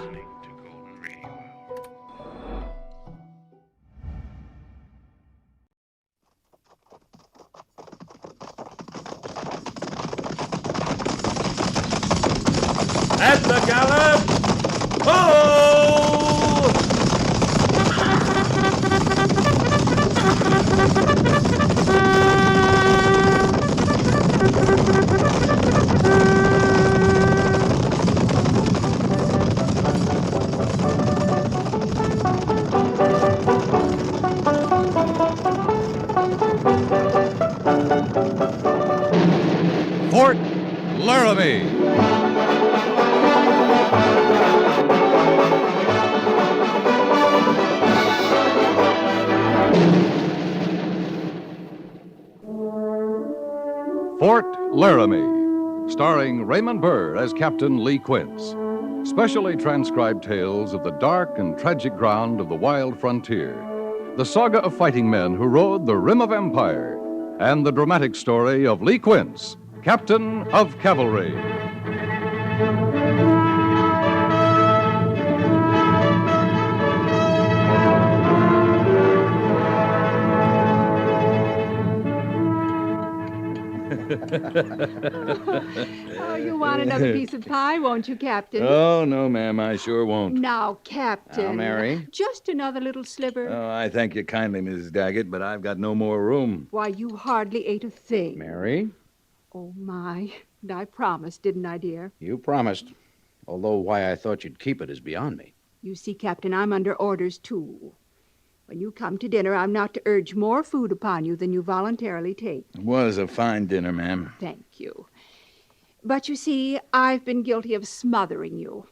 listening to Golden Radio. At the gallop! Ho! Fort Laramie. Fort Laramie, starring Raymond Burr as Captain Lee Quince. Specially transcribed tales of the dark and tragic ground of the wild frontier, the saga of fighting men who rode the rim of empire, and the dramatic story of Lee Quince, Captain of Cavalry. Oh, you want another piece of pie, won't you, Captain? Oh, no, ma'am, I sure won't. Now, Captain. Now, Mary. Just another little sliver. Oh, I thank you kindly, Mrs. Daggett, but I've got no more room. Why, you hardly ate a thing. Mary? Oh, my. And I promised, didn't I, dear? You promised. Although why I thought you'd keep it is beyond me. You see, Captain, I'm under orders, too. When you come to dinner, I'm not to urge more food upon you than you voluntarily take. It was a fine dinner, ma'am. Thank you. But you see, I've been guilty of smothering you.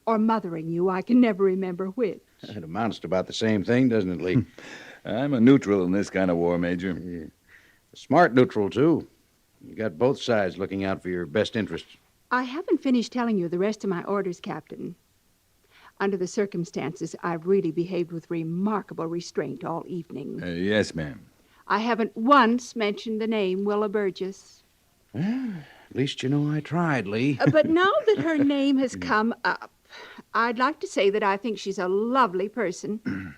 Or mothering you. I can never remember which. It amounts to about the same thing, doesn't it, Lee? I'm a neutral in this kind of war, Major. Yeah. A smart neutral, too. You got both sides looking out for your best interests. I haven't finished telling you the rest of my orders, Captain. Under the circumstances, I've really behaved with remarkable restraint all evening. Yes, ma'am. I haven't once mentioned the name Willa Burgess. Well, at least you know I tried, Lee. But now that her name has come up, I'd like to say that I think she's a lovely person.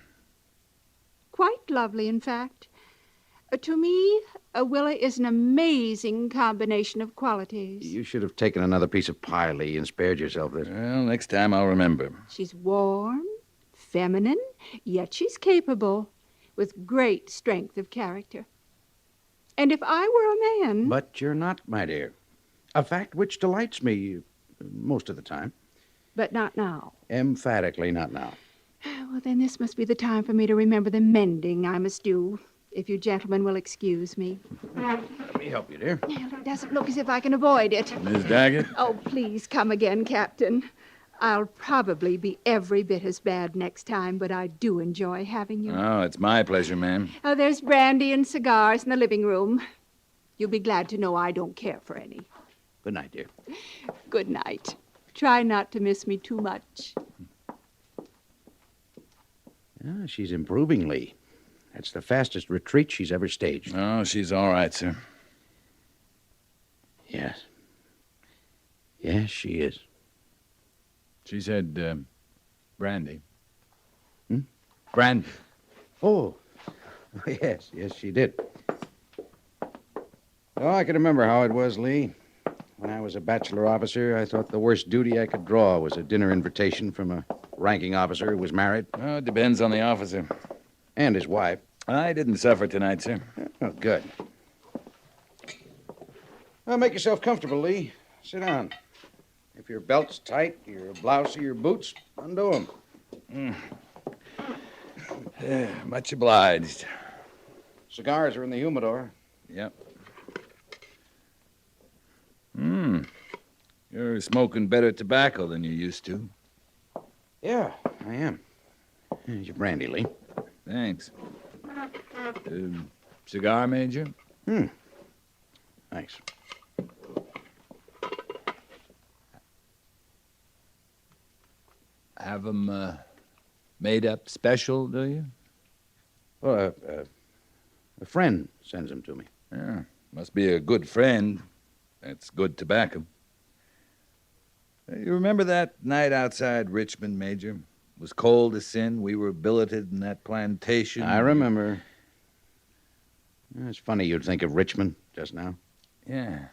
Quite lovely, in fact. To me, Willa is an amazing combination of qualities. You should have taken another piece of pie, Lee, and spared yourself this. Well, next time I'll remember. She's warm, feminine, yet she's capable, with great strength of character. And if I were a man... But you're not, my dear. A fact which delights me most of the time. But not now. Emphatically not now. Well, then this must be the time for me to remember the mending I must do, if you gentlemen will excuse me. Let me help you, dear. It doesn't look as if I can avoid it. Miss Daggett? Oh, please come again, Captain. I'll probably be every bit as bad next time, but I do enjoy having you. Oh, it's my pleasure, ma'am. Oh, there's brandy and cigars in the living room. You'll be glad to know I don't care for any. Good night, dear. Good night. Try not to miss me too much. Ah, she's improving, Lee. That's the fastest retreat she's ever staged. Oh, she's all right, sir. Yes. Yes, she is. She said, brandy. Hmm? Brandy. Oh, yes, she did. Oh, I can remember how it was, Lee. When I was a bachelor officer, I thought the worst duty I could draw was a dinner invitation from a ranking officer who was married. Oh, it depends on the officer. And his wife. I didn't suffer tonight, sir. Oh, good. Well, make yourself comfortable, Lee. Sit down. If your belt's tight, your blouse or your boots, undo them. Much obliged. Cigars are in the humidor. Yep. You're smoking better tobacco than you used to. Yeah, I am. Here's your brandy, Lee. Thanks. Cigar, Major? Thanks. Have 'em made up special, do you? Well, a friend sends them to me. Yeah, must be a good friend. That's good tobacco. You remember that night outside Richmond, Major? It was cold as sin. We were billeted in that plantation. I remember. It's funny you'd think of Richmond just now. Yeah.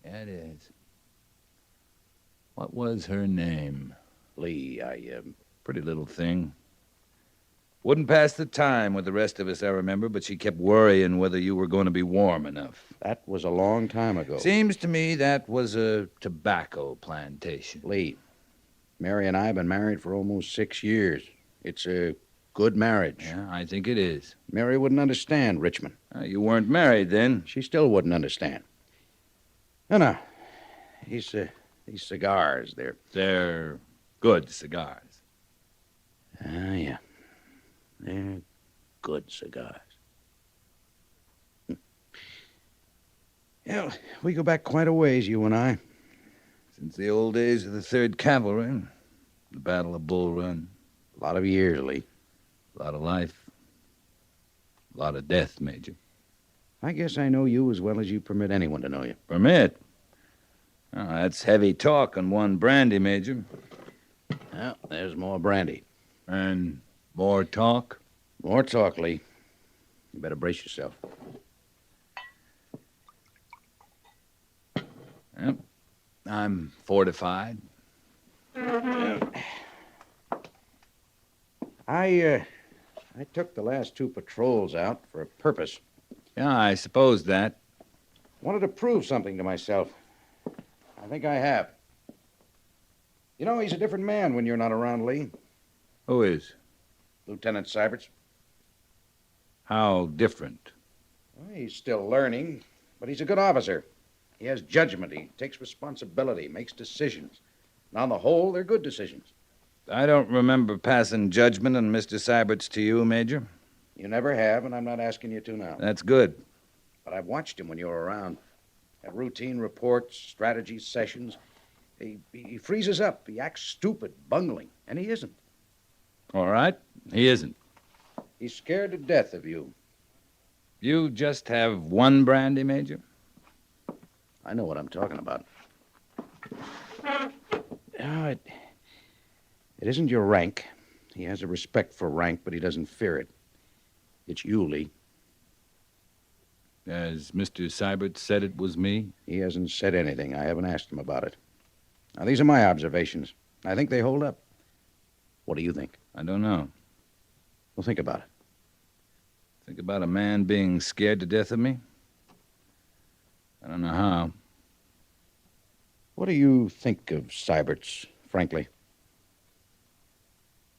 Yeah, it is. What was her name? Lee, Pretty little thing. Wouldn't pass the time with the rest of us, I remember, but she kept worrying whether you were going to be warm enough. that was a long time ago. Seems to me that was a tobacco plantation. Lee, Mary and I have been married for almost 6 years. It's a good marriage. Yeah, I think it is. Mary wouldn't understand Richmond. You weren't married then. She still wouldn't understand. No. These cigars, They're good cigars. yeah. They're good cigars. Yeah, we go back quite a ways, you and I. Since the old days of the 3rd Cavalry, the Battle of Bull Run, A lot of years, Lee. a lot of life, a lot of death, Major. I guess I know you as well as you permit anyone to know you. Permit? Oh, that's heavy talk on one brandy, Major. Well, there's more brandy. And more talk? More talk, Lee. You better brace yourself. Yep. I'm fortified. I took the last 2 patrols out for a purpose. Yeah, I suppose that. Wanted to prove something to myself. I think I have. You know, he's a different man when you're not around, Lee. Who is? Lieutenant Syberts. How different? Well, he's still learning, but he's a good officer. He has judgment. He takes responsibility, makes decisions. And on the whole, they're good decisions. I don't remember passing judgment on Mr. Syberts to you, Major. You never have, and I'm not asking you to now. That's good. But I've watched him when you were around. At routine reports, strategy sessions. He freezes up. He acts stupid, bungling, and he isn't. All right, he isn't. He's scared to death of you. You just have one brandy, Major? I know what I'm talking about. No, it isn't your rank. He has a respect for rank, but he doesn't fear it. It's you, Lee. As Mr. Syberts said it was me? He hasn't said anything. I haven't asked him about it. Now, these are my observations. I think they hold up. What do you think? I don't know. Well, think about it. Think about a man being scared to death of me? I don't know how. What do you think of Syberts, frankly?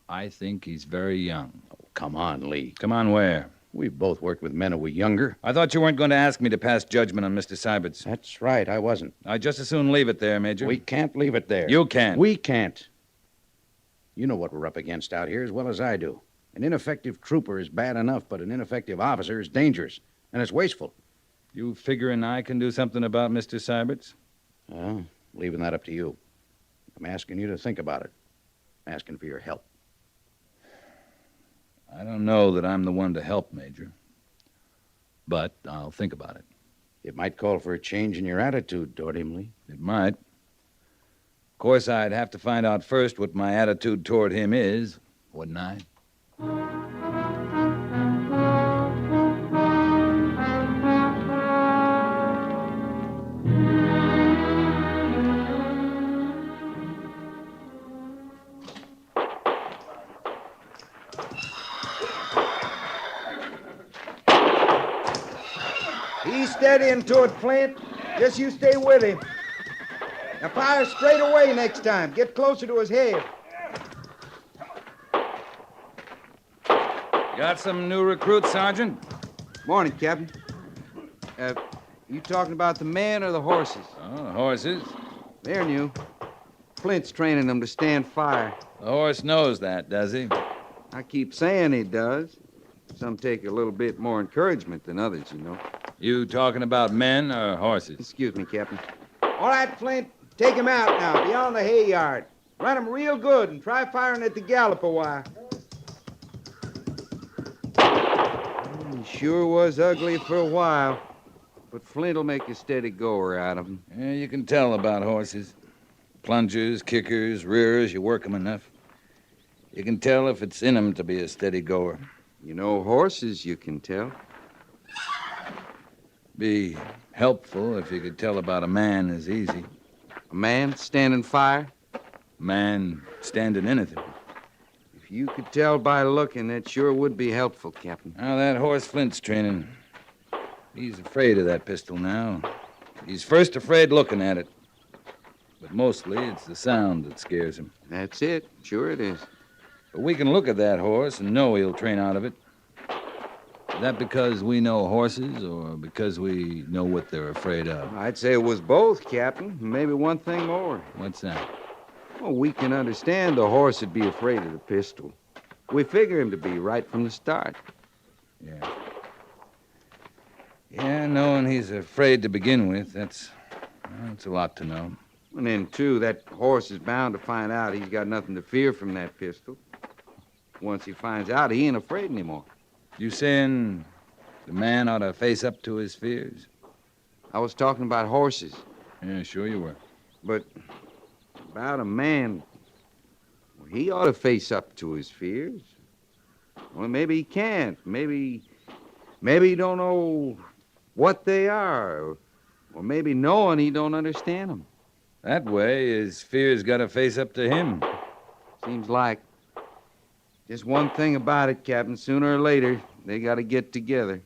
I think he's very young. Oh, come on, Lee. Come on, where? We've both worked with men who were younger. I thought you weren't going to ask me to pass judgment on Mr. Syberts. That's right, I wasn't. I'd just as soon leave it there, Major. We can't leave it there. You can't. We can't. You know what we're up against out here as well as I do. An ineffective trooper is bad enough, but an ineffective officer is dangerous, and it's wasteful. You figuring I can do something about Mr. Syberts? Well, leaving that up to you. I'm asking you to think about it. I'm asking for your help. I don't know that I'm the one to help, Major. But I'll think about it. It might call for a change in your attitude toward him, Lee. It might. Of course, I'd have to find out first what my attitude toward him is, wouldn't I? He's steadying toward Flint. Just you stay with him. Now fire straight away next time. Get closer to his head. Got some new recruits, Sergeant? Morning, Captain. You talking about the men or the horses? Oh, the horses. They're new. Flint's training them to stand fire. The horse knows that, does he? I keep saying he does. Some take a little bit more encouragement than others, you know. You talking about men or horses? Excuse me, Captain. All right, Flint. Take him out now, beyond the hay yard. Run him real good and try firing at the gallop a while. He sure was ugly for a while. But Flint'll make a steady goer out of him. Yeah, you can tell about horses. Plungers, kickers, rears, you work 'em enough. You can tell if it's in 'em to be a steady goer. You know, horses, you can tell. Be helpful if you could tell about a man as easy. A man standing fire? A man standing anything. If you could tell by looking, that sure would be helpful, Captain. Now, that horse Flint's training. He's afraid of that pistol now. He's first afraid looking at it. But mostly it's the sound that scares him. That's it. Sure it is. But we can look at that horse and know he'll train out of it. Is that because we know horses or because we know what they're afraid of? I'd say it was both, Captain. Maybe one thing more. What's that? Well, we can understand the horse would be afraid of the pistol. We figure him to be right from the start. Yeah. Yeah, knowing he's afraid to begin with, that's a lot to know. And then, too, that horse is bound to find out he's got nothing to fear from that pistol. Once he finds out, he ain't afraid anymore. You saying the man ought to face up to his fears? I was talking about horses. Yeah, sure you were. But about a man, well, he ought to face up to his fears. Well, maybe he can't. Maybe he don't know what they are. Or maybe knowing he don't understand them. That way, his fears got to face up to him. Seems like. Just one thing about it, Captain. Sooner or later, they got to get together.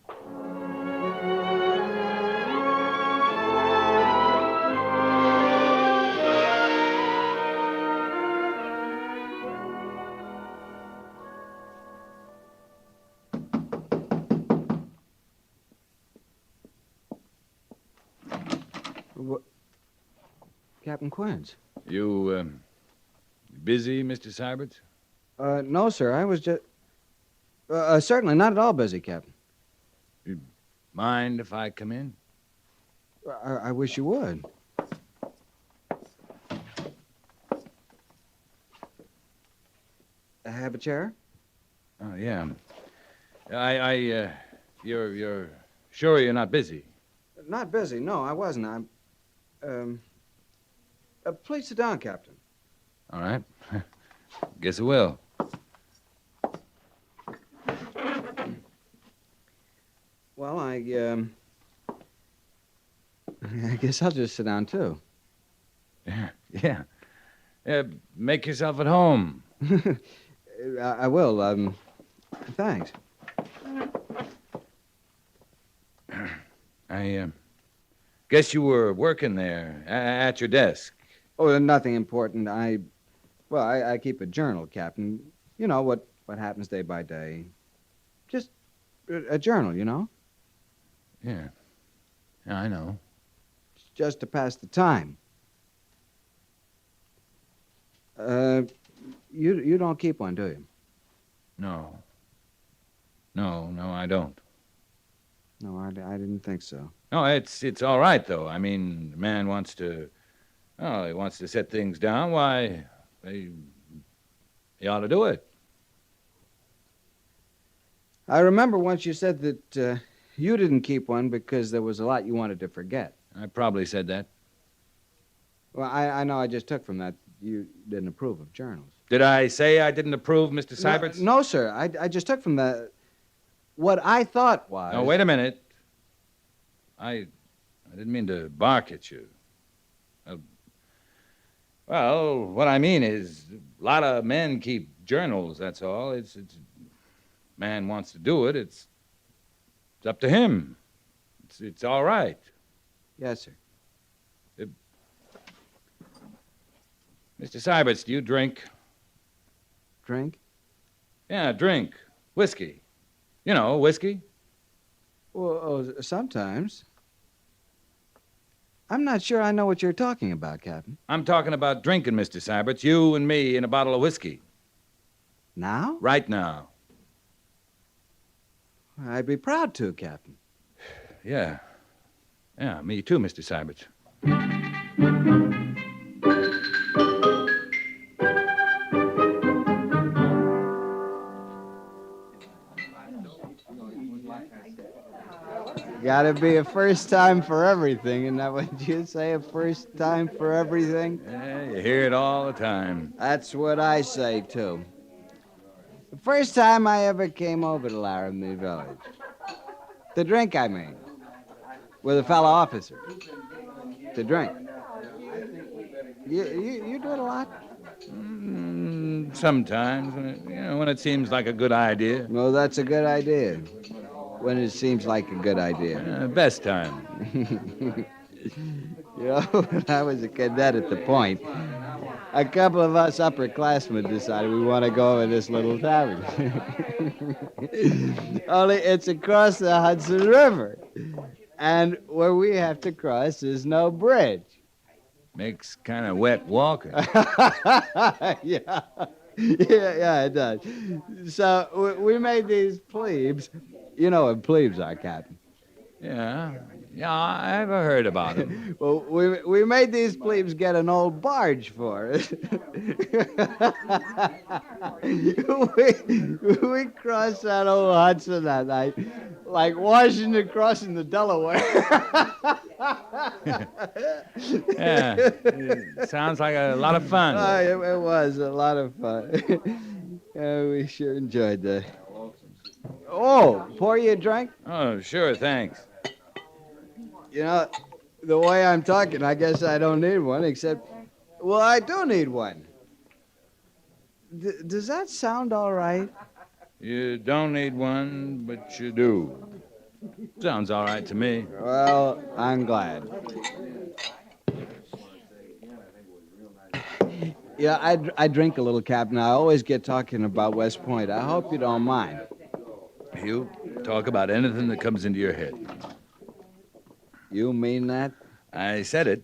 Captain Quince. You, busy, Mr. Syberts? No, sir. I was just... certainly not at all busy, Captain. Mind if I come in? I wish you would. Have a chair? Oh, yeah. You're sure you're not busy? Not busy. No, I wasn't. Please sit down, Captain. All right. Guess I will. Well, I guess I'll just sit down, too. Yeah. Make yourself at home. I will. Thanks. I guess you were working there at your desk. Oh, nothing important. I keep a journal, Captain. You know, what happens day by day. Just a journal, you know? Yeah. Yeah, I know. It's just to pass the time. You don't keep one, do you? No. No, I don't. No, I didn't think so. No, it's all right, though. I mean, the man wants to... Oh, he wants to set things down. Why, he ought to do it. I remember once you said that you didn't keep one because there was a lot you wanted to forget. I probably said that. Well, I know I just took from that you didn't approve of journals. Did I say I didn't approve, Mr. Syberts? No, sir. I just took from that what I thought was... No, wait a minute. I didn't mean to bark at you. Well, what I mean is, a lot of men keep journals, that's all. It's man wants to do it, it's up to him. It's all right. Yes, sir. Mr. Syberts, do you drink? Drink? Yeah, drink. Whiskey. You know, whiskey. Well, sometimes. I'm not sure I know what you're talking about, Captain. I'm talking about drinking, Mr. Syberts. You and me in a bottle of whiskey. Now? Right now. I'd be proud to, Captain. Yeah. Yeah, me too, Mr. Syberts. Gotta be a first time for everything, isn't that what you say? A first time for everything? Yeah, you hear it all the time. That's what I say, too. The first time I ever came over to Laramie Village. The drink, I mean. With a fellow officer. To drink. You do it a lot? Sometimes, when it seems like a good idea. Well, that's a good idea. When it seems like a good idea. Best time. When I was a cadet at the Point, a couple of us upperclassmen decided we want to go over this little tavern. Only it's across the Hudson River. And where we have to cross is no bridge. Makes kind of wet walking. Yeah, it does. So we made these plebes. You know what plebes are, Captain. Yeah, I've heard about it. Well, we made these plebes get an old barge for us. we crossed that old Hudson that night, like Washington crossing the Delaware. Yeah, it sounds like a lot of fun. It was a lot of fun. We sure enjoyed that. Oh, pour you a drink? Oh, sure, thanks. You know, the way I'm talking, I guess I don't need one, except, well, I do need one. Does that sound all right? You don't need one, but you do. Sounds all right to me. Well, I'm glad. Yeah, I drink a little, Captain. I always get talking about West Point. I hope you don't mind. You talk about anything that comes into your head. You mean that? I said it.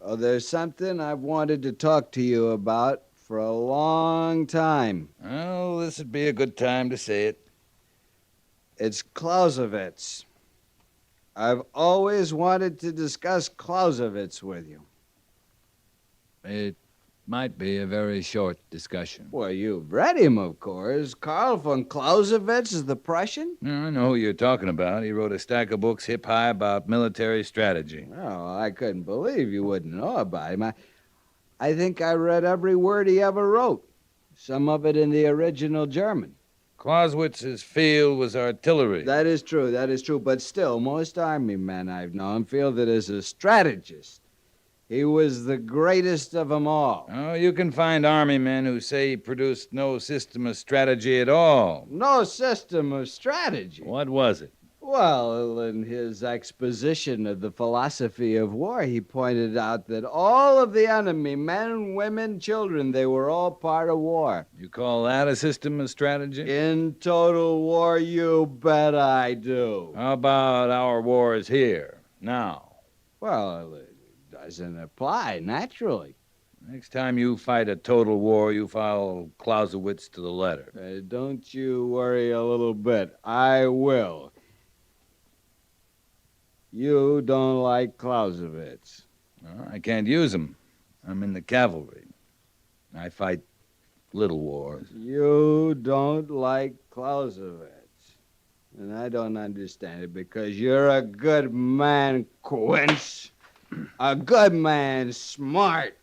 Oh, there's something I've wanted to talk to you about for a long time. Well, this would be a good time to say it. It's Clausewitz. I've always wanted to discuss Clausewitz with you. It might be a very short discussion. Well, you've read him, of course. Karl von Clausewitz is the Prussian? I know who you're talking about. He wrote a stack of books hip high about military strategy. Oh, I couldn't believe you wouldn't know about him. I think I read every word he ever wrote, some of it in the original German. Clausewitz's field was artillery. That is true. But still, most army men I've known feel that as a strategist, he was the greatest of them all. Oh, you can find army men who say he produced no system of strategy at all. No system of strategy? What was it? Well, in his exposition of the philosophy of war, he pointed out that all of the enemy, men, women, children, they were all part of war. You call that a system of strategy? In total war, you bet I do. How about our wars here, now? Well, it doesn't apply, naturally. Next time you fight a total war, you follow Clausewitz to the letter. Don't you worry a little bit. I will. You don't like Clausewitz. Well, I can't use him. I'm in the cavalry. I fight little wars. You don't like Clausewitz. And I don't understand it because you're a good man, Quince. A good man, smart.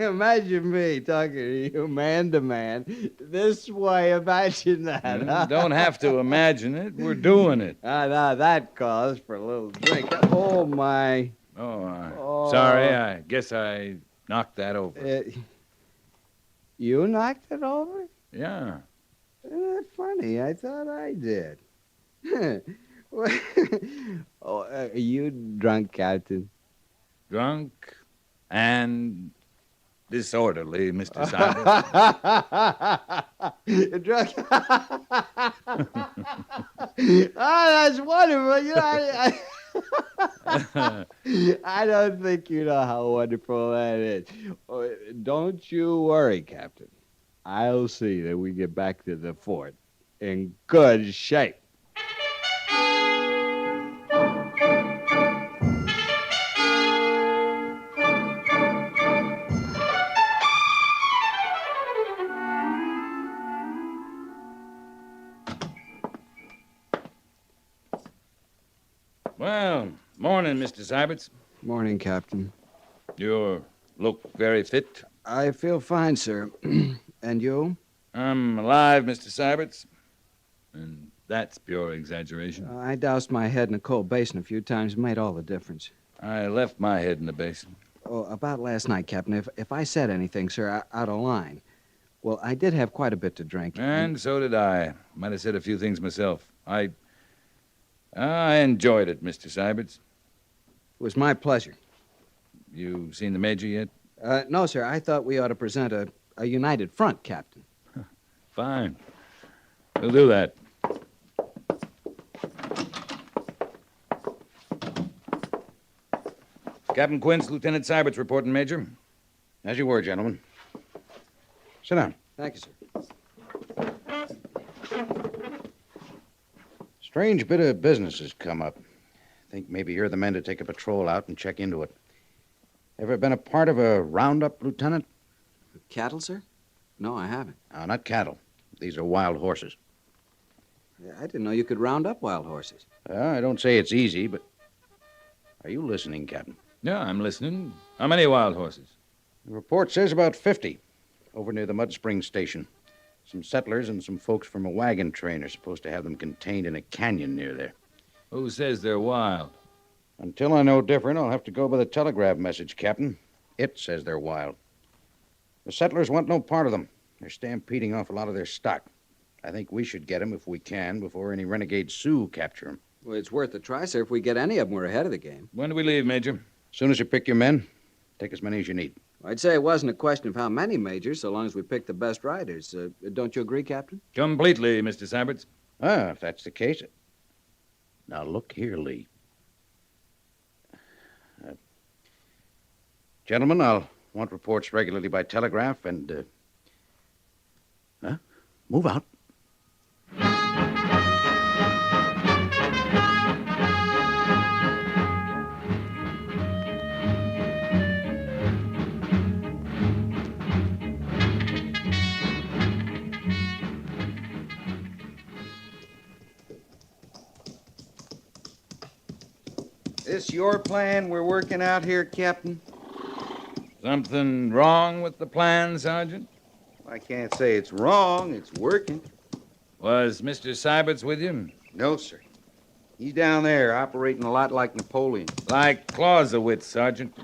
Imagine me talking to you man to man this way. Imagine that. Don't have to imagine it. We're doing it. Now that calls for a little drink. Oh, my. Oh, sorry. I guess I knocked that over. You knocked it over? Yeah. Funny. I thought I did. Are you drunk, Captain? Drunk and disorderly, Mr. Simon. Drunk. That's wonderful. You know, I don't think you know how wonderful that is. Don't you worry, Captain. I'll see that we get back to the fort in good shape. Well, morning, Mr. Syberts. Morning, Captain. You look very fit. I feel fine, sir. And you? I'm alive, Mr. Syberts. And that's pure exaggeration. I doused my head in a cold basin a few times. It made all the difference. I left my head in the basin. Oh, about last night, Captain. If I said anything, sir, out of line. Well, I did have quite a bit to drink. And so did I. Might have said a few things myself. I enjoyed it, Mr. Syberts. It was my pleasure. You seen the Major yet? No, sir. I thought we ought to present a united front, Captain. Fine. We'll do that. Captain Quince, Lieutenant Syberts reporting, Major. As you were, gentlemen. Sit down. Thank you, sir. Strange bit of business has come up. Think maybe you're the men to take a patrol out and check into it. Ever been a part of a roundup, Lieutenant? Cattle, sir? No, I haven't. No, not cattle. These are wild horses. I didn't know you could round up wild horses. I don't say it's easy, but... Are you listening, Captain? Yeah, I'm listening. How many wild horses? The report says about 50 over near the Mud Spring Station. Some settlers and some folks from a wagon train are supposed to have them contained in a canyon near there. Who says they're wild? Until I know different, I'll have to go by the telegraph message, Captain. It says they're wild. The settlers want no part of them. They're stampeding off a lot of their stock. I think we should get them if we can before any renegade Sioux capture them. Well, it's worth a try, sir. If we get any of them, we're ahead of the game. When do we leave, Major? As soon as you pick your men, take as many as you need. I'd say it wasn't a question of how many, Major, so long as we picked the best riders. Don't you agree, Captain? Completely, Mr. Syberts. If that's the case. Now, look here, Lee. Gentlemen, I'll want reports regularly by telegraph and, move out. This your plan we're working out here, Captain? Something wrong with the plan, Sergeant? I can't say it's wrong. It's working. Was Mr. Syberts with you? No, sir. He's down there operating a lot like Napoleon. Like Clausewitz, Sergeant.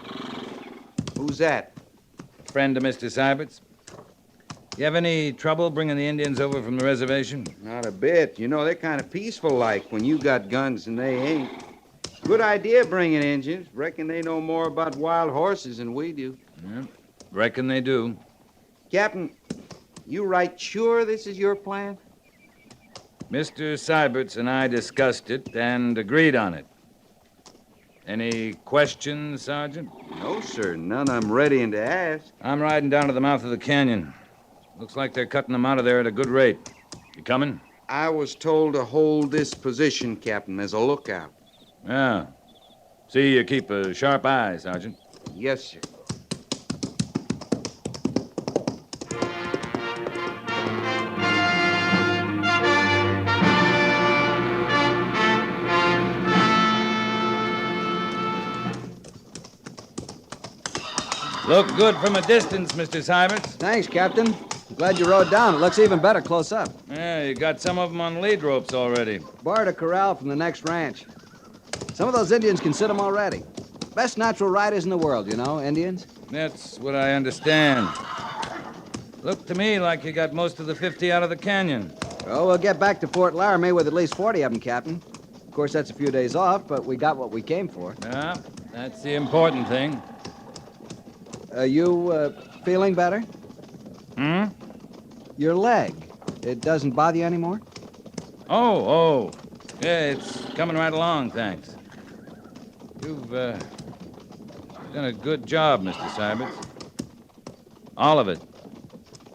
Who's that? Friend of Mr. Syberts. You have any trouble bringing the Indians over from the reservation? Not a bit. You know, they're kind of peaceful like when you got guns and they ain't. Good idea bringing Indians. Reckon they know more about wild horses than we do. Yeah, reckon they do. Captain, you right sure this is your plan? Mr. Syberts and I discussed it and agreed on it. Any questions, Sergeant? No, sir. None I'm readying to ask. I'm riding down to the mouth of the canyon. Looks like they're cutting them out of there at a good rate. You coming? I was told to hold this position, Captain, as a lookout. Yeah. See you keep a sharp eye, Sergeant. Yes, sir. Look good from a distance, Mr. Syberts. Thanks, Captain. Glad you rode down. It looks even better close up. Yeah, you got some of them on lead ropes already. Borrowed a corral from the next ranch. Some of those Indians can sit them already. Best natural riders in the world, you know, Indians. That's what I understand. Looked to me like you got most of the 50 out of the canyon. Oh, we'll get back to Fort Laramie with at least 40 of them, Captain. Of course, that's a few days off, but we got what we came for. Yeah, that's the important thing. You feeling better? Hmm? Your leg, it doesn't bother you anymore? Oh. Yeah, it's coming right along, thanks. You've done a good job, Mr. Syberts. All of it.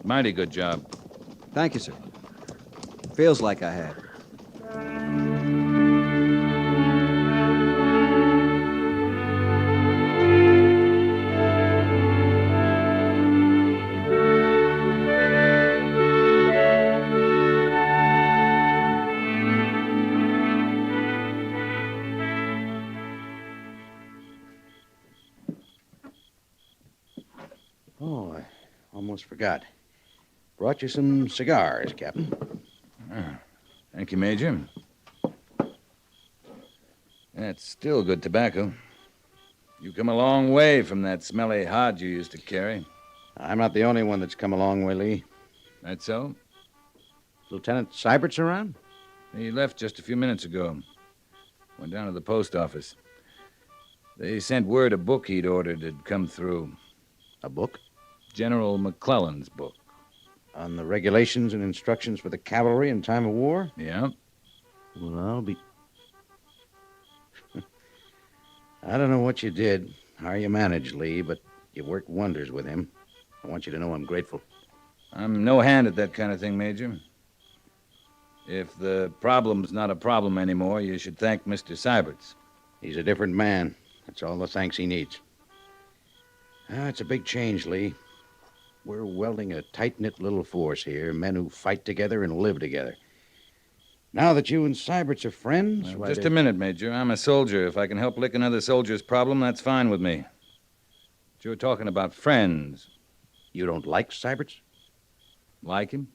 Mighty good job. Thank you, sir. Feels like I had. almost forgot. Brought you some cigars, Captain. Thank you, Major. That's still good tobacco. You come a long way from that smelly hod you used to carry. I'm not the only one that's come a long way, Lee. That so? Lieutenant Seibert's around? He left just a few minutes ago. Went down to the post office. They sent word a book he'd ordered had come through. A book? General McClellan's book. On the regulations and instructions for the cavalry in time of war? Yeah. Well, I'll be... I don't know what you did, how you managed, Lee, but you worked wonders with him. I want you to know I'm grateful. I'm no hand at that kind of thing, Major. If the problem's not a problem anymore, you should thank Mr. Seiberts. He's a different man. That's all the thanks he needs. It's a big change, Lee. We're welding a tight-knit little force here, men who fight together and live together. Now that you and Seiberts are friends... Well, just a minute, Major. I'm a soldier. If I can help lick another soldier's problem, that's fine with me. But you're talking about friends. You don't like Seiberts? Like him?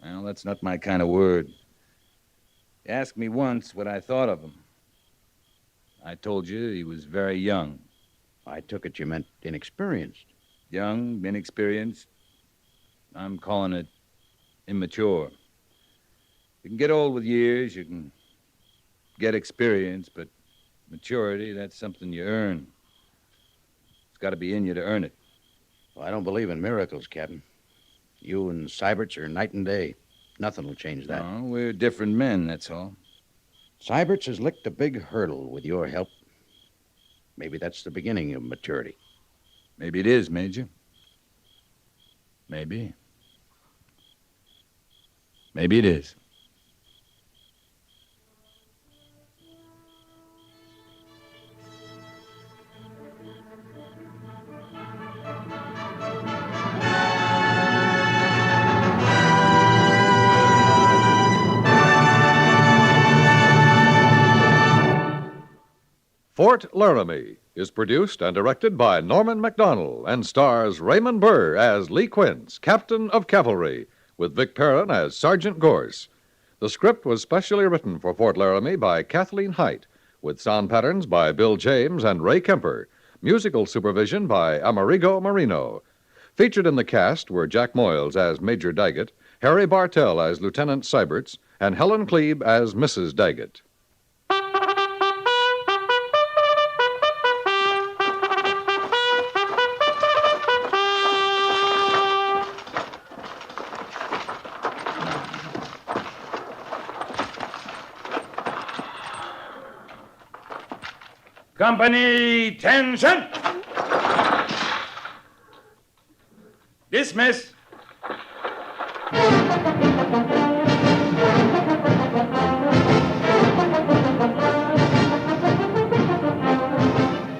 Well, that's not my kind of word. You asked me once what I thought of him. I told you he was very young. I took it you meant inexperienced. Young, inexperienced. I'm calling it immature. You can get old with years, you can get experience, but maturity, that's something you earn. It's got to be in you to earn it. Well, I don't believe in miracles, Captain. You and Seiberts are night and day. Nothing will change that. No, we're different men, that's all. Seiberts has licked a big hurdle with your help. Maybe that's the beginning of maturity. Maybe it is, Major. Maybe. Maybe it is. Fort Laramie is produced and directed by Norman MacDonald and stars Raymond Burr as Lee Quince, Captain of Cavalry, with Vic Perrin as Sergeant Gorse. The script was specially written for Fort Laramie by Kathleen Height, with sound patterns by Bill James and Ray Kemper, musical supervision by Amerigo Marino. Featured in the cast were Jack Moyles as Major Daggett, Harry Bartell as Lieutenant Seiberts, and Helen Klebe as Mrs. Daggett. Company, tension! Dismiss.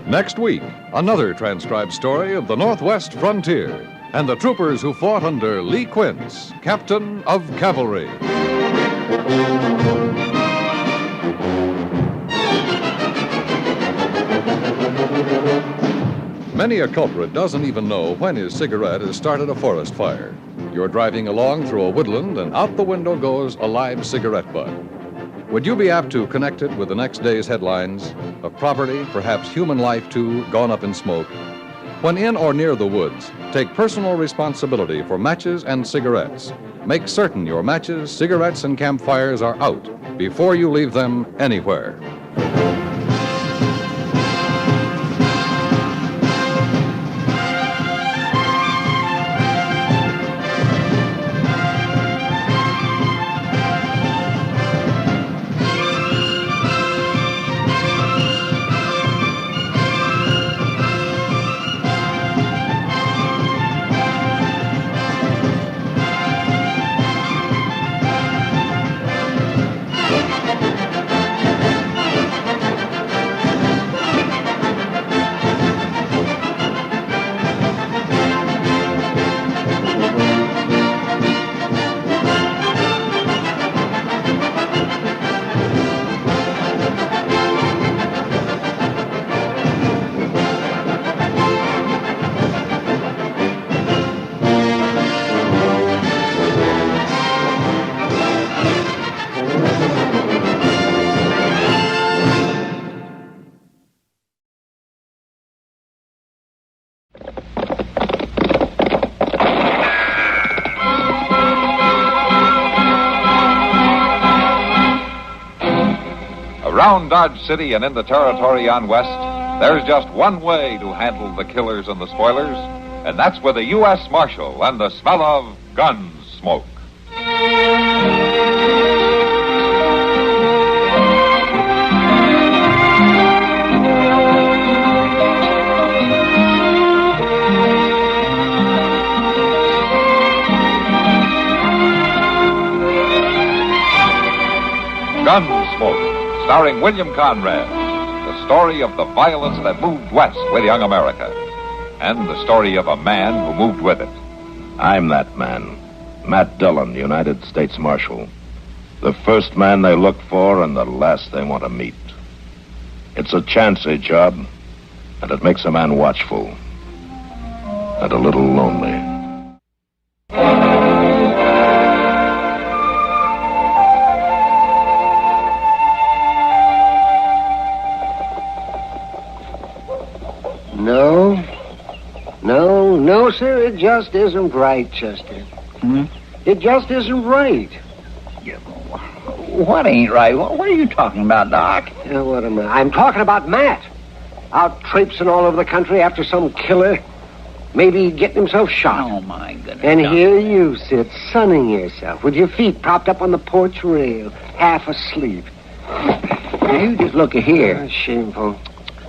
Next week, another transcribed story of the Northwest frontier and the troopers who fought under Lee Quince, Captain of Cavalry. Many a culprit doesn't even know when his cigarette has started a forest fire. You're driving along through a woodland and out the window goes a live cigarette butt. Would you be apt to connect it with the next day's headlines of property, perhaps human life too, gone up in smoke? When in or near the woods, take personal responsibility for matches and cigarettes. Make certain your matches, cigarettes, and campfires are out before you leave them anywhere. Around Dodge City and in the territory on West, there's just one way to handle the killers and the spoilers, and that's with a U.S. Marshal and the smell of gun smoke. Gunsmoke, starring William Conrad, the story of the violence that moved west with young America, and the story of a man who moved with it. I'm that man, Matt Dillon, United States Marshal. The first man they look for and the last they want to meet. It's a chancy job, and it makes a man watchful and a little lonely. No, sir, it just isn't right, Chester. It just isn't right. What ain't right? What are you talking about, Doc? What am I? I'm talking about Matt. Out traipsing all over the country after some killer. Maybe getting himself shot. Oh, my goodness. And here you sit, sunning yourself, with your feet propped up on the porch rail, half asleep. Now, you just look here. Shameful.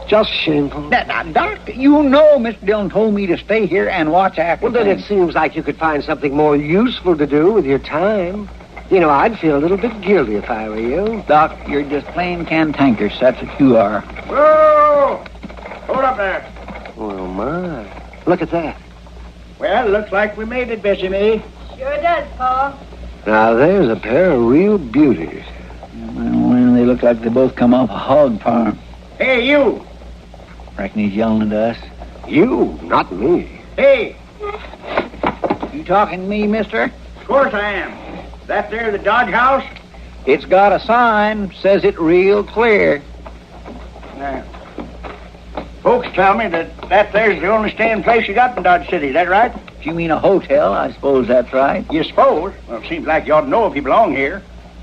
Just shameful. Now, Doc, you know Mr. Dillon told me to stay here and watch after Well, then things. it seems like you could find something more useful to do with your time. You know, I'd feel a little bit guilty if I were you. Doc, you're just plain cantankerous. That's what you are. Whoa! Hold up there. Well, my. Look at that. Well, looks like we made it, Bessie Mae. Sure does, Pa. Now, there's a pair of real beauties. Well, they look like they both come off a hog farm. Hey, you! Reckon he's yelling at us. You, not me. Hey! You talking to me, mister? Of course I am. That there the Dodge House? It's got a sign, says it real clear. Folks tell me that there's the only staying place you got in Dodge City. Is that right? If you mean a hotel, I suppose that's right. You suppose? Well, it seems like you ought to know if you belong here.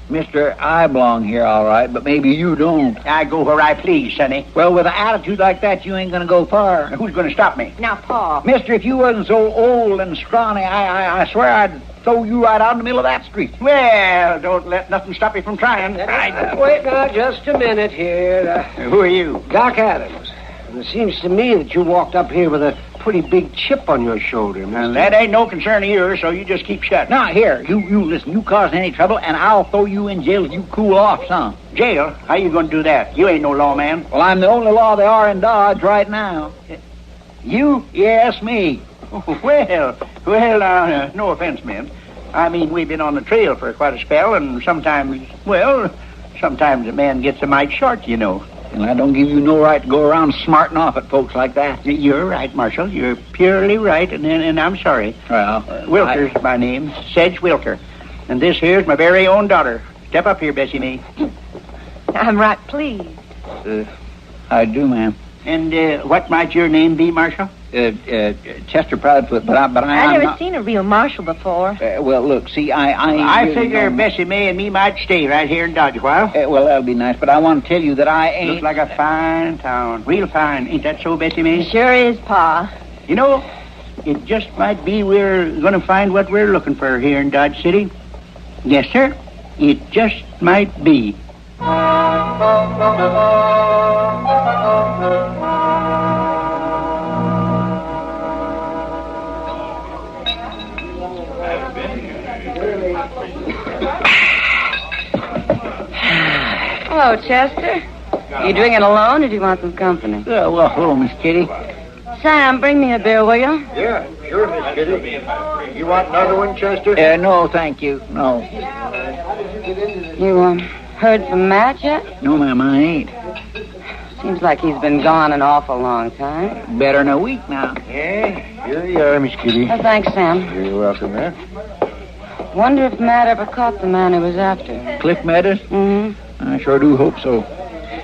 Mister, I belong here all right, but maybe you don't. I go where I please, Sonny. Well, with an attitude like that, you ain't gonna go far. Who's going to stop me? Now, Pa. Mister, if you wasn't so old and scrawny, I swear I'd throw you right out in the middle of that street. Well, don't let nothing stop you from trying. Wait now, just a minute here. Who are you? Doc Adams. And it seems to me that you walked up here with a pretty big chip on your shoulder, mister. Well, that ain't no concern of yours, so you just keep shut. Now, here, you listen. You cause any trouble, and I'll throw you in jail if you cool off some. Jail? How you going to do that? You ain't no lawman. Well, I'm the only law there are in Dodge right now. You? Yes, me. Well, no offense, men. I mean, we've been on the trail for quite a spell, and sometimes a man gets a mite short, you know. And I don't give you no right to go around smarting off at folks like that. You're right, Marshal. You're purely right, and I'm sorry. Well, Wilker's my name, Sedge Wilker. And this here's my very own daughter. Step up here, Bessie Mae. I'm right pleased. I do, ma'am. And what might your name be, Marshal? Chester Proudfoot, but I've never not... seen a real marshal before. Well, look, see, I I figure Bessie Mae and me might stay right here in Dodge a while. Well, that'll be nice, but I want to tell you that I ain't... Looks like a fine town. Real fine. Ain't that so, Bessie Mae? It sure is, Pa. You know, it just might be we're going to find what we're looking for here in Dodge City. Yes, sir. It just might be. Hello, Chester. You drinking alone, or do you want some company? Well, hello, Miss Kitty. Sam, bring me a beer, will you? Yeah, sure, Miss Kitty. You want another one, Chester? No, thank you. No. You, heard from Matt yet? No, ma'am, I ain't. Seems like he's been gone an awful long time. Better than a week now. Yeah, here you are, Miss Kitty. Oh, thanks, Sam. You're welcome, man. Wonder if Matt ever caught the man he was after. Cliff Meadows? Mm-hmm. I sure do hope so.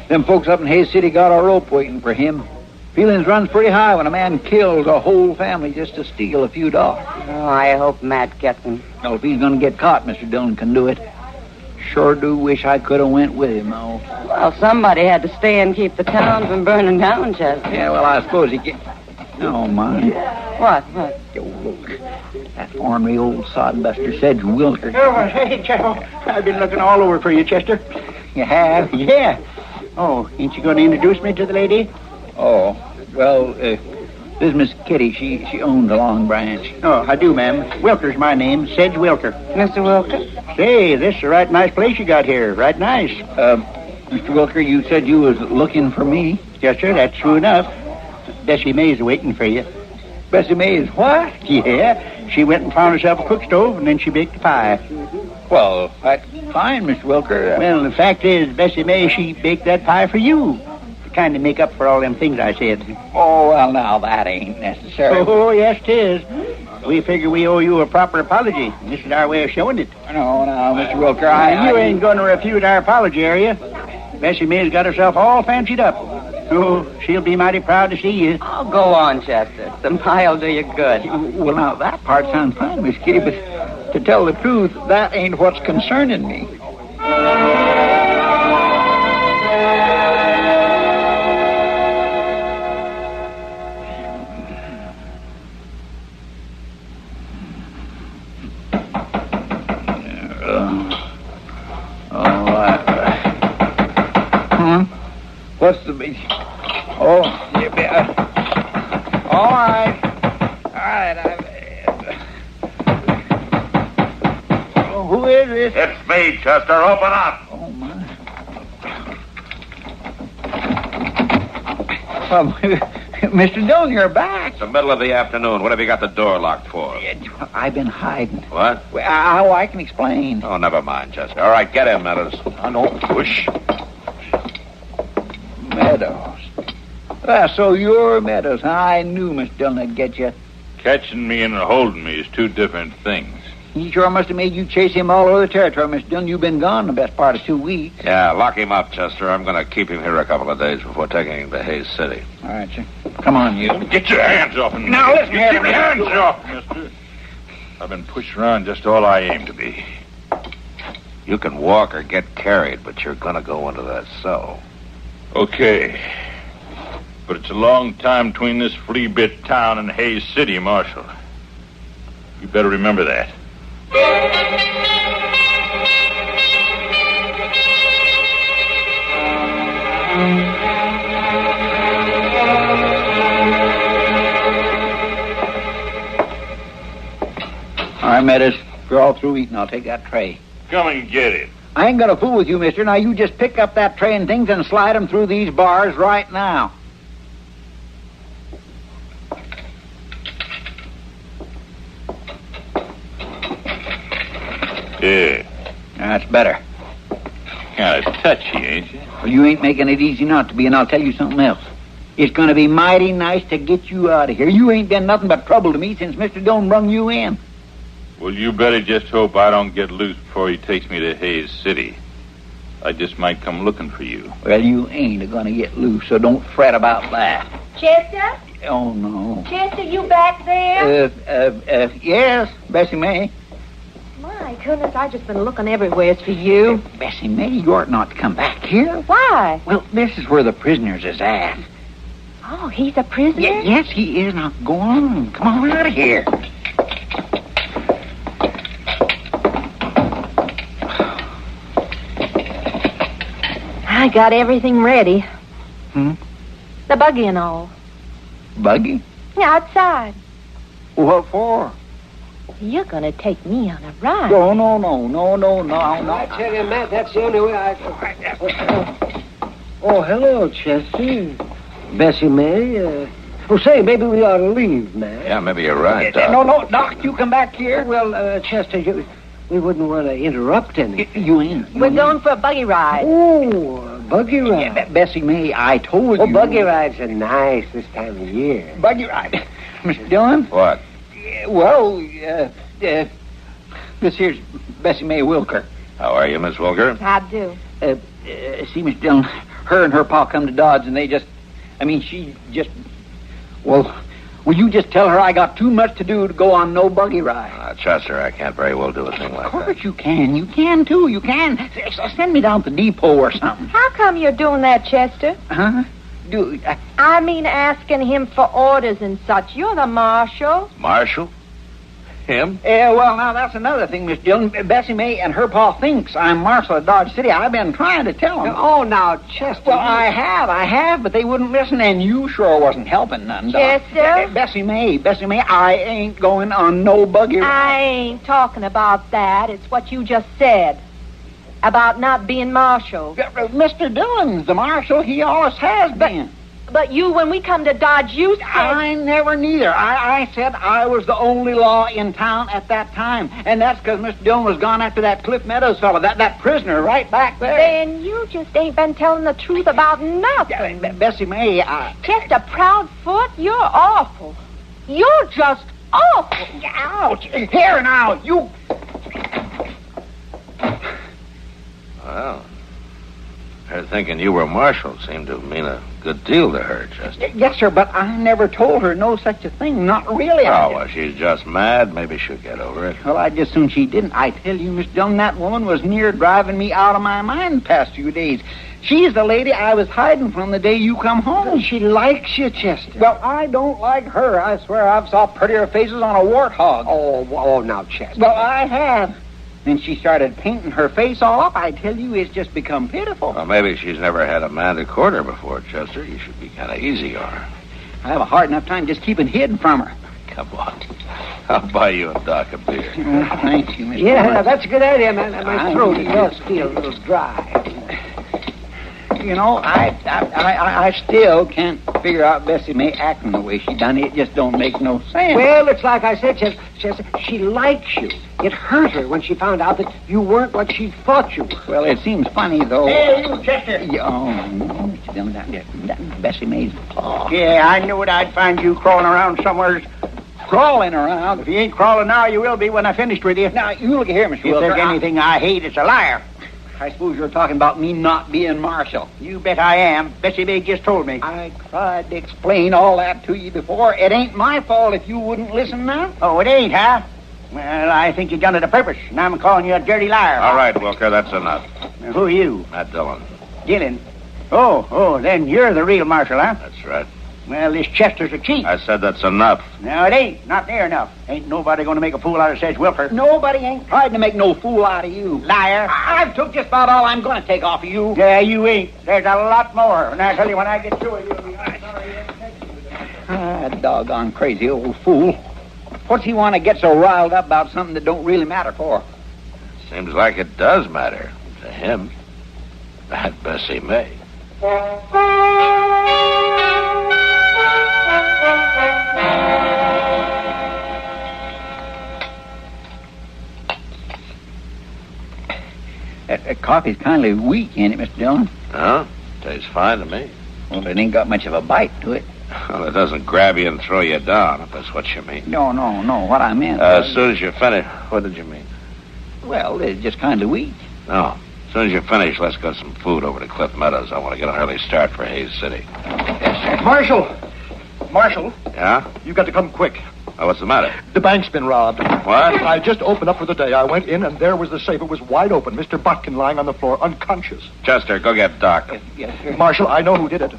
Them folks up in Hayes City got a rope waiting for him. Feelings runs pretty high when a man kills a whole family just to steal a few dollars. Oh, I hope Matt gets him. Well, if he's going to get caught, Mr. Dillon can do it. sure do wish I could have went with him, though. Well, somebody had to stay and keep the town from burning down, Chester. Yeah, well, I suppose he can... Oh, my. What? Oh, look. That ornery old sod-buster Sedge Wilker. Oh, hey, Joe. I've been looking all over for you, Chester. You have? Yeah. Oh, ain't you going to introduce me to the lady? Oh, well, this is Miss Kitty. She owns a Long Branch. Oh, I do, ma'am. Wilker's my name, Sedge Wilker. Mr. Wilker? Say, this is a right nice place you got here. Right nice. Mr. Wilker, you said you was looking for me? Yes, sir, that's true enough. Bessie May's waiting for you. Bessie May is what? Yeah, she went and found herself a cook stove, and then she baked a pie. Well, that's fine, Mr. Wilker. Well, the fact is, Bessie May, she baked that pie for you. To kind of make up for all them things I said. Oh, well, now, that ain't necessary. Oh, yes, it is. We figure we owe you a proper apology. This is our way of showing it. No, Mr. Wilker, You ain't going to refute our apology, are you? Bessie May's got herself all fancied up. Oh, she'll be mighty proud to see you. Oh, go on, Chester. The pie'll do you good. Well, now, that part sounds fine, Miss Kitty, but to tell the truth, that ain't what's concerning me. What's the big... Oh, yeah, all right. Oh, who is this? It's me, Chester. Open up. Oh, my. Mr. Dillon, you're back. It's the middle of the afternoon. What have you got the door locked for? I've been hiding. What? Well, I can explain. Oh, never mind, Chester. All right, get him, Meadows. I know. Push. Meadows. So you're Meadows, huh? I knew Miss Dillon would get you. Catching me and holding me is two different things. He sure must have made you chase him all over the territory, Miss Dillon. You've been gone the best part of 2 weeks. Yeah, lock him up, Chester. I'm going to keep him here a couple of days before taking him to Hayes City. All right, sir. Come on, you. Get your hands off me. Now, listen here. Get your hands off, mister. I've been pushed around just all I aim to be. You can walk or get carried, but you're going to go into that cell. Okay. But it's a long time between this flea-bit town and Hayes City, Marshal. You better remember that. All right, Meadows. If you're all through eating, I'll take that tray. Come and get it. I ain't gonna fool with you, mister. Now, you just pick up that tray and things and slide them through these bars right now. Yeah. That's better. Kind of touchy, ain't you? Well, you ain't making it easy not to be, and I'll tell you something else. It's gonna be mighty nice to get you out of here. You ain't been nothing but trouble to me since Mr. Dillon brung you in. Well, you better just hope I don't get loose before he takes me to Hayes City. I just might come looking for you. Well, you ain't gonna get loose, so don't fret about that. Chester? Oh, no. Chester, you back there? Yes, Bessie May. My goodness, I've just been looking everywhere for you. Bessie May, you ought not to come back here. Why? Well, this is where the prisoners is at. Oh, he's a prisoner? Yes, he is. Now, go on. Come on out of here. I got everything ready. Hmm? The buggy and all. Buggy? Yeah, outside. What for? You're going to take me on a ride. No. I tell you, Matt, that's the only way Oh, hello, Chester. Bessie May. Say, maybe we ought to leave, Matt. Yeah, maybe you're right, Doc. No, Doc, you come back here. Well, Chester, we wouldn't want to interrupt anything. You ain't. We're going for a buggy ride. Oh, a buggy ride. Yeah, Bessie May, I told you. Oh, buggy rides are nice this time of year. Buggy ride. Mr. Dillon? What? Well, this here's Bessie May Wilker. How are you, Miss Wilker? I do. See, Miss Dillon, her and her pa come to Dodge, and she just... Well, Will you just tell her I got too much to do to go on no buggy ride? Chester, I can't very well do a thing like Of course you can. You can, too. You can. Send me down to the depot or something. How come you're doing that, Chester? Huh? I mean asking him for orders and such. You're the marshal. Marshal? Him? Yeah, well, now, that's another thing, Miss Dillon. Bessie May and her pa thinks I'm marshal of Dodge City. I've been trying to tell them. Oh, now, Chester. Well, I have, but they wouldn't listen, and you sure wasn't helping none, Doc. Chester? Bessie May, I ain't going on no buggy ride. I ain't talking about that. It's what you just said. About not being marshal. Mr. Dillon's the marshal. He always has been. But you, when we come to Dodge, you said... I never neither. I said I was the only law in town at that time. And that's because Mr. Dillon was gone after that Cliff Meadows fellow, that prisoner right back there. Then you just ain't been telling the truth about nothing. Bessie May, Just a proud foot? You're awful. You're just awful. Ouch. Here now, you... Well, her thinking you were marshal seemed to mean a good deal to her, Chester. Yes, sir, but I never told her no such a thing. Not really. Oh, well, she's just mad. Maybe she'll get over it. Well, I'd just soon she didn't. I tell you, Miss Dillon, that woman was near driving me out of my mind the past few days. She's the lady I was hiding from the day you come home. She likes you, Chester. Well, I don't like her. I swear I've saw prettier faces on a warthog. Oh, now, Chester. Well, I have. Then she started painting her face all up. I tell you, it's just become pitiful. Well, maybe she's never had a man to court her before, Chester. You should be kind of easy on her. I have a hard enough time just keeping hidden from her. Come on. I'll buy you and Doc a beer. Thank you, Miss Yeah, Palmer. that's a good idea, man. My throat does feel a little dry. You know, I still can't figure out Bessie May acting the way she done. It just don't make no sense. Well, it's like I said, Chester, she likes you. It hurt her when she found out that you weren't what she thought you were. Well, it seems funny, though. Hey, you, Chester. Oh, no, Mr. Dillon, that Bessie May's paw. Yeah, I knew it. I'd find you crawling around somewhere. Crawling around? If you ain't crawling now, you will be when I finished with you. Now, you look here, Mr. If Wilker. there's anything I hate, it's a liar. I suppose you're talking about me not being marshal. You bet I am. Bessie May just told me. I tried to explain all that to you before. It ain't my fault if you wouldn't listen now. Oh, it ain't, huh? Well, I think you done it a purpose, and I'm calling you a dirty liar. All right, Wilker, that's enough. Now, who are you? Matt Dillon. Dillon. Oh, then you're the real marshal, huh? That's right. Well, this Chester's a cheat. I said that's enough. No, it ain't. Not near enough. Ain't nobody going to make a fool out of Sedge Wilker. Nobody ain't tried to make no fool out of you. Liar. I've took just about all I'm going to take off of you. Yeah, you ain't. There's a lot more. And I tell you, when I get through with you, Doggone crazy old fool. What's he want to get so riled up about something that don't really matter for? Seems like it does matter to him. That Bessie May. That coffee's kind of weak, ain't it, Mr. Dillon? Huh? Tastes fine to me. Well, it ain't got much of a bite to it. Well, it doesn't grab you and throw you down, if that's what you mean. No. What I meant As soon as you finish, what did you mean? Well, it's just kind of weak. No. As soon as you finish, let's get some food over to Cliff Meadows. I want to get an early start for Hayes City. Yes, sir. Marshal, Yeah? you got to come quick. Oh, what's the matter? The bank's been robbed. What? I just opened up for the day. I went in, and there was the safe. It was wide open. Mr. Botkin lying on the floor, unconscious. Chester, go get Doc. Yes, sir. Marshal, I know who did it.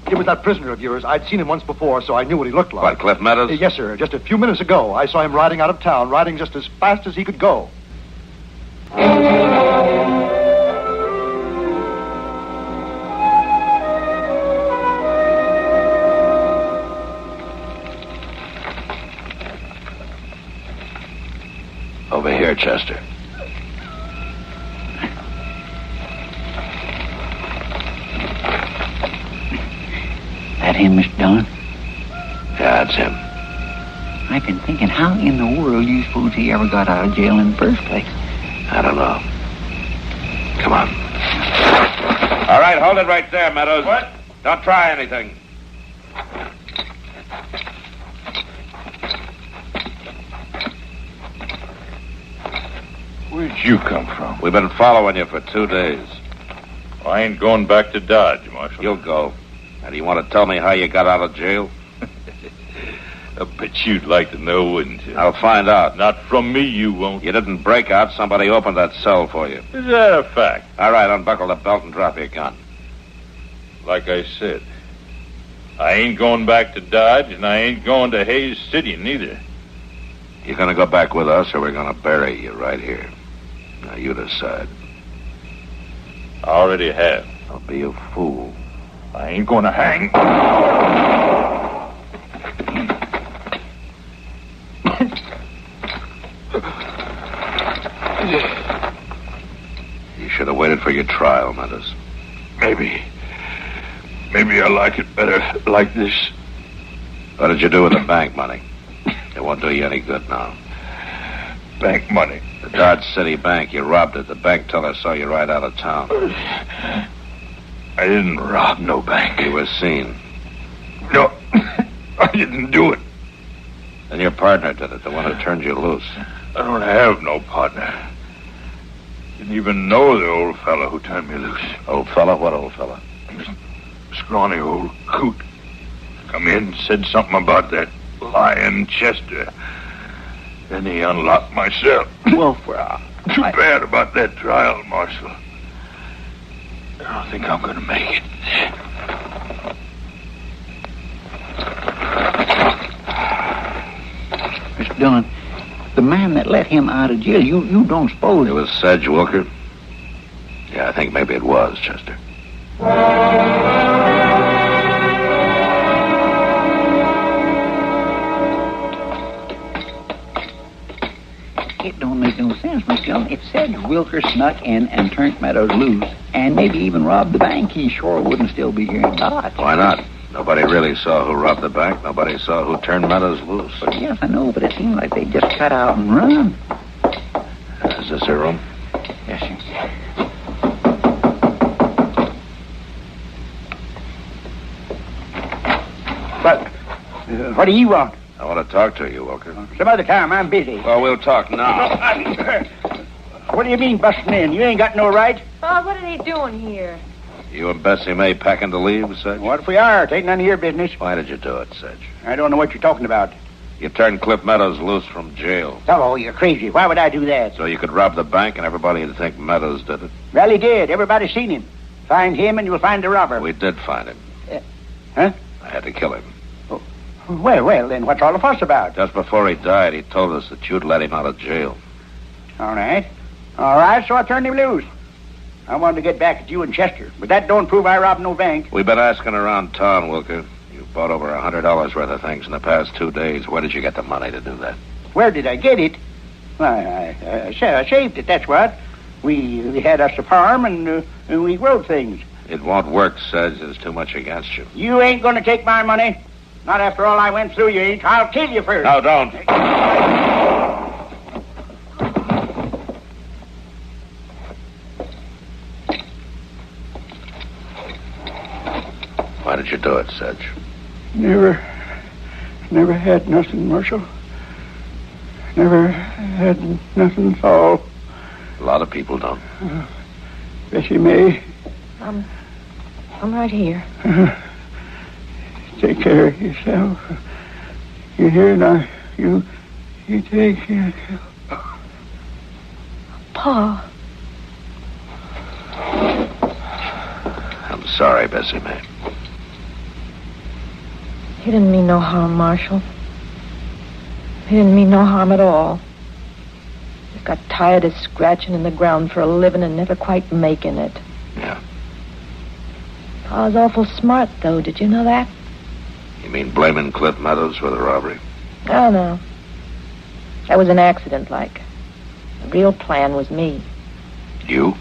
It was that prisoner of yours. I'd seen him once before, so I knew what he looked like. What, Cliff Meadows? Yes, sir. Just a few minutes ago, I saw him riding out of town, riding just as fast as he could go. Over here, Chester. That him, Mr. Dillon? Yeah, that's him. I've been thinking, how in the world do you suppose he ever got out of jail in the first place? I don't know. Come on. All right, hold it right there, Meadows. What? Don't try anything. Where'd you come from? We've been following you for 2 days. I ain't going back to Dodge, Marshal. You'll go. Now, do you want to tell me how you got out of jail? I bet you'd like to know, wouldn't you? I'll find out. Not from me, you won't. You didn't break out. Somebody opened that cell for you. Is that a fact? All right, unbuckle the belt and drop your gun. Like I said, I ain't going back to Dodge, and I ain't going to Hayes City, neither. You're going to go back with us, or we're going to bury you right here. Now, you decide. I already have. Don't be a fool. I ain't going to hang. You should have waited for your trial, Meadows. Maybe I like it better like this. What did you do with the bank money? It won't do you any good now. Bank money? The Dodge City Bank. You robbed it. The bank teller saw you right out of town. I didn't rob no bank. You were seen. No, I didn't do it. Then your partner did it, the one who turned you loose. I don't have no partner. Didn't even know the old fella who turned me loose. Old fella? What old fella? Scrawny old coot. Come in and said something about that lion Chester. Then he unlocked my cell. Well, too bad about that trial, Marshal. I don't think I'm going to make it. Mr. Dillon, the man that let him out of jail, you don't suppose... It was Sedge Wilker? Yeah, I think maybe it was, Chester. It don't make no sense, Mr. Dillon. If Sedge Wilker snuck in and turned Meadows loose, and maybe even robbed the bank, he sure wouldn't still be here in Dodge. Why not? Nobody really saw who robbed the bank. Nobody saw who turned Meadows loose. Yes, I know, but it seemed like they just cut out and run. Is this your room? Yes, sir. But, what do you want? I want to talk to you, Wilker. Some other time. I'm busy. Well, we'll talk now. What do you mean, busting in? You ain't got no right. Oh, what are they doing here? You and Bessie May packing to leave, Sedge? What if we are? It ain't none of your business. Why did you do it, Sedge? I don't know what you're talking about. You turned Cliff Meadows loose from jail. Oh, you're crazy. Why would I do that? So you could rob the bank and everybody would think Meadows did it? Well, he did. Everybody's seen him. Find him and you'll find the robber. We did find him. Huh? I had to kill him. Well, then what's all the fuss about? Just before he died, he told us that you'd let him out of jail. All right, so I turned him loose. I wanted to get back at you and Chester, but that don't prove I robbed no bank. We've been asking around town, Wilker. You bought over $100 worth of things in the past 2 days. Where did you get the money to do that? Where did I get it? Why, I saved it, that's what. We had us a farm and we growed things. It won't work, Sedge. There's too much against you. You ain't going to take my money. Not after all I went through, you ain't. I'll kill you first. No, don't. Why did you do it, Sedge? Never had nothing, Marshal. Never had nothing at all. A lot of people don't. Bessie May. I'm right here. Take care of yourself. You hear now? You take care of yourself. Pa. I'm sorry, Bessie May. He didn't mean no harm, Marshal. He didn't mean no harm at all. He got tired of scratching in the ground for a living and never quite making it. Yeah. Pa was awful smart, though. Did you know that? You mean blaming Cliff Meadows for the robbery? Oh, no. That was an accident, like. The real plan was me. You?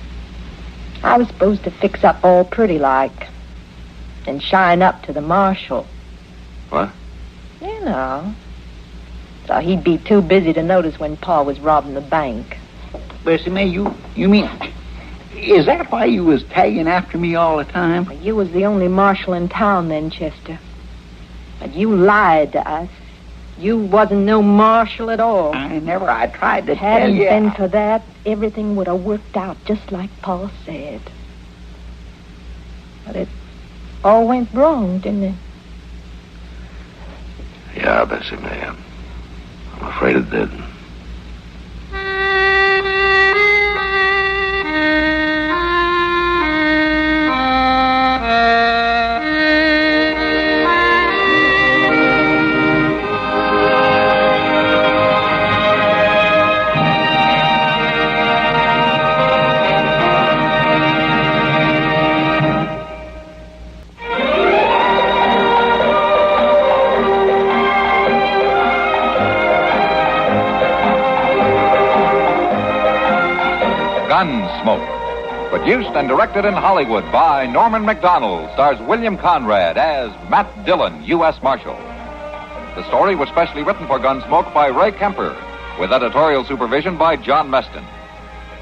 I was supposed to fix up all pretty like and shine up to the marshal. What? You know. So he'd be too busy to notice when Pa was robbing the bank. Bessie May, you mean... Is that why you was tagging after me all the time? You was the only marshal in town then, Chester. But you lied to us. You wasn't no marshal at all. I tried to tell Hadn't you. been for that, everything would have worked out just like Pa said. But it all went wrong, didn't it? Yeah. Yeah, Bessie May. I'm afraid it did. Gunsmoke. Produced and directed in Hollywood by Norman Macdonald, stars William Conrad as Matt Dillon, U.S. Marshal. The story was specially written for Gunsmoke by Ray Kemper, with editorial supervision by John Meston.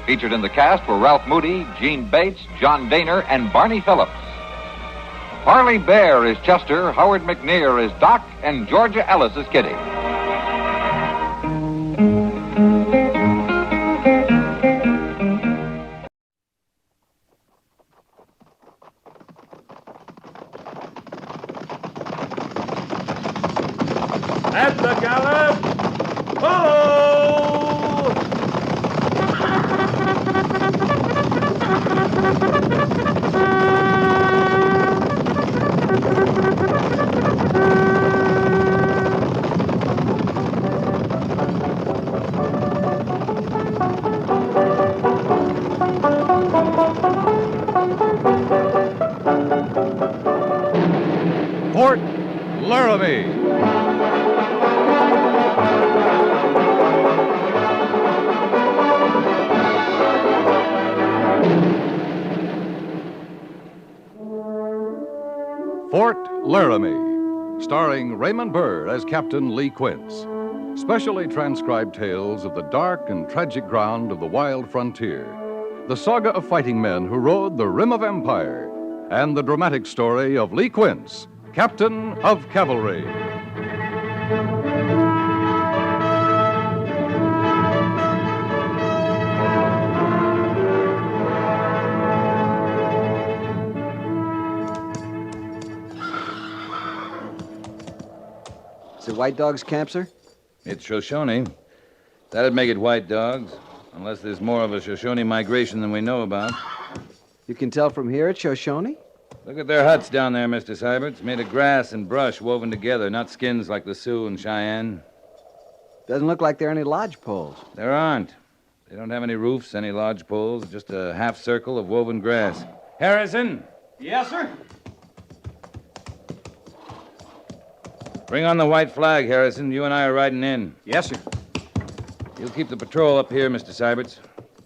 Featured in the cast were Ralph Moody, Gene Bates, John Daner, and Barney Phillips. Harley Bear is Chester, Howard McNear is Doc, and Georgia Ellis is Kitty. At the gallop! Follow! Fort Laramie. Fort Laramie, starring Raymond Burr as Captain Lee Quince. Specially transcribed tales of the dark and tragic ground of the wild frontier, the saga of fighting men who rode the rim of empire, and the dramatic story of Lee Quince, Captain of Cavalry. Is it White Dog's camp, sir? It's Shoshone. That'd make it White Dogs, unless there's more of a Shoshone migration than we know about. You can tell from here it's Shoshone? Look at their huts down there, Mr. Seiberts. Made of grass and brush woven together, not skins like the Sioux and Cheyenne. Doesn't look like there are any lodge poles. There aren't. They don't have any roofs, any lodge poles, just a half circle of woven grass. Harrison! Yes, sir? Bring on the white flag, Harrison. You and I are riding in. Yes, sir. You'll keep the patrol up here, Mr. Seiberts.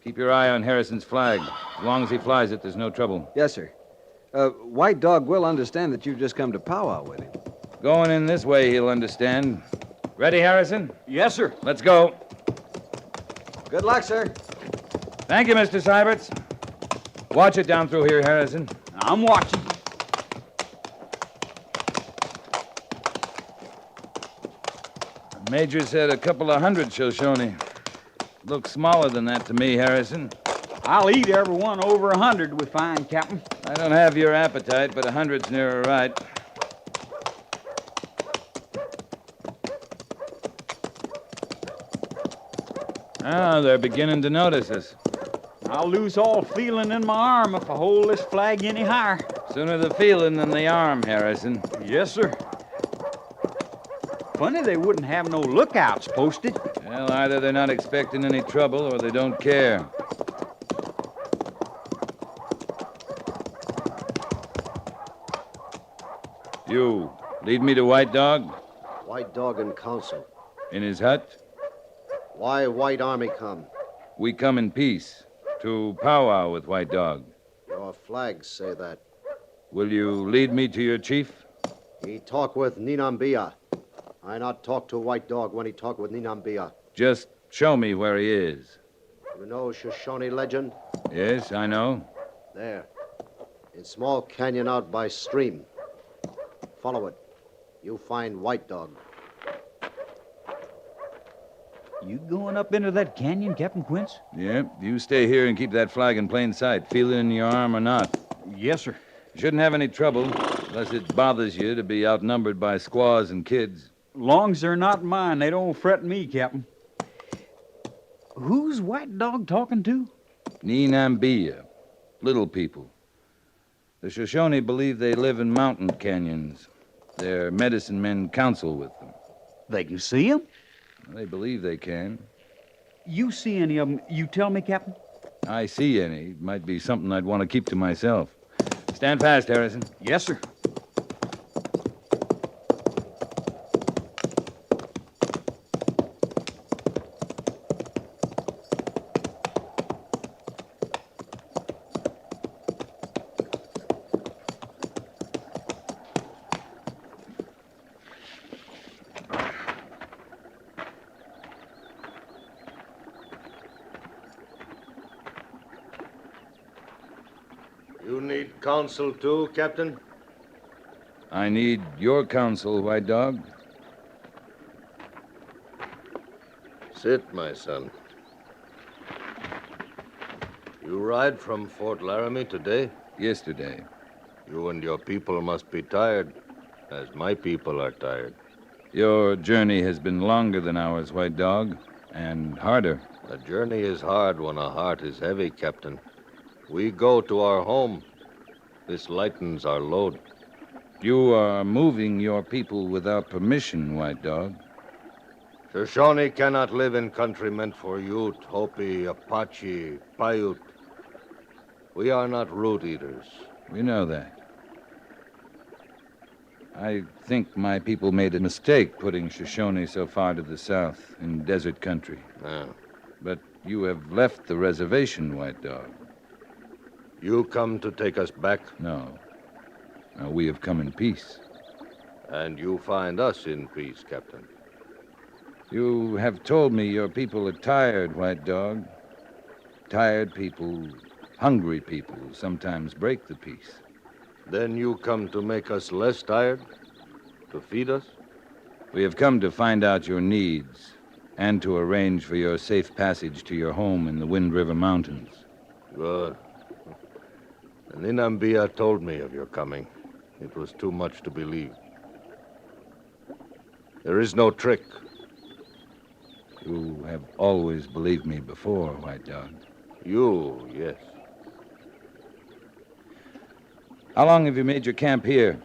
Keep your eye on Harrison's flag. As long as he flies it, there's no trouble. Yes, sir. White Dog will understand that you've just come to powwow with him. Going in this way, he'll understand. Ready, Harrison? Yes, sir. Let's go. Good luck, sir. Thank you, Mr. Seiberts. Watch it down through here, Harrison. I'm watching. The Major said a couple of hundred Shoshone. Looks smaller than that to me, Harrison. I'll eat every one over 100 we find, Captain. I don't have your appetite, but 100's nearer right. Ah, they're beginning to notice us. I'll lose all feeling in my arm if I hold this flag any higher. Sooner the feeling than the arm, Harrison. Yes, sir. Funny they wouldn't have no lookouts posted. Well, either they're not expecting any trouble or they don't care. You lead me to White Dog? White Dog in council. In his hut? Why White Army come? We come in peace to powwow with White Dog. Your flags say that. Will you lead me to your chief? He talk with Ninambia. I not talk to White Dog when he talk with Ninambia. Just show me where he is. You know Shoshone legend? Yes, I know. There. In small canyon out by stream. Follow it. You find White Dog. You going up into that canyon, Captain Quince? Yep, you stay here and keep that flag in plain sight. Feel it in your arm or not. Yes, sir. You shouldn't have any trouble, unless it bothers you to be outnumbered by squaws and kids. Long's they're not mine, they don't fret me, Captain. Who's White Dog talking to? Ninambia. Little people. The Shoshone believe they live in mountain canyons. Their medicine men counsel with them. They can see 'em? They believe they can. You see any of 'em, you tell me, Captain? I see any. Might be something I'd want to keep to myself. Stand fast, Harrison. Yes, sir. You need counsel too, Captain? I need your counsel, White Dog. Sit, my son. You ride from Fort Laramie today? Yesterday. You and your people must be tired, as my people are tired. Your journey has been longer than ours, White Dog, and harder. A journey is hard when a heart is heavy, Captain. We go to our home. This lightens our load. You are moving your people without permission, White Dog. Shoshone cannot live in country meant for Ute, Hopi, Apache, Paiute. We are not root eaters. We know that. I think my people made a mistake putting Shoshone so far to the south in desert country. No. But you have left the reservation, White Dog. You come to take us back? No. No, we have come in peace. And you find us in peace, Captain. You have told me your people are tired, White Dog. Tired people, hungry people, sometimes break the peace. Then you come to make us less tired? To feed us? We have come to find out your needs and to arrange for your safe passage to your home in the Wind River Mountains. Good. And Ninambia told me of your coming. It was too much to believe. There is no trick. You have always believed me before, White Dog. You, yes. How long have you made your camp here?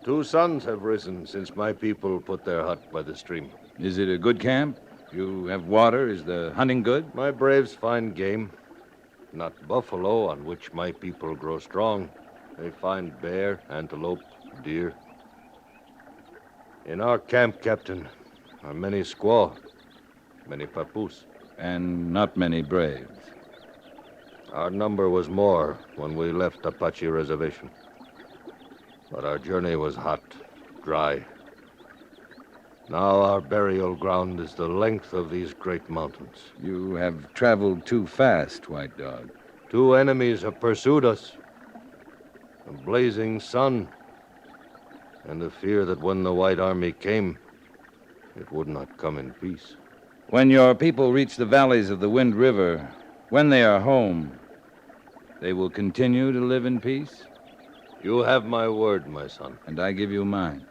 2 suns have risen since my people put their hut by the stream. Is it a good camp? You have water? Is the hunting good? My braves find game. Not buffalo, on which my people grow strong. They find bear, antelope, deer. In our camp, Captain, are many squaw, many papoose. And not many braves. Our number was more when we left Apache Reservation. But our journey was hot, dry. Now our burial ground is the length of these great mountains. You have traveled too fast, White Dog. 2 enemies have pursued us. A blazing sun, and the fear that when the White Army came, it would not come in peace. When your people reach the valleys of the Wind River, when they are home, they will continue to live in peace? You have my word, my son. And I give you mine.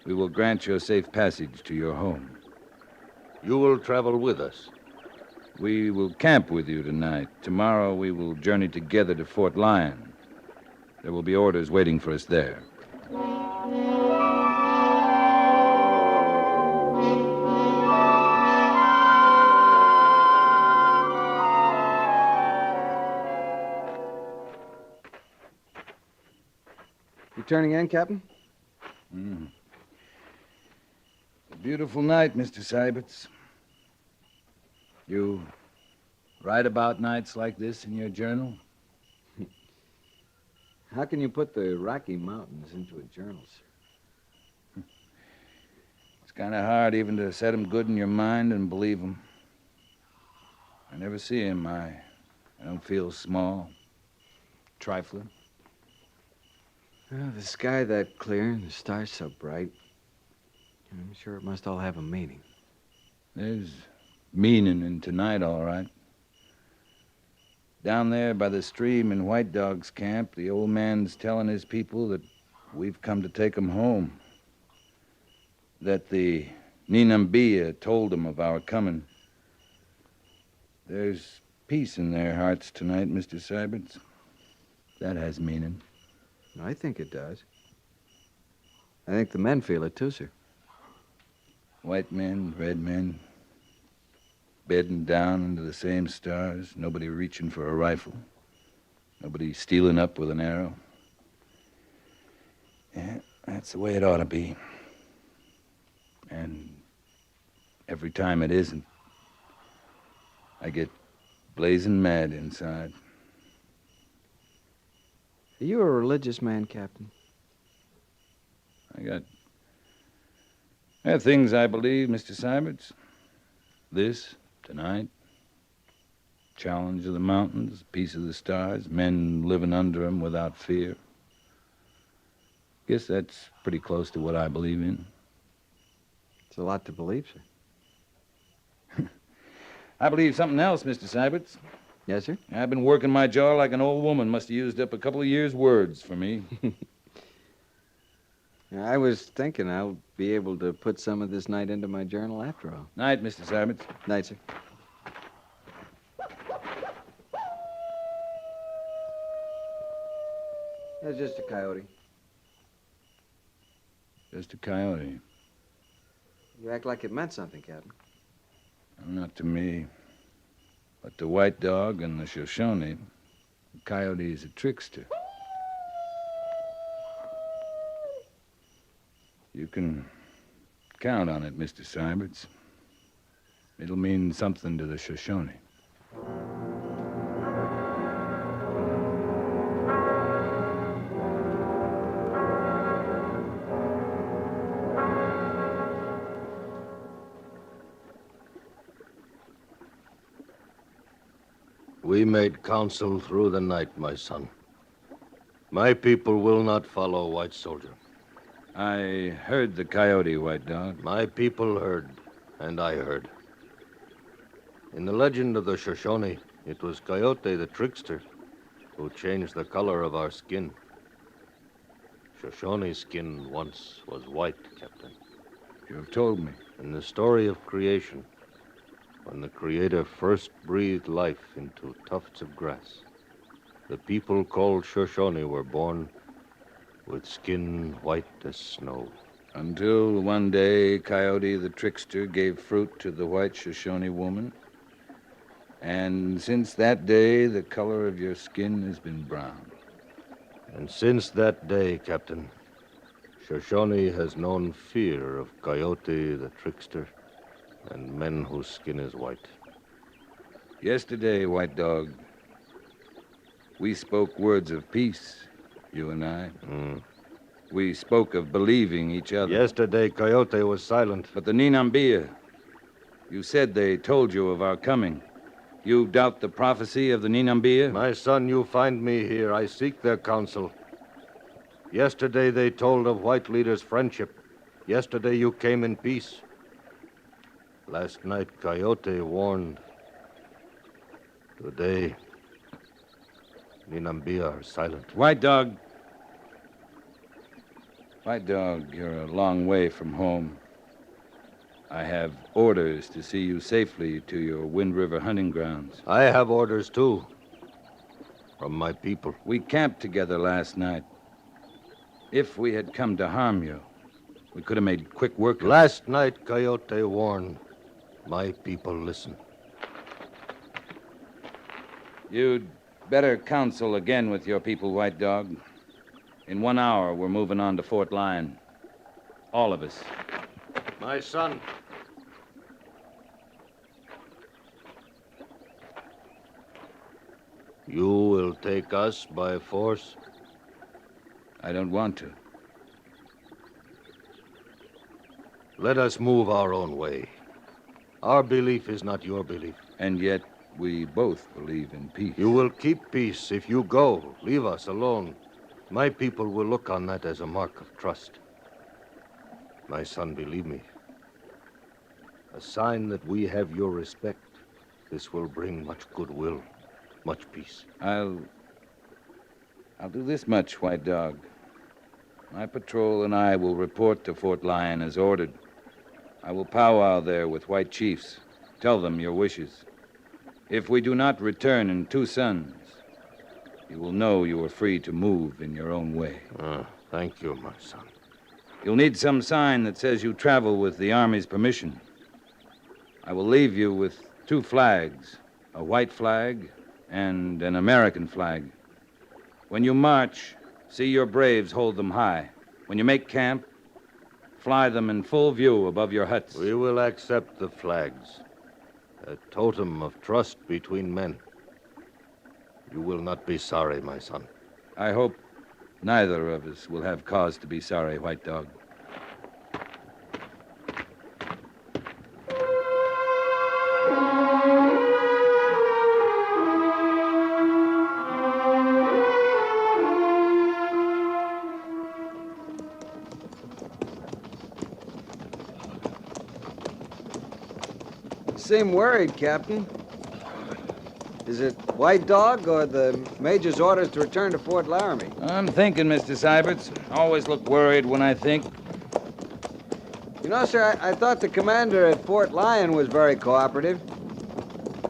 We will grant your safe passage to your home. You will travel with us. We will camp with you tonight. Tomorrow we will journey together to Fort Lyon. There will be orders waiting for us there. You turning in, Captain? A beautiful night, Mr. Syberts. You write about nights like this in your journal? How can you put the Rocky Mountains into a journal, sir? It's kind of hard even to set 'em good in your mind and believe 'em. I never see 'em. I don't feel small, trifling. Well, the sky that clear and the stars so bright. I'm sure it must all have a meaning. There's meaning in tonight, all right. Down there by the stream in White Dog's camp, the old man's telling his people that we've come to take 'em home. that the Ninambia told them of our coming. There's peace in their hearts tonight, Mr. Syberts. That has meaning. I think it does. I think the men feel it too, sir. White men, red men, bedding down into the same stars, nobody reaching for a rifle, nobody stealing up with an arrow. Yeah, that's the way it ought to be. And every time it isn't, I get blazing mad inside. Are you a religious man, Captain? I have things I believe, Mr. Syberts. This, tonight. Challenge of the mountains, peace of the stars, men living under them without fear. Guess that's pretty close to what I believe in. It's a lot to believe, sir. I believe something else, Mr. Syberts. Yes, sir? I've been working my jaw like an old woman. Must have used up a couple of years' words for me. I was thinking I'll be able to put some of this night into my journal after all. Night, Mr. Syberts. Night, sir. That's just a coyote. Just a coyote. You act like it meant something, Captain. Not to me. But to White Dog and the Shoshone, the coyote is a trickster. You can count on it, Mr. Syberts. It'll mean something to the Shoshone. We made counsel through the night, my son. My people will not follow White Soldier. I heard the coyote, White Dog. My people heard, and I heard. In the legend of the Shoshone, it was Coyote the trickster who changed the color of our skin. Shoshone skin once was white, Captain. You have told me. In the story of creation, when the Creator first breathed life into tufts of grass, the people called Shoshone were born with skin white as snow. Until one day, Coyote the trickster gave fruit to the white Shoshone woman. And since that day, the color of your skin has been brown. And since that day, Captain, Shoshone has known fear of Coyote the trickster and men whose skin is white. Yesterday, White Dog, we spoke words of peace, you and I. We spoke of believing each other. Yesterday, Coyote was silent. But the Ninambia, you said they told you of our coming. You doubt the prophecy of the Ninambia? My son, you find me here. I seek their counsel. Yesterday, they told of white leaders' friendship. Yesterday, you came in peace. Last night, Coyote warned. Today, Ninambia are silent. White Dog, you're a long way from home. I have orders to see you safely to your Wind River hunting grounds. I have orders, too, from my people. We camped together last night. If we had come to harm you, we could have made quick work of it. Last night, Coyote warned. My people listen. You'd better counsel again with your people, White Dog. In 1 hour, we're moving on to Fort Lyon. All of us. My son. You will take us by force? I don't want to. Let us move our own way. Our belief is not your belief. And yet, we both believe in peace. You will keep peace if you go. Leave us alone. My people will look on that as a mark of trust. My son, believe me. A sign that we have your respect. This will bring much goodwill, much peace. I'll do this much, White Dog. My patrol and I will report to Fort Lyon as ordered. I will powwow there with white chiefs. Tell them your wishes. If we do not return in 2 suns, you will know you are free to move in your own way. Thank you, my son. You'll need some sign that says you travel with the Army's permission. I will leave you with 2 flags, a white flag and an American flag. When you march, see your braves hold them high. When you make camp, fly them in full view above your huts. We will accept the flags, a totem of trust between men. You will not be sorry, my son. I hope neither of us will have cause to be sorry, White Dog. You seem worried, Captain. Is it White Dog or the Major's orders to return to Fort Laramie? I'm thinking, Mr. Syberts. Always look worried when I think. You know, sir, I thought the commander at Fort Lyon was very cooperative.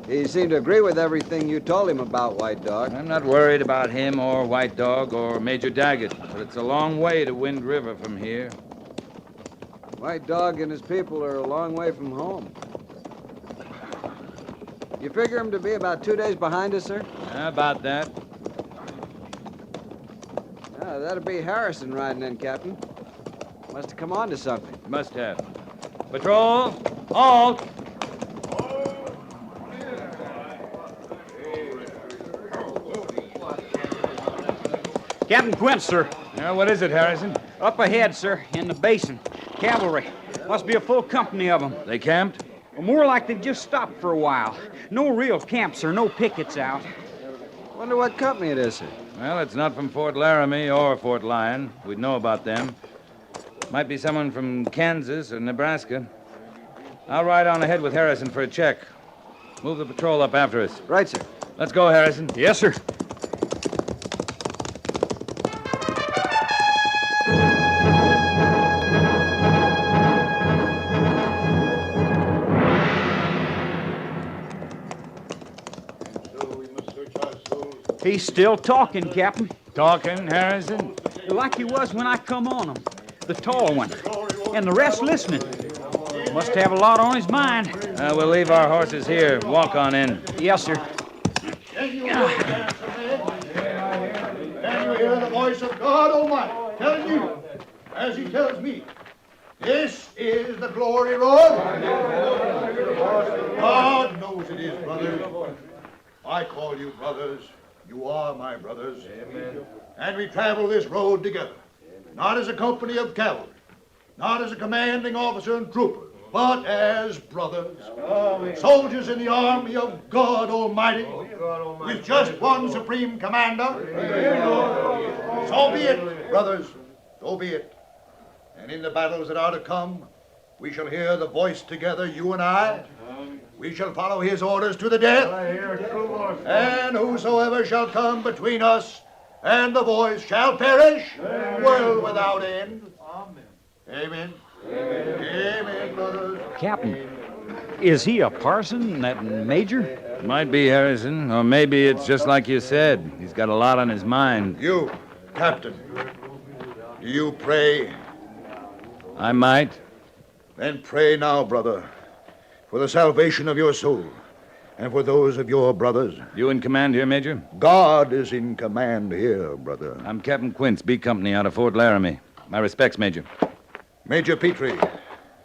He seemed to agree with everything you told him about White Dog. I'm not worried about him or White Dog or Major Daggett, but it's a long way to Wind River from here. White Dog and his people are a long way from home. You figure him to be about 2 days behind us, sir? About that. That'll be Harrison riding in, Captain. Must have come on to something. Must have. Patrol, halt! Captain Quince, sir. What is it, Harrison? Up ahead, sir, in the basin. Cavalry. Must be a full company of them. They camped? Well, more like they've just stopped for a while. No real camps, sir. No pickets out. Wonder what company it is, sir. Well, it's not from Fort Laramie or Fort Lyon. We'd know about them. Might be someone from Kansas or Nebraska. I'll ride on ahead with Harrison for a check. Move the patrol up after us. Right, sir. Let's go, Harrison. Yes, sir. He's still talking, Captain. Talking, Harrison? Like he was when I come on him. The tall one. And the rest listening. Must have a lot on his mind. We'll leave our horses here. Walk on in. Yes, sir. Can you hear the voice of God Almighty telling you, as he tells me, this is the glory road? God knows it is, brothers. I call you brothers. You are my brothers. Amen. And we travel this road together, not as a company of cavalry, not as a commanding officer and trooper, but as brothers, soldiers in the army of God Almighty, with just one supreme commander. So be it, brothers, so be it. And in the battles that are to come, we shall hear the voice together, you and I. We shall follow his orders to the death. And whosoever shall come between us and the voice shall perish, world without end. Amen. Amen. Amen, brothers. Captain, is he a parson, that major? Might be, Harrison, or maybe it's just like you said. He's got a lot on his mind. You, Captain, do you pray? I might. Then pray now, brother, for the salvation of your soul and for those of your brothers. You in command here, Major? God is in command here, brother. I'm Captain Quince, B Company out of Fort Laramie. My respects, Major. Major Petrie,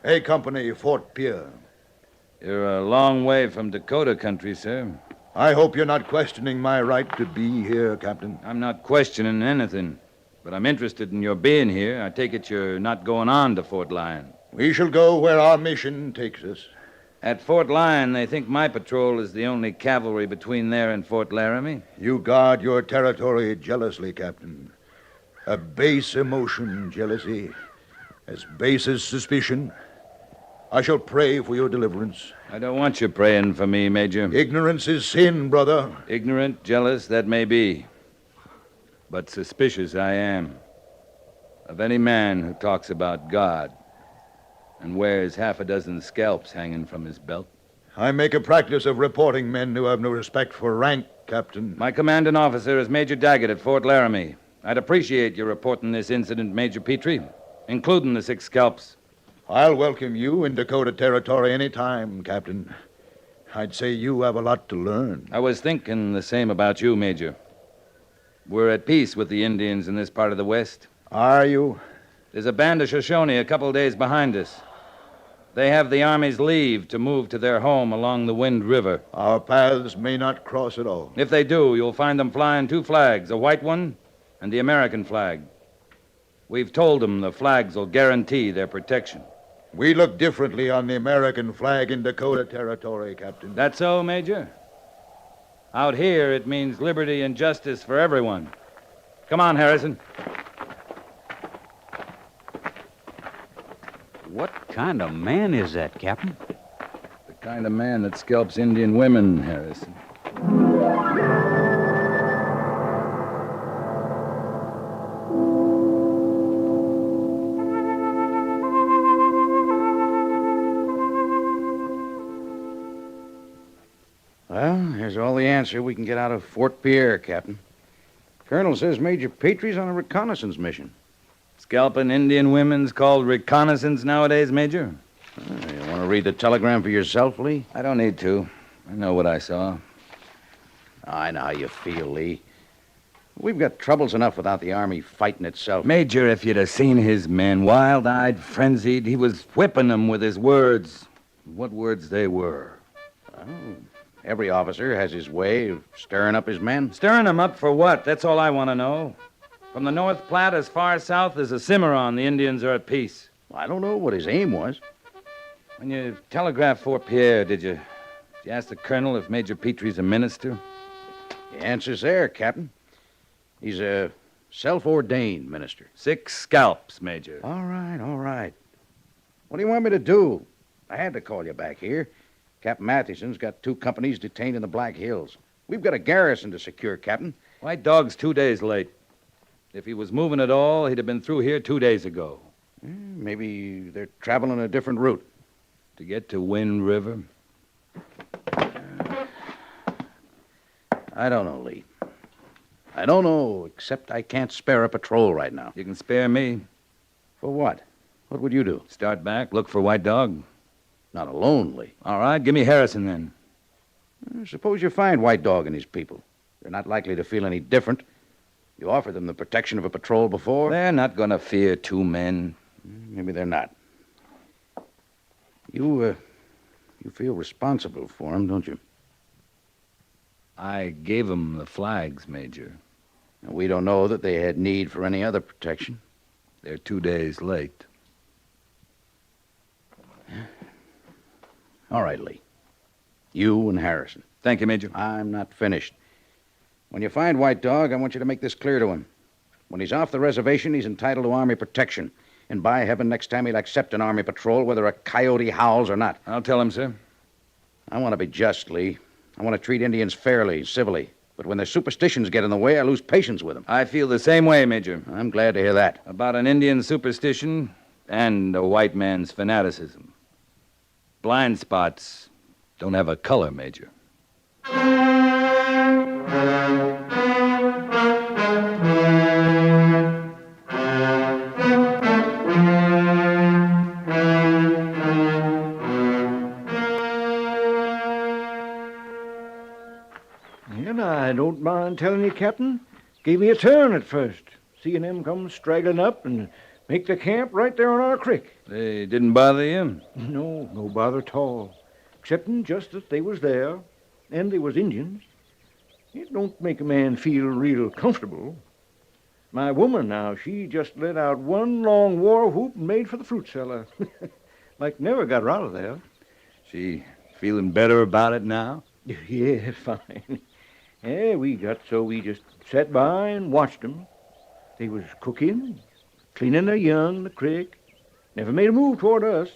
A Company, Fort Pierre. You're a long way from Dakota country, sir. I hope you're not questioning my right to be here, Captain. I'm not questioning anything, but I'm interested in your being here. I take it you're not going on to Fort Lyon. We shall go where our mission takes us. At Fort Lyon, they think my patrol is the only cavalry between there and Fort Laramie. You guard your territory jealously, Captain. A base emotion, jealousy. As base as suspicion. I shall pray for your deliverance. I don't want you praying for me, Major. Ignorance is sin, brother. Ignorant, jealous, that may be. But suspicious I am. Of any man who talks about God. and wears half a dozen scalps hanging from his belt. I make a practice of reporting men who have no respect for rank, Captain. My commanding officer is Major Daggett at Fort Laramie. I'd appreciate your reporting this incident, Major Petrie, including the 6 scalps. I'll welcome you in Dakota Territory any time, Captain. I'd say you have a lot to learn. I was thinking the same about you, Major. We're at peace with the Indians in this part of the West. Are you? There's a band of Shoshone a couple days behind us. They have the Army's leave to move to their home along the Wind River. Our paths may not cross at all. If they do, you'll find them flying 2 flags, a white one and the American flag. We've told them the flags will guarantee their protection. We look differently on the American flag in Dakota Territory, Captain. That so, Major? Out here, it means liberty and justice for everyone. Come on, Harrison. What kind of man is that, Captain? The kind of man that scalps Indian women, Harrison. Well, here's all the answer we can get out of Fort Pierre, Captain. Colonel says Major Petrie's on a reconnaissance mission. Scalping Indian women's called reconnaissance nowadays, Major? You want to read the telegram for yourself, Lee? I don't need to. I know what I saw. I know how you feel, Lee. We've got troubles enough without the Army fighting itself. Major, if you'd have seen his men, wild-eyed, frenzied, he was whipping them with his words. What words they were. Oh, every officer has his way of stirring up his men. Stirring them up for what? That's all I want to know. From the North Platte as far south as the Cimarron, the Indians are at peace. I don't know what his aim was. When you telegraphed Fort Pierre, did you ask the colonel if Major Petrie's a minister? The answer's there, Captain. He's a self-ordained minister. 6 scalps, Major. All right. What do you want me to do? I had to call you back here. Captain Matheson's got 2 companies detained in the Black Hills. We've got a garrison to secure, Captain. White Dog's 2 days late. If he was moving at all, he'd have been through here 2 days ago. Maybe they're traveling a different route. To get to Wind River? I don't know, Lee. I don't know, except I can't spare a patrol right now. You can spare me. For what? What would you do? Start back, look for White Dog. Not alone, Lee. All right, give me Harrison then. Suppose you find White Dog and his people. They're not likely to feel any different. You offered them the protection of a patrol before. They're not going to fear 2 men. Maybe they're not. You feel responsible for them, don't you? I gave them the flags, Major. We don't know that they had need for any other protection. They're 2 days late. All right, Lee. You and Harrison. Thank you, Major. I'm not finished. When you find White Dog, I want you to make this clear to him. When he's off the reservation, he's entitled to Army protection. And by heaven, next time he'll accept an Army patrol, whether a coyote howls or not. I'll tell him, sir. I want to be just, Lee. I want to treat Indians fairly, civilly. But when their superstitions get in the way, I lose patience with them. I feel the same way, Major. I'm glad to hear that. About an Indian superstition and a white man's fanaticism. Blind spots don't have a color, Major. And I don't mind telling you, Captain, gave me a turn at first, seeing them come straggling up and make their camp right there on our creek. They didn't bother you? No bother at all, excepting just that they was there, and they was Indians. It don't make a man feel real comfortable. My woman now, she just let out one long war whoop and made for the fruit cellar. Like never got her out of there. She feeling better about it now? Yeah, fine. Yeah, we just sat by and watched them. They was cooking, cleaning their young in the creek. Never made a move toward us,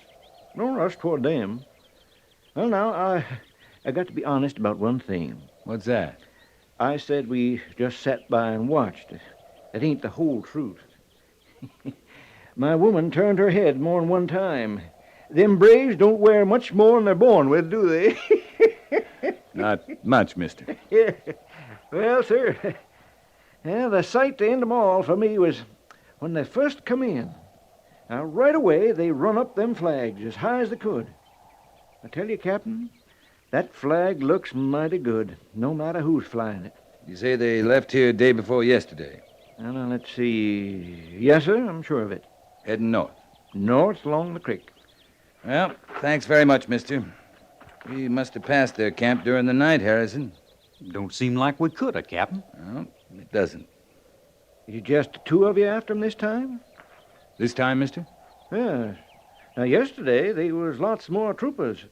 nor us toward them. Well, now, I got to be honest about one thing. What's that? I said we just sat by and watched. That ain't the whole truth. My woman turned her head more than one time. Them braves don't wear much more than they're born with, do they? Not much, mister. Yeah. Well, sir, the sight to end 'em all for me was when they first come in. Now, right away, they run up them flags as high as they could. I tell you, Captain, that flag looks mighty good, no matter who's flying it. You say they left here day before yesterday? Now, let's see. Yes, sir, I'm sure of it. Heading north? North along the creek. Well, thanks very much, mister. We must have passed their camp during the night, Harrison. Don't seem like we could have, Captain. No, it doesn't. Is it just the two of you after 'em this time? This time, mister? Yeah. Now, yesterday, there was lots more troopers.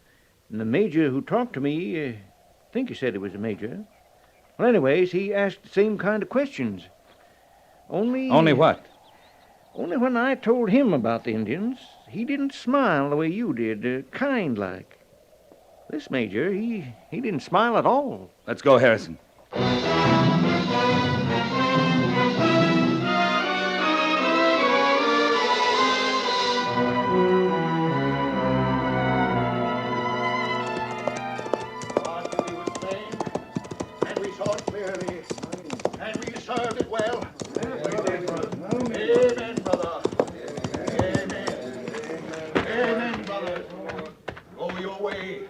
And the major who talked to me, I think he said he was a major. Well, anyways, he asked the same kind of questions. Only what? Only when I told him about the Indians, he didn't smile the way you did, kind-like. This major, he didn't smile at all. Let's go, Harrison. And we saw it clearly, and we served it well. Amen, brother. Amen, brother. Go your way.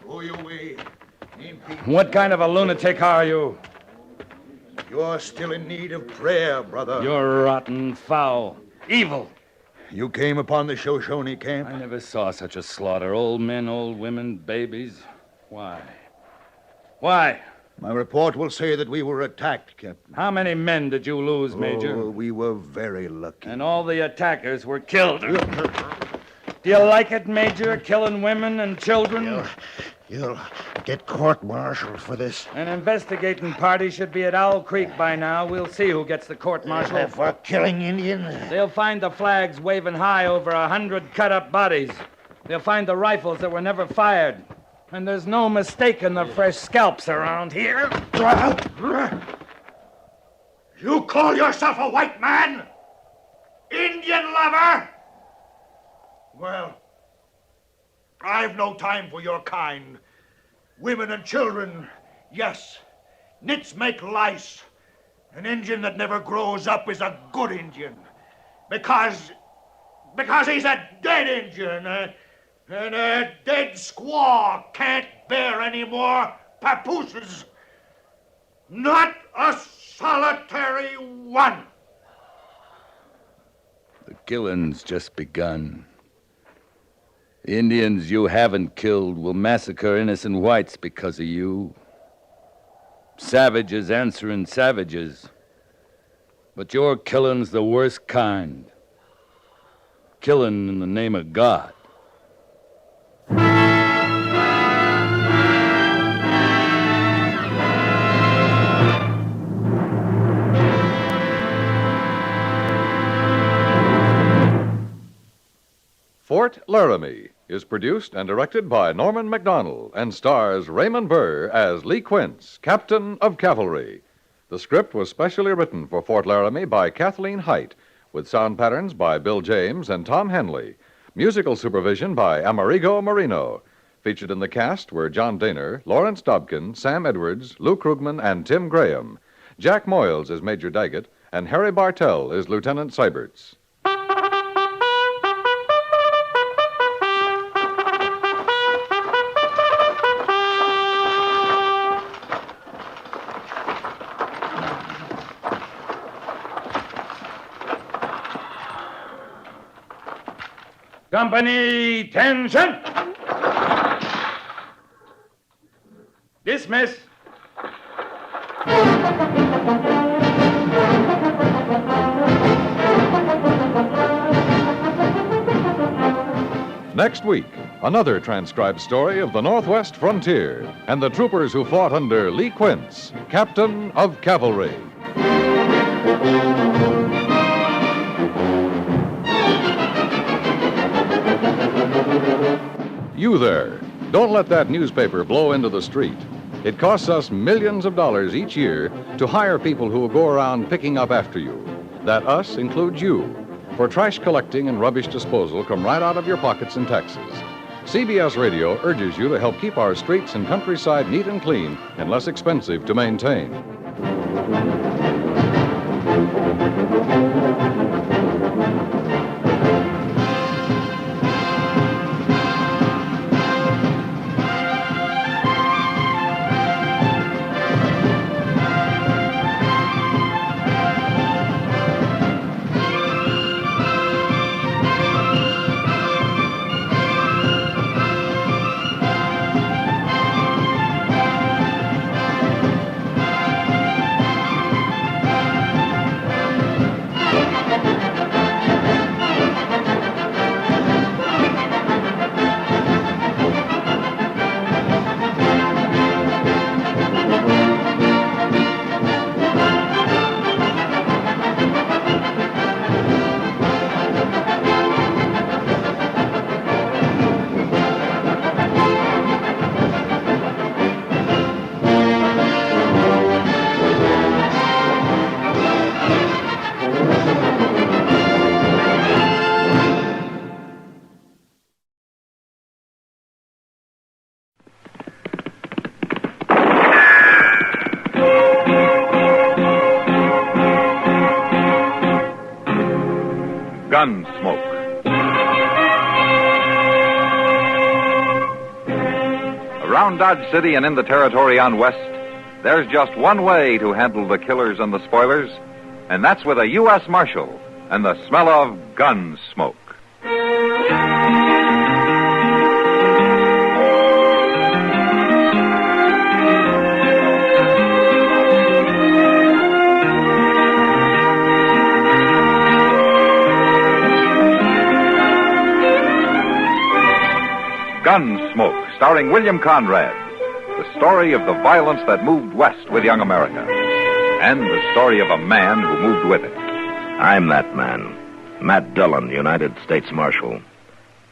Go your way. In peace. What kind of a lunatic are you? You're still in need of prayer, brother. You're rotten, foul, evil. You came upon the Shoshone camp? I never saw such a slaughter. Old men, old women, babies. Why? Why? My report will say that we were attacked, Captain. How many men did you lose, Major? Oh, we were very lucky. And all the attackers were killed. Do you like it, Major, killing women and children? You'll get court-martialed for this. An investigating party should be at Owl Creek by now. We'll see who gets the court-martial. For killing Indians? They'll find the flags waving high over 100 cut-up bodies. They'll find the rifles that were never fired. And there's no mistaking the fresh scalps around here. You call yourself a white man? Indian lover? Well, I've no time for your kind. Women and children, yes. Nits make lice. An Indian that never grows up is a good Indian. Because he's a dead Indian. And a dead squaw can't bear any more papooses. Not a solitary one. The killing's just begun. The Indians you haven't killed will massacre innocent whites because of you. Savages answering savages. But your killing's the worst kind. Killing in the name of God. Fort Laramie is produced and directed by Norman MacDonald and stars Raymond Burr as Lee Quince, Captain of Cavalry. The script was specially written for Fort Laramie by Kathleen Height, with sound patterns by Bill James and Tom Henley. Musical supervision by Amerigo Marino. Featured in the cast were John Daner, Lawrence Dobkin, Sam Edwards, Lou Krugman, and Tim Graham. Jack Moyles is Major Daggett, and Harry Bartell is Lieutenant Seiberts. Company, attention! Dismiss. Next week, another transcribed story of the Northwest frontier and the troopers who fought under Lee Quince, Captain of Cavalry. You there, don't let that newspaper blow into the street. It costs us millions of dollars each year to hire people who will go around picking up after you. That us includes you. for trash collecting and rubbish disposal come right out of your pockets in Texas. CBS Radio urges you to help keep our streets and countryside neat and clean and less expensive to maintain. Gunsmoke. Around Dodge City and in the territory on west, there's just one way to handle the killers and the spoilers, and that's with a U.S. Marshal and the smell of gun smoke. Gunsmoke, starring William Conrad. The story of the violence that moved west with young America. And the story of a man who moved with it. I'm that man. Matt Dillon, United States Marshal.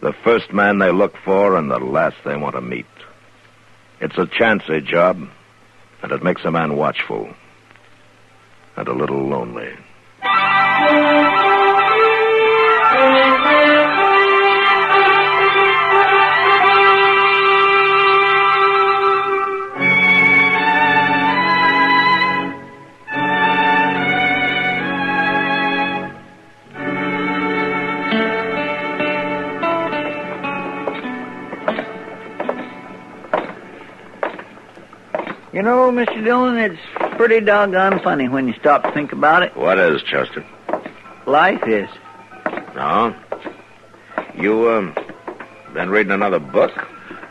The first man they look for and the last they want to meet. It's a chancy job, and it makes a man watchful. And a little lonely. You know, Mr. Dillon, it's pretty doggone funny when you stop to think about it. What is, Chester? Life is. No? You, been reading another book?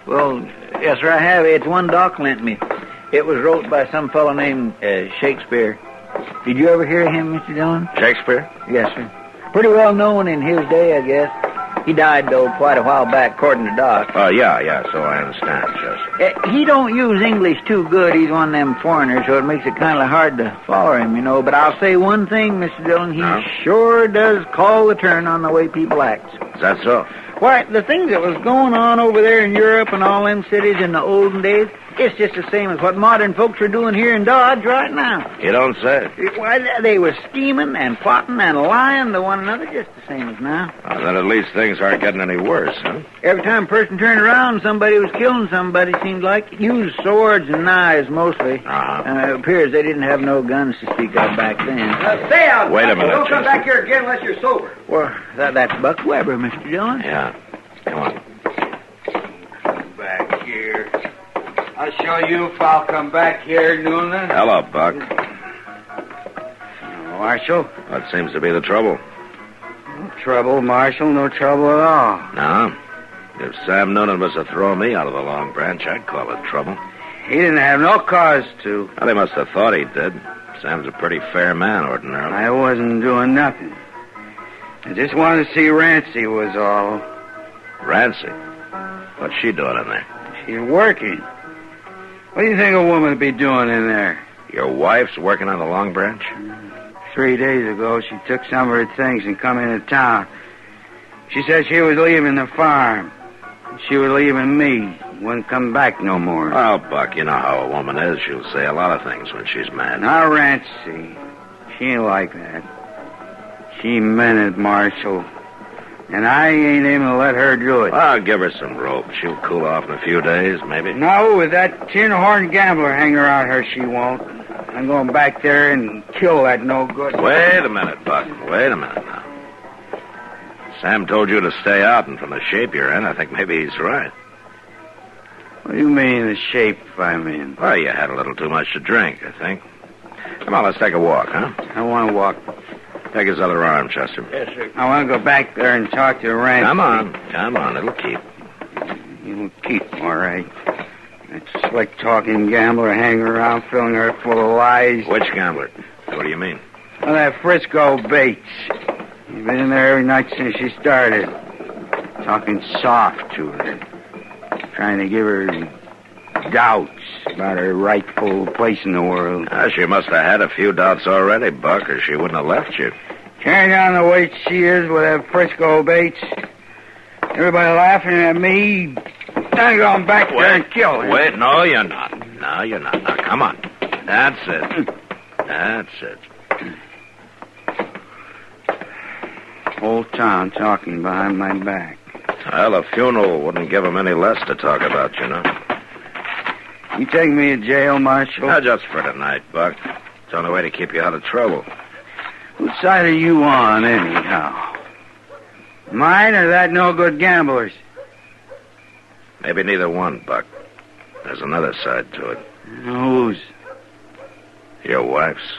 Well, yes, sir, I have. It's one Doc lent me. It was wrote by some fellow named Shakespeare. Did you ever hear of him, Mr. Dillon? Shakespeare? Yes, sir. Pretty well known in his day, I guess. He died, though, quite a while back, according to Doc. Oh, yeah, so I understand, Chester. He don't use English too good. He's one of them foreigners, so it makes it kind of hard to follow him, you know. But I'll say one thing, Mr. Dillon. He sure does call the turn on the way people act. Is that so? Why, the things that was going on over there in Europe and all them cities in the olden days, it's just the same as what modern folks are doing here in Dodge right now. You don't say. Why, they were scheming and plotting and lying to one another just the same as now. Well, then at least things aren't getting any worse, huh? Every time a person turned around, somebody was killing somebody, seemed like. Used swords and knives, mostly. It appears they didn't have no guns to speak of back then. Stay out! Wait a minute, Don't come Chester. back here again unless you're sober. Well, that's Buck Weber, Mr. Dillon. Yeah. Come on. Come back here. I'll show you if I'll come back here, Noonan. Hello, Buck. Marshal? What seems to be the trouble? No trouble, Marshal. No trouble at all. No? If Sam Noonan was to throw me out of the Long Branch, I'd call it trouble. He didn't have no cause to. Well, he must have thought he did. Sam's a pretty fair man, ordinarily. I wasn't doing nothing. I just wanted to see Rancy was all. Rancy? What's she doing in there? She's working. What do you think a woman would be doing in there? Your wife's working on the Long Branch? 3 days ago, she took some of her things and come into town. She said she was leaving the farm. She was leaving me. Wouldn't come back no more. Oh, Buck, you know how a woman is. She'll say a lot of things when she's mad. Now, Rancy, she ain't like that. She meant it, Marshal. And I ain't aiming to let her do it. I'll give her some rope. She'll cool off in a few days, maybe. No, with that tin-horn gambler hanging around her, she won't. I'm going back there and kill that no good. Wait a minute, Buck. Wait a minute now. Sam told you to stay out, and from the shape you're in, I think maybe he's right. What do you mean, the shape I'm in? Well, you had a little too much to drink, I think. Come on, let's take a walk, huh? I want to walk. Take his other arm, Chester. Yes, sir. I want to go back there and talk to the ranch. Come on, it'll keep. It'll keep, all right. That slick-talking gambler hanging around, filling her full of lies. Which gambler? What do you mean? Well, that Frisco Bates. He's been in there every night since she started. Talking soft to her. Trying to give her doubts about her rightful place in the world. She must have had a few doubts already, Buck, or she wouldn't have left you. Carrying on the way she is with that Frisco Bates. Everybody laughing at me. I'm going back there and kill her. Wait, no, you're not. No, you're not. Now, come on. That's it. That's it. Whole town talking behind my back. Well, a funeral wouldn't give him any less to talk about, you know. You take me to jail, Marshal? Just for tonight, Buck. It's the only way to keep you out of trouble. Whose side are you on, anyhow? Mine or that no-good gambler's? Maybe neither one, Buck. There's another side to it. Whose? Your wife's.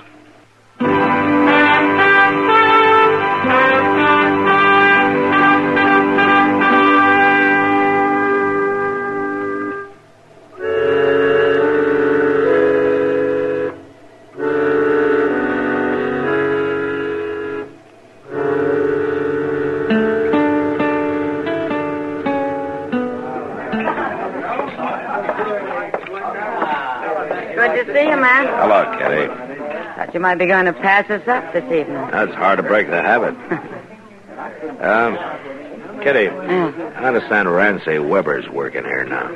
Good to see you, man. Hello, Kitty. Thought you might be going to pass us up this evening. That's hard to break the habit. Kitty, I understand Rancy Weber's working here now.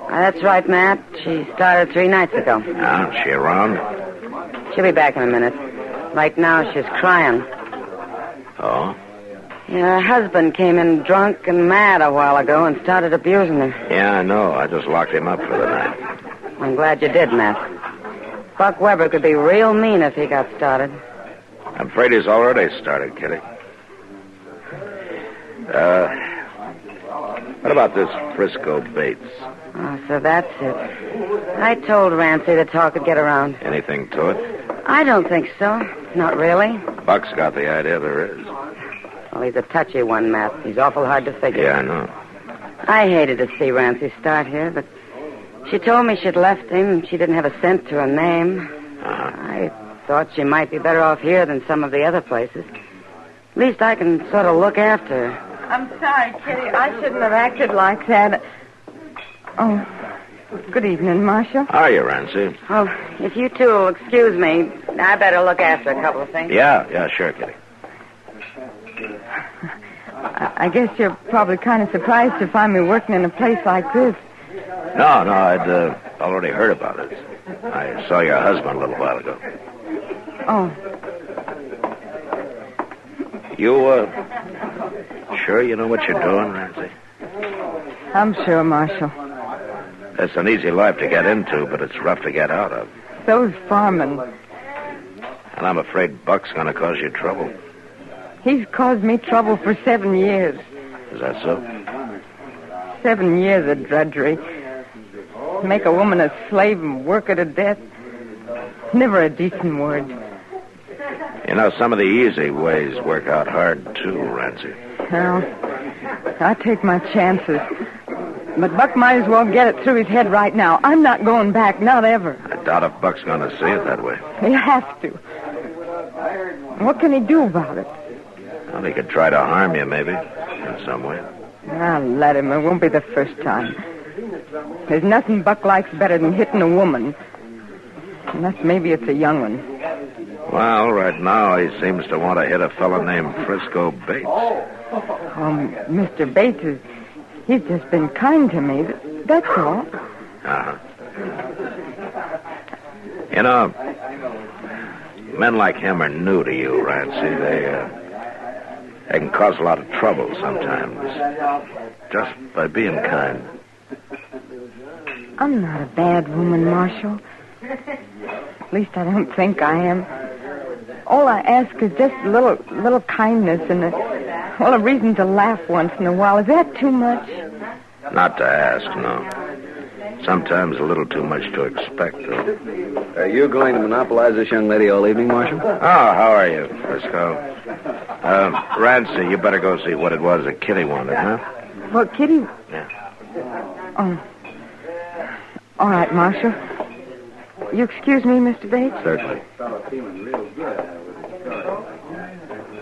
That's right, Matt. She started 3 nights ago. Is she around? She'll be back in a minute. Right now, she's crying. Oh? Yeah, her husband came in drunk and mad a while ago and started abusing her. Yeah, I know. I just locked him up for the night. I'm glad you did, Matt. Buck Weber could be real mean if he got started. I'm afraid he's already started, Kitty. What about this Frisco Bates? Oh, so that's it. I told Rancy the talk would get around. Anything to it? I don't think so. Not really. Buck's got the idea there is. Well, he's a touchy one, Matt. He's awful hard to figure. Yeah, I know. I hated to see Rancy start here, but she told me she'd left him. She didn't have a cent to her name. I thought she might be better off here than some of the other places. At least I can sort of look after her. I'm sorry, Kitty. I shouldn't have acted like that. Oh, good evening, Marshal. How are you, Rancy? Oh, if you two will excuse me, I better look after a couple of things. Yeah, sure, Kitty. I guess you're probably kind of surprised to find me working in a place like this. No, I'd already heard about it. I saw your husband a little while ago. Oh. You, sure you know what you're doing, Rancy? I'm sure, Marshal. It's an easy life to get into, but it's rough to get out of. Those farming. And I'm afraid Buck's going to cause you trouble. He's caused me trouble for 7 years. Is that so? 7 years of drudgery. Make a woman a slave and work her to death. Never a decent word. You know, some of the easy ways work out hard, too, Rancy. Well, I take my chances. But Buck might as well get it through his head right now. I'm not going back, not ever. I doubt if Buck's going to see it that way. He has to. What can he do about it? Well, he could try to harm you, maybe, in some way. I'll let him. It won't be the first time. There's nothing Buck likes better than hitting a woman. Unless maybe it's a young one. Well, right now he seems to want to hit a fellow named Frisco Bates. Mr. Bates he's just been kind to me. That's all. Uh-huh. You know, men like him are new to you, Rancy. They can cause a lot of trouble sometimes, just by being kind. I'm not a bad woman, Marshal. At least I don't think I am. All I ask is just a little kindness and a reason to laugh once in a while. Is that too much? Not to ask, no. Sometimes a little too much to expect, though. Are you going to monopolize this young lady all evening, Marshal? Oh, how are you, Frisco? Rancy, you better go see what it was that Kitty wanted, huh? Well, Kitty... Yeah. Oh. All right, Marshal. You excuse me, Mr. Bates? Certainly.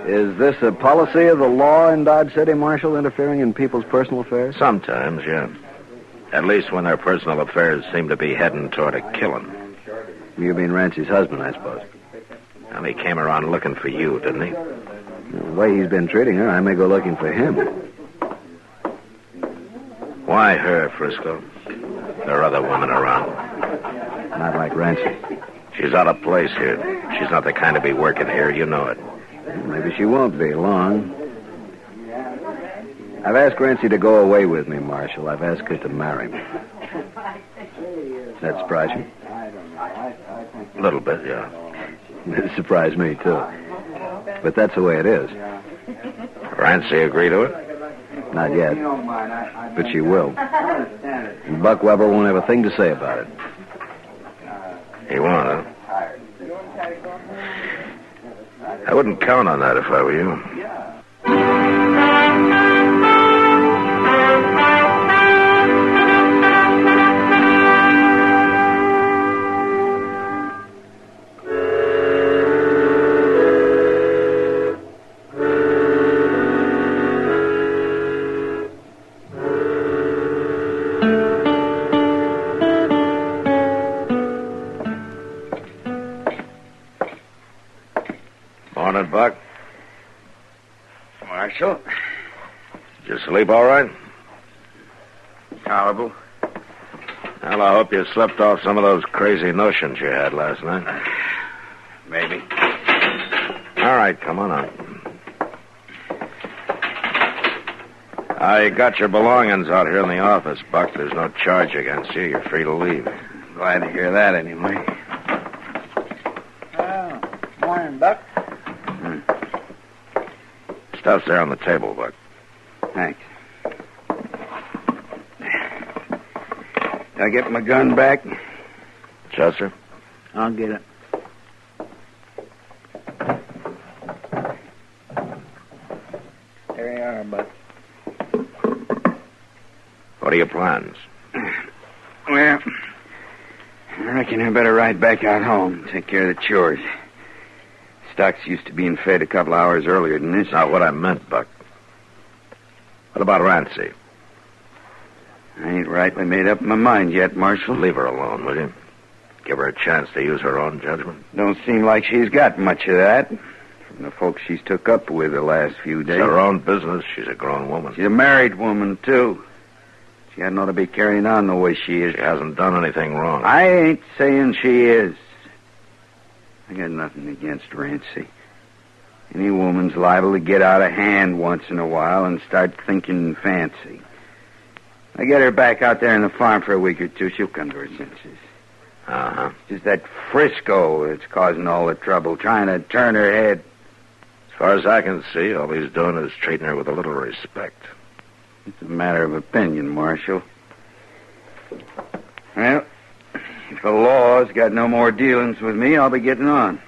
Is this a policy of the law in Dodge City, Marshal, interfering in people's personal affairs? Sometimes, yeah. At least when their personal affairs seem to be heading toward a killing. You being Rancy's husband, I suppose. Well, he came around looking for you, didn't he? The way he's been treating her, I may go looking for him. Why her, Frisco? There are other women around. Not like Rancy. She's out of place here. She's not the kind to be working here, you know it. Maybe she won't be long. I've asked Rancy to go away with me, Marshal. I've asked her to marry me. Does that surprise you? A little bit, yeah. It surprised me, too. But that's the way it is. Rancy agree to it? Not yet. But she will. And Buck Weber won't have a thing to say about it. He won't, huh? I wouldn't count on that if I were you. Morning, Buck. Marshal? Did you sleep all right? Tolerable. Well, I hope you slept off some of those crazy notions you had last night. Maybe. All right, come on out. I got your belongings out here in the office, Buck. There's no charge against you. You're free to leave. Glad to hear that, anyway. Morning, Buck. Stuff's there on the table, Buck. Thanks. I get my gun back? Chester? I'll get it. There you are, Buck. What are your plans? Well, I reckon I better ride back out home, take care of the chores. Stock's used to being fed a couple hours earlier than this. Not what I meant, Buck. What about Rancy? I ain't rightly made up my mind yet, Marshal. Leave her alone, will you? Give her a chance to use her own judgment. Don't seem like she's got much of that. From the folks she's took up with the last few days. It's her own business. She's a grown woman. She's a married woman, too. She hadn't ought to be carrying on the way she is. She hasn't done anything wrong. I ain't saying she is. I got nothing against Rancy. Any woman's liable to get out of hand once in a while and start thinking fancy. I get her back out there on the farm for a week or two, she'll come to her senses. Uh-huh. Just that Frisco that's causing all the trouble, trying to turn her head. As far as I can see, all he's doing is treating her with a little respect. It's a matter of opinion, Marshal. Well, if the law's got no more dealings with me, I'll be getting on.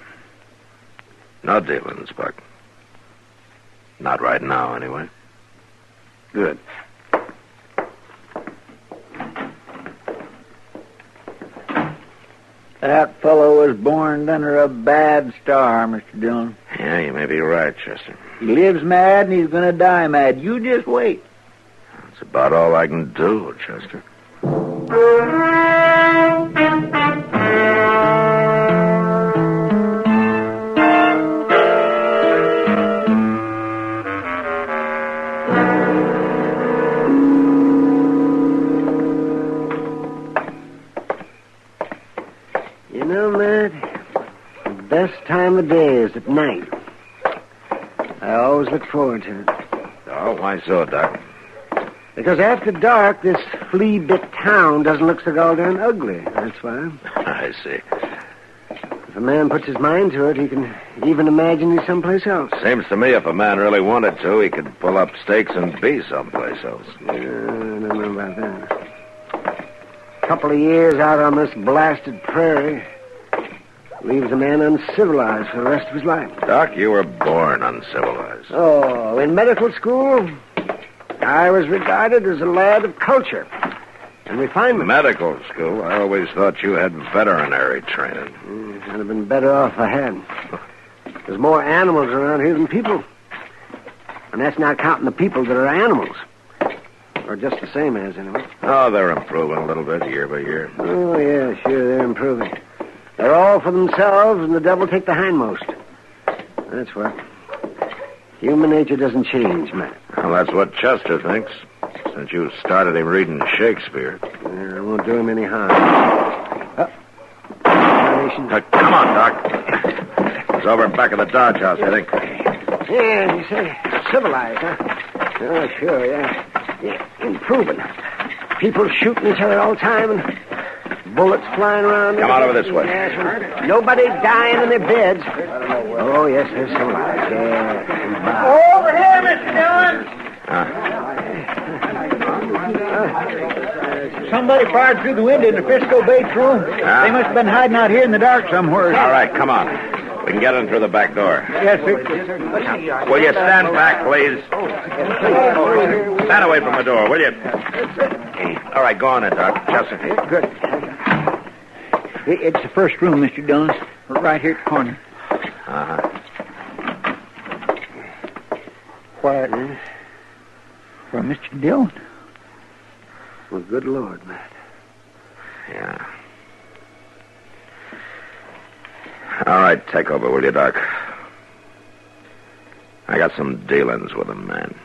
No dealings, Buck. Not right now, anyway. Good. That fellow was born under a bad star, Mr. Dillon. Yeah, you may be right, Chester. He lives mad and he's going to die mad. You just wait. That's about all I can do, Chester. You know, Matt, the best time of day is at night. I always look forward to it. Oh, why so, Doc? Because after dark, this flea-bit town doesn't look so goddamn ugly. That's why. I see. If a man puts his mind to it, he can even imagine he's someplace else. Seems to me if a man really wanted to, he could pull up stakes and be someplace else. I don't know about that. A couple of years out on this blasted prairie leaves a man uncivilized for the rest of his life. Doc, you were born uncivilized. Oh, in medical school, I was regarded as a lad of culture and refinement. Medical school? I always thought you had veterinary training. I'd have been better off if I had. There's more animals around here than people. And that's not counting the people that are animals. Or just the same as, anyway. Oh, they're improving a little bit year by year. Oh, yeah, sure, they're improving. They're all for themselves, and the devil take the hindmost. That's what. Human nature doesn't change, Matt. Well, that's what Chester thinks, since you started him reading Shakespeare. It won't do him any harm. Come on, Doc. It's over back of the Dodge House, I think. Yeah, you say civilized, huh? Oh, sure, yeah, improving. People shooting each other all the time and bullets flying around. Come on over this way. Yes, nobody dying in their beds. Oh, yes, they're civilized. Yeah. Over here, Mr. Dillon. Somebody fired through the window in the Frisco Bates room. They must have been hiding out here in the dark somewhere. All right, come on. We can get in through the back door. Yes, sir. Will you stand back, please? Stand away from the door, will you? All right, go on in, Doc. Chester. Good. It's the first room, Mr. Dillon. Right here at the corner. Uh-huh. Quiet, eh? For Mr. Dillon. Well, good Lord, Matt. Yeah. All right, take over, will you, Doc? I got some dealings with a man.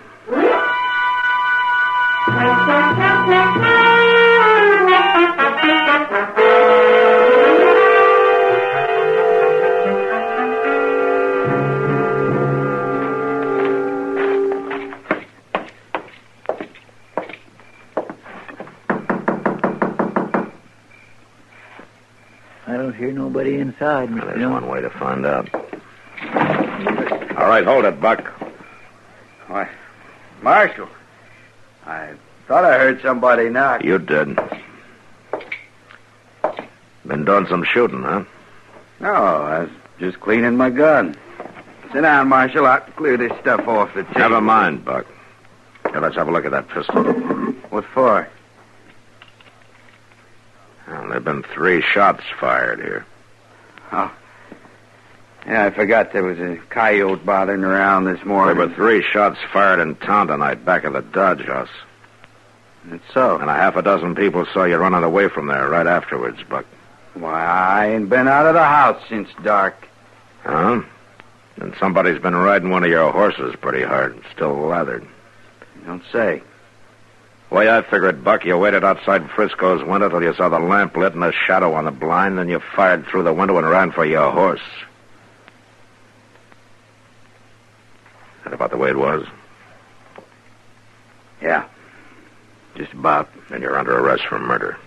I don't hear nobody inside, Mr. There's Dillon. one way to find out. All right, hold it, Buck. Why, Marshal, I thought I heard somebody knock. You did. Been doing some shooting, huh? No, I was just cleaning my gun. Sit down, Marshal. I'll clear this stuff off the table. Never mind, Buck. Here, let's have a look at that pistol. What for? Well, there have been 3 shots fired here. Oh. Yeah, I forgot there was a coyote bothering around this morning. There were 3 shots fired in town tonight back of the Dodge House. That's so. And a half a dozen people saw you running away from there right afterwards, Buck. Why, I ain't been out of the house since dark. Huh? And somebody's been riding one of your horses pretty hard, still lathered. You don't say. Way I figured, Buck, you waited outside Frisco's window till you saw the lamp lit and a shadow on the blind, then you fired through the window and ran for your horse. Is that about the way it was? Yeah. Just about. Then you're under arrest for murder.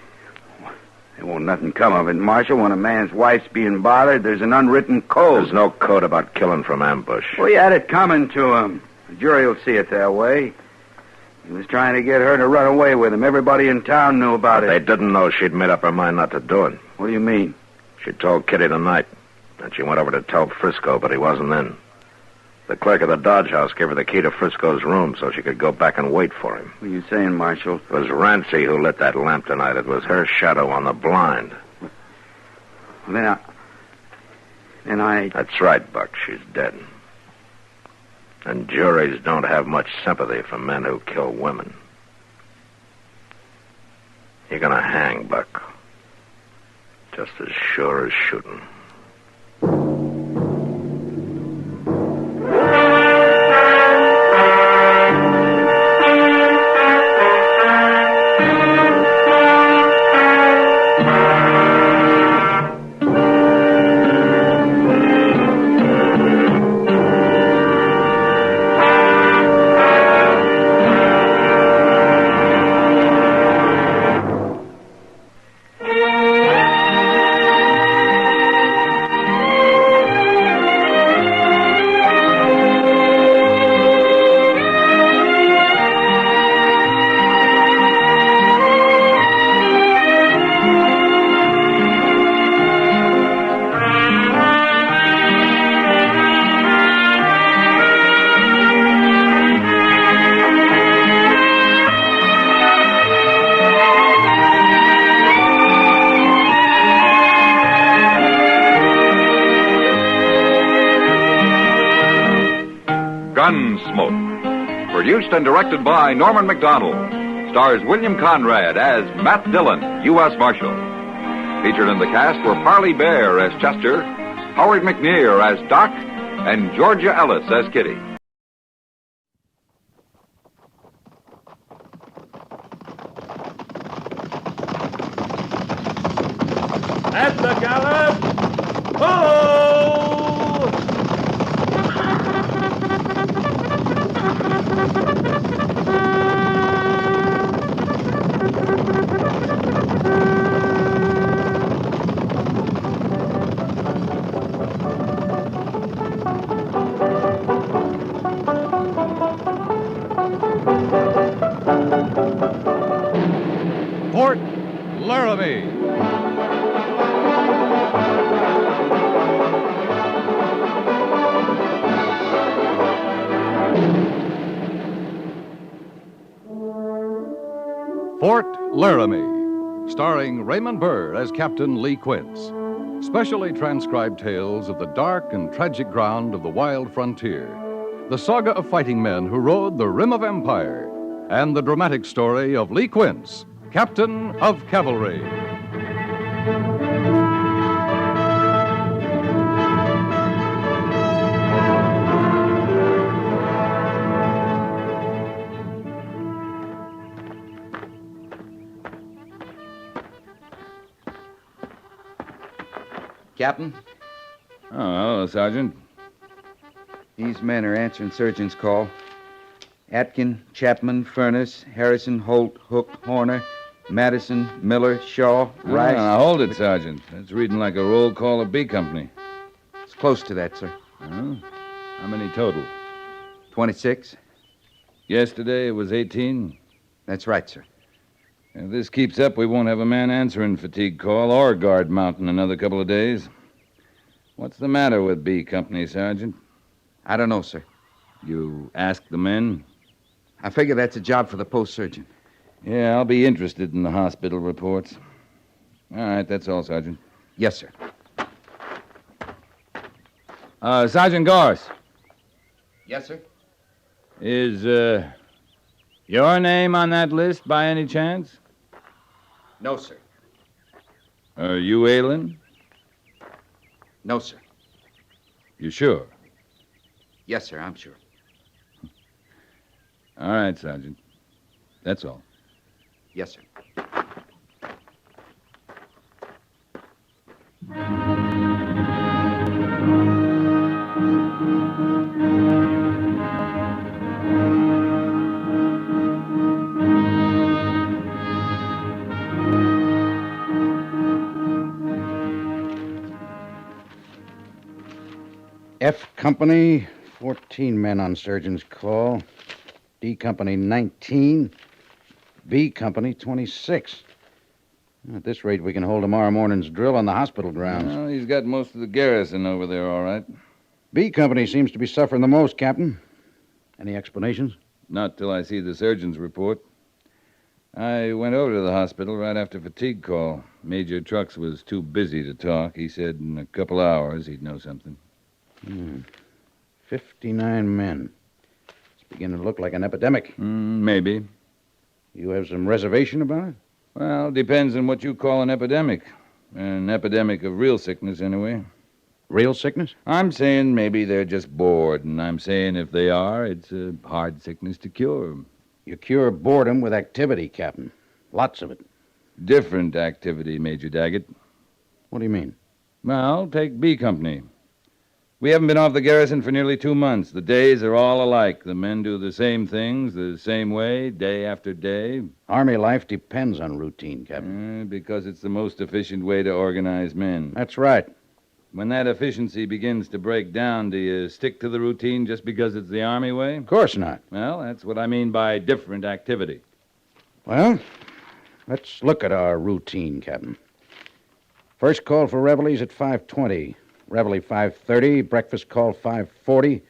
There won't nothing come of it, Marshal. When a man's wife's being bothered, there's an unwritten code. There's no code about killing from ambush. Well, you had it coming to him. The jury will see it that way. He was trying to get her to run away with him. Everybody in town knew about it. They didn't know she'd made up her mind not to do it. What do you mean? She told Kitty tonight, and she went over to tell Frisco, but he wasn't in. The clerk of the Dodge House gave her the key to Frisco's room so she could go back and wait for him. What are you saying, Marshal? It was Rancy who lit that lamp tonight. It was her shadow on the blind. Then I... That's right, Buck. She's dead. And juries don't have much sympathy for men who kill women. You're gonna hang, Buck. Just as sure as shooting. Gunsmoke. Produced and directed by Norman McDonald. Stars William Conrad as Matt Dillon, U.S. Marshal. Featured in the cast were Parley Bear as Chester, Howard McNear as Doc, and Georgia Ellis as Kitty. At the gallop! Oh! Fort Laramie. Fort Laramie, starring Raymond Burr as Captain Lee Quince. Specially transcribed tales of the dark and tragic ground of the wild frontier, the saga of fighting men who rode the rim of empire, and the dramatic story of Lee Quince, Captain of Cavalry. Captain? Oh, hello, Sergeant. These men are answering surgeon's call. Atkin, Chapman, Furness, Harrison, Holt, Hook, Horner, Madison, Miller, Shaw, Rice. Now, hold it, Sergeant. That's reading like a roll call of B Company. It's close to that, sir. Oh? How many total? 26. Yesterday it was 18? That's right, sir. If this keeps up, we won't have a man answering fatigue call or guard mount in another couple of days. What's the matter with B Company, Sergeant? I don't know, sir. You asked the men? I figure that's a job for the post surgeon. Yeah, I'll be interested in the hospital reports. All right, that's all, Sergeant. Yes, sir. Sergeant Gorse. Yes, sir. Is, your name on that list by any chance? No, sir. Are you ailing? No, sir. You sure? Yes, sir, I'm sure. All right, Sergeant. That's all. Yes, sir. F Company, 14 men on surgeon's call. D Company, 19. B Company, 26. At this rate, we can hold tomorrow morning's drill on the hospital grounds. Well, he's got most of the garrison over there, all right. B Company seems to be suffering the most, Captain. Any explanations? Not till I see the surgeon's report. I went over to the hospital right after fatigue call. Major Trucks was too busy to talk. He said in a couple hours he'd know something. 59 men. It's beginning to look like an epidemic. Maybe. You have some reservation about it? Well, depends on what you call an epidemic. An epidemic of real sickness, anyway. Real sickness? I'm saying maybe they're just bored, and I'm saying if they are, it's a hard sickness to cure. You cure boredom with activity, Captain. Lots of it. Different activity, Major Daggett. What do you mean? Well, take B Company. We haven't been off the garrison for nearly 2 months. The days are all alike. The men do the same things the same way, day after day. Army life depends on routine, Captain. Because it's the most efficient way to organize men. That's right. When that efficiency begins to break down, do you stick to the routine just because it's the Army way? Of course not. Well, that's what I mean by different activity. Well, let's look at our routine, Captain. First call for reveille's at 5:20. Reveille 5:30. Breakfast call 5:40.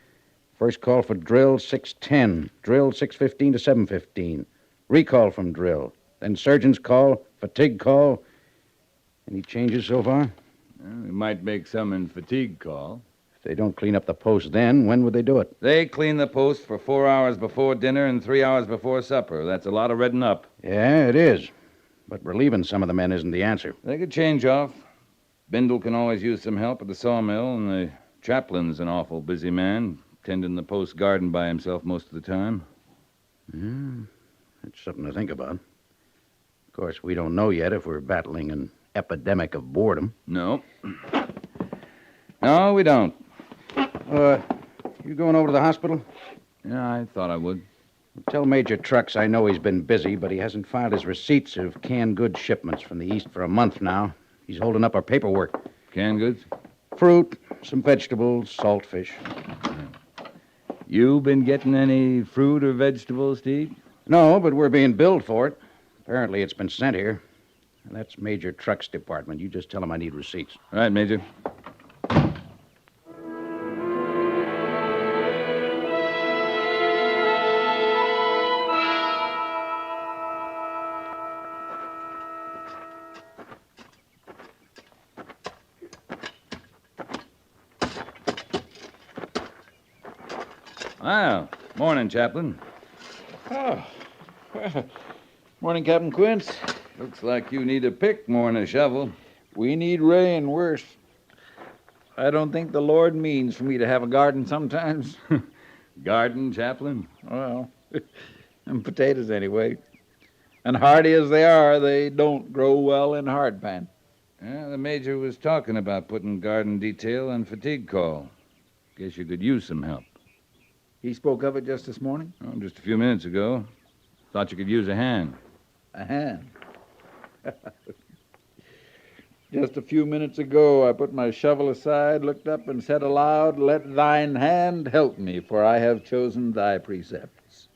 First call for drill 6:10. Drill 6:15 to 7:15. Recall from drill. Then surgeon's call, fatigue call. Any changes so far? Well, we might make some in fatigue call. they don't clean up the post then, when would they do it? They clean the post for 4 hours before dinner and 3 hours before supper. That's a lot of redding up. Yeah, it is. But relieving some of the men isn't the answer. They could change off. Bindle can always use some help at the sawmill, and the chaplain's an awful busy man, tending the post garden by himself most of the time. That's something to think about. Of course, we don't know yet if we're battling an epidemic of boredom. No. No, we don't. You going over to the hospital? Yeah, I thought I would. Tell Major Trucks I know he's been busy, but he hasn't filed his receipts of canned goods shipments from the east for a month now. He's holding up our paperwork. Canned goods? Fruit, some vegetables, salt fish. You been getting any fruit or vegetables to eat? No, but we're being billed for it. Apparently it's been sent here. And that's Major Trucks Department. You just tell him I need receipts. All right, Major. Well, morning, Chaplain. Oh, well, morning, Captain Quince. Looks like you need a pick more than a shovel. We need rain worse. I don't think the Lord means for me to have a garden sometimes. Garden, Chaplain? Well, and potatoes anyway. And hardy as they are, they don't grow well in hardpan. Yeah, the Major was talking about putting garden detail on fatigue call. Guess you could use some help. He spoke of it just this morning? Oh, just a few minutes ago. Thought you could use a hand. A hand? Just a few minutes ago, I put my shovel aside, looked up, and said aloud, "Let thine hand help me, for I have chosen thy precepts."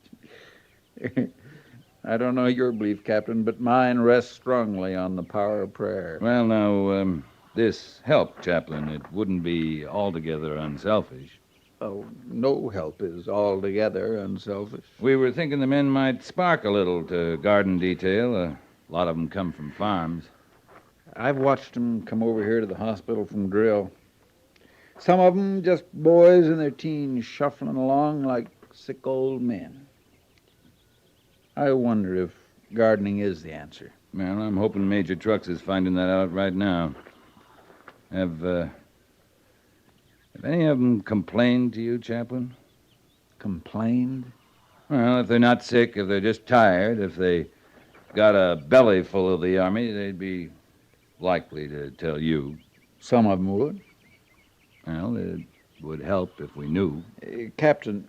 I don't know your belief, Captain, but mine rests strongly on the power of prayer. Well, now, this help, Chaplain, it wouldn't be altogether unselfish. Oh, no help is altogether unselfish. We were thinking the men might spark a little to garden detail. A lot of them come from farms. I've watched them come over here to the hospital from drill. Some of them just boys in their teens shuffling along like sick old men. I wonder if gardening is the answer. Well, I'm hoping Major Trucks is finding that out right now. Have any of them complained to you, Chaplain? Complained? Well, if they're not sick, if they're just tired, if they got a belly full of the Army, they'd be likely to tell you. Some of them would. Well, it would help if we knew. Captain,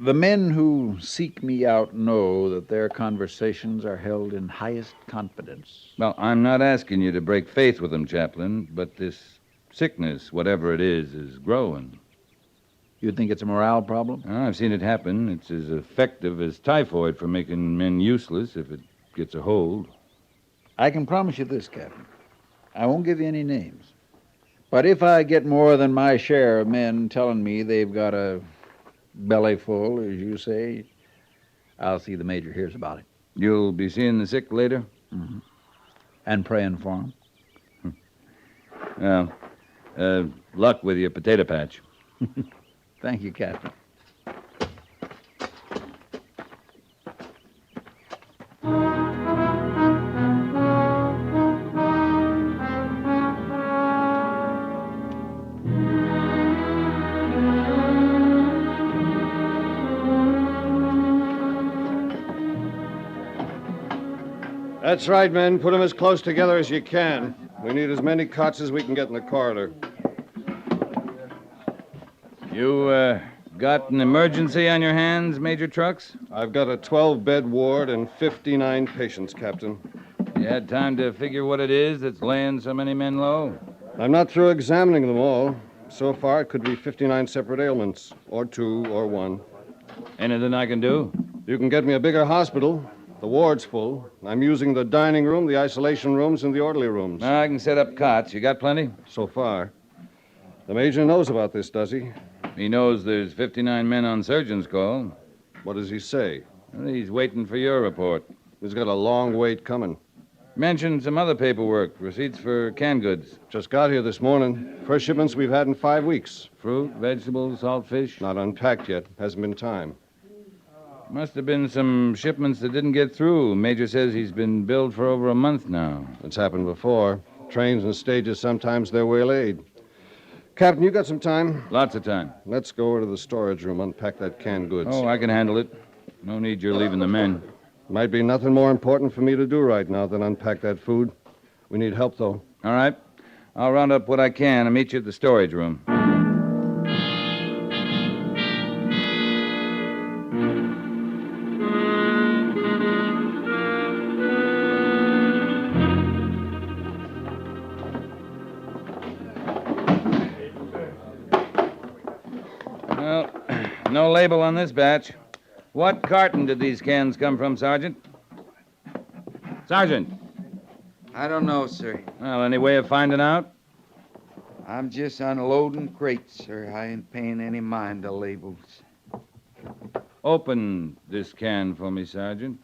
the men who seek me out know that their conversations are held in highest confidence. Well, I'm not asking you to break faith with them, Chaplain, but this sickness, whatever it is growing. You think it's a morale problem? I've seen it happen. It's as effective as typhoid for making men useless if it gets a hold. I can promise you this, Captain. I won't give you any names. But if I get more than my share of men telling me they've got a belly full, as you say, I'll see the Major hears about it. You'll be seeing the sick later? Mm-hmm. And praying for them. Well, luck with your potato patch. Thank you, Captain. That's right, men. Put them as close together as you can. We need as many cots as we can get in the corridor. You, got an emergency on your hands, Major Trucks? I've got a 12-bed ward and 59 patients, Captain. You had time to figure what it is that's laying so many men low? I'm not through examining them all. So far, it could be 59 separate ailments, or 2, or 1. Anything I can do? You can get me a bigger hospital. The ward's full. I'm using the dining room, the isolation rooms, and the orderly rooms. I can set up cots. You got plenty? So far. The Major knows about this, does he? He knows there's 59 men on surgeon's call. What does he say? Well, he's waiting for your report. He's got a long wait coming. Mentioned some other paperwork, receipts for canned goods. Just got here this morning. First shipments we've had in 5 weeks. Fruit, vegetables, salt fish? Not unpacked yet. Hasn't been time. Must have been some shipments that didn't get through. Major says he's been billed for over a month now. It's happened before. Trains and stages, sometimes they're waylaid. Captain, you got some time? Lots of time. Let's go over to the storage room, unpack that canned goods. Oh, I can handle it. No need you're leaving the men. Might be nothing more important for me to do right now than unpack that food. We need help, though. All right. I'll round up what I can and meet you at the storage room. Well, no label on this batch. What carton did these cans come from, Sergeant? Sergeant! I don't know, sir. Well, any way of finding out? I'm just unloading crates, sir. I ain't paying any mind to labels. Open this can for me, Sergeant.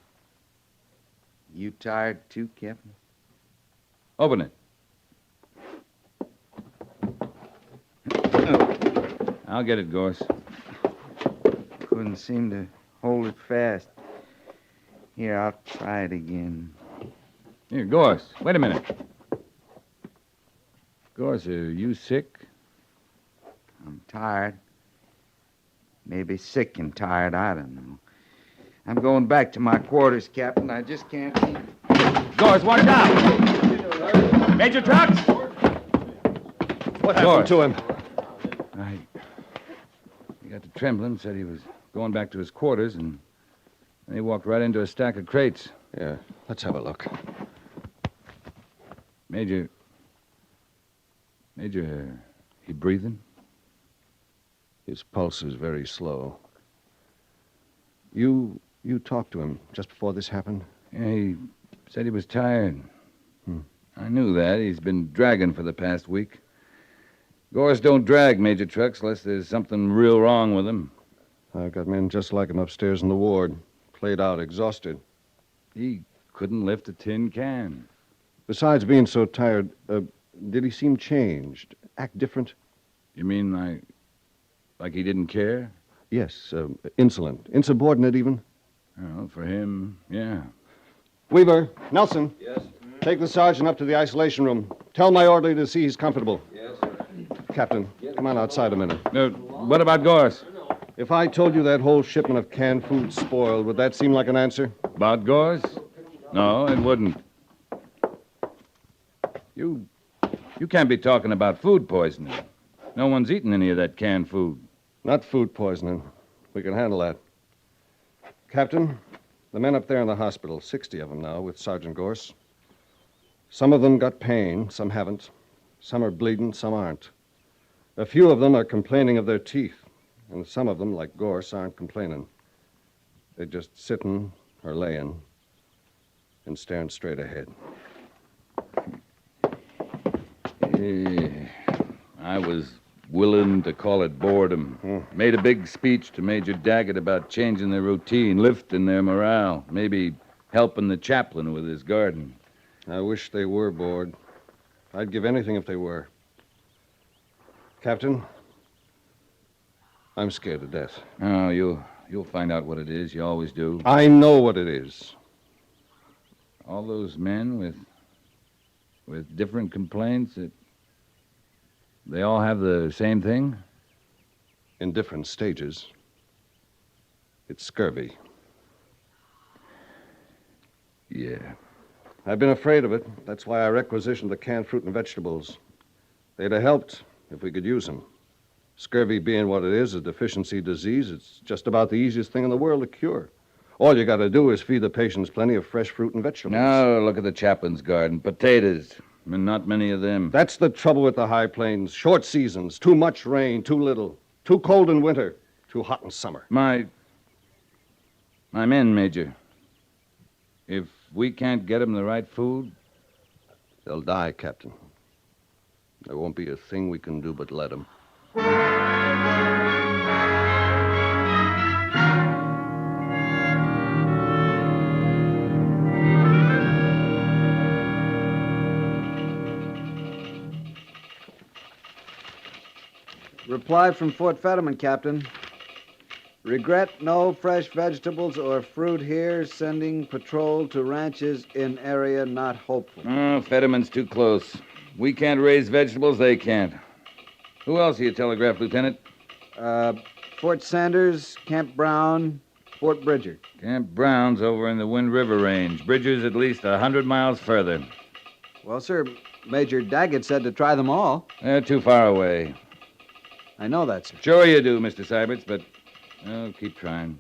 You tired too, Captain? Open it. I'll get it, Gorse. Couldn't seem to hold it fast. Here, I'll try it again. Here, Gorse, wait a minute. Gorse, are you sick? I'm tired. Maybe sick and tired, I don't know. I'm going back to my quarters, Captain. I just can't keep... Gorse, watch out! Major Trucks! What happened to him? He got to trembling, said he was going back to his quarters, and then he walked right into a stack of crates. Yeah, let's have a look. Major, he breathing? His pulse is very slow. You talked to him just before this happened? Yeah, he said he was tired. I knew that. He's been dragging for the past week. Gorse don't drag, Major Trucks, unless there's something real wrong with him. I've got men just like him upstairs in the ward. Played out, exhausted. He couldn't lift a tin can. Besides being so tired, did he seem changed? Act different? You mean like he didn't care? Yes, insolent. Insubordinate, even? Well, for him, yeah. Weaver, Nelson. Yes? Take the sergeant up to the isolation room. Tell my orderly to see he's comfortable. Yes, sir. Captain, come on outside a minute. What about Gorse? If I told you that whole shipment of canned food spoiled, would that seem like an answer? About Gorse? No, it wouldn't. You can't be talking about food poisoning. No one's eaten any of that canned food. Not food poisoning. We can handle that. Captain, the men up there in the hospital, 60 of them now, with Sergeant Gorse. Some of them got pain, some haven't. Some are bleeding, some aren't. A few of them are complaining of their teeth, and some of them, like Gorse, aren't complaining. They're just sitting or laying and staring straight ahead. I was willing to call it boredom. Made a big speech to Major Daggett about changing their routine, lifting their morale, maybe helping the chaplain with his garden. I wish they were bored. I'd give anything if they were. Captain, I'm scared to death. Oh, you'll find out what it is. You always do. I know what it is. All those men with different complaints, they all have the same thing? In different stages. It's scurvy. Yeah. I've been afraid of it. That's why I requisitioned the canned fruit and vegetables. They'd have helped if we could use them. Scurvy being what it is, a deficiency disease, it's just about the easiest thing in the world to cure. All you got to do is feed the patients plenty of fresh fruit and vegetables. Now, look at the chaplain's garden. Potatoes. And not many of them. That's the trouble with the high plains. Short seasons, too much rain, too little. Too cold in winter, too hot in summer. My men, Major. If we can't get them the right food... They'll die, Captain. There won't be a thing we can do but let them. Reply from Fort Fetterman, Captain. Regret no fresh vegetables or fruit here. Sending patrol to ranches in area not hopeful. Oh, Fetterman's too close. We can't raise vegetables, they can't. Who else you telegraphed, Lieutenant? Fort Sanders, Camp Brown, Fort Bridger. Camp Brown's over in the Wind River Range. Bridger's at least 100 miles further. Well, sir, Major Daggett said to try them all. They're too far away. I know that, sir. Sure you do, Mr. Syberts, but keep trying.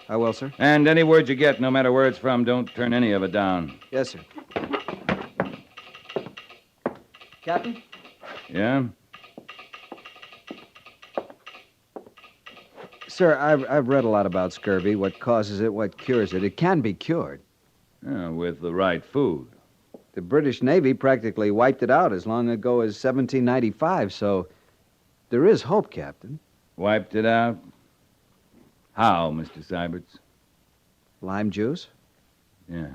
I will, sir. And any word you get, no matter where it's from, don't turn any of it down. Yes, sir. Captain? Yeah? Sir, I've read a lot about scurvy, what causes it, what cures it. It can be cured. With the right food. The British Navy practically wiped it out as long ago as 1795, so there is hope, Captain. Wiped it out? How, Mr. Syberts? Lime juice? Yeah.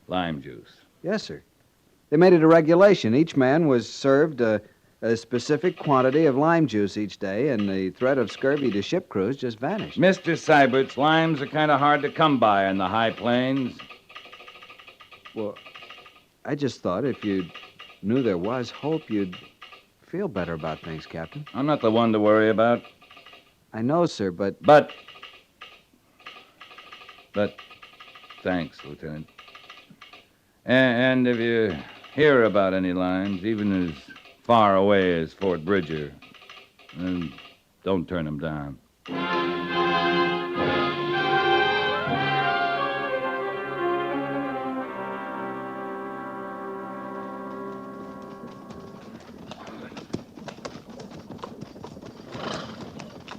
Lime juice. Yes, sir. They made it a regulation. Each man was served a specific quantity of lime juice each day, and the threat of scurvy to ship crews just vanished. Mr. Syberts, limes are kind of hard to come by in the high plains. Well, I just thought if you knew there was hope, you'd feel better about things, Captain. I'm not the one to worry about. I know, sir, but... But thanks, Lieutenant. And if you hear about any limes, even as far away as Fort Bridger, then don't turn them down.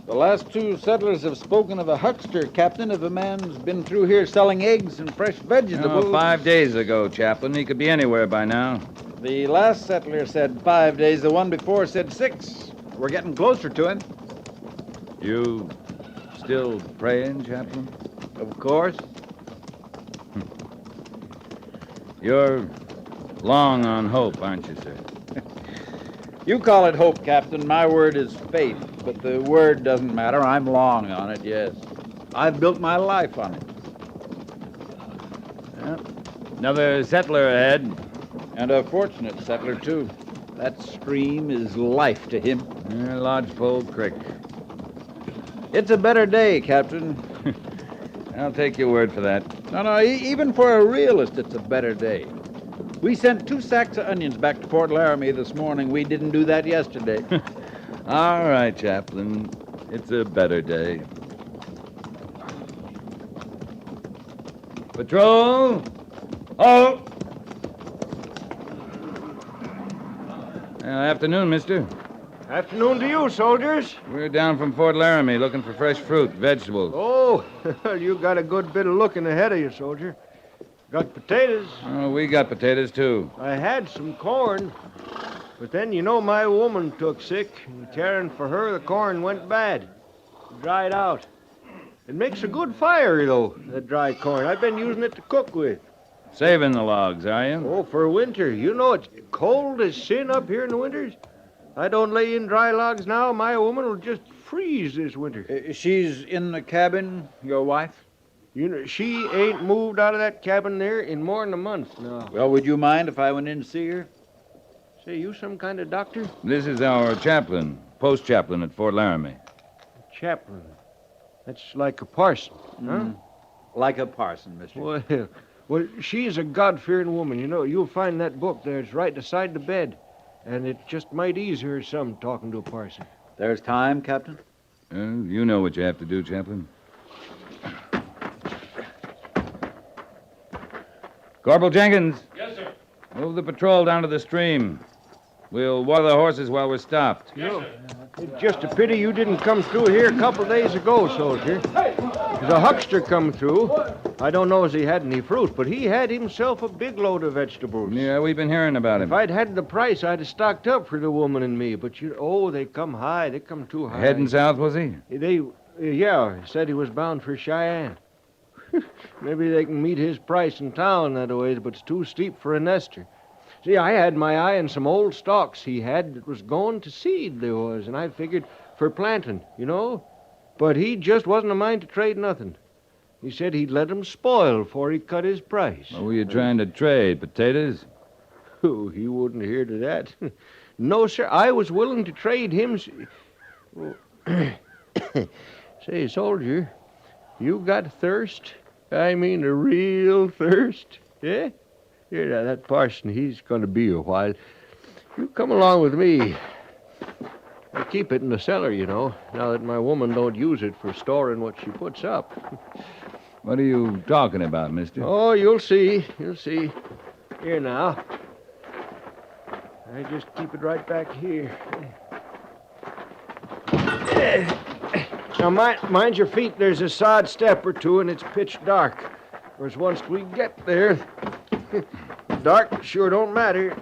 The last two settlers have spoken of a huckster, Captain, if a man's been through here selling eggs and fresh vegetables. 5 days ago, Chaplain. He could be anywhere by now. The last settler said 5 days. The one before said 6. We're getting closer to him. You still praying, Chaplain? Of course. You're long on hope, aren't you, sir? You call it hope, Captain. My word is faith. But the word doesn't matter. I'm long on it, yes. I've built my life on it. Another settler ahead. And a fortunate settler, too. That stream is life to him. Lodgepole Creek. It's a better day, Captain. I'll take your word for that. No, even for a realist, it's a better day. We sent 2 sacks of onions back to Fort Laramie this morning. We didn't do that yesterday. All right, Chaplain. It's a better day. Patrol! Oh! Afternoon, mister. Afternoon to you, soldiers. We're down from Fort Laramie looking for fresh fruit, vegetables. Oh, you got a good bit of looking ahead of you, soldier. Got potatoes. Oh, we got potatoes, too. I had some corn, but then, my woman took sick, and caring for her, the corn went bad. Dried out. It makes a good fire, though, that dry corn. I've been using it to cook with. Saving the logs, are you? Oh, for winter. It's cold as sin up here in the winters. I don't lay in dry logs now. My woman will just freeze this winter. She's in the cabin, your wife? She ain't moved out of that cabin there in more than a month now. Well, would you mind if I went in to see her? Say, you some kind of doctor? This is our chaplain, post chaplain at Fort Laramie. Chaplain? That's like a parson, huh? Like a parson, mister. Well, she's a God-fearing woman. You'll find that book there. It's right beside the bed. And it just might ease her some talking to a parson. There's time, Captain? You know what you have to do, Chaplain. Corporal Jenkins. Yes, sir. Move the patrol down to the stream. We'll water the horses while we're stopped. Yes, sir. It's just a pity you didn't come through here a couple days ago, soldier. There's a huckster come through. I don't know if he had any fruit, but he had himself a big load of vegetables. Yeah, we've been hearing about him. If I'd had the price, I'd have stocked up for the woman and me. But they come high. They come too high. Heading south, was he? Yeah, he said he was bound for Cheyenne. Maybe they can meet his price in town that way, but it's too steep for a nester. See, I had my eye on some old stalks he had that was going to seed, they was, and I figured for planting, you know. But he just wasn't a mind to trade nothing. He said he'd let 'em spoil before he cut his price. What were you trying to trade? Potatoes? Oh, he wouldn't hear to that. No, sir, I was willing to trade him. Say, soldier, you got thirst? I mean a real thirst, yeah? Here, now, that parson, he's going to be a while. You come along with me. I keep it in the cellar, you know, now that my woman don't use it for storing what she puts up. What are you talking about, mister? Oh, you'll see. You'll see. Here now. I just keep it right back here. Now, mind your feet. There's a sod step or two, and it's pitch dark. Whereas once we get there, dark sure don't matter.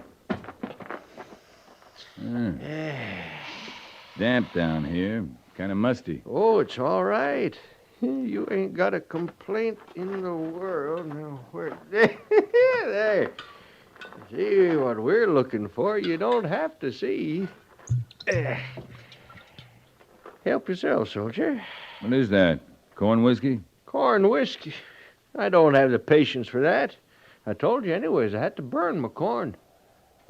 Damp down here. Kind of musty. Oh, it's all right. You ain't got a complaint in the world. Now, where? There. See what we're looking for. You don't have to see. Help yourself, soldier. What is that? Corn whiskey? Corn whiskey. I don't have the patience for that. I told you anyways, I had to burn my corn.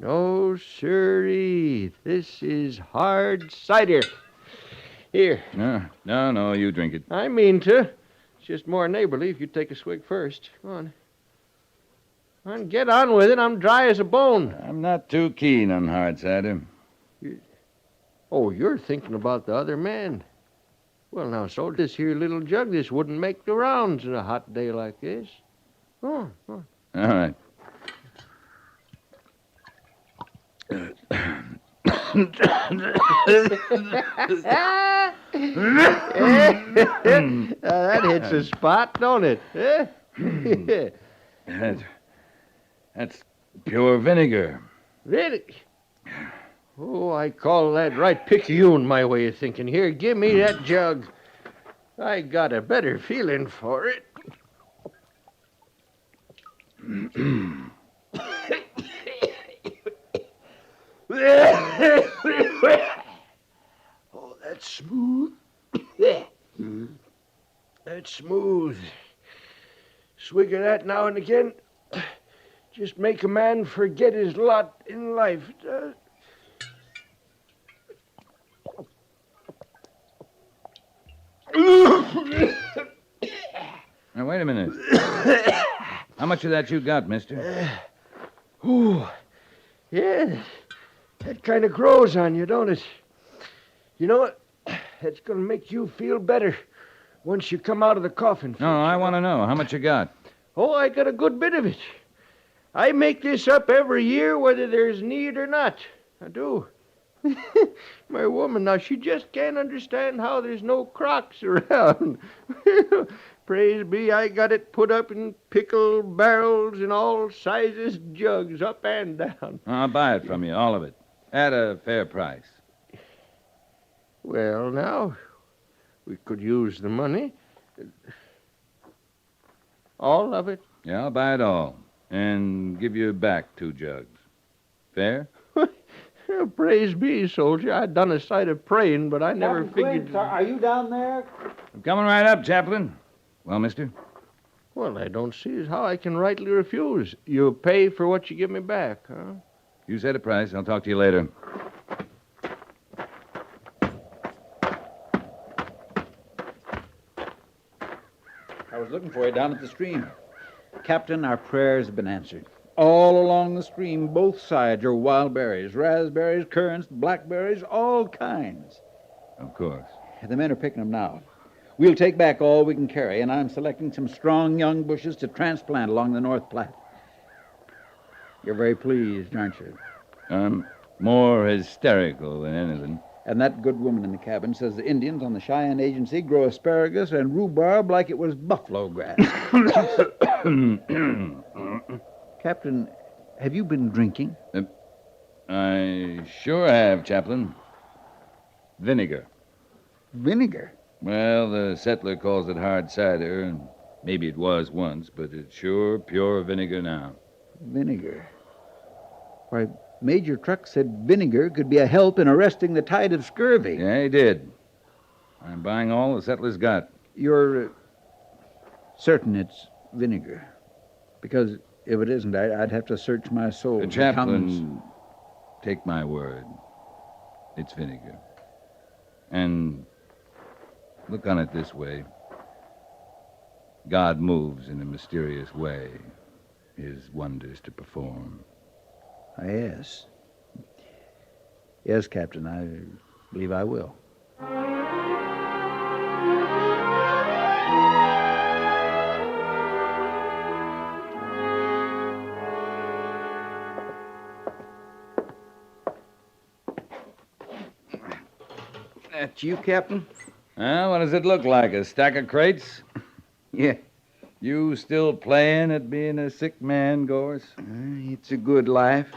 No, sirree. This is hard cider. Here. No, you drink it. I mean to. It's just more neighborly if you take a swig first. Come on. Come on, get on with it. I'm dry as a bone. I'm not too keen on hard cider. Oh, you're thinking about the other man. Well, now, so this here little jug, this wouldn't make the rounds in a hot day like this. Go on. All right. That hits a spot, don't it? That's pure vinegar. Vinegar? Oh, I call that right picayune, my way of thinking. Here, give me that jug. I got a better feeling for it. Oh, that's smooth. That's smooth. Swig of that now and again. Just make a man forget his lot in life. Now, wait a minute. How much of that you got, mister? Yeah, that kind of grows on you, don't it? You know what? That's going to make you feel better once you come out of the coffin. No, I want to know. How much you got? Oh, I got a good bit of it. I make this up every year, whether there's need or not. I do. My woman, now, she just can't understand how there's no crocks around. Praise be, I got it put up in pickle barrels in all sizes, jugs, up and down. I'll buy it from you, all of it. At a fair price. Well, now, we could use the money. All of it? Yeah, I'll buy it all. And give you back 2 jugs. Fair? Praise be, soldier. I'd done a sight of praying, but I never figured... Are you down there? I'm coming right up, Chaplain. Well, mister? Well, I don't see how I can rightly refuse. You pay for what you give me back, huh? You set a price. I'll talk to you later. I was looking for you down at the stream. Captain, our prayers have been answered. All along the stream, both sides are wild berries, raspberries, currants, blackberries, all kinds. Of course. The men are picking them now. We'll take back all we can carry, and I'm selecting some strong young bushes to transplant along the North Platte. You're very pleased, aren't you? I'm more hysterical than anything. And that good woman in the cabin says the Indians on the Cheyenne Agency grow asparagus and rhubarb like it was buffalo grass. Captain, have you been drinking? I sure have, Chaplain. Vinegar. Vinegar? Well, the settler calls it hard cider, and maybe it was once, but it's sure pure vinegar now. Vinegar. Why, Major Truck said vinegar could be a help in arresting the tide of scurvy. Yeah, he did. I'm buying all the settlers got. You're certain it's vinegar? Because if it isn't, I'd have to search my soul. The chaplain, take my word. It's vinegar. And look on it this way. God moves in a mysterious way, his wonders to perform. Yes. Yes, Captain, I believe I will. That's you, Captain? What does it look like? A stack of crates? Yeah. You still playing at being a sick man, Gorse? It's a good life.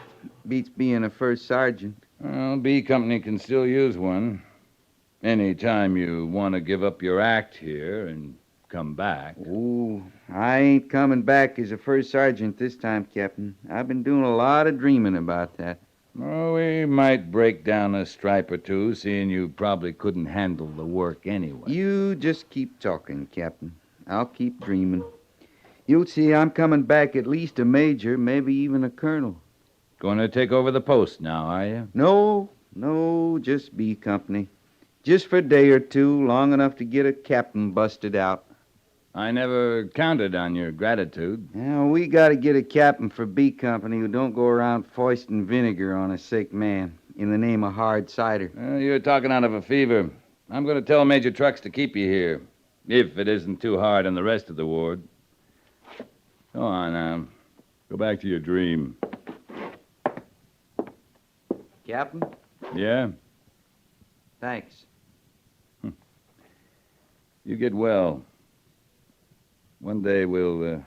Beats being a first sergeant. Well, B Company can still use one. Any time you want to give up your act here and come back. Oh, I ain't coming back as a first sergeant this time, Captain. I've been doing a lot of dreaming about that. Well, we might break down a stripe or two, seeing you probably couldn't handle the work anyway. You just keep talking, Captain. I'll keep dreaming. You'll see I'm coming back at least a major, maybe even a colonel. Going to take over the post now, are you? No, just B Company. Just for a day or two, long enough to get a captain busted out. I never counted on your gratitude. Now, we got to get a captain for B Company who don't go around foisting vinegar on a sick man in the name of hard cider. You're talking out of a fever. I'm going to tell Major Trucks to keep you here, if it isn't too hard on the rest of the ward. Go on now. Go back to your dream. Captain? Yeah? Thanks. You get well. One day we'll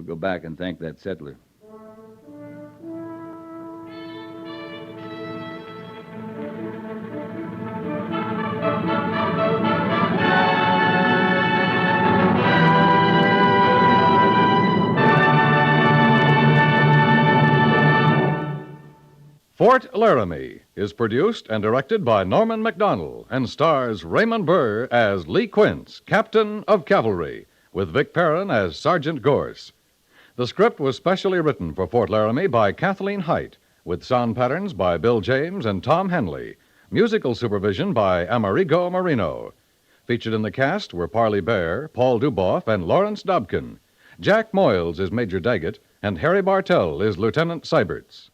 go back and thank that settler. Fort Laramie is produced and directed by Norman MacDonald and stars Raymond Burr as Lee Quince, Captain of Cavalry, with Vic Perrin as Sergeant Gorse. The script was specially written for Fort Laramie by Kathleen Height, with sound patterns by Bill James and Tom Henley, musical supervision by Amerigo Marino. Featured in the cast were Parley Bear, Paul Duboff, and Lawrence Dobkin. Jack Moyles is Major Daggett, and Harry Bartell is Lieutenant Seiberts.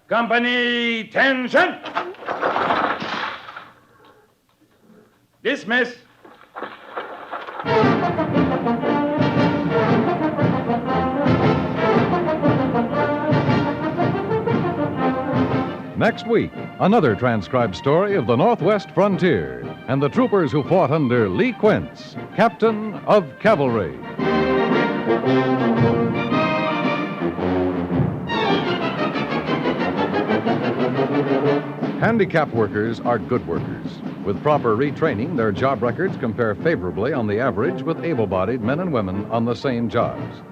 Company, attention! Dismiss. Next week, another transcribed story of the Northwest frontier and the troopers who fought under Lee Quince, Captain of Cavalry. Handicapped workers are good workers. With proper retraining, their job records compare favorably on the average with able-bodied men and women on the same jobs.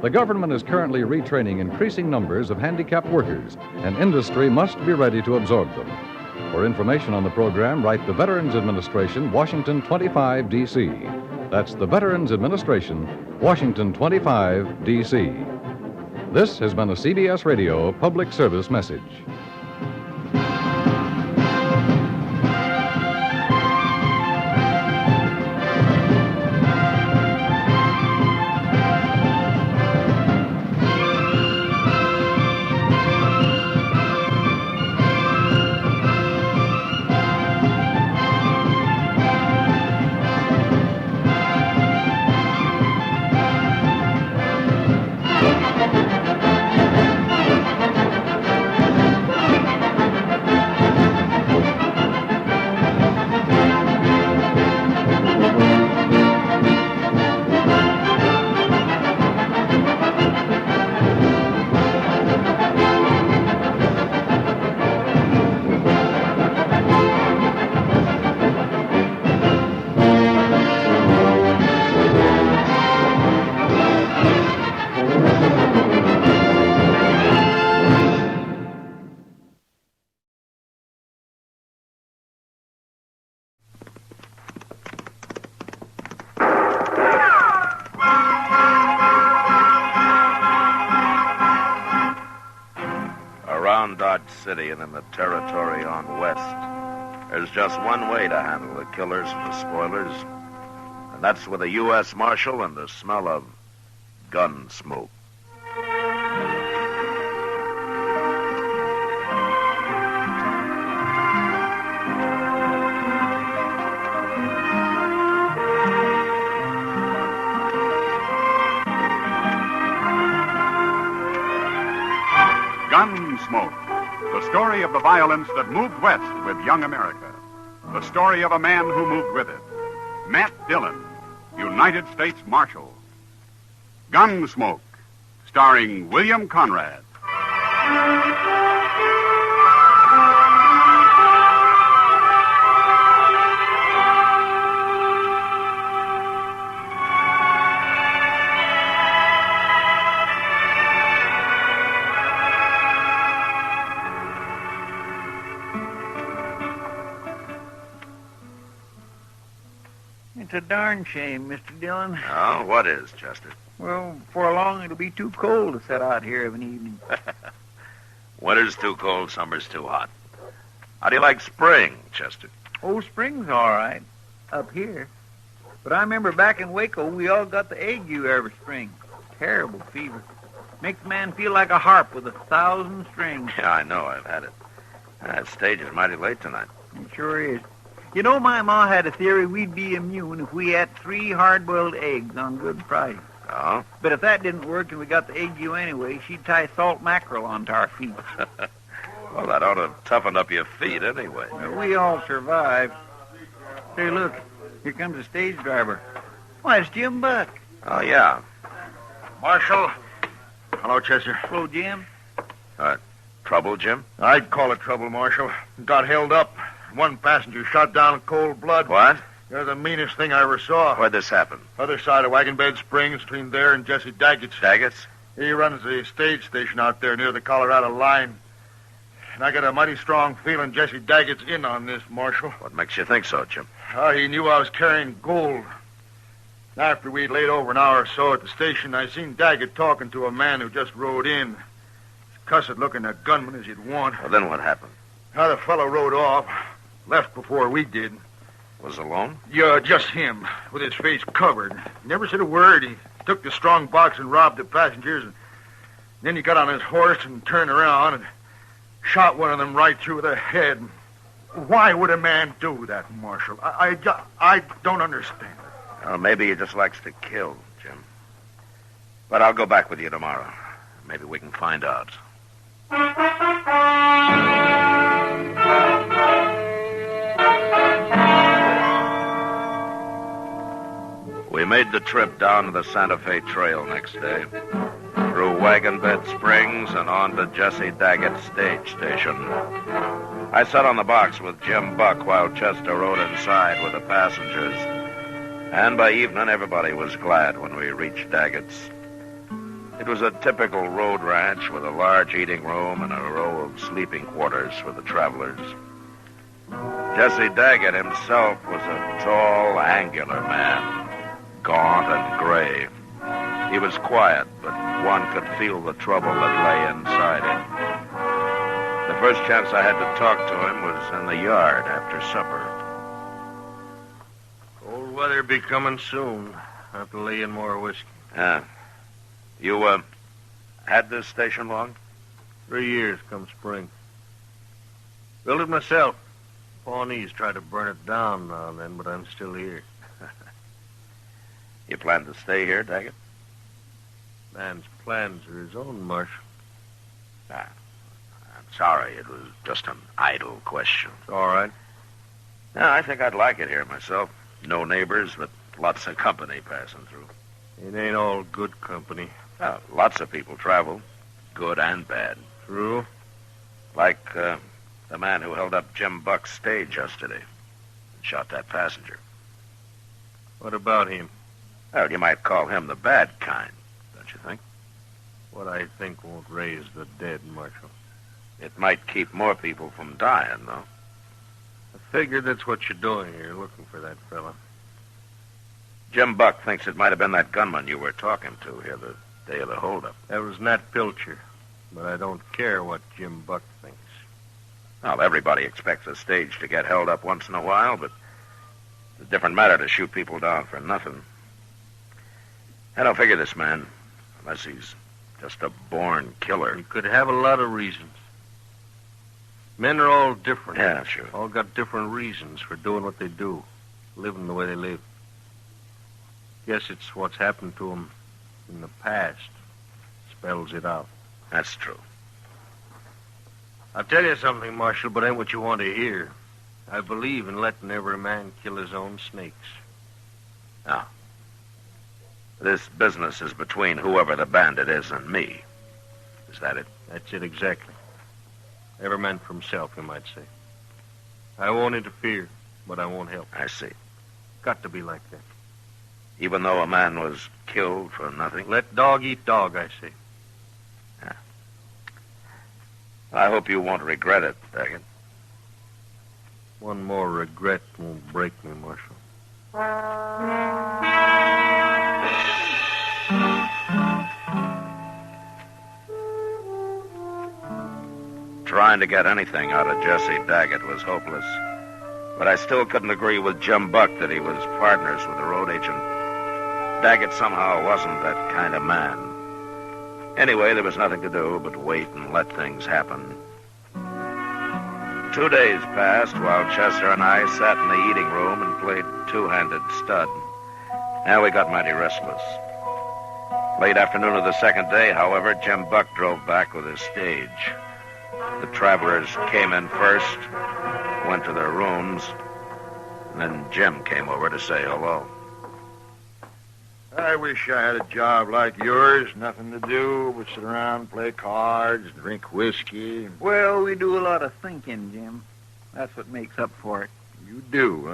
The government is currently retraining increasing numbers of handicapped workers, and industry must be ready to absorb them. For information on the program, write the Veterans Administration, Washington 25, D.C. That's the Veterans Administration, Washington 25, D.C. This has been a CBS Radio public service message. large city and in the territory on west, there's just one way to handle the killers and the spoilers, and that's with a U.S. Marshal and the smell of gun smoke. Gunsmoke, the story of the violence that moved west with young America. The story of a man who moved with it. Matt Dillon, United States Marshal. Gunsmoke, starring William Conrad. It's a darn shame, Mr. Dillon. Oh, what is, Chester? Well, before long it'll be too cold to set out here of an evening. Winter's too cold, summer's too hot. How do you like spring, Chester? Oh, spring's all right, up here. But I remember back in Waco, we all got the ague every spring. Terrible fever. Makes a man feel like a harp with 1,000 strings. Yeah, I know, I've had it. That stage is mighty late tonight. It sure is. You know, my ma had a theory we'd be immune if we ate 3 hard-boiled eggs on Good Friday. Oh? But if that didn't work and we got the ague anyway, she'd tie salt mackerel onto our feet. Well, that ought to toughen up your feet anyway. We all survived. Hey, look. Here comes the stage driver. Why, it's Jim Buck. Oh, yeah. Marshal. Hello, Chester. Hello, Jim. Trouble, Jim? I'd call it trouble, Marshal. Got held up. One passenger shot down in cold blood. What? You're the meanest thing I ever saw. Where'd this happen? Other side of Wagon Bed Springs, between there and Jesse Daggett's. Daggett's? He runs the stage station out there near the Colorado line. And I got a mighty strong feeling Jesse Daggett's in on this, Marshal. What makes you think so, Jim? He knew I was carrying gold. After we'd laid over an hour or so at the station, I seen Daggett talking to a man who just rode in. Cussed-looking a gunman as you'd want. Well, then what happened? The fellow rode off. Left before we did. Was alone? Yeah, just him, with his face covered. Never said a word. He took the strong box and robbed the passengers. And then he got on his horse and turned around and shot one of them right through the head. Why would a man do that, Marshal? I don't understand. Well, maybe he just likes to kill, Jim. But I'll go back with you tomorrow. Maybe we can find out. We made the trip down to the Santa Fe Trail next day, through Wagon Bed Springs and on to Jesse Daggett's stage station. I sat on the box with Jim Buck while Chester rode inside with the passengers. And by evening, everybody was glad when we reached Daggett's. It was a typical road ranch with a large eating room and a row of sleeping quarters for the travelers. Jesse Daggett himself was a tall, angular man, gaunt and gray. He was quiet, but one could feel the trouble that lay inside him. The first chance I had to talk to him was in the yard after supper. Cold weather be coming soon. Have to lay in more whiskey. Yeah. You, had this station long? 3 years come spring. Built it myself. Pawnees try to burn it down now and then, but I'm still here. You plan to stay here, Daggett? Man's plans are his own, Marshal. I'm sorry. It was just an idle question. It's all right. Yeah, I think I'd like it here myself. No neighbors, but lots of company passing through. It ain't all good company. Lots of people travel, good and bad. True. Like the man who held up Jim Buck's stage yesterday and shot that passenger. What about him? Well, you might call him the bad kind, don't you think? What I think won't raise the dead, Marshal. It might keep more people from dying, though. I figured that's what you're doing here, looking for that fella. Jim Buck thinks it might have been that gunman you were talking to here the day of the holdup. That was Nat Pilcher. But I don't care what Jim Buck thinks. Well, everybody expects a stage to get held up once in a while, but it's a different matter to shoot people down for nothing. I don't figure this man, unless he's just a born killer. He could have a lot of reasons. Men are all different. Yeah, sure. All got different reasons for doing what they do, living the way they live. Guess it's what's happened to them in the past spells it out. That's true. I'll tell you something, Marshal, but ain't what you want to hear. I believe in letting every man kill his own snakes. Now, this business is between whoever the bandit is and me. Is that it? That's it exactly. Every man for himself, you might say. I won't interfere, but I won't help. I see. Got to be like that. Even though a man was killed for nothing? Let dog eat dog, I say. Yeah. I hope you won't regret it, Daggett. One more regret won't break me, Marshal. Trying to get anything out of Jesse Daggett was hopeless. But I still couldn't agree with Jim Buck that he was partners with the road agent. Daggett somehow wasn't that kind of man. Anyway, there was nothing to do but wait and let things happen. 2 days passed while Chester and I sat in the eating room and played two-handed stud. Now we got mighty restless. Late afternoon of the second day, however, Jim Buck drove back with his stage. The travelers came in first, went to their rooms, and then Jim came over to say hello. I wish I had a job like yours. Nothing to do but sit around, play cards, drink whiskey. Well, we do a lot of thinking, Jim. That's what makes up for it. You do,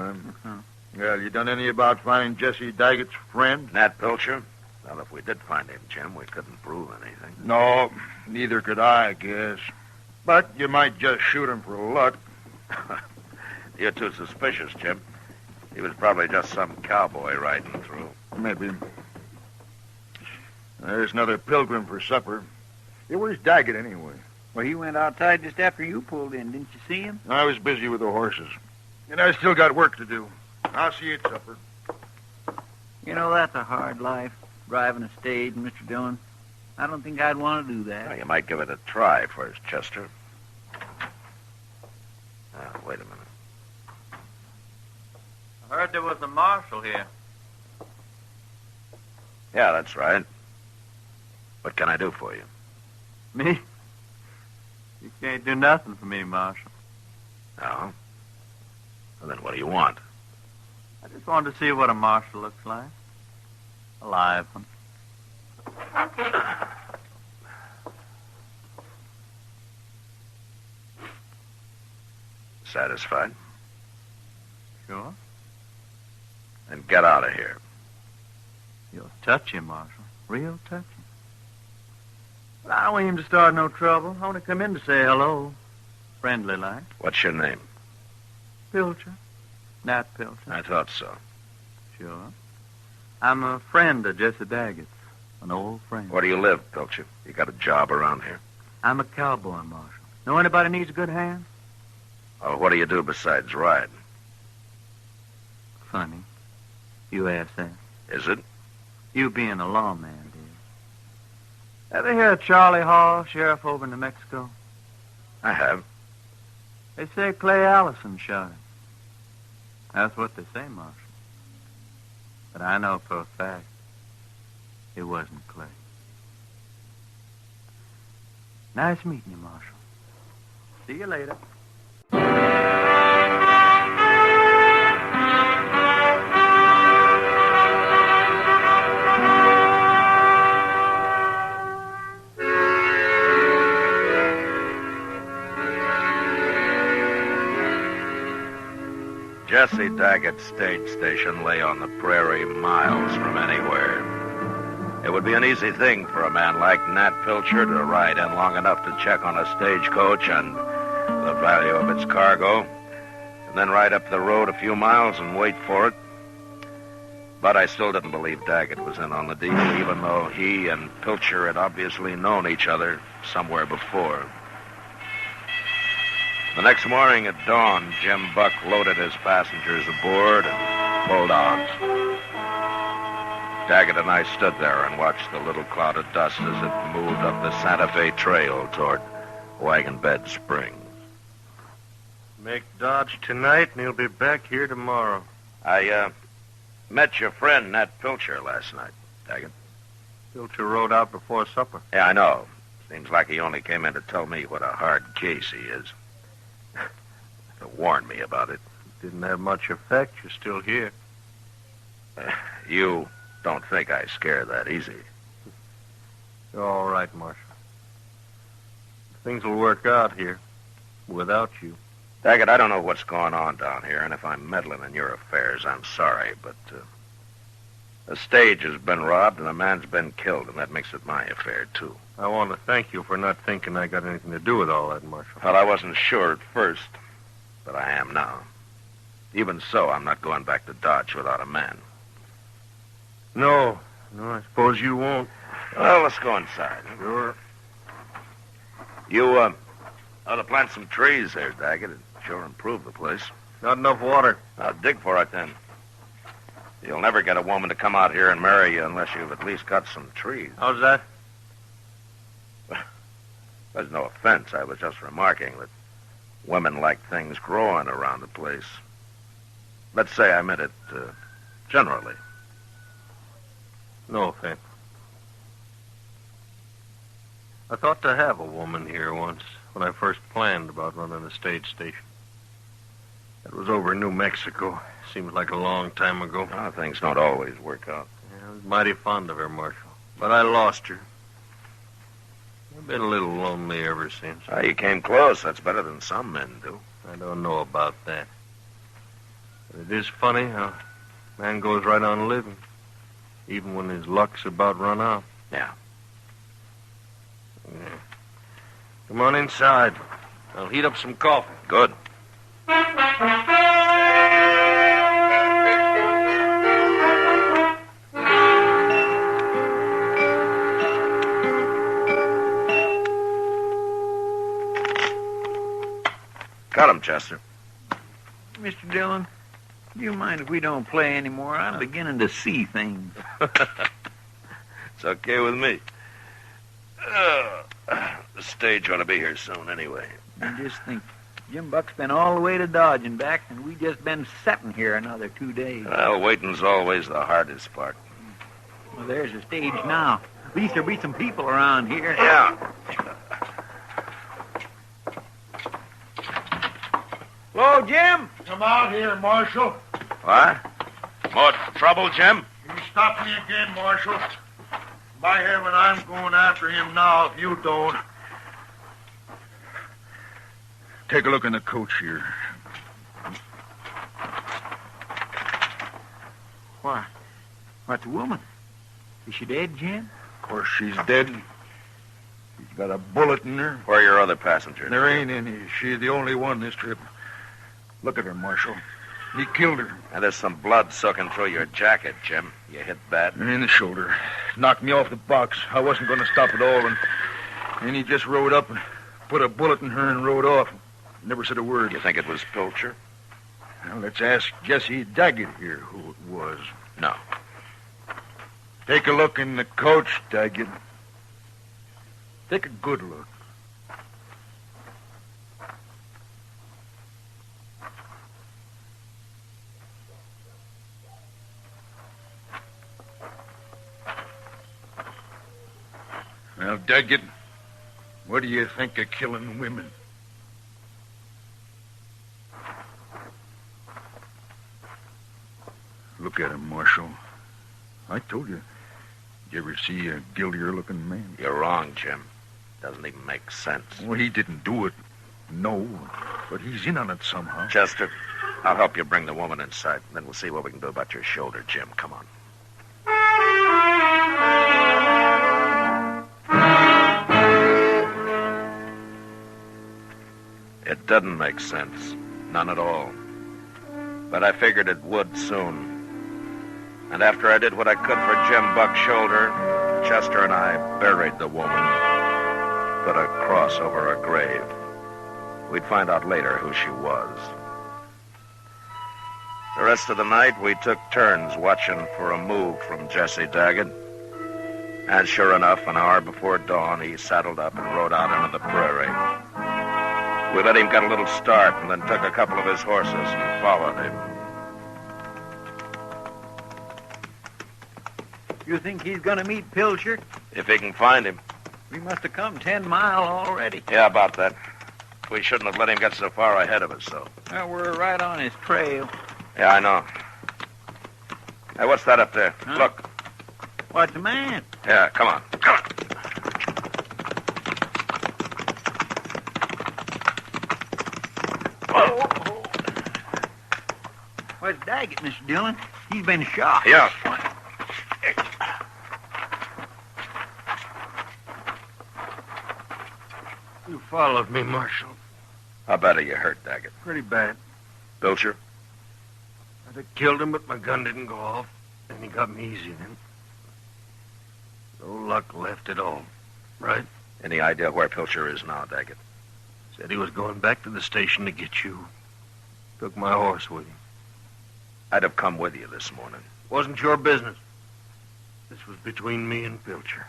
huh? Well, you done any about finding Jesse Daggett's friend? Nat Pilcher? Well, if we did find him, Jim, we couldn't prove anything. No, neither could I guess. But you might just shoot him for luck. You're too suspicious, Jim. He was probably just some cowboy riding through. Maybe. There's another pilgrim for supper. Yeah, where's Daggett, anyway? Well, he went outside just after you pulled in. Didn't you see him? I was busy with the horses. And I still got work to do. I'll see you at supper. You know, that's a hard life, driving a stage, Mr. Dillon. I don't think I'd want to do that. Well, you might give it a try first, Chester. Wait a minute. I heard there was a marshal here. Yeah, that's right. What can I do for you? Me? You can't do nothing for me, Marshal. No? Well, then what do you want? I just wanted to see what a marshal looks like. A live one. Satisfied? Sure. Then get out of here. You're touchy, Marshal. Real touchy. But I don't aim to start no trouble. I want to come in to say hello. Friendly like. What's your name? Pilcher. Nat Pilcher. I thought so. Sure. I'm a friend of Jesse Daggett's. An old friend. Where do you live, Pilcher? You got a job around here? I'm a cowboy, Marshal. Know anybody needs a good hand? Oh, what do you do besides ride? Funny. You ask that. Is it? You being a lawman, dear. Ever hear of Charlie Hall, sheriff over in New Mexico? I have. They say Clay Allison shot him. That's what they say, Marshal. But I know for a fact it wasn't Clay. Nice meeting you, Marshal. See you later. Jesse Daggett's stage station lay on the prairie miles from anywhere. It would be an easy thing for a man like Nat Pilcher to ride in long enough to check on a stagecoach and the value of its cargo, and then ride up the road a few miles and wait for it. But I still didn't believe Daggett was in on the deal, even though he and Pilcher had obviously known each other somewhere before. The next morning at dawn, Jim Buck loaded his passengers aboard and pulled out. Daggett and I stood there and watched the little cloud of dust as it moved up the Santa Fe Trail toward Wagon Bed Springs. Make Dodge tonight, and he'll be back here tomorrow. I, met your friend, Nat Pilcher, last night, Daggett. Pilcher rode out before supper. Yeah, I know. Seems like he only came in to tell me what a hard case he is. To warn me about it. Didn't have much effect. You're still here. You don't think I scare that easy. You're all right, Marshal. Things will work out here without you. Daggett, I don't know what's going on down here, and if I'm meddling in your affairs, I'm sorry, but the stage has been robbed and a man's been killed, and that makes it my affair, too. I want to thank you for not thinking I got anything to do with all that, Marshal. Well, I wasn't sure at first, but I am now. Even so, I'm not going back to Dodge without a man. No, I suppose you won't. Well, let's go inside. Sure. You, ought to plant some trees there, Daggett. It'd sure improve the place. Not enough water. I'll dig for it, then. You'll never get a woman to come out here and marry you unless you've at least got some trees. How's that? There's no offense. I was just remarking that women like things growing around the place. Let's say I meant it, generally. No offense. I thought to have a woman here once when I first planned about running a stage station. It was over in New Mexico. Seems like a long time ago. Oh, things don't always work out. Yeah, I was mighty fond of her, Marshal. But I lost her. I've been a little lonely ever since. Oh, you came close. That's better than some men do. I don't know about that. But it is funny how a man goes right on living, even when his luck's about run out. Yeah. Come on inside. I'll heat up some coffee. Good. Cut him, Chester. Mr. Dillon, do you mind if we don't play anymore? I'm beginning to see things. It's okay with me. The stage ought to be here soon anyway. I just think Jim Buck's been all the way to Dodge and back, and we just been sitting here another 2 days. Well, waiting's always the hardest part. Well, there's the stage now. At least there'll be some people around here. Yeah. Hello, Jim. Come out here, Marshal. What? More trouble, Jim? You stop me again, Marshal. By heaven, I'm going after him now if you don't. Take a look in the coach here. Why? What's the woman? Is she dead, Jim? Of course, she's dead. She's got a bullet in her. Where are your other passengers? There ain't any. She's the only one this trip. Look at her, Marshal. He killed her. And there's some blood soaking through your jacket, Jim. You hit bad? In the shoulder. Knocked me off the box. I wasn't going to stop at all, and he just rode up and put a bullet in her and rode off. Never said a word. You think it was Pilcher? Well, let's ask Jesse Daggett here who it was. No. Take a look in the coach, Daggett. Take a good look. Well, Daggett, what do you think of killing women? Look at him, Marshal. I told you. Did you ever see a guiltier-looking man? You're wrong, Jim. Doesn't even make sense. Well, he didn't do it. No, but he's in on it somehow. Chester, I'll help you bring the woman inside. Then we'll see what we can do about your shoulder, Jim. Come on. It doesn't make sense. None at all. But I figured it would soon. And after I did what I could for Jim Buck's shoulder, Chester and I buried the woman, put a cross over her grave. We'd find out later who she was. The rest of the night, we took turns watching for a move from Jesse Daggett. And sure enough, an hour before dawn, he saddled up and rode out into the prairie. We let him get a little start and then took a couple of his horses and followed him. You think he's going to meet Pilcher? If he can find him. We must have come 10 miles already. Yeah, about that. We shouldn't have let him get so far ahead of us, though. Well, we're right on his trail. Yeah, I know. Hey, what's that up there? Huh? Look. What's the man? Yeah, come on. Come on. Where's Daggett, Mr. Dillon? He's been shot. Yeah. You followed me, Marshal. How bad are you hurt, Daggett? Pretty bad. Pilcher? I'd have killed him, but my gun didn't go off, and he got me easy then. No luck left at all, right? Any idea where Pilcher is now, Daggett? Said he was going back to the station to get you. Took my horse with him. I'd have come with you this morning. Wasn't your business. This was between me and Pilcher.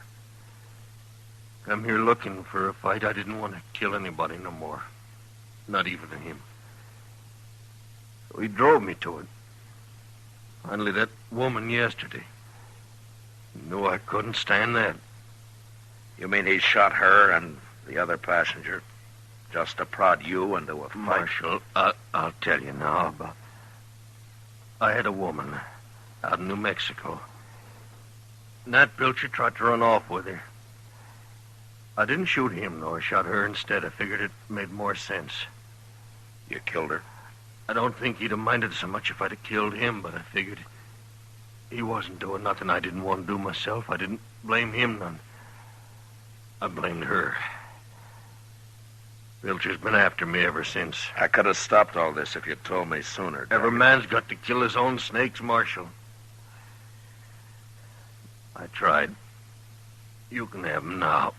Come here looking for a fight. I didn't want to kill anybody no more. Not even him. So he drove me to it. Finally, that woman yesterday. Knew I couldn't stand that. You mean he shot her and the other passenger just to prod you into a fight? Marshal, I'll tell you now about... I had a woman out in New Mexico. Nat Pilcher tried to run off with her. I didn't shoot him, though. I shot her instead. I figured it made more sense. You killed her? I don't think he'd have minded so much if I'd have killed him, but I figured he wasn't doing nothing I didn't want to do myself. I didn't blame him none. I blamed her. Pilcher's been after me ever since. I could have stopped all this if you'd told me sooner, Daggett. Every man's got to kill his own snakes, Marshal. I tried. You can have them now.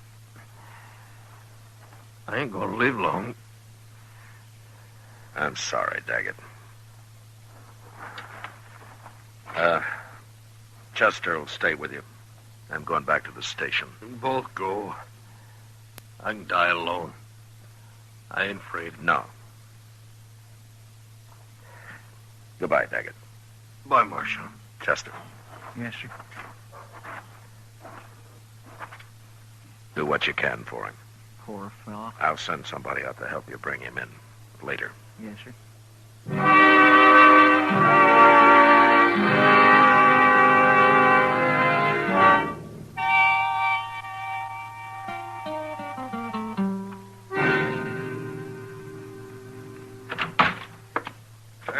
I ain't gonna live long. I'm sorry, Daggett. Chester will stay with you. I'm going back to the station. Both go. I can die alone. I ain't afraid. No. Goodbye, Daggett. Bye, Marshal. Chester. Yes, sir. Do what you can for him. Poor fellow. I'll send somebody out to help you bring him in later. Yes, sir.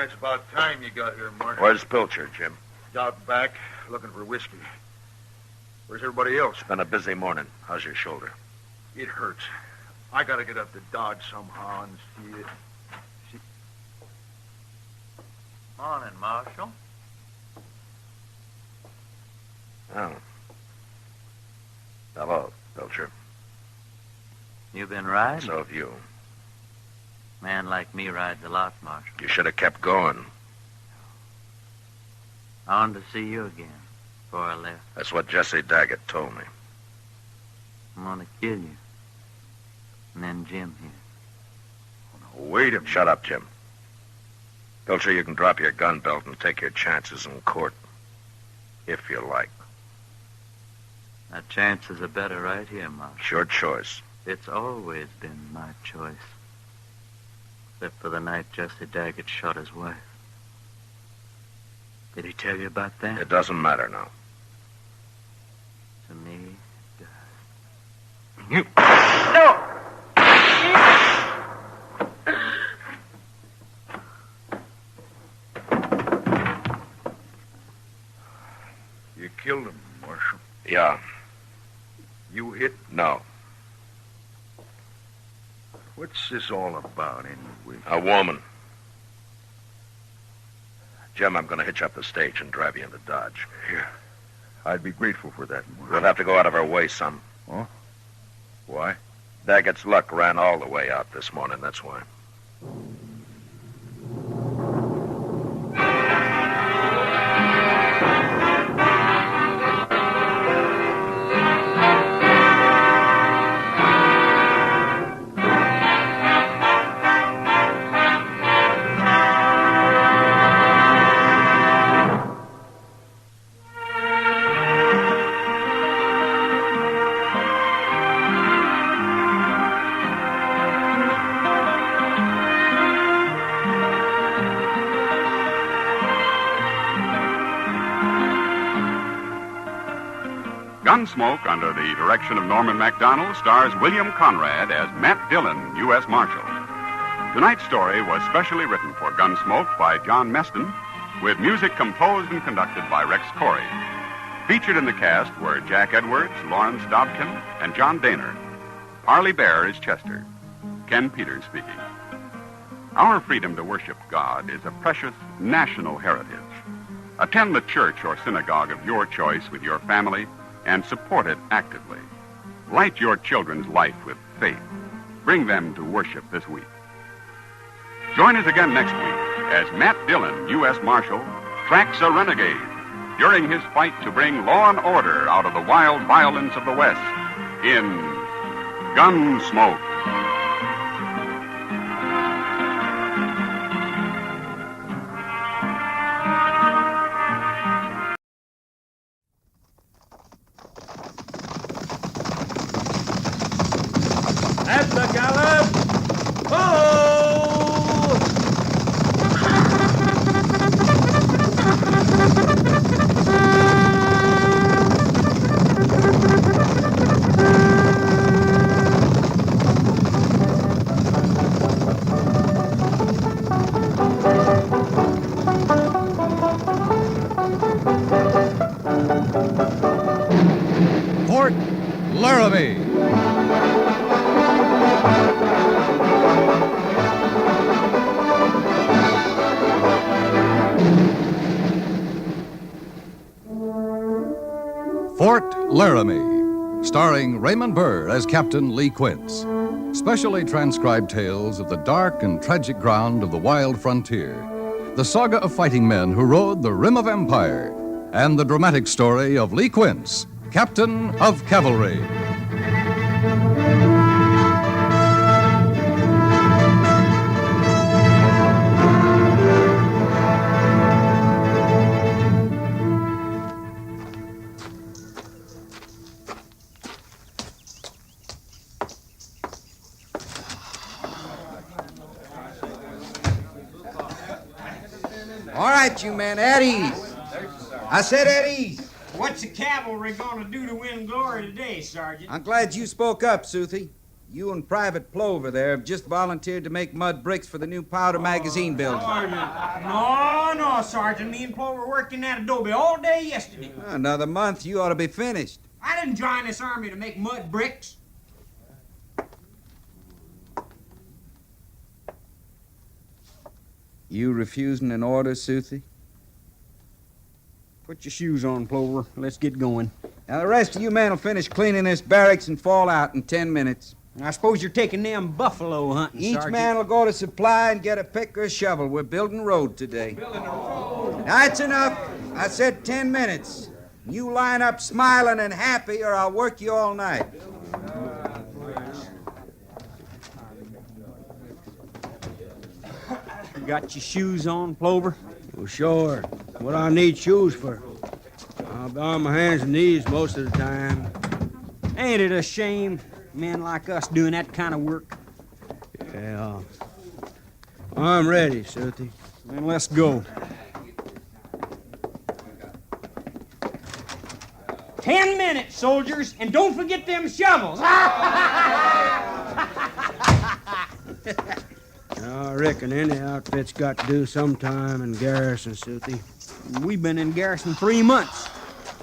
It's about time you got here, Marshal. Where's Pilcher, Jim? Out back, looking for whiskey. Where's everybody else? It's been a busy morning. How's your shoulder? It hurts. I gotta get up to Dodge somehow and see it. Morning, Marshal. Oh. Hello, Pilcher. You been riding? So have you. Man like me rides a lot, Marshal. You should have kept going. I wanted to see you again before I left. That's what Jesse Daggett told me. I'm gonna kill you. And then Jim here. Wait a minute. Shut up, Jim. Pilcher, you can drop your gun belt and take your chances in court. If you like. My chances are better right here, Marshal. It's your choice. It's always been my choice. Except for the night Jesse Daggett shot his wife. Did he tell you about that? It doesn't matter now. To me, it does. You... No! You killed him, Marshal. Yeah. You hit? No. What's this all about, anyway? A woman. Jim, I'm going to hitch up the stage and drive you into Dodge. Here. I'd be grateful for that. We'll have to go out of our way some. Oh? Why? Daggett's luck ran all the way out this morning, that's why. Gunsmoke, under the direction of Norman MacDonald, stars William Conrad as Matt Dillon, U.S. Marshal. Tonight's story was specially written for Gunsmoke by John Meston, with music composed and conducted by Rex Corey. Featured in the cast were Jack Edwards, Lawrence Dobkin, and John Daner. Parley Bear is Chester. Ken Peters speaking. Our freedom to worship God is a precious national heritage. Attend the church or synagogue of your choice with your family and support it actively. Light your children's life with faith. Bring them to worship this week. Join us again next week as Matt Dillon, U.S. Marshal, tracks a renegade during his fight to bring law and order out of the wild violence of the West in Gunsmoke. At the gallop! Follow! Fort Laramie. Fort Laramie, starring Raymond Burr as Captain Lee Quince. Specially transcribed tales of the dark and tragic ground of the wild frontier, the saga of fighting men who rode the rim of empire, and the dramatic story of Lee Quince, Captain of Cavalry. All right, you men, at ease. I said at ease. What's the cavalry gonna do to win glory today, Sergeant? I'm glad you spoke up, Soothie. You and Private Plover there have just volunteered to make mud bricks for the new powder magazine building. No, Sergeant. Me and Plover worked in that adobe all day yesterday. Another month, you ought to be finished. I didn't join this army to make mud bricks. You refusing an order, Soothie? Put your shoes on, Plover. Let's get going. Now, the rest of you men will finish cleaning this barracks and fall out in 10 minutes. I suppose you're taking them buffalo hunting, Each Sergeant. man will go to supply and get a pick or a shovel. We're building a road today. That's enough. I said 10 minutes. You line up smiling and happy, or I'll work you all night. You got your shoes on, Plover? Well, sure. What I need shoes for? I'll be on my hands and knees most of the time. Ain't it a shame, men like us doing that kind of work? Yeah. I'm ready, Soothie. Then let's go. 10 minutes, soldiers, and don't forget them shovels. I reckon any outfit's got to do sometime in garrison, Soothie. We've been in garrison 3 months.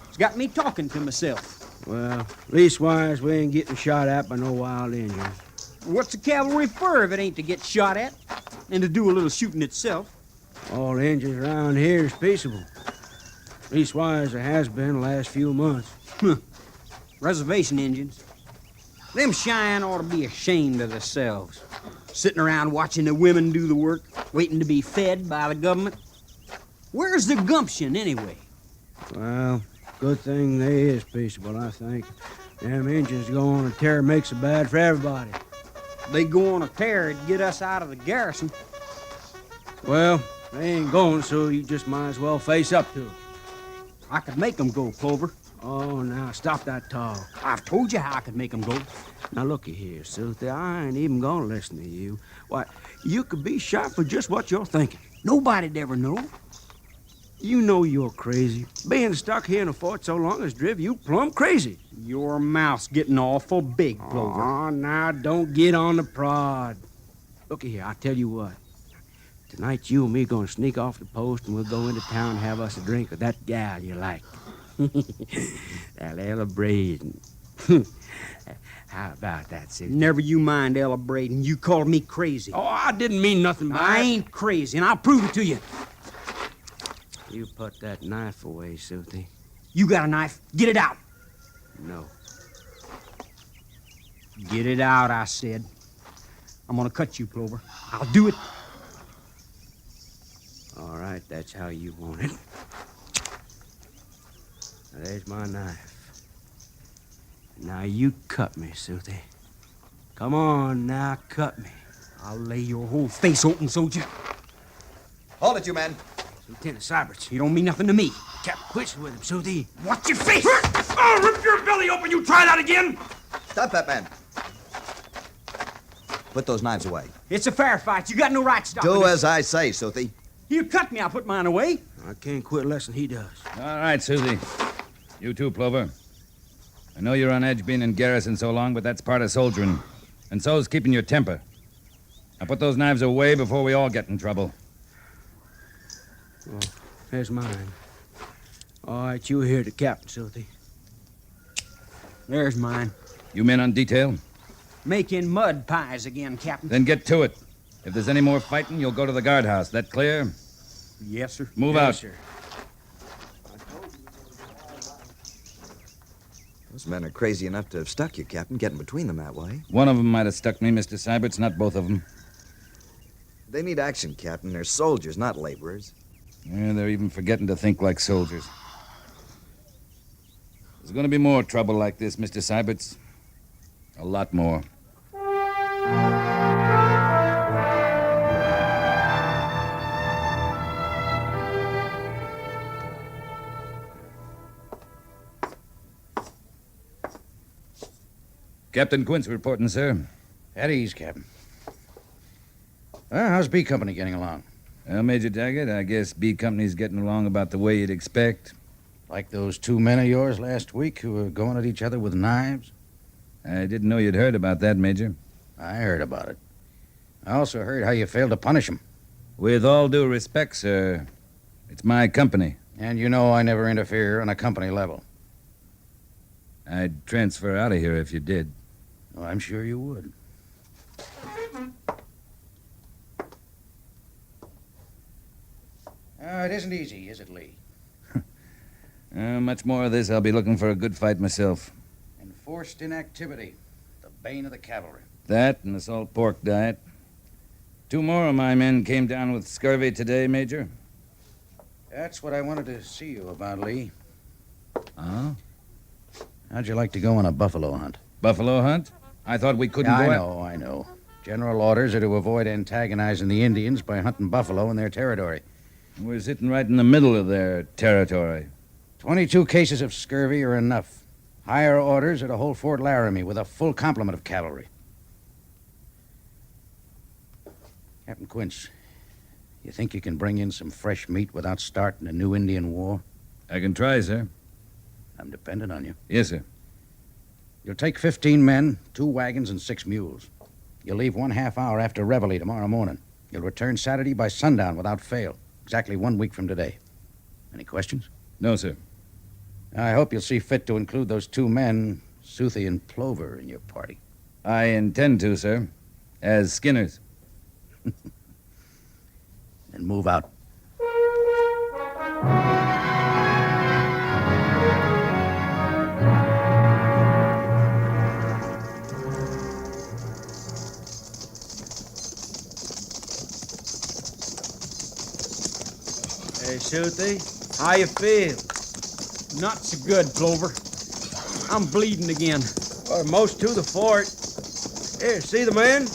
It's got me talking to myself. Well, leastwise, we ain't getting shot at by no wild Indians. What's the cavalry for if it ain't to get shot at and to do a little shooting itself? All Injuns around here is peaceable. Leastwise, there has been the last few months. Reservation Indians. Them Cheyenne ought to be ashamed of themselves. Sitting around watching the women do the work, waiting to be fed by the government. Where's the gumption, anyway? Well, good thing they is peaceable, I think. Them Injuns go on a tear makes it bad for everybody. They go on a tear to get us out of the garrison. Well, they ain't going, so you just might as well face up to it. I could make them go, Clover. Oh, now, stop that talk. I've told you how I could make them go. Now, looky here, Silty, I ain't even gonna listen to you. Why, you could be shot for just what you're thinking. Nobody'd ever know. You know you're crazy. Being stuck here in a fort so long has driven you plumb crazy. Your mouth's getting awful big, Clover. Oh, now, don't get on the prod. Looky here, I'll tell you what. Tonight, you and me gonna sneak off the post, and we'll go into town and have us a drink with that gal you like. That Ella Braden. How about that, Silty? Never you mind Ella Braden. You called me crazy. Oh, I didn't mean nothing by I it. ain't crazy, and I'll prove it to you. You put that knife away, Silty. You got a knife? Get it out. No. Get it out, I said. I'm gonna cut you, Clover. I'll do it. All right, that's how you want it. Now, there's my knife. Now you cut me, Silty. Come on, now cut me. I'll lay your whole face open, soldier. Hold it, you men. Lieutenant Syberts, you don't mean nothing to me. Cap, quit with him, Silty. Watch your face! I'll rip your belly open. You try that again. Stop that man. Put those knives away. It's a fair fight. You got no right to stop Do me. as I say, Silty. You cut me, I'll put mine away. I can't quit less than he does. All right, Susie. You too, Plover. I know you're on edge being in garrison so long, but that's part of soldiering. And so's keeping your temper. Now put those knives away before we all get in trouble. Well, there's mine. All right, you hear the captain, Silty. There's mine. You men on detail? Making mud pies again, Captain. Then get to it. If there's any more fighting, you'll go to the guardhouse. That clear? Yes, sir. Move Yes, out. sir. Those men are crazy enough to have stuck you, Captain, getting between them that way. One of them might have stuck me, Mr. Syberts, not both of them. They need action, Captain. They're soldiers, not laborers. Yeah, they're even forgetting to think like soldiers. There's going to be more trouble like this, Mr. Syberts. A lot more. Captain Quince reporting, sir. At ease, Captain. Well, how's B Company getting along? Well, Major Daggett, I guess B Company's getting along about the way you'd expect. Like those two men of yours last week who were going at each other with knives? I didn't know you'd heard about that, Major. I heard about it. I also heard how you failed to punish them. With all due respect, sir, it's my company. And you know I never interfere on a company level. I'd transfer out of here if you did. Oh, I'm sure you would. It isn't easy, is it, Lee? Much more of this, I'll be looking for a good fight myself. Enforced inactivity, the bane of the cavalry. That and the salt pork diet. 2 more of my men came down with scurvy today, Major. That's what I wanted to see you about, Lee. Oh? How'd you like to go on a buffalo hunt? Buffalo hunt? I thought we couldn't go I know. General orders are to avoid antagonizing the Indians by hunting buffalo in their territory. We're sitting right in the middle of their territory. 22 cases of scurvy are enough. Higher orders are to hold Fort Laramie with a full complement of cavalry. Captain Quince, you think you can bring in some fresh meat without starting a new Indian war? I can try, sir. I'm dependent on you. Yes, sir. You'll take 15 men, 2 wagons, and 6 mules. You'll leave 1/2 hour after reveille tomorrow morning. You'll return Saturday by sundown without fail. Exactly 1 week from today. Any questions? No, sir. I hope you'll see fit to include those 2 men, Soothie and Plover, in your party. I intend to, sir. As Skinners. And move out. Hey, Shooty, how you feel? Not so good, Clover. I'm bleeding again. Or most to the fort. Here, see the men?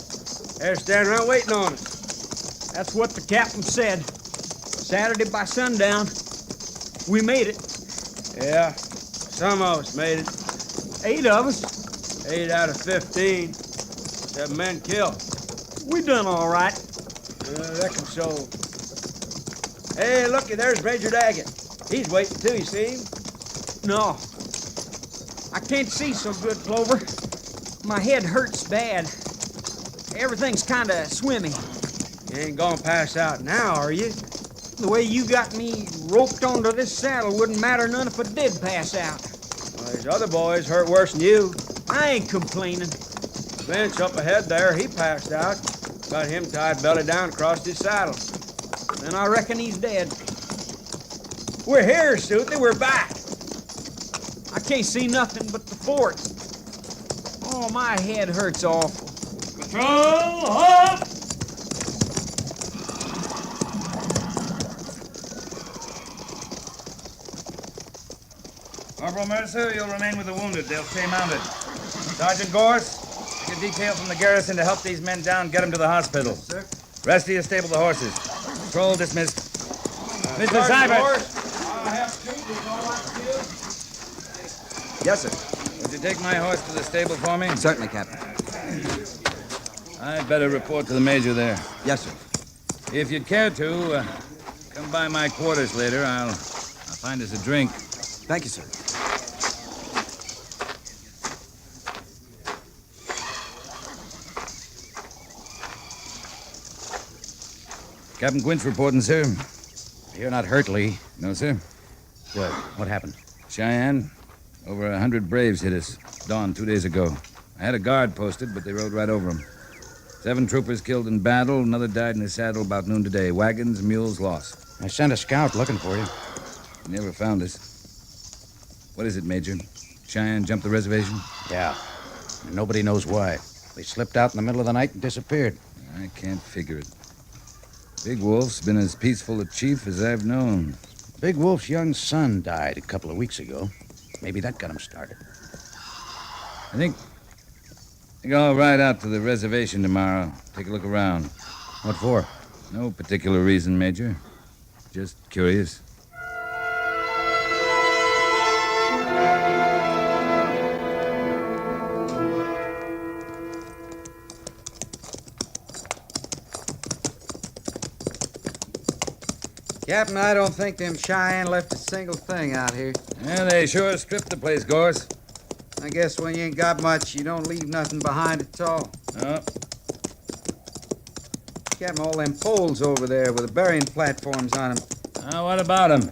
They're standing around waiting on us. That's what the captain said. Saturday by sundown. We made it. Yeah, some of us made it. 8 of us. 8 out of 15. 7 men killed. We done all right. I reckon so. Hey, looky, there's Major Daggett. He's waiting too, you see him? No. I can't see so good, Clover. My head hurts bad. Everything's kind of swimmy. You ain't gonna pass out now, are you? The way you got me roped onto this saddle wouldn't matter none if I did pass out. Well, these other boys hurt worse than you. I ain't complaining. Bench up ahead there, he passed out. Got him tied belly down across his saddle. Then I reckon he's dead. We're here, Sooty. We're back. I can't see nothing but the fort. Oh, my head hurts awful. Patrol, up! Corporal Mercer, you'll remain with the wounded. They'll stay mounted. Sergeant Gorse, take a detail from the garrison to help these men down, get them to the hospital. Yes, sir. Rest of you stable the horses. Patrol dismissed. Mr. Seibert! Yes, sir. Would you take my horse to the stable for me? Certainly, Captain. I'd better report to the major there. Yes, sir. If you'd care to, come by my quarters later. I'll find us a drink. Thank you, sir. Captain Quint's reporting, sir. You're not hurt, Lee. No, sir. Good. What happened? Cheyenne. Over 100 Braves hit us. Dawn 2 days ago. I had a guard posted, but they rode right over them. 7 troopers killed in battle. Another died in his saddle about noon today. Wagons, mules lost. I sent a scout looking for you. He never found us. What is it, Major? Cheyenne jumped the reservation? Yeah. And nobody knows why. They slipped out in the middle of the night and disappeared. I can't figure it. Big Wolf's been as peaceful a chief as I've known. Big Wolf's young son died a couple of weeks ago. Maybe that got him started. I think I'll ride out to the reservation tomorrow. Take a look around. What for? No particular reason, Major. Just curious. Captain, I don't think them Cheyenne left a single thing out here. Yeah, they sure stripped the place, Gorse. I guess when you ain't got much, you don't leave nothing behind at all. No. Captain, all them poles over there with the burying platforms on them. What about them?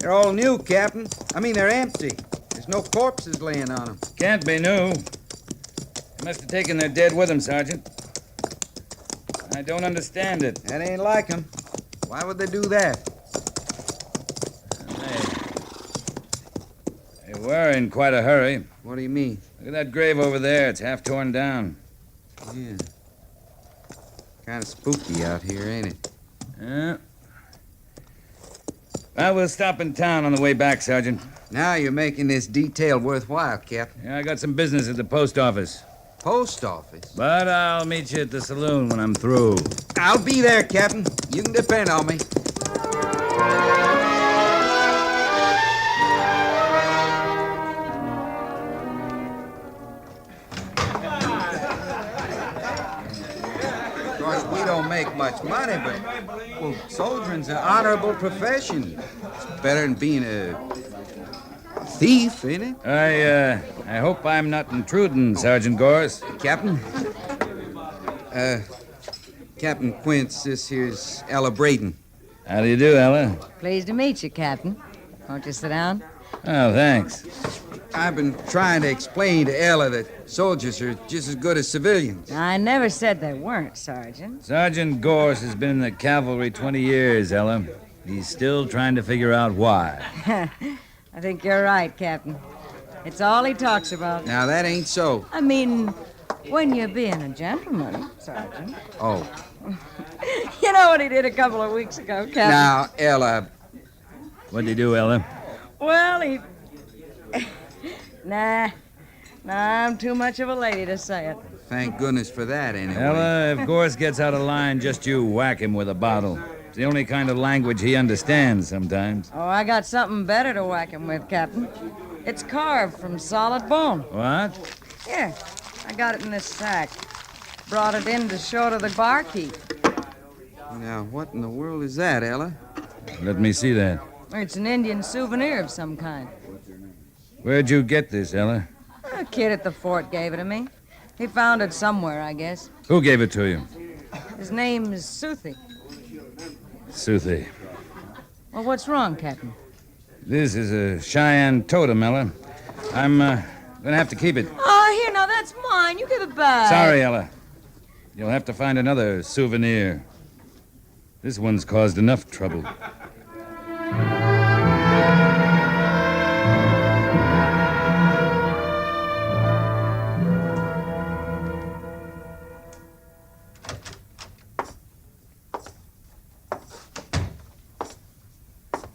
They're all new, Captain. I mean, they're empty. There's no corpses laying on them. Can't be new. They must have taken their dead with them, Sergeant. I don't understand it. That ain't like them. Why would they do that? They were in quite a hurry. What do you mean? Look at that grave over there. It's half torn down. Yeah. Kind of spooky out here, ain't it? Yeah. Well, we'll stop in town on the way back, Sergeant. Now you're making this detail worthwhile, Captain. Yeah, I got some business at the post office. Post office? But I'll meet you at the saloon when I'm through. I'll be there, Captain. You can depend on me. Of course, we don't make much money, but well, soldiering's an honorable profession. It's better than being a thief, ain't it? I hope I'm not intruding, Sergeant Gorse. Captain? Captain Quince, this here's Ella Braden. How do you do, Ella? Pleased to meet you, Captain. Won't you sit down? Oh, thanks. I've been trying to explain to Ella that soldiers are just as good as civilians. I never said they weren't, Sergeant. Sergeant Gorse has been in the cavalry 20 years, Ella. He's still trying to figure out why. I think you're right, Captain. It's all he talks about. Now, that ain't so. I mean, when you're being a gentleman, Sergeant. Oh. You know what he did a couple of weeks ago, Captain? Now, Ella. What'd he do, Ella? Well, he... Nah, I'm too much of a lady to say it. Thank goodness for that, anyway. Ella, if Gorse gets out of line, just you whack him with a bottle. It's the only kind of language he understands sometimes. Oh, I got something better to whack him with, Captain. It's carved from solid bone. What? Here, I got it in this sack. Brought it in to show to the barkeep. Now, what in the world is that, Ella? Let me see that. It's an Indian souvenir of some kind. Where'd you get this, Ella? A kid at the fort gave it to me. He found it somewhere, I guess. Who gave it to you? His name is Soothie. Soothie. Well, what's wrong, Captain? This is a Cheyenne totem, Ella. I'm gonna have to keep it. Oh, here, now, that's mine. You give it back. Sorry, Ella. You'll have to find another souvenir. This one's caused enough trouble.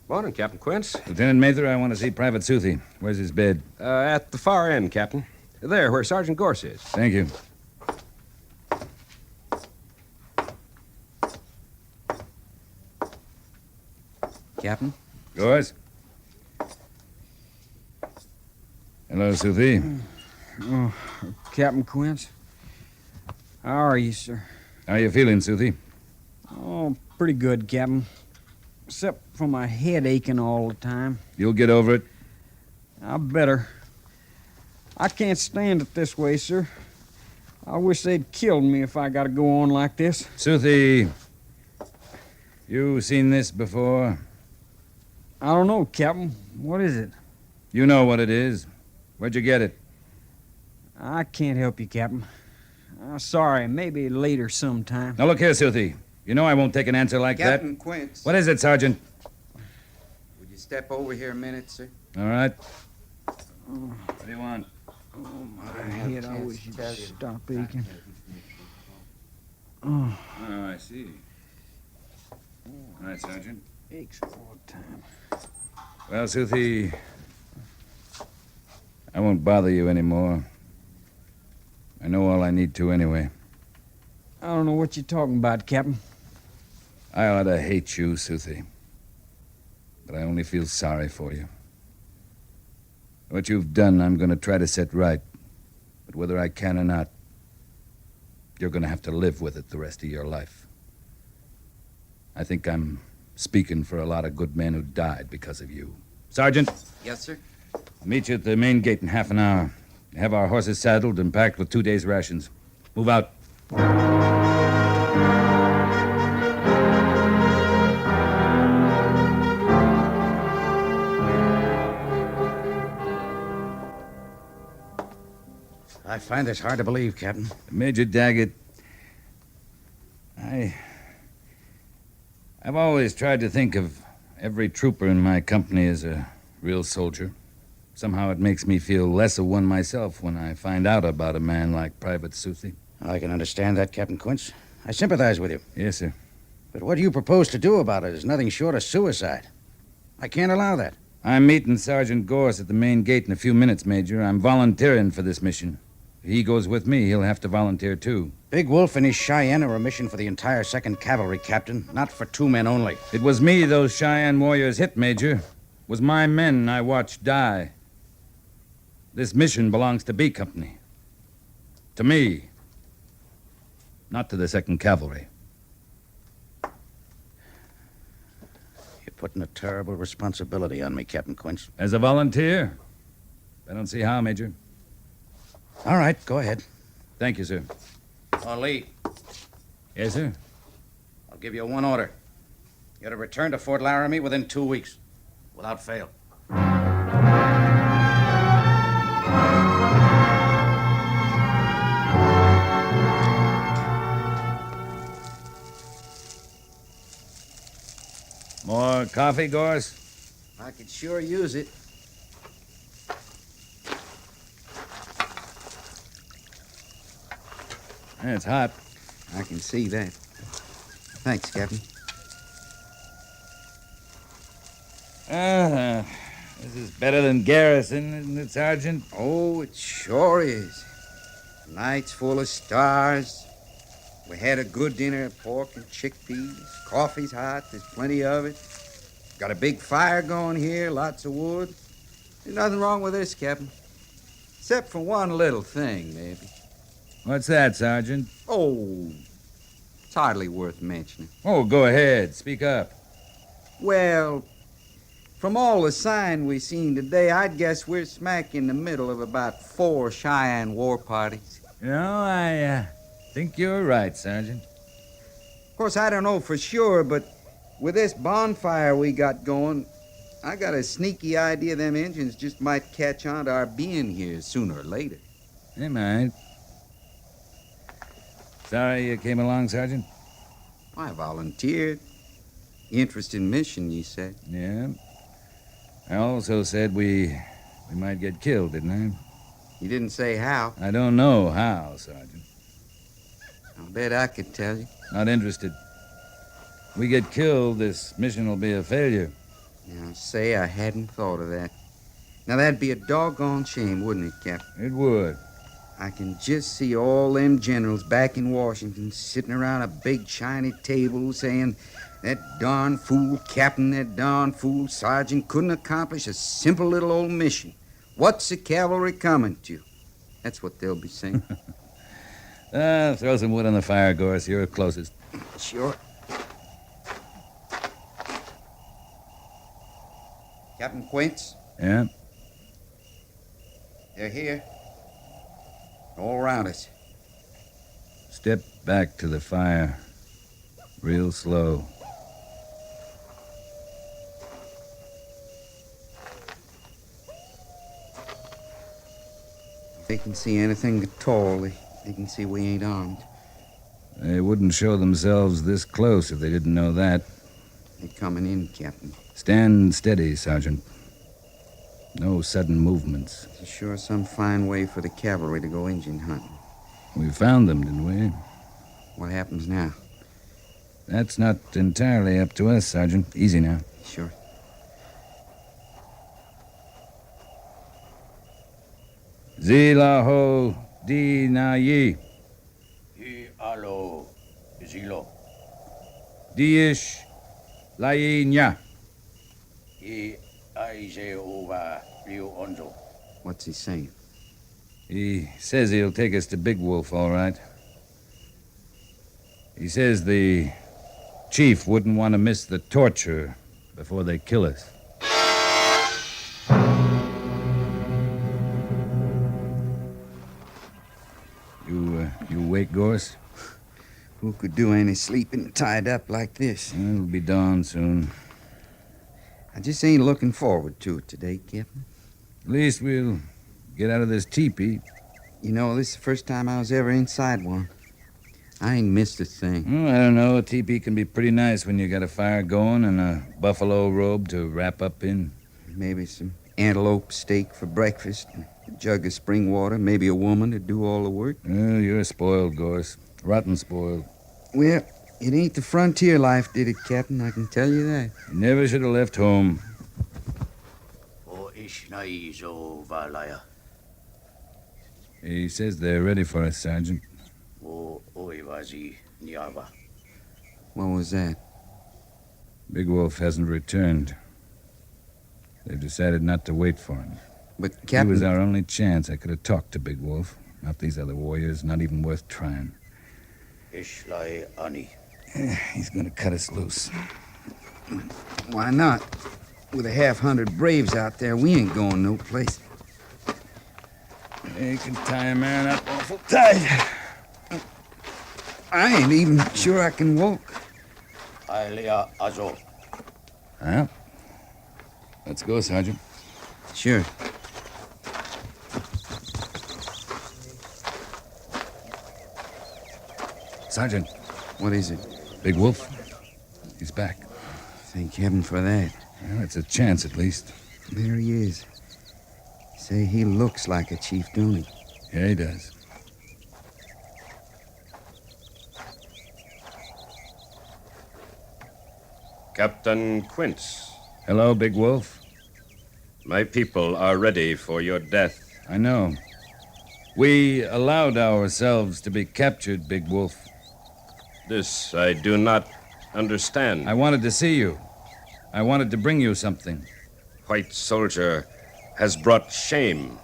Morning, Captain Quince. Lieutenant Mather, I want to see Private Soothie. Where's his bed? At the far end, Captain. There, where Sergeant Gorse is. Thank you. Captain? Gorse? Hello, Soothie. Oh, Captain Quince. How are you, sir? How you feeling, Soothie? Oh, pretty good, Captain. Except for my head aching all the time. You'll get over it? I better. I can't stand it this way, sir. I wish they'd killed me if I got to go on like this. Soothie, you seen this before? I don't know, Captain. What is it? You know what it is. Where'd you get it? I can't help you, Captain. Sorry, maybe later sometime. Now, look here, Soothie. You know I won't take an answer like that. Captain Quince. What is it, Sergeant? Would you step over here a minute, sir? All right. What do you want? Oh, my head. I wish you'd stop aching. Oh, I see. All right, Sergeant. Aches all the time. Well, Soothie, I won't bother you anymore. I know all I need to anyway. I don't know what you're talking about, Captain. I ought to hate you, Soothie. But I only feel sorry for you. What you've done, I'm going to try to set right. But whether I can or not, you're going to have to live with it the rest of your life. I think I'm speaking for a lot of good men who died because of you. Sergeant? Yes, sir? I'll meet you at the main gate in half an hour. Have our horses saddled and packed with 2 days' rations. Move out. I find this hard to believe, Captain. Major Daggett, I've always tried to think of every trooper in my company as a real soldier. Somehow it makes me feel less of one myself when I find out about a man like Private Soothie. I can understand that, Captain Quince. I sympathize with you. Yes, sir. But what you propose to do about it is nothing short of suicide. I can't allow that. I'm meeting Sergeant Gorse at the main gate in a few minutes, Major. I'm volunteering for this mission. If he goes with me, he'll have to volunteer, too. Big Wolf and his Cheyenne are a mission for the entire 2nd Cavalry, Captain, not for 2 men only. It was me those Cheyenne warriors hit, Major. It was my men I watched die. This mission belongs to B Company. To me. Not to the 2nd Cavalry. You're putting a terrible responsibility on me, Captain Quince. As a volunteer? I don't see how, Major. All right, go ahead. Thank you, sir. Oh, Lee. Yes, sir? I'll give you one order. You're to return to Fort Laramie within 2 weeks, without fail. More coffee, Gorse? I could sure use it. Yeah, it's hot. I can see that. Thanks, Captain. This is better than garrison, isn't it, Sergeant? Oh, it sure is. Night's full of stars. We had a good dinner of pork and chickpeas. Coffee's hot. There's plenty of it. Got a big fire going here, lots of wood. There's nothing wrong with this, Captain. Except for one little thing, maybe. What's that, Sergeant? Oh, it's hardly worth mentioning. Oh, go ahead. Speak up. Well, from all the sign we seen today, I'd guess we're smack in the middle of about 4 Cheyenne war parties. You know, I think you're right, Sergeant. Of course, I don't know for sure, but with this bonfire we got going, I got a sneaky idea them Injuns just might catch on to our being here sooner or later. They might. Sorry you came along, Sergeant? I volunteered. Interesting mission, you said. Yeah. I also said we might get killed, didn't I? You didn't say how. I don't know how, Sergeant. I'll bet I could tell you. Not interested. We get killed, this mission will be a failure. Now, say I hadn't thought of that. Now, that'd be a doggone shame, wouldn't it, Captain? It would. I can just see all them generals back in Washington sitting around a big shiny table saying, that darn fool captain, that darn fool sergeant couldn't accomplish a simple little old mission. What's the cavalry coming to? That's what they'll be saying. Throw some wood on the fire, Gorse. You're closest. Sure. Captain Quince? Yeah? They're here. All around us. Step back to the fire. Real slow. If they can see anything at all, they can see we ain't armed. They wouldn't show themselves this close if they didn't know that. They're coming in, Captain. Stand steady, Sergeant. No sudden movements. It's sure some fine way for the cavalry to go Indian hunting. We found them, didn't we? What happens now? That's not entirely up to us, Sergeant. Easy now. Sure. Zilaho di na yi. Hi alo, zilo. Diish lai nya. I aize over Rio Onzo. What's he saying? He says he'll take us to Big Wolf, all right. He says the chief wouldn't want to miss the torture before they kill us. You awake, Gorse? Who could do any sleeping tied up like this? It'll be dawn soon. I just ain't looking forward to it today, Captain. At least we'll get out of this teepee. You know, this is the first time I was ever inside one. I ain't missed a thing. Oh, I don't know. A teepee can be pretty nice when you got a fire going and a buffalo robe to wrap up in. Maybe some antelope steak for breakfast, a jug of spring water, maybe a woman to do all the work. Oh, you're spoiled, Gorse. Rotten spoiled. Well, it ain't the frontier life did it, Captain, I can tell you that. You never should have left home. O ishnaizo valaya. He says they're ready for us, Sergeant. O oivazi niava. What was that? Big Wolf hasn't returned. They've decided not to wait for him. But, Captain... He was our only chance. I could have talked to Big Wolf. Not these other warriors, not even worth trying. Ishlai ani. He's gonna cut us loose. Why not? With 100 braves out there, we ain't going no place. They can tie a man up awful tight. I ain't even sure I can walk. Ailea azo. Well, let's go, Sergeant. Sure. Sergeant. What is it? Big Wolf. He's back. Thank heaven for that. Well, it's a chance, at least. There he is. Say, he looks like a chief, don't he? Yeah, he does. Captain Quince. Hello, Big Wolf. My people are ready for your death. I know. We allowed ourselves to be captured, Big Wolf. This I do not understand. I wanted to see you. I wanted to bring you something. White soldier has brought shame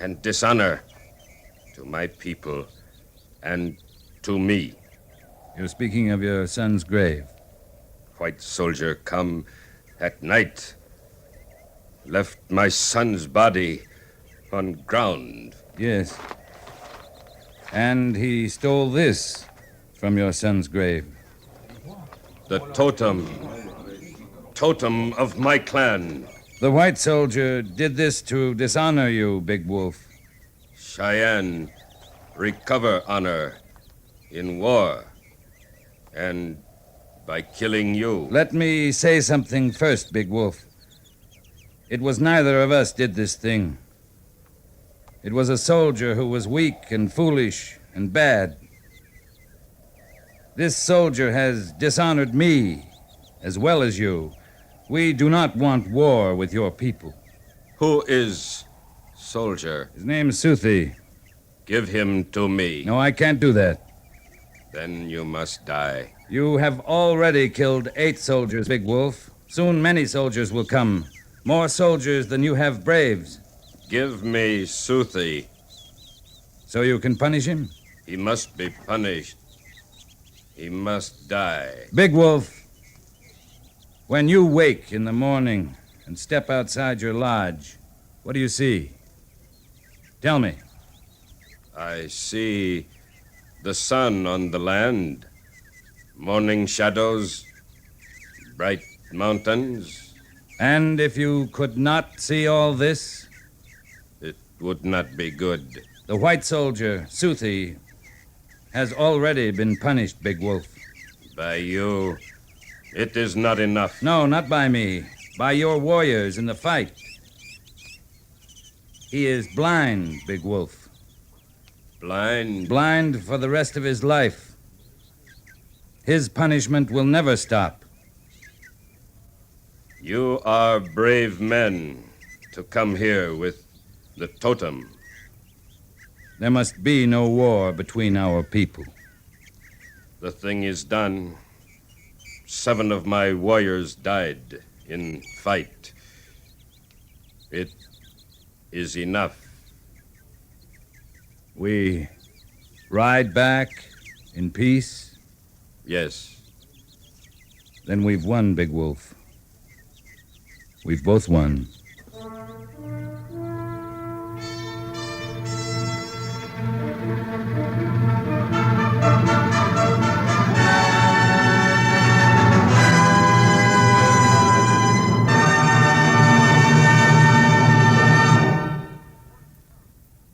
and dishonor to my people and to me. You're speaking of your son's grave. White soldier come at night, left my son's body on ground. Yes. And he stole this from your son's grave. The totem of my clan. The white soldier did this to dishonor you, Big Wolf. Cheyenne recover honor in war and by killing you. Let me say something first, Big Wolf. It was neither of us did this thing. It was a soldier who was weak and foolish and bad. This soldier has dishonored me as well as you. We do not want war with your people. Who is soldier? His name's Suthi. Give him to me. No, I can't do that. Then you must die. You have already killed 8 soldiers, Big Wolf. Soon many soldiers will come. More soldiers than you have braves. Give me Suthi. So you can punish him? He must be punished. He must die. Big Wolf, when you wake in the morning and step outside your lodge, what do you see? Tell me. I see the sun on the land, morning shadows, bright mountains. And if you could not see all this? It would not be good. The white soldier, Suthi, has already been punished, Big Wolf. By you, it is not enough. No, not by me. By your warriors in the fight. He is blind, Big Wolf. Blind? Blind for the rest of his life. His punishment will never stop. You are brave men to come here with the totem. There must be no war between our people. The thing is done. 7 of my warriors died in fight. It is enough. We ride back in peace? Yes. Then we've won, Big Wolf. We've both won.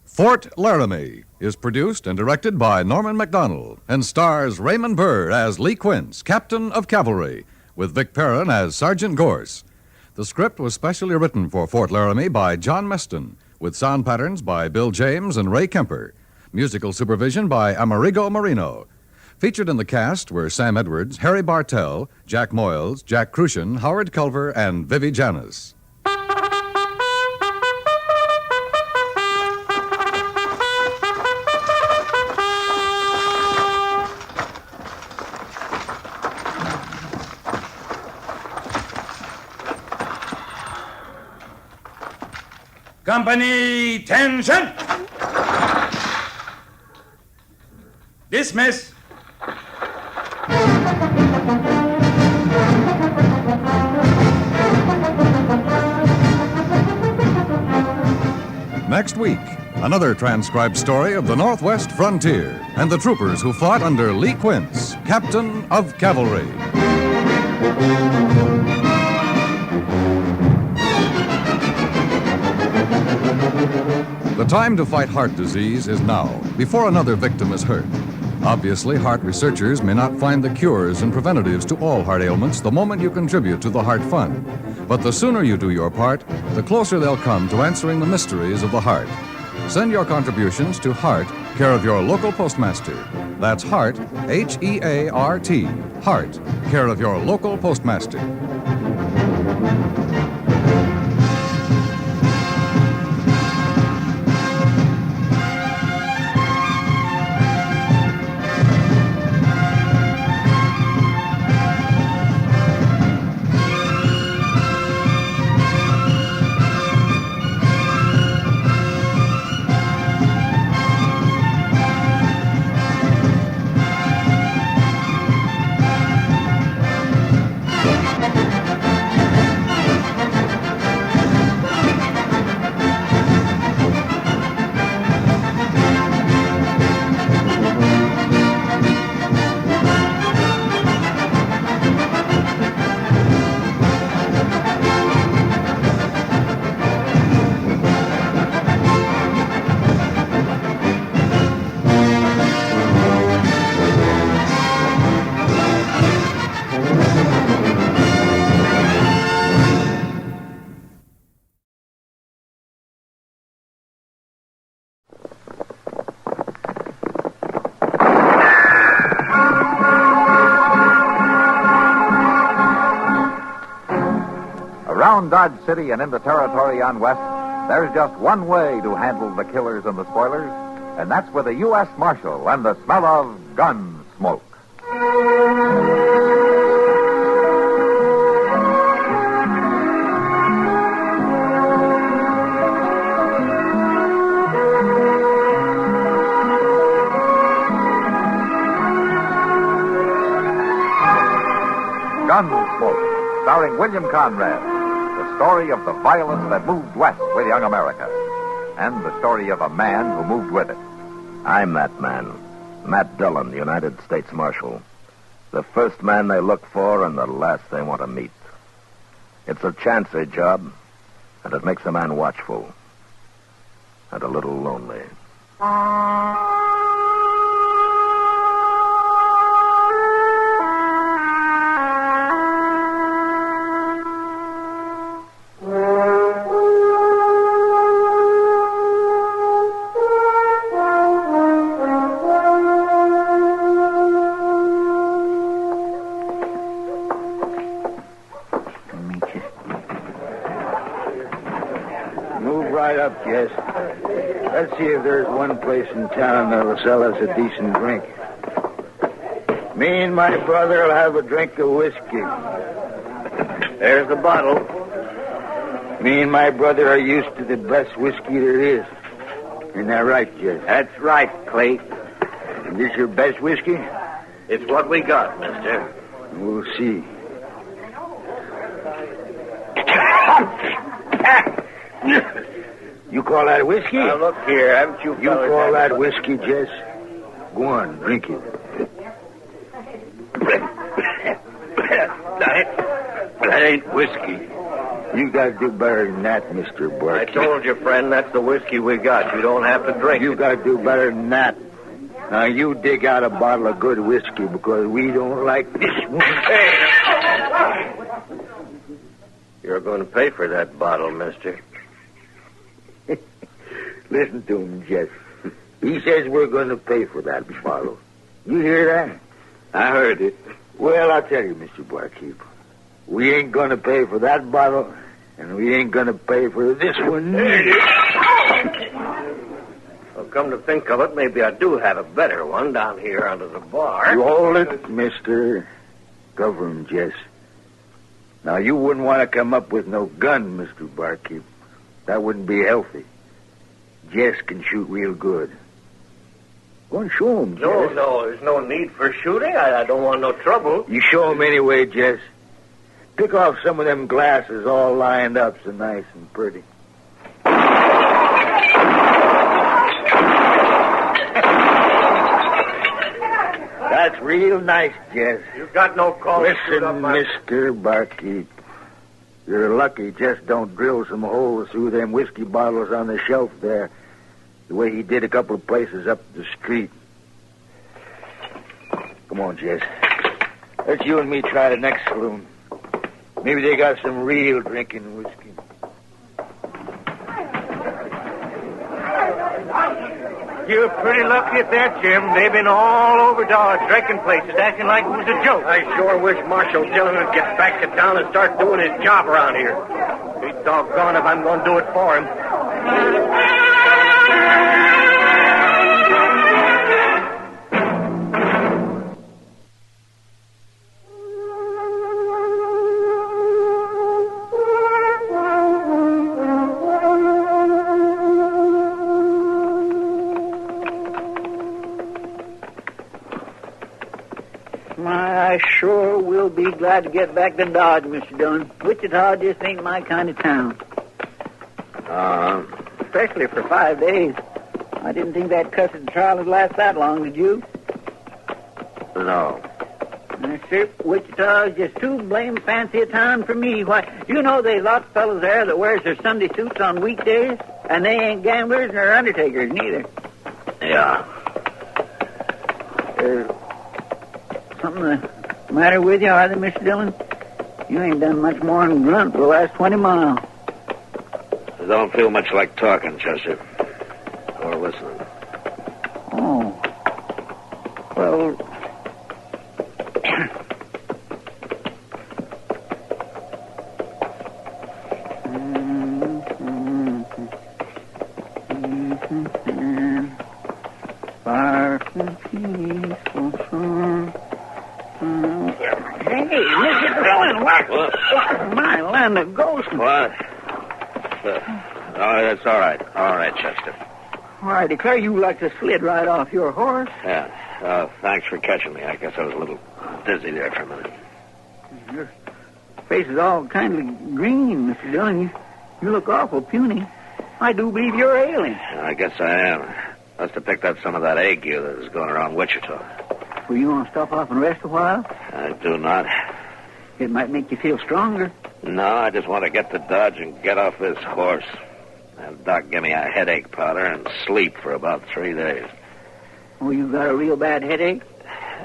Fort Laramie is produced and directed by Norman MacDonald and stars Raymond Burr as Lee Quince, Captain of Cavalry, with Vic Perrin as Sergeant Gorse. The script was specially written for Fort Laramie by John Meston, with sound patterns by Bill James and Ray Kemper. Musical supervision by Amerigo Marino. Featured in the cast were Sam Edwards, Harry Bartell, Jack Moyles, Jack Crucian, Howard Culver, and Vivi Janis. Company, tension! Dismiss. Next week, another transcribed story of the Northwest frontier and the troopers who fought under Lee Quince, Captain of Cavalry. The time to fight heart disease is now, before another victim is hurt. Obviously, heart researchers may not find the cures and preventatives to all heart ailments the moment you contribute to the Heart Fund. But the sooner you do your part, the closer they'll come to answering the mysteries of the heart. Send your contributions to Heart, care of your local postmaster. That's Heart, H-E-A-R-T, Heart, care of your local postmaster. Around Dodge City and in the territory on West, there's just one way to handle the killers and the spoilers, and that's with a U.S. Marshal and the smell of gun smoke. Gunsmoke, starring William Conrad. The story of the violence that moved west with young America. And the story of a man who moved with it. I'm that man. Matt Dillon, United States Marshal. The first man they look for and the last they want to meet. It's a chancy job, and it makes a man watchful. And a little lonely. Up, Jess. Let's see if there's one place in town that'll sell us a decent drink. Me and my brother will have a drink of whiskey. There's the bottle. Me and my brother are used to the best whiskey there is. Isn't that right, Jess? That's right, Clay. Is this your best whiskey? It's what we got, mister. We'll see. You call that whiskey? Now, look here, haven't you... You call that whiskey, Jess? Go on, drink it. That ain't whiskey. You got to do better than that, Mr. Burke. I told you, friend, that's the whiskey we got. You don't have to drink You it. got to do better than that. Now, you dig out a bottle of good whiskey because we don't like this one. You're going to pay for that bottle, mister. Listen to him, Jess. He says we're going to pay for that bottle. You hear that? I heard it. Well, I'll tell you, Mr. Barkeep. We ain't going to pay for that bottle, and we ain't going to pay for this one. Well, come to think of it, maybe I do have a better one down here under the bar. You hold it, mister. Cover him, Jess. Now, you wouldn't want to come up with no gun, Mr. Barkeep. That wouldn't be healthy. Jess can shoot real good. Go and show him, Jess. No, there's no need for shooting. I don't want no trouble. You show him anyway, Jess. Pick off some of them glasses all lined up so nice and pretty. That's real nice, Jess. You've got no call to shoot up Listen, my... Mr. Barkeep. You're lucky Jess don't drill some holes through them whiskey bottles on the shelf there, the way he did a couple of places up the street. Come on, Jess. Let's you and me try the next saloon. Maybe they got some real drinking whiskey. You're pretty lucky at that, Jim. They've been all over Dodge, drinking places, acting like it was a joke. I sure wish Marshal Dillon would get back to town and start doing his job around here. Be doggone if I'm going to do it for him. I sure will be glad to get back to Dodge, Mr. Dillon. Wichita just ain't my kind of town. Especially for 5 days. I didn't think that cussed trial would last that long, did you? No. Sir, Wichita is just too blame fancy a town for me. Why, you know there's lots of fellas there that wears their Sunday suits on weekdays, and they ain't gamblers nor undertakers neither. Yeah. Something the matter with you, are they, Mr. Dillon? You ain't done much more than grunt for the last 20 miles. I don't feel much like talking, Chester. Or listening. Oh. Well... Far from peaceful shore. Hey, Mr. Dillon, what? My land of ghosts. What? Oh, that's all right. All right, Chester. Why, I declare you like to slid right off your horse. Yeah. Thanks for catching me. I guess I was a little dizzy there for a minute. Your face is all kind of green, Mr. Dillon. You look awful puny. I do believe you're ailing. I guess I am. Must have picked up some of that ague that was going around Wichita. Well, you want to stop off and rest a while? I do not. It might make you feel stronger. No, I just want to get to Dodge and get off this horse. Have Doc give me a headache powder and sleep for about 3 days. Oh, you got a real bad headache?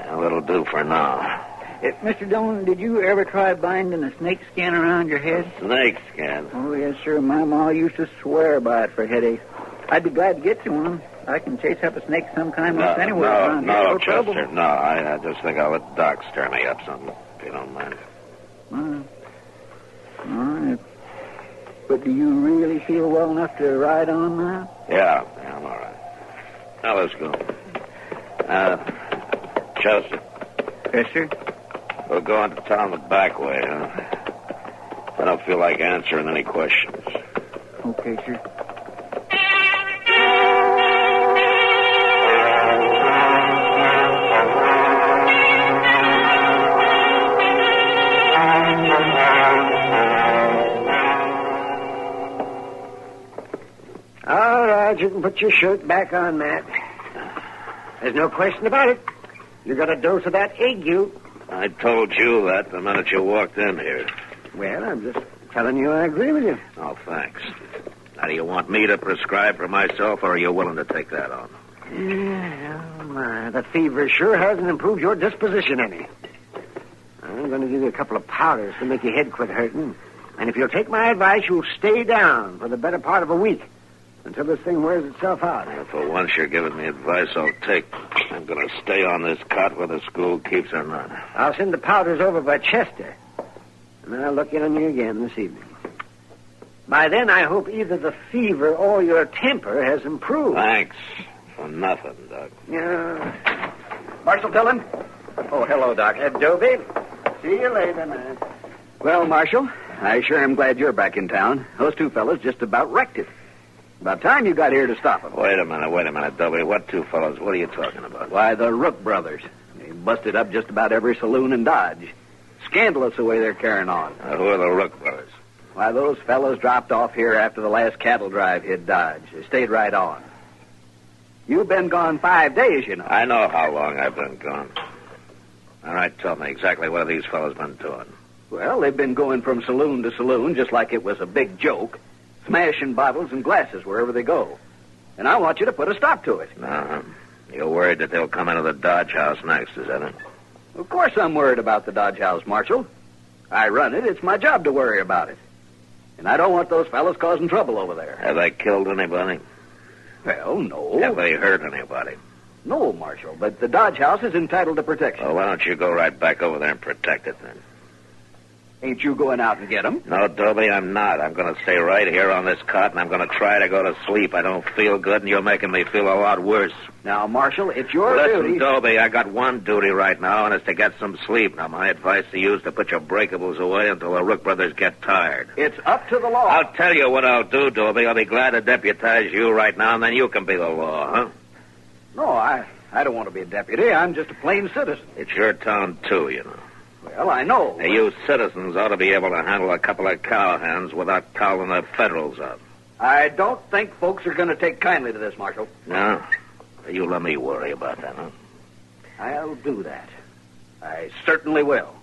Well, it'll do for now. Mr. Dillon, did you ever try binding a snake skin around your head? Snake skin? Oh, yes, sir. My ma used to swear by it for headaches. I'd be glad to get you one. I can chase up a snake some kind of anywhere around here. No, trouble. Chester, no. I just think I'll let Doc stir me up something, if you don't mind. All right. But do you really feel well enough to ride on now? Yeah, I'm all right. Now, let's go. Chester. Yes, sir? We'll go into town the back way, huh? I don't feel like answering any questions. Okay, sir. All right, you can put your shirt back on, Matt. There's no question about it. You got a dose of that ague. I told you that the minute you walked in here. Well, I'm just telling you I agree with you. Oh, thanks. Now, do you want me to prescribe for myself, or are you willing to take that on? Yeah, my, that fever sure hasn't improved your disposition any. I'm going to give you a couple of powders to make your head quit hurting. And if you'll take my advice, you'll stay down for the better part of a week until this thing wears itself out. Well, for once you're giving me advice I'll take. I'm going to stay on this cot whether school keeps or not. I'll send the powders over by Chester. And I'll look in on you again this evening. By then, I hope either the fever or your temper has improved. Thanks for nothing, Doc. Yeah. Marshal Dillon? Oh, hello, Doc. Dobie. See you later, man. Well, Marshal, I sure am glad you're back in town. Those two fellas just about wrecked it. About time you got here to stop them. Wait a minute, Dobie. What two fellows? What are you talking about? Why, the Rook brothers. They busted up just about every saloon in Dodge. Scandalous the way they're carrying on. Who are the Rook brothers? Why, those fellows dropped off here after the last cattle drive hit Dodge. They stayed right on. You've been gone 5 days, you know. I know how long I've been gone. All right, tell me exactly what have these fellows been doing. Well, they've been going from saloon to saloon just like it was a big joke, smashing bottles and glasses wherever they go. And I want you to put a stop to it. No. You're worried that they'll come into the Dodge house next, is that it? Of course I'm worried about the Dodge House, Marshal. I run it. It's my job to worry about it. And I don't want those fellas causing trouble over there. Have they killed anybody? Well, no. Have they hurt anybody? No, Marshal, but the Dodge House is entitled to protection. Well, why don't you go right back over there and protect it then? Ain't you going out and get them? No, Dobie, I'm not. I'm going to stay right here on this cot, and I'm going to try to go to sleep. I don't feel good, and you're making me feel a lot worse. Now, Marshal, it's your Listen, duty. Dobie, I got one duty right now, and it's to get some sleep. Now, my advice to you is to put your breakables away until the Rook brothers get tired. It's up to the law. I'll tell you what I'll do, Dobie. I'll be glad to deputize you right now, and then you can be the law, huh? No, I don't want to be a deputy. I'm just a plain citizen. It's your town, too, you know. Well, I know. Now, you citizens ought to be able to handle a couple of cowhands without calling the Federals up. I don't think folks are going to take kindly to this, Marshal. No? You let me worry about that, huh? I'll do that. I certainly will.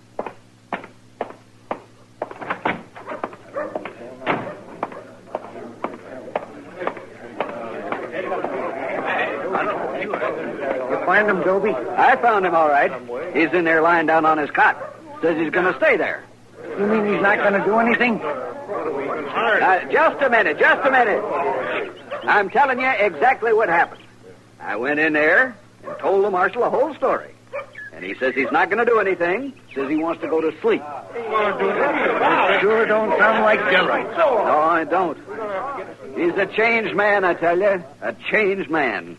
You find him, Dobie? I found him, all right. He's in there lying down on his cot. Says he's going to stay there. You mean he's not going to do anything? Just a minute. I'm telling you exactly what happened. I went in there and told the marshal the whole story. And he says he's not going to do anything. Says he wants to go to sleep. Sure don't sound like Dillon. No, I don't. He's a changed man, I tell you. A changed man.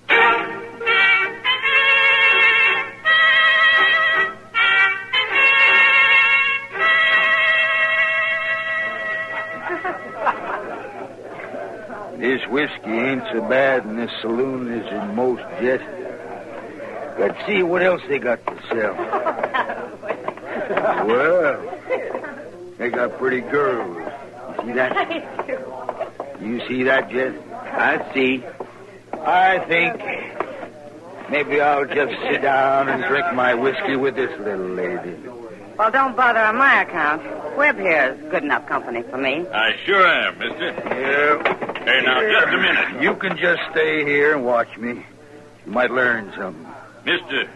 This whiskey ain't so bad, and this saloon is in most yet. Let's see what else they got to sell. Well, they got pretty girls. You see that? You see that, Jess? I see. I think maybe I'll just sit down and drink my whiskey with this little lady. Well, don't bother on my account. Webb here is good enough company for me. I sure am, mister. Yeah. Hey, now, just a minute. You can just stay here and watch me. You might learn something. Mister,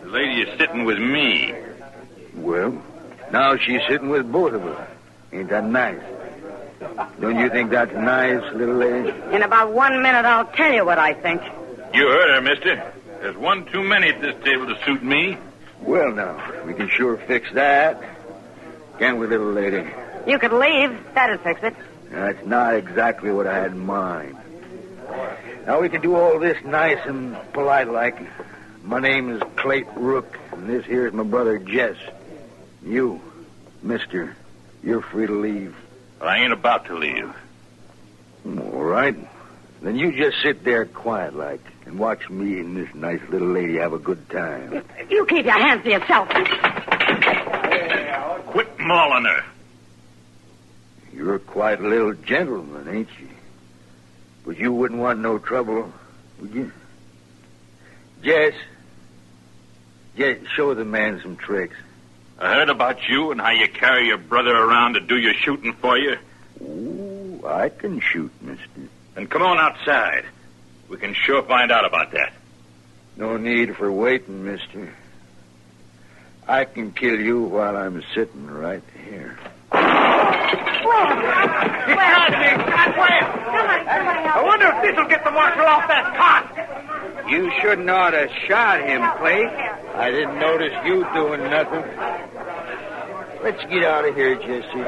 the lady is sitting with me. Well, now she's sitting with both of us. Ain't that nice? Don't you think that's nice, little lady? In about 1 minute, I'll tell you what I think. You heard her, mister. There's one too many at this table to suit me. Well, now, we can sure fix that. Can't we, little lady? You could leave. That'd fix it. That's not exactly what I had in mind. Now, we can do all this nice and polite-like. My name is Clayton Rook, and this here's my brother Jess. You, mister, you're free to leave. Well, I ain't about to leave. All right. Then you just sit there quiet-like and watch me and this nice little lady have a good time. You keep your hands to yourself. Quit mauling her. You're quite a little gentleman, ain't you? But you wouldn't want no trouble, would you? Jess, show the man some tricks. I heard about you and how you carry your brother around to do your shooting for you. Ooh, I can shoot, mister. Then come on outside. We can sure find out about that. No need for waiting, mister. I can kill you while I'm sitting right here. I wonder if this'll get the marshal off that cot. You shouldn't ought to shot him, Clay. I didn't notice you doing nothing. Let's get out of here, Jesse.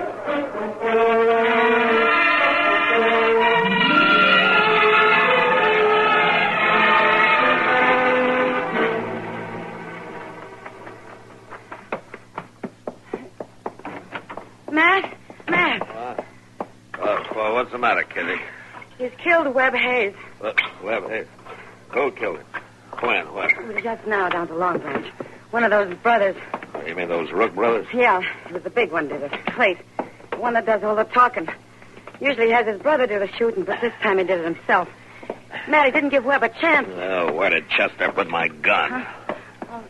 Matt? Well, what's the matter, Kitty? He's killed Webb Hayes. Webb, hey. Who killed him? When? What? It was just now down to Long Branch. One of those brothers. Oh, you mean those Rook brothers? Yeah, it was the big one did it. Clayt. The one that does all the talking. Usually he has his brother do the shooting, but this time he did it himself. Matt, he didn't give Webb a chance. Oh, where did Chester put my gun? Huh? Oh.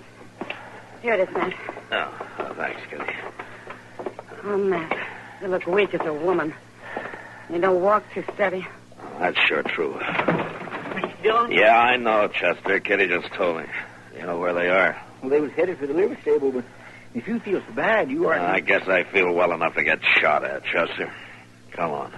Here it is, Matt. Oh, thanks, Kitty. Oh, Matt, you look weak as a woman. You don't walk too steady. That's sure true. Dillon? Yeah, I know, Chester. Kitty just told me. You know where they are? Well, they was headed for the liver stable, but if you feel so bad, you are... I guess I feel well enough to get shot at, Chester. Come on.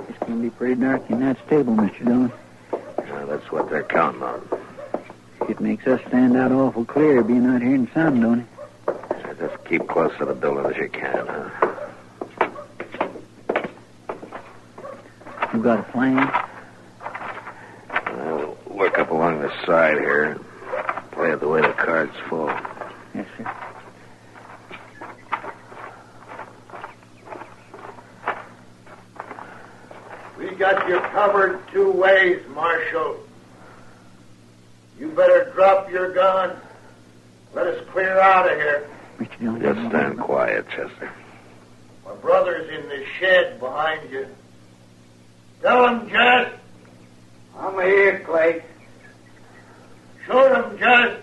It's going to be pretty dark in that stable, Mr. Dillon. Yeah, that's what they're counting on. It makes us stand out awful clear being out here in the sun, don't it? Yeah, just keep close to the building as you can, huh? You got a plan? I'll work up along the side here and play it the way the cards fall. Yes, sir. We got you covered two ways, Marshal. You better drop your gun. Let us clear out of here. Mr. Dillon, Just stand quiet, Chester. My brother's in the shed behind you. Tell him, Jess. I'm here, Clay. Shoot him, Jess.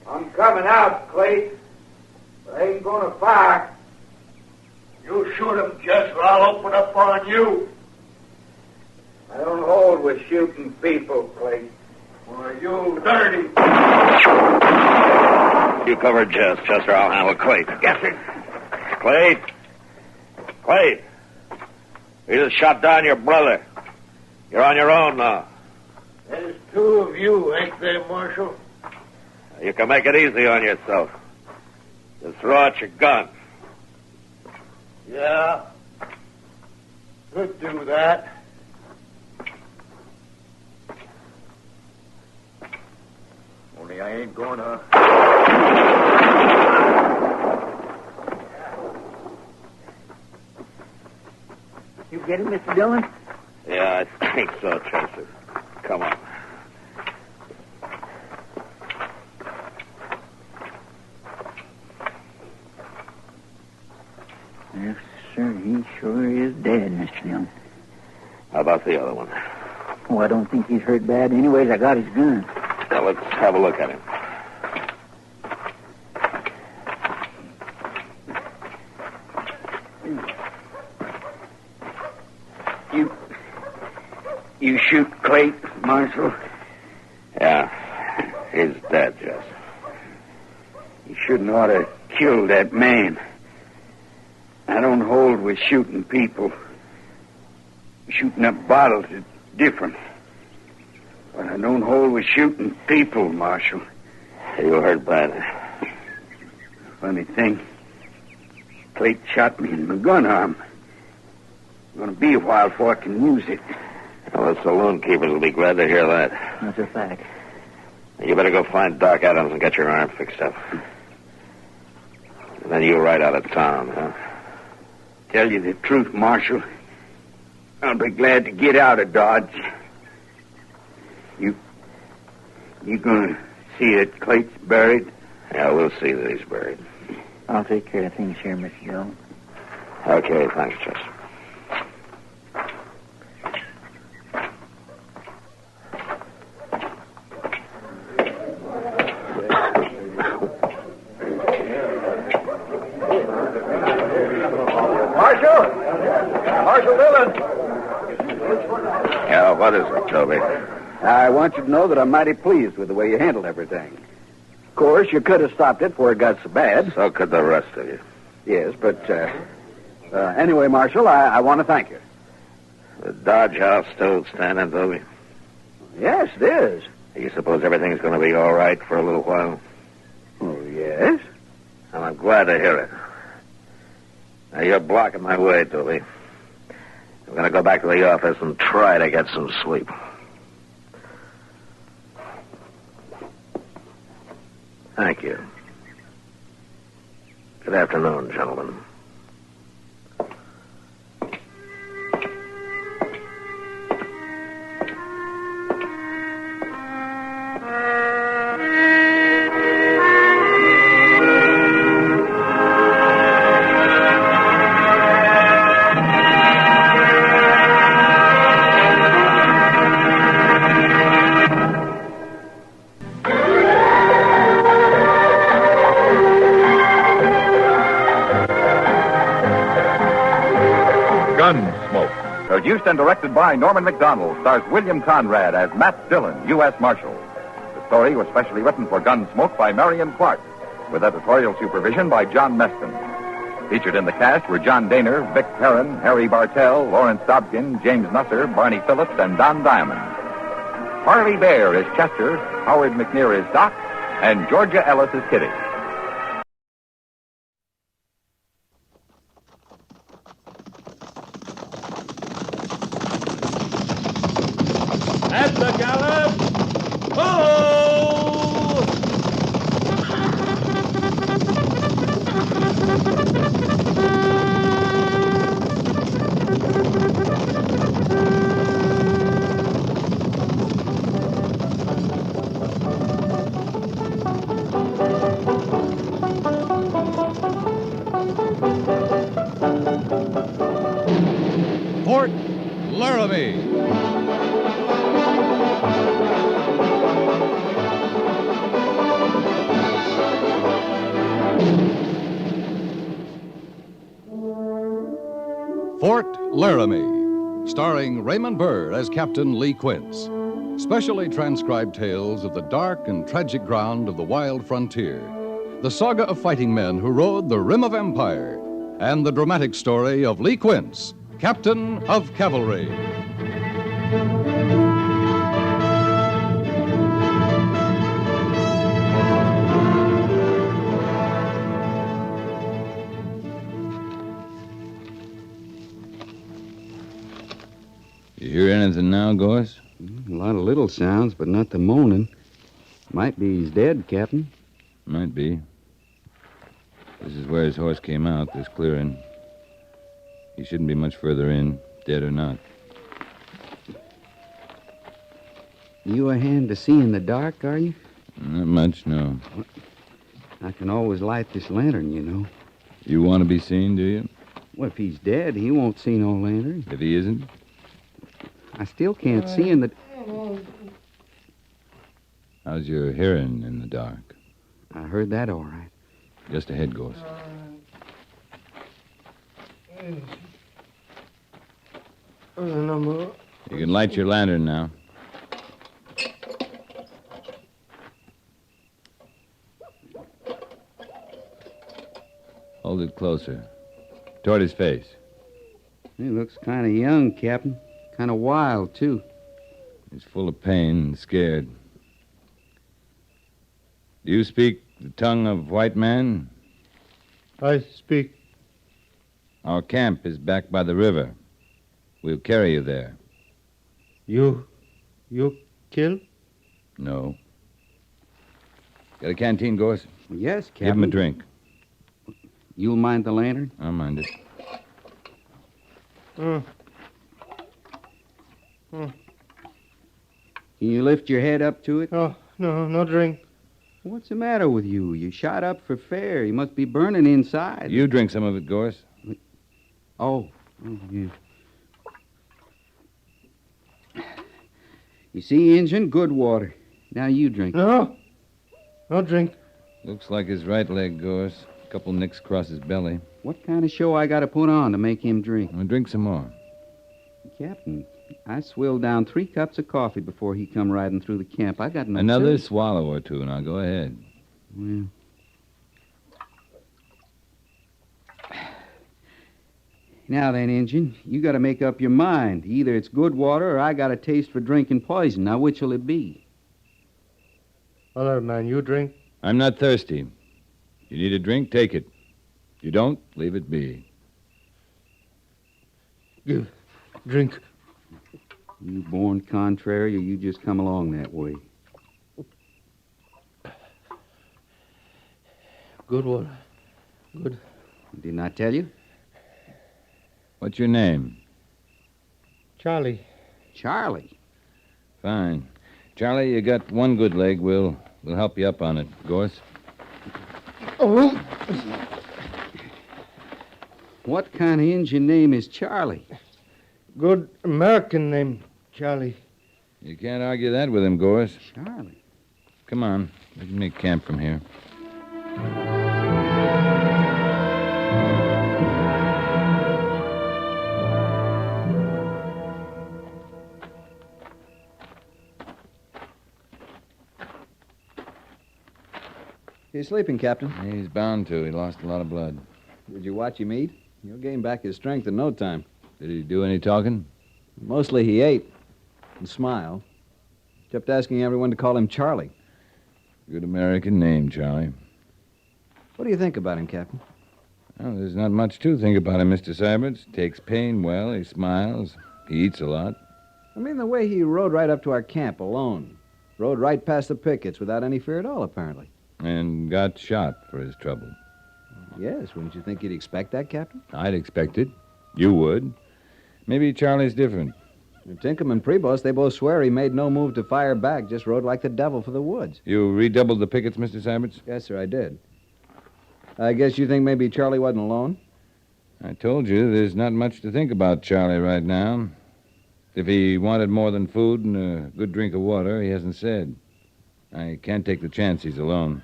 I'm coming out, Clay. But I ain't gonna fire. You shoot him, Jess, or I'll open up on you. I don't hold with shooting people, Clay. Why, you dirty. You cover Jess, Chester. I'll handle Clay. Yes, sir. Clay? Clay? You just shot down your brother. You're on your own now. There's two of you, ain't there, Marshal? You can make it easy on yourself. Just throw out your gun. Yeah. Could do that. Only I ain't gonna... You get it, Mr. Dillon? Yeah, I think so, Chester. Come on. Yes, sir. He sure is dead, Mr. Dillon. How about the other one? Oh, I don't think he's hurt bad. Anyways, I got his gun. Now, let's have a look at him. You shoot Clay, Marshal? Yeah, he's dead, Jess. You shouldn't ought to kill that man. I don't hold with shooting people. Shooting up bottles is different. But I don't hold with shooting people, Marshal. You hurt bad. Funny thing, Clay shot me in my gun arm. It's going to be a while before I can use it. Well, the saloon keepers will be glad to hear that. That's a fact. You better go find Doc Adams and get your arm fixed up. And then you ride out of town, huh? Tell you the truth, Marshal. I'll be glad to get out of Dodge. You gonna see that Clay's buried? Yeah, we'll see that he's buried. I'll take care of things here, Mr. Dillon. Okay, thanks, Chester. Marshal Dillon! Yeah, what is it, Toby? I want you to know that I'm mighty pleased with the way you handled everything. Of course, you could have stopped it before it got so bad. So could the rest of you. Yes, but anyway, Marshal, I want to thank you. The Dodge House still standing, Toby? Yes, it is. You suppose everything's going to be all right for a little while? Oh, yes. And I'm glad to hear it. Now, you're blocking my way, Toby. I'm going to go back to the office and try to get some sleep. Thank you. Good afternoon, gentlemen. Produced and directed by Norman McDonald, stars William Conrad as Matt Dillon, U.S. Marshal. The story was specially written for Gunsmoke by Marion Clark, with editorial supervision by John Meston. Featured in the cast were John Daner, Vic Perrin, Harry Bartell, Lawrence Dobkin, James Nusser, Barney Phillips, and Don Diamond. Harley Bear is Chester, Howard McNear is Doc, and Georgia Ellis is Kitty. At the gallop! Ho! Fort Laramie. Fort Laramie, starring Raymond Burr as Captain Lee Quince. Specially transcribed tales of the dark and tragic ground of the wild frontier, the saga of fighting men who rode the rim of empire, and the dramatic story of Lee Quince, Captain of Cavalry. You hear anything now, Gorse? A lot of little sounds, but not the moaning. Might be he's dead, Captain. Might be. This is where his horse came out, this clearing. He shouldn't be much further in, dead or not. You a hand to see in the dark, are you? Not much, no. I can always light this lantern, you know. You want to be seen, do you? Well, if he's dead, he won't see no lantern. If he isn't? I still can't see in the... How's your hearing in the dark? I heard that all right. Just ahead, Gorse. You can light your lantern now. Hold it closer. Toward his face. He looks kind of young, Captain. Kind of wild, too. He's full of pain and scared. Do you speak the tongue of white man? I speak. Our camp is back by the river. We'll carry you there. You kill? No. Got a canteen, Gorse? Yes, Captain. Give him a drink. You'll mind the lantern? I'll mind it. Can you lift your head up to it? Oh, no drink. What's the matter with you? You shot up for fair. You must be burning inside. You drink some of it, Gorse. Oh, yeah. You see, Injun, good water. Now you drink. No drink. Looks like his right leg, Gorse. A couple nicks across his belly. What kind of show I got to put on to make him drink? Well, drink some more. Captain, I swilled down 3 cups of coffee before he come riding through the camp. I got no Another thirst. swallow or two. Now, go ahead. Well. Now then, Injun, you got to make up your mind. Either it's good water or I got a taste for drinking poison. Now, which will it be? Other man, you drink? I'm not thirsty. You need a drink, take it. You don't, leave it be. Give. Drink. You born contrary, or you just come along that way? Good water. Good. Didn't I tell you? What's your name? Charlie. Charlie? Fine. Charlie, you got one good leg. We'll help you up on it. Gorse? Oh. What kind of Indian name is Charlie? Good American name, Charlie. You can't argue that with him, Gorse. Charlie. Come on. We can make camp from here. He's sleeping, Captain. He's bound to. He lost a lot of blood. Did you watch him eat? He'll gain back his strength in no time. Did he do any talking? Mostly he ate and smiled. Kept asking everyone to call him Charlie. Good American name, Charlie. What do you think about him, Captain? Well, there's not much to think about him, Mr. Syberts. Takes pain well, he smiles, he eats a lot. I mean, the way he rode right up to our camp alone. Rode right past the pickets without any fear at all, apparently. And got shot for his trouble. Yes, wouldn't you think you'd expect that, Captain? I'd expect it. You would. Maybe Charlie's different. Tinkham and Prevost, they both swear he made no move to fire back, just rode like the devil for the woods. You redoubled the pickets, Mr. Syberts? Yes, sir, I did. I guess you think maybe Charlie wasn't alone? I told you there's not much to think about Charlie right now. If he wanted more than food and a good drink of water, he hasn't said. I can't take the chance he's alone.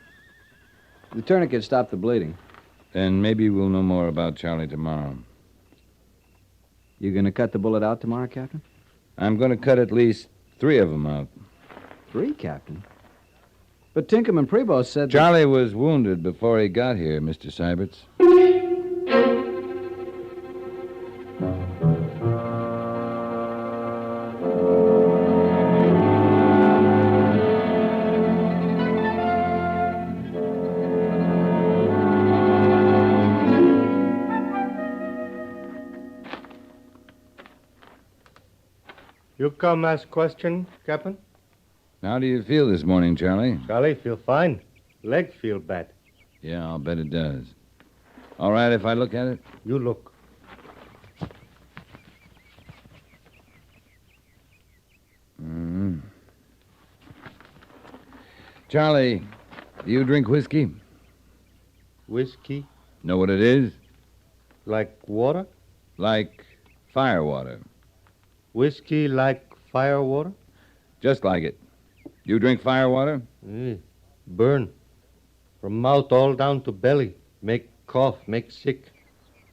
The tourniquet stopped the bleeding. Then maybe we'll know more about Charlie tomorrow. You going to cut the bullet out tomorrow, Captain? I'm going to cut at least 3 of them out. 3, Captain? But Tinkham and Prevost said... Charlie was wounded before he got here, Mr. Syberts. You come ask question, Captain? How do you feel this morning, Charlie? Charlie, feel fine. Leg feel bad. Yeah, I'll bet it does. All right if I look at it? You look. Mm-hmm. Charlie, do you drink whiskey? Whiskey? Know what it is? Like water? Like fire water. Whiskey like fire water? Just like it. You drink fire water? Burn. From mouth all down to belly. Make cough, make sick,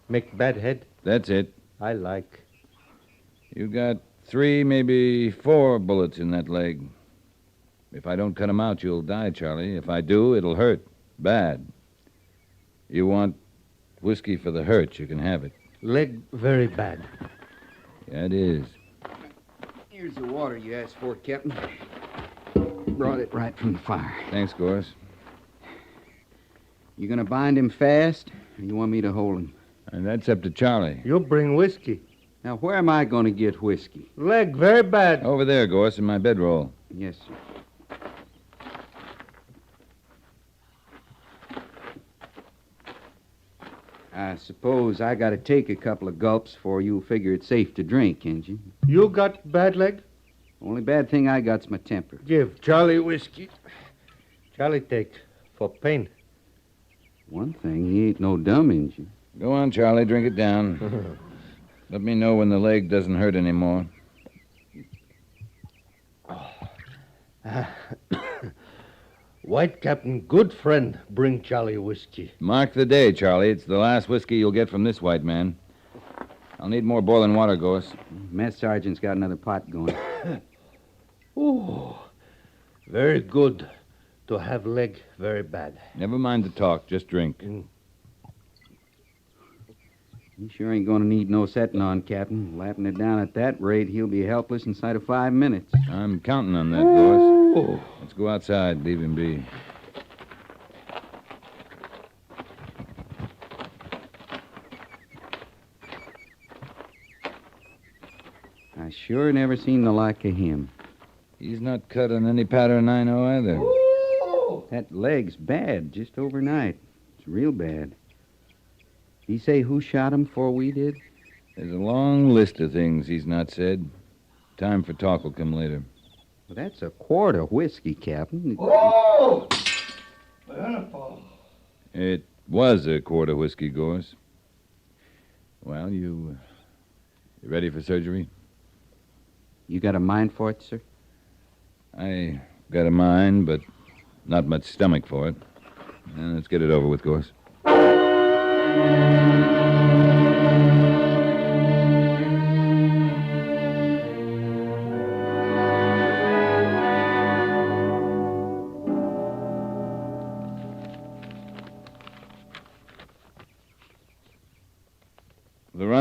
make bad head. That's it. I like. You got 3, maybe 4 bullets in that leg. If I don't cut 'em out, you'll die, Charlie. If I do, it'll hurt. Bad. You want whiskey for the hurt, you can have it. Leg very bad. Yeah, it is. Here's the water you asked for, Captain. Brought it right from the fire. Thanks, Gorse. You gonna bind him fast, or you want me to hold him? And that's up to Charlie. You bring whiskey. Now, where am I gonna get whiskey? Leg very bad. Over there, Gorse, in my bedroll. Yes, sir. I suppose I gotta take a couple of gulps before you figure it's safe to drink, ain't you? You got bad leg? Only bad thing I got's my temper. Give Charlie whiskey. Charlie take for pain. One thing, he ain't no dumb, ain't you? Go on, Charlie, drink it down. Let me know when the leg doesn't hurt anymore. White Captain, good friend, bring Charlie whiskey. Mark the day, Charlie. It's the last whiskey you'll get from this white man. I'll need more boiling water, Gorse. Mess sergeant's got another pot going. Ooh, very good to have leg very bad. Never mind the talk, just drink. He sure ain't gonna need no setting on, Captain. Lapping it down at that rate, he'll be helpless inside of 5 minutes. I'm counting on that, Gorse. Let's go outside, leave him be. I sure never seen the like of him. He's not cut on any pattern I know either. That leg's bad, just overnight. It's real bad. He say who shot him before we did? There's a long list of things he's not said. Time for talk will come later. Well, that's a quart of whiskey, Captain. Oh! It was a quart of whiskey, Gorse. Well, you ready for surgery? You got a mind for it, sir? I got a mind, but not much stomach for it. Now, let's get it over with, Gorse.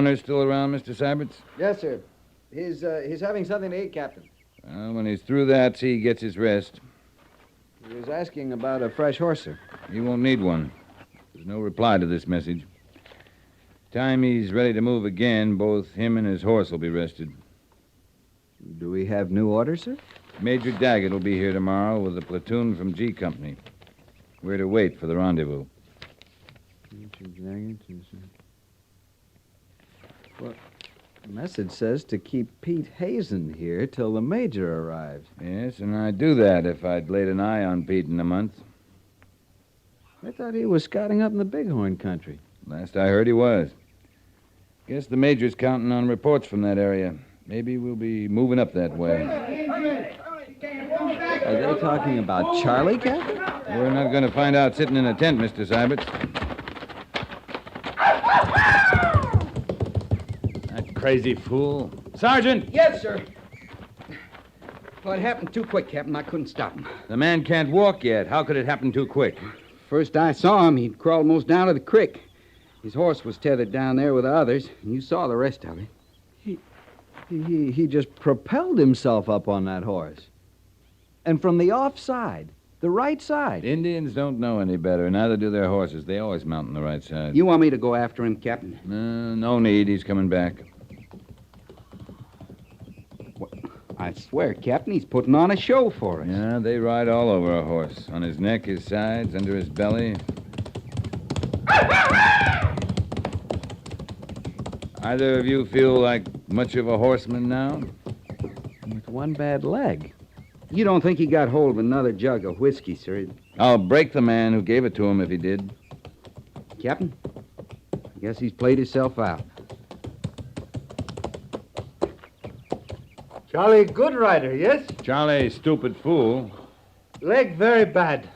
runner still around, Mr. Syberts? Yes, sir. He's having something to eat, Captain. Well, when he's through that, see he gets his rest. He was asking about a fresh horse, sir. He won't need one. There's no reply to this message. Time he's ready to move again, both him and his horse will be rested. Do we have new orders, sir? Major Daggett will be here tomorrow with a platoon from G Company. We're to wait for the rendezvous. Well, the message says to keep Pete Hazen here till the major arrives. Yes, and I'd do that if I'd laid an eye on Pete in a month. I thought he was scouting up in the Bighorn country. Last I heard he was. Guess the major's counting on reports from that area. Maybe we'll be moving up that way. Are they talking about Charlie, Captain? We're not going to find out sitting in a tent, Mr. Syberts. That crazy fool. Sergeant! Yes, sir. Well, it happened too quick, Captain. I couldn't stop him. The man can't walk yet. How could it happen too quick? First I saw him, he'd crawled most down to the creek. His horse was tethered down there with the others, and you saw the rest of it. He just propelled himself up on that horse. And from the offside, the right side. Indians don't know any better. Neither do their horses. They always mount on the right side. You want me to go after him, Captain? No need. He's coming back. Well, I swear, Captain, he's putting on a show for us. Yeah, they ride all over a horse. On his neck, his sides, under his belly. Either of you feel like much of a horseman now? With one bad leg. You don't think he got hold of another jug of whiskey, sir? I'll break the man who gave it to him if he did. Captain, I guess he's played himself out. Charlie, good rider, yes? Charlie, stupid fool. Leg very bad.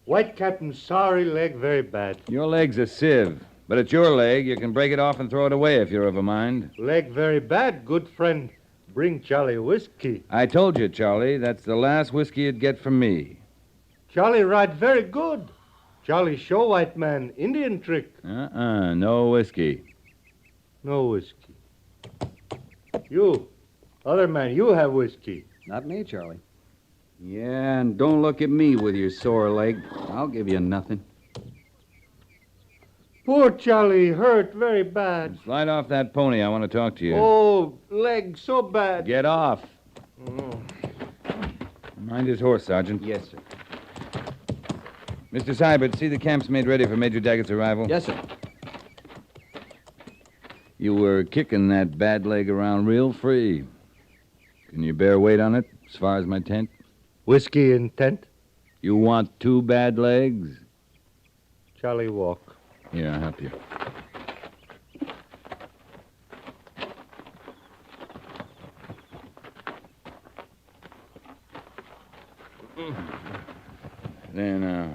White Captain, sorry, leg very bad. Your leg's a sieve, but it's your leg. You can break it off and throw it away if you're of a mind. Leg very bad, good friend. Bring Charlie whiskey. I told you, Charlie, that's the last whiskey you'd get from me. Charlie ride very good. Charlie show white man Indian trick. No whiskey. No whiskey. You, other man, you have whiskey. Not me, Charlie. Yeah, and don't look at me with your sore leg. I'll give you nothing. Poor Charlie, hurt very bad. Slide off that pony. I want to talk to you. Oh, leg so bad. Get off. Mind his horse, Sergeant. Yes, sir. Mr. Syberts, see the camp's made ready for Major Daggett's arrival? Yes, sir. You were kicking that bad leg around real free. Can you bear weight on it as far as my tent? Whiskey in tent? You want 2 bad legs? Charlie walk. Here, I'll help you. There now.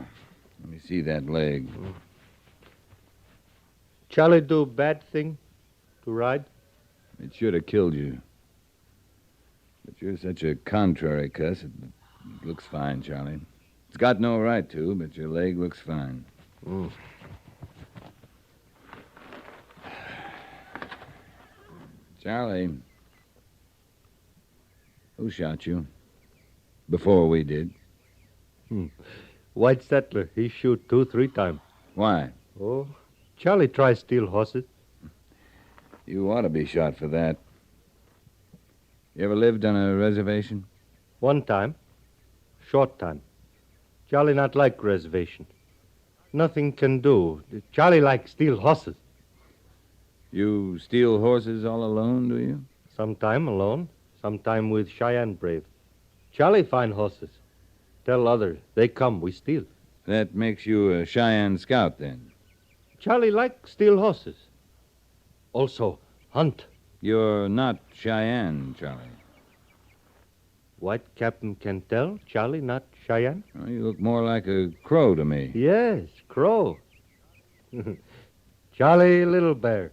Let me see that leg. Charlie do bad thing to ride? It should have killed you. But you're such a contrary cuss. It looks fine, Charlie. It's got no right to, but your leg looks fine. Charlie, who shot you? Before we did. White settler, he shoot 2-3 times. Why? Oh, Charlie try steal horses. You ought to be shot for that. You ever lived on a reservation? One time. Short time. Charlie not like reservation. Nothing can do. Charlie like steal horses. You steal horses all alone, do you? Sometime alone, sometime with Cheyenne brave. Charlie find horses. Tell others, they come, we steal. That makes you a Cheyenne scout, then. Charlie like steal horses. Also, hunt. You're not Cheyenne, Charlie. White Captain can tell Charlie not Cheyenne? Well, you look more like a crow to me. Yes, crow. Charlie Little Bear.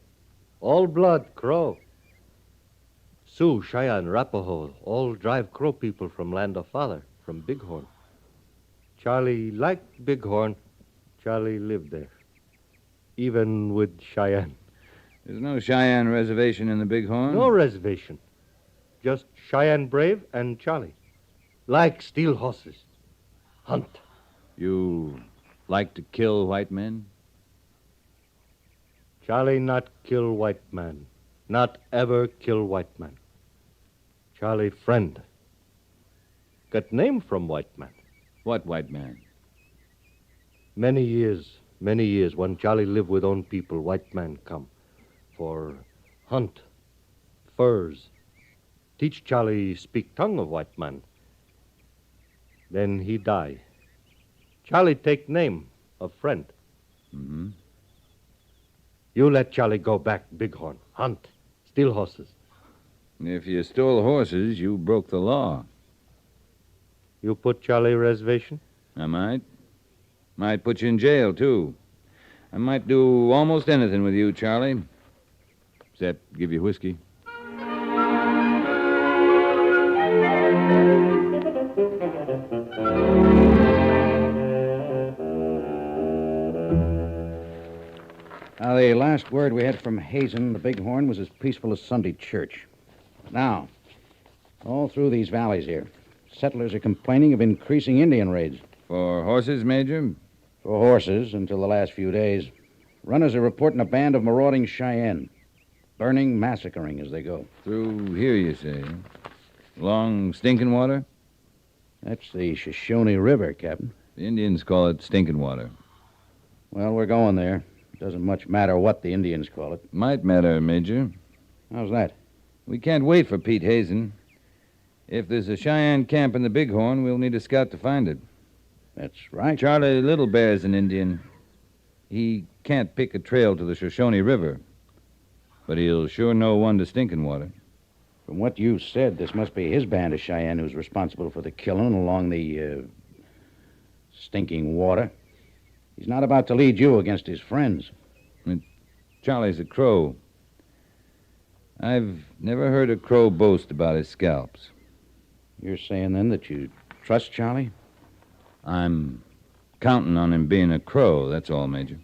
All blood crow. Sioux, Cheyenne, Arapaho, all drive crow people from land of father, from Bighorn. Charlie liked Bighorn. Charlie lived there. Even with Cheyenne. There's no Cheyenne reservation in the Bighorn? No reservation. Just Cheyenne Brave and Charlie. Like steel horses. Hunt. You like to kill white men? Charlie not kill white man. Not ever kill white man. Charlie friend. Got name from white man. What white man? Many years, when Charlie live with own people, white man come. For hunt, furs. Teach Charlie speak tongue of white man. Then he die. Charlie take name of friend. Mm-hmm. You let Charlie go back, Bighorn. Hunt, steal horses. If you stole horses, you broke the law. You put Charlie reservation? I might. Might put you in jail, too. I might do almost anything with you, Charlie. Except give you whiskey. Now, the last word we had from Hazen, the Bighorn, was as peaceful as Sunday church. Now, all through these valleys here, settlers are complaining of increasing Indian raids. For horses, Major? For horses, until the last few days. Runners are reporting a band of marauding Cheyenne. Burning, massacring as they go. Through here, you say? Along Stinking Water? That's the Shoshone River, Captain. The Indians call it Stinking Water. Well, we're going there. It doesn't much matter what the Indians call it. Might matter, Major. How's that? We can't wait for Pete Hazen. If there's a Cheyenne camp in the Bighorn, we'll need a scout to find it. That's right. Charlie Little Bear's an Indian. He can't pick a trail to the Shoshone River, but he'll sure know one to Stinking Water. From what you said, this must be his band of Cheyenne who's responsible for the killing along the, Stinking Water. He's not about to lead you against his friends. Charlie's a crow. I've never heard a crow boast about his scalps. You're saying, then, that you trust Charlie? I'm counting on him being a crow, that's all, Major.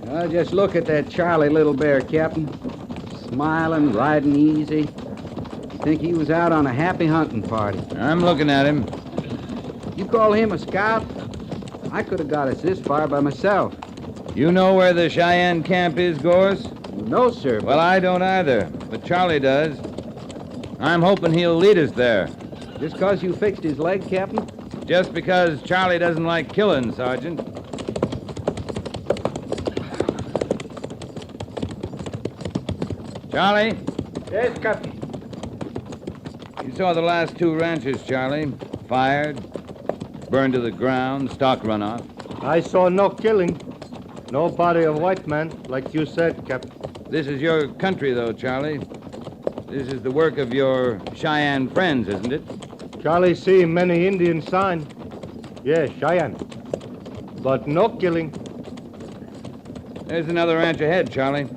Well, just look at that Charlie Little Bear, Captain. Smiling, riding easy. Think he was out on a happy hunting party. I'm looking at him. You call him a scout? I could have got us this far by myself. You know where the Cheyenne camp is, Gorse? No, sir. Well, I don't either, but Charlie does. I'm hoping he'll lead us there. Just because you fixed his leg, Captain? Just because Charlie doesn't like killing, Sergeant. Charlie? Yes, Captain. You saw the last two ranches, Charlie. Fired, burned to the ground, stock run off. I saw no killing. No body of white man, like you said, Captain. This is your country, though, Charlie. This is the work of your Cheyenne friends, isn't it? Charlie see many Indian sign. Yes, Cheyenne. But no killing. There's another ranch ahead, Charlie.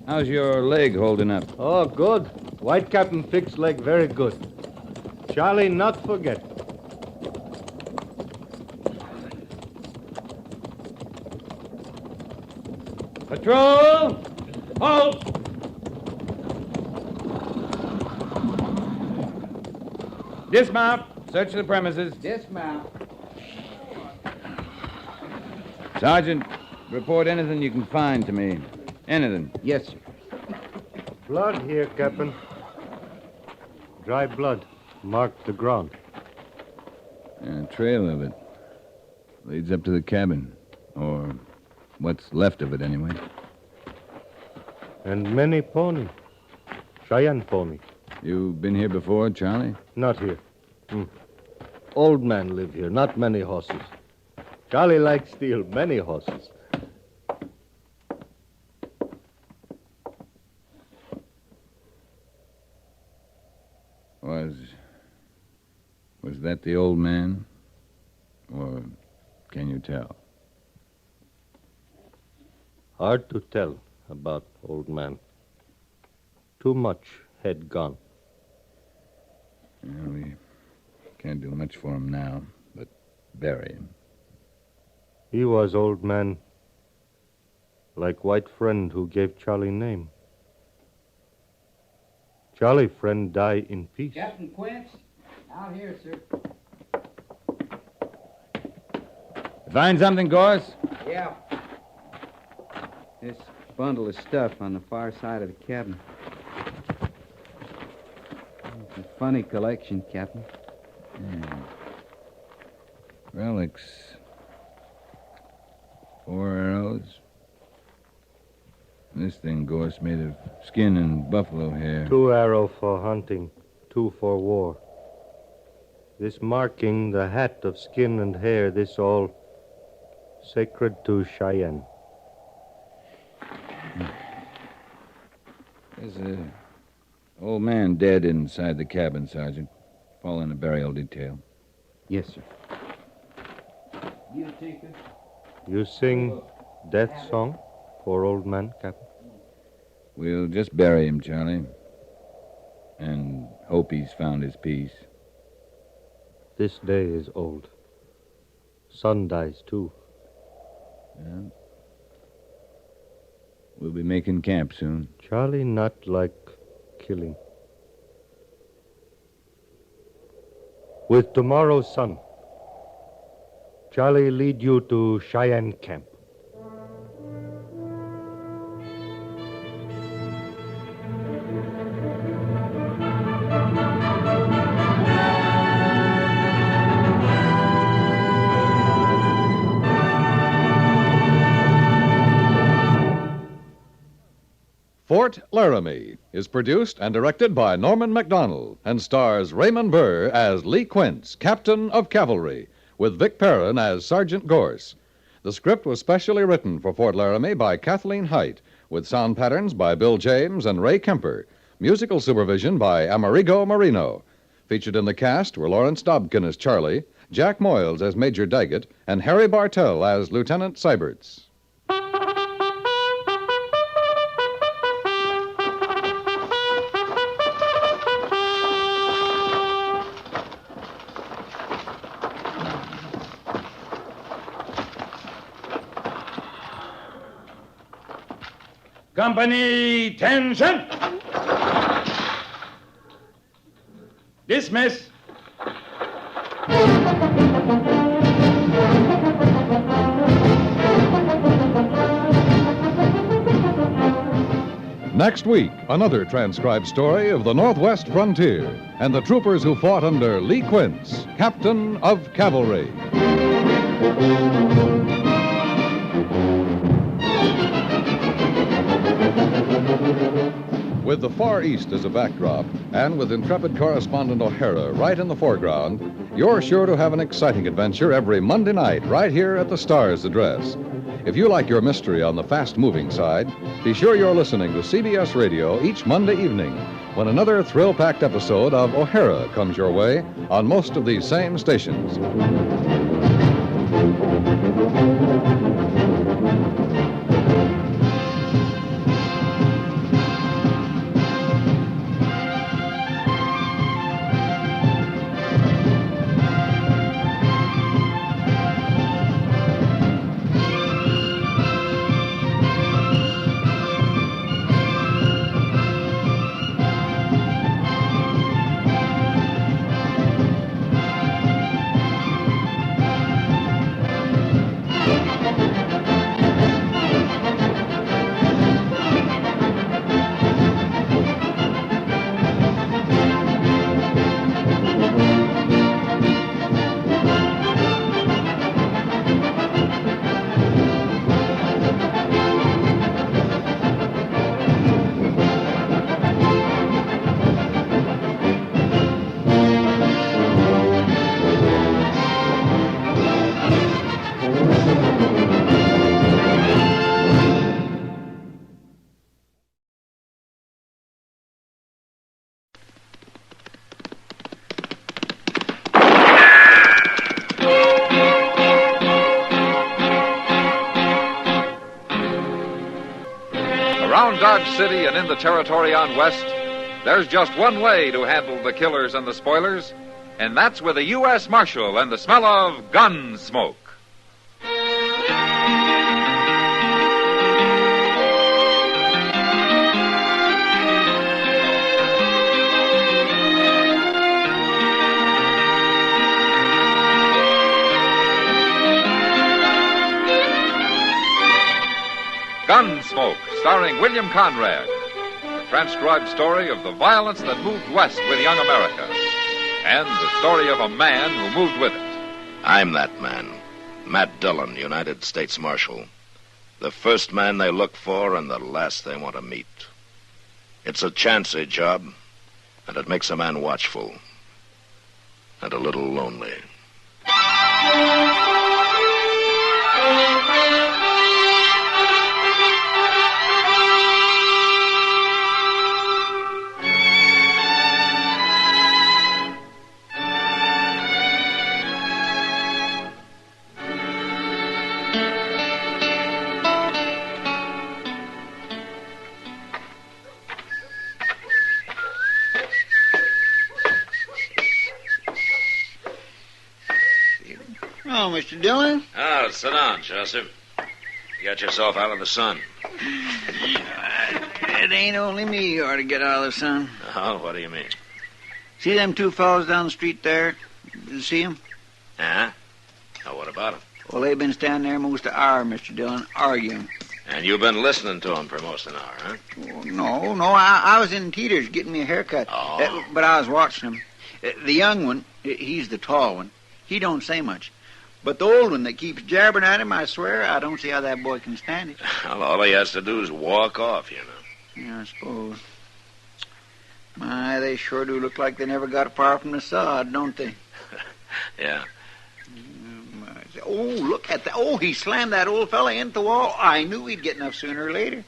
How's your leg holding up? Oh, good. White Captain fixed leg very good. Charlie not forget. Patrol! Halt! Dismount. Search the premises. Dismount. Sergeant, report anything you can find to me. Anything. Yes, sir. Blood here, Captain. Dry blood. Marked the ground. A trail of it. Leads up to the cabin. Or what's left of it, anyway. And many pony. Cheyenne pony. You been here before, Charlie? Not here. Old man live here, not many horses. Charlie likes steal many horses. Was that the old man? Or can you tell? Hard to tell about old man. Too much had gone. Well, we can't do much for him now, but bury him. He was old man, like white friend who gave Charlie name. Charlie friend die in peace. Captain Quince, out here, sir. Find something, Gorse? Yeah. This bundle of stuff on the far side of the cabin. It's a funny collection, Captain. Relics. 4 arrows. This thing, Gorse, made of skin and buffalo hair. 2 arrow for hunting, 2 for war. This marking, the hat of skin and hair, this all sacred to Cheyenne. There's an old man dead inside the cabin, Sergeant. Fall in a burial detail. Yes, sir. You take it. You sing death song for old man, Captain? We'll just bury him, Charlie. And hope he's found his peace. This day is old. Son dies, too. Yeah. We'll be making camp soon. Charlie not like killing. With tomorrow's sun, Charlie lead you to Cheyenne camp. Fort Laramie is produced and directed by Norman MacDonald and stars Raymond Burr as Lee Quince, Captain of Cavalry, with Vic Perrin as Sergeant Gorse. The script was specially written for Fort Laramie by Kathleen Height, with sound patterns by Bill James and Ray Kemper, musical supervision by Amerigo Marino. Featured in the cast were Lawrence Dobkin as Charlie, Jack Moyles as Major Daggett, and Harry Bartell as Lieutenant Seiberts. Company, tension! Dismiss. Next week, another transcribed story of the Northwest frontier and the troopers who fought under Lee Quince, Captain of Cavalry. With the Far East as a backdrop, and with intrepid correspondent O'Hara right in the foreground, you're sure to have an exciting adventure every Monday night right here at the Star's address. If you like your mystery on the fast-moving side, be sure you're listening to CBS Radio each Monday evening when another thrill-packed episode of O'Hara comes your way on most of these same stations. Dodge City and in the territory on west, there's just one way to handle the killers and the spoilers, and that's with a U.S. Marshal and the smell of gun smoke. Gunsmoke, starring William Conrad. The transcribed story of the violence that moved west with young America. And the story of a man who moved with it. I'm that man, Matt Dillon, United States Marshal. The first man they look for and the last they want to meet. It's a chancy job, and it makes a man watchful. And a little lonely. Oh, Mr. Dillon? Oh, sit down, Joseph. You got yourself out of the sun. It ain't only me you ought to get out of the sun. Oh, what do you mean? See them two fellows down the street there? Did you see them? Huh? Oh, what about them? Well, they've been standing there most an hour, Mr. Dillon, arguing. And you've been listening to them for most an hour, huh? Oh, no, I was in Teeter's getting me a haircut. Oh. But I was watching them. The young one, he's the tall one, he don't say much. But the old one that keeps jabbering at him, I swear, I don't see how that boy can stand it. Well, all he has to do is walk off, you know. Yeah, I suppose. My, they sure do look like they never got far from the sod, don't they? Yeah. Oh, look at that. Oh, he slammed that old fella into the wall. I knew he'd get enough sooner or later.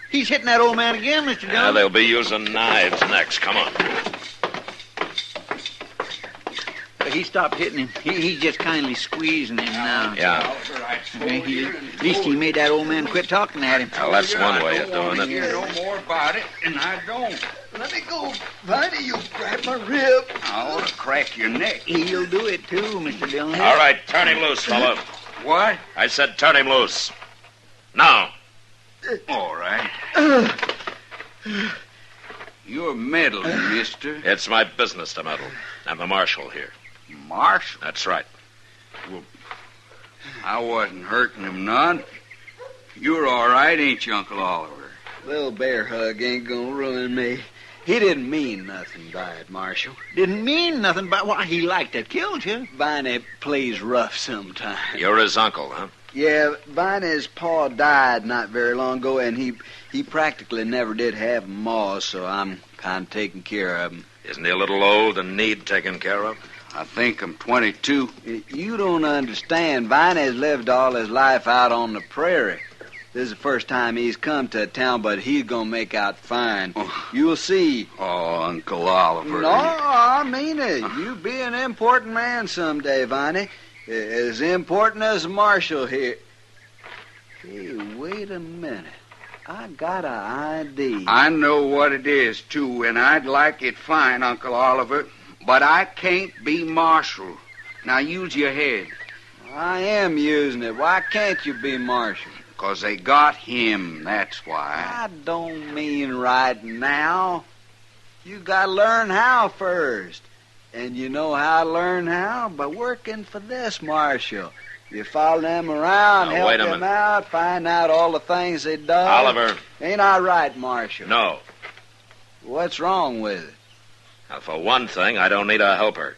He's hitting that old man again, Mr. Dillon. Yeah, they'll be using knives next. Come on. But he stopped hitting him. He's just kindly squeezing him now. Yeah. At least he made that old man quit talking at him. Well, that's one way of doing it. You know more about it, and I don't. Let me go, Viney. You grab my rib. I ought to crack your neck. He'll do it, too, Mr. Dillon. All right, turn him loose, fellow. What? I said turn him loose. Now. All right. You're meddling, mister. It's my business to meddle. I'm the marshal here. Marshal? That's right. Well, I wasn't hurting him none. You're all right, ain't you, Uncle Oliver? Little bear hug ain't gonna ruin me. He didn't mean nothing by it, Marshal. Didn't mean nothing by why he liked to killed you. Viney plays rough sometimes. You're his uncle, huh? Yeah, Viney's pa died not very long ago, and he practically never did have a ma, so I'm kind of taking care of him. Isn't he a little old and need taken care of? I think I'm 22. You don't understand. Viney's lived all his life out on the prairie. This is the first time he's come to town, but he's gonna make out fine. Oh. You'll see. Oh, Uncle Oliver. No, I mean it. You be an important man someday, Viney. As important as the marshal here. Hey, wait a minute. I got an ID. I know what it is, too, and I'd like it fine, Uncle Oliver. But I can't be marshal. Now use your head. I am using it. Why can't you be marshal? 'Cause they got him, that's why. I don't mean right now. You gotta learn how first. And you know how to learn how? By working for this marshal. You follow them around, Now, help wait a them minute. out, find out all the things they done. Oliver. Ain't I right, Marshal? No. What's wrong with it? Now, for one thing, I don't need a helper.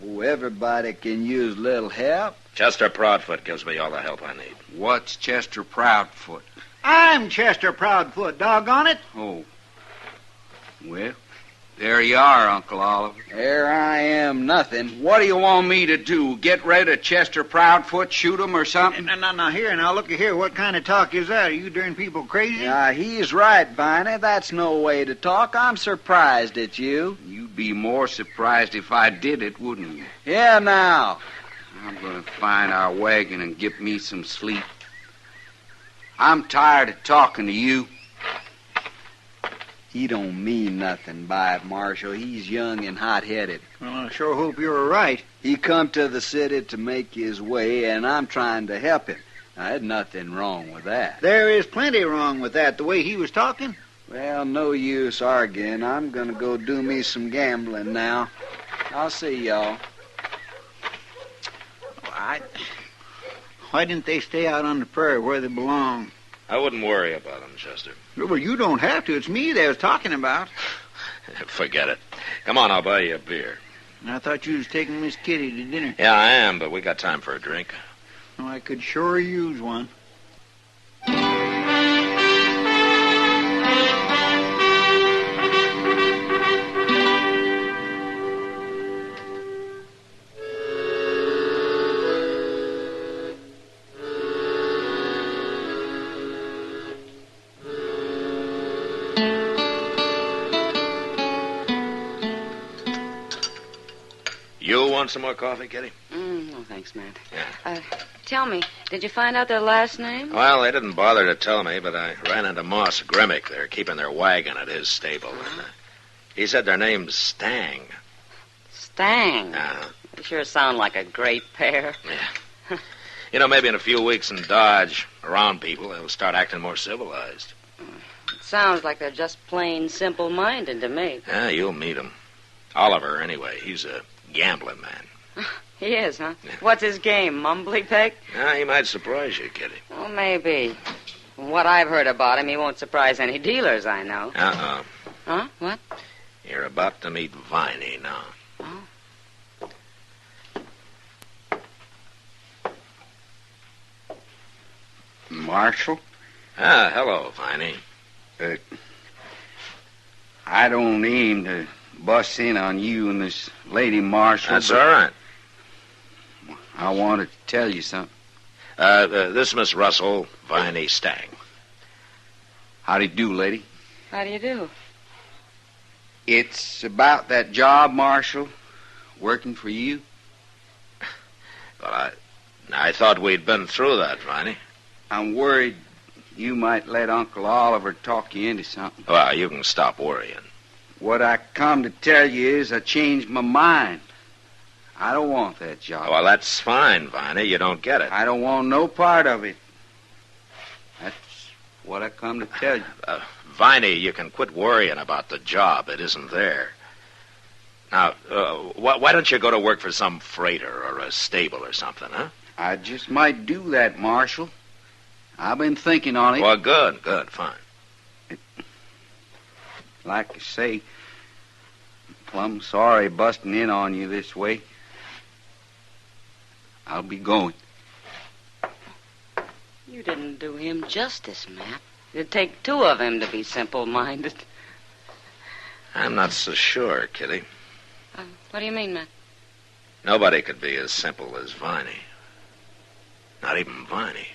Oh, everybody can use little help. Chester Proudfoot gives me all the help I need. What's Chester Proudfoot? I'm Chester Proudfoot, doggone it. Oh. Well, there you are, Uncle Oliver. There I am, nothing. What do you want me to do? Get rid of Chester Proudfoot, shoot him or something? Now, here, look here. What kind of talk is that? Are you darn people crazy? Yeah, he's right, Viney. That's no way to talk. I'm surprised at you. You'd be more surprised if I did it, wouldn't you? Yeah, now. I'm going to find our wagon and get me some sleep. I'm tired of talking to you. He don't mean nothing by it, Marshal. He's young and hot-headed. Well, I sure hope you're right. He come to the city to make his way, and I'm trying to help him. Now, there's nothing wrong with that. There is plenty wrong with that, the way he was talking. Well, no use arguing. I'm going to go do me some gambling now. I'll see y'all. Why didn't they stay out on the prairie where they belong? I wouldn't worry about them, Chester. Well, you don't have to. It's me they was talking about. Forget it. Come on, I'll buy you a beer. I thought you was taking Miss Kitty to dinner. Yeah, I am, but we got time for a drink. Oh, I could sure use one. You want some more coffee, Kitty? No, thanks, Matt. Yeah. Tell me, did you find out their last name? Well, they didn't bother to tell me, but I ran into Moss Grimmick. They're keeping their wagon at his stable. And, he said their name's Stang. Stang? They sure sound like a great pair. Yeah. You know, maybe in a few weeks in Dodge, around people, they'll start acting more civilized. It sounds like they're just plain simple-minded to me. Yeah, you'll meet them. Oliver, anyway, he's a gambling man. He is, huh? Yeah. What's his game, mumbly peg? He might surprise you, Kitty. Well, maybe. From what I've heard about him, he won't surprise any dealers I know. Huh? What? You're about to meet Viney now. Oh. Marshal? Hello, Viney. I don't aim to bust in on you and this lady, Marshal. That's all right. I wanted to tell you something. This Miss Russell, Viney Stang. How do you do, lady? How do you do? It's about that job, Marshal, working for you. Well, I thought we'd been through that, Viney. I'm worried you might let Uncle Oliver talk you into something. Well, you can stop worrying. What I come to tell you is I changed my mind. I don't want that job. Well, that's fine, Viney. You don't get it. I don't want no part of it. That's what I come to tell you. Viney, you can quit worrying about the job. It isn't there. Now, why don't you go to work for some freighter or a stable or something, huh? I just might do that, Marshal. I've been thinking on it. Well, good, fine. Like I say, I'm plumb sorry busting in on you this way. I'll be going. You didn't do him justice, Matt. It'd take two of him to be simple-minded. I'm not so sure, Kitty. What do you mean, Matt? Nobody could be as simple as Viney. Not even Viney.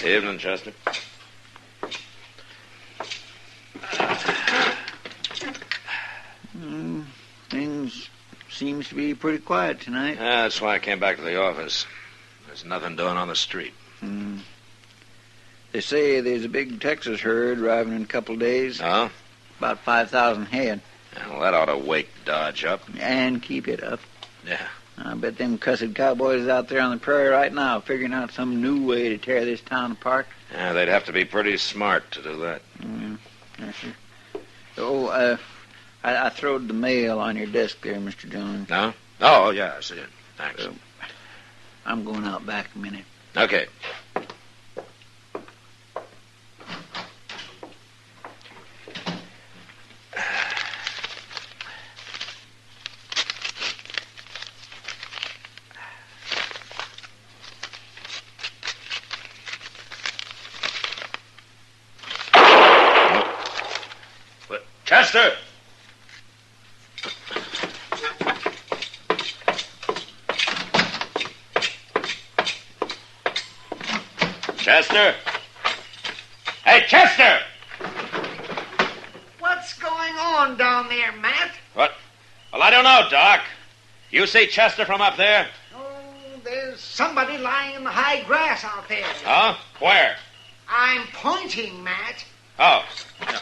Evening, Chester. Things seems to be pretty quiet tonight. That's why I came back to the office. There's nothing doing on the street. They say there's a big Texas herd arriving in a couple of days. Oh? About 5,000 head. Well, that ought to wake Dodge up. And keep it up. Yeah. I bet them cussed cowboys is out there on the prairie right now figuring out some new way to tear this town apart. Yeah, they'd have to be pretty smart to do that. Yes, sir. Oh, I throwed the mail on your desk there, Mr. Jones. No? Oh, yeah, I see it. Thanks. I'm going out back a minute. Okay. Chester! Chester? Hey, Chester! What's going on down there, Matt? What? Well, I don't know, Doc. You see Chester from up there? Oh, there's somebody lying in the high grass out there. Huh? Where? I'm pointing, Matt. Oh. Yeah.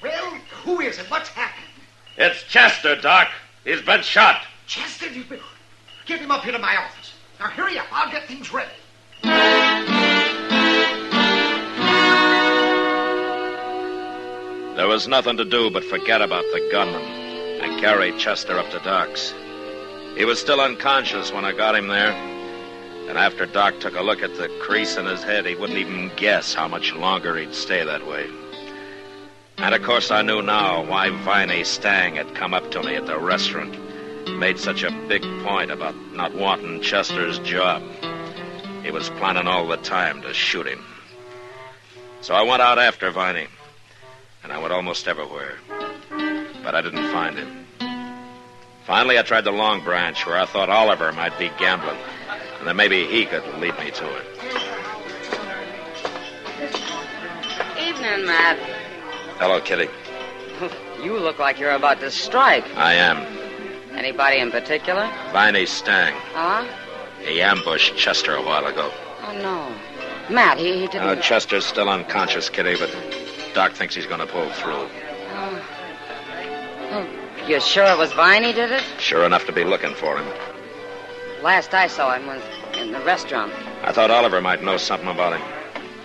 Well, who is it? What's happened? It's Chester, Doc. He's been shot. Chester, get him up here to my office. Now, hurry up. I'll get things ready. There was nothing to do but forget about the gunman and carry Chester up to Doc's. He was still unconscious when I got him there. And after Doc took a look at the crease in his head, he wouldn't even guess how much longer he'd stay that way. And of course I knew now why Viney Stang had come up to me at the restaurant, made such a big point about not wanting Chester's job. He was planning all the time to shoot him. So I went out after Viney, and I went almost everywhere. But I didn't find him. Finally, I tried the Long Branch, where I thought Oliver might be gambling, and then maybe he could lead me to it. Evening, Matt. Hello, Kitty. You look like you're about to strike. I am. Anybody in particular? Viney Stang. Huh? He ambushed Chester a while ago. Oh, no. Matt, he didn't... Chester's still unconscious, Kitty, but Doc thinks he's going to pull through. Oh, you sure it was Viney did it? Sure enough to be looking for him. Last I saw him was in the restaurant. I thought Oliver might know something about him.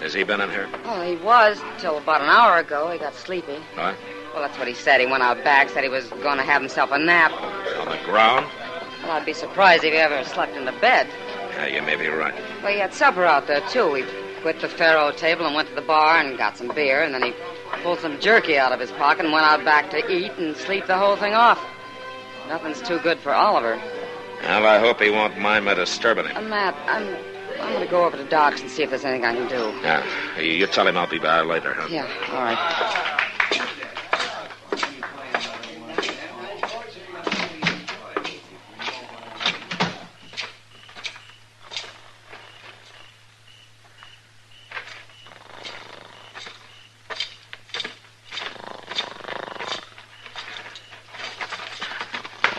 Has he been in here? Well, he was till about an hour ago. He got sleepy. What? Well, that's what he said. He went out back, said he was going to have himself a nap. On the ground? Well, I'd be surprised if he ever slept in the bed. Yeah, you may be right. Well, he had supper out there, too. We quit the faro table and went to the bar and got some beer, and then he pulled some jerky out of his pocket and went out back to eat and sleep the whole thing off. Nothing's too good for Oliver. Well, I hope he won't mind my disturbing him. Matt, I'm going to go over to Doc's and see if there's anything I can do. Yeah, you tell him I'll be by later, huh? Yeah, all right.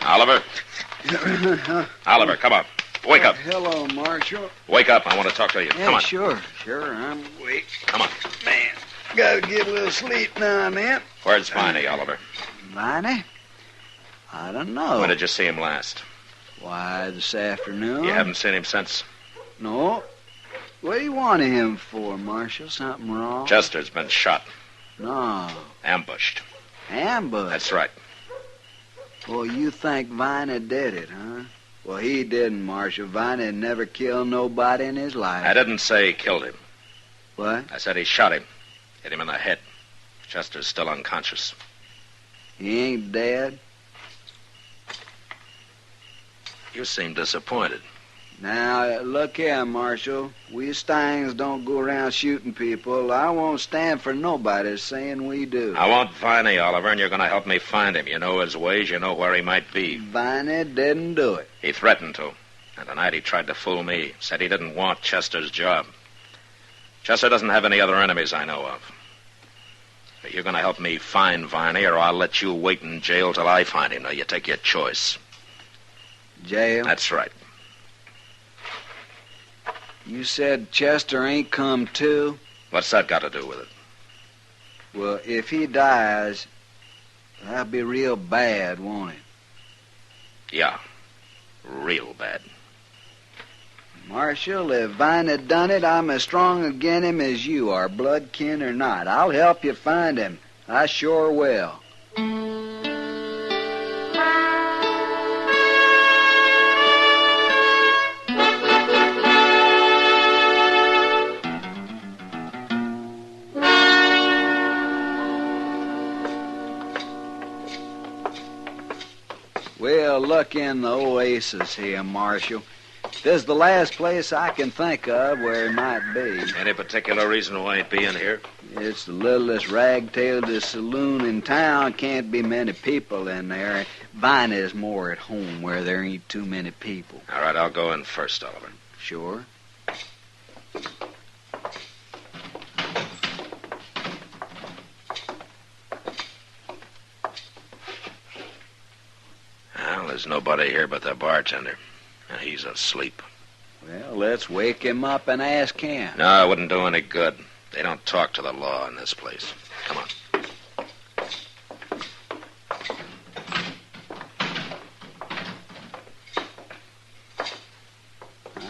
Oliver? Oliver, come on. Wake up. Hello, Marshal. Wake up. I want to talk to you. Yeah, Come on. Sure, I'm awake. Come on. Man, gotta get a little sleep now and then. Where's Viney, Oliver? Viney? I don't know. When did you see him last? Why, this afternoon. You haven't seen him since? No. What do you want him for, Marshal? Something wrong? Chester's been shot. No. Ambushed. Ambushed? That's right. Well, you think Viney did it, huh? Well, he didn't, Marshal. Viney never killed nobody in his life. I didn't say he killed him. What? I said he shot him. Hit him in the head. Chester's still unconscious. He ain't dead? You seem disappointed. Now, look here, Marshal. We Stangs don't go around shooting people. I won't stand for nobody saying we do. I want Viney, Oliver, and you're going to help me find him. You know his ways. You know where he might be. Viney didn't do it. He threatened to. And tonight he tried to fool me. Said he didn't want Chester's job. Chester doesn't have any other enemies I know of. But you're going to help me find Viney, or I'll let you wait in jail till I find him. Now, you take your choice. Jail? That's right. You said Chester ain't come to? What's that got to do with it? Well, if he dies, that'll be real bad, won't it? Yeah, real bad. Marshal, if Viney done it, I'm as strong agin him as you are, blood kin or not. I'll help you find him. I sure will. Well, look in the oasis here, Marshal. This is the last place I can think of where he might be. Any particular reason why he'd be in here? It's the littlest rag-tailed saloon in town. Can't be many people in there. Viney's more at home where there ain't too many people. All right, I'll go in first, Oliver. Sure. Well, there's nobody here but the bartender. And he's asleep. Well, let's wake him up and ask him. No, it wouldn't do any good. They don't talk to the law in this place. Come on.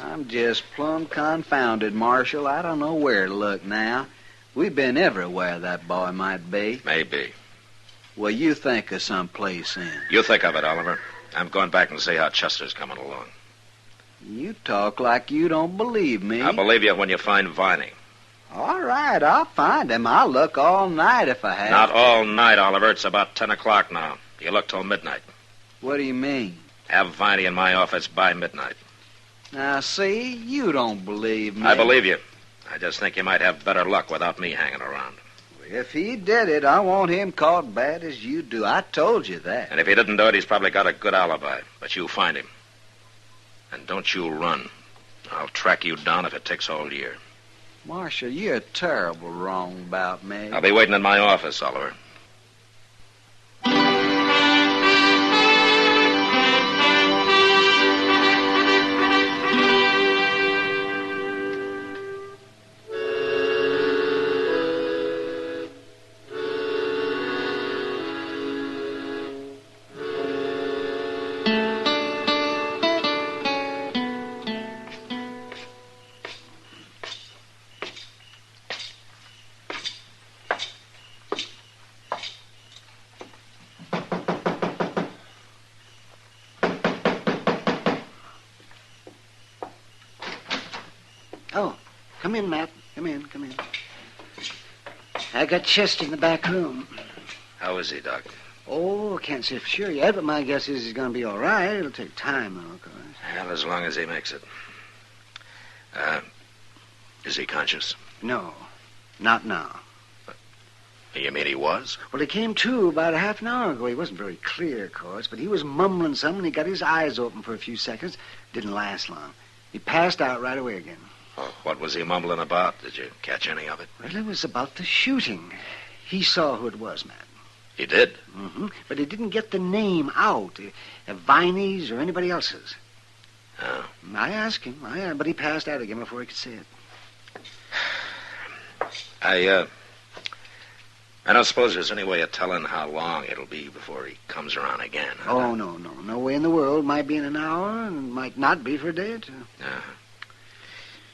I'm just plumb confounded, Marshal. I don't know where to look now. We've been everywhere that boy might be. Maybe. Well, you think of some place then. You think of it, Oliver. I'm going back and see how Chester's coming along. You talk like you don't believe me. I'll believe you when you find Viney. All right, I'll find him. I'll look all night if I have Not to. all night, Oliver. It's about 10 o'clock now. You look till midnight. What do you mean? Have Viney in my office by midnight. Now, see, you don't believe me. I believe you. I just think you might have better luck without me hanging around. If he did it, I want him caught bad as you do. I told you that. And if he didn't do it, he's probably got a good alibi. But you find him. And don't you run. I'll track you down if it takes all year. Marshal, you're terrible wrong about me. I'll be waiting in my office, Oliver. Oh, come in, Matt. Come in. I got Chester in the back room. How is he, Doc? Oh, I can't say for sure yet, but my guess is he's going to be all right. It'll take time, though, of course. Well, as long as he makes it. Is he conscious? No, not now. You mean he was? Well, he came to about a half an hour ago. He wasn't very clear, of course, but he was mumbling something. He got his eyes open for a few seconds. Didn't last long. He passed out right away again. Oh, what was he mumbling about? Did you catch any of it? Well, it was about the shooting. He saw who it was, Matt. He did? Mm-hmm. But he didn't get the name out. Viney's or anybody else's. Oh. I asked him, but he passed out again before he could say it. I don't suppose there's any way of telling how long it'll be before he comes around again. Huh? Oh, no. No way in the world. Might be in an hour and might not be for a day or two.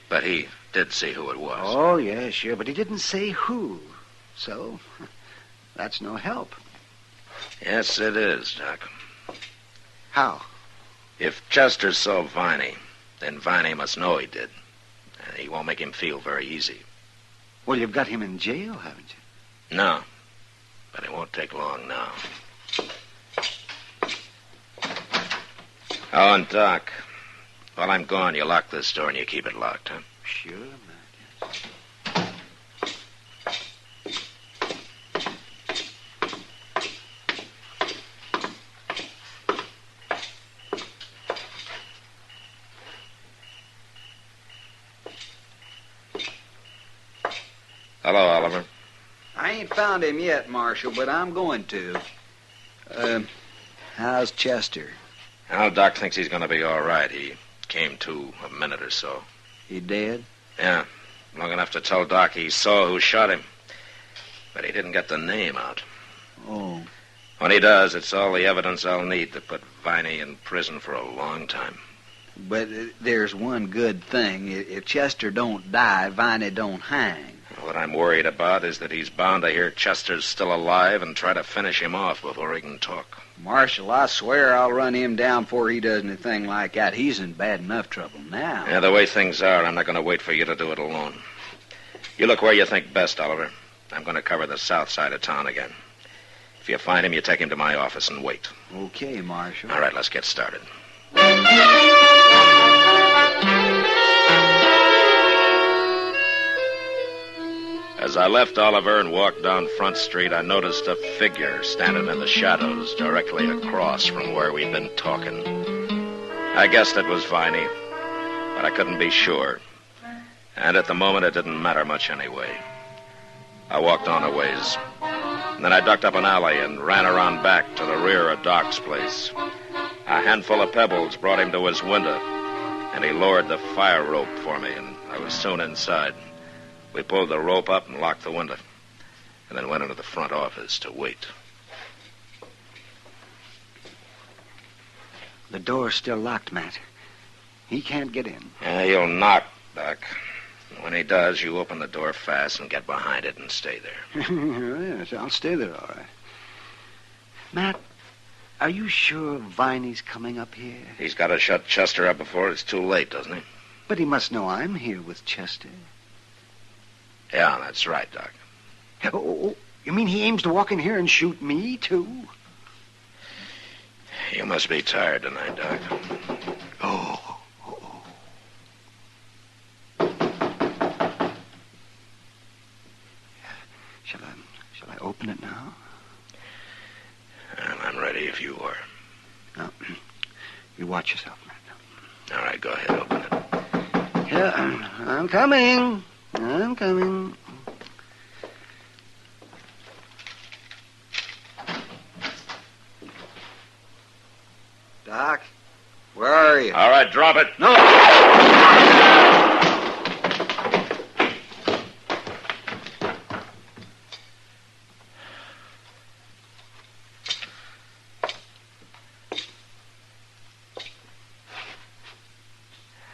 But he did see who it was. Oh, yeah, sure. But he didn't say who. So, that's no help. Yes, it is, Doc. How? If Chester saw Viney, then Viney must know he did. And he won't make him feel very easy. Well, you've got him in jail, haven't you? No. But it won't take long now. Oh, and Doc, while I'm gone, you lock this door and you keep it locked, huh? Sure, Matt. Hello, Oliver. I ain't found him yet, Marshal, but I'm going to. How's Chester? Well, Doc thinks he's going to be all right. He came to a minute or so. He dead? Yeah, long enough to tell Doc he saw who shot him. But he didn't get the name out. Oh. When he does, it's all the evidence I'll need to put Viney in prison for a long time. But there's one good thing. If Chester don't die, Viney don't hang. What I'm worried about is that he's bound to hear Chester's still alive and try to finish him off before he can talk. Marshal, I swear I'll run him down before he does anything like that. He's in bad enough trouble now. Yeah, the way things are, I'm not going to wait for you to do it alone. You look where you think best, Oliver. I'm going to cover the south side of town again. If you find him, you take him to my office and wait. Okay, Marshal. All right, let's get started. As I left Oliver and walked down Front Street, I noticed a figure standing in the shadows directly across from where we'd been talking. I guessed it was Viney, but I couldn't be sure. And at the moment, it didn't matter much anyway. I walked on a ways. And then I ducked up an alley and ran around back to the rear of Doc's place. A handful of pebbles brought him to his window, and he lowered the fire rope for me, and I was soon inside. We pulled the rope up and locked the window, and then went into the front office to wait. The door's still locked, Matt. He can't get in. Yeah, he'll knock, Doc. When he does, you open the door fast and get behind it and stay there. Yes, I'll stay there, all right. Matt, are you sure Viney's coming up here? He's got to shut Chester up before it's too late, doesn't he? But he must know I'm here with Chester. Yeah, that's right, Doc. Oh, you mean he aims to walk in here and shoot me, too? You must be tired tonight, Doc. Oh. Shall I open it now? Well, I'm ready if you are. Now, you watch yourself, Matt. All right, go ahead, open it. Yeah, I'm coming. I'm coming. Doc, where are you? All right, drop it. No!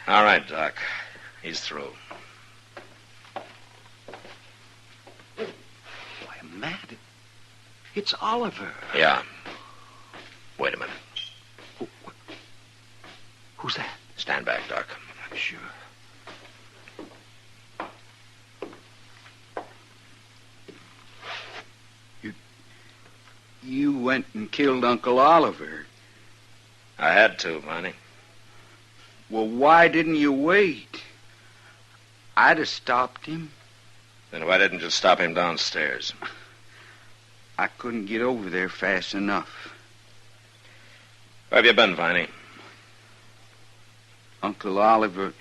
All right, Doc. He's through. Why, Matt, it's Oliver. Yeah. Wait a minute. Who's that? Stand back, Doc. Sure. You went and killed Uncle Oliver. I had to, Viney. Well, why didn't you wait? I'd have stopped him. Then why didn't you stop him downstairs? I couldn't get over there fast enough. Where have you been, Viney? Uncle Oliver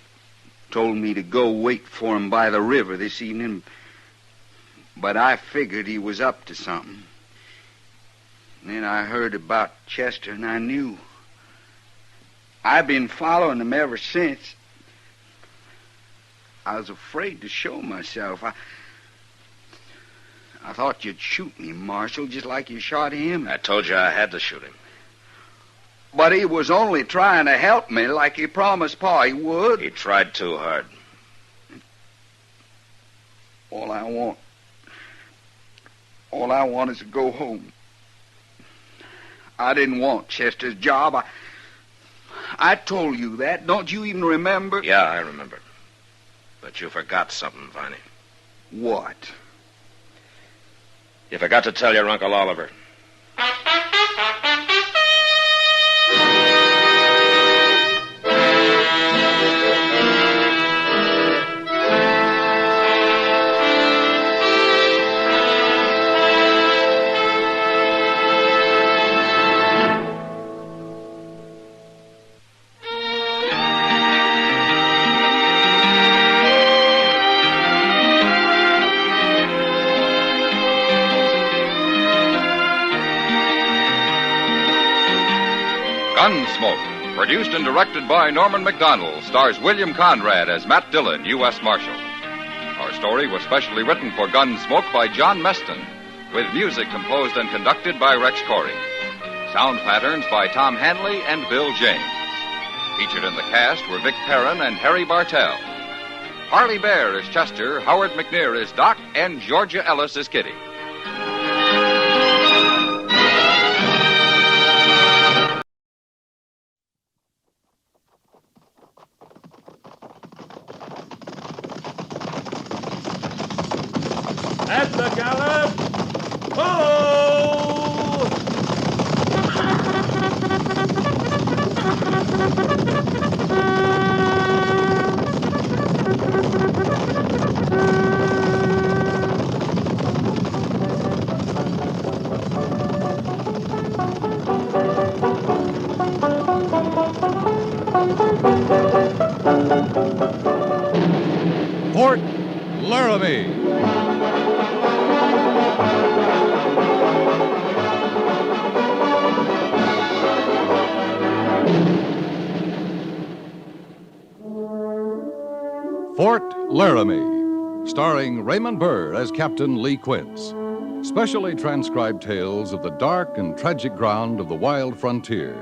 told me to go wait for him by the river this evening, but I figured he was up to something. And then I heard about Chester, and I knew. I've been following him ever since. I was afraid to show myself. I thought you'd shoot me, Marshal, just like you shot him. I told you I had to shoot him. But he was only trying to help me like he promised Pa he would. He tried too hard. All I want is to go home. I didn't want Chester's job. I told you that. Don't you even remember? Yeah, I remember. But you forgot something, Viney. What? You forgot to tell your Uncle Oliver. Gunsmoke, produced and directed by Norman McDonald, stars William Conrad as Matt Dillon, U.S. Marshal. Our story was specially written for Gunsmoke by John Meston, with music composed and conducted by Rex Corey. Sound patterns by Tom Hanley and Bill James. Featured in the cast were Vic Perrin and Harry Bartell. Harley Bear is Chester, Howard McNear is Doc, and Georgia Ellis is Kitty. At the gallop! Ho! Laramie. Fort Laramie, starring Raymond Burr as Captain Lee Quince. Specially transcribed tales of the dark and tragic ground of the wild frontier,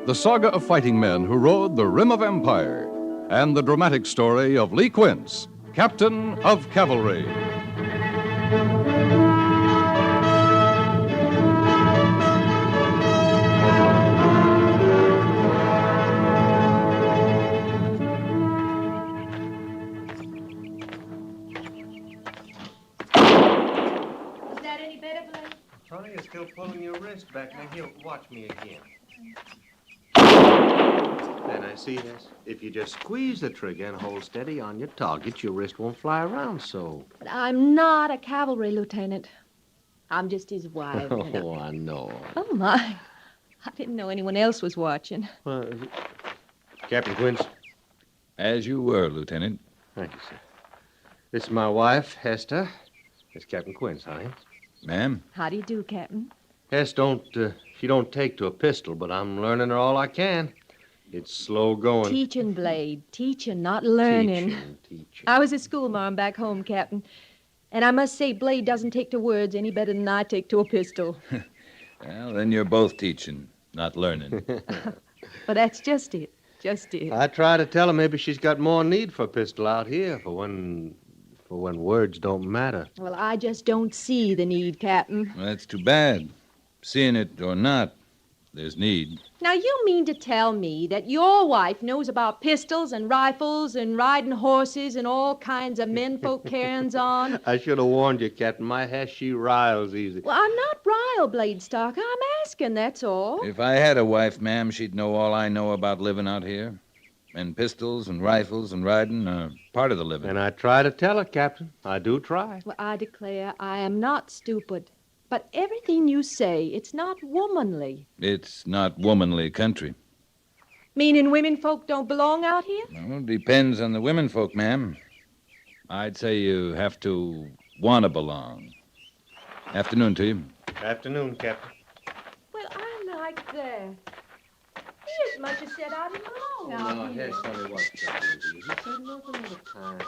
the saga of fighting men who rode the rim of empire, and the dramatic story of Lee Quince, Captain of Cavalry. Honey, you're still pulling your wrist back. Now, here, watch me again. And I see this. If you just squeeze the trigger and hold steady on your target, your wrist won't fly around so. But I'm not a cavalry lieutenant. I'm just his wife. Oh, I know. Oh, my. I didn't know anyone else was watching. Captain Quince. As you were, Lieutenant. Thank you, sir. This is my wife, Hester. It's Captain Quince, honey. Ma'am? How do you do, Captain? Hess she don't take to a pistol, but I'm learning her all I can. It's slow going. Teaching, Blade. Teaching, not learning. Teaching. I was a schoolmarm back home, Captain. And I must say, Blade doesn't take to words any better than I take to a pistol. Well, then you're both teaching, not learning. But that's just it. Just it. I try to tell her maybe she's got more need for a pistol out here for when words don't matter. Well, I just don't see the need, Captain. Well, that's too bad. Seeing it or not, there's need. Now, you mean to tell me that your wife knows about pistols and rifles and riding horses and all kinds of menfolk carryings on? I should have warned you, Captain. My Hess, she riles easy. Well, I'm not riled, Bladestock. I'm asking, that's all. If I had a wife, ma'am, she'd know all I know about living out here. And pistols and rifles and riding are part of the living. And I try to tell her, Captain. I do try. Well, I declare I am not stupid. But everything you say, it's not womanly. It's not womanly country. Meaning women folk don't belong out here? Well, depends on the women folk, ma'am. I'd say you have to want to belong. Afternoon to you. Afternoon, Captain. Well, I like that. He as much as said I didn't belong out here. Hess, tell me what's trouble with you. He said nothing at a time.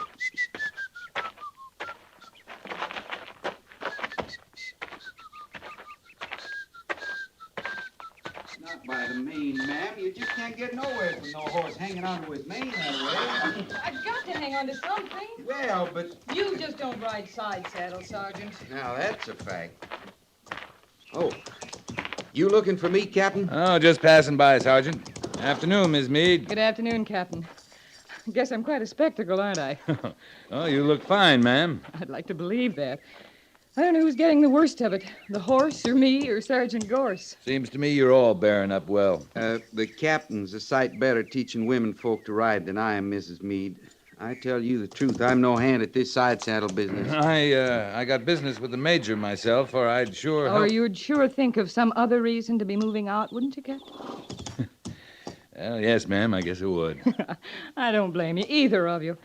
Not by the mane, ma'am. You just can't get nowhere with no horse hanging onto his mane that way. I've got to hang on to something. Well, but... You just don't ride side saddle, Sergeant. Now, that's a fact. Oh, you looking for me, Captain? Oh, just passing by, Sergeant. Afternoon, Miss Meade. Good afternoon, Captain. Guess I'm quite a spectacle, aren't I? Oh, you look fine, ma'am. I'd like to believe that. I don't know who's getting the worst of it, the horse or me or Sergeant Gorse. Seems to me you're all bearing up well. The captain's a sight better teaching women folk to ride than I am, Mrs. Meade. I tell you the truth, I'm no hand at this side saddle business. I got business with the major myself, or I'd sure... Or you'd sure think of some other reason to be moving out, wouldn't you, Captain? Well, yes, ma'am, I guess it would. I don't blame you, either of you.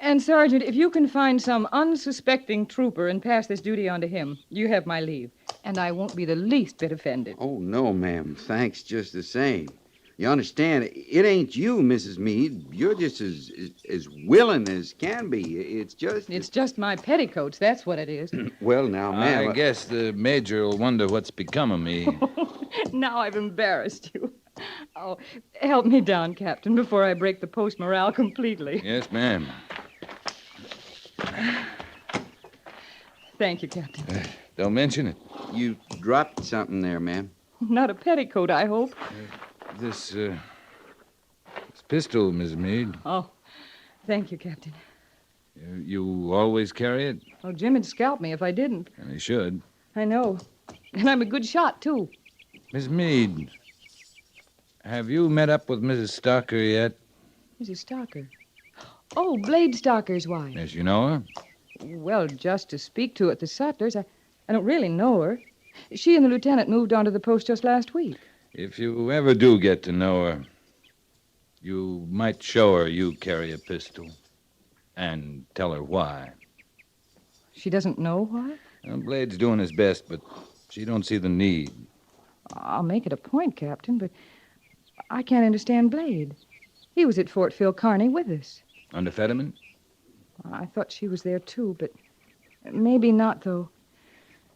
And, Sergeant, if you can find some unsuspecting trooper and pass this duty on to him, you have my leave. And I won't be the least bit offended. Oh, no, ma'am. Thanks just the same. You understand, it ain't you, Mrs. Meade. You're just as willing as can be. It's just my petticoats, that's what it is. Well, now, ma'am... I guess the major will wonder what's become of me. Now I've embarrassed you. Oh, help me down, Captain, before I break the post morale completely. Yes, ma'am. Thank you, Captain. Don't mention it. You dropped something there, ma'am. Not a petticoat, I hope. This pistol, Miss Meade. Oh, thank you, Captain. You always carry it? Oh, Jim would scalp me if I didn't. And he should. I know. And I'm a good shot, too. Miss Meade, have you met up with Mrs. Stalker yet? Mrs. Stalker? Oh, Blade Stalker's wife. Yes, you know her? Well, just to speak to at the Sutlers, I don't really know her. She and the lieutenant moved onto the post just last week. If you ever do get to know her, you might show her you carry a pistol and tell her why. She doesn't know why? Blade's doing his best, but she don't see the need. I'll make it a point, Captain, but I can't understand Blade. He was at Fort Phil Kearny with us. Under Fetterman? I thought she was there, too, but maybe not, though.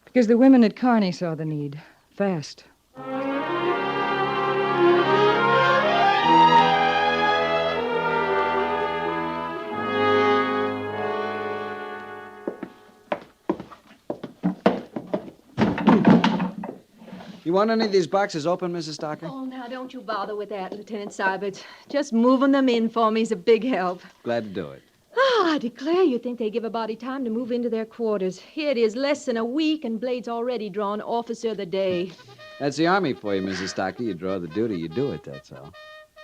Because the women at Kearny saw the need. Fast. You want any of these boxes open, Mrs. Stocker? Oh, now, don't you bother with that, Lieutenant Sybert. Just moving them in for me is a big help. Glad to do it. Oh, I declare you'd think they give a body time to move into their quarters. Here it is, less than a week, and Blade's already drawn Officer of the Day. That's the Army for you, Mrs. Stocker. You draw the duty, you do it, that's all.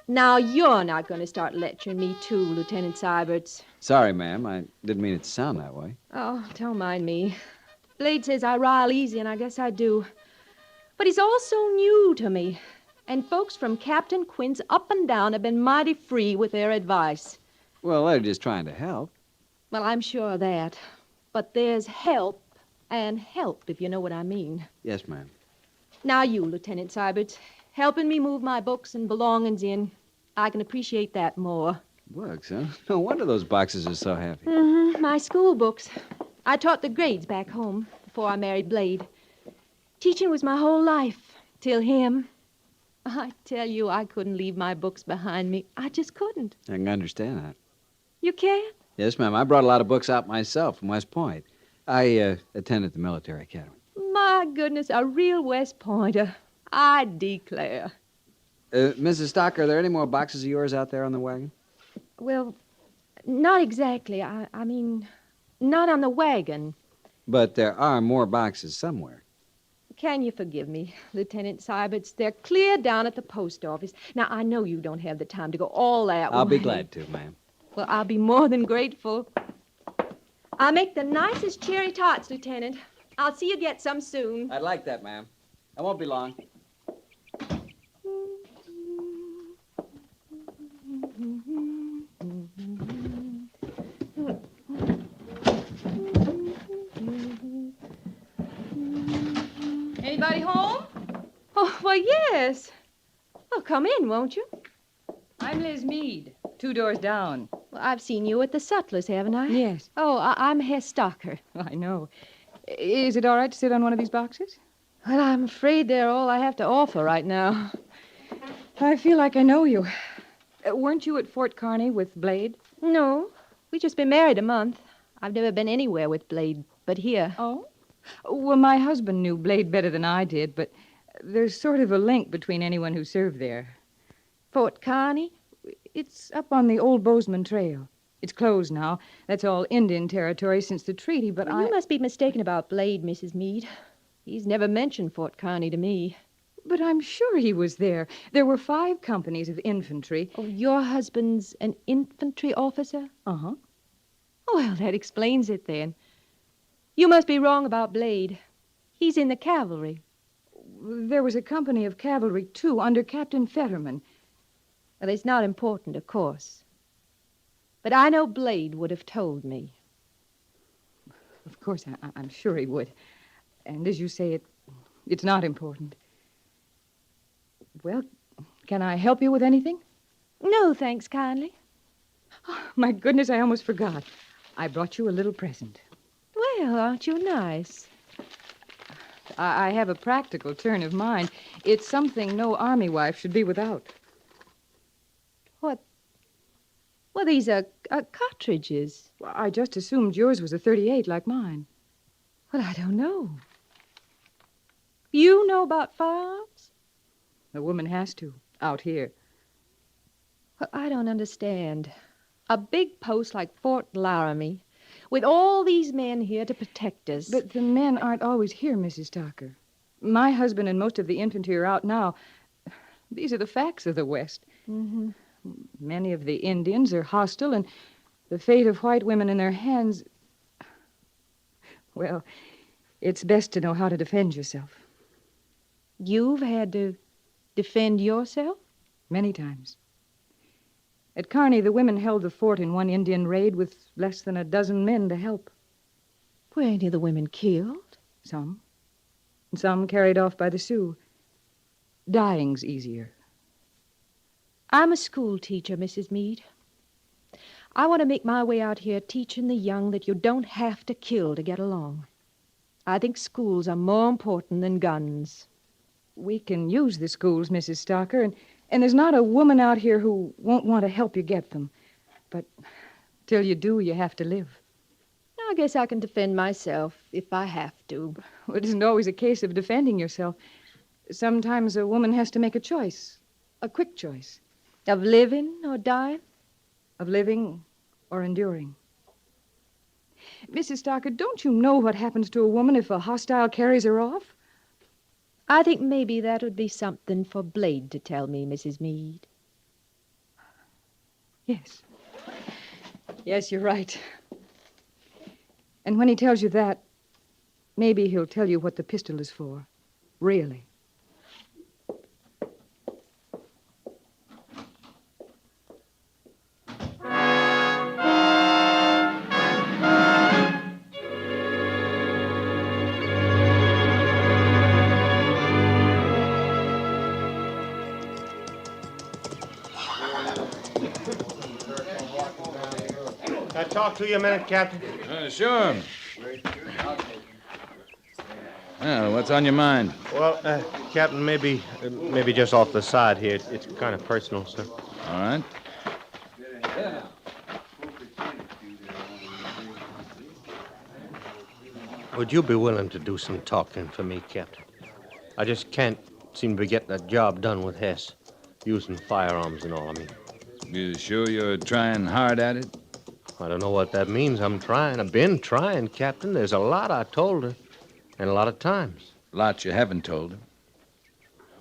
Now, you're not going to start lecturing me, too, Lieutenant Sybert. Sorry, ma'am. I didn't mean it to sound that way. Oh, don't mind me. Blade says I rile easy, and I guess I do. But he's all so new to me. And folks from Captain Quince up and down have been mighty free with their advice. Well, they're just trying to help. Well, I'm sure of that. But there's help and help, if you know what I mean. Yes, ma'am. Now you, Lieutenant Sybert, helping me move my books and belongings in. I can appreciate that more. Books, huh? No wonder those boxes are so heavy. Mm-hmm. My school books. I taught the grades back home before I married Blade. Teaching was my whole life, till him. I tell you, I couldn't leave my books behind me. I just couldn't. I can understand that. You can't? Yes, ma'am. I brought a lot of books out myself from West Point. I attended the military academy. My goodness, a real West Pointer. I declare. Mrs. Stocker, are there any more boxes of yours out there on the wagon? Well, not exactly. I mean, not on the wagon. But there are more boxes somewhere. Can you forgive me, Lieutenant Sybert? They're clear down at the post office. Now, I know you don't have the time to go all that way. I'll be glad to, ma'am. Well, I'll be more than grateful. I'll make the nicest cherry tarts, Lieutenant. I'll see you get some soon. I'd like that, ma'am. I won't be long. Anybody home? Oh, well, yes. Oh, come in, won't you? I'm Liz Meade, 2 doors down. Well, I've seen you at the Sutlers, haven't I? Yes. Oh, I'm Hess Stocker. I know. Is it all right to sit on one of these boxes? Well, I'm afraid they're all I have to offer right now. I feel like I know you. Weren't you at Fort Kearny with Blade? No. We've just been married a month. I've never been anywhere with Blade but here. Oh? Well, my husband knew Blade better than I did, but there's sort of a link between anyone who served there. Fort Kearny? It's up on the old Bozeman Trail. It's closed now. That's all Indian territory since the treaty, but You must be mistaken about Blade, Mrs. Meade. He's never mentioned Fort Kearny to me. But I'm sure he was there. There were 5 companies of infantry. Oh, your husband's an infantry officer? Uh-huh. Well, that explains it, then. You must be wrong about Blade. He's in the cavalry. There was a company of cavalry, too, under Captain Fetterman. Well, it's not important, of course. But I know Blade would have told me. Of course, I'm sure he would. And as you say, it's not important. Well, can I help you with anything? No, thanks kindly. Oh, my goodness, I almost forgot. I brought you a little present. Well, aren't you nice? I have a practical turn of mind. It's something no army wife should be without. What? Well, these are cartridges. Well, I just assumed yours was a .38 like mine. Well, I don't know. You know about firearms? A woman has to, out here. Well, I don't understand. A big post like Fort Laramie, with all these men here to protect us. But the men aren't always here, Mrs. Stocker. My husband and most of the infantry are out now. These are the facts of the West. Mm-hmm. Many of the Indians are hostile, and the fate of white women in their hands... Well, it's best to know how to defend yourself. You've had to defend yourself? Many times. At Kearny, the women held the fort in one Indian raid with less than a dozen men to help. Were any of the women killed? Some. And some carried off by the Sioux. Dying's easier. I'm a school teacher, Mrs. Meade. I want to make my way out here teaching the young that you don't have to kill to get along. I think schools are more important than guns. We can use the schools, Mrs. Stocker, and there's not a woman out here who won't want to help you get them. But till you do, you have to live. I guess I can defend myself if I have to. Well, it isn't always a case of defending yourself. Sometimes a woman has to make a choice, a quick choice. Of living or dying? Of living or enduring. Mrs. Stocker, don't you know what happens to a woman if a hostile carries her off? I think maybe that would be something for Blade to tell me, Mrs. Meade. Yes. Yes, you're right. And when he tells you that, maybe he'll tell you what the pistol is for. Really. Can I talk to you a minute, Captain? Sure. Well, what's on your mind? Well, Captain, maybe just off the side here. It's kind of personal, sir. All right. Would you be willing to do some talking for me, Captain? I just can't seem to be getting that job done with Hess, using firearms and all. I mean, You sure you're trying hard at it? I don't know what that means. I'm trying. I've been trying, Captain. There's a lot I told her, and a lot of times. Lots you haven't told her.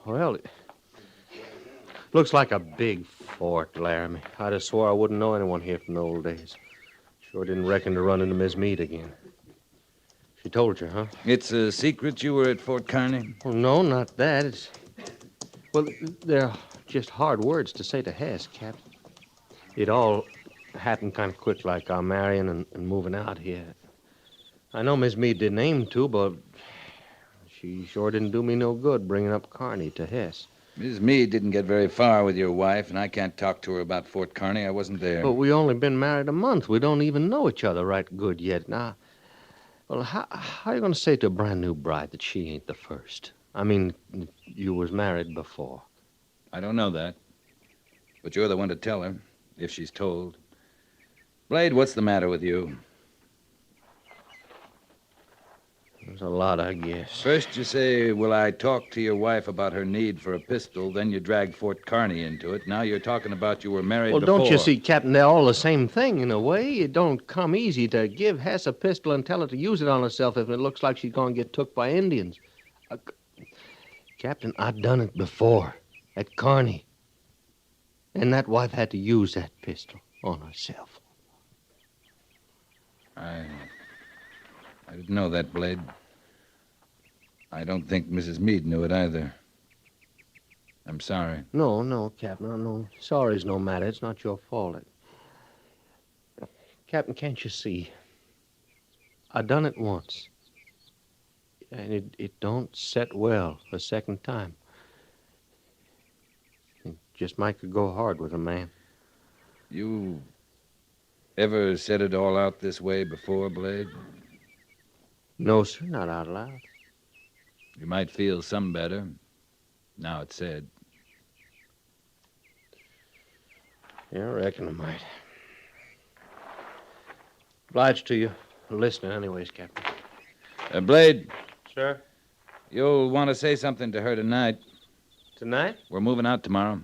Well, it looks like a big fort, Laramie. I'd have swore I wouldn't know anyone here from the old days. Sure didn't reckon to run into Miss Meade again. She told you, huh? It's a secret you were at Fort Kearney? Well, no, not that. Well, they're just hard words to say to Hess, Captain. It all happened kind of quick, like our marrying and moving out here. I know Miss Meade didn't aim to, but she sure didn't do me no good bringing up Kearney to Hess. Miss Meade didn't get very far with your wife, and I can't talk to her about Fort Kearney. I wasn't there. But we only been married a month. We don't even know each other right good yet. Now, well, how are you going to say to a brand new bride that she ain't the first? I mean, you was married before. I don't know that. But you're the one to tell her, if she's told. Blade, what's the matter with you? There's a lot, I guess. First you say, will I talk to your wife about her need for a pistol? Then you drag Fort Kearney into it. Now you're talking about you were married before. Well, don't you see, Captain, they're all the same thing in a way. It don't come easy to give Hess a pistol and tell her to use it on herself if it looks like she's going to get took by Indians. Captain, I've done it before at Kearney. And that wife had to use that pistol on herself. I didn't know that, Blade. I don't think Mrs. Meade knew it either. I'm sorry. No, Captain. No. Sorry's no matter. It's not your fault. Captain, can't you see? I done it once. And it don't set well the second time. It just might could go hard with a man. You ever said it all out this way before, Blade? No, sir, not out loud. You might feel some better. Now it's said. Yeah, I reckon I might. Obliged to you for listening anyways, Captain. Blade. Sir? You'll want to say something to her tonight. Tonight? We're moving out tomorrow.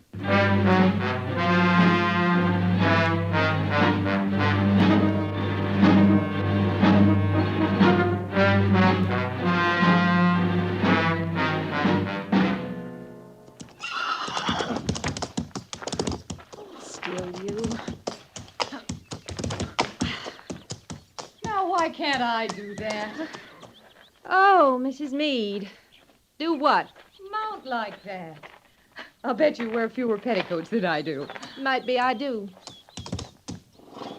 Why can't I do that? Oh, Mrs. Meade. Do what? Mount like that. I'll bet you wear fewer petticoats than I do. Might be I do.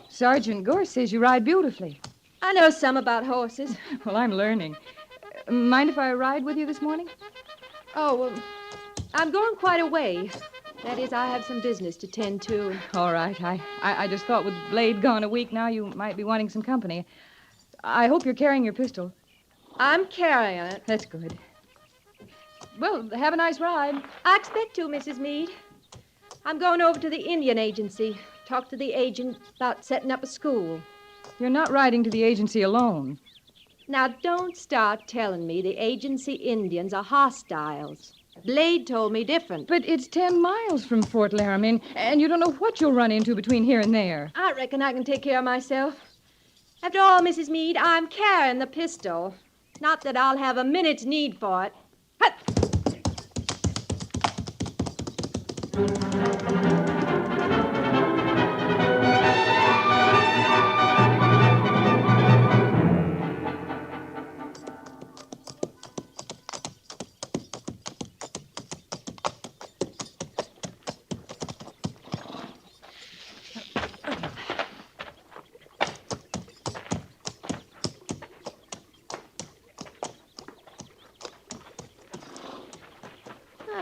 Sergeant Gorse says you ride beautifully. I know some about horses. Well, I'm learning. Mind if I ride with you this morning? Oh, well, I'm going quite a way. That is, I have some business to tend to. All right. I just thought with Blade gone a week now, you might be wanting some company. I hope you're carrying your pistol. I'm carrying it. That's good. Well, have a nice ride. I expect to, Mrs. Meade. I'm going over to the Indian Agency. Talk to the agent about setting up a school. You're not riding to the agency alone. Now, don't start telling me the agency Indians are hostiles. Blade told me different. But it's 10 miles from Fort Laramie, and you don't know what you'll run into between here and there. I reckon I can take care of myself. After all, Mrs. Meade, I'm carrying the pistol. Not that I'll have a minute's need for it. Hut!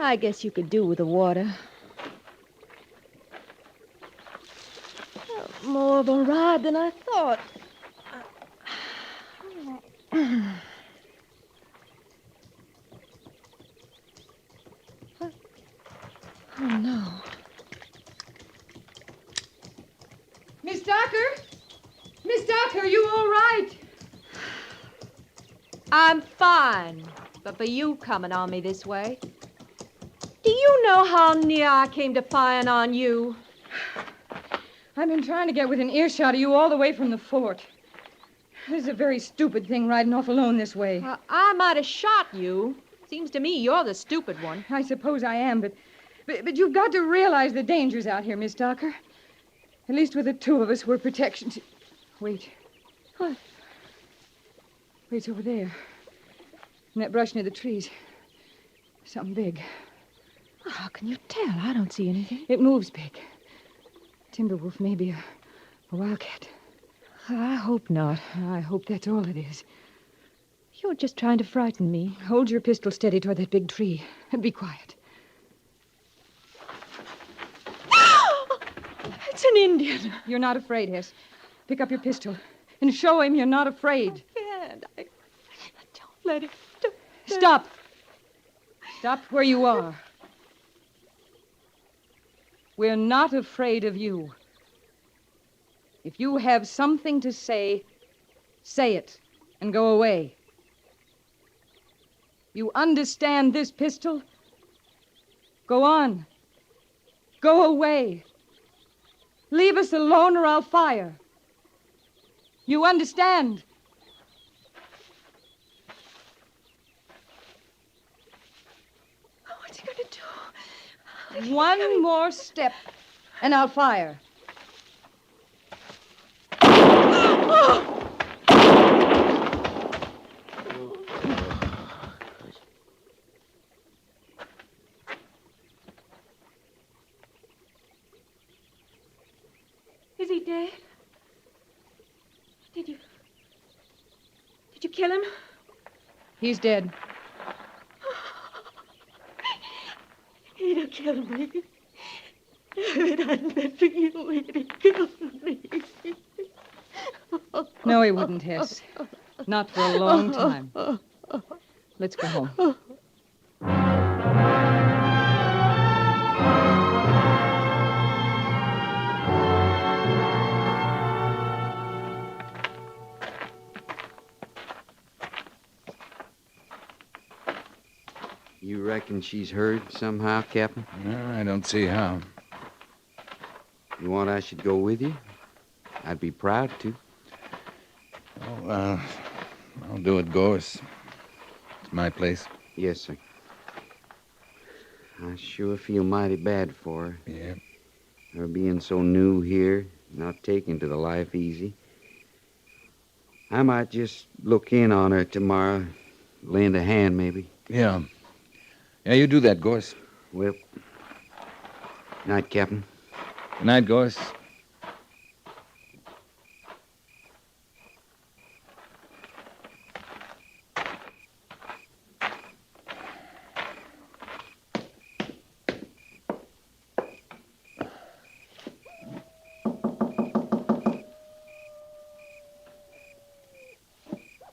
I guess you could do with the water. More of a ride than I thought. Oh, no. Miss Docker? Miss Docker, are you all right? I'm fine, but for you coming on me this way. Do you know how near I came to firing on you? I've been trying to get within earshot of you all the way from the fort. This is a very stupid thing, riding off alone this way. I might have shot you. Seems to me you're the stupid one. I suppose I am, but you've got to realize the dangers out here, Miss Docker. At least with the two of us, we're protection. Wait. What? Wait, it's over there. In that brush near the trees. Something big. Well, how can you tell? I don't see anything. It moves big. Timberwolf, maybe a wildcat. I hope not. I hope that's all it is. You're just trying to frighten me. Hold your pistol steady toward that big tree. And be quiet. It's an Indian. You're not afraid, Hess. Pick up your pistol and show him you're not afraid. I can't. Don't let him. Stop. Stop where you are. We're not afraid of you. If you have something to say, say it and go away. You understand this pistol? Go on. Go away. Leave us alone or I'll fire. You understand? What's he going to do? One more step, and I'll fire. Is he dead? Did you kill him? He's dead. He'd have killed me. If it hadn't been for you, he'd have killed me. No, he wouldn't, Hess. Not for a long time. Let's go home. You reckon she's heard somehow, Captain? No, I don't see how. You want I should go with you? I'd be proud to. Oh, I'll do it, Gorse. It's my place. Yes, sir. I sure feel mighty bad for her. Yeah. Her being so new here, not taking to the life easy. I might just look in on her tomorrow, lend a hand, maybe. Yeah. Yeah, you do that, Gorse. Well, night, Captain. Good night, Gorse.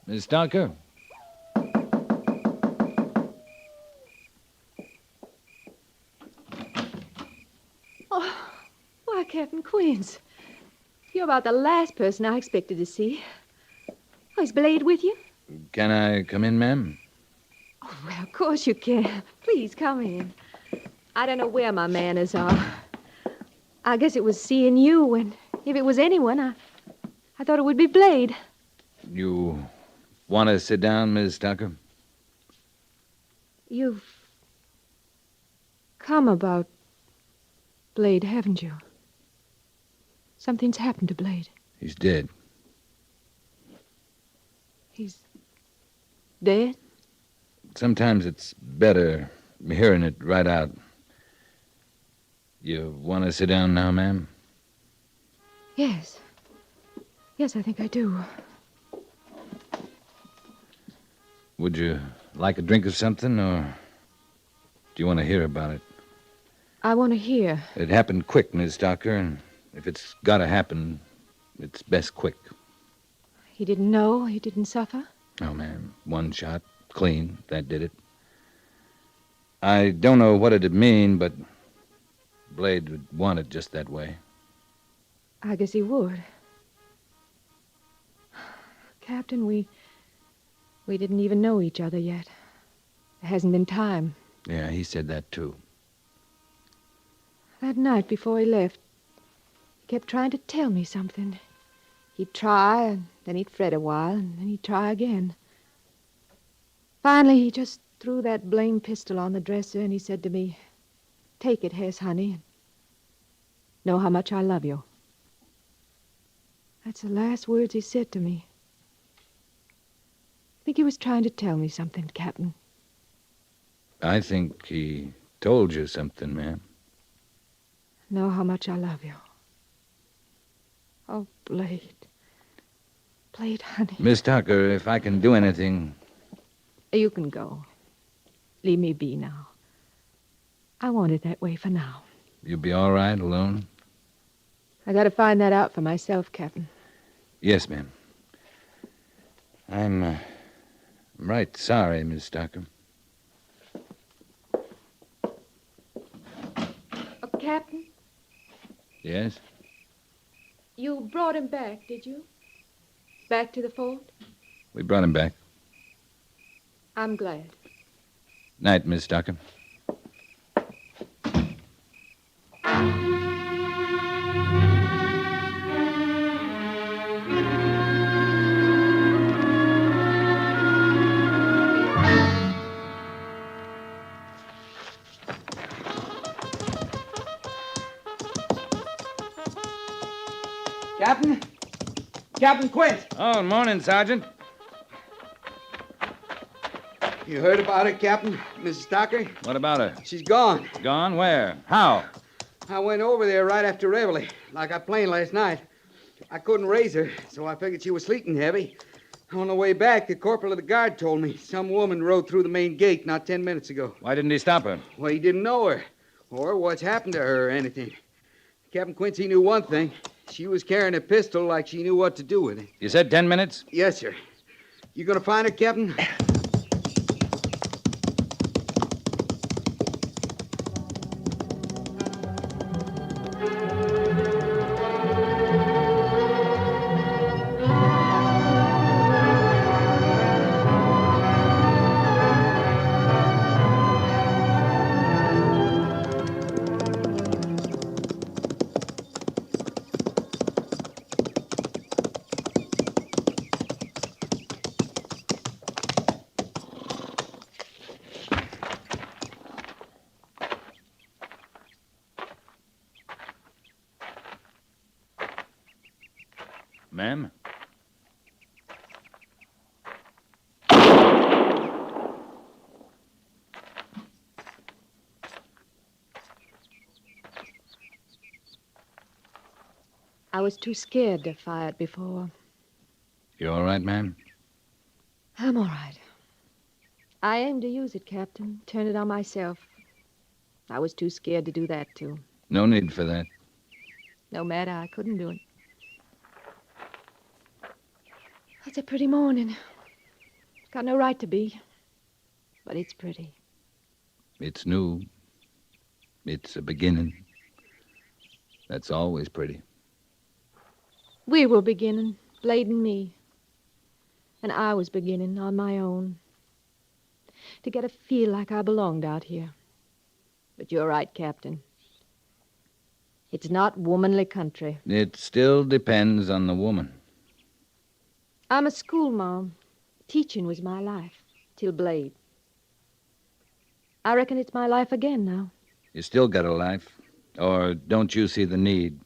Miss Stalker? Oh, why, Captain Quince. You're about the last person I expected to see. Oh, is Blade with you? Can I come in, ma'am? Oh, well, of course you can. Please come in. I don't know where my manners are. I guess it was seeing you, and if it was anyone, I thought it would be Blade. You want to sit down, Miss Stalker? You've come about Blade, haven't you? Something's happened to Blade. He's dead. He's dead? Sometimes it's better hearing it right out. You want to sit down now, ma'am? Yes. Yes, I think I do. Would you like a drink of something, or do you want to hear about it? I want to hear. It happened quick, Miss Stalker, and if it's got to happen, it's best quick. He didn't know? He didn't suffer? Oh, ma'am. One shot, clean. That did it. I don't know what it'd mean, but Blade would want it just that way. I guess he would. Captain, we didn't even know each other yet. There hasn't been time. Yeah, he said that, too. That night before he left, he kept trying to tell me something. He'd try, and then he'd fret a while, and then he'd try again. Finally, he just threw that blame pistol on the dresser, and he said to me, "Take it, Hess, honey, and know how much I love you." That's the last words he said to me. I think he was trying to tell me something, Captain. I think he told you something, ma'am. Know how much I love you. Oh, Blade. Blade, honey. Miss Tucker, if I can do anything... You can go. Leave me be now. I want it that way for now. You'll be all right alone? I gotta find that out for myself, Captain. Yes, ma'am. I'm right sorry, Miss Tucker. Captain? Yes? You brought him back, did you? Back to the fort? We brought him back. I'm glad. Night, Miss Tucker. Captain? Captain Quint! Oh, morning, Sergeant. You heard about her, Captain? Mrs. Stocker? What about her? She's gone. Gone? Where? How? I went over there right after reveille, like I planned last night. I couldn't raise her, so I figured she was sleeping heavy. On the way back, the corporal of the guard told me some woman rode through the main gate not 10 minutes ago. Why didn't he stop her? Well, he didn't know her, or what's happened to her or anything. Captain Quincy knew one thing. She was carrying a pistol like she knew what to do with it. You said 10 minutes? Yes, sir. You gonna find her, Captain? Ma'am? I was too scared to fire it before. You all right, ma'am? I'm all right. I aimed to use it, Captain. Turn it on myself. I was too scared to do that, too. No need for that. No matter, I couldn't do it. It's a pretty morning. Got no right to be. But it's pretty. It's new. It's a beginning. That's always pretty. We were beginning, Blade and me. And I was beginning on my own. To get a feel like I belonged out here. But you're right, Captain. It's not womanly country. It still depends on the woman. I'm a schoolma'am. Teaching was my life, till Blade. I reckon it's my life again now. You still got a life. Or don't you see the need?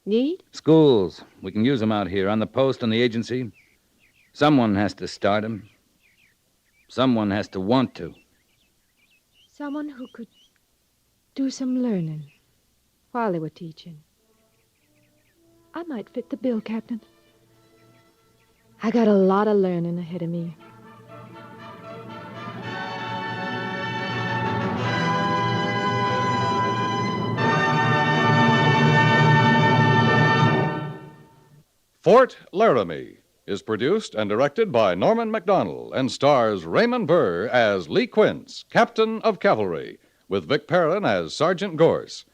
Need? Schools. We can use them out here, on the post, on the agency. Someone has to start them. Someone has to want to. Someone who could do some learning while they were teaching. I might fit the bill, Captain. I got a lot of learning ahead of me. Fort Laramie is produced and directed by Norman Macdonnell and stars Raymond Burr as Lee Quince, Captain of Cavalry, with Vic Perrin as Sergeant Gorse.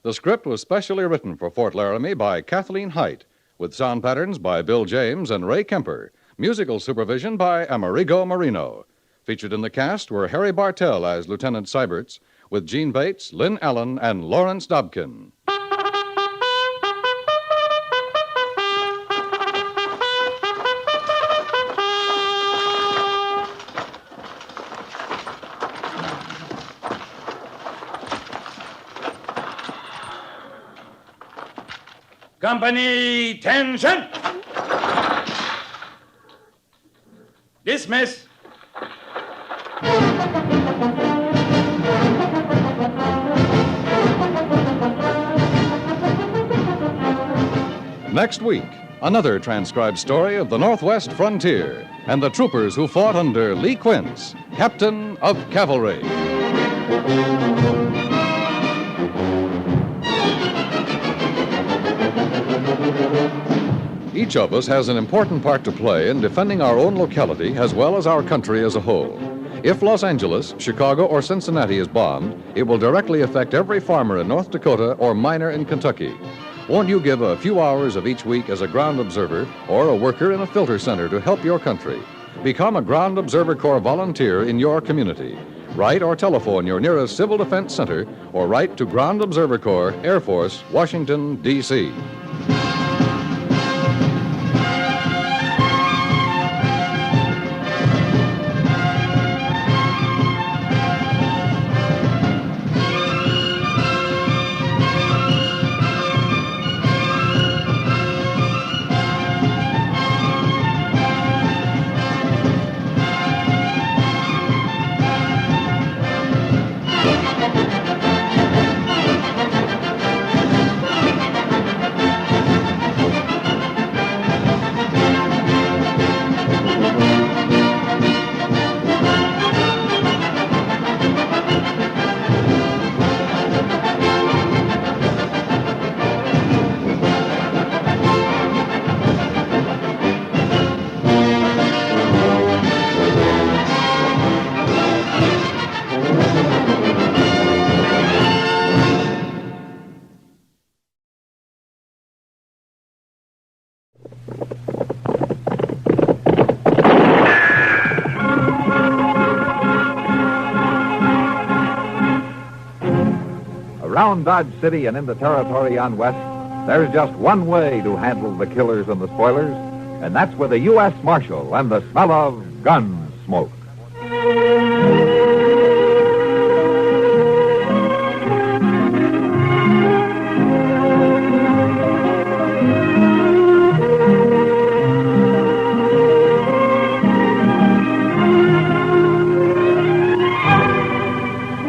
The script was specially written for Fort Laramie by Kathleen Height, with sound patterns by Bill James and Ray Kemper, musical supervision by Amerigo Marino. Featured in the cast were Harry Bartell as Lieutenant Seiberts, with Gene Bates, Lynn Allen, and Lawrence Dobkin. Company, attention! Dismiss. Next week, another transcribed story of the Northwest frontier and the troopers who fought under Lee Quince, Captain of Cavalry. Each of us has an important part to play in defending our own locality as well as our country as a whole. If Los Angeles, Chicago, or Cincinnati is bombed, it will directly affect every farmer in North Dakota or miner in Kentucky. Won't you give a few hours of each week as a ground observer or a worker in a filter center to help your country? Become a Ground Observer Corps volunteer in your community. Write or telephone your nearest Civil Defense Center or write to Ground Observer Corps, Air Force, Washington, D.C. Around Dodge City and in the territory on west, there's just one way to handle the killers and the spoilers, and that's with a U.S. Marshal and the smell of gun smoke.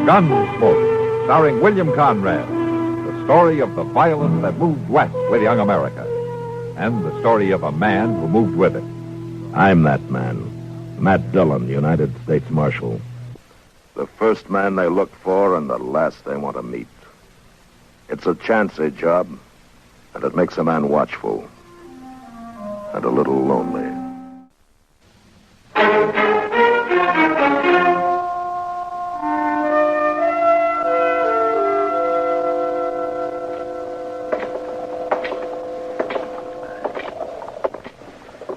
Gunsmoke, starring William Conrad, the story of the violence that moved west with young America, and the story of a man who moved with it. I'm that man, Matt Dillon, United States Marshal. The first man they look for and the last they want to meet. It's a chancy job, and it makes a man watchful and a little lonely.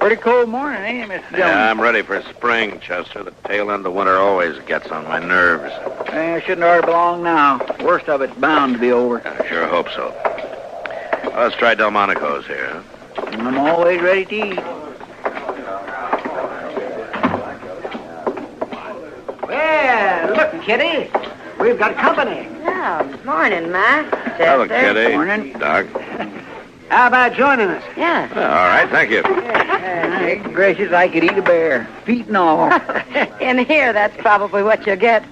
Pretty cold morning, ain't it, Mr. Jones? Yeah, I'm ready for spring, Chester. The tail end of winter always gets on my nerves. Shouldn't already belong now. Worst of it's bound to be over. I sure hope so. Well, let's try Delmonico's here. I'm always ready to eat. Well, look, Kitty. We've got company. Oh, morning, Ma. Hello, Kitty. Morning. Doc. How about joining us? Yeah. All right, thank you. Good gracious, I could eat a bear. Feet and all. In here, that's probably what you get.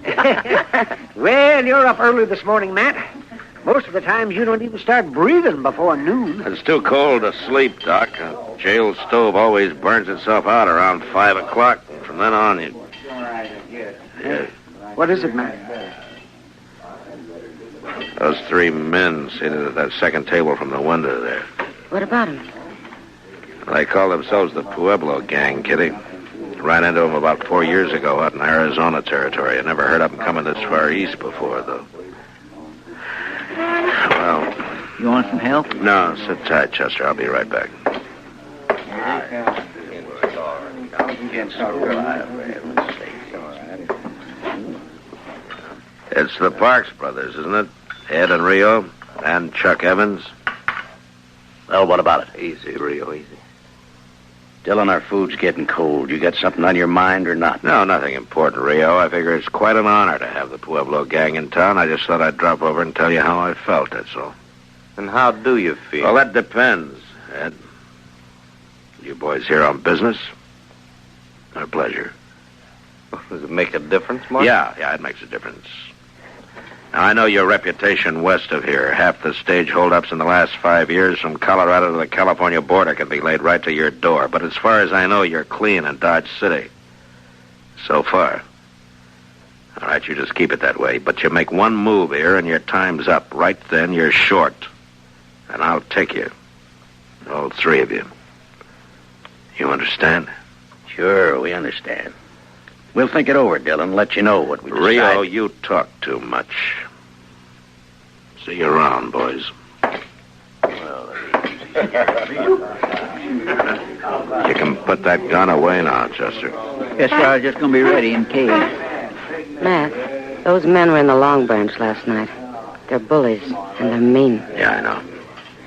Well, you're up early this morning, Matt. Most of the times you don't even start breathing before noon. It's too cold to sleep, Doc. A jail stove always burns itself out around 5 o'clock. From then on, you... Yeah. What is it, Matt? Those three men seated at that second table from the window there. What about him? They call themselves the Pueblo Gang, Kitty. Ran into them about 4 years ago out in Arizona territory. I never heard of them coming this far east before, though. Well... You want some help? No, sit tight, Chester. I'll be right back. It's the Parks brothers, isn't it? Ed and Rio, and Chuck Evans. Well, what about it? Easy, Rio, easy. Dylan, our food's getting cold. You got something on your mind or not? No, nothing important, Rio. I figure it's quite an honor to have the Pueblo Gang in town. I just thought I'd drop over and tell you how I felt, that's all. And how do you feel? Well, that depends, Ed. You boys here on business? Or pleasure? Does it make a difference, Mark? Yeah, it makes a difference. Now, I know your reputation west of here. Half the stage holdups in the last 5 years from Colorado to the California border can be laid right to your door. But as far as I know, you're clean in Dodge City. So far. All right, you just keep it that way. But you make one move here and your time's up. Right then, you're short. And I'll take you. All three of you. You understand? Sure, we understand. We'll think it over, Dylan, let you know what we decide. Rio, you talk too much. See you around, boys. You can put that gun away now, Chester. Yes, sir, I was just going to be ready in case. Matt, those men were in the Long Branch last night. They're bullies, and they're mean. Yeah, I know.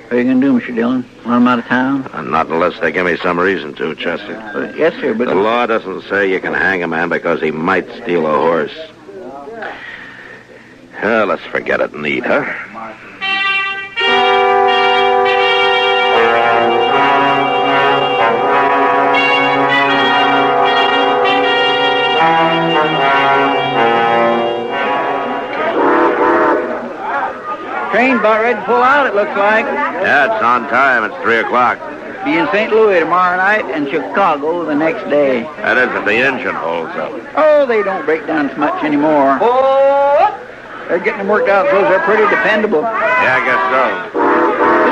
What are you going to do, Mr. Dillon? Run them out of town? Not unless they give me some reason to, Chester. Yes, sir, but... The law doesn't say you can hang a man because he might steal a horse. Well, let's forget it and eat, huh? Train about ready to pull out, it looks like. Yeah, it's on time. It's 3 o'clock. Be in St. Louis tomorrow night and Chicago the next day. That is if the engine holds up. Oh, they don't break down so much anymore. They're getting them worked out, so they're pretty dependable. Yeah, I guess so.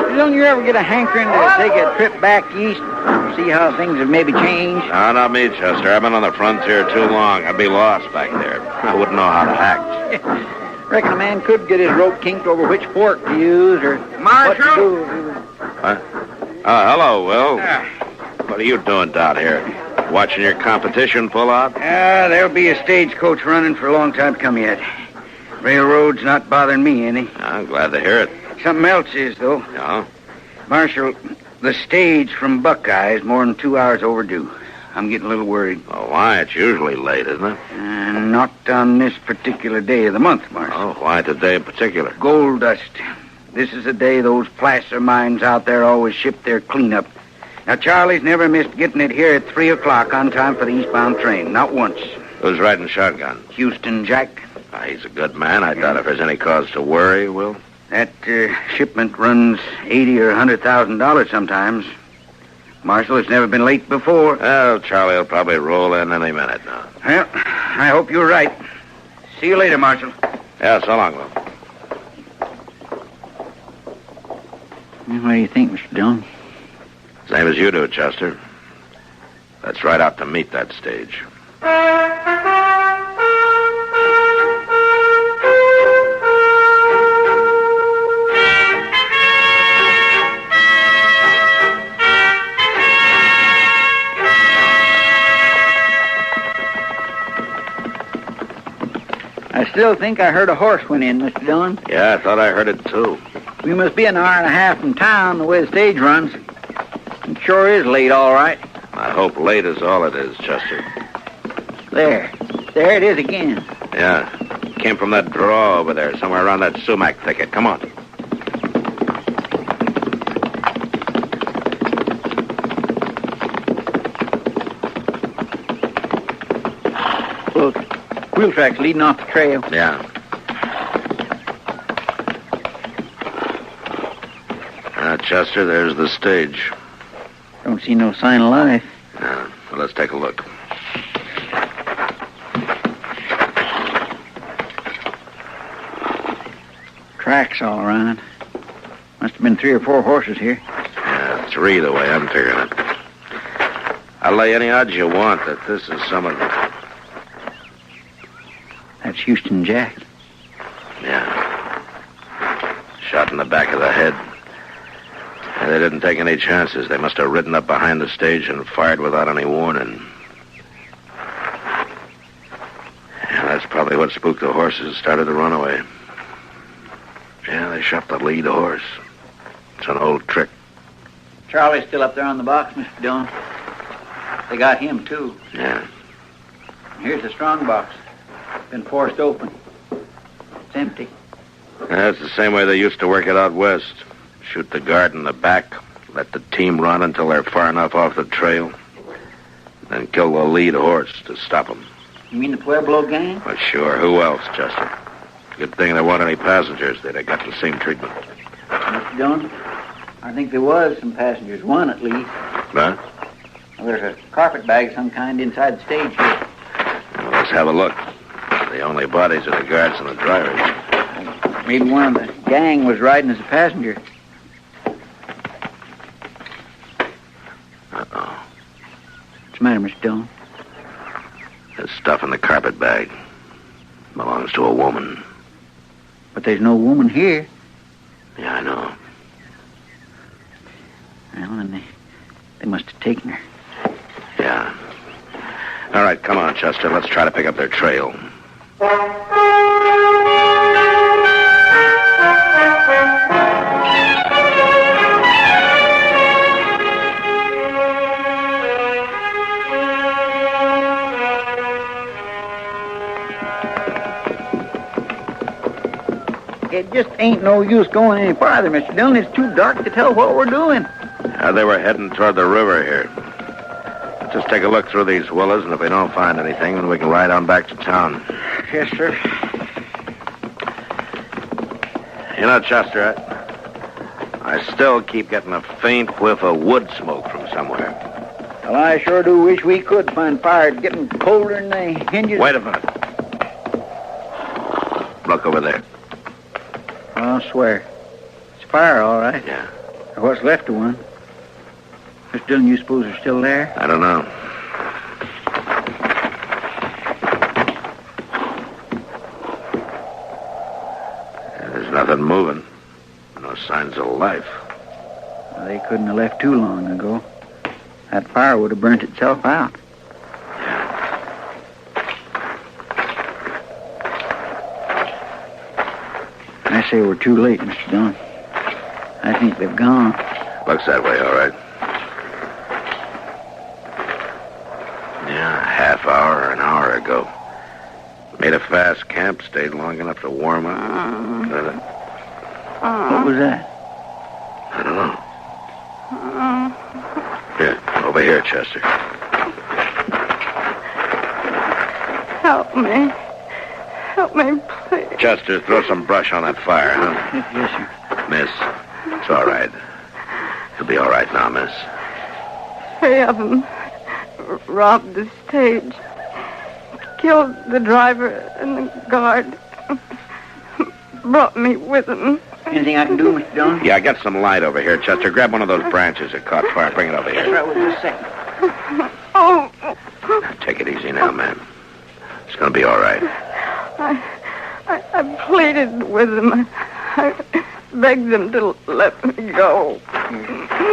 Mr. Dillon, you ever get a hankering to take a trip back east, see how things have maybe changed? No, not me, Chester. I've been on the frontier too long. I'd be lost back there. I wouldn't know how to act. Reckon a man could get his rope kinked over which fork to use or what to do. Huh? Hello, Will. What are you doing down here? Watching your competition pull out? There'll be a stagecoach running for a long time to come yet. Railroad's not bothering me any. I'm glad to hear it. Something else is, though. Yeah? Marshal, the stage from Buckeye is more than 2 hours overdue. I'm getting a little worried. Oh, why? It's usually late, isn't it? Not on this particular day of the month, Marshal. Oh, why today in particular? Gold dust. This is the day those placer mines out there always ship their cleanup. Now, Charlie's never missed getting it here at 3 o'clock on time for the eastbound train. Not once. Who's riding shotgun? Houston Jack. He's a good man. I doubt if there's any cause to worry, Will. That shipment runs $80,000 or $100,000 sometimes. Marshal, it's never been late before. Well, Charlie will probably roll in any minute now. Well, I hope you're right. See you later, Marshal. Yeah, so long, Will. What do you think, Mr. Dillon? Same as you do, Chester. Let's ride out to meet that stage. still think I heard a horse went in, Mr. Dillon. Yeah, I thought I heard it too. We must be an hour and a half from town, the way the stage runs. It sure is late, all right. I hope late is all it is, Chester. There it is again. Yeah, came from that draw over there, somewhere around that sumac thicket. Come on. Look, wheel tracks leading off the trail. Yeah. Chester, there's the stage. Don't see no sign of life. Yeah, well, let's take a look. Tracks all around. Must have been 3 or 4 horses here. Yeah, 3 the way I'm figuring it. I'll lay any odds you want that this is some of them. That's Houston Jack. Yeah. Shot in the back of the head. And they didn't take any chances. They must have ridden up behind the stage and fired without any warning. Yeah, that's probably what spooked the horses and started to run away. Yeah, they shot the lead horse. It's an old trick. Charlie's still up there on the box, Mr. Dillon. They got him, too. Yeah. Here's the strong box. Been forced open. It's empty. That's the same way they used to work it out west. Shoot the guard in the back, let the team run until they're far enough off the trail, then kill the lead horse to stop them. You mean the Pueblo gang? Well, sure. Who else, Chester? Good thing there weren't any passengers. They'd have got the same treatment. Mr. Dillon, I think there was some passengers. One, at least. Huh? Well, there's a carpet bag of some kind inside the stage here. Well, let's have a look. The only bodies are the guards and the drivers. Maybe one of the gang was riding as a passenger. Uh-oh. What's the matter, Mr. Dillon? There's stuff in the carpet bag. Belongs to a woman. But there's no woman here. Yeah, I know. Well, then they must have taken her. Yeah. All right, come on, Chester. Let's try to pick up their trail. It just ain't no use going any farther, Mr. Dillon. It's too dark to tell what we're doing. They were heading toward the river here. Just take a look through these willows, and if we don't find anything, then we can ride on back to town. Yes, sir. You know, Chester, I still keep getting a faint whiff of wood smoke from somewhere. Well, I sure do wish we could find fire. It's getting colder than the hinges. Wait a minute. Look over there. I'll swear. It's fire, all right. Yeah. Or what's left of one. Mr. Dillon, you suppose they're still there? I don't know. There's nothing moving. No signs of life. Well, they couldn't have left too long ago. That fire would have burnt itself out. I say we're too late, Mr. Dillon. I think they've gone. Looks that way, all right. Yeah, a half hour or an hour ago. Made a fast camp, stayed long enough to warm up. What was that? I don't know. Here, over here, Chester. Help me. Help me, please. Chester, throw some brush on that fire, huh? Yes, sir. Miss, it's all right. You'll be all right now, miss. 3 of them robbed the stage. Killed the driver and the guard. Brought me with them. Anything I can do, Mr. Dillon? Yeah, I got some light over here, Chester. Grab one of those branches that caught fire. Bring it over here. Right with just a second. Oh. Take it easy now, man. It's going to be all right. I pleaded with them. I begged them to let me go.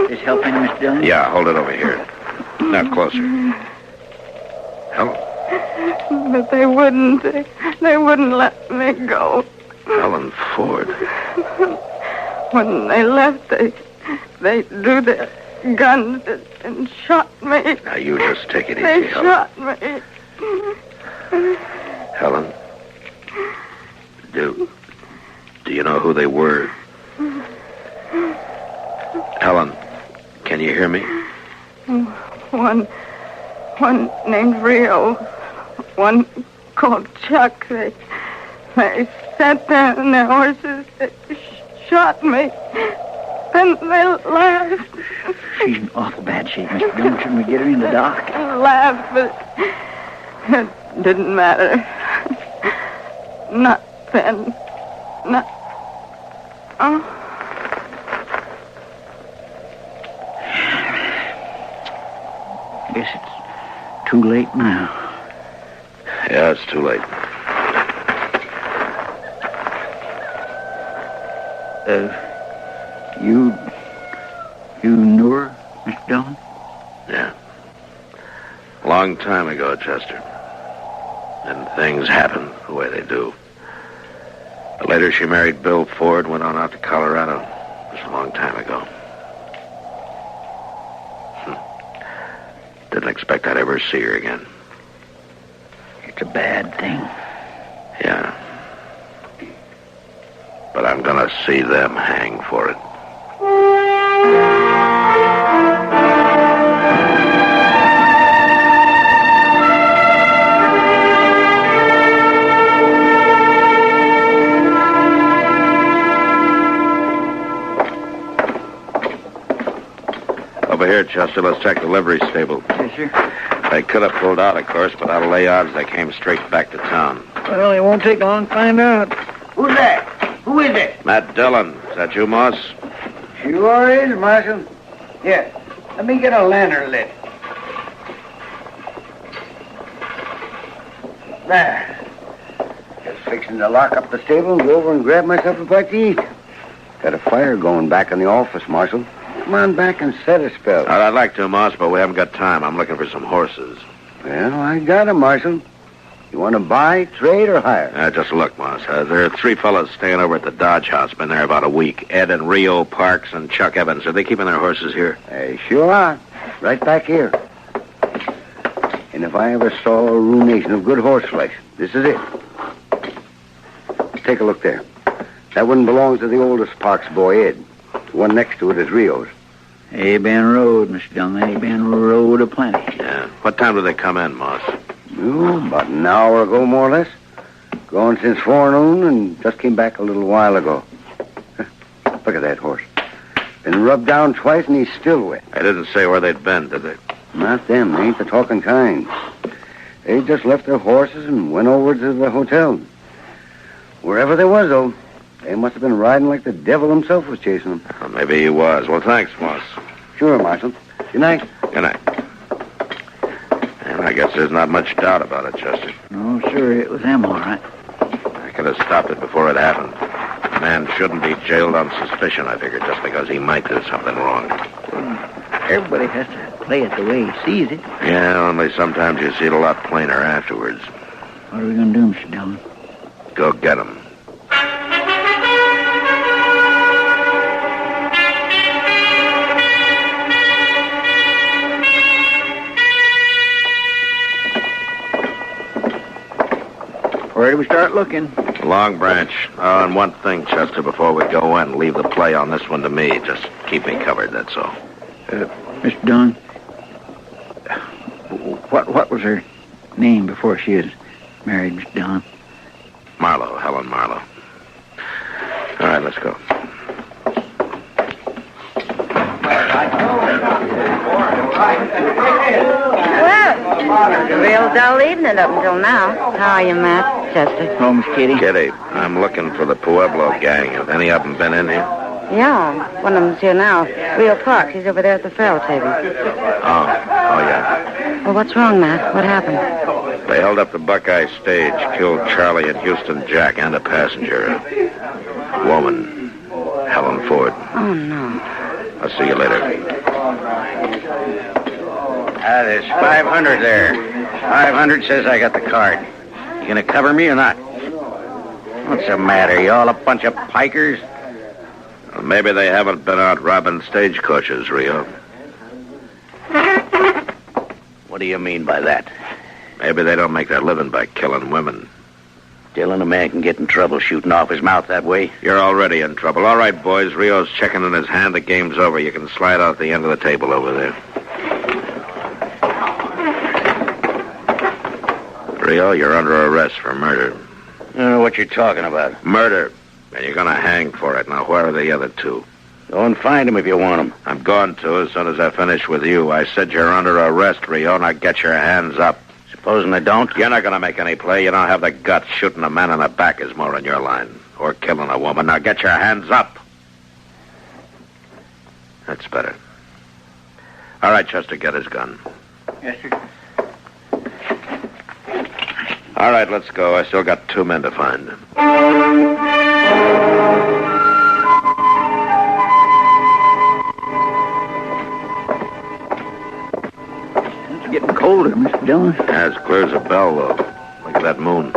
Is help any, Mr. Dillon? Yeah, hold it over here. Now, closer. Hello. But they wouldn't. They wouldn't let me go. Helen Ford. When they left, they drew their guns and shot me. Now, you just take it easy, They Helen. shot me. Helen, do you know who they were? Helen, can you hear me? One named Rio. One called Chuck. They sat there on their horses. They shot me. Then they laughed. She's in awful bad shape, Mr. Dillon. Shouldn't we get her in the dock? Laughed, but it didn't matter. Not then. Not... Oh. Guess it's too late now. Yeah, it's too late. You knew her, Mr. Dillon? Yeah. Long time ago, Chester. And things happen the way they do. But later she married Bill Ford, went on out to Colorado. It was a long time ago. Didn't expect I'd ever see her again. It's a bad thing. Yeah. But I'm gonna see them hang for it. Over here, Chester. Let's check the livery stable. Yes, sir. They could have pulled out, of course, but I'll lay odds they came straight back to town. Well, it won't take long to find out. Who's that? Who is it? Matt Dillon. Is that you, Moss? Sure is, Marshal. Here, let me get a lantern lit. There. Just fixing to lock up the stable and go over and grab myself a bite to eat. Got a fire going back in the office, Marshal. Come on back and set a spell. I'd like to, Moss, but we haven't got time. I'm looking for some horses. Well, I got 'em, Marshal. You want to buy, trade, or hire? Just look, Moss. There are 3 fellas staying over at the Dodge House. Been there about a week. Ed and Rio Parks and Chuck Evans. Are they keeping their horses here? They sure are. Right back here. And if I ever saw a ruination of good horse flesh, this is it. Take a look there. That one belongs to the oldest Parks boy, Ed. The one next to it is Rio's. They been rode, Mr. Dillon. They been rode aplenty. Yeah. What time do they come in, Moss? Oh, about an hour ago, more or less. Gone since forenoon and just came back a little while ago. Look at that horse. Been rubbed down twice and he's still wet. They didn't say where they'd been, did they? Not them. They ain't the talking kind. They just left their horses and went over to the hotel. Wherever they was, though, they must have been riding like the devil himself was chasing them. Well, maybe he was. Well, thanks, Moss. Sure, Marshal. Good night. Good night. And I guess there's not much doubt about it, Chester. No, sir, it was them, all right. I could have stopped it before it happened. A man shouldn't be jailed on suspicion, I figured, just because he might do something wrong. Everybody has to play it the way he sees it. Yeah, only sometimes you see it a lot plainer afterwards. What are we going to do, Mr. Dillon? Go get him. Where do we start looking? Long Branch. Oh, and one thing, Chester, before we go in, leave the play on this one to me. Just keep me covered, that's all. Mr. Dillon, what was her name before she was married, Mr. Dillon? Marlowe, Helen Marlowe. All right, let's go. Well, a real dull evening up until now. How are you, Matt? Chester. Oh, Miss Kitty. Kitty, I'm looking for the Pueblo gang. Have any of them been in here? Yeah, one of them's here now. Rio Parks, he's over there at the faro table. Oh, yeah. Well, what's wrong, Matt? What happened? They held up the Buckeye stage, killed Charlie and Houston Jack and a passenger. A woman, Helen Ford. Oh, no. I'll see you later. There's 500 there. 500 says I got the card. You gonna cover me or not? What's the matter? You all a bunch of pikers? Well, maybe they haven't been out robbing stagecoaches, Rio. What do you mean by that? Maybe they don't make their living by killing women. Dillon, a man can get in trouble shooting off his mouth that way. You're already in trouble. All right, boys. Rio's checking in his hand. The game's over. You can slide out the end of the table over there. Rio, you're under arrest for murder. I don't know what you're talking about. Murder. And you're going to hang for it. Now, where are the other two? Go and find them if you want them. I'm going to as soon as I finish with you. I said you're under arrest, Rio. Now get your hands up. Supposing I don't? You're not going to make any play. You don't have the guts. Shooting a man in the back is more in your line. Or killing a woman. Now get your hands up. That's better. All right, Chester, get his gun. Yes, sir. All right, let's go. I still got 2 men to find. It's getting colder, Mr. Dillon. Yeah, it's clear as a bell, though. Look at that moon.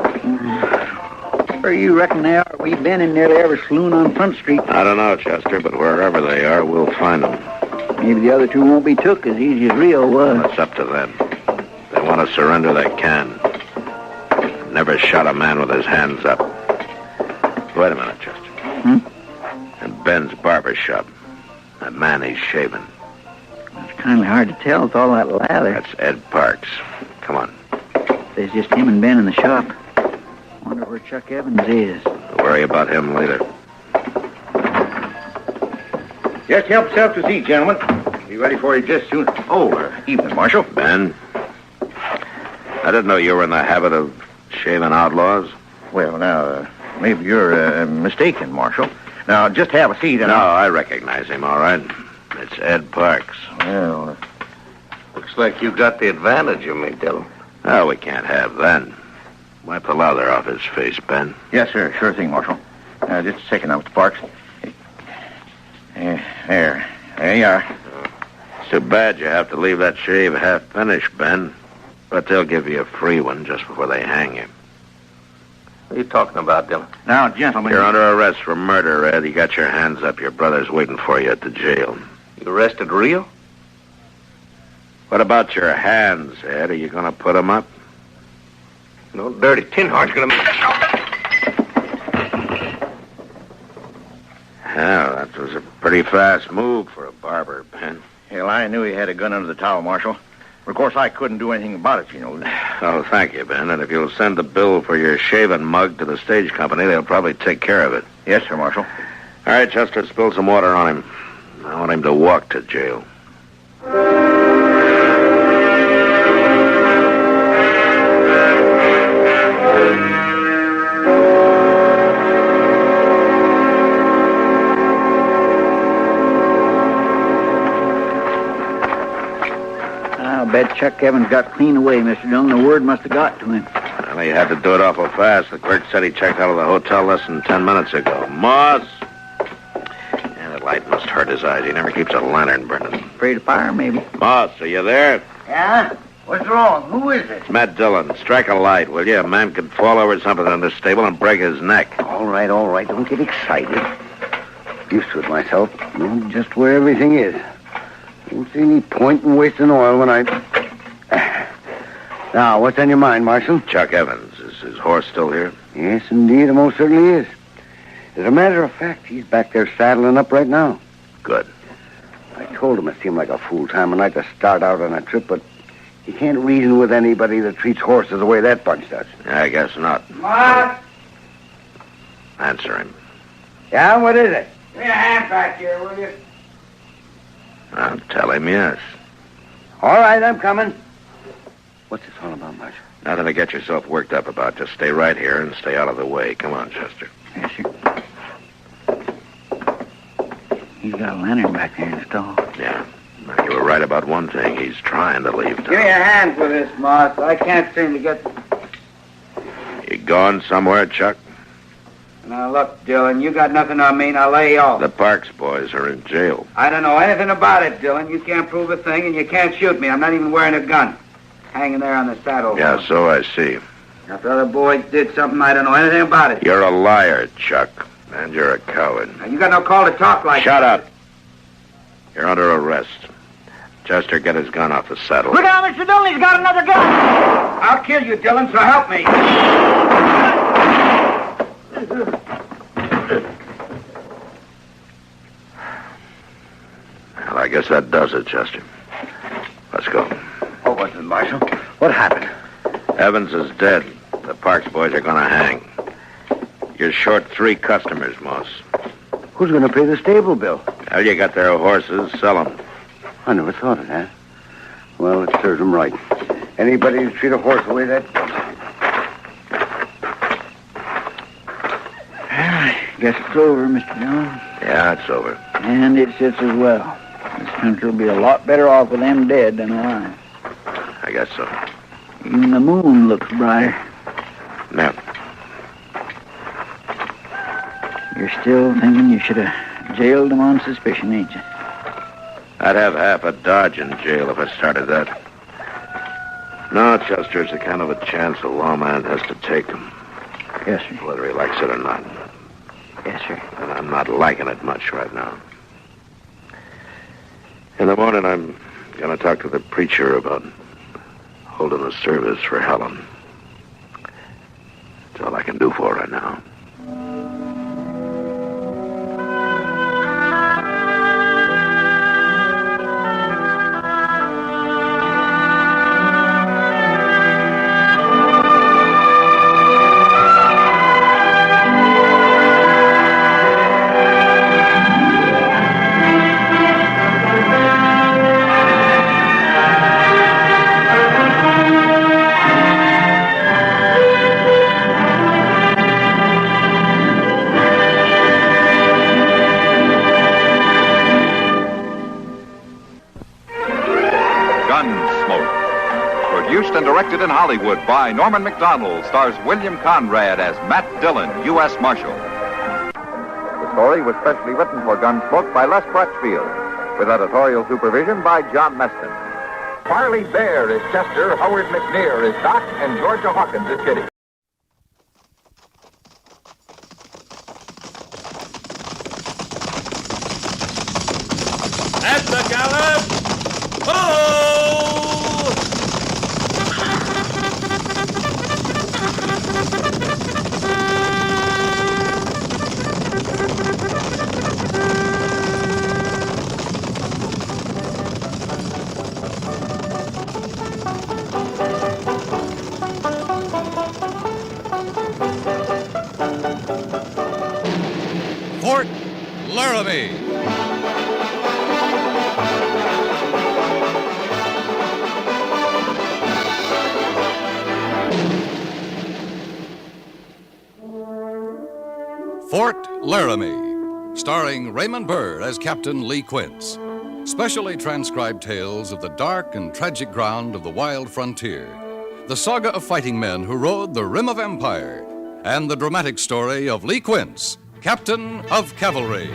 Where you reckon they are? We've been in nearly every saloon on Front Street. I don't know, Chester, but wherever they are, we'll find them. Maybe the other two won't be took as easy as Rio was. It's up to them. If they want to surrender, they can. Never shot a man with his hands up. Wait a minute, Chester. In Ben's barber shop. That man he's shaving. It's kind of hard to tell with all that lather. That's Ed Parks. Come on. There's just him and Ben in the shop. Wonder where Chuck Evans is. We'll worry about him later. Just help yourself to seat, gentlemen. Be ready for you just soon. Oh, evening, Marshal. Ben, I didn't know you were in the habit of shaving outlaws. Well, now, maybe you're mistaken, Marshal. Now, just have a seat and No, I recognize him, all right. It's Ed Parks. Well, looks like you got the advantage of me, Dillon. Oh, we can't have that. Wipe the lather off his face, Ben. Yes, sir. Sure thing, Marshal. Just a second now, Mr. Parks. There you are. It's too bad you have to leave that shave half finished, Ben. But they'll give you a free one just before they hang you. What are you talking about, Dillon? Now, gentlemen... You're under arrest for murder, Ed. You got your hands up. Your brother's waiting for you at the jail. You arrested Rio? What about your hands, Ed? Are you going to put them up? No dirty tin heart's going to... Well, that was a pretty fast move for a barber, Ben. Hell, I knew he had a gun under the towel, Marshal. Of course, I couldn't do anything about it, you know. Oh, thank you, Ben. And if you'll send the bill for your shaving mug to the stage company, they'll probably take care of it. Yes, sir, Marshal. All right, Chester, spill some water on him. I want him to walk to jail. I'll bet Chuck Evans got clean away, Mr. Dillon. The word must have got to him. Well, he had to do it awful fast. The clerk said he checked out of the hotel less than 10 minutes ago. Moss! Yeah, that light must hurt his eyes. He never keeps a lantern burning. Afraid of fire, maybe. Moss, are you there? Yeah? What's wrong? Who is it? It's Matt Dillon. Strike a light, will you? A man could fall over something in this stable and break his neck. All right. Don't get excited. Used to it myself. Know just where everything is. Don't see any point in wasting oil when I... Now, what's on your mind, Marshal? Chuck Evans. Is his horse still here? Yes, indeed. It most certainly is. As a matter of fact, he's back there saddling up right now. Good. I told him it seemed like a fool time of night to start out on a trip, but you can't reason with anybody that treats horses the way that bunch does. I guess not. What? Answer him. Yeah, what is it? Give me a hand back here, will you? I'll tell him yes. All right, I'm coming. What's this all about, Marshal? Nothing to get yourself worked up about. Just stay right here and stay out of the way. Come on, Chester. Yes, sir. He's got a lantern back there in the stall. Yeah. Now, you were right about one thing. He's trying to leave town. Give me a hand with this, Moss. I can't seem to get... You going somewhere, Chuck? Now, look, Dillon, you got nothing on me, now lay off. The Parks boys are in jail. I don't know anything about it, Dillon. You can't prove a thing, and you can't shoot me. I'm not even wearing a gun. hanging there on the saddle. Yeah, so I see. If the other boys did something, I don't know anything about it. You're a liar, Chuck. And you're a coward. Now, you got no call to talk like Shut that. up. You're under arrest. Chester, get his gun off the saddle. Look out, Mr. Dillon, he's got another gun. I'll kill you, Dillon, so help me. Well, I guess that does it, Chester. Let's go. Oh, what's it, Marshal? What happened? Evans is dead. The Parks boys are going to hang. You're short 3 customers, Moss. Who's going to pay the stable bill? Well, you got their horses. Sell them. I never thought of that. Well, it serves them right. Anybody who treat a horse the way that... I guess it's over, Mr. Dillon. Yeah, it's over. And it sits as well. This country will be a lot better off with them dead than alive. I guess so. Even the moon looks brighter. No. You're still thinking you should have jailed them on suspicion, ain't you? I'd have half a Dodge in jail if I started that. No, Chester, it's the kind of a chance a lawman has to take him. Yes, sir. Whether he likes it or not. Yes, sir. And I'm not liking it much right now. In the morning, I'm going to talk to the preacher about holding a service for Helen. That's all I can do for her right now. Produced and directed in Hollywood by Norman Macdonald, stars William Conrad as Matt Dillon, U.S. Marshal. The story was specially written for Gunsmoke by Les Crutchfield, with editorial supervision by John Meston. Farley Bear is Chester, Howard McNear is Doc, and Georgia Hawkins is Kitty. At the gallop! Ho! Fort Laramie. Fort Laramie, starring Raymond Burr as Captain Lee Quince. Specially transcribed tales of the dark and tragic ground of the wild frontier, the saga of fighting men who rode the rim of empire, and the dramatic story of Lee Quince, Captain of Cavalry.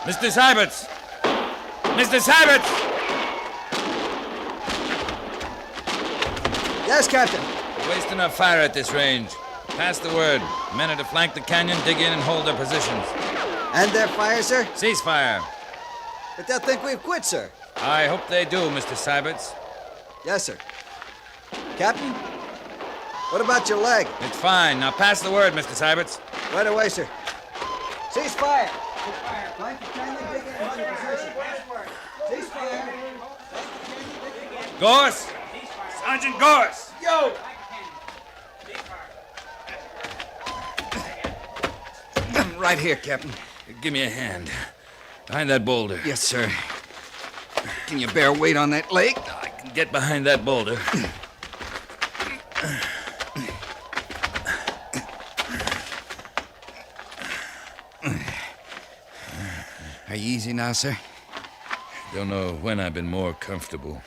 Mr. Syberts! Mr. Syberts! Yes, Captain. We're wasting our fire at this range. Pass the word. Men are to flank the canyon, dig in, and hold their positions. And their fire, sir? Cease fire. But they'll think we've quit, sir. I hope they do, Mr. Syberts. Yes, sir. Captain, what about your leg? It's fine. Now pass the word, Mr. Syberts. Right away, sir. Cease fire. Cease fire. Flank the canyon, dig in, and hold your position. Cease fire. Gorse! Sergeant Gorse! Yo! Right here, Captain. Give me a hand. Behind that boulder. Yes, sir. Can you bear weight on that leg? I can get behind that boulder. Are you easy now, sir? Don't know when I've been more comfortable.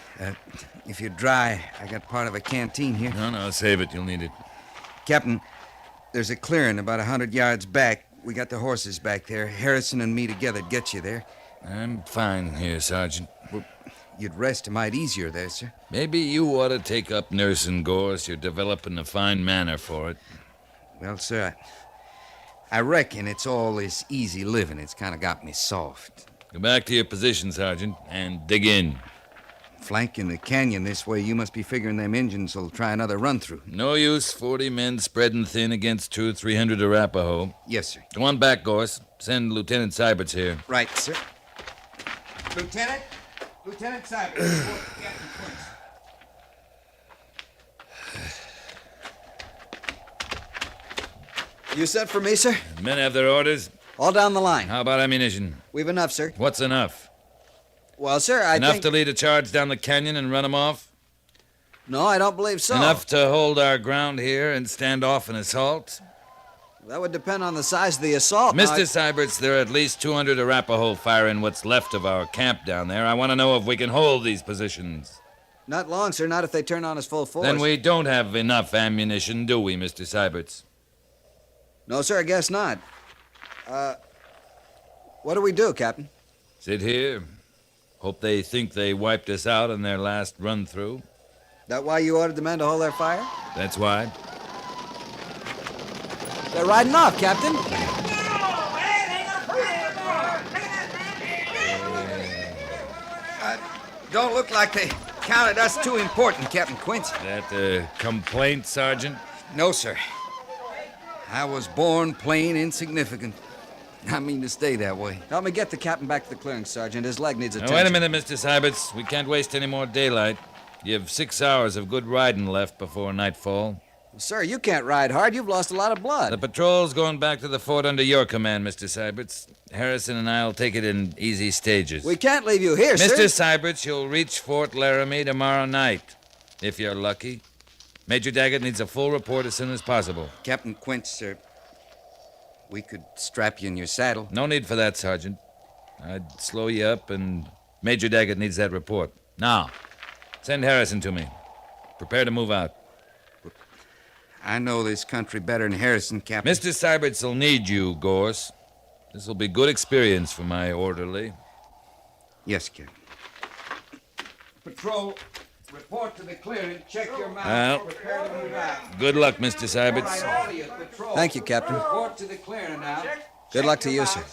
If you're dry, I got part of a canteen here. No, save it. You'll need it. Captain, there's a clearing about 100 yards back. We got the horses back there. Harrison and me together get you there. I'm fine here, Sergeant. Well, you'd rest a mite easier there, sir. Maybe you ought to take up nursing, Gorse. You're developing a fine manner for it. Well, sir, I reckon it's all this easy living. It's kind of got me soft. Go back to your position, Sergeant, and dig in. Flanking the canyon this way, you must be figuring them Injuns will try another run-through. No use 40 men spreading thin against 200 or 300 Arapaho. Yes, sir. Go on back, Gorse. Send Lieutenant Syberts here. Right, sir. Lieutenant Syberts. You sent for me, sir? The men have their orders. All down the line. How about ammunition? We've enough, sir. What's enough? Well, sir, I Enough think... to lead a charge down the canyon and run them off? No, I don't believe so. Enough to hold our ground here and stand off an assault? That would depend on the size of the assault. Mr. Syberts, there are at least 200 Arapaho firing what's left of our camp down there. I want to know if we can hold these positions. Not long, sir. Not if they turn on us full force. Then we don't have enough ammunition, do we, Mr. Syberts? No, sir, I guess not. What do we do, Captain? Sit here. Hope they think they wiped us out on their last run-through. That why you ordered the men to hold their fire? That's why. They're riding off, Captain. Don't look like they counted us too important, Captain Quince. That a complaint, Sergeant? No, sir. I was born plain insignificant. I mean to stay that way. Help me get the captain back to the clearing, Sergeant. His leg needs Now, attention. wait a minute, Mr. Syberts. We can't waste any more daylight. You have 6 hours of good riding left before nightfall. Sir, you can't ride hard. You've lost a lot of blood. The patrol's going back to the fort under your command, Mr. Syberts. Harrison and I'll take it in easy stages. We can't leave you here, sir. Mr. Syberts, you'll reach Fort Laramie tomorrow night, if you're lucky. Major Daggett needs a full report as soon as possible. Captain Quince, sir, we could strap you in your saddle. No need for that, Sergeant. I'd slow you up, and Major Daggett needs that report. Now, send Harrison to me. Prepare to move out. I know this country better than Harrison, Captain. Mr. Syberts will need you, Gorse. This will be good experience for my orderly. Yes, Captain. Patrol, report to the clearing. Check your mouth. Well, Prepare to move out. Good luck, Mr. Syberts. All of you, patrol. Thank you, Captain. Report to the clearing now. Good luck to you, sir.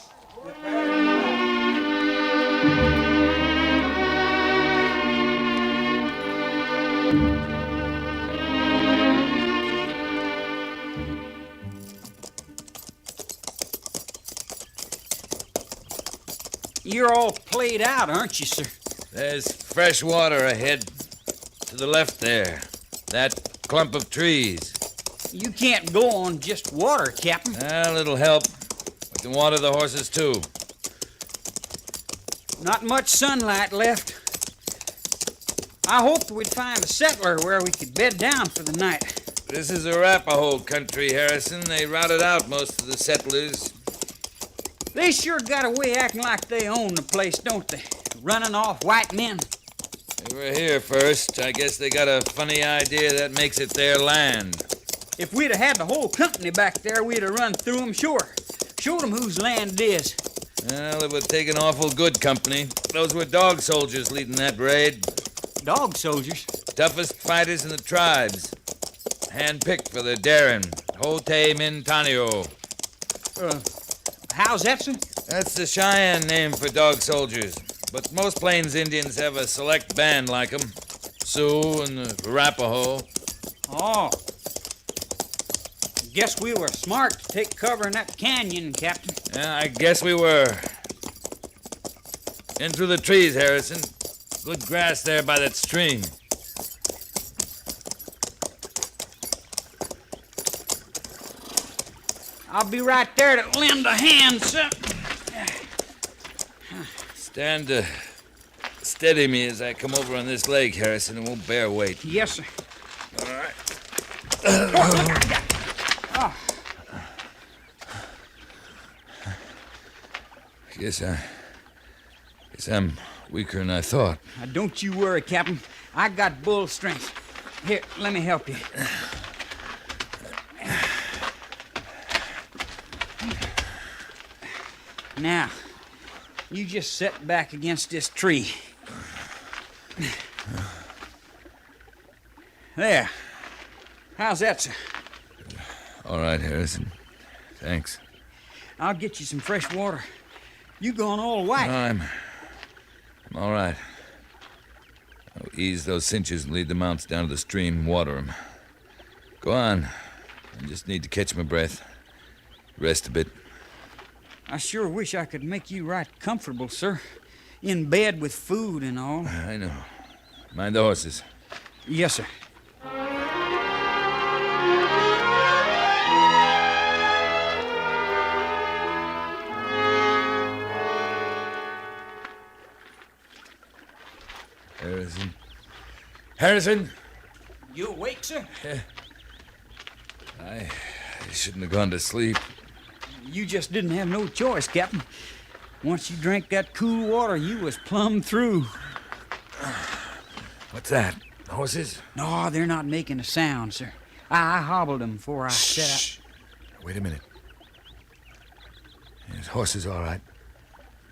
You're all played out, aren't you, sir? There's fresh water ahead. To the left there. That clump of trees. You can't go on just water, Captain. A little help. We can water the horses, too. Not much sunlight left. I hoped we'd find a settler where we could bed down for the night. This is Arapaho country, Harrison. They routed out most of the settlers. They sure got a way acting like they own the place, don't they? Running off white men. They were here first. I guess they got a funny idea that makes it their land. If we'd have had the whole company back there, we'd have run through them, sure. Showed them whose land it is. Well, it would take an awful good company. Those were dog soldiers leading that raid. Dog soldiers? Toughest fighters in the tribes. Hand-picked for their daring. Hote Mintanio. How's that, sir? That's the Cheyenne name for dog soldiers. But most Plains Indians have a select band like them. Sioux and the Arapaho. Oh. Guess we were smart to take cover in that canyon, Captain. Yeah, I guess we were. In through the trees, Harrison. Good grass there by that stream. I'll be right there to lend a hand, sir. Stand steady me as I come over on this leg, Harrison. It won't bear weight. Yes, sir. All right. Oh. Guess I'm weaker than I thought. Now, don't you worry, Captain. I got bull strength. Here, let me help you. Now, you just sit back against this tree. There. How's that, sir? All right, Harrison. Thanks. I'll get you some fresh water. You going all white. No, I'm all right. I'll ease those cinches and lead the mounts down to the stream and water them. Go on. I just need to catch my breath. Rest a bit. I sure wish I could make you right comfortable, sir. In bed with food and all. I know. Mind the horses. Yes, sir. Harrison. Harrison! You awake, sir? I shouldn't have gone to sleep. You just didn't have no choice, Captain. Once you drank that cool water, you was plumb through. What's that? Horses? No, they're not making a sound, sir. I hobbled them before I set out. Wait a minute. His horses all right.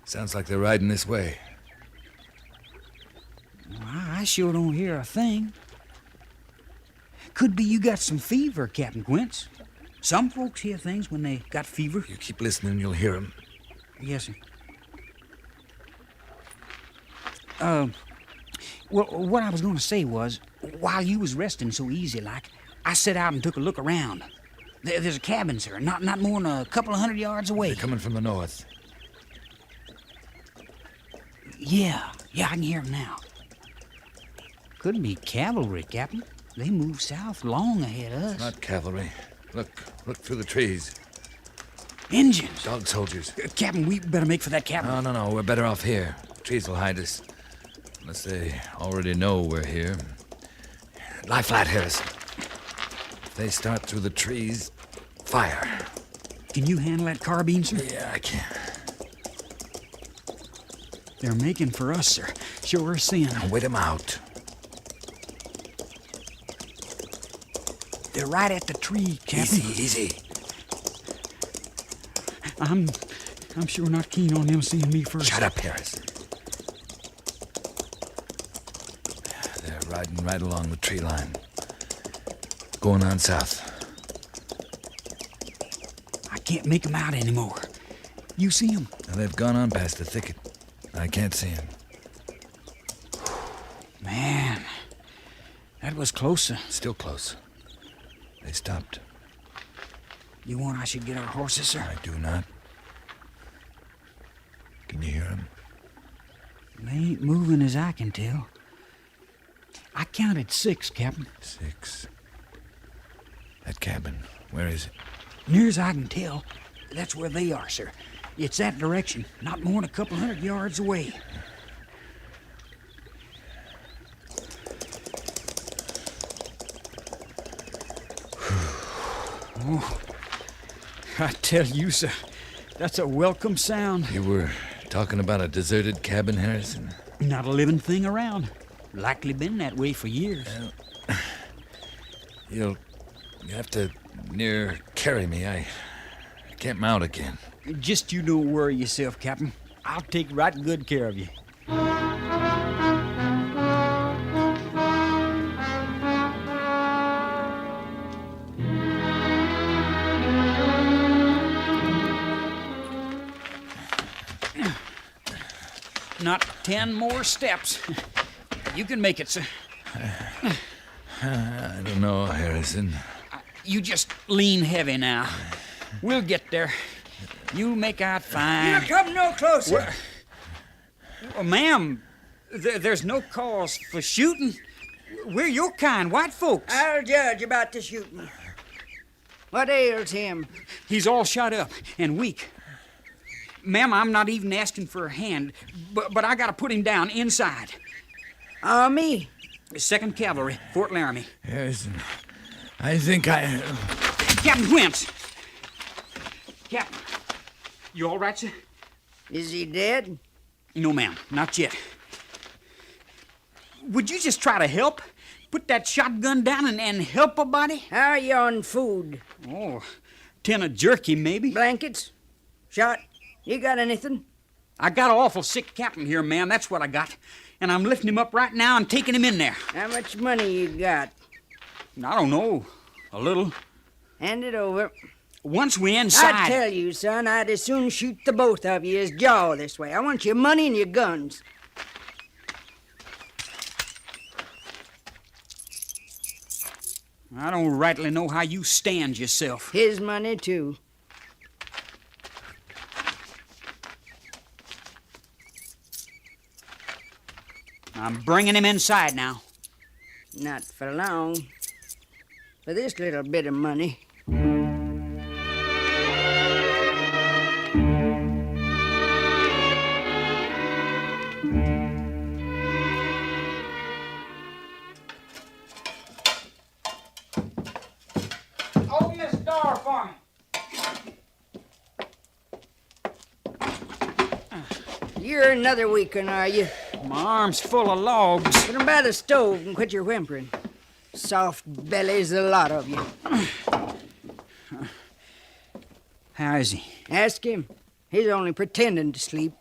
Sounds like they're riding this way. Well, I sure don't hear a thing. Could be you got some fever, Captain Quince. Some folks hear things when they got fever. You keep listening, you'll hear them. Yes, sir. Well, what I was going to say was, while you was resting so easy like, I set out and took a look around. There's a cabin, sir, not more than a couple of 100 yards away. They're coming from the north. Yeah, I can hear them now. Could be cavalry, Captain. They move south long ahead of us. Not cavalry. Look through the trees. Indians. Dog soldiers. Captain, we better make for that cabin. No, we're better off here. Trees will hide us. Unless they already know we're here. Lie flat, Harrison. If they start through the trees, fire. Can you handle that carbine, sir? Yeah, I can. They're making for us, sir. Sure sin. Now wait them out. They're right at the tree, Captain. Easy. I'm sure not keen on them seeing me first. Shut up, Harrison. They're riding right along the tree line. Going on south. I can't make them out anymore. You see them? Now, they've gone on past the thicket. I can't see them. Man, that was closer. Still close. They stopped. You want I should get our horses, sir? I do not. Can you hear them? They ain't moving as I can tell. I counted 6, Captain. 6. That cabin, where is it? Near as I can tell, that's where they are, sir. It's that direction, not more than a couple 100 yards away. Oh, I tell you, sir, that's a welcome sound. You were talking about a deserted cabin, Harrison? Not a living thing around. Likely been that way for years. You'll have to near carry me. I can't mount again. Just you don't worry yourself, Captain. I'll take right good care of you. Not 10 more steps. You can make it, sir. I don't know, Harrison. You just lean heavy now. We'll get there. You'll make out fine. You come no closer. Well, ma'am, there's no cause for shooting. We're your kind, white folks. I'll judge about the shooting. What ails him? He's all shot up and weak. Ma'am, I'm not even asking for a hand, but I gotta put him down inside. Army? 2nd Cavalry, Fort Laramie. Harrison, I think I... Captain Quince! Captain, you all right, sir? Is he dead? No, ma'am, not yet. would you just try to help? Put that shotgun down and help a body? How are you on food? Oh, 10 of jerky, maybe. Blankets? Shot? You got anything? I got an awful sick captain here, ma'am. That's what I got. And I'm lifting him up right now and taking him in there. How much money you got? I don't know. A little. Hand it over. Once we inside... I tell you, son, I'd as soon shoot the both of you as jaw this way. I want your money and your guns. I don't rightly know how you stand yourself. His money, too. I'm bringing him inside now. Not for long. For this little bit of money. Open this door for me. You're another weak one, are you? My arm's full of logs. Put 'em by the stove and quit your whimpering. Soft bellies, the lot of you. How is he? Ask him. He's only pretending to sleep.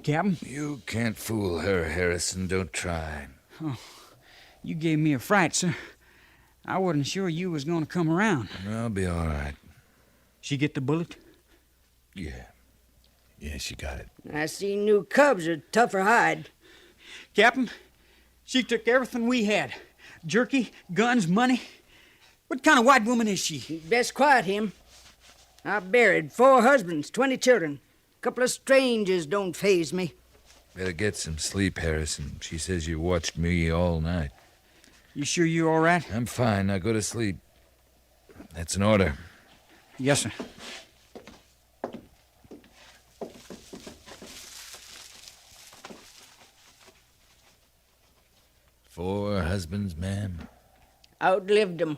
Captain? You can't fool her, Harrison. Don't try. Oh, you gave me a fright, sir. I wasn't sure you was going to come around. I'll be all right. She get the bullet? Yeah. Yeah, she got it. I see new cubs are tougher hide. Captain, she took everything we had. Jerky, guns, money. What kind of white woman is she? You'd best quiet him. I buried 4 husbands, 20 children. A couple of strangers don't faze me. Better get some sleep, Harrison. She says you watched me all night. You sure you're all right? I'm fine. Now go to sleep. That's an order. Yes, sir. Four husbands, ma'am? Outlived 'em.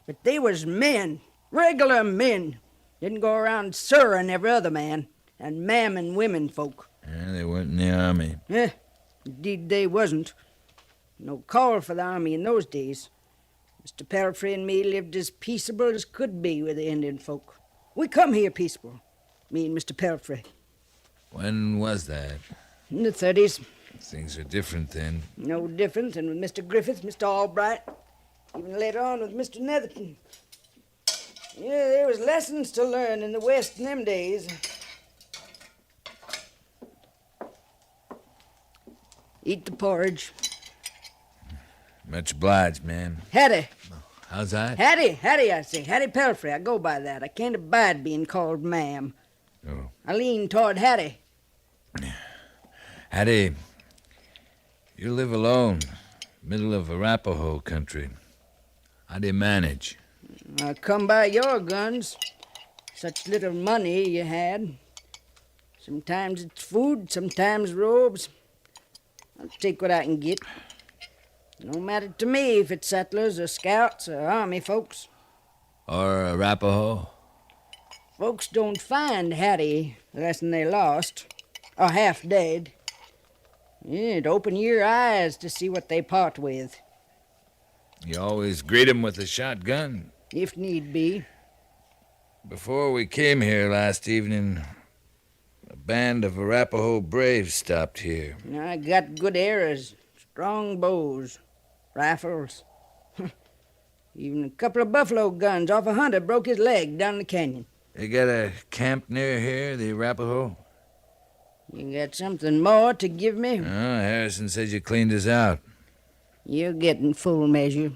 But they was men, regular men. Didn't go around sirring every other man and mamming women folk. Yeah, they weren't in the army. Indeed they wasn't. No call for the army in those days. Mr. Pelfrey and me lived as peaceable as could be with the Indian folk. We come here peaceable, me and Mr. Pelfrey. When was that? In the 30s. Things are different then. No different than with Mr. Griffith, Mr. Albright, even later on with Mr. Netherton. Yeah, there was lessons to learn in the West in them days. Eat the porridge. Much obliged, ma'am. Hattie. How's that? Hattie, I say. Hattie Pelfrey. I go by that. I can't abide being called ma'am. Oh. I lean toward Hattie. Hattie, you live alone, middle of Arapaho country. How do you manage? I come by your guns. Such little money you had. Sometimes it's food, sometimes robes. I'll take what I can get. No matter to me if it's settlers or scouts or army folks. Or Arapaho? Folks don't find Hattie less'n they lost, or half dead. It'd open your eyes to see what they part with. You always greet 'em with a shotgun? If need be. Before we came here last evening, a band of Arapaho braves stopped here. I got good arrows, strong bows, rifles. Even a couple of buffalo guns off a hunter broke his leg down the canyon. They got a camp near here, the Arapaho? You got something more to give me? Oh, Harrison says you cleaned us out. You're getting full measure.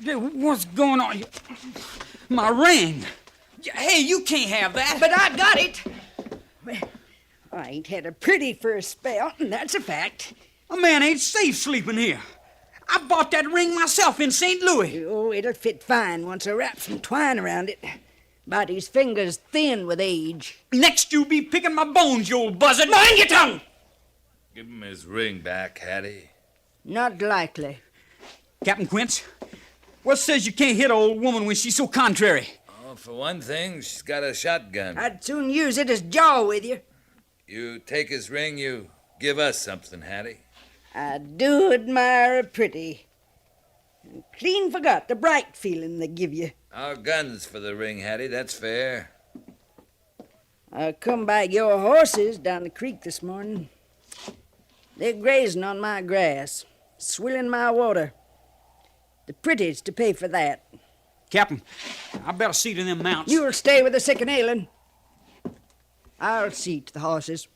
What's going on? My ring. Hey, you can't have that. But I got it. I ain't had a pretty for a spell, and that's a fact. A man ain't safe sleeping here. I bought that ring myself in St. Louis. Oh, it'll fit fine once I wrap some twine around it. Body's fingers thin with age. Next you'll be picking my bones, you old buzzard. Mind your tongue! Give him his ring back, Hattie. Not likely. Captain Quince, what says you can't hit an old woman when she's so contrary? Oh, for one thing, she's got a shotgun. I'd soon use it as jaw with you. You take his ring, you give us something, Hattie. I do admire a pretty. And clean forgot the bright feeling they give you. Our guns for the ring, Hattie, that's fair. I come by your horses down the creek this morning. They're grazing on my grass, swilling my water. The pretty's to pay for that. Captain, I better see to them mounts. You'll stay with the sick and ailing. I'll see to the horses.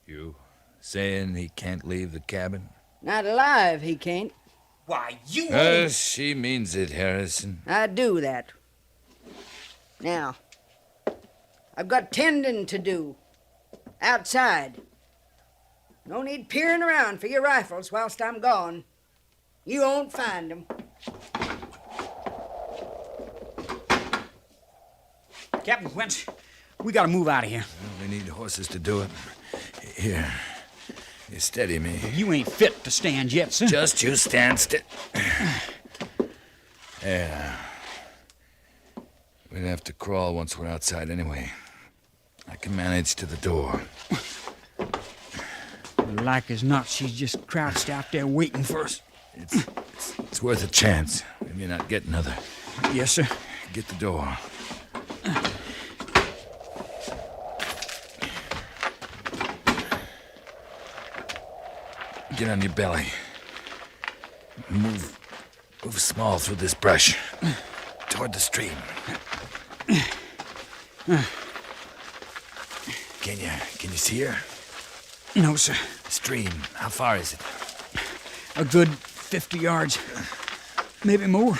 You saying he can't leave the cabin? Not alive, he can't. Why, you She means it, Harrison. I do that. Now, I've got tending to do. Outside. No need peering around for your rifles whilst I'm gone. You won't find them. Captain Quince, we gotta move out of here. We need horses to do it. Here. You steady me. You ain't fit to stand yet, sir. Just you stand still. Yeah. We'd have to crawl once we're outside anyway. I can manage to the door. Like as not, she's just crouched out there waiting for us. It's worth a chance. We may not get another. Yes, sir. Get the door. Get on your belly. Move small through this brush. Toward the stream. Can you see her? No, sir. Stream, how far is it? A good 50 yards. Maybe more.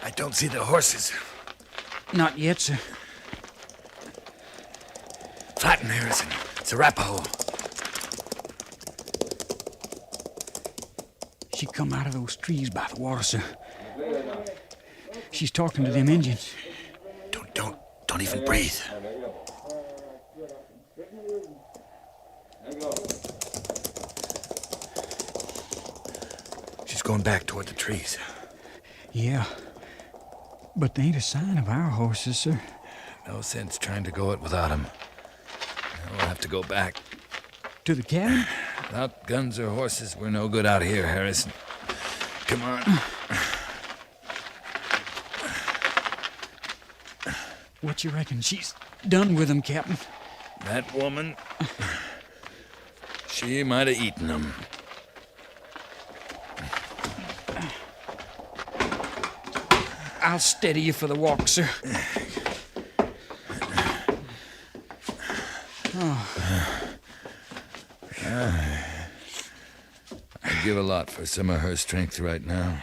I don't see the horses. Not yet, sir. Flatten, Harrison. It's Arapaho. She come out of those trees by the water, sir. She's talking to them Indians. Don't even breathe. She's going back toward the trees. Yeah. But there ain't a sign of our horses, sir. No sense trying to go it without them. We'll have to go back. To the cabin? Without guns or horses, we're no good out here, Harrison. Come on. What you reckon? She's done with them, Captain. That woman, she might have eaten them. I'll steady you for the walk, sir. I'd give a lot for some of her strength right now.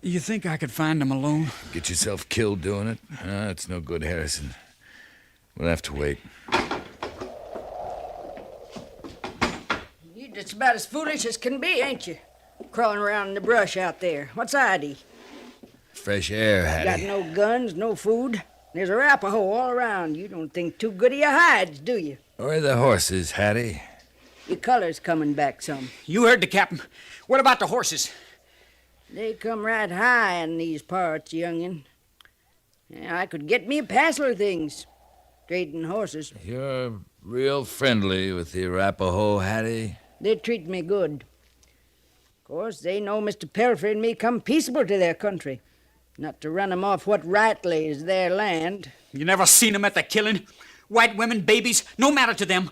You think I could find them alone? Get yourself killed doing it? It's no good, Harrison. We'll have to wait. You're just about as foolish as can be, ain't you? Crawling around in the brush out there. What's ID? Fresh air, Hattie. Got no guns, no food. There's Arapaho all around. You don't think too good of your hides, do you? Where are the horses, Hattie? Your color's coming back some. You heard the captain. What about the horses? They come right high in these parts, youngin'. Yeah, I could get me a passel of things. Trading horses. You're real friendly with the Arapaho, Hattie. They treat me good. Of course, they know Mr. Pelfrey and me come peaceable to their country. Not to run 'em off what rightly is their land. You never seen 'em at the killing? White women, babies, no matter to them.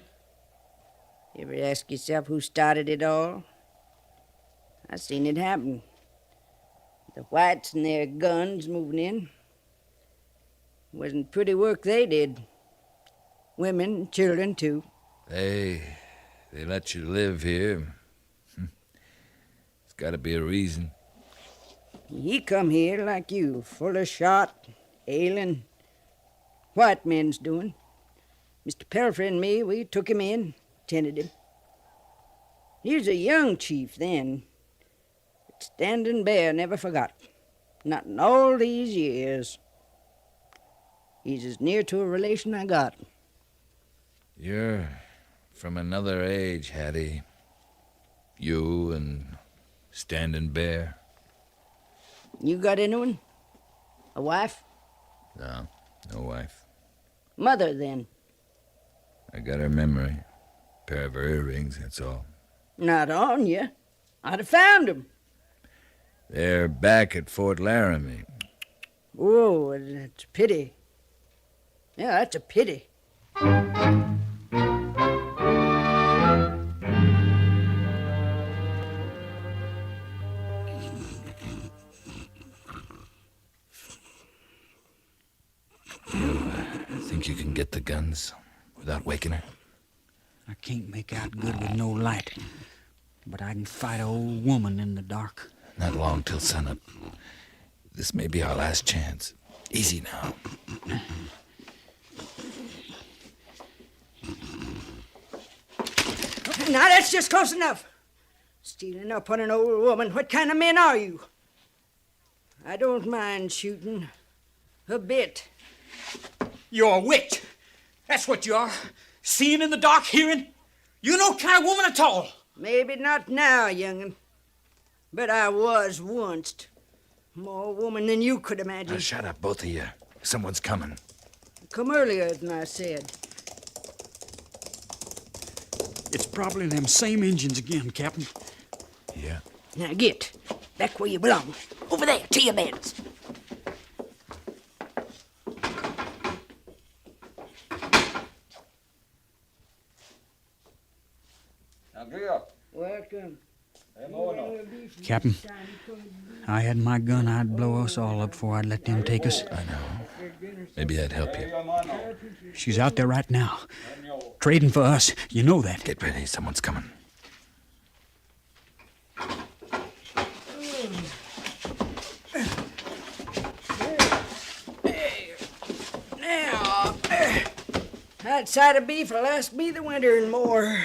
You ever ask yourself who started it all? I seen it happen. The whites and their guns moving in. Wasn't pretty work they did. Women and children, too. They let you live here. It's got to be a reason. He come here like you, full of shot, ailing. White men's doing. Mr. Pelfrey and me, we took him in, tended him. He was a young chief then. But Standing Bear never forgot. Not in all these years. He's as near to a relation I got. You're from another age, Hattie. You and Standing Bear. You got anyone? A wife? No, no wife. Mother, then? I got her memory. Pair of her earrings, that's all. Not on you. I'd have found 'em. They're back at Fort Laramie. Oh, that's a pity. Yeah, that's a pity. You think you can get the guns without waking her? I can't make out good with no light, but I can fight an old woman in the dark. Not long till sunup. This may be our last chance. Easy now. Now, that's just close enough. Stealing up on an old woman. What kind of men are you? I don't mind shooting. A bit. You're a witch. That's what you are. Seeing in the dark, hearing. You're no kind of woman at all. Maybe not now, young'un. But I was once. More woman than you could imagine. Now shut up, both of you. Someone's coming. Come earlier than I said. It's probably them same engines again, Captain. Yeah. Now get. Back where you belong. Over there, to your beds. Welcome. Captain, I had my gun, I'd blow us all up before I'd let them take us. I know. Maybe I'd help you. She's out there right now, trading for us. You know that. Get ready, someone's coming. Now, that side of beef will last me the winter and more.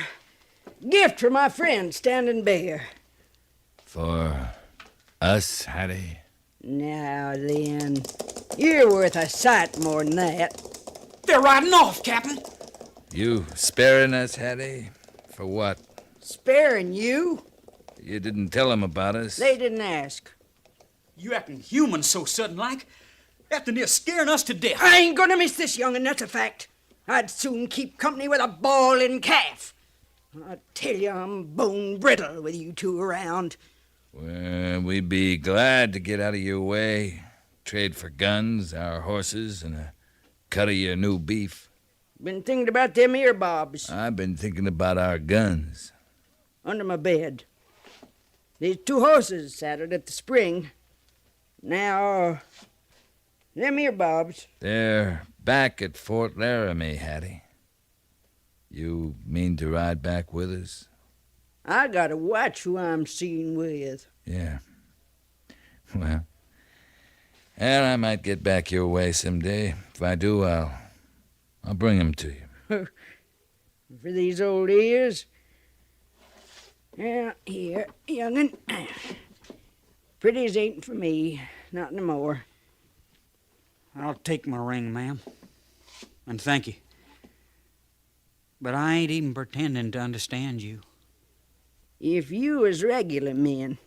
Gift for my friend, Standing Bear. For us, Hattie? Now then, you're worth a sight more than that. They're riding off, Captain. You sparing us, Hattie? For what? Sparing you? You didn't tell them about us. They didn't ask. You acting human so sudden-like. After near scaring us to death. I ain't gonna miss this, young'un, that's a fact. I'd soon keep company with a bawling calf. I tell you, I'm bone brittle with you two around. Well, we'd be glad to get out of your way. Trade for guns, our horses, and a cut of your new beef. Been thinking about them ear bobs. I've been thinking about our guns. Under my bed. There's 2 horses saddled at the spring. Now, them ear bobs. They're back at Fort Laramie, Hattie. You mean to ride back with us? I gotta watch who I'm seen with. Yeah. Well, I might get back your way someday. If I do, I'll bring 'em to you. For these old ears? Yeah, here, young'un. Pretties ain't for me, not no more. I'll take my ring, ma'am. And thank you. But I ain't even pretending to understand you. If you was regular men,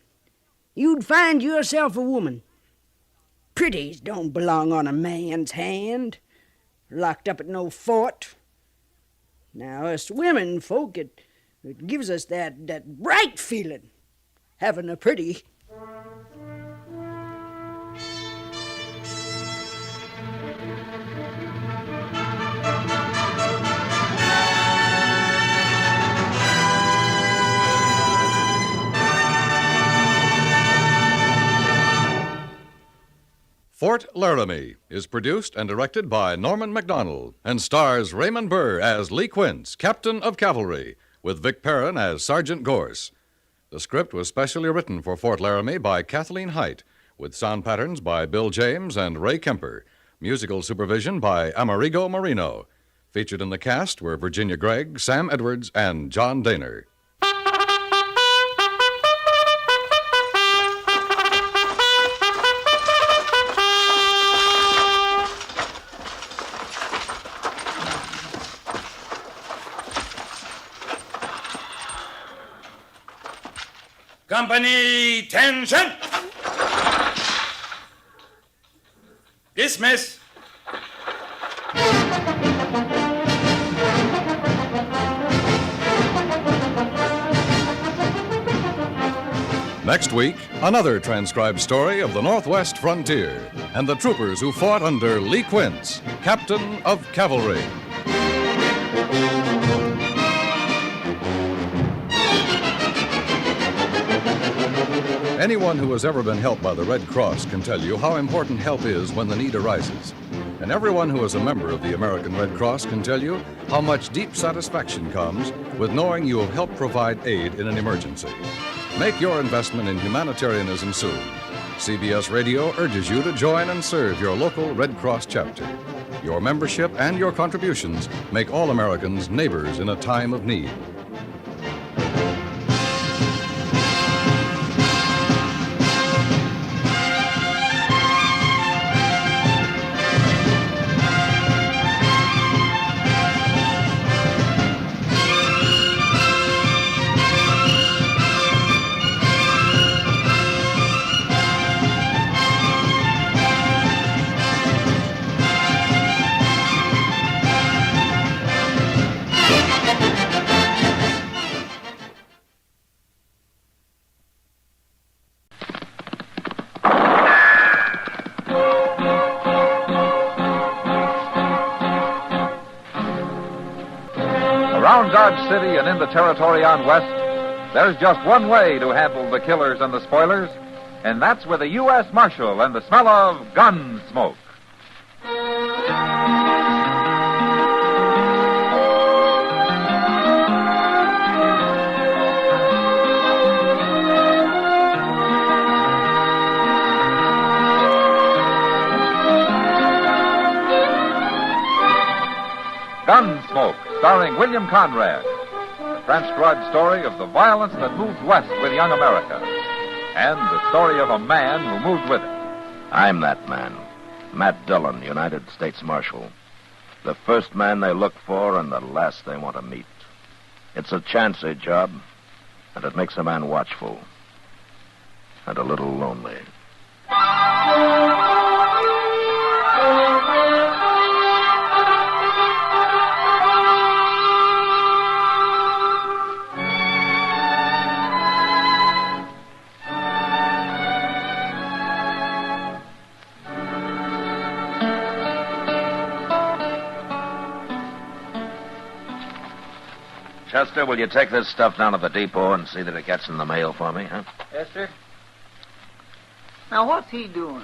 you'd find yourself a woman. Pretties don't belong on a man's hand, locked up at no fort. Now, us women folk, it gives us that bright feeling, having a pretty. Fort Laramie is produced and directed by Norman MacDonald and stars Raymond Burr as Lee Quince, Captain of Cavalry, with Vic Perrin as Sergeant Gorse. The script was specially written for Fort Laramie by Kathleen Height, with sound patterns by Bill James and Ray Kemper, musical supervision by Amerigo Marino. Featured in the cast were Virginia Gregg, Sam Edwards, and John Daner. Company, tension! Dismiss. Next week, another transcribed story of the Northwest frontier and the troopers who fought under Lee Quince, Captain of Cavalry. Anyone who has ever been helped by the Red Cross can tell you how important help is when the need arises. And everyone who is a member of the American Red Cross can tell you how much deep satisfaction comes with knowing you have helped provide aid in an emergency. Make your investment in humanitarianism soon. CBS Radio urges you to join and serve your local Red Cross chapter. Your membership and your contributions make all Americans neighbors in a time of need. Around Dodge City and in the territory on west, there's just one way to handle the killers and the spoilers, and that's with a U.S. Marshal and the smell of gun smoke. Gunsmoke, starring William Conrad, the transcribed story of the violence that moved west with young America, and the story of a man who moved with it. I'm that man, Matt Dillon, United States Marshal. The first man they look for and the last they want to meet. It's a chancy job, and it makes a man watchful and a little lonely. Chester, will you take this stuff down to the depot and see that it gets in the mail for me, huh? Yes, sir. Now, what's he doing?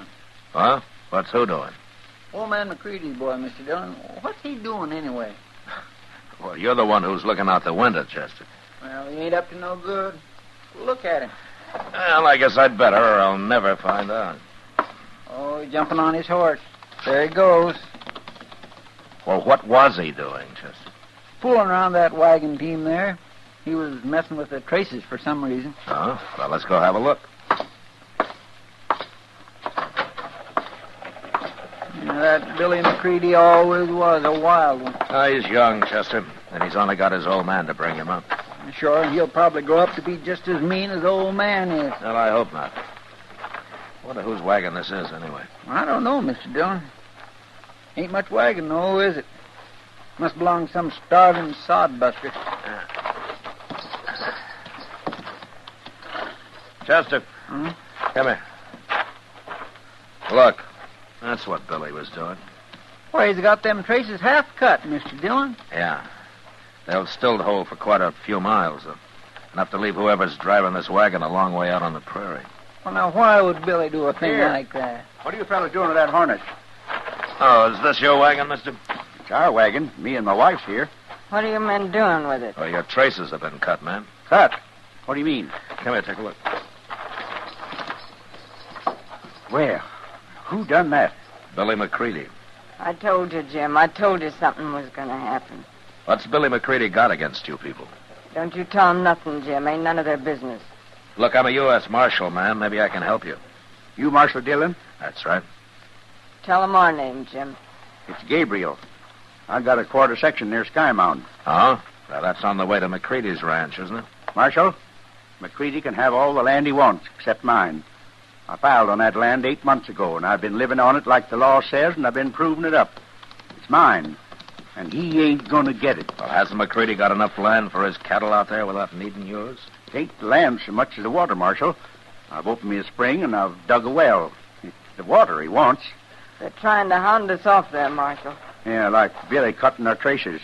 Huh? What's who doing? Old man McCready's boy, Mr. Dillon. What's he doing anyway? Well, you're the one who's looking out the window, Chester. Well, he ain't up to no good. Look at him. Well, I guess I'd better, or I'll never find out. Oh, he's jumping on his horse. There he goes. Well, what was he doing, Chester? Fooling around that wagon team there. He was messing with the traces for some reason. Oh, well, let's go have a look. Yeah, that Billy McCready always was a wild one. Oh, he's young, Chester, and he's only got his old man to bring him up. Sure, and he'll probably grow up to be just as mean as the old man is. Well, I hope not. Wonder whose wagon this is, anyway. I don't know, Mr. Dillon. Ain't much wagon, though, is it? Must belong to some starving Sod-buster. Chester. Hmm? Come here. Look, that's what Billy was doing. Why, he's got them traces half cut, Mr. Dillon. Yeah. They'll still hold for quite a few miles, though. Enough to leave whoever's driving this wagon a long way out on the prairie. Well, now, why would Billy do a thing Here. like that? What are you fellas doing with that harness? Oh, is this your wagon, mister? It's our wagon. Me and my wife's here. What are you men doing with it? Well, your traces have been cut, man. Cut? What do you mean? Come here, take a look. Well, who done that? Billy McCready. I told you, Jim. I told you something was going to happen. What's Billy McCready got against you people? Don't you tell them nothing, Jim. Ain't none of their business. Look, I'm a U.S. Marshal, man. Maybe I can help you. You Marshal Dillon? That's right. Tell them our name, Jim. It's Gabriel. I've got a quarter section near Sky Mountain. Oh? Well, that's on the way to McCready's ranch, isn't it? Marshal, McCready can have all the land he wants, except mine. I filed on that land 8 months ago, and I've been living on it like the law says, and I've been proving it up. It's mine, and he ain't gonna get it. Well, hasn't McCready got enough land for his cattle out there without needing yours? It ain't the land so much as the water, Marshal. I've opened me a spring, and I've dug a well. It's the water he wants. They're trying to hound us off there, Marshal. Yeah, like Billy cutting our traces.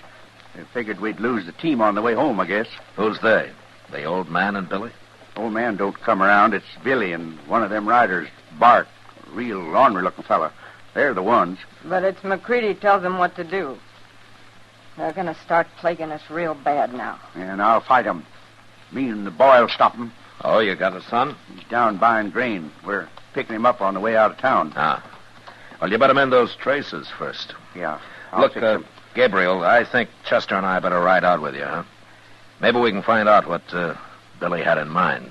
They figured we'd lose the team on the way home, I guess. Who's they? The old man and Billy? Old man don't come around. It's Billy and one of them riders, Bart, a real ornery-looking fella. They're the ones. But it's McCready tells them what to do. They're going to start plaguing us real bad now. And I'll fight 'em. Me and the boy'll stop 'em. Oh, you got a son? He's down buying grain. We're picking him up on the way out of town. Ah. Well, you better mend those traces first. Yeah. Look, Gabriel, I think Chester and I better ride out with you, huh? Maybe we can find out what Billy had in mind.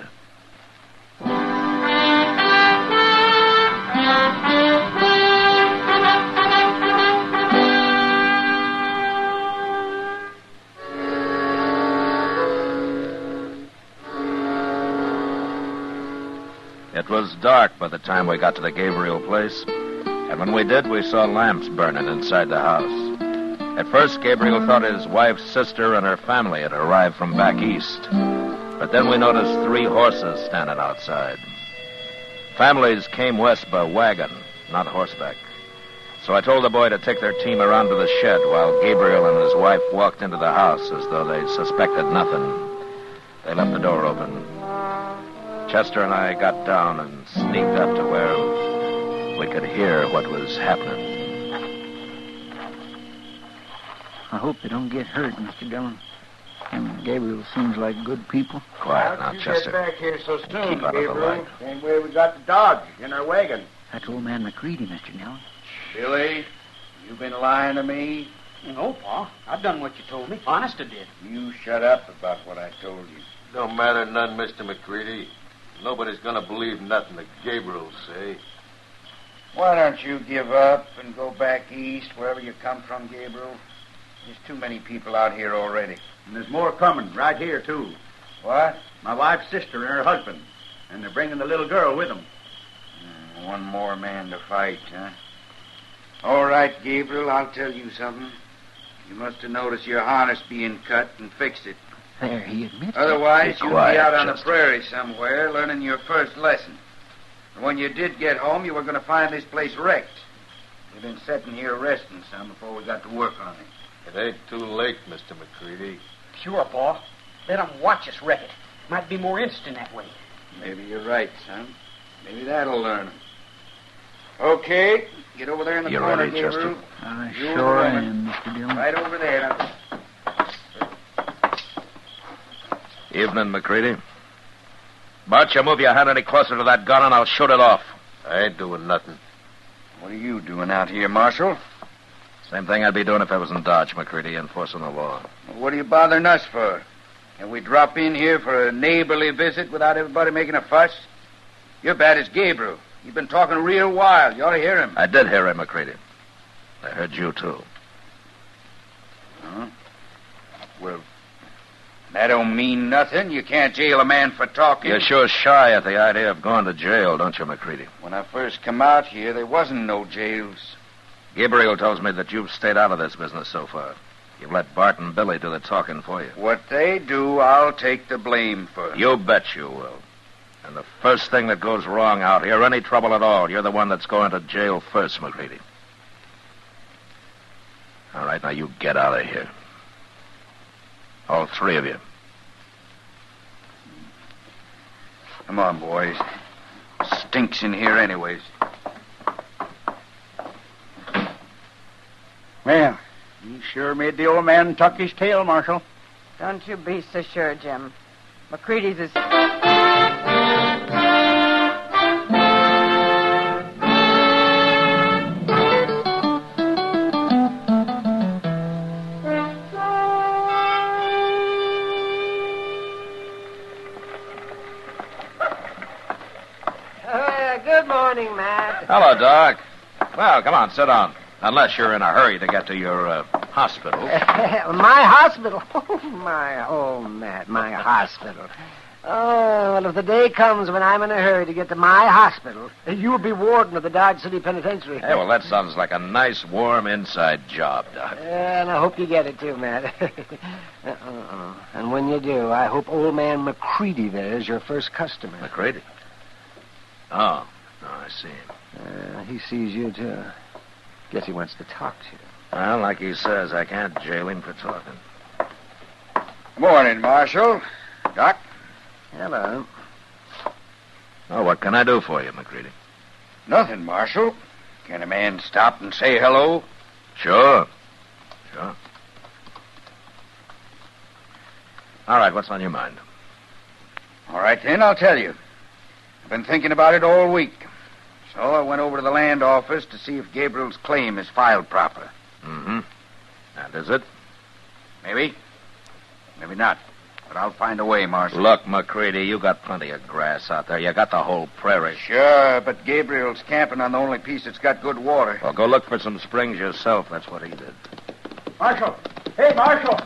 It was dark by the time we got to the Gabriel place, and when we did, we saw lamps burning inside the house. At first, Gabriel thought his wife's sister and her family had arrived from back east. But then we noticed 3 horses standing outside. Families came west by wagon, not horseback. So I told the boy to take their team around to the shed while Gabriel and his wife walked into the house as though they suspected nothing. They left the door open. Chester and I got down and sneaked up to where we could hear what was happening. I hope they don't get hurt, Mr. Dillon. Him and Gabriel seems like good people. Quiet now, Chester. Get back here so soon, Keep out of the light. Same way we got the Dodge in our wagon. That's old man McCready, Mr. Dillon. Billy, you been lying to me? No, Pa. I've done what you told me. Honest, I did. You shut up about what I told you. Don't matter none, Mr. McCready. Nobody's gonna believe nothing that Gabriel say. Why don't you give up and go back east, wherever you come from, Gabriel? There's too many people out here already. And there's more coming, right here, too. What? My wife's sister and her husband. And they're bringing the little girl with them. One more man to fight, huh? All right, Gabriel, I'll tell you something. You must have noticed your harness being cut and fixed it. There, he admits. Otherwise, Be you'd quiet, be out on the Chester. prairie somewhere learning your first lesson. And when you did get home, you were going to find this place wrecked. We've been sitting here resting some before we got to work on it. It ain't too late, Mr. McCready. Sure, Pa. Let them watch us wreck it. Might be more interesting that way. Maybe you're right, son. Maybe that'll learn 'em. Okay, get over there in the You corner, ready, Gabriel. Chester? I You and sure the woman. am, Mr. Dillon. Right over there. Evening, McCready. Bart, you move your hand any closer to that gun and I'll shoot it off. I ain't doing nothing. What are you doing out here, Marshal? Same thing I'd be doing if I was in Dodge, McCready, enforcing the law. What are you bothering us for? Can we drop in here for a neighborly visit without everybody making a fuss? You're bad as Gabriel. You've been talking real wild. You ought to hear him. I did hear him, McCready. I heard you, too. Huh? Well, that don't mean nothing. You can't jail a man for talking. You're sure shy at the idea of going to jail, don't you, McCready? When I first come out here, there wasn't no jails. Gabriel tells me that you've stayed out of this business so far. You've let Bart and Billy do the talking for you. What they do, I'll take the blame for. You bet you will. And the first thing that goes wrong out here, any trouble at all, you're the one that's going to jail first, McCready. All right, now you get out of here. All 3 of you. Come on, boys. Stinks in here anyways. Well, you sure made the old man tuck his tail, Marshal. Don't you be so sure, Jim. McCready's is... Good morning, Matt. Hello, Doc. Well, come on, sit down. Unless you're in a hurry to get to your hospital. My hospital? Oh, Matt, my hospital. Oh, well, if the day comes when I'm in a hurry to get to my hospital, you'll be warden of the Dodge City Penitentiary. Hey, well, that sounds like a nice, warm inside job, Doc. Yeah, and I hope you get it, too, Matt. And when you do, I hope old man McCready there is your first customer. McCready? Oh, I see him. He sees you, too. Guess he wants to talk to you. Well, like he says, I can't jail him for talking. Morning, Marshal. Doc? Hello. Oh, what can I do for you, McCready? Nothing, Marshal. Can a man stop and say hello? Sure. All right, what's on your mind? All right, then, I'll tell you. I've been thinking about it all week. So I went over to the land office to see if Gabriel's claim is filed proper. Mm-hmm. And is it? Maybe. Maybe not. But I'll find a way, Marshal. Look, McCready, you got plenty of grass out there. You got the whole prairie. Sure, but Gabriel's camping on the only piece that's got good water. Well, go look for some springs yourself. That's what he did. Marshal! Hey, Marshal!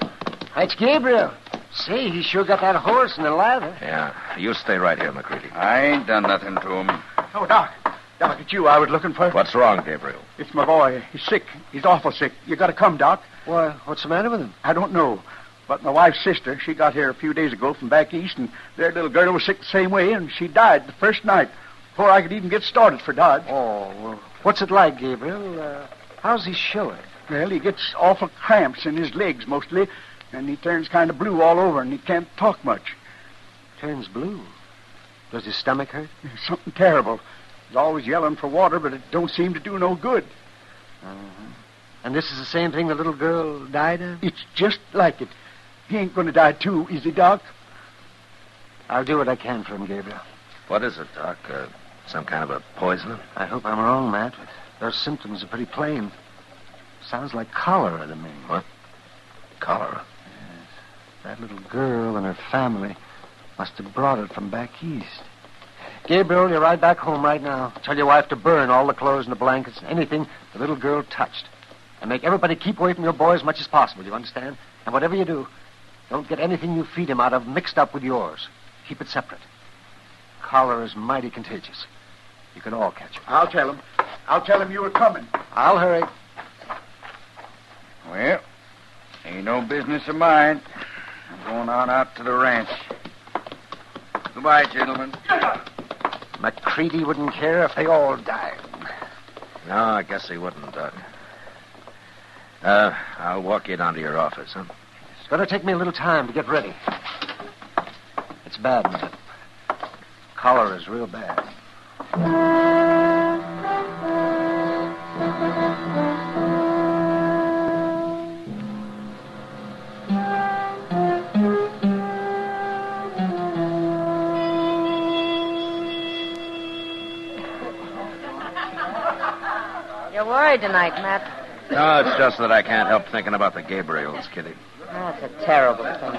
It's Gabriel. Say, he sure got that horse and the lather. Yeah, you stay right here, McCready. I ain't done nothing to him. Oh, Doc. Doc, it's you I was looking for. What's wrong, Gabriel? It's my boy. He's sick. He's awful sick. You gotta come, Doc. Why, what's the matter with him? I don't know. But my wife's sister, she got here a few days ago from back east, and their little girl was sick the same way, and she died the first night before I could even get started for Dodge. Oh, well, what's it like, Gabriel? How's he showing? Well, he gets awful cramps in his legs mostly, and he turns kind of blue all over, and he can't talk much. Turns blue? Does his stomach hurt? Something terrible. He's always yelling for water, but it don't seem to do no good. Uh-huh. And this is the same thing the little girl died of? It's just like it. He ain't going to die too, is he, Doc? I'll do what I can for him, Gabriel. What is it, Doc? Some kind of a poison? I hope I'm wrong, Matt, but those symptoms are pretty plain. Sounds like cholera to me. What? Cholera? Yes. That little girl and her family must have brought it from back east. Gabriel, you ride back home right now. Tell your wife to burn all the clothes and the blankets, anything the little girl touched. And make everybody keep away from your boy as much as possible, you understand? And whatever you do, don't get anything you feed him out of mixed up with yours. Keep it separate. Cholera is mighty contagious. You can all catch it. I'll tell him. I'll tell him you were coming. I'll hurry. Well, ain't no business of mine. I'm going on out to the ranch. Goodbye, gentlemen. McCready wouldn't care if they all died. No, I guess he wouldn't, Doc. I'll walk you down to your office, huh? It's going to take me a little time to get ready. It's bad, Matt. Cholera is real bad. You're worried tonight, Matt. No, it's just that I can't help thinking about the Gabriels, Kitty. That's a terrible thing.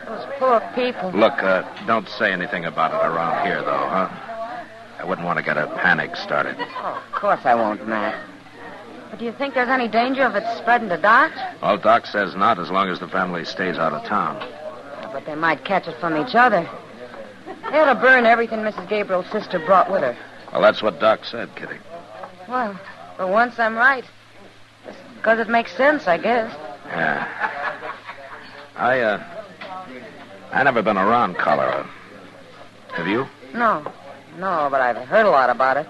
Those poor people. Look, don't say anything about it around here, though, huh? I wouldn't want to get a panic started. Oh, of course I won't, Matt. But do you think there's any danger of it spreading to Doc? Well, Doc says not as long as the family stays out of town. Yeah, but they might catch it from each other. They ought to burn everything Mrs. Gabriel's sister brought with her. Well, that's what Doc said, Kitty. Well, for once I'm right. Because it makes sense, I guess. Yeah. I never been around cholera. Have you? No, but I've heard a lot about it.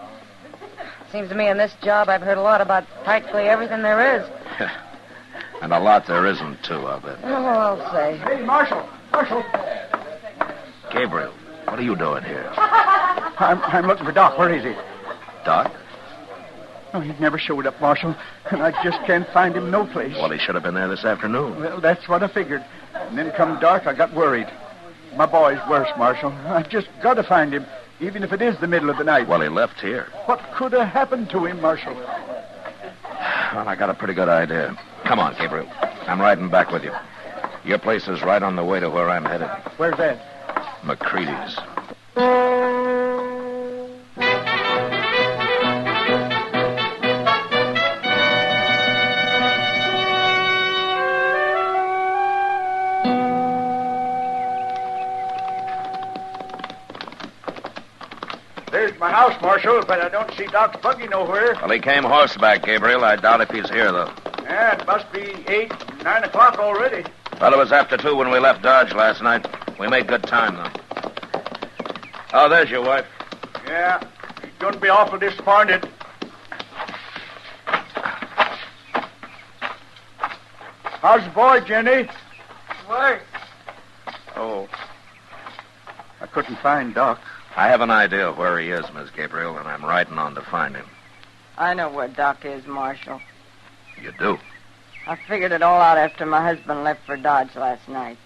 Seems to me in this job I've heard a lot about practically everything there is. And a lot there isn't, too, I bet. Oh, I'll say. Hey, Marshal! Gabriel, what are you doing here? I'm looking for Doc. Where is he? Doc? Oh, he never showed up, Marshal, and I just can't find him no place. Well, he should have been there this afternoon. Well, that's what I figured. And then come dark, I got worried. My boy's worse, Marshal. I've just got to find him, even if it is the middle of the night. Well, he left here. What could have happened to him, Marshal? Well, I got a pretty good idea. Come on, Gabriel. I'm riding back with you. Your place is right on the way to where I'm headed. Where's that? McCready's. house, Marshal, but I don't see Doc's buggy nowhere. Well, he came horseback, Gabriel. I doubt if he's here, though. Yeah, it must be 8, 9 o'clock already. Well, it was after 2 when we left Dodge last night. We made good time, though. Oh, there's your wife. Yeah, she's going to be awful disappointed. How's the boy, Jenny? Worse. Oh. I couldn't find Doc. I have an idea of where he is, Miss Gabriel, and I'm riding on to find him. I know where Doc is, Marshal. You do? I figured it all out after my husband left for Dodge last night.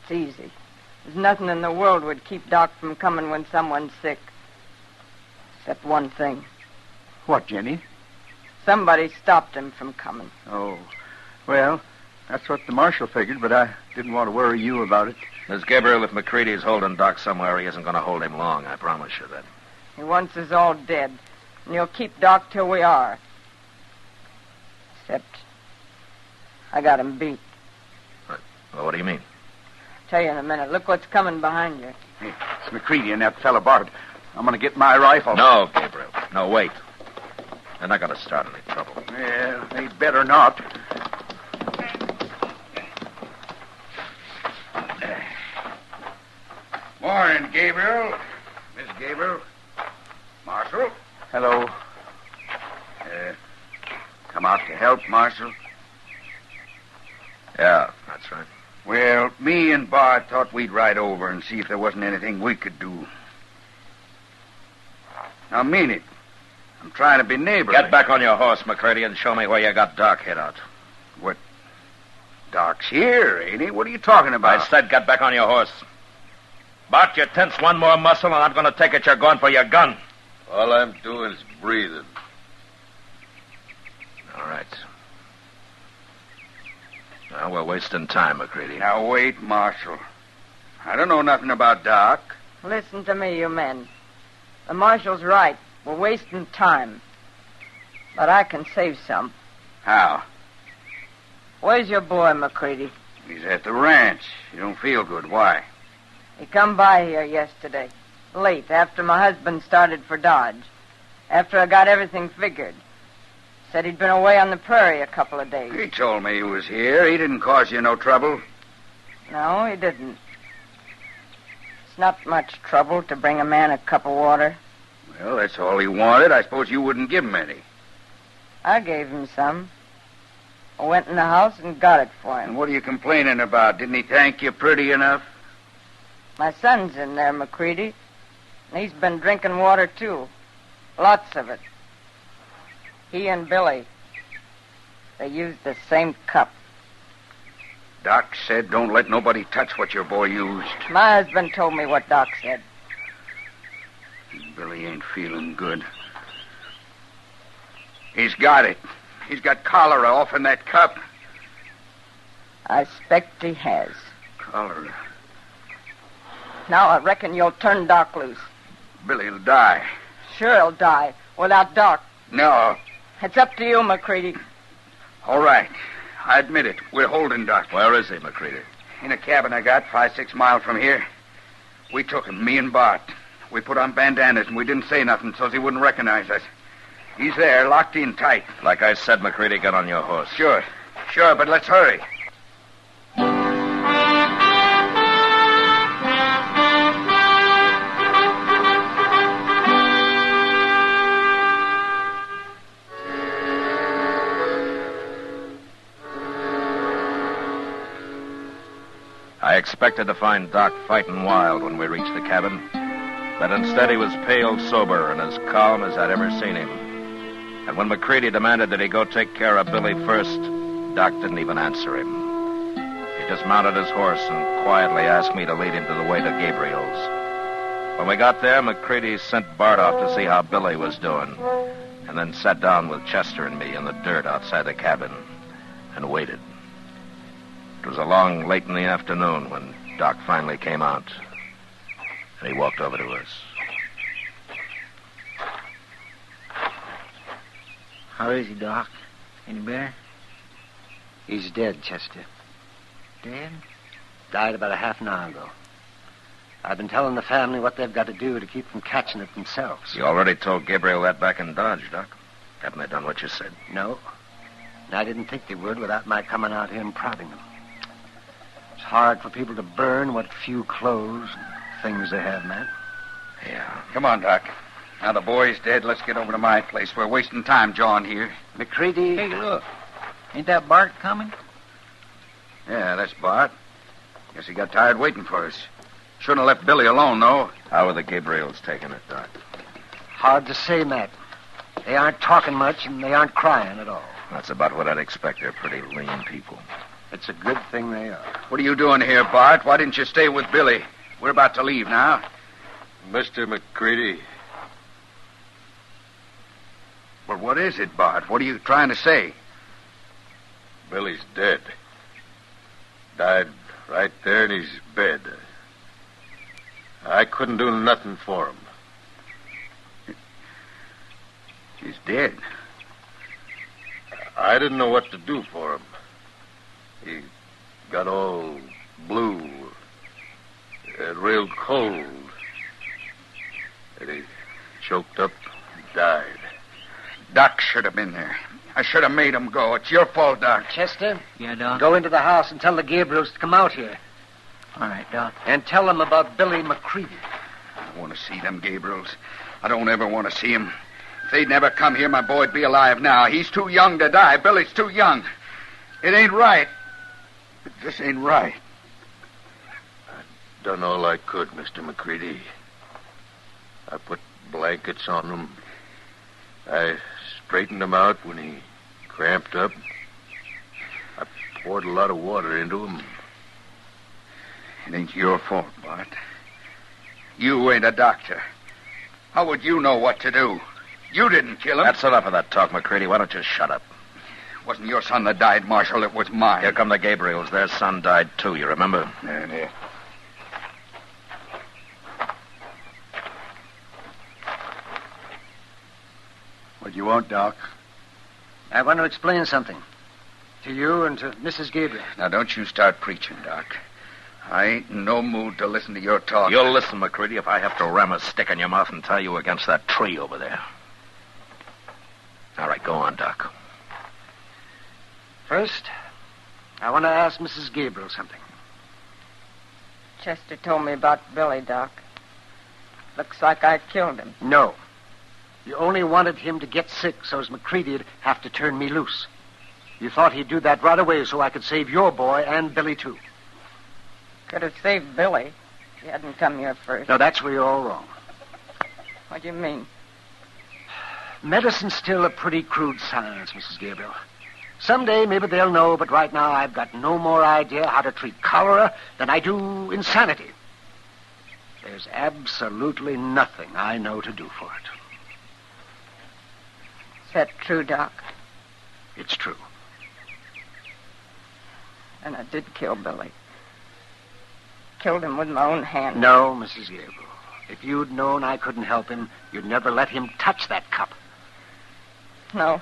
It's easy. There's nothing in the world would keep Doc from coming when someone's sick. Except one thing. What, Jenny? Somebody stopped him from coming. Oh. Well, that's what the marshal figured, but I didn't want to worry you about it. Miss Gabriel, if McCready's holding Doc somewhere, he isn't going to hold him long. I promise you that. He wants us all dead, and he'll keep Doc till we are. Except I got him beat. Well, what do you mean? Tell you in a minute. Look what's coming behind you. Hey, it's McCready and that fella Bart. I'm going to get my rifle. No, Gabriel. No, wait. They're not going to start any trouble. Well, they better not. Morning, Gabriel. Miss Gabriel. Marshal. Hello. Come out to help, Marshal? Yeah, that's right. Well, me and Bart thought we'd ride over and see if there wasn't anything we could do. Now, mean it. I'm trying to be neighborly. Get back on your horse, McCready, and show me where you got Doc hid out. What? Doc's here, ain't he? What are you talking about? I said get back on your horse. Bart, you tense one more muscle, and I'm going to take it you're going for your gun. All I'm doing is breathing. All right. Now, we're wasting time, McCready. Now, wait, Marshal. I don't know nothing about Doc. Listen to me, you men. The marshal's right. We're wasting time. But I can save some. How? Where's your boy, McCready? He's at the ranch. You don't feel good. Why? He come by here yesterday. Late, after my husband started for Dodge. After I got everything figured. Said he'd been away on the prairie a couple of days. He told me he was here. He didn't cause you no trouble. No, he didn't. It's not much trouble to bring a man a cup of water. Well, that's all he wanted. I suppose you wouldn't give him any. I gave him some. I went in the house and got it for him. And what are you complaining about? Didn't he thank you pretty enough? My son's in there, McCready. And he's been drinking water, too. Lots of it. He and Billy. They used the same cup. Doc said don't let nobody touch what your boy used. My husband told me what Doc said. Billy ain't feeling good. He's got it. He's got cholera off in that cup. I expect he has. Cholera. Now I reckon you'll turn Doc loose. Billy'll die. Sure he'll die. Without Doc. No. It's up to you, McCready. All right. I admit it. We're holding Doc. Where is he, McCready? In a cabin I got 5-6 miles from here. We took him, me and Bart. We put on bandanas and we didn't say nothing so he wouldn't recognize us. He's there, locked in tight. Like I said, McCready, get on your horse. Sure, but let's hurry. I expected to find Doc fighting wild when we reached the cabin, but instead he was pale, sober, and as calm as I'd ever seen him. And when McCready demanded that he go take care of Billy first, Doc didn't even answer him. He just mounted his horse and quietly asked me to lead him to the way to Gabriel's. When we got there, McCready sent Bart off to see how Billy was doing, and then sat down with Chester and me in the dirt outside the cabin and waited. It was along late in the afternoon when Doc finally came out, and he walked over to us. How is he, Doc? Any better? He's dead, Chester. Dead? Died about a half an hour ago. I've been telling the family what they've got to do to keep from catching it themselves. You already told Gabriel that back in Dodge, Doc. Haven't they done what you said? No. And I didn't think they would without my coming out here and prodding them. It's hard for people to burn what few clothes and things they have, man. Yeah. Come on, Doc. Now the boy's dead, let's get over to my place. We're wasting time, John, here. McCready... Hey, look. Ain't that Bart coming? Yeah, that's Bart. Guess he got tired waiting for us. Shouldn't have left Billy alone, though. How are the Gabriels taking it, Doc? Hard to say, Matt. They aren't talking much, and they aren't crying at all. That's about what I'd expect. They're pretty lean people. It's a good thing they are. What are you doing here, Bart? Why didn't you stay with Billy? We're about to leave now. Mr. McCready. Well, what is it, Bart? What are you trying to say? Billy's dead. Died right there in his bed. I couldn't do nothing for him. He's dead. I didn't know what to do for him. He got all blue, real cold, and he choked up and died. Doc should have been there. I should have made him go. It's your fault, Doc. Chester? Yeah, Doc? Go into the house and tell the Gabriels to come out here. All right, Doc. And tell them about Billy McCready. I don't want to see them Gabriels. I don't ever want to see them. If they'd never come here, my boy'd be alive now. He's too young to die. Billy's too young. It ain't right. It just ain't right. I done all I could, Mr. McCready. I put blankets on him. I straightened him out when he cramped up. I poured a lot of water into him. It ain't your fault, Bart. You ain't a doctor. How would you know what to do? You didn't kill him. That's enough of that talk, McCready. Why don't you shut up? It wasn't your son that died, Marshal. It was mine. Here come the Gabriels. Their son died, too, you remember? Yeah. What do you want, Doc? I want to explain something. To you and to Mrs. Gabriel. Now, don't you start preaching, Doc. I ain't in no mood to listen to your talk. You'll listen, McCready, if I have to ram a stick in your mouth and tie you against that tree over there. All right, go on, Doc. First, I want to ask Mrs. Gabriel something. Chester told me about Billy, Doc. Looks like I killed him. No. You only wanted him to get sick so as McCready'd have to turn me loose. You thought he'd do that right away so I could save your boy and Billy, too. Could have saved Billy if he hadn't come here first. No, that's where you're all wrong. What do you mean? Medicine's still a pretty crude science, Mrs. Gabriel. Someday maybe they'll know, but right now I've got no more idea how to treat cholera than I do insanity. There's absolutely nothing I know to do for it. Is that true, Doc? It's true. And I did kill Billy. Killed him with my own hand. No, Mrs. Gabriel. If you'd known I couldn't help him, you'd never let him touch that cup. No.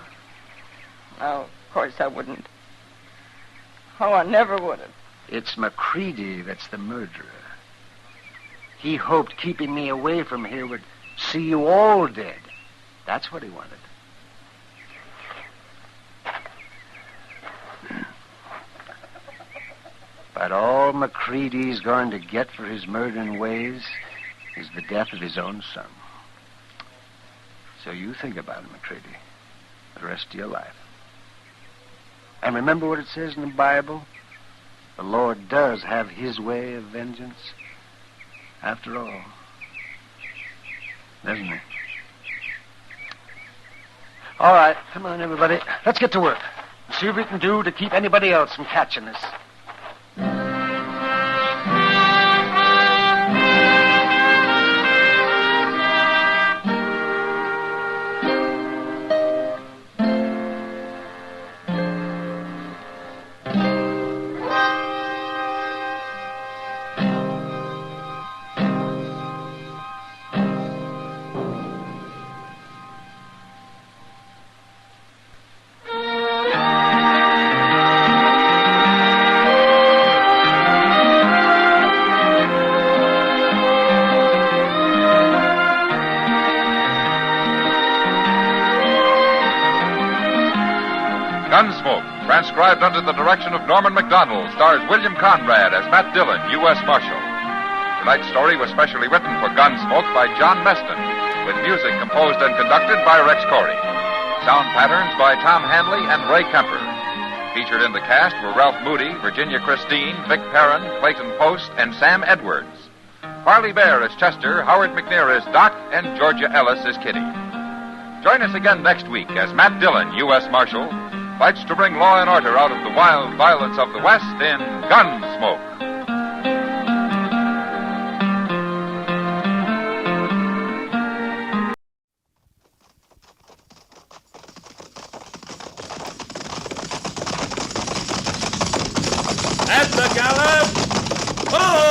No, of course I wouldn't. Oh, I never would have. It's McCready that's the murderer. He hoped keeping me away from here would see you all dead. That's what he wanted. But all McCready's going to get for his murdering ways is the death of his own son. So you think about it, McCready, the rest of your life. And remember what it says in the Bible? The Lord does have his way of vengeance, after all. Doesn't he? All right, come on, everybody. Let's get to work. See what we can do to keep anybody else from catching us. Gunsmoke, transcribed under the direction of Norman Macdonald, stars William Conrad as Matt Dillon, U.S. Marshal. Tonight's story was specially written for Gunsmoke by John Meston, with music composed and conducted by Rex Corey. Sound patterns by Tom Hanley and Ray Kemper. Featured in the cast were Ralph Moody, Virginia Christine, Vic Perrin, Clayton Post, and Sam Edwards. Parley Bear is Chester, Howard McNear is Doc, and Georgia Ellis is Kitty. Join us again next week as Matt Dillon, U.S. Marshal, fights to bring law and order out of the wild violence of the West in Gunsmoke. At the gallop! Oh!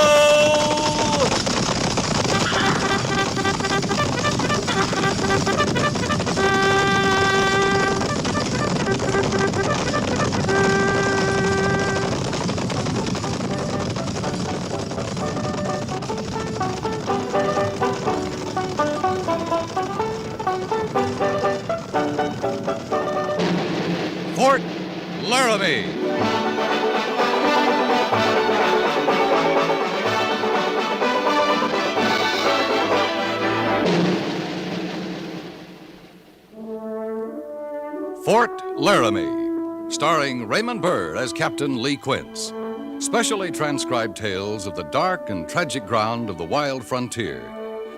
Fort Laramie. Fort Laramie, starring Raymond Burr as Captain Lee Quince. Specially transcribed tales of the dark and tragic ground of the wild frontier,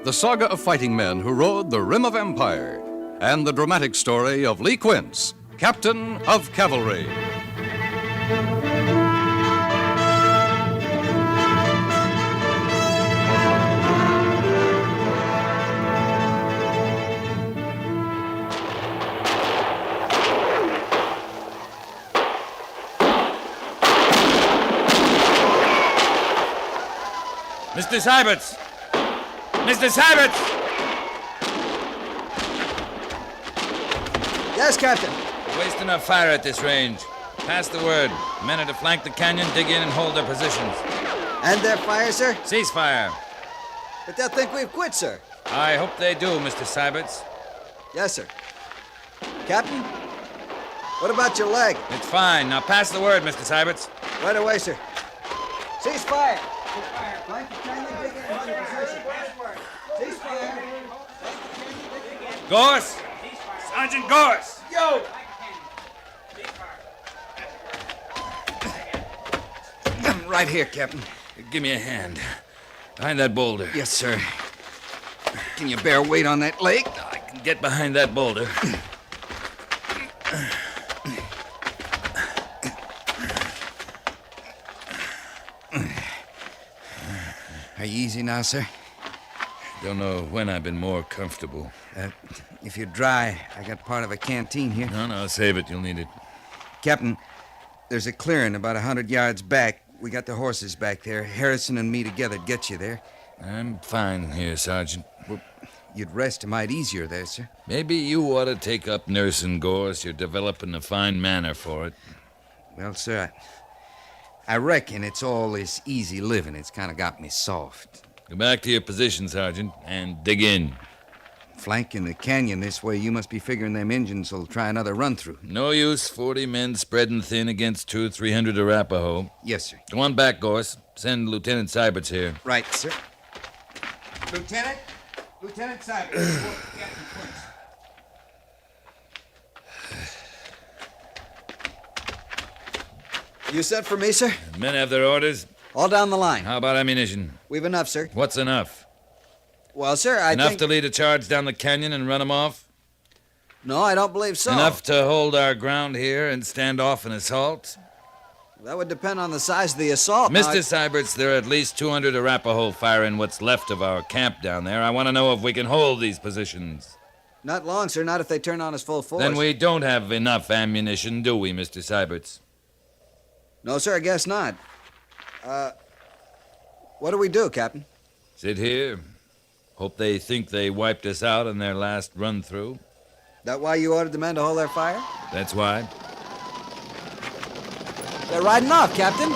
the saga of fighting men who rode the rim of empire, and the dramatic story of Lee Quince, Captain of Cavalry. Mr. Syberts! Mr. Syberts! Yes, Captain. Waste enough fire at this range. Pass the word. Men are to flank the canyon, dig in, and hold their positions. And their fire, sir? Cease fire. But they'll think we've quit, sir. I hope they do, Mr. Syberts. Yes, sir. Captain, what about your leg? It's fine. Now pass the word, Mr. Syberts. Right away, sir. Cease fire. Flank the canyon, dig in, hold your position. Cease fire. Gorse! Sergeant Gorse! Yo! Right here, Captain. Give me a hand. Behind that boulder. Yes, sir. Can you bear weight on that leg? I can get behind that boulder. Are you easy now, sir? Don't know when I've been more comfortable. If you're dry, I got part of a canteen here. No, save it. You'll need it. Captain, there's a clearing about 100 yards back. We got the horses back there. Harrison and me together get you there. I'm fine here, Sergeant. Well, you'd rest a mite easier there, sir. Maybe you ought to take up nursing, Gorse. You're developing a fine manner for it. Well, sir, I reckon it's all this easy living. It's kind of got me soft. Go back to your position, Sergeant, and dig in. Flanking the canyon this way, you must be figuring them Injuns will try another run-through. No use 40 men spreading thin against 200-300 Arapaho. Yes, sir. Go on back, Gorse. Send Lieutenant Syberts here. Right, sir. Lieutenant Syberts. You sent for me, sir? The men have their orders. All down the line. How about ammunition? We've enough, sir. What's enough? Well, sir, I Enough think... to lead a charge down the canyon and run them off? No, I don't believe so. Enough to hold our ground here and stand off an assault? That would depend on the size of the assault. Mr. Syberts, there are at least 200 Arapaho firing what's left of our camp down there. I want to know if we can hold these positions. Not long, sir. Not if they turn on us full force. Then we don't have enough ammunition, do we, Mr. Syberts? No, sir, I guess not. What do we do, Captain? Sit here. Hope they think they wiped us out in their last run-through. That why you ordered the men to hold their fire? That's why. They're riding off, Captain.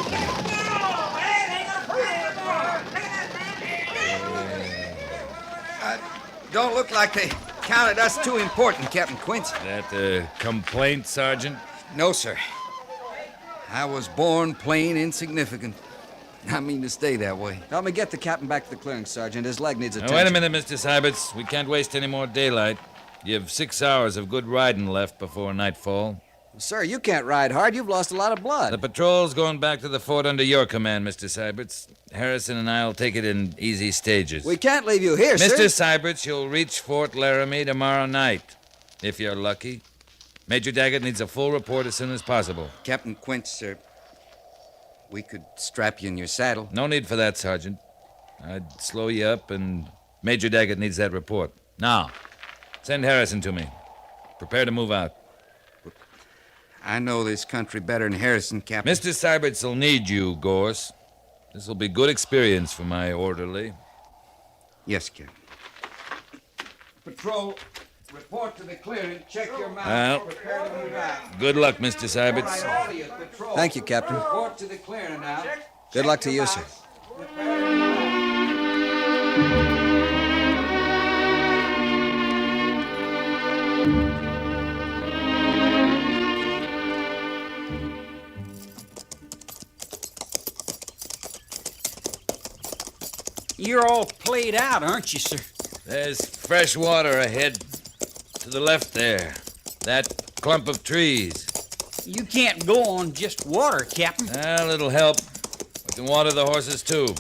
Don't look like they counted us too important, Captain Quince. That complaint, Sergeant? No, sir. I was born plain insignificant. I mean to stay that way. Help me get the captain back to the clearing, Sergeant. His leg needs Now, attention. wait a minute, Mr. Syberts. We can't waste any more daylight. You have 6 hours of good riding left before nightfall. Sir, you can't ride hard. You've lost a lot of blood. The patrol's going back to the fort under your command, Mr. Syberts. Harrison and I'll take it in easy stages. We can't leave you here, Mr. sir. Syberts, you'll reach Fort Laramie tomorrow night, if you're lucky. Major Daggett needs a full report as soon as possible. Captain Quince, sir, we could strap you in your saddle. No need for that, Sergeant. I'd slow you up, and Major Daggett needs that report. Now, send Harrison to me. Prepare to move out. I know this country better than Harrison, Captain. Mr. Syberts will need you, Gorse. This will be good experience for my orderly. Yes, Captain. Patrol, report to the clearing. Check your mouth. Well, Prepare to move out. good luck, Mr. Syberts. All right, all of you, patrol. Thank you, Captain. Report to the clearing now. Good luck to you, sir. You're all played out, aren't you, sir? There's fresh water ahead. To the left there. That clump of trees. You can't go on just water, Captain. A little help. We can water the horses, too.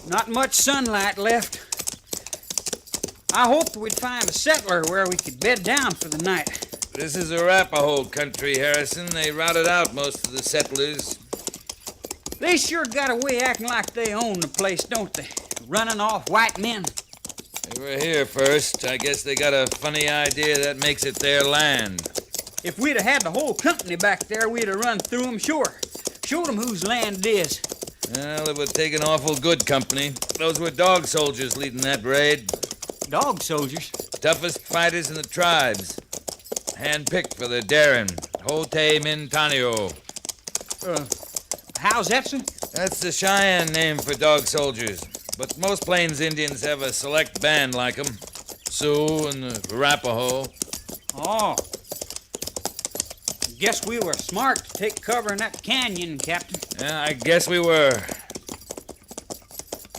Not much sunlight left. I hoped we'd find a settler where we could bed down for the night. This is Arapaho country, Harrison. They routed out most of the settlers. They sure got away acting like they own the place, don't they? Running off white men. They were here first. I guess they got a funny idea that makes it their land. If we'd have had the whole company back there, we'd have run through them, sure. Showed them whose land it is. Well, it would take an awful good company. Those were dog soldiers leading that raid. Dog soldiers? Toughest fighters in the tribes. Hand-picked for their daring. Hote Mintanio. How's that, sir? That's the Cheyenne name for dog soldiers. But most Plains Indians have a select band like them. Sioux and the Arapaho. Oh. Guess we were smart to take cover in that canyon, Captain. Yeah, I guess we were.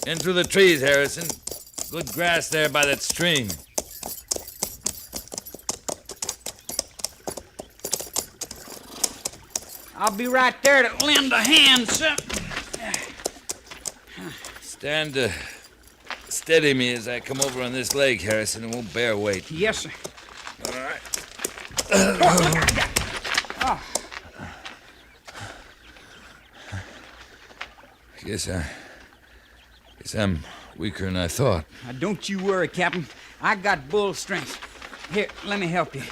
In through the trees, Harrison. Good grass there by that stream. I'll be right there to lend a hand, sir. Stand to steady me as I come over on this leg, Harrison. It won't bear weight. Yes, sir. All right. Oh. Guess I'm weaker than I thought. Now, don't you worry, Captain. I got bull strength. Here, let me help you.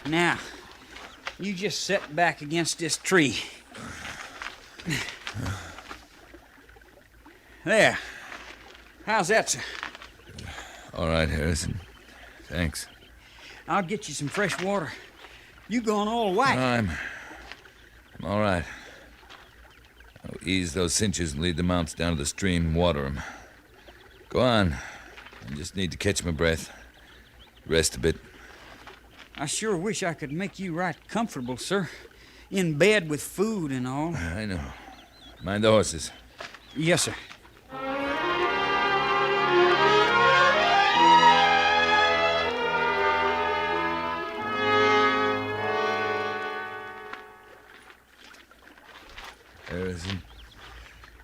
Now, you just sit back against this tree. There. How's that, sir? All right, Harrison. Thanks. I'll get you some fresh water. You going all white? No, I'm all right. I'll ease those cinches and lead the mounts down to the stream and water them. Go on. I just need to catch my breath. Rest a bit. I sure wish I could make you right comfortable, sir. In bed with food and all. I know. Mind the horses. Yes, sir. Harrison.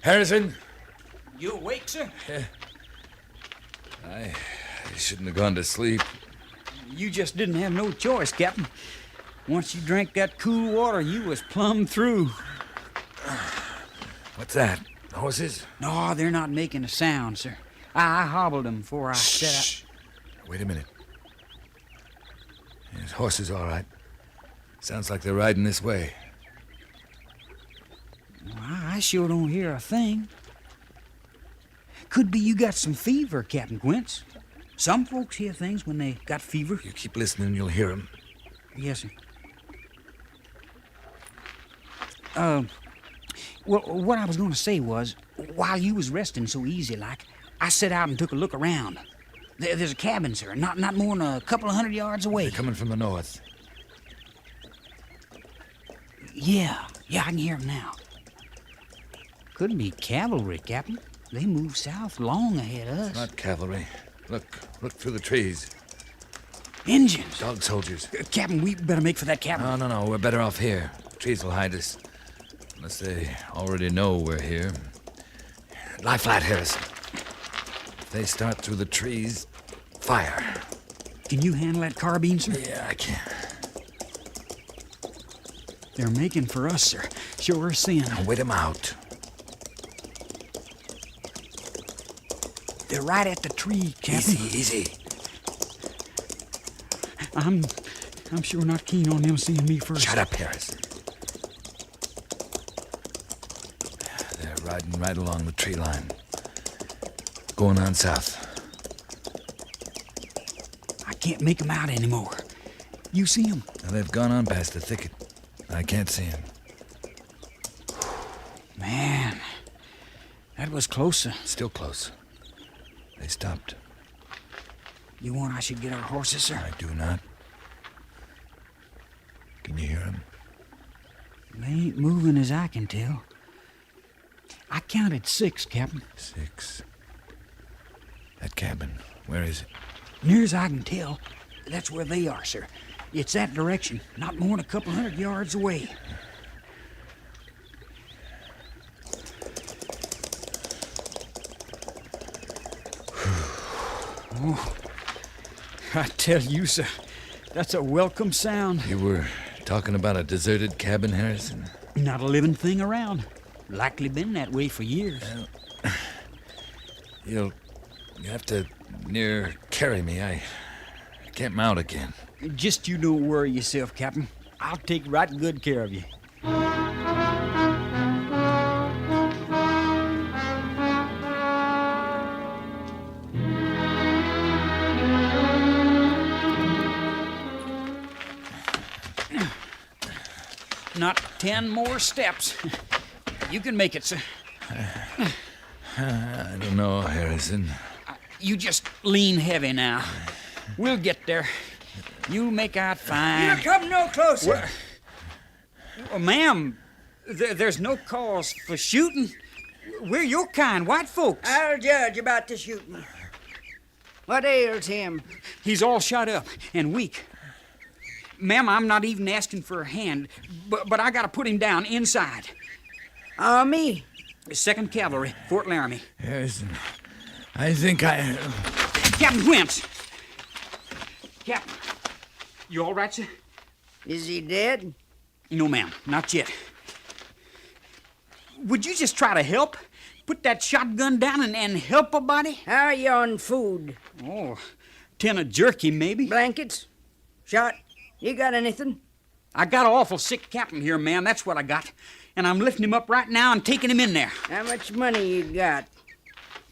Harrison! You awake, sir? I shouldn't have gone to sleep. You just didn't have no choice, Captain. Once you drank that cool water, you was plumb through. What's that? Horses? No, they're not making a sound, sir. I hobbled them before I set up. Wait a minute. There's horses, all right. Sounds like they're riding this way. Well, I sure don't hear a thing. Could be you got some fever, Captain Quince. Some folks hear things when they got fever. You keep listening, you'll hear them. Yes, sir. Well, what I was going to say was, while you was resting so easy like, I set out and took a look around. There's a cabin, sir, not more than a couple of 100 yards away. They're coming from the north. Yeah, I can hear them now. Could be cavalry, Captain. They move south long ahead of us. It's not cavalry. Look through the trees. Indians. Dog soldiers. Captain, we better make for that cabin. No, we're better off here. The trees will hide us. Unless they already know we're here. Lie flat, Harrison. If they start through the trees, fire. Can you handle that carbine, sir? Yeah, I can. They're making for us, sir. Sure as sin. Now wait them out. They're right at the tree, Captain. Easy. I'm sure not keen on them seeing me first. Shut up, Harrison. They're riding right along the tree line. Going on south. I can't make them out anymore. You see them? Now, they've gone on past the thicket. I can't see them. Man, that was closer. Still close. They stopped. You want I should get our horses, sir? I do not. Can you hear them? They ain't moving as I can tell. I counted 6, Captain. 6. That cabin, where is it? Near as I can tell, that's where they are, sir. It's that direction, not more than a couple 100 yards away. Oh, I tell you, sir, that's a welcome sound. You were talking about a deserted cabin, Harrison? Not a living thing around. Likely been that way for years. Well, you'll have to near carry me. I can't mount again. Just you don't worry yourself, Captain. I'll take right good care of you. Not 10 more steps. You can make it, sir. I don't know, Harrison. You just lean heavy now. We'll get there. You'll make out fine. You come no closer. Well, ma'am, there's no cause for shooting. We're your kind, white folks. I'll judge about the shooting. What ails him? He's all shot up and weak. Ma'am, I'm not even asking for a hand, but I gotta put him down inside. Army? 2nd Cavalry, Fort Laramie. Harrison, I think I... Captain Wentz! Captain, you all right, sir? Is he dead? No, ma'am, not yet. Would you just try to help? Put that shotgun down and help a body? How are you on food? Oh, 10 of jerky, maybe. Blankets? Shot? You got anything? I got an awful sick captain here, ma'am. That's what I got. And I'm lifting him up right now and taking him in there. How much money you got?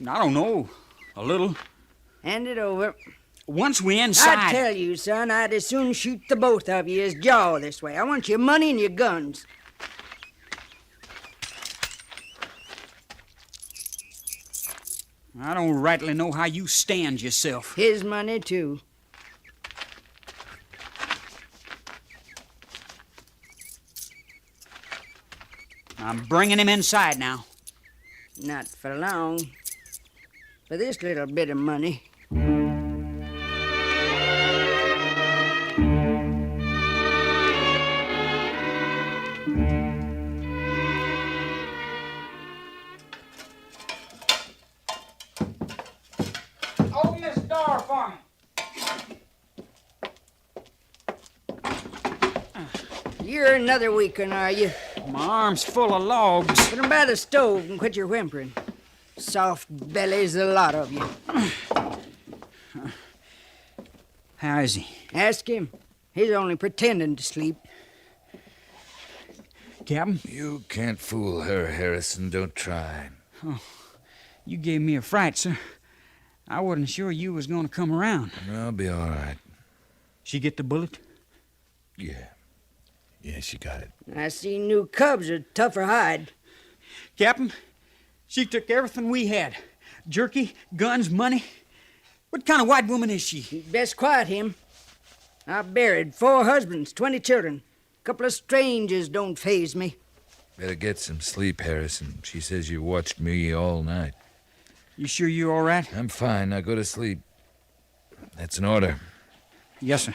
I don't know. A little. Hand it over. Once we inside... I tell you, son, I'd as soon shoot the both of you as jaw this way. I want your money and your guns. I don't rightly know how you stand yourself. His money, too. I'm bringing him inside now. Not for long. For this little bit of money. Open this door for me. You're another weak one, are you? My arm's full of logs. Put 'em by the stove and quit your whimpering. Soft bellies, the lot of you. How is he? Ask him. He's only pretending to sleep. Captain? You can't fool her, Harrison. Don't try. Oh, you gave me a fright, sir. I wasn't sure you was going to come around. I'll be all right. She get the bullet? Yeah. Yeah, she got it. I see new cubs are tougher hide. Captain, she took everything we had. Jerky, guns, money. What kind of white woman is she? Best quiet him. I've buried 4 husbands, 20 children. A couple of strangers don't faze me. Better get some sleep, Harrison. She says you watched me all night. You sure you're all right? I'm fine. Now go to sleep. That's an order. Yes, sir.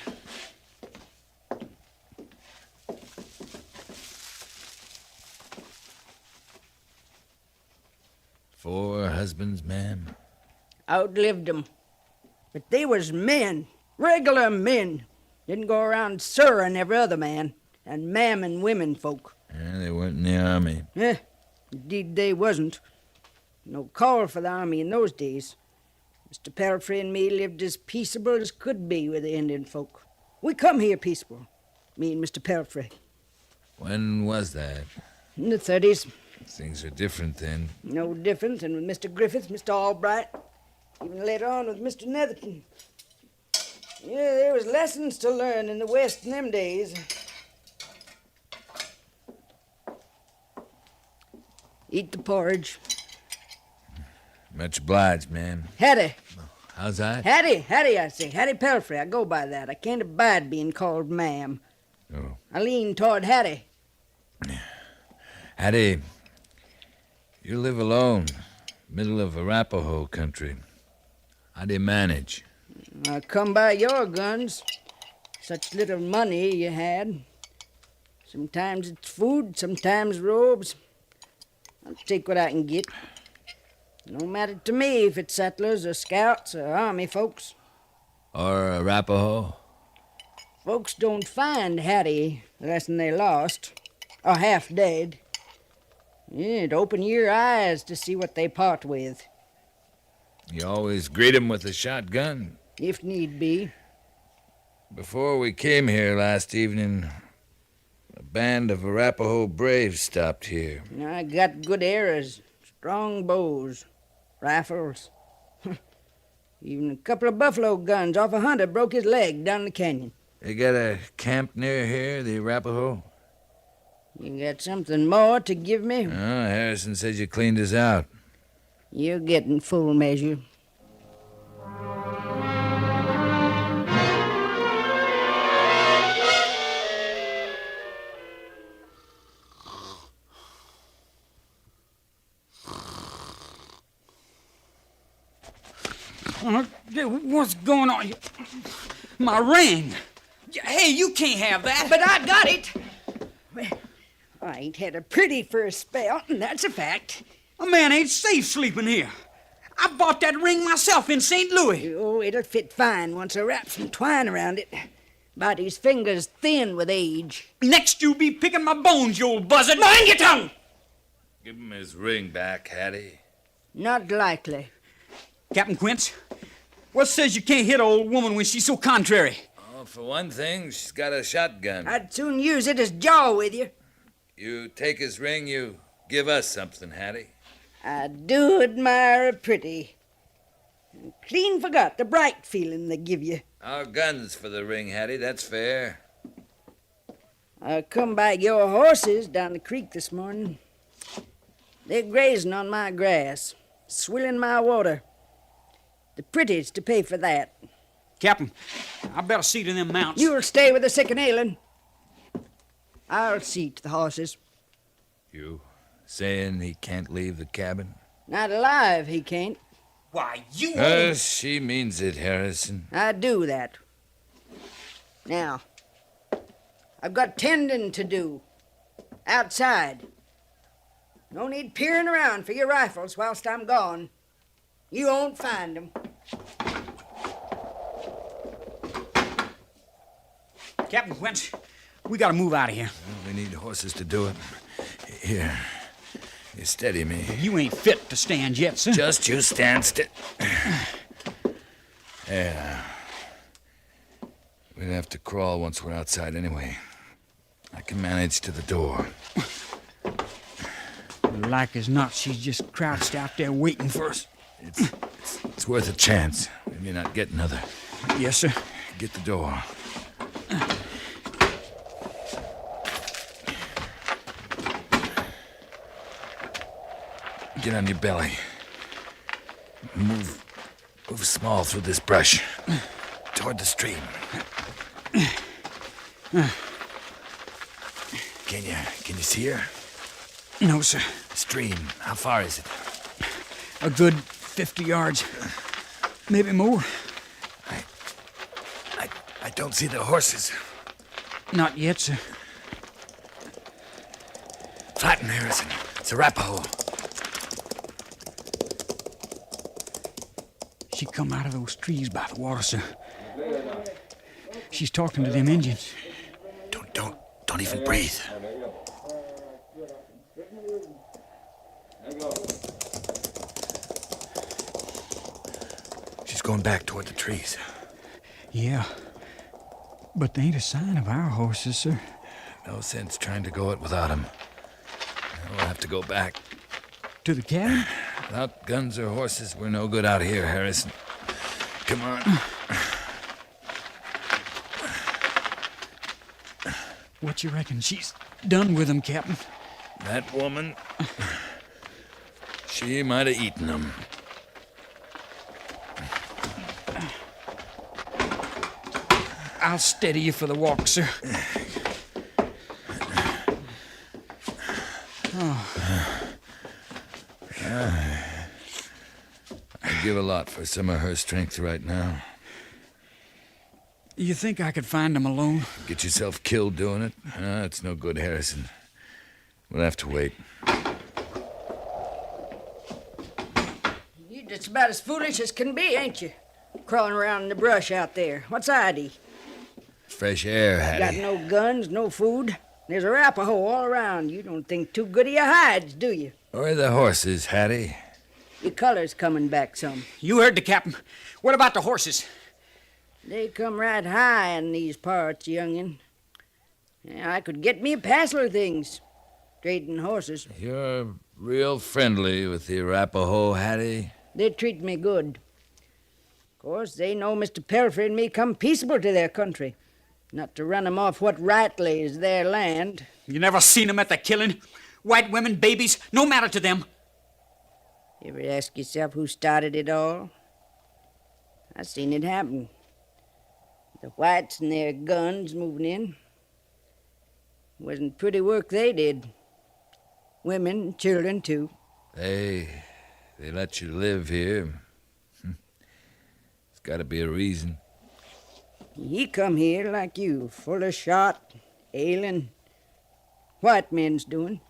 Four husbands, ma'am? Outlived 'em. But they was men, regular men. Didn't go around sirring every other man and mamming women folk. Yeah, they weren't in the army. Indeed they wasn't. No call for the army in those days. Mr. Pelfrey and me lived as peaceable as could be with the Indian folk. We come here peaceable, me and Mr. Pelfrey. When was that? In the 30s. Things are different then. No different than with Mr. Griffith, Mr. Albright, even later on with Mr. Netherton. Yeah, there was lessons to learn in the West in them days. Eat the porridge. Much obliged, ma'am. Hattie. How's that? Hattie, I say. Hattie Pelfrey. I go by that. I can't abide being called ma'am. Oh. I lean toward Hattie. Hattie, you live alone, middle of Arapaho country. How do you manage? I come by your guns. Such little money you had. Sometimes it's food, sometimes robes. I'll take what I can get. No matter to me if it's settlers or scouts or army folks. Or Arapaho? Folks don't find Hattie less than they lost, or half dead. It'd open your eyes to see what they part with. You always greet 'em with a shotgun? If need be. Before we came here last evening, a band of Arapaho braves stopped here. I got good arrows, strong bows, rifles. Even a couple of buffalo guns off a hunter broke his leg down the canyon. They got a camp near here, the Arapaho? You got something more to give me? Oh, Harrison says you cleaned us out. You're getting full measure. What's going on? My ring. Hey, you can't have that. But I got it. Well, I ain't had a pretty for a spell, and that's a fact. A man ain't safe sleeping here. I bought that ring myself in St. Louis. Oh, it'll fit fine once I wrap some twine around it. Body's fingers thin with age. Next you'll be picking my bones, you old buzzard. Mind your tongue! Give him his ring back, Hattie. Not likely. Captain Quince, what says you can't hit an old woman when she's so contrary? Oh, for one thing, she's got a shotgun. I'd soon use it as jaw with you. You take his ring, you give us something, Hattie. I do admire a pretty. And clean forgot the bright feeling they give you. Our guns for the ring, Hattie, that's fair. I come by your horses down the creek this morning. They're grazing on my grass, swilling my water. The pretty's to pay for that. Captain, I better see to them mounts. You'll stay with the sick and ailing. I'll see to the horses. You saying he can't leave the cabin? Not alive, he can't. Why, you... She means it, Harrison. I do that. Now, I've got tending to do. Outside. No need peering around for your rifles whilst I'm gone. You won't find them. Captain Quince, we gotta move out of here. Well, we need horses to do it. Here. You steady me. You ain't fit to stand yet, sir. Just you stand still. Yeah. We'd have to crawl once we're outside anyway. I can manage to the door. Like as not, she's just crouched out there waiting for us. It's worth a chance. We may not get another. Yes, sir. Get the door. Get on your belly. Move small through this brush. Toward the stream. Can you see her? No, sir. Stream, how far is it? A good 50 yards. Maybe more. I don't see the horses. Not yet, sir. Flatten, Harrison. It's Arapaho. She come out of those trees by the water, sir. She's talking to them Indians. Don't even breathe. She's going back toward the trees. Yeah. But there ain't a sign of our horses, sir. No sense trying to go it without them. We'll have to go back. To the cabin? Without guns or horses, we're no good out here, Harrison. Come on. What you reckon? She's done with them, Captain. That woman, she might have eaten them. I'll steady you for the walk, sir. I'd give a lot for some of her strength right now. You think I could find them alone? Get yourself killed doing it? It's no good, Harrison. We'll have to wait. You're just about as foolish as can be, ain't you? Crawling around in the brush out there. What's ID? Fresh air, Hattie. Got no guns, no food. There's a Arapaho all around. You don't think too good of your hides, do you? Where are the horses, Hattie? Your color's coming back some. You heard the captain. What about the horses? They come right high in these parts, youngin'. Yeah, I could get me a passel of things. Trading horses. You're real friendly with the Arapaho, Hattie. They treat me good. Of course, they know Mr. Pelfrey and me come peaceable to their country. Not to run 'em off what rightly is their land. You never seen 'em at the killing? White women, babies, no matter to them. You ever ask yourself who started it all? I seen it happen. The whites and their guns moving in. Wasn't pretty work they did. Women and children, too. They let you live here. There's got to be a reason. He come here like you, full of shot, ailing. White men's doing.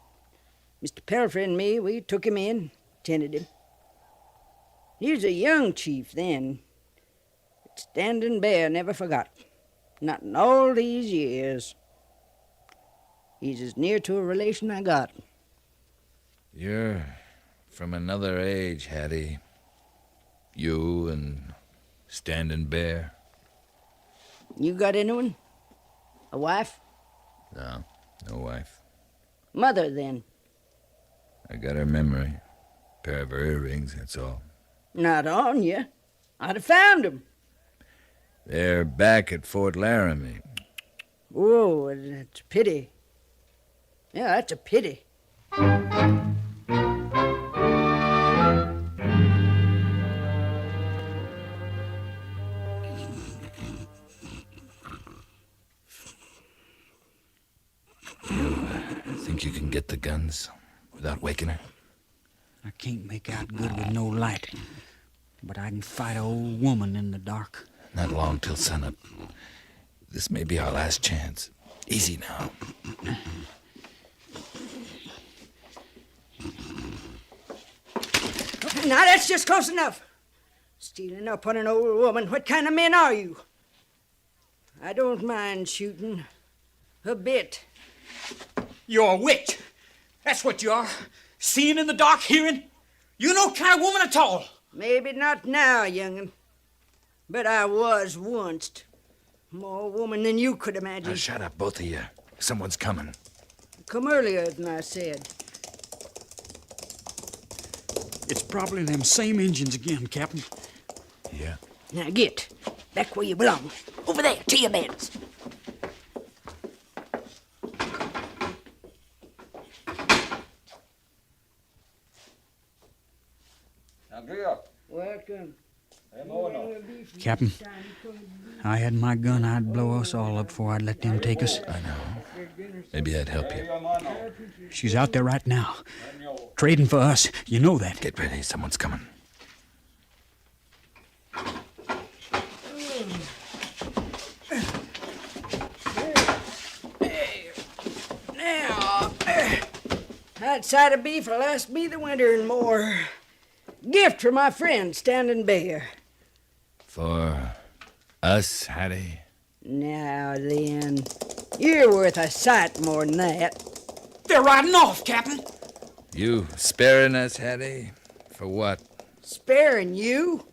Mr. Pelfrey and me, we took him in, tended him. He was a young chief then. But Standing Bear never forgot. Not in all these years. He's as near to a relation I got. You're from another age, Hattie. You and Standing Bear. You got anyone? A wife? No wife. Mother, then? I got her memory. Pair of her earrings, that's all. Not on you. I'd have found 'em. They're back at Fort Laramie. Oh, that's a pity. Yeah, that's a pity. Think you can get the guns without waking her? I can't make out good with no light. But I can fight an old woman in the dark. Not long till sunup. This may be our last chance. Easy now. Now that's just close enough. Stealing up on an old woman. What kind of men are you? I don't mind shooting. A bit. You're a witch. That's what you are. Seeing in the dark, hearing. You no kind of woman at all. Maybe not now, young'un. But I was once. More woman than you could imagine. Now shut up, both of you. Someone's coming. Come earlier than I said. It's probably them same Indians again, Captain. Yeah. Now get. Back where you belong. Over there, to your beds. Welcome. Captain, I had my gun, I'd blow us all up before I'd let them take us. I know. Maybe I'd help you. She's out there right now, trading for us. You know that. Get ready. Someone's coming. Now, that side of beef will last me the winter and more. Gift for my friend Standing Bear. For us, Hattie? Now then, you're worth a sight more than that. They're riding off, Captain. You sparing us, Hattie? For what? Sparing you?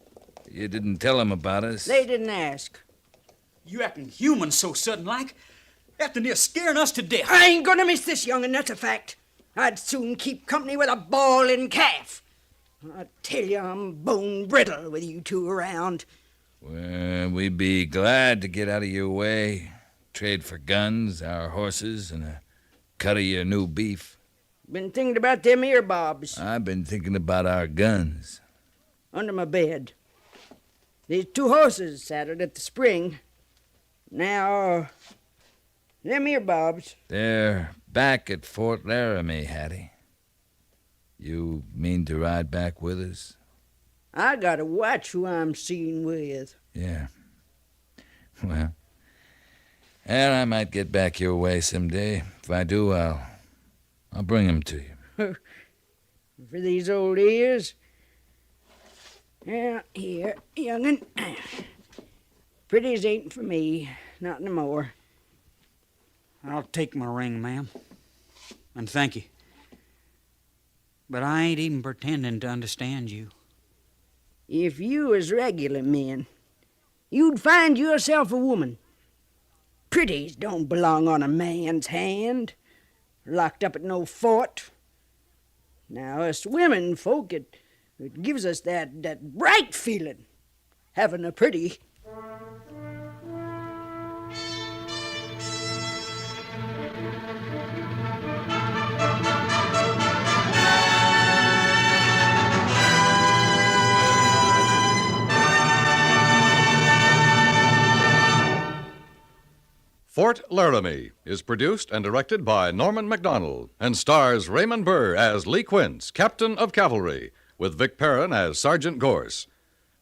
You didn't tell them about us. They didn't ask. You acting human so sudden-like, after near scaring us to death. I ain't gonna miss this young'un, that's a fact. I'd soon keep company with a bawling calf. I tell you, I'm bone brittle with you two around. Well, we'd be glad to get out of your way. Trade for guns, our horses, and a cut of your new beef. Been thinking about them ear bobs. I've been thinking about our guns. Under my bed. There's 2 horses saddled at the spring. Now, them ear bobs. They're back at Fort Laramie, Hattie. You mean to ride back with us? I gotta watch who I'm seen with. Yeah. Well, and I might get back your way someday. If I do, I'll bring them to you. For these old ears? Yeah, here, young'un. Pretties ain't for me, not no more. I'll take my ring, ma'am. And thank you. But I ain't even pretending to understand you. If you was regular men, you'd find yourself a woman. Pretties don't belong on a man's hand, locked up at no fort. Now, us women folk, it gives us that bright feeling, having a pretty. Fort Laramie is produced and directed by Norman MacDonald and stars Raymond Burr as Lee Quince, Captain of Cavalry, with Vic Perrin as Sergeant Gorse.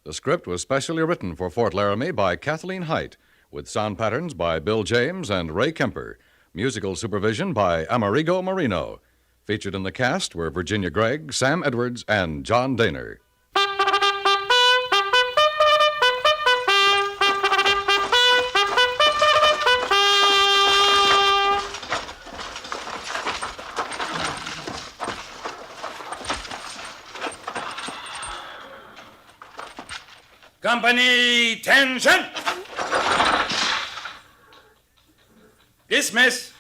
The script was specially written for Fort Laramie by Kathleen Height, with sound patterns by Bill James and Ray Kemper, musical supervision by Amerigo Marino. Featured in the cast were Virginia Gregg, Sam Edwards, and John Daner. Company, tension! Dismiss.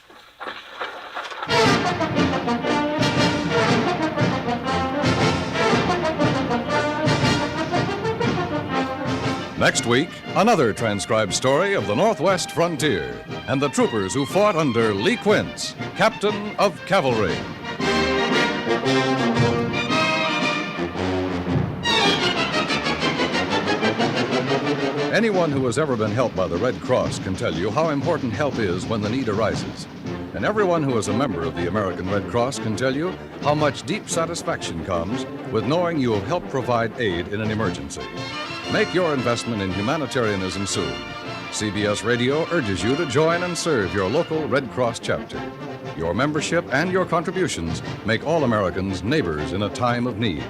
Next week, another transcribed story of the Northwest frontier and the troopers who fought under Lee Quince, Captain of Cavalry. Anyone who has ever been helped by the Red Cross can tell you how important help is when the need arises. And everyone who is a member of the American Red Cross can tell you how much deep satisfaction comes with knowing you have helped provide aid in an emergency. Make your investment in humanitarianism soon. CBS Radio urges you to join and serve your local Red Cross chapter. Your membership and your contributions make all Americans neighbors in a time of need.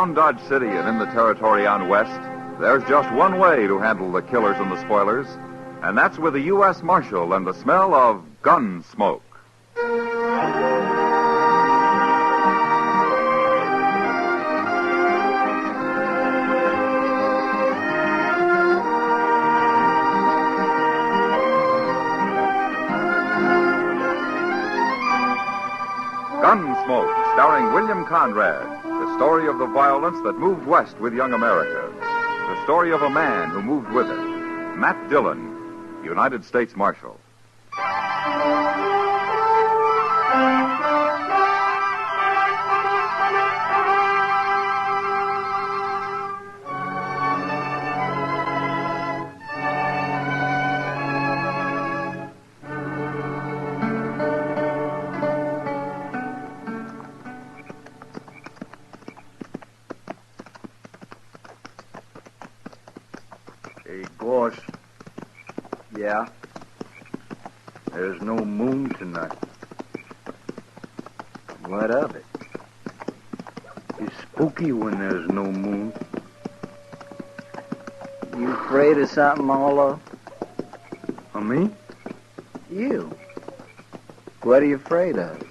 around Dodge City and in the territory on west, there's just one way to handle the killers and the spoilers, and that's with a U.S. Marshal and the smell of gun smoke. Gunsmoke, starring William Conrad, the story of the violence that moved west with young America. The story of a man who moved with it. Matt Dillon, United States Marshal. Hey, Gorse. Yeah? There's no moon tonight. What of it? It's spooky when there's no moon. You afraid of something, Arlo? Of me? You. What are you afraid of?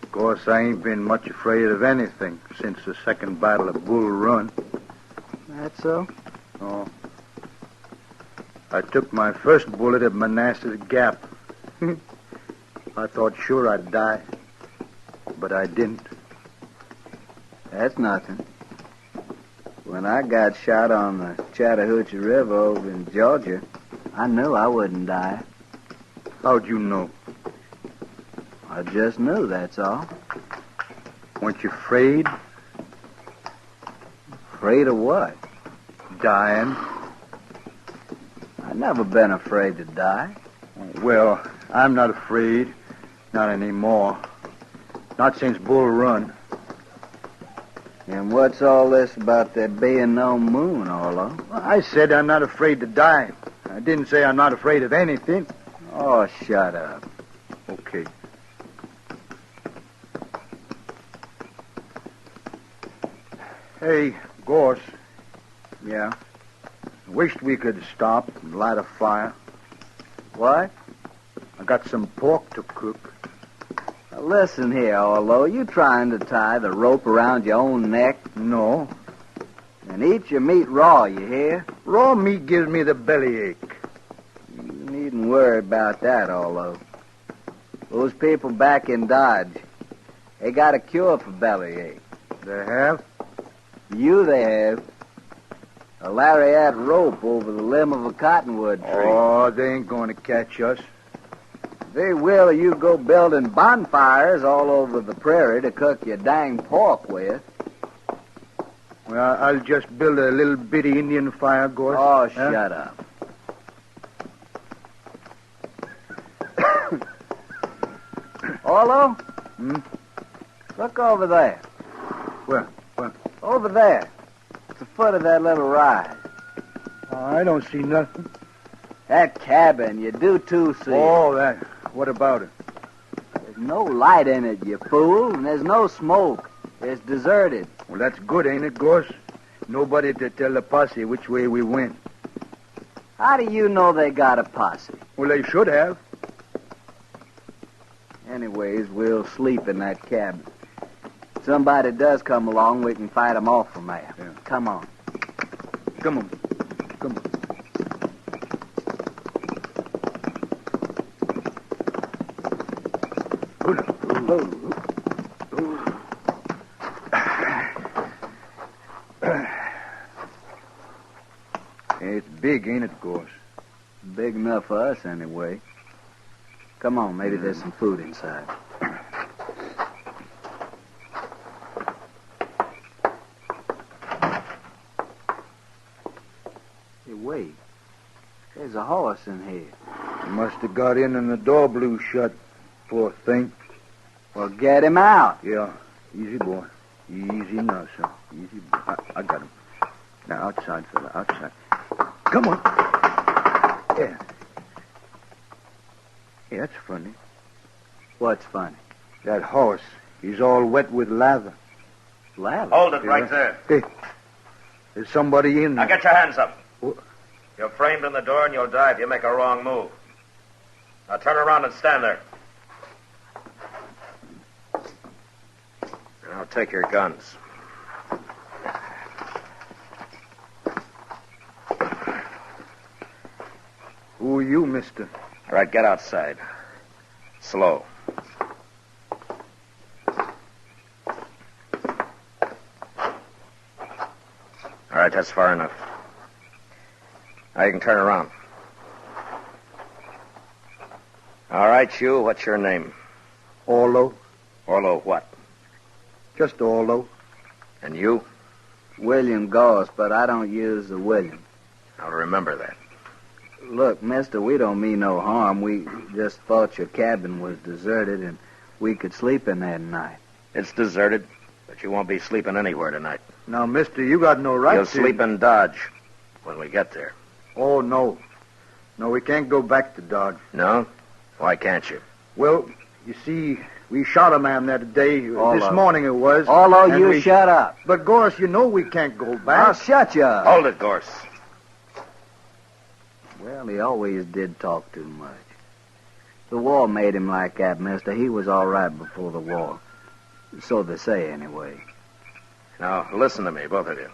Of course, I ain't been much afraid of anything since the second battle of Bull Run. That so? Oh. I took my first bullet at Manassas Gap. I thought sure I'd die, but I didn't. That's nothing. When I got shot on the Chattahoochee River over in Georgia, I knew I wouldn't die. How'd you know? I just knew, that's all. Weren't you afraid? Afraid of what? Dying. I've never been afraid to die. Well, I'm not afraid. Not anymore. Not since Bull Run. And what's all this about there being no moon, Arlo? I said I'm not afraid to die. I didn't say I'm not afraid of anything. Oh, shut up. Okay. Hey, Gorse. Yeah? Wished we could stop and light a fire. What? I got some pork to cook. Now listen here, Arlo. You trying to tie the rope around your own neck? No. And eat your meat raw, you hear? Raw meat gives me the bellyache. You needn't worry about that, Arlo. Those people back in Dodge, they got a cure for bellyache. They have? They have. A lariat rope over the limb of a cottonwood tree. Oh, they ain't going to catch us. They will if you go building bonfires all over the prairie to cook your dang pork with. Well, I'll just build a little bitty Indian fire, Gorse. Oh, shut up. Arlo? Look over there. Where? Over there. At the foot of that little rise. I don't see nothing. That cabin, you do too see. Oh, that. What about it? There's no light in it, you fool, and there's no smoke. It's deserted. Well, that's good, ain't it, Gorse? Nobody to tell the posse which way we went. How do you know they got a posse? Well, they should have. Anyways, we'll sleep in that cabin. If somebody does come along, we can fight them off from there. Yeah. Come on. Come on. Come on. It's big, ain't it, Gorse? Big enough for us, anyway. Come on, maybe there's some food inside. Hey, wait. There's a horse in here. He must have got in and the door blew shut. Poor thing. Well, get him out. Yeah. Easy, boy. Easy now, son. Easy, boy. I got him. Now, outside, fella. Outside. Come on. Yeah. Hey, that's funny. What's funny? That horse. He's all wet with lather. Ladder? Hold it right there. Hey, there's somebody in Now there. get your hands up. You're framed in the door and you'll die if you make a wrong move. Now turn around and stand there. Now take your guns. Who are you, mister? All right, get outside. Slow. All right, that's far enough. Now you can turn around. All right, you, what's your name? Orlo. Orlo what? Just Orlo. And you? William Goss, but I don't use the William. I'll remember that. Look, mister, we don't mean no harm. We just thought your cabin was deserted and we could sleep in there tonight. It's deserted, but you won't be sleeping anywhere tonight. Now, mister, you got no right You'll to... sleep in Dodge when we get there. Oh, no. No, we can't go back to Dodge. No? Why can't you? Well, you see, we shot a man that day. Orlo. This morning it was. Orlo, and you shut up. But, Gorse, you know we can't go back. I'll shut you up. Hold it, Gorse. Well, he always did talk too much. The war made him like that, mister. He was all right before the war. So they say, anyway. Now, listen to me, both of you.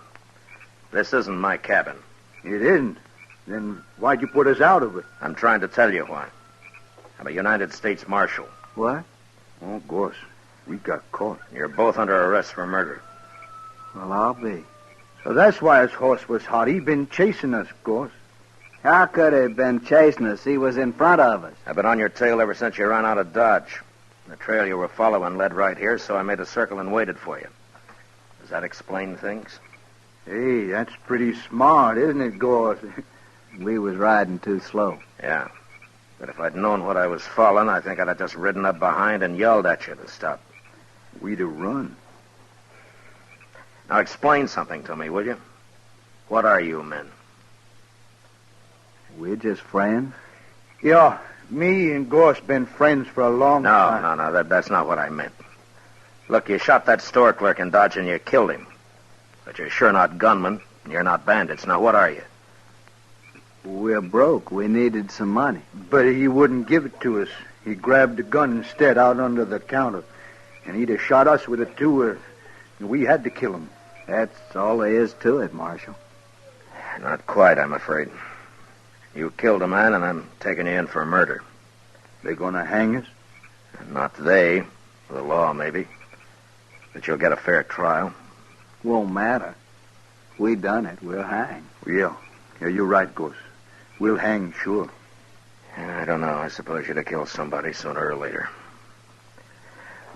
This isn't my cabin. It isn't. Then why'd you put us out of it? I'm trying to tell you why. I'm a United States Marshal. What? Oh, Gorse, we got caught. You're both under arrest for murder. Well, I'll be. So that's why his horse was hot. He'd been chasing us, Gorse. How could he have been chasing us? He was in front of us. I've been on your tail ever since you ran out of Dodge. The trail you were following led right here, so I made a circle and waited for you. Does that explain things? Hey, that's pretty smart, isn't it, Gorse? We was riding too slow. Yeah. But if I'd known what I was following, I think I'd have just ridden up behind and yelled at you to stop. We'd have run. Now explain something to me, will you? What are you men? We're just friends. Yeah, me and Gorse been friends for a long time. No, that's not what I meant. Look, you shot that store clerk in Dodge and you killed him. But you're sure not gunmen, and you're not bandits. Now, what are you? We're broke. We needed some money. But he wouldn't give it to us. He grabbed the gun instead out under the counter. And he'd have shot us with it, too. We had to kill him. That's all there is to it, Marshal. Not quite, I'm afraid. You killed a man, and I'm taking you in for murder. They're going to hang us? Not they. The law, maybe. But you'll get a fair trial. Won't matter. We done it. We'll hang. Yeah, you're right, Gorse. We'll hang, sure. I don't know. I suppose you'd have killed somebody sooner or later.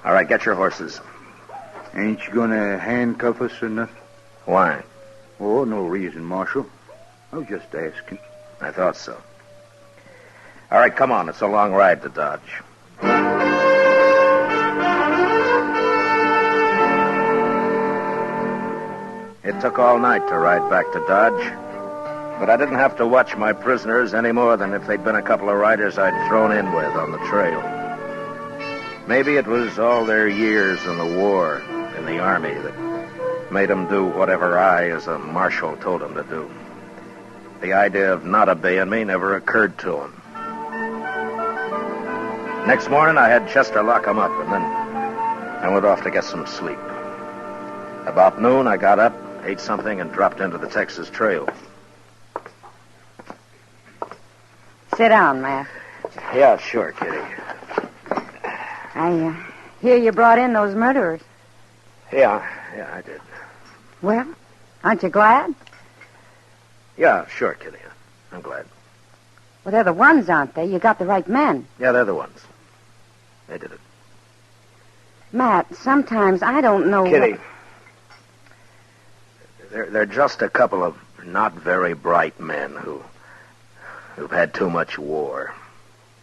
All right, get your horses. Ain't you going to handcuff us or nothing? Why? Oh, no reason, Marshal. I was just asking. I thought so. All right, come on. It's a long ride to Dodge. It took all night to ride back to Dodge, but I didn't have to watch my prisoners any more than if they'd been a couple of riders I'd thrown in with on the trail. Maybe it was all their years in the war, in the Army, that made them do whatever I, as a marshal, told them to do. The idea of not obeying me never occurred to them. Next morning, I had Chester lock them up, and then I went off to get some sleep. About noon, I got up, ate something, and dropped into the Texas Trail. Sit down, Matt. Yeah, sure, Kitty. I hear you brought in those murderers. Yeah, I did. Well, aren't you glad? Yeah, sure, Kitty. I'm glad. Well, they're the ones, aren't they? You got the right men. Yeah, they're the ones. They did it. Matt, sometimes I don't know Kitty, they're just a couple of not very bright men who've had too much war.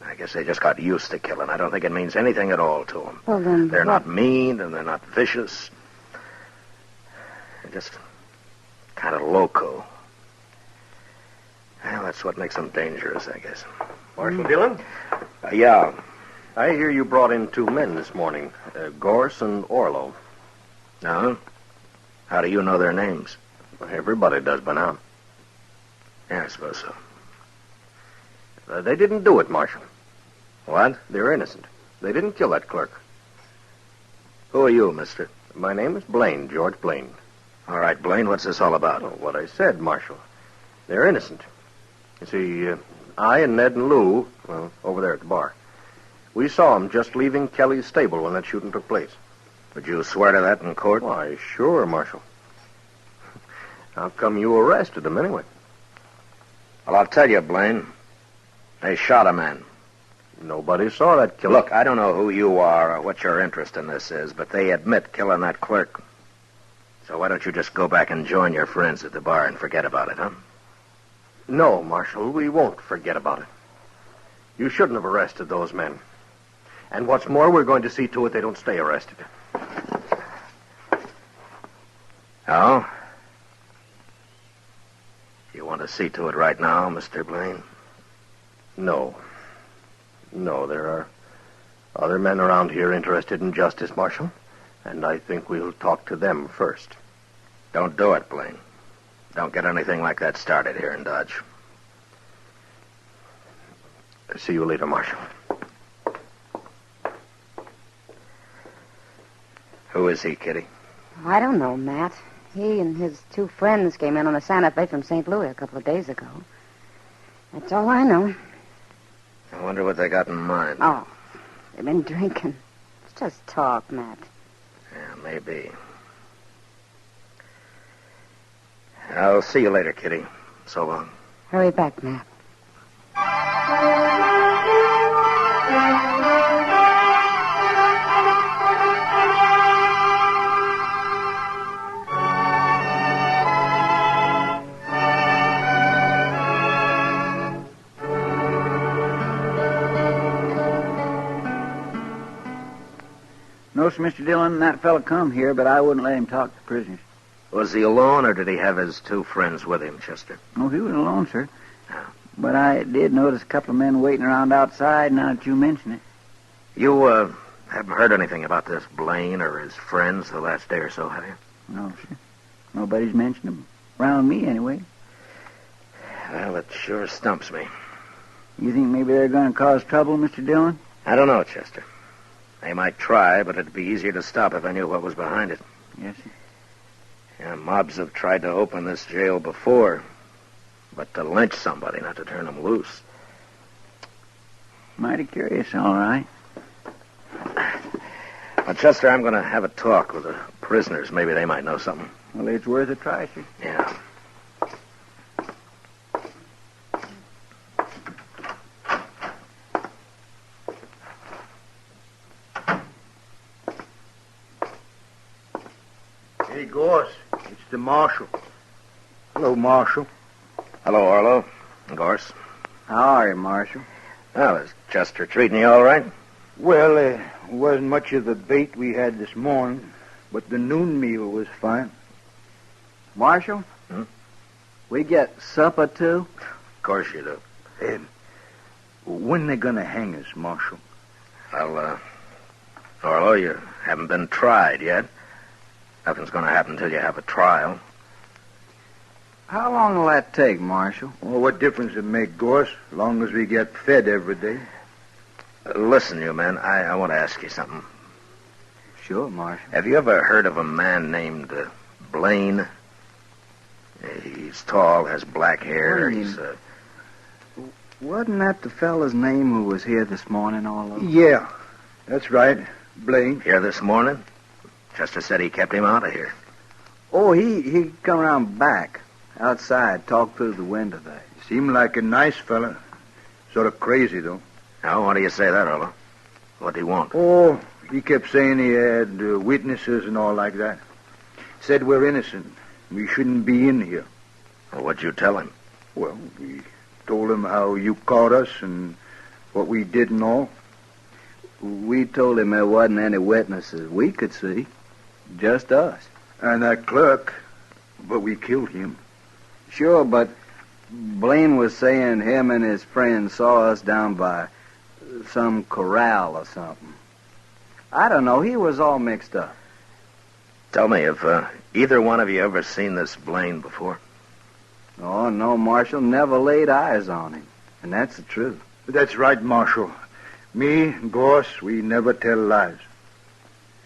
I guess they just got used to killing. I don't think it means anything at all to them. Well, then They're not mean, and they're not vicious. They're just kind of loco. Well, that's what makes them dangerous, I guess. Marshal Dillon? Yeah. I hear you brought in two men this morning, Gorse and Orlo. No? How do you know their names? Well, everybody does by now. Yeah, I suppose so. They didn't do it, Marshal. What? They're innocent. They didn't kill that clerk. Who are you, mister? My name is Blaine, George Blaine. All right, Blaine, what's this all about? Oh, what I said, Marshal. They're innocent. You see, I and Ned and Lou, well, over there at the bar, we saw them just leaving Kelly's stable when that shooting took place. Would you swear to that in court? Why, sure, Marshal. How come you arrested them anyway? Well, I'll tell you, Blaine. They shot a man. Nobody saw that killing. Look, I don't know who you are or what your interest in this is, but they admit killing that clerk. So why don't you just go back and join your friends at the bar and forget about it, huh? No, Marshal, we won't forget about it. You shouldn't have arrested those men. And what's more, we're going to see to it they don't stay arrested. Oh? You want to see to it right now, Mr. Blaine? No. No, there are other men around here interested in justice, Marshal, and I think we'll talk to them first. Don't do it, Blaine. Don't get anything like that started here in Dodge. See you later, Marshal. Who is he, Kitty? I don't know, Matt. He and his two friends came in on a Santa Fe from St. Louis a couple of days ago. That's all I know. I wonder what they got in mind. Oh, they've been drinking. It's just talk, Matt. Yeah, maybe. I'll see you later, Kitty. So long. Hurry back, Matt. No, sir, Mr. Dillon, that fella come here, but I wouldn't let him talk to prisoners. Was he alone, or did he have his two friends with him, Chester? No, he was alone, sir. But I did notice a couple of men waiting around outside now that you mention it. You, haven't heard anything about this Blaine or his friends the last day or so, have you? No, sir. Nobody's mentioned them. Around me, anyway. Well, it sure stumps me. You think maybe they're going to cause trouble, Mr. Dillon? I don't know, Chester. They might try, but it'd be easier to stop if I knew what was behind it. Yes, sir. Yeah, mobs have tried to open this jail before, but to lynch somebody, not to turn them loose. Mighty curious, all right. Well, Chester, I'm going to have a talk with the prisoners. Maybe they might know something. Well, it's worth a try, sir. Yeah. Hey, Goss, it's the Marshal. Hello, Marshal. Hello, Arlo. Gorse. How are you, Marshal? Well, is Chester treating you all right? Well, it wasn't much of the bait we had this morning, but the noon meal was fine. Marshal? We get supper, too? Of course you do. When they gonna hang us, Marshal? Well, Arlo, you haven't been tried yet. Nothing's going to happen until you have a trial. How long will that take, Marshal? Well, what difference it make, Goss, as long as we get fed every day? Listen, you men, I want to ask you something. Sure, Marshal. Have you ever heard of a man named Blaine? He's tall, has black hair. Blaine. He's Wasn't that the fella's name who was here this morning all over? Yeah, that's right, Blaine. Here this morning? Chester said he kept him out of here. Oh, he come around back, outside, talked through the window there. Seemed like a nice fella. Sort of crazy, though. Now, why do you say that, Arlo? What do you want? Oh, he kept saying he had witnesses and all like that. Said we're innocent. We shouldn't be in here. Well, what'd you tell him? Well, we told him how you caught us and what we did and all. We told him there wasn't any witnesses we could see. Just us. And that clerk, but we killed him. Sure, but Blaine was saying him and his friends saw us down by some corral or something. I don't know. He was all mixed up. Tell me, have either one of you ever seen this Blaine before? Oh, no, Marshal. Never laid eyes on him. And that's the truth. That's right, Marshal. Me and Gorse, we never tell lies.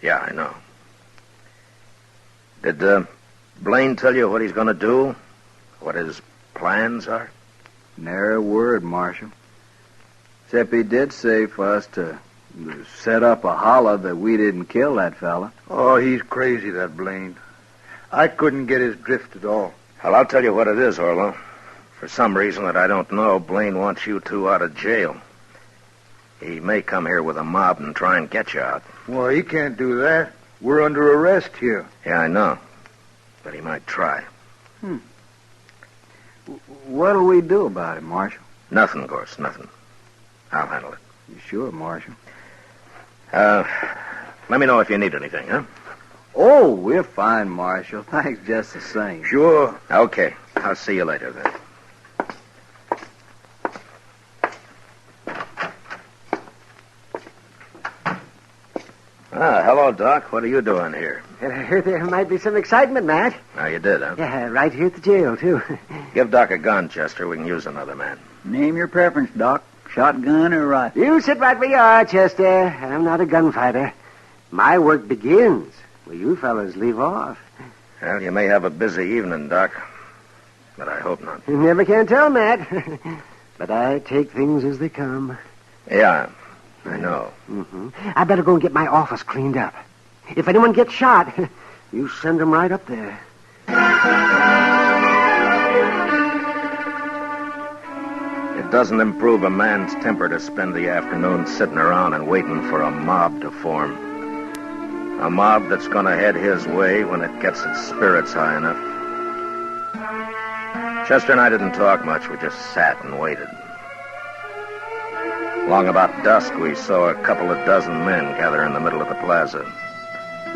Yeah, I know. Did Blaine tell you what he's going to do? What his plans are? Nary a word, Marshal. Except he did say for us to set up a holler that we didn't kill that fella. Oh, he's crazy, that Blaine. I couldn't get his drift at all. Well, I'll tell you what it is, Orlo. For some reason that I don't know, Blaine wants you two out of jail. He may come here with a mob and try and get you out. Well, he can't do that. We're under arrest here. Yeah, I know. But he might try. What'll we do about it, Marshal? Nothing, Gorse, nothing. I'll handle it. You sure, Marshal? Let me know if you need anything, huh? Oh, we're fine, Marshal. Thanks just the same. Sure. Okay. I'll see you later, then. Hello, Doc. What are you doing here? I heard there might be some excitement, Matt. Now, you did, huh? Yeah, right here at the jail, too. Give Doc a gun, Chester. We can use another man. Name your preference, Doc. Shotgun or rifle? You sit right where you are, Chester. I'm not a gunfighter. My work begins where you fellas leave off. Well, you may have a busy evening, Doc. But I hope not. You never can tell, Matt. But I take things as they come. Yeah, I know. Mm-hmm. I better go and get my office cleaned up. If anyone gets shot, you send them right up there. It doesn't improve a man's temper to spend the afternoon sitting around and waiting for a mob to form. A mob that's going to head his way when it gets its spirits high enough. Chester and I didn't talk much. We just sat and waited. Long about dusk, we saw a couple of dozen men gather in the middle of the plaza.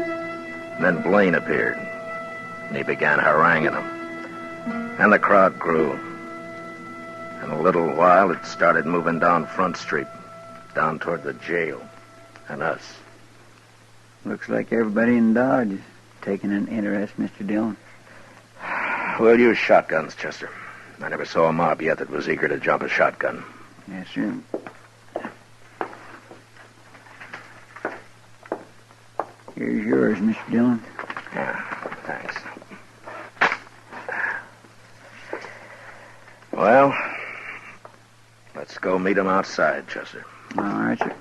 And then Blaine appeared, and he began haranguing them. And the crowd grew. In a little while, it started moving down Front Street, down toward the jail, and us. Looks like everybody in Dodge is taking an interest, Mr. Dillon. We'll use shotguns, Chester. I never saw a mob yet that was eager to jump a shotgun. Yes, sir. Here's yours, Mr. Dillon. Yeah, thanks. Well, let's go meet him outside, Chester. All right, sir.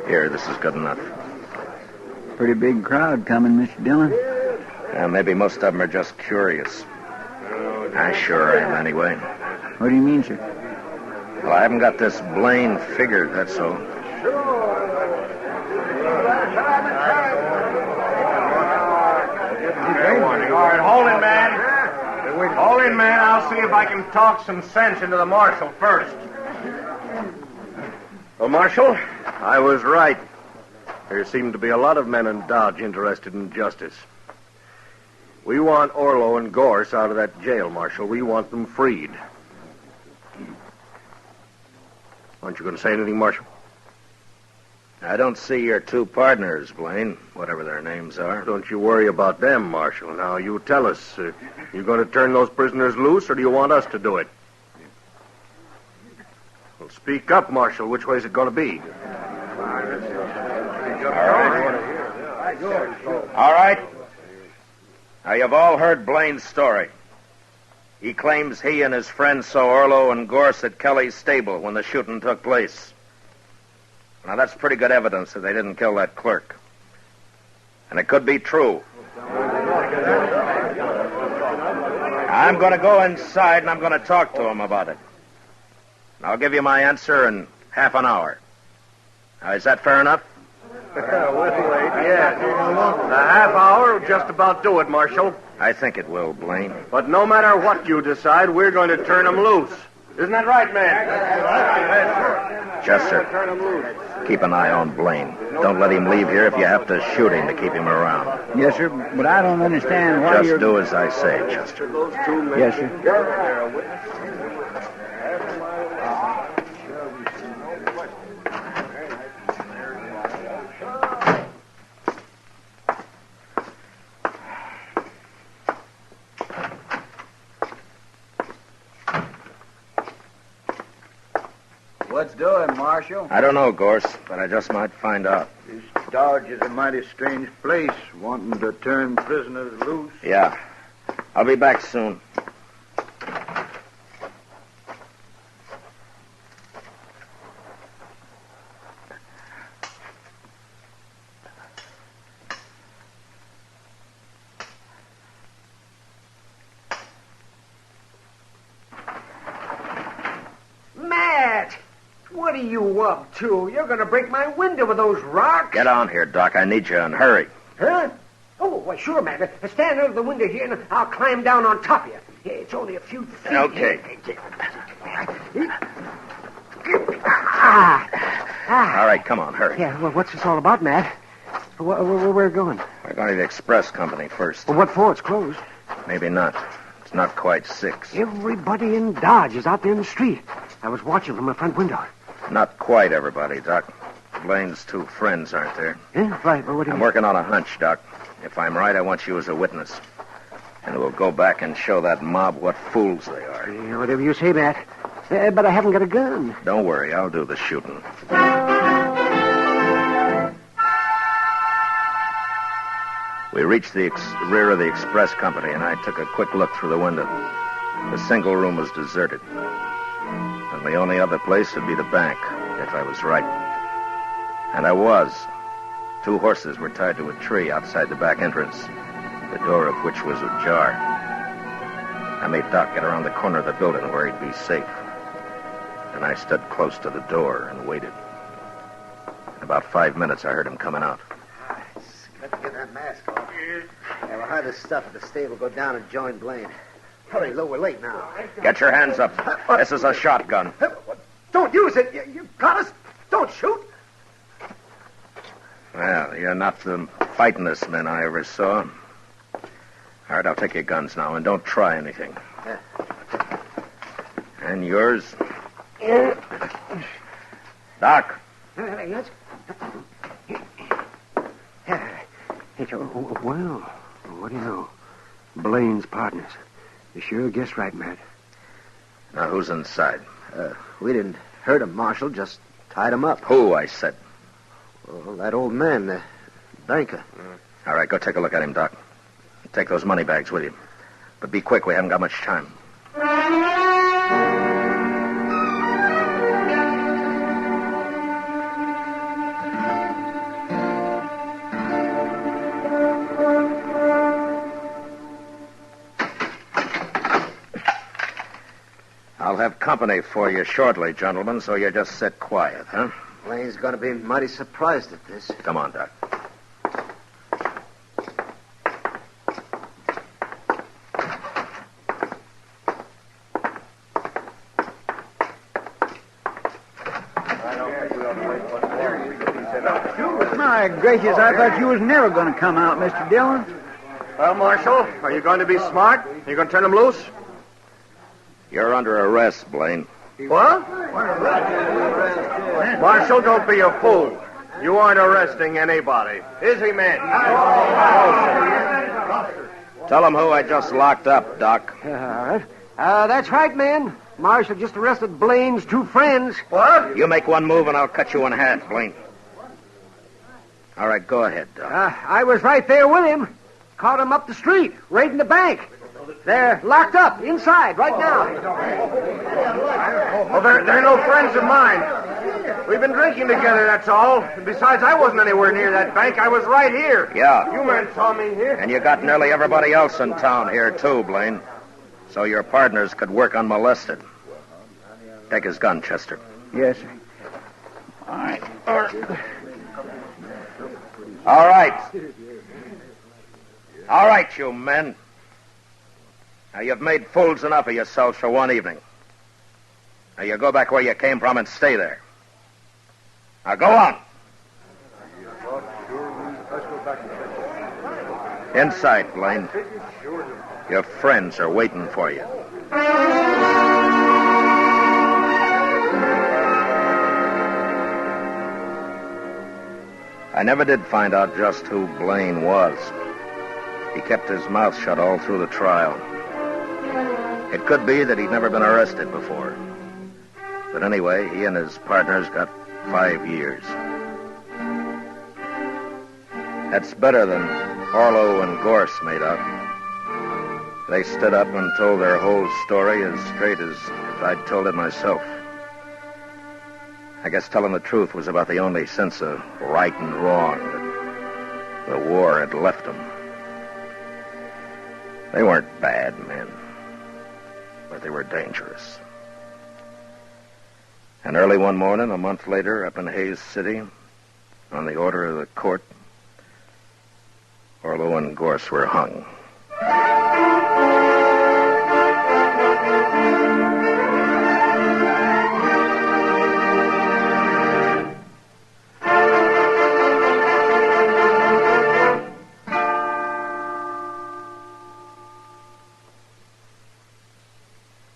Here, this is good enough. Pretty big crowd coming, Mr. Dillon. Yeah, maybe most of them are just curious. I sure am, anyway. What do you mean, sir? Well, I haven't got this Blaine figured, that's all. All right, hold it, man. Hold it, man. I'll see if I can talk some sense into the marshal first. Well, Marshal, I was right. There seem to be a lot of men in Dodge interested in justice. We want Orlo and Gorse out of that jail, Marshal. We want them freed. Aren't you going to say anything, Marshal? I don't see your two partners, Blaine, whatever their names are. Don't you worry about them, Marshal. Now, you tell us. You going to turn those prisoners loose, or do you want us to do it? Well, speak up, Marshal. Which way is it going to be? All right. Now, you've all heard Blaine's story. He claims he and his friends saw Orlo and Gorse at Kelly's stable when the shooting took place. Now, that's pretty good evidence that they didn't kill that clerk. And it could be true. I'm going to go inside and I'm going to talk to him about it. And I'll give you my answer in half an hour. Now, is that fair enough? Yeah. A half hour will just about do it, Marshal. I think it will, Blaine. But no matter what you decide, we're going to turn them loose. Isn't that right, man? Chester, keep an eye on Blaine. Don't let him leave here if you have to shoot him to keep him around. Yes, sir, but I don't understand why Just do as I say, Chester. Yes, sir. What's doing, Marshal? I don't know, Gorse, but I just might find out. This Dodge is a mighty strange place, wanting to turn prisoners loose. Yeah. I'll be back soon. Matt! What are you up to? You're going to break my window with those rocks. Get on here, Doc. I need you, and hurry. Huh? Oh, well, sure, Matt. Stand under the window here, and I'll climb down on top of you. It's only a few feet. Okay. All right, come on, hurry. Yeah, well, what's this all about, Matt? Where we're going? We're going to the express company first. Well, what for? It's closed. Maybe not. It's not quite 6. Everybody in Dodge is out there in the street. I was watching from my front window. Not quite everybody, Doc. Blaine's 2 friends aren't there. Yeah, right. Well, what do you I'm mean? working on a hunch, Doc. If I'm right, I want you as a witness. And we'll go back and show that mob what fools they are. Yeah, whatever you say, Matt. But I haven't got a gun. Don't worry, I'll do the shooting. We reached the rear of the express company, and I took a quick look through the window. The single room was deserted. And the only other place would be the bank, if I was right. And I was. 2 horses were tied to a tree outside the back entrance, the door of which was ajar. I made Doc get around the corner of the building where he'd be safe. And I stood close to the door and waited. In about 5 minutes, I heard him coming out. Let's get that mask off. Yeah, we'll hide the stuff at the stable, go down and join Blaine. Hurry, Lou, we're late now. Get your hands up. This is a shotgun. Don't use it. You got us. Don't shoot. Well, you're not the fightingest men I ever saw. All right, I'll take your guns now, and don't try anything. And yours? Doc. Yes? Well, what do you know? Blaine's partners. You sure guessed right, Matt. Now, who's inside? We didn't hurt him, Marshal. Just tied him up. Who, I said? Well, that old man, the banker. All right, go take a look at him, Doc. Take those money bags with you. But be quick, we haven't got much time. I'll have company for you shortly, gentlemen, so you just sit quiet, huh? Blaine's going to be mighty surprised at this. Come on, Doc. My gracious, I thought you was never going to come out, Mr. Dillon. Well, Marshal, are you going to be smart? Are you going to turn them loose? You're under arrest, Blaine. What? Marshal, don't be a fool. You aren't arresting anybody. Is he, man? Tell them who I just locked up, Doc. All right. That's right, man. Marshal just arrested Blaine's 2 friends. What? You make one move and I'll cut you in half, Blaine. All right, go ahead, Doc. I was right there with him. Caught him up the street, raiding the bank. They're locked up inside right now. Well, they're no friends of mine. We've been drinking together, that's all. And besides, I wasn't anywhere near that bank. I was right here. Yeah. You men saw me here. And you got nearly everybody else in town here, too, Blaine. So your partners could work unmolested. Take his gun, Chester. Yes, sir. All right. All right. All right, you men. Now, you've made fools enough of yourselves for one evening. Now, you go back where you came from and stay there. Now, go on. Inside, Blaine. Your friends are waiting for you. I never did find out just who Blaine was. He kept his mouth shut all through the trial. It could be that he'd never been arrested before. But anyway, he and his partners got 5 years. That's better than Orlo and Gorse made out. They stood up and told their whole story as straight as if I'd told it myself. I guess telling the truth was about the only sense of right and wrong that the war had left them. They weren't bad men, but they were dangerous. And early one morning, a month later, up in Hays City, on the order of the court, Orlo and Gorse were hung.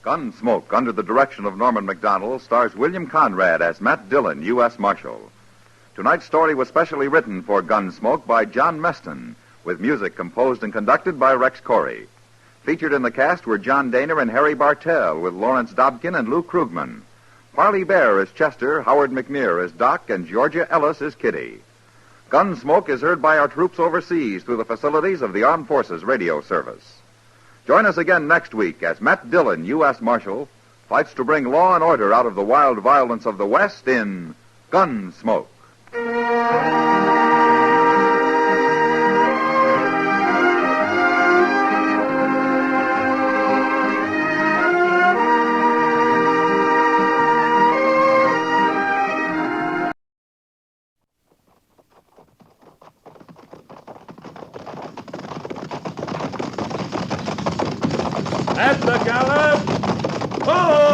Gunsmoke, under the direction of Norman Macdonald, stars William Conrad as Matt Dillon, U.S. Marshal. Tonight's story was specially written for Gunsmoke by John Meston, with music composed and conducted by Rex Corey. Featured in the cast were John Daner and Harry Bartell, with Lawrence Dobkin and Lou Krugman. Parley Bear as Chester, Howard McNear as Doc, and Georgia Ellis as Kitty. Gunsmoke is heard by our troops overseas through the facilities of the Armed Forces Radio Service. Join us again next week as Matt Dillon, U.S. Marshal, fights to bring law and order out of the wild violence of the West in Gunsmoke. At the gallop! Ho!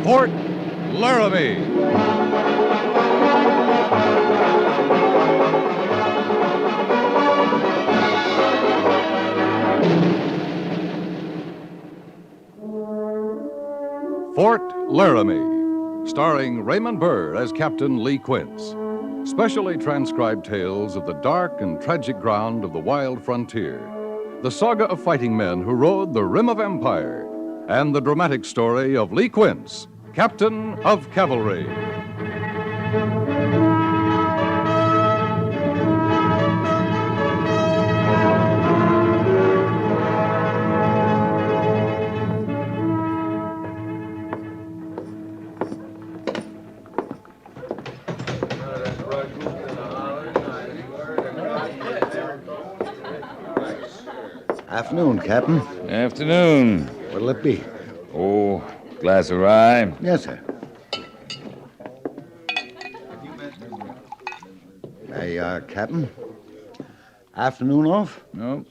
Fort Laramie. Fort Laramie, starring Raymond Burr as Captain Lee Quince. Specially transcribed tales of the dark and tragic ground of the wild frontier. The saga of fighting men who rode the rim of empire. And the dramatic story of Lee Quince, Captain of Cavalry. Afternoon, Captain. Afternoon. What'll it be? Oh, glass of rye. Yes, sir. There you are, Captain. Afternoon off? No.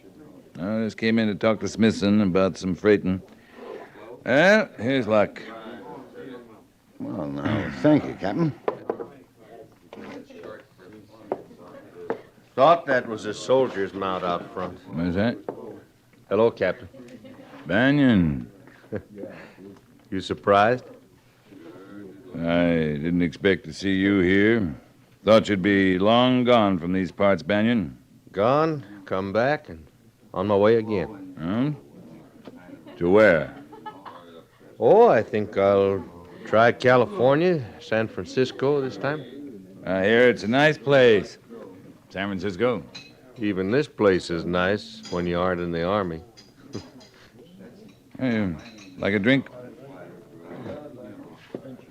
I just came in to talk to Smithson about some freighting. Well, here's luck. Well, now, thank you, Captain. Thought that was a soldier's mount out front. What's that? Hello, Captain. Banyan. You surprised? I didn't expect to see you here. Thought you'd be long gone from these parts, Banyan. Gone, come back, and on my way again. Huh? To where? Oh, I think I'll try California, San Francisco this time. I hear it's a nice place. San Francisco. Even this place is nice when you aren't in the Army. Hey, like a drink?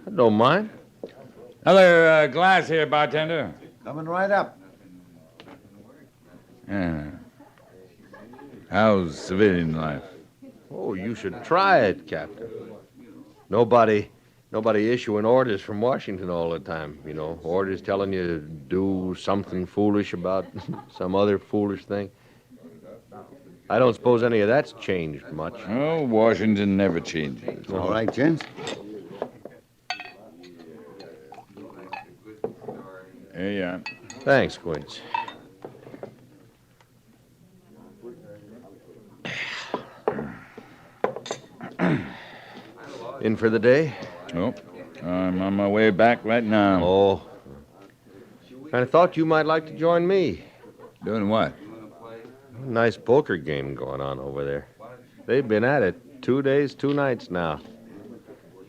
I don't mind. Another glass here, bartender. Coming right up. Yeah. How's civilian life? Oh, you should try it, Captain. Nobody issuing orders from Washington all the time, you know. Orders telling you to do something foolish about some other foolish thing. I don't suppose any of that's changed much. Oh, Washington never changes. All right, gents. Here you are. Thanks, Quince. In for the day? Nope. I'm on my way back right now. Oh. I thought you might like to join me. Doing what? Nice poker game going on over there. They've been at it 2 days, 2 nights now.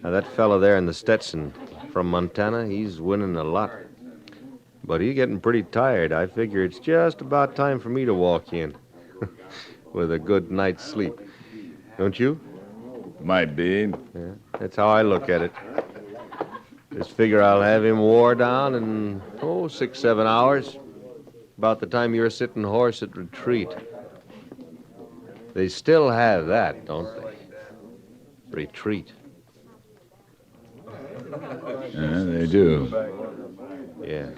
Now, that fella there in the Stetson from Montana, he's winning a lot. But he's getting pretty tired. I figure it's just about time for me to walk in with a good night's sleep. Don't you? Might be. Yeah, that's how I look at it. Just figure I'll have him wore down in, 6, 7 hours. About the time you're sitting horse at retreat. They still have that, don't they? Retreat. Yeah, they do. Yeah.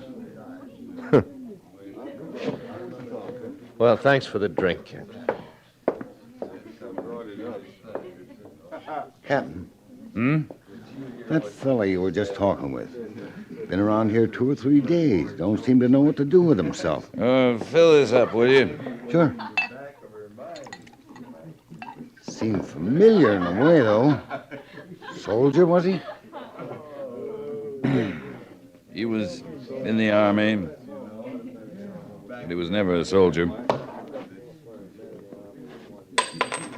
Well, thanks for the drink, Captain. Captain. Hmm? That fella you were just talking with. Been around here 2 or 3 days. Don't seem to know what to do with himself. Fill this up, will you? Sure. Seemed familiar in a way, though. Soldier, was he? He was in the Army. But he was never a soldier.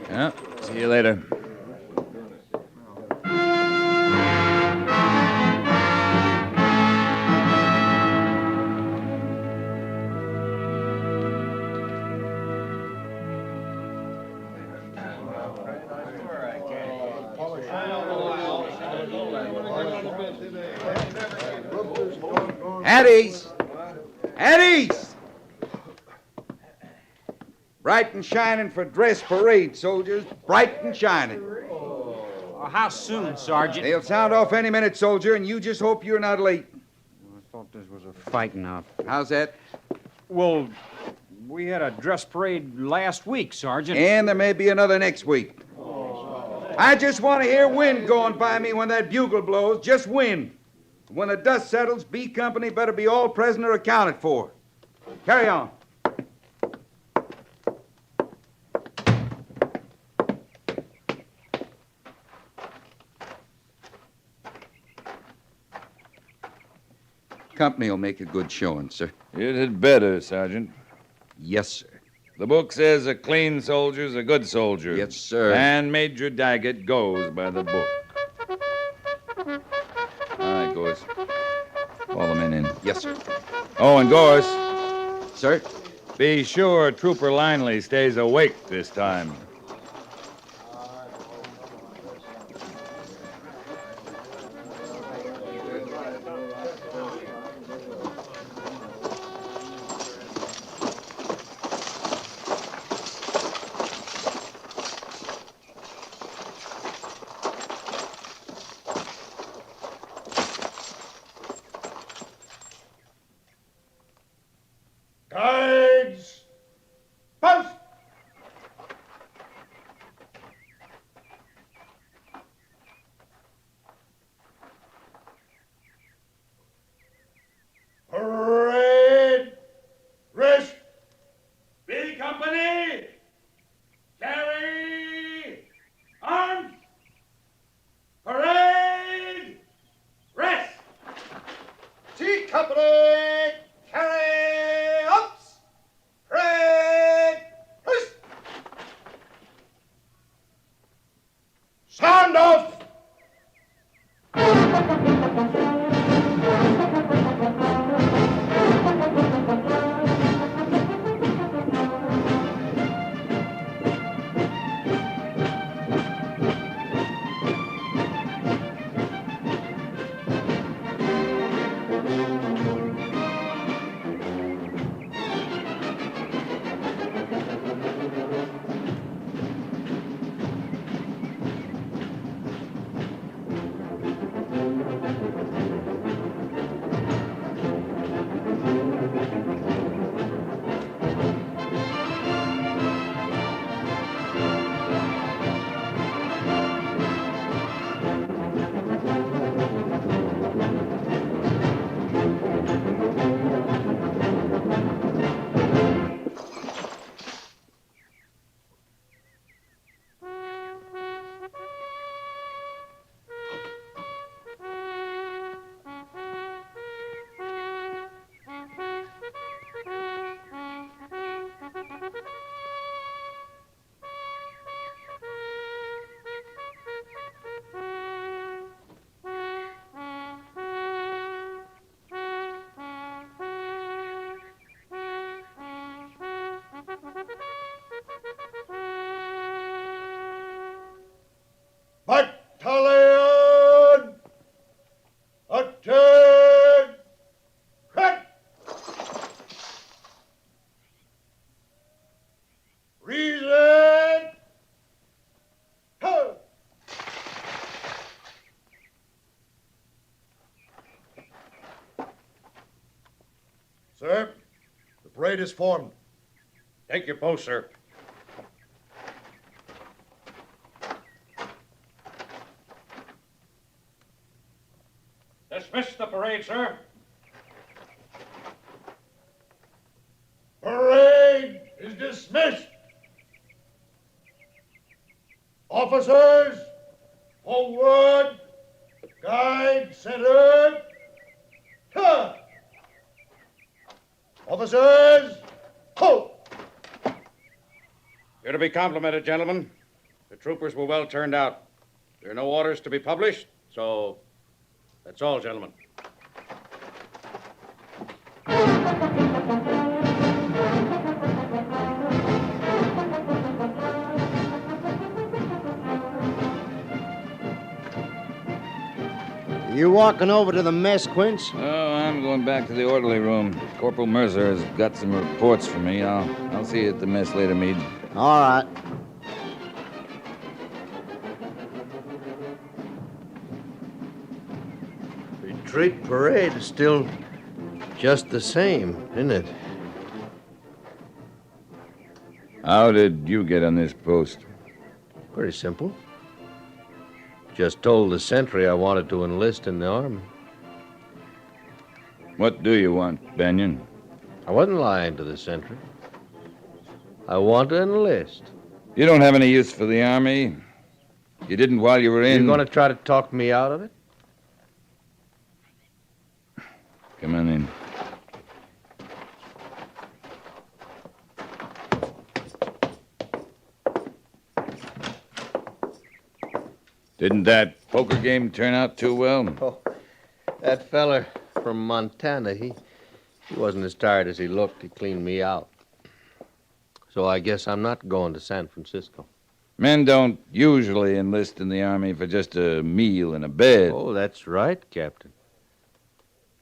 Yeah, see you later. Hattie's! Hattie's! Bright and shining for dress parade, soldiers. Bright and shining. How soon, Sergeant? They'll sound off any minute, soldier, and you just hope you're not late. I thought this was a fighting outfit. How's that? Well, we had a dress parade last week, Sergeant. And there may be another next week. I just want to hear wind going by me when that bugle blows. Just wind. When the dust settles, B Company better be all present or accounted for. Carry on. Company will make a good showing, sir. It had better, Sergeant. Yes, sir. The book says a clean soldier's a good soldier. Yes, sir. And Major Daggett goes by the book. All right, Gorse. Call the men in. Yes, sir. Oh, and Gorse. Sir? Be sure Trooper Linley stays awake this time. Guards! Post! Parade! Rest! B Company! Carry! Arms! Parade! Rest! C Company! Carry! Ups! Parade! Rest! Sound off! Parade is formed. Take your post, sir. Dismiss the parade, sir. Parade is dismissed. Officers, forward. Guide, center. Turn. Officers, halt. You're to be complimented, gentlemen. The troopers were well turned out. There are no orders to be published, so that's all, gentlemen. You walking over to the mess, Quince? Oh, I'm going back to the orderly room. Corporal Mercer has got some reports for me. I'll see you at the mess later, Meade. All right. Retreat parade is still just the same, isn't it? How did you get on this post? Pretty simple. Just told the sentry I wanted to enlist in the army. What do you want, Banyan? I wasn't lying to the sentry. I want to enlist. You don't have any use for the army. You didn't while you were in. You going to try to talk me out of it? Come on in. Didn't that poker game turn out too well? Oh, that feller from Montana, he wasn't as tired as he looked. He cleaned me out. So I guess I'm not going to San Francisco. Men don't usually enlist in the army for just a meal and a bed. Oh, that's right, Captain.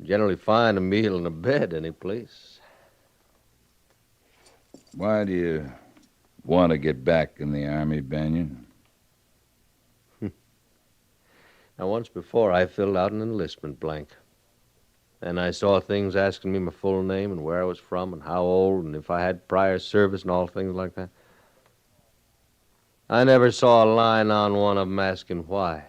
Generally find a meal and a bed any place. Why do you want to get back in the army, Banyan? Now, once before, I filled out an enlistment blank. And I saw things asking me my full name and where I was from and how old and if I had prior service and all things like that. I never saw a line on one of them asking why.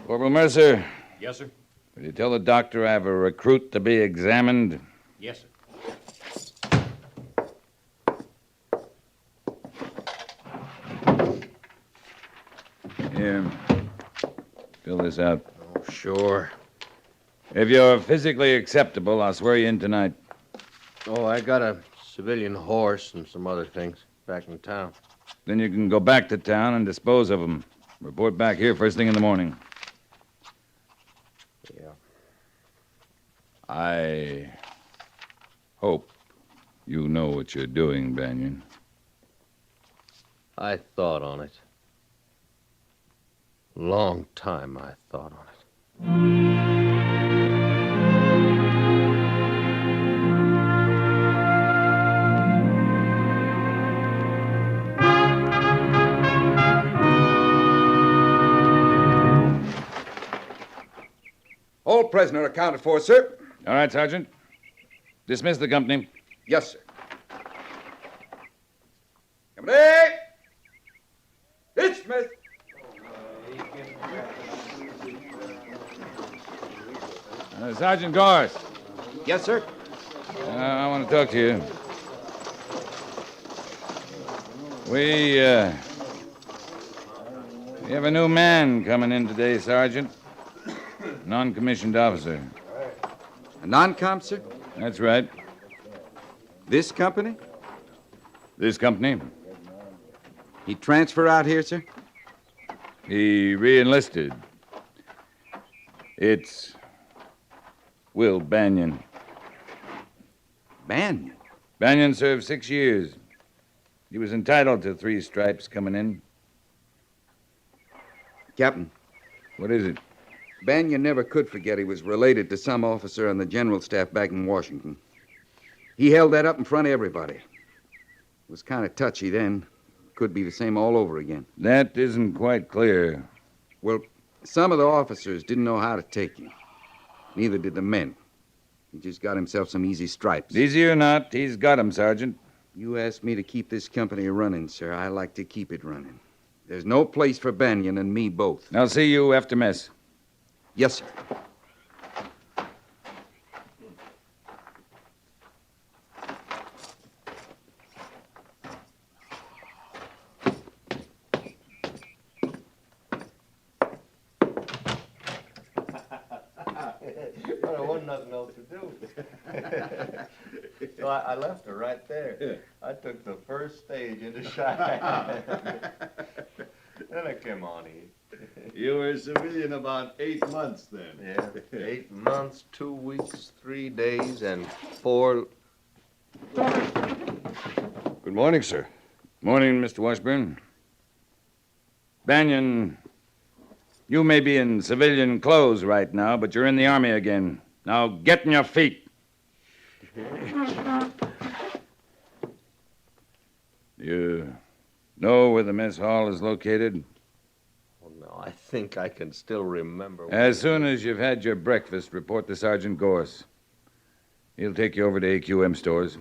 Corporal Mercer. Yes, sir. Will you tell the doctor I have a recruit to be examined? Yes, sir. Here. Fill this out. Oh, sure. If you're physically acceptable, I'll swear you in tonight. Oh, I got a civilian horse and some other things back in town. Then you can go back to town and dispose of them. Report back here first thing in the morning. Yeah. I hope you know what you're doing, Banyan. I thought on it. Long time I thought on it. All prisoner accounted for, sir. All right, Sergeant. Dismiss the company. Yes, sir. Company! Dismiss! Sergeant Gorse. Yes, sir. I want to talk to you. We have a new man coming in today, Sergeant. Non-commissioned officer. A non-comp, sir? That's right. This company? This company. He transfer out here, sir? He re-enlisted. It's Will Banyan. Banyan? Banyan served 6 years. He was entitled to 3 stripes coming in. Captain. What is it? Banyan never could forget he was related to some officer on the general staff back in Washington. He held that up in front of everybody. It was kind of touchy then. Could be the same all over again. That isn't quite clear. Well, Some of the officers didn't know how to take him. Neither did the men. He just got himself some easy stripes. Easy or not, he's got 'em, Sergeant. You asked me to keep this company running, sir. I like to keep it running. There's no place for Banyan and me both. I'll see you after mess. Yes, sir. Well, there wasn't nothing else to do. So I left her right there. I took the first stage into Cheyenne. Then I came on east. You were a civilian about 8 months then. Yeah, 8 months, 2 weeks, 3 days, and 4... Good morning, sir. Morning, Mr. Washburn. Banyan, you may be in civilian clothes right now, but you're in the Army again. Now get on your feet. You know where the mess hall is located? Oh, no, I think I can still remember. As soon as you've had your breakfast, report to Sergeant Gorse. He'll take you over to AQM stores.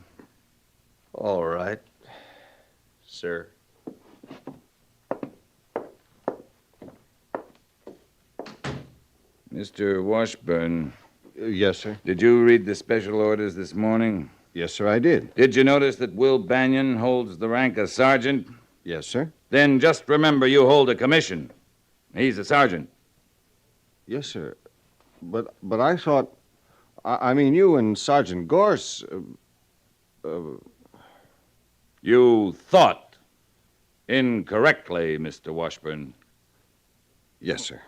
All right, sir. Mr. Washburn. Yes, sir. Did you read the special orders this morning? Yes, sir, I did. Did you notice that Will Banyan holds the rank of sergeant? Yes, sir. Then just remember you hold a commission. He's a sergeant. Yes, sir. But I thought... I mean, you and Sergeant Gorse... You thought incorrectly, Mr. Washburn. Yes, sir.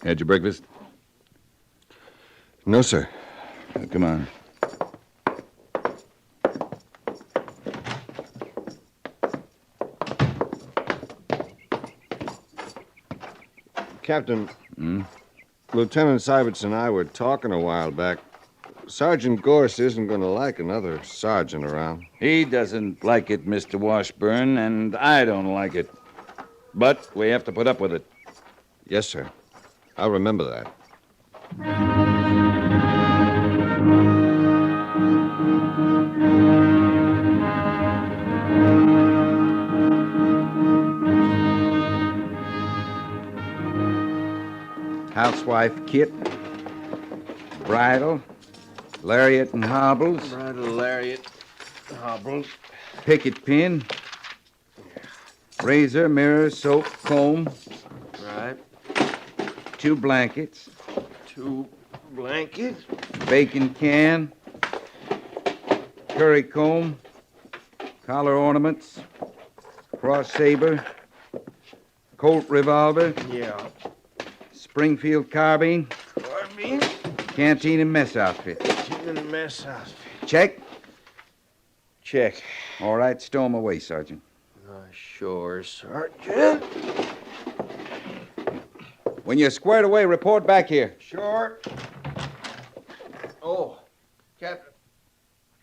Had your breakfast? No, sir. Come on. Captain, Lieutenant Seiberts and I were talking a while back. Sergeant Gorse isn't going to like another sergeant around. He doesn't like it, Mr. Washburn, and I don't like it. But we have to put up with it. Yes, sir. I'll remember that. Housewife kit, bridle, lariat and hobbles, Bridle, lariat, hobbles. picket pin, razor, mirror, soap, comb, Right. 2 blankets, 2 blankets. bacon can, curry comb, collar ornaments, cross saber, Colt revolver, Yeah. Springfield carbine, Carbine. canteen and mess outfit. Chicken mess outfit. Check? Check. All right, stow 'em away, Sergeant. Sure, Sergeant. When you're squared away, report back here. Sure. Oh, Captain.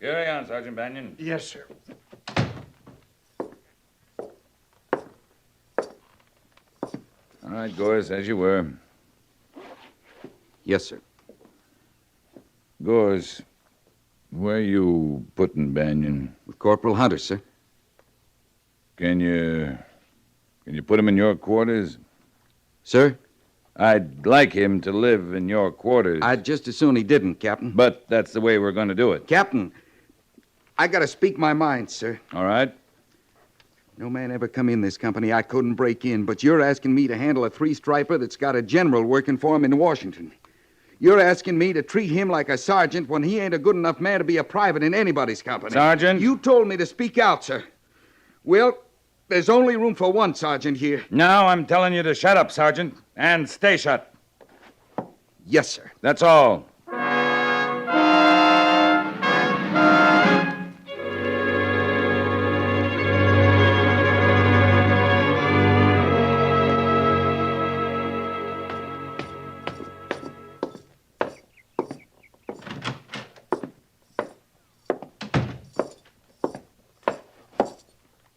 Carry on, Sergeant Banyan. Yes, sir. All right, Gorse, as you were. Yes, sir. Gorse, where you putting Banyan? With Corporal Hunter, sir. Can you put him in your quarters? Sir? I'd like him to live in your quarters. I'd just as soon he didn't, Captain. But that's the way we're going to do it. Captain, I gotta speak my mind, sir. All right? No man ever come in this company I couldn't break in, but you're asking me to handle a 3-striper that's got a general working for him in Washington. You're asking me to treat him like a sergeant when he ain't a good enough man to be a private in anybody's company. Sergeant? You told me to speak out, sir. Well, there's only room for one sergeant here. Now I'm telling you to shut up, Sergeant, and stay shut. Yes, sir. That's all.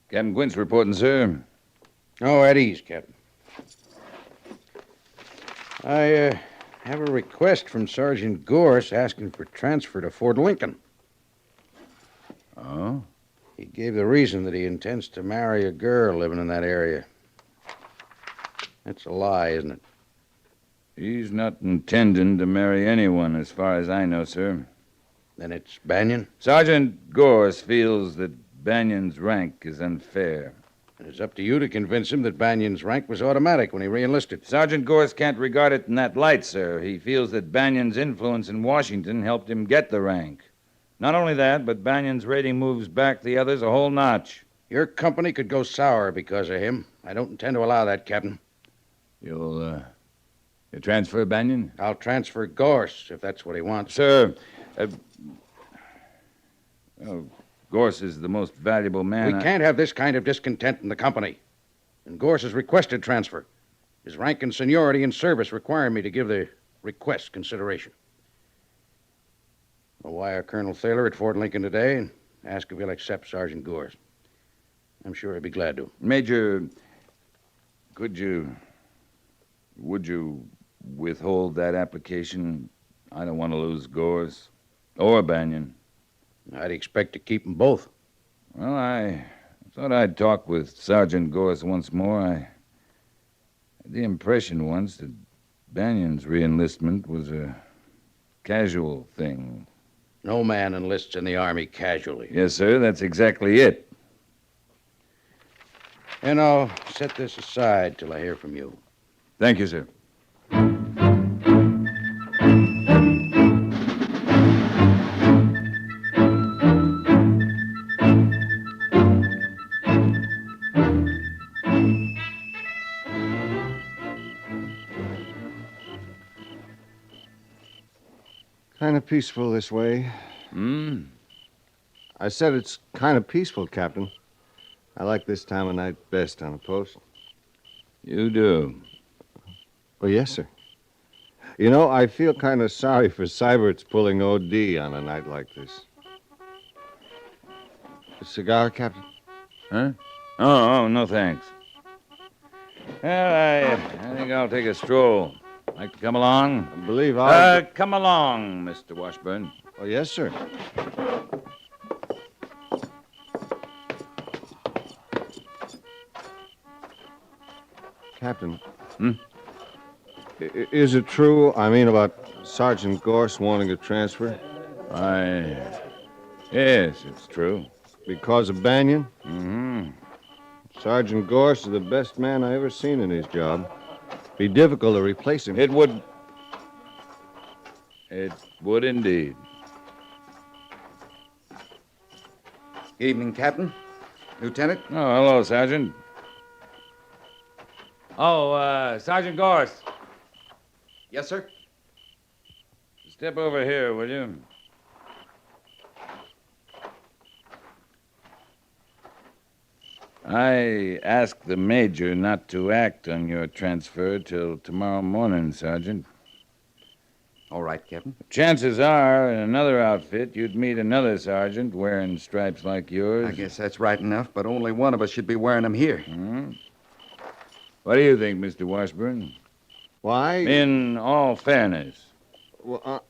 Captain Quint's reporting, sir. Oh, at ease, Captain. I have a request from Sergeant Gorse asking for transfer to Fort Lincoln. Oh? He gave the reason that he intends to marry a girl living in that area. That's a lie, isn't it? He's not intending to marry anyone, as far as I know, sir. Then it's Banyan? Sergeant Gorse feels that Banyan's rank is unfair. And it's up to you to convince him that Banyan's rank was automatic when he re-enlisted. Sergeant Gorse can't regard it in that light, sir. He feels that Banyan's influence in Washington helped him get the rank. Not only that, but Banyan's rating moves back the others a whole notch. Your company could go sour because of him. I don't intend to allow that, Captain. You'll transfer Banyan? I'll transfer Gorse, if that's what he wants. Sir, Gorse is the most valuable man. We can't have this kind of discontent in the company. And Gorse has requested transfer. His rank and seniority in service require me to give the request consideration. I'll wire Colonel Thaler at Fort Lincoln today and ask if he'll accept Sergeant Gorse. I'm sure he'd be glad to. Major, would you withhold that application? I don't want to lose Gorse or Banyan. I'd expect to keep them both. Well, I thought I'd talk with Sergeant Gorse once more. I had the impression once that Banyan's re-enlistment was a casual thing. No man enlists in the Army casually. Yes, sir, that's exactly it. And I'll set this aside till I hear from you. Thank you, sir. Kind of peaceful this way. I said it's kind of peaceful, Captain. I like this time of night best on a post. You do? Oh, yes, sir. You know, I feel kind of sorry for Seibert's pulling OD on a night like this. A cigar, Captain? Huh? Oh, no, thanks. Well, I think I'll take a stroll. Like to come along? I believe I'll... Come along, Mr. Washburn. Oh, yes, sir. Captain. Is it true, I mean, about Sergeant Gorse wanting a transfer? Yes, it's true. Because of Banyan? Mm-hmm. Sergeant Gorse is the best man I ever seen in his job. Be difficult to replace him. It would indeed. Evening, Captain. Lieutenant. Oh, hello, Sergeant. Oh, Sergeant Gorse. Yes, sir. Step over here, will you? I asked the Major not to act on your transfer till tomorrow morning, Sergeant. All right, Captain. Chances are, in another outfit, you'd meet another sergeant wearing stripes like yours. I guess that's right enough, but only one of us should be wearing them here. What do you think, Mr. Washburn? Why? In all fairness. Well,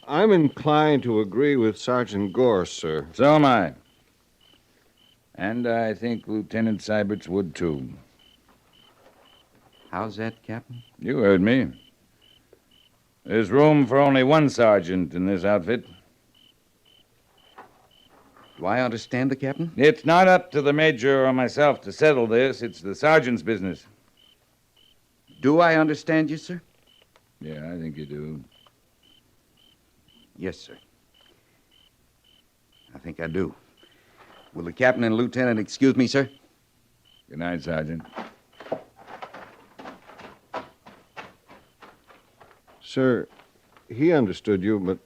I'm inclined to agree with Sergeant Gorse, sir. So am I. And I think Lieutenant Seibert's would, too. How's that, Captain? You heard me. There's room for only one sergeant in this outfit. Do I understand the Captain? It's not up to the Major or myself to settle this. It's the sergeant's business. Do I understand you, sir? Yeah, I think you do. Yes, sir. I think I do. Will the captain and lieutenant excuse me, sir? Good night, Sergeant. Sir, he understood you, but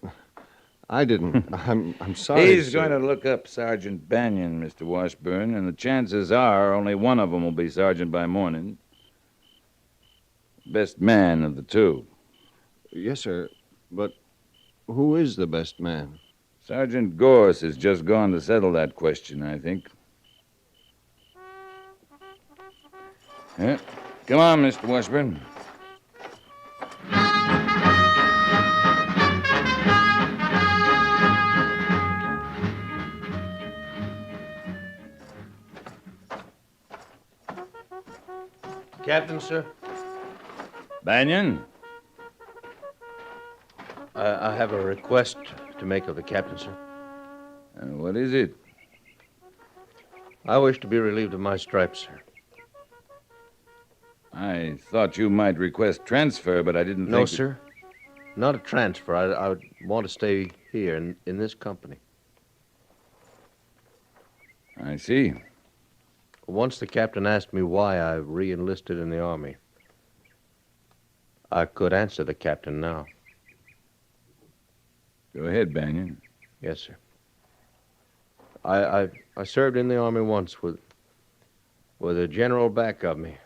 I didn't. I'm sorry. He's going to look up Sergeant Banyan, Mr. Washburn, and the chances are only one of them will be sergeant by morning. Best man of the two. Yes, sir, but who is the best man? Sergeant Gorse has just gone to settle that question, I think. Yeah. Come on, Mr. Washburn. Captain, sir? Banyan? I have a request to make of the captain, sir. What is it? I wish to be relieved of my stripes, sir. I thought you might request transfer, but I didn't think... No, sir. Not a transfer. I would want to stay here in this company. I see. Once the captain asked me why I re-enlisted in the Army. I could answer the captain now. Go ahead, Banyan. Yes, sir. I served in the Army once with a general back of me.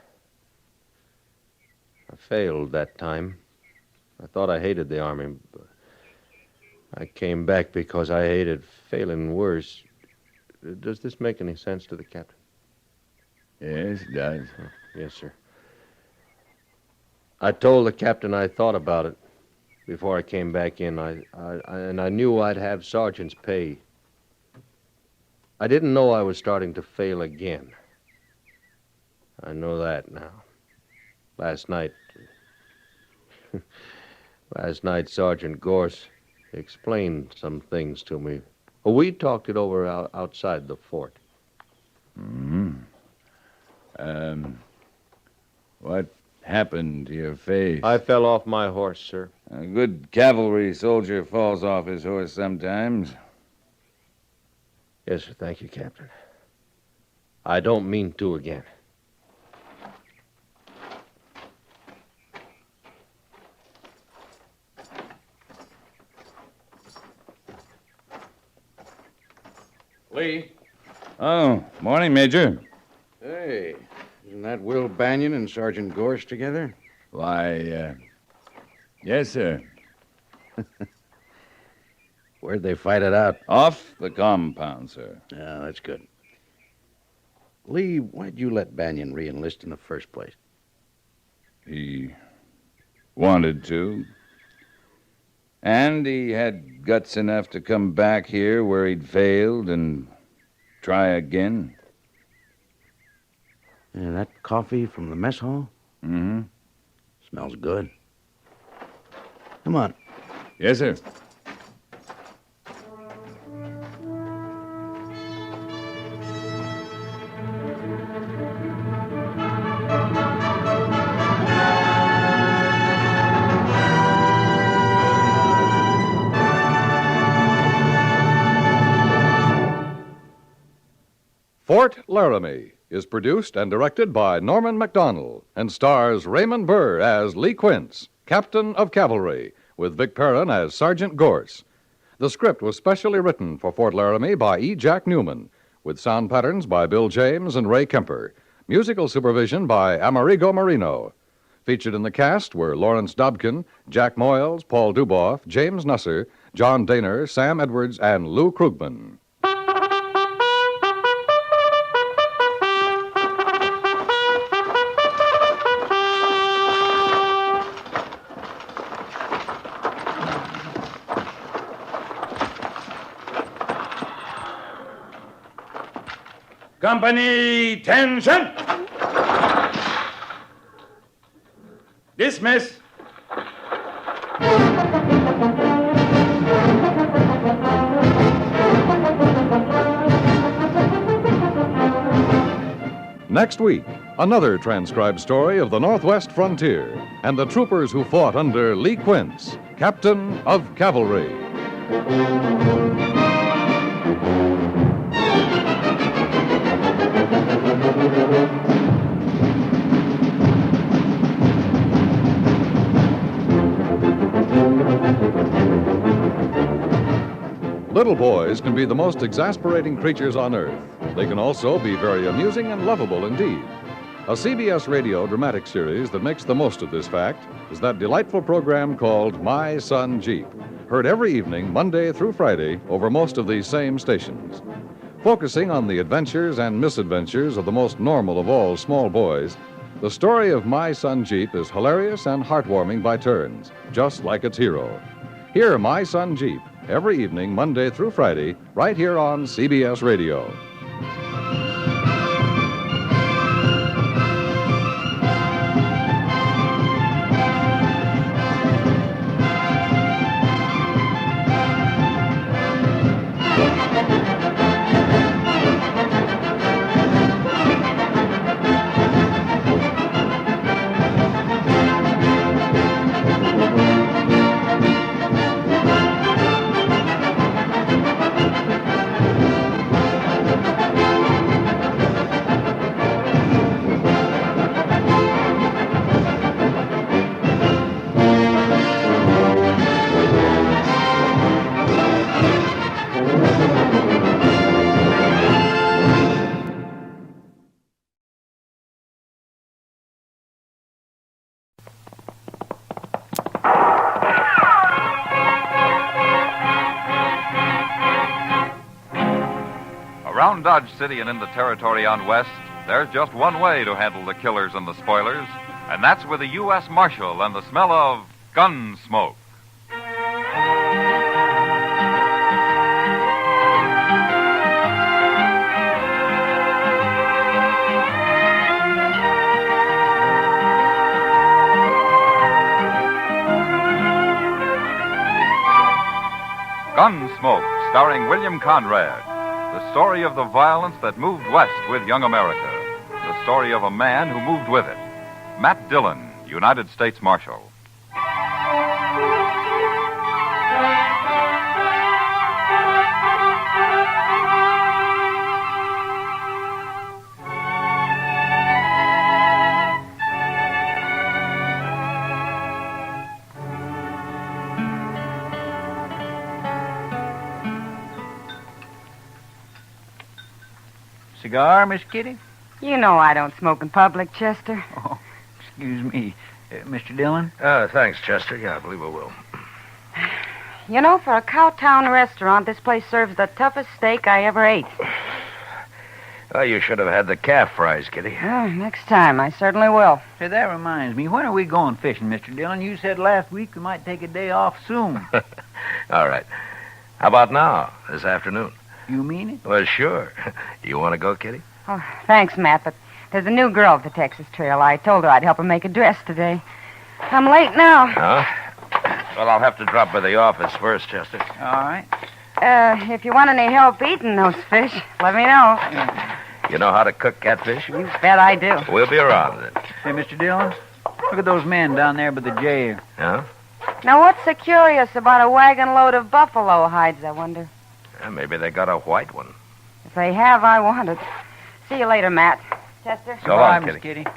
I failed that time. I thought I hated the Army, but I came back because I hated failing worse. Does this make any sense to the captain? Yes, it does. Yes, sir. I told the captain I thought about it before I came back in. And I knew I'd have sergeant's pay. I didn't know I was starting to fail again. I know that now. Last night, Sergeant Gorse explained some things to me. We talked it over outside the fort. What happened to your face? I fell off my horse, sir. A good cavalry soldier falls off his horse sometimes. Yes, sir. Thank you, Captain. I don't mean to again. Lee. Oh, morning, Major. Hey, isn't that Will Banyan and Sergeant Gorse together? Why, yes, sir. Where'd they fight it out? Off the compound, sir. Yeah, that's good. Lee, why'd you let Banyan re-enlist in the first place? He wanted to. And he had guts enough to come back here where he'd failed and try again. Yeah, that coffee from the mess hall? Mm-hmm. Smells good. Come on. Yes, sir. Fort Laramie is produced and directed by Norman MacDonald and stars Raymond Burr as Lee Quince, Captain of Cavalry, with Vic Perrin as Sergeant Gorse. The script was specially written for Fort Laramie by E. Jack Newman, with sound patterns by Bill James and Ray Kemper. Musical supervision by Amerigo Marino. Featured in the cast were Lawrence Dobkin, Jack Moyles, Paul Duboff, James Nusser, John Daner, Sam Edwards, and Lou Krugman. Company, tension! Dismiss. Next week, another transcribed story of the Northwest frontier and the troopers who fought under Lee Quince, Captain of Cavalry. Little boys can be the most exasperating creatures on earth. They can also be very amusing and lovable indeed. A CBS radio dramatic series that makes the most of this fact is that delightful program called My Son Jeep, heard every evening, Monday through Friday, over most of these same stations. Focusing on the adventures and misadventures of the most normal of all small boys, the story of My Son Jeep is hilarious and heartwarming by turns, just like its hero. Hear My Son Jeep every evening, Monday through Friday, right here on CBS Radio. Around Dodge City and into territory on west, there's just one way to handle the killers and the spoilers, and that's with a U.S. Marshal and the smell of gun smoke. Gunsmoke, starring William Conrad. The story of the violence that moved west with young America. The story of a man who moved with it. Matt Dillon, United States Marshal. Cigar, Miss Kitty? You know I don't smoke in public, Chester. Oh, excuse me. Mr. Dillon? Thanks, Chester. Yeah, I believe I will. You know, for a Cowtown restaurant, this place serves the toughest steak I ever ate. Well, you should have had the calf fries, Kitty. Next time, I certainly will. Say, that reminds me. When are we going fishing, Mr. Dillon? You said last week we might take a day off soon. All right. How about now, this afternoon? You mean it? Well, sure. You want to go, Kitty? Oh, thanks, Matt, but there's a new girl at the Texas Trail. I told her I'd help her make a dress today. I'm late now. Huh? Well, I'll have to drop by the office first, Chester. All right. If you want any help eating those fish, let me know. You know how to cook catfish? You bet I do. We'll be around then. Hey, Mr. Dillon, look at those men down there by the jail. Huh? Now, what's so curious about a wagon load of buffalo hides, I wonder? Maybe they got a white one. If they have, I want it. See you later, Matt. Chester? So long, Miss Kitty. Kitty.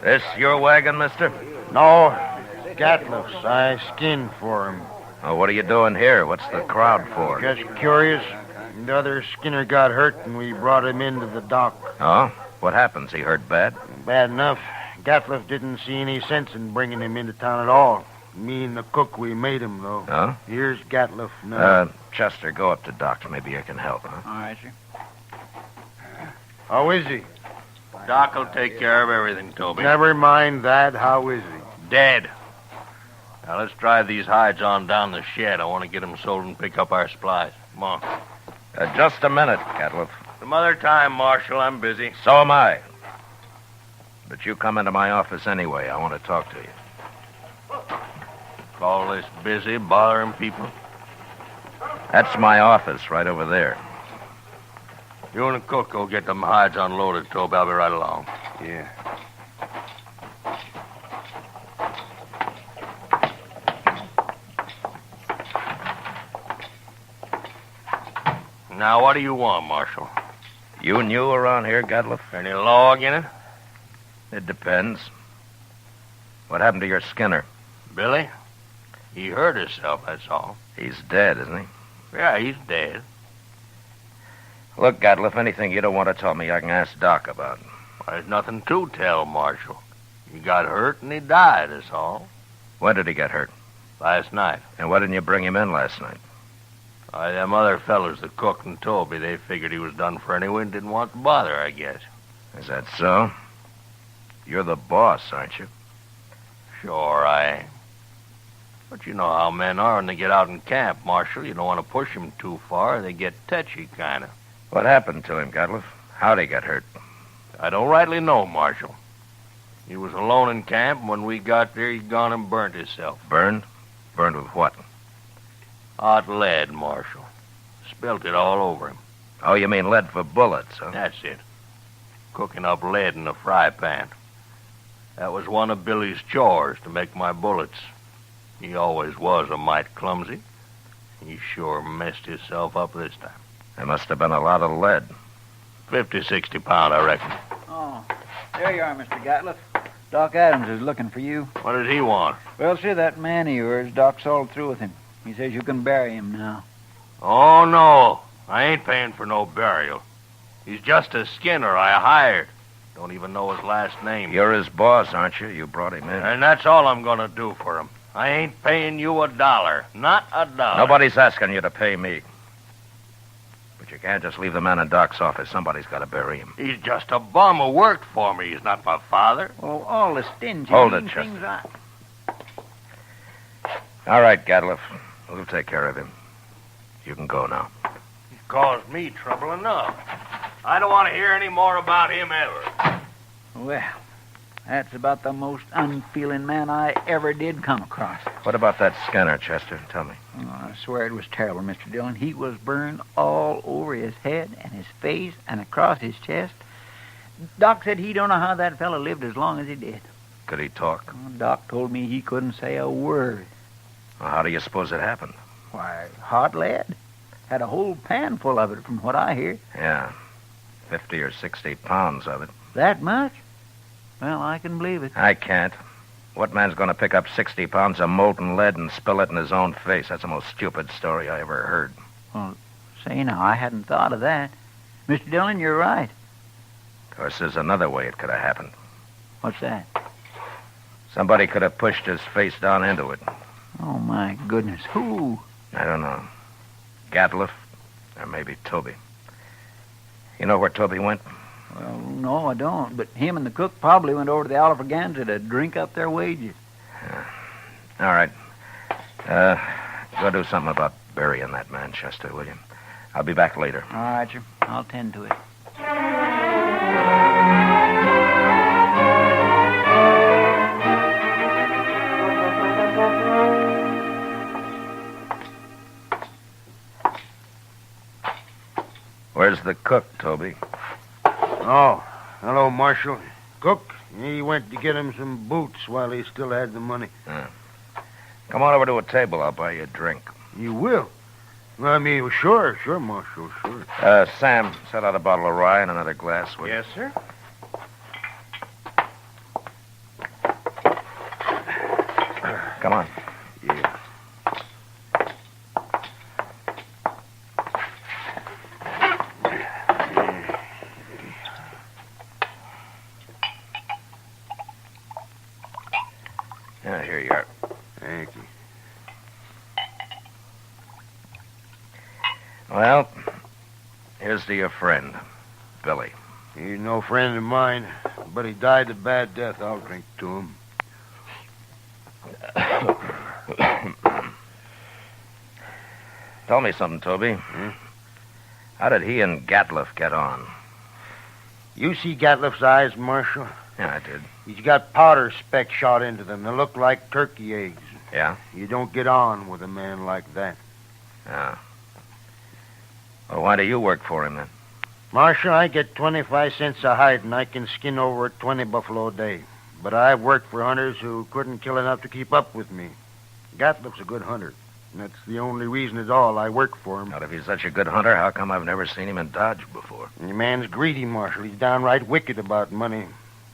This your wagon, mister? No, Gatliff's. I skinned for him. Oh, what are you doing here? What's the crowd for? Just curious. The other skinner got hurt, and we brought him into the dock. Oh? What happens? He hurt bad? Bad enough. Gatliff didn't see any sense in bringing him into town at all. Me and the cook, we made him, though. Oh? Here's Gatliff now. Chester, go up to Doc's. Maybe I can help, huh? All right, sir. How is he? Doc will take care of everything, Toby. Never mind that. How is he? Dead. Now, let's drive these hides on down the shed. I want to get them sold and pick up our supplies. Come on. Just a minute, Gatliff. Some other time, Marshal. I'm busy. So am I. But you come into my office anyway. I want to talk to you. Call this busy, bothering people? That's my office right over there. You and the cook go get them hides unloaded, Toby. I'll be right along. Yeah. Now, what do you want, Marshal? You new around here, Gatliff? Any law again it? It depends. What happened to your Skinner? Billy? He hurt himself, that's all. He's dead, isn't he? Yeah, he's dead. Look, Gatliff, anything you don't want to tell me, I can ask Doc about. There's nothing to tell, Marshal. He got hurt and he died, that's all. When did he get hurt? Last night. And why didn't you bring him in last night? Why, them other fellas, the cook and Toby, they figured he was done for anyway and didn't want to bother, I guess. Is that so? You're the boss, aren't you? Sure, I am. But you know how men are when they get out in camp, Marshal. You don't want to push them too far. They get touchy, kind of. What happened to him, Gatliff? How'd he get hurt? I don't rightly know, Marshal. He was alone in camp, and when we got there, he'd gone and burnt himself. Burned? Burned with what? Hot lead, Marshal. Spilt it all over him. Oh, you mean lead for bullets, huh? That's it. Cooking up lead in a fry pan. That was one of Billy's chores, to make my bullets. He always was a mite clumsy. He sure messed himself up this time. There must have been a lot of lead. 50, 60 pound, I reckon. Oh, there you are, Mr. Gatliff. Doc Adams is looking for you. What does he want? Well, sir, that man of yours, Doc's all through with him. He says you can bury him now. Oh, no. I ain't paying for no burial. He's just a skinner I hired. Don't even know his last name. You're his boss, aren't you? You brought him in. And that's all I'm going to do for him. I ain't paying you $1. Not $1. Nobody's asking you to pay me. But you can't just leave the man in Doc's office. Somebody's got to bury him. He's just a bum who worked for me. He's not my father. Well, all the stingy Hold it, mean Chester. things I... All right, Gatliff. We'll take care of him. You can go now. He's caused me trouble enough. I don't want to hear any more about him ever. Well, that's about the most unfeeling man I ever did come across. What about that scanner, Chester? Tell me. Oh, I swear it was terrible, Mr. Dillon. He was burned all over his head and his face and across his chest. Doc said he don't know how that fellow lived as long as he did. Could he talk? Oh, Doc told me he couldn't say a word. Well, how do you suppose it happened? Why, hot lead. Had a whole pan full of it, from what I hear. Yeah. 50 or 60 pounds of it. That much? Well, I can believe it. I can't. What man's going to pick up 60 pounds of molten lead and spill it in his own face? That's the most stupid story I ever heard. Well, say now, I hadn't thought of that. Mr. Dillon, you're right. Of course, there's another way it could have happened. What's that? Somebody could have pushed his face down into it. Oh, my goodness. Who? I don't know. Gatliff, or maybe Toby. You know where Toby went? Well, no, I don't. But him and the cook probably went over to the Alfraganza to drink up their wages. All right. Go do something about burying that man, Chester, will you? I'll be back later. All right, sir. I'll tend to it. Where's the cook, Toby? Oh, hello, Marshal. Cook, he went to get him some boots while he still had the money. Come on over to a table. I'll buy you a drink. You will? Well, I mean, sure, Marshal, sure. Sam, set out a bottle of rye and another glass, will you? Yes, sir. Come on. Yeah. Yeah, here you are. Thank you. Well, here's to your friend, Billy. He's no friend of mine, but he died a bad death. I'll drink to him. Tell me something, Toby. How did he and Gatliff get on? You see Gatliff's eyes, Marshal? Yeah, I did. He's got powder specks shot into them. They look like turkey eggs. Yeah? You don't get on with a man like that. Yeah. Well, why do you work for him, then? Marshal, I get 25 cents a hide, and I can skin over 20 buffalo a day. But I've worked for hunters who couldn't kill enough to keep up with me. Gatliff's a good hunter. And that's the only reason at all I work for him. Now, if he's such a good hunter, how come I've never seen him in Dodge before? And the man's greedy, Marshal. He's downright wicked about money.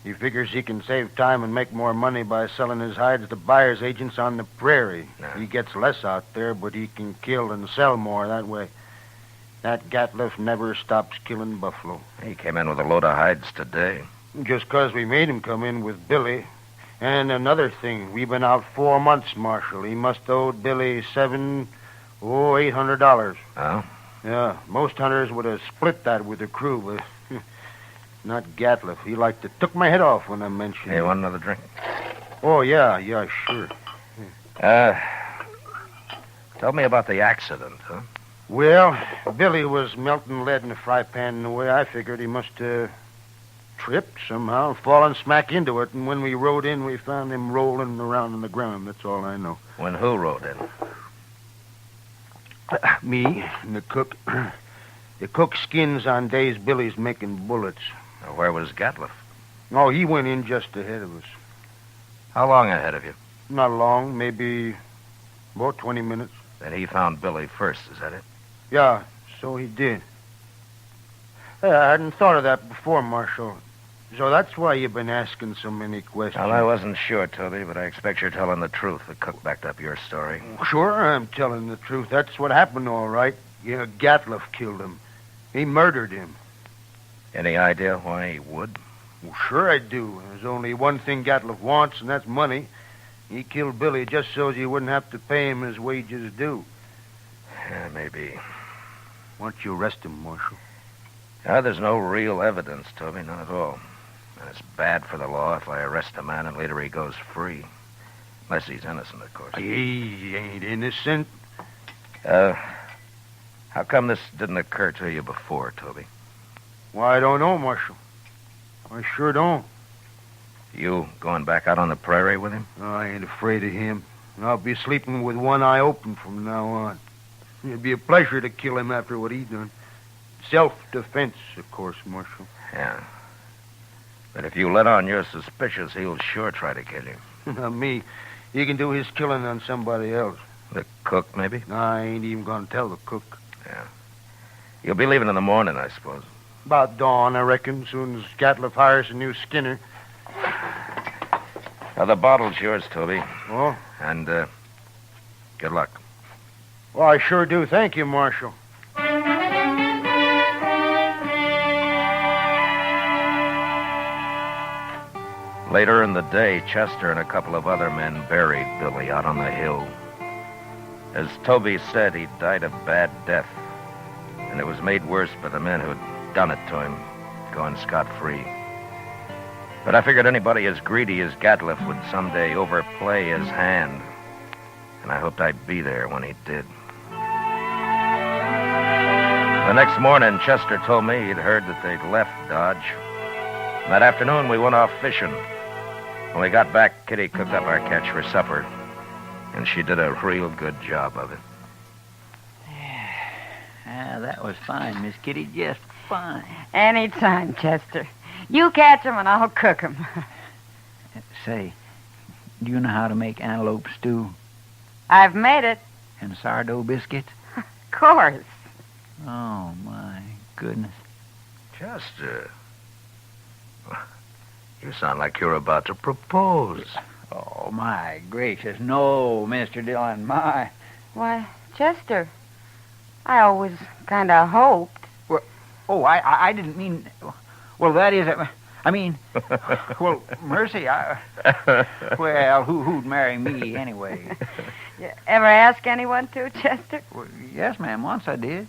He figures he can save time and make more money by selling his hides to buyer's agents on the prairie. Yeah. He gets less out there, but he can kill and sell more that way. That Gatliff never stops killing buffalo. He came in with a load of hides today. Just 'cause we made him come in with Billy. And another thing, we've been out 4 months, Marshal. He must owe Billy $800. Oh? Yeah, most hunters would have split that with the crew, but not Gatliff. He like to took my head off when I mentioned Hey, it. want another drink? Oh, yeah, sure. Tell me about the accident, huh? Well, Billy was melting lead in a fry pan, and the way I figured he must have tripped somehow, fallen smack into it, and when we rode in, we found him rolling around on the ground. That's all I know. When who rode in? Me and the cook. The cook skins on days Billy's making bullets. Now, where was Gatliff? Oh, he went in just ahead of us. How long ahead of you? Not long, maybe about 20 minutes. Then he found Billy first, is that it? Yeah, so he did. Hey, I hadn't thought of that before, Marshal. So that's why you've been asking so many questions. Well, I wasn't sure, Toby, but I expect you're telling the truth. The cook backed up your story. Sure, I'm telling the truth. That's what happened, all right. Yeah, Gatliff killed him. He murdered him. Any idea why he would? Well, sure I do. There's only one thing Gatliff wants, and that's money. He killed Billy just so he wouldn't have to pay him his wages due. Yeah, maybe. Why don't you arrest him, Marshal? There's no real evidence, Toby, not at all. And it's bad for the law if I arrest a man and later he goes free. Unless he's innocent, of course. He ain't innocent. How come this didn't occur to you before, Toby? Why, I don't know, Marshal. I sure don't. You going back out on the prairie with him? I ain't afraid of him. I'll be sleeping with one eye open from now on. It'd be a pleasure to kill him after what he done. Self-defense, of course, Marshal. Yeah. But if you let on you're suspicious, he'll sure try to kill you. Not me. He can do his killing on somebody else. The cook, maybe? I ain't even going to tell the cook. Yeah. You'll be leaving in the morning, I suppose. About dawn, I reckon, soon as Gatliff hires a new skinner. Now, the bottle's yours, Toby. Oh? And, good luck. Well, I sure do. Thank you, Marshal. Later in the day, Chester and a couple of other men buried Billy out on the hill. As Toby said, he died a bad death, and it was made worse by the men who'd done it to him, going scot-free. But I figured anybody as greedy as Gatliff would someday overplay his hand, and I hoped I'd be there when he did. The next morning, Chester told me he'd heard that they'd left Dodge. And that afternoon, we went off fishing. When we got back, Kitty cooked up our catch for supper, and she did a real good job of it. That was fine, Miss Kitty, just fine. Anytime, Chester. You catch 'em and I'll cook 'em. Say, do you know how to make antelope stew? I've made it. And sourdough biscuits? Of course. Oh, my goodness. Chester, you sound like you're about to propose. Oh, my gracious. No, Mr. Dillon, my. Why, Chester, I always kind of hoped. Well, I didn't mean... Well, that is... I mean... Well, mercy, well, who'd marry me anyway? You ever ask anyone to, Chester? Well, yes, ma'am, once I did.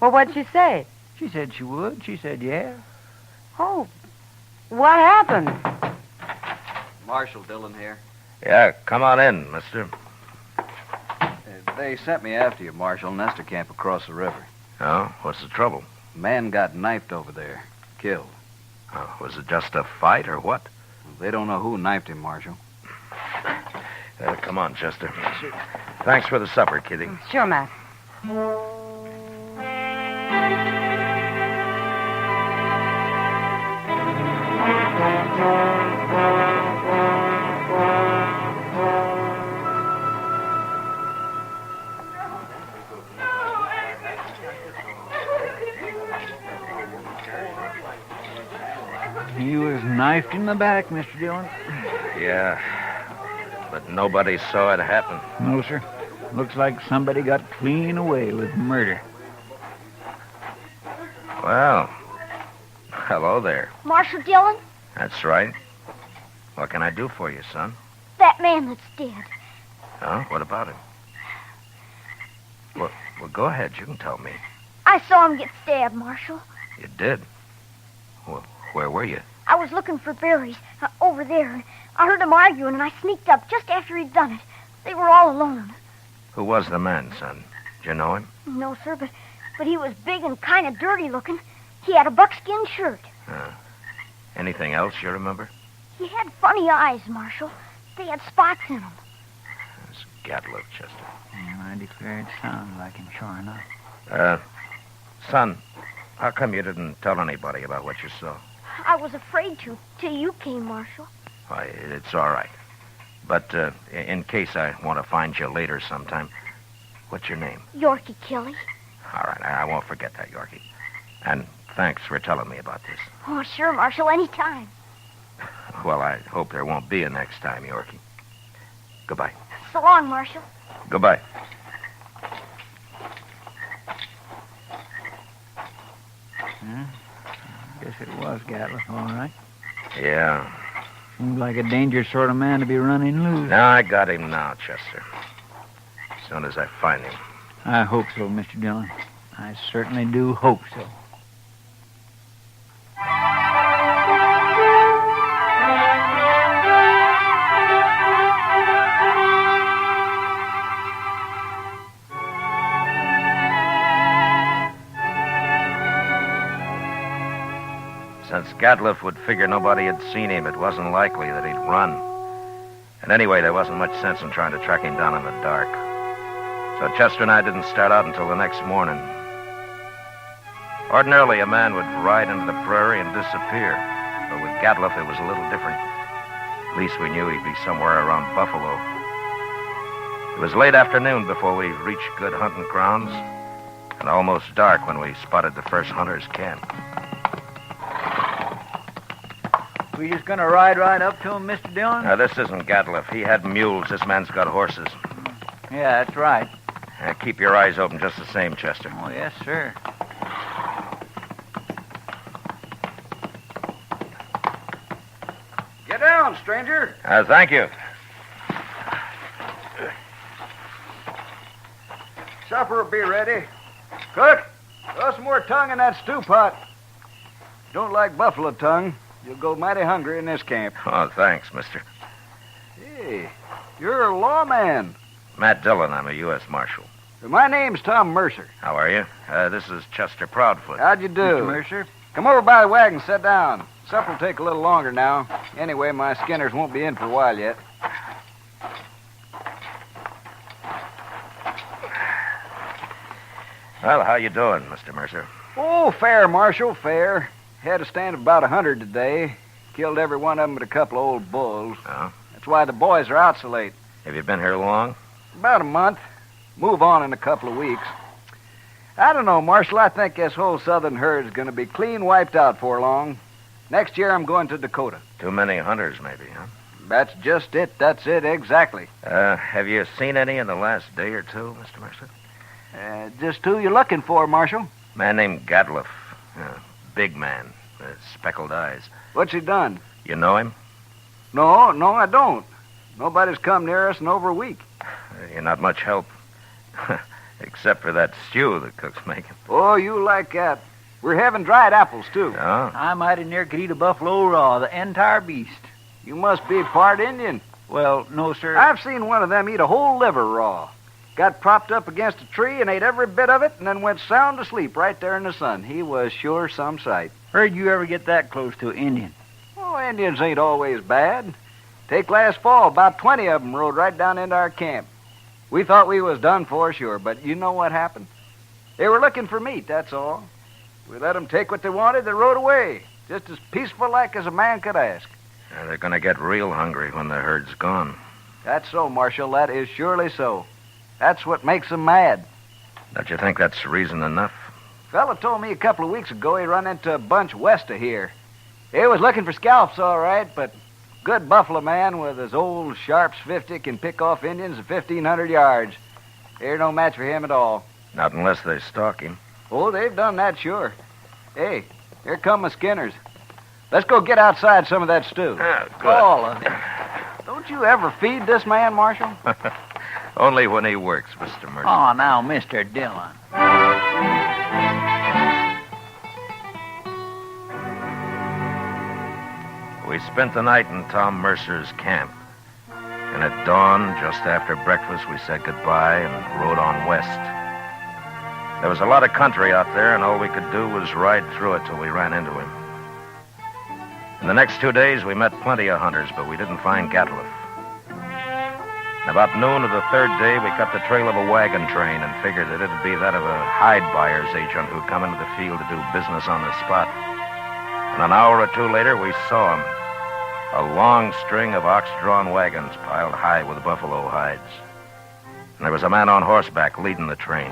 Well, what'd she say? She said she would. She said, yeah. Oh, what happened? Marshal Dillon here. Yeah, come on in, mister. They sent me after you, Marshal. Nestor camp across the river. Oh, what's the trouble? Man got knifed over there. Killed. Oh, was it just a fight or what? They don't know who knifed him, Marshal. Come on, Chester. Thanks for the supper, Kitty. Sure, Matt. He was knifed in the back, Mr. Dillon. Yeah, but nobody saw it happen. No, sir. Looks like somebody got clean away with murder. Well, hello there. Marshal Dillon? That's right. What can I do for you, son? That man that's dead. Huh? What about him? Well, go ahead. You can tell me. I saw him get stabbed, Marshal. You did? Well, where were you? I was looking for berries over there. I heard them arguing, and I sneaked up just after he'd done it. They were all alone. Who was the man, son? Did you know him? No, sir, but he was big and kind of dirty looking. He had a buckskin shirt. Anything else you remember? He had funny eyes, Marshal. They had spots in them. It's Gatliff, Chester. Yeah, I declare it sounds like him, sure enough. Son, how come you didn't tell anybody about what you saw? I was afraid to, till you came, Marshal. Why, it's all right. But in case I want to find you later sometime, what's your name? Yorkie Kelly. All right, I won't forget that, Yorkie. And thanks for telling me about this. Oh, sure, Marshal, anytime. Well, I hope there won't be a next time, Yorkie. Goodbye. So long, Marshal. Goodbye. Guess it was Gatliff, all right. Yeah. Seems like a dangerous sort of man to be running loose. No, I got him now, Chester. As soon as I find him. I hope so, Mr. Dillon. I certainly do hope so. Since Gatliff would figure nobody had seen him, it wasn't likely that he'd run. And anyway, there wasn't much sense in trying to track him down in the dark. So Chester and I didn't start out until the next morning. Ordinarily, a man would ride into the prairie and disappear. But with Gatliff, it was a little different. At least we knew he'd be somewhere around Buffalo. It was late afternoon before we reached good hunting grounds, and almost dark when we spotted the first hunter's camp. We just gonna ride right up to him, Mr. Dillon? Now, this isn't Gatliff. He had mules. This man's got horses. Yeah, that's right. Keep your eyes open just the same, Chester. Oh, yes, sir. Get down, stranger. Thank you. Supper will be ready. Cook, throw some more tongue in that stew pot. Don't like buffalo tongue. You'll go mighty hungry in this camp. Oh, thanks, mister. Hey, you're a lawman. Matt Dillon. I'm a U.S. Marshal. My name's Tom Mercer. How are you? This is Chester Proudfoot. How'd you do? Mr. Mercer? Come over by the wagon, sit down. Supper'll take a little longer now. Anyway, my skinners won't be in for a while yet. Well, how you doing, Mr. Mercer? Oh, fair, Marshal, fair. Had a stand of about 100 today. Killed every one of them but a couple of old bulls. Oh? That's why the boys are out so late. Have you been here long? About a month. Move on in a couple of weeks. I don't know, Marshal. I think this whole southern herd's going to be clean wiped out for long. Next year I'm going to Dakota. Too many hunters, maybe, huh? That's just it. That's it, exactly. Have you seen any in the last day or two, Mr. Mercer? Just who you looking for, Marshal? Man named Gatliff. Big man. Speckled eyes. What's he done? You know him? No, I don't. Nobody's come near us in over a week. You're not much help. Except for that stew the cook's making. Oh, you like that. We're having dried apples, too. Oh? I mighty near could eat a buffalo raw, the entire beast. You must be part Indian. Well, no, sir. I've seen one of them eat a whole liver raw. Got propped up against a tree and ate every bit of it and then went sound asleep right there in the sun. He was sure some sight. Where'd you ever get that close to an Indian? Oh, Indians ain't always bad. Take last fall, about 20 of them rode right down into our camp. We thought we was done for, sure, but you know what happened? They were looking for meat, that's all. We let them take what they wanted, they rode away. Just as peaceful like as a man could ask. They're going to get real hungry when the herd's gone. That's so, Marshal. That is surely so. That's what makes them mad. Don't you think that's reason enough? Fella told me a couple of weeks ago he run into a bunch west of here. He was looking for scalps, all right, but good buffalo man with his old Sharps 50 can pick off Indians at 1,500 yards. They're no match for him at all. Not unless they stalk him. Oh, they've done that, sure. Hey, here come my skinners. Let's go get outside some of that stew. Good. All of it. Don't you ever feed this man, Marshal? Only when he works, Mr. Mercer. Oh, now, Mr. Dillon. We spent the night in Tom Mercer's camp. And at dawn, just after breakfast, we said goodbye and rode on west. There was a lot of country out there, and all we could do was ride through it till we ran into him. In the next 2 days, we met plenty of hunters, but we didn't find Gatliff. About noon of the third day, we cut the trail of a wagon train and figured that it'd be that of a hide buyer's agent who'd come into the field to do business on the spot. And an hour or two later, we saw him. A long string of ox-drawn wagons piled high with buffalo hides. And there was a man on horseback leading the train.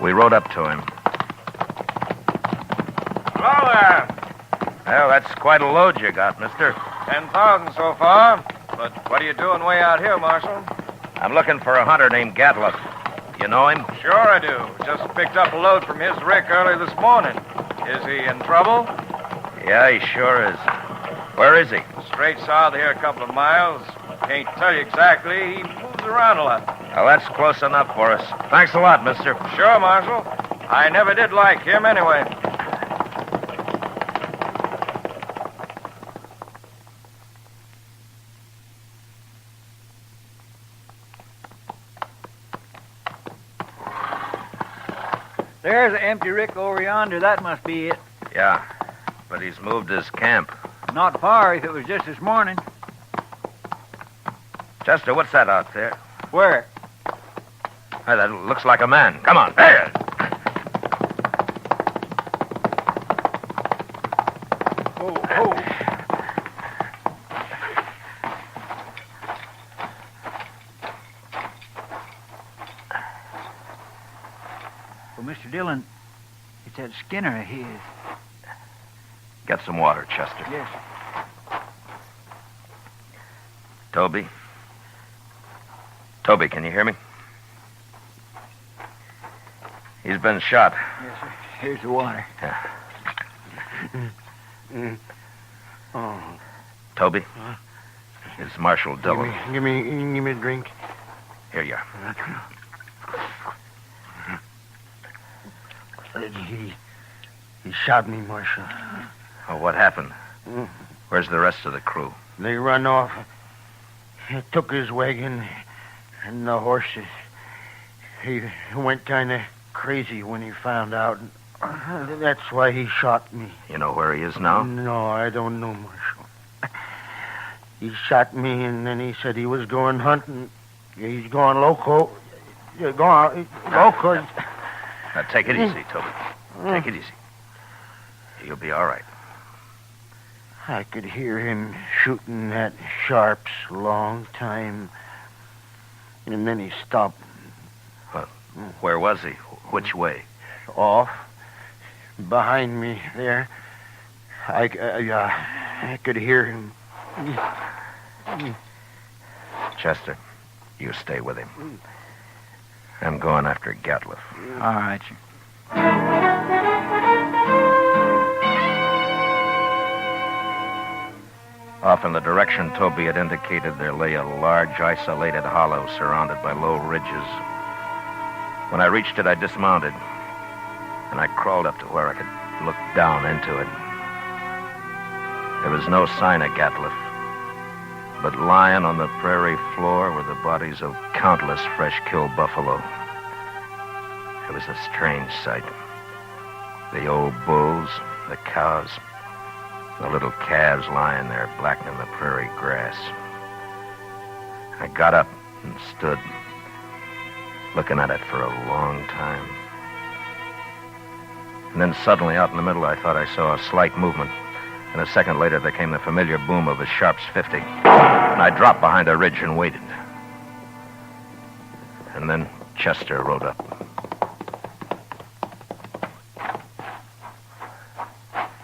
We rode up to him. Hello there. Well, that's quite a load you got, mister. 10,000 so far. But what are you doing way out here, Marshal? I'm looking for a hunter named Gatliff. You know him? Sure I do. Just picked up a load from his rick early this morning. Is he in trouble? Yeah, he sure is. Where is he? Straight south here a couple of miles. Can't tell you exactly. He moves around a lot. Well, that's close enough for us. Thanks a lot, mister. Sure, Marshal. I never did like him anyway. There's an empty rick over yonder. That must be it. Yeah, but he's moved his camp. Not far if it was just this morning. Chester, what's that out there? Where? Hey, that looks like a man. Come on. There. Well, Mr. Dillon, it's that Skinner of his. Get some water, Chester. Yes. Toby? Toby, can you hear me? He's been shot. Yes, sir. Here's the water. Yeah. Oh. Toby? It's Marshal Dillon. Give me a drink. Here you are. He shot me, Marshal. Oh, what happened? Where's the rest of the crew? They run off. He took his wagon and the horses. He went kind of crazy when he found out. That's why he shot me. You know where he is now? No, I don't know, Marshal. He shot me, and then he said he was going hunting. He's going loco. Loco. Now, take it easy, Toby. Take it easy. You'll be all right. I could hear him shooting at Sharps a long time. And then he stopped. Well, where was he? Which way? Off. Behind me there. I could hear him. Chester, you stay with him. I'm going after Gatliff. All right, sir. Off in the direction Toby had indicated, there lay a large, isolated hollow surrounded by low ridges. When I reached it, I dismounted, and I crawled up to where I could look down into it. There was no sign of Gatliff, but lying on the prairie floor were the bodies of countless fresh-killed buffalo. It was a strange sight. The old bulls, the cows, the little calves lying there blackening the prairie grass. I got up and stood, looking at it for a long time. And then suddenly, out in the middle, I thought I saw a slight movement. And a second later, there came the familiar boom of a Sharps 50. And I dropped behind a ridge and waited. And then Chester rode up.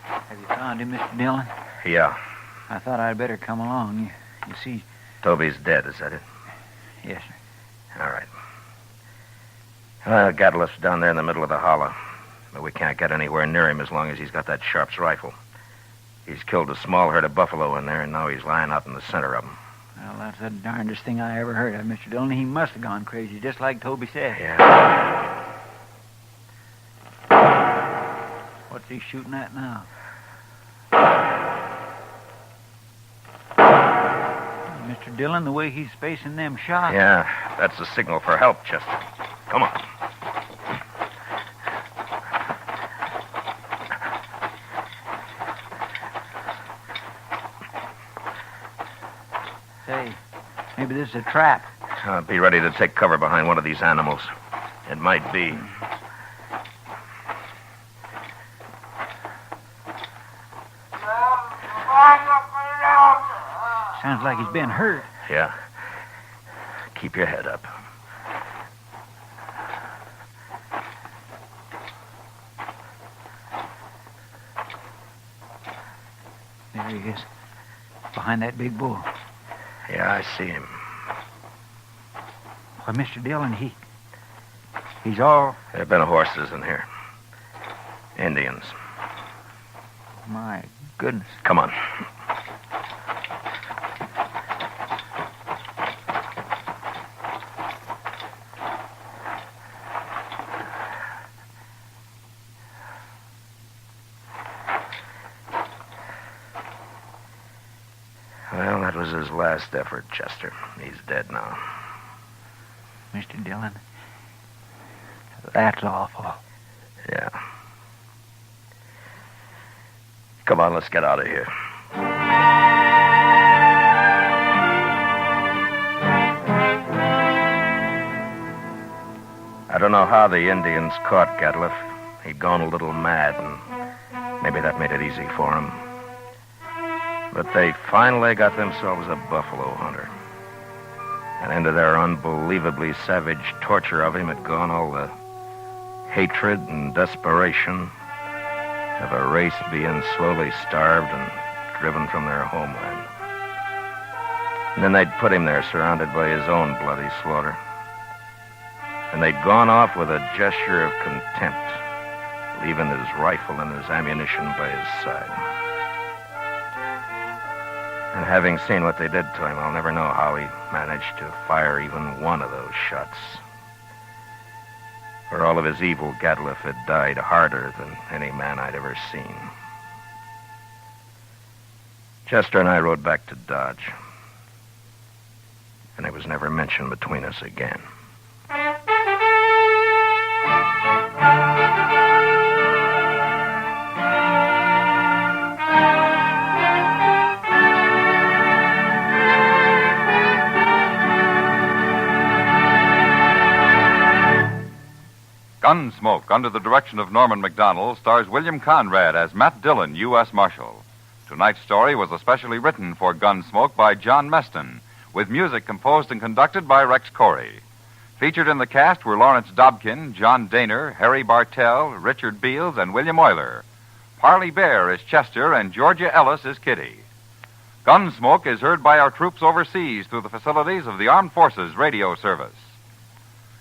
Have you found him, Mr. Dillon? Yeah. I thought I'd better come along. You see... Toby's dead, is that it? Yes, sir. All right. Gatliff's down there in the middle of the hollow. But we can't get anywhere near him as long as he's got that Sharps rifle. He's killed a small herd of buffalo in there, and now he's lying out in the center of them. Well, that's the darndest thing I ever heard of, Mr. Dillon. He must have gone crazy, just like Toby said. Yeah. What's he shooting at now? Mr. Dillon, the way he's spacing them shots. Yeah, that's a signal for help, Chester. Come on. Say, maybe this is a trap. Be ready to take cover behind one of these animals. It might be. Sounds like he's been hurt. Yeah. Keep your head up. There he is. Behind that big bull. Yeah, I see him. Why, Mr. Dillon, he's all... There have been horses in here. Indians. My goodness. Come on. Well, that was his last effort, Chester. He's dead now. Mr. Dillon, that's awful. Yeah. Come on, let's get out of here. I don't know how the Indians caught Gatliff. He'd gone a little mad, and maybe that made it easy for him. But they finally got themselves a buffalo hunter. And into their unbelievably savage torture of him had gone all the hatred and desperation of a race being slowly starved and driven from their homeland. And then they'd put him there surrounded by his own bloody slaughter. And they'd gone off with a gesture of contempt, leaving his rifle and his ammunition by his side. And having seen what they did to him, I'll never know how he managed to fire even one of those shots. For all of his evil, Gatliff had died harder than any man I'd ever seen. Chester and I rode back to Dodge, and it was never mentioned between us again. Gunsmoke, under the direction of Norman MacDonald, stars William Conrad as Matt Dillon, U.S. Marshal. Tonight's story was especially written for Gunsmoke by John Meston, with music composed and conducted by Rex Corey. Featured in the cast were Lawrence Dobkin, John Daner, Harry Bartell, Richard Beals, and William Euler. Parley Bear is Chester, and Georgia Ellis is Kitty. Gunsmoke is heard by our troops overseas through the facilities of the Armed Forces Radio Service.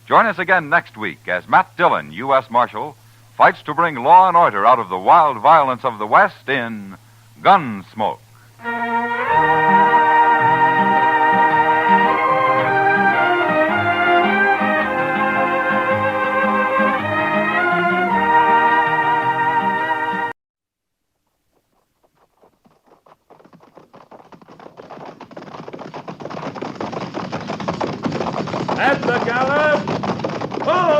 Join us again next week as Matt Dillon, U.S. Marshal, fights to bring law and order out of the wild violence of the West in Gunsmoke. At the gallop! Ho!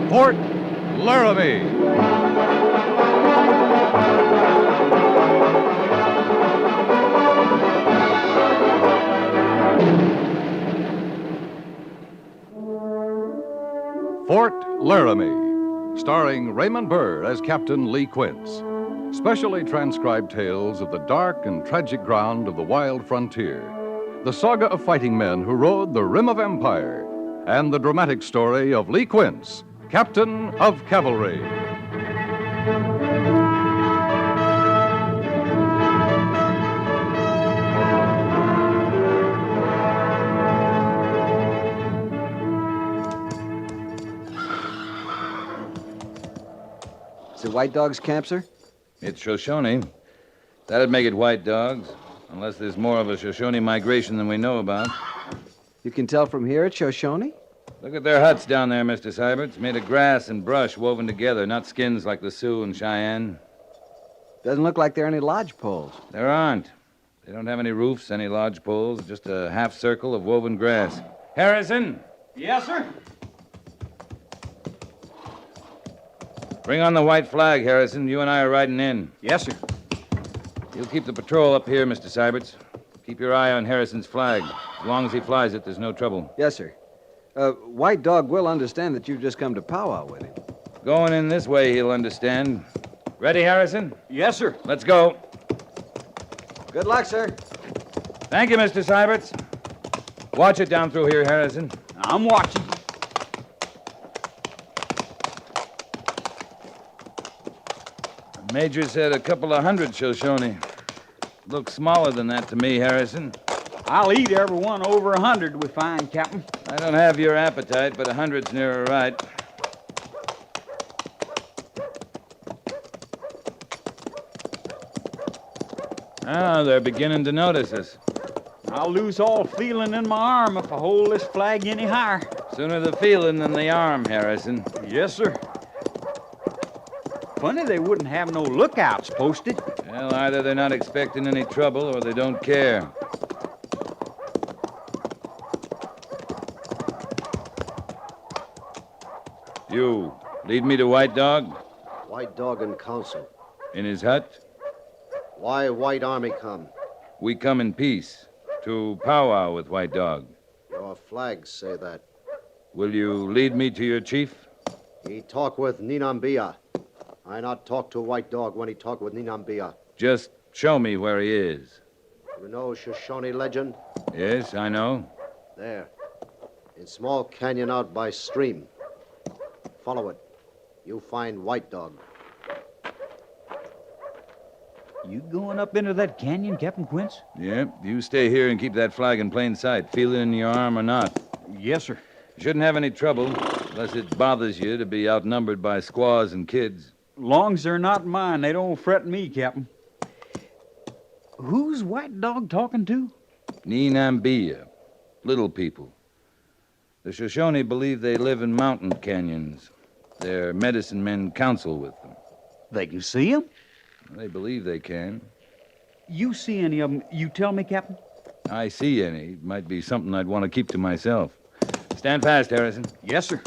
Fort Laramie. Fort Laramie, starring Raymond Burr as Captain Lee Quince. Specially transcribed tales of the dark and tragic ground of the wild frontier, the saga of fighting men who rode the rim of empire, and the dramatic story of Lee Quince, Captain of Cavalry. Is it White Dog's camp, sir? It's Shoshone. That'd make it White Dogs, unless there's more of a Shoshone migration than we know about. You can tell from here it's Shoshone? Look at their huts down there, Mr. Seiberts. Made of grass and brush woven together, not skins like the Sioux and Cheyenne. Doesn't look like there are any lodge poles. There aren't. They don't have any roofs, any lodge poles, just a half circle of woven grass. Harrison! Yes, sir? Bring on the white flag, Harrison. You and I are riding in. Yes, sir. You'll keep the patrol up here, Mr. Seiberts. Keep your eye on Harrison's flag. As long as he flies it, there's no trouble. Yes, sir. White Dog will understand that you've just come to powwow with him. Going in this way, he'll understand. Ready, Harrison? Yes, sir. Let's go. Good luck, sir. Thank you, Mr. Seiberts. Watch it down through here, Harrison. I'm watching. The Major said a couple of hundred Shoshone. Looks smaller than that to me, Harrison. I'll eat every one over 100 we find, Captain. I don't have your appetite, but 100's nearer right. Ah, they're beginning to notice us. I'll lose all feeling in my arm if I hold this flag any higher. Sooner the feeling than the arm, Harrison. Yes, sir. Funny they wouldn't have no lookouts posted. Well, either they're not expecting any trouble or they don't care. You lead me to White Dog? White Dog in council. In his hut? Why White Army come? We come in peace to powwow with White Dog. Your flags say that. Will you lead me to your chief? He talk with Ninambia. I not talk to White Dog when he talk with Ninambia. Just show me where he is. You know Shoshone legend? Yes, I know. There. In small canyon out by stream. Follow it. You find White Dog. You going up into that canyon, Captain Quince? Yep. You stay here and keep that flag in plain sight. Feel it in your arm or not. Yes, sir. You shouldn't have any trouble, unless it bothers you to be outnumbered by squaws and kids. Long's they're not mine, they don't fret me, Captain. Who's White Dog talking to? Ninambia. Little people. The Shoshone believe they live in mountain canyons. Their medicine men counsel with them. They can see 'em? They believe they can. You see any of 'em, you tell me, Captain? I see any. It might be something I'd want to keep to myself. Stand fast, Harrison. Yes, sir.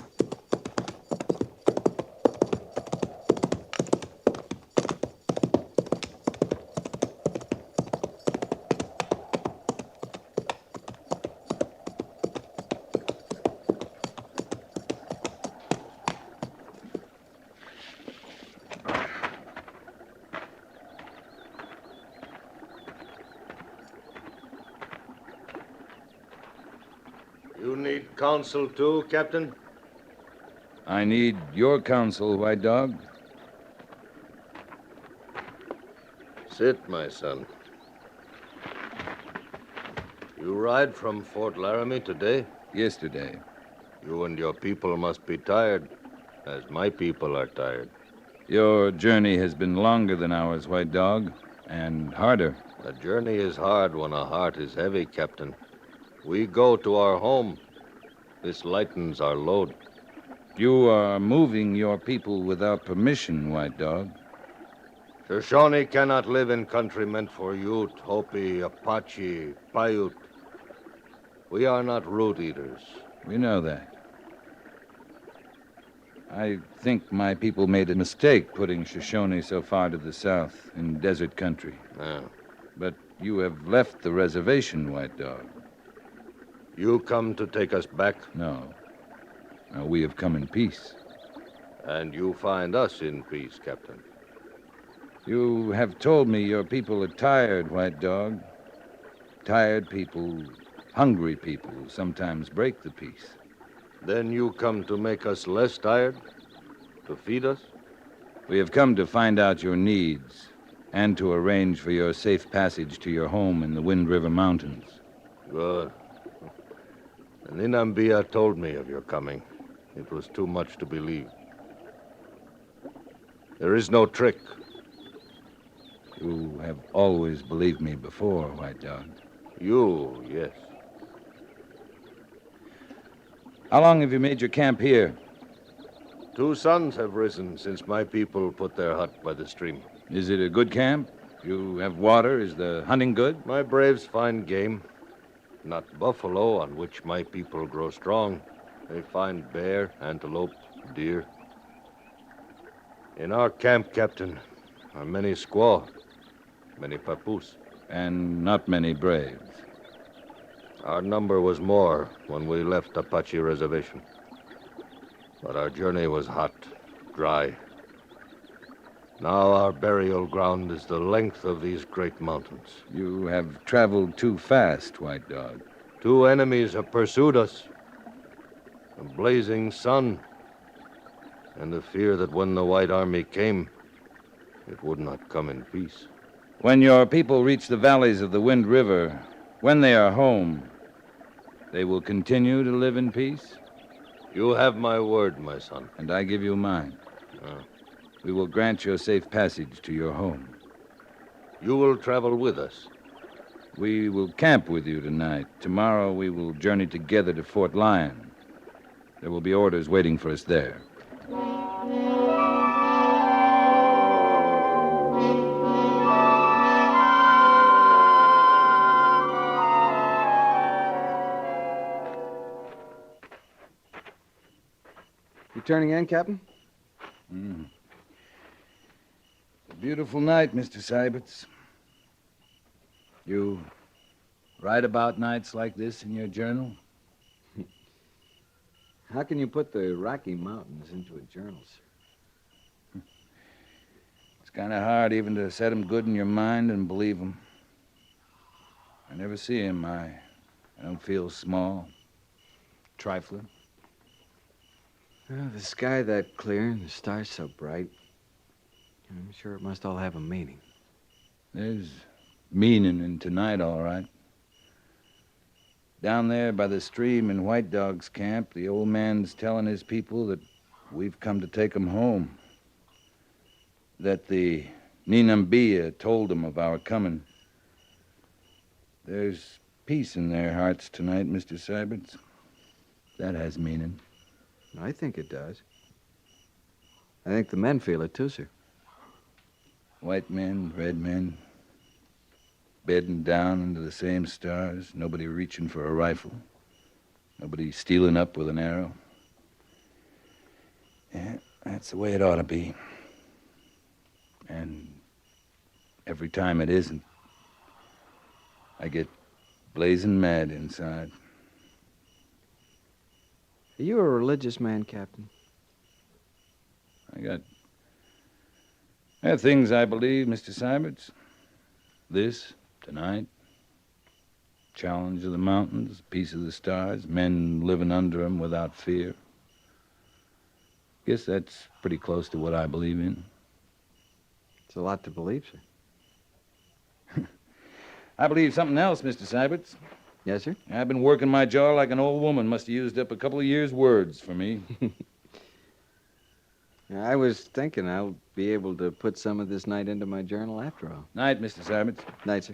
You need counsel too, Captain? I need your counsel, White Dog. Sit, my son. You ride from Fort Laramie today? Yesterday. You and your people must be tired, as my people are tired. Your journey has been longer than ours, White Dog, and harder. A journey is hard when a heart is heavy, Captain. We go to our home. This lightens our load. You are moving your people without permission, White Dog. Shoshone cannot live in country meant for Ute, Hopi, Apache, Paiute. We are not root eaters. We know that. I think my people made a mistake putting Shoshone so far to the south in desert country. Yeah. But you have left the reservation, White Dog. You come to take us back? No. No, we have come in peace. And you find us in peace, Captain. You have told me your people are tired, White Dog. Tired people, hungry people, sometimes break the peace. Then you come to make us less tired? To feed us? We have come to find out your needs and to arrange for your safe passage to your home in the Wind River Mountains. Good. Ninambia told me of your coming. It was too much to believe. There is no trick. You have always believed me before, White Dog. You, yes. How long have you made your camp here? 2 suns have risen since my people put their hut by the stream. Is it a good camp? You have water? Is the hunting good? My braves find game. Not buffalo, on which my people grow strong. They find bear, antelope, deer. In our camp, Captain, are many squaw, many papoose. And not many braves. Our number was more when we left Apache Reservation. But our journey was hot, dry. Now our burial ground is the length of these great mountains. You have traveled too fast, White Dog. Two enemies have pursued us. A blazing sun, and the fear that when the White Army came, it would not come in peace. When your people reach the valleys of the Wind River, when they are home, they will continue to live in peace? You have my word, my son. And I give you mine. We will grant your safe passage to your home. You will travel with us. We will camp with you tonight. Tomorrow we will journey together to Fort Lyon. There will be orders waiting for us there. You turning in, Captain? A beautiful night, Mr. Syberts. You write about nights like this in your journal? How can you put the Rocky Mountains into a journal, sir? It's kind of hard even to set 'em good in your mind and believe 'em. I never see 'em. I don't feel small, trifling. Well, the sky that clear and the stars so bright. I'm sure it must all have a meaning. There's meaning in tonight, all right. Down there by the stream in White Dog's camp, the old man's telling his people that we've come to take 'em home. That the Ninambia told them of our coming. There's peace in their hearts tonight, Mr. Syberts. That has meaning. I think it does. I think the men feel it, too, sir. White men, red men, bedding down under the same stars, nobody reaching for a rifle, nobody stealing up with an arrow. Yeah, that's the way it ought to be. And every time it isn't, I get blazing mad inside. Are you a religious man, Captain? I have things I believe, Mr. Syberts. This, tonight. Challenge of the mountains, peace of the stars, men living under 'em without fear. Guess that's pretty close to what I believe in. It's a lot to believe, sir. I believe something else, Mr. Syberts. Yes, sir? I've been working my jaw like an old woman. Must have used up a couple of years' words for me. I was thinking I'll be able to put some of this night into my journal after all. Night, Mr. Syberts. Night, sir.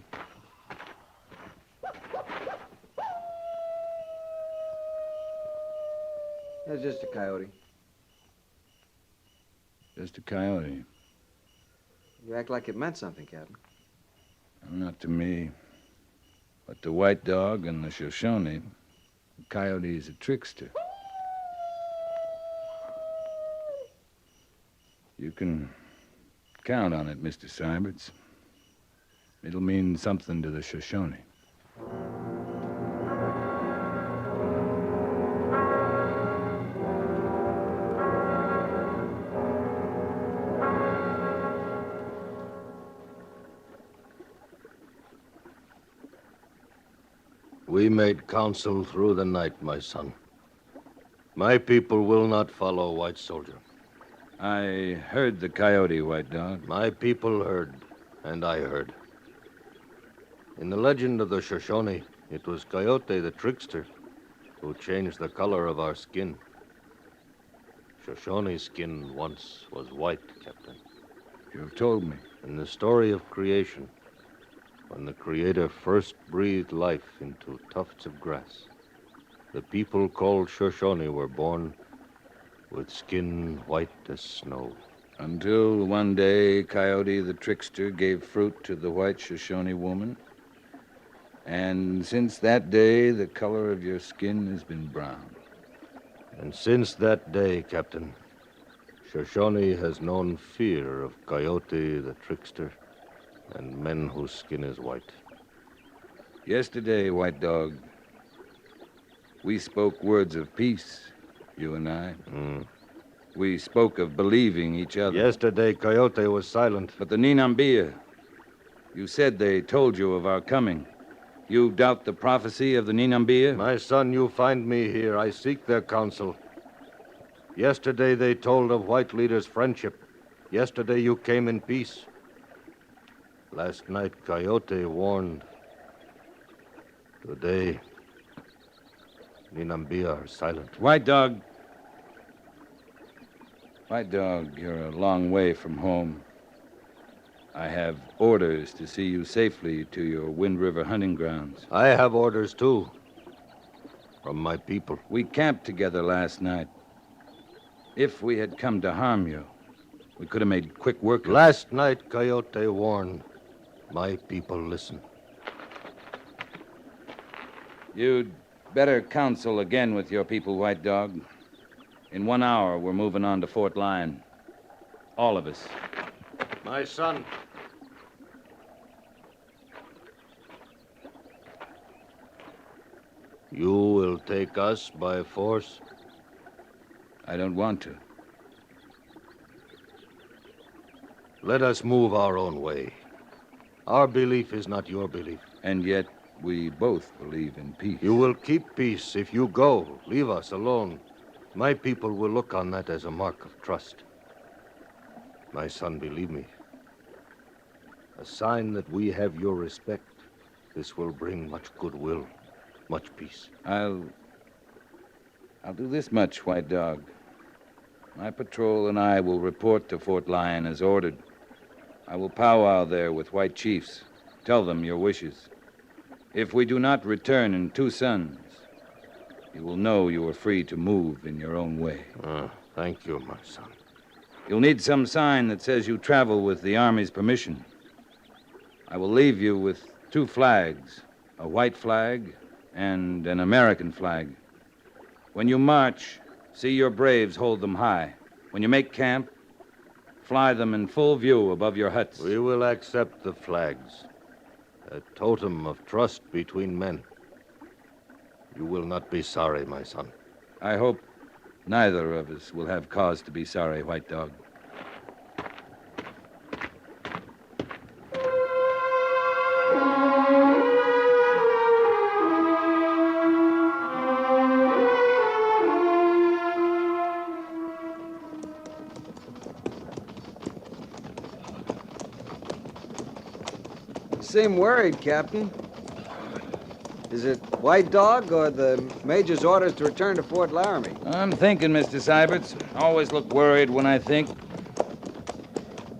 That's just a coyote. Just a coyote. You act like it meant something, Captain. Not to me. But to White Dog and the Shoshone, the coyote is a trickster. You can count on it, Mr. Syberts. It'll mean something to the Shoshone. We made counsel through the night, my son. My people will not follow White Soldier. I heard the coyote, White Dog. My people heard, and I heard. In the legend of the Shoshone, it was Coyote the trickster who changed the color of our skin. Shoshone skin once was white, Captain. You've told me. In the story of creation, when the Creator first breathed life into tufts of grass, the people called Shoshone were born with skin white as snow. Until one day, Coyote the trickster gave fruit to the white Shoshone woman. And since that day, the color of your skin has been brown. And since that day, Captain, Shoshone has known fear of Coyote the trickster and men whose skin is white. Yesterday, White Dog, we spoke words of peace, you and I. We spoke of believing each other. Yesterday, Coyote was silent. But the Ninambia, you said they told you of our coming. You doubt the prophecy of the Ninambia? My son, you find me here. I seek their counsel. Yesterday they told of white leaders' friendship. Yesterday you came in peace. Last night Coyote warned. Today, Ninambia are silent. White Dog. White Dog, you're a long way from home. I have orders to see you safely to your Wind River hunting grounds. I have orders, too. From my people. We camped together last night. If we had come to harm you, we could have made quick work of it. Last night, Coyote warned. My people listen. You'd better counsel again with your people, White Dog. In 1 hour, we're moving on to Fort Lyon. All of us. My son. You will take us by force? I don't want to. Let us move our own way. Our belief is not your belief. And yet, we both believe in peace. You will keep peace if you go. Leave us alone. My people will look on that as a mark of trust. My son, believe me. A sign that we have your respect. This will bring much goodwill, much peace. I'll do this much, White Dog. My patrol and I will report to Fort Lyon as ordered. I will powwow there with white chiefs. Tell them your wishes. If we do not return in 2 suns, you will know you are free to move in your own way. Thank you, my son. You'll need some sign that says you travel with the Army's permission. I will leave you with 2 flags, a white flag and an American flag. When you march, see your braves hold them high. When you make camp, fly them in full view above your huts. We will accept the flags. A totem of trust between men. You will not be sorry, my son. I hope neither of us will have cause to be sorry, White Dog. You seem worried, Captain. Is it White Dog or the Major's orders to return to Fort Laramie? I'm thinking, Mr. Syberts. Always look worried when I think.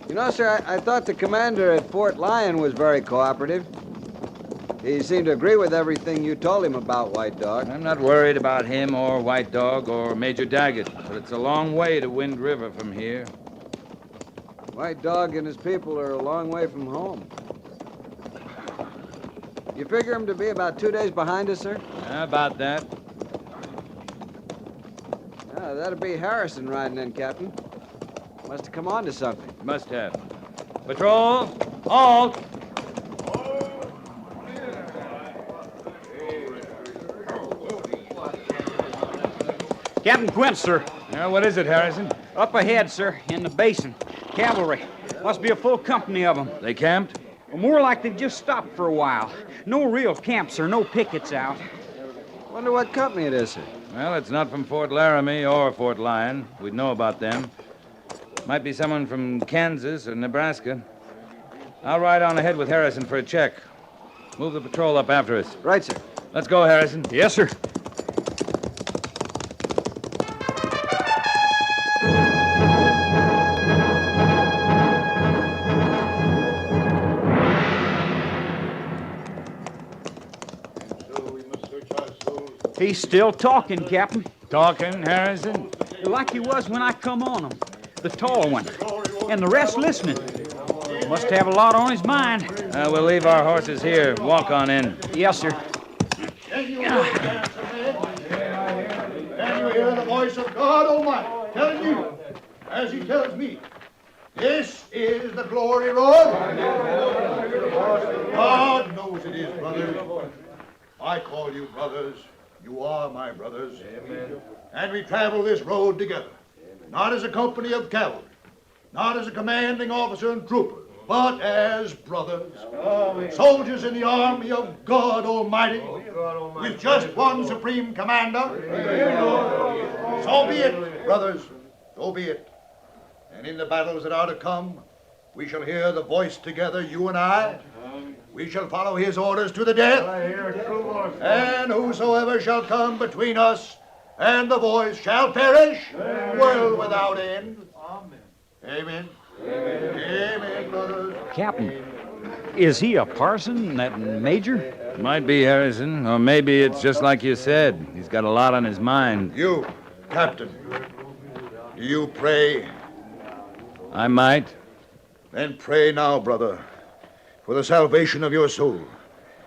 You know, sir, I thought the commander at Fort Lyon was very cooperative. He seemed to agree with everything you told him about White Dog. I'm not worried about him or White Dog or Major Daggett, but it's a long way to Wind River from here. White Dog and his people are a long way from home. You figure him to be about 2 days behind us, sir? About that. That'd be Harrison riding in, Captain. Must have come on to something. Must have. Patrol, halt! Captain Quint, sir. What is it, Harrison? Up ahead, sir, in the basin. Cavalry. Must be a full company of them. They camped? Well, more like they've just stopped for a while. No real camps, sir. No pickets out. Wonder what company it is, sir. Well, it's not from Fort Laramie or Fort Lyon. We'd know about them. Might be someone from Kansas or Nebraska. I'll ride on ahead with Harrison for a check. Move the patrol up after us. Right, sir. Let's go, Harrison. Yes, sir. He's still talking, Captain. Talking, Harrison? Like he was when I come on him. The tall one. And the rest listening. Must have a lot on his mind. We'll leave our horses here. Walk on in. Yes, sir. Can you hear the voice of God Almighty telling you, as he tells me, this is the glory road? God knows it is, brothers. I call you brothers. You are my brothers. Amen. And we travel this road together. Not as a company of cavalry. Not as a commanding officer and trooper. but as brothers, soldiers in the army of God Almighty, with just one supreme commander. So be it, brothers, so be it. And in the battles that are to come, we shall hear the voice together, you and I. We shall follow his orders to the death. And whosoever shall come between us and the voice shall perish, world without end. Amen. Amen, brothers. Captain, is he a parson, that major? Might be, Harrison, or maybe it's just like you said. He's got a lot on his mind. You, Captain, do you pray? I might. Then pray now, brother, for the salvation of your soul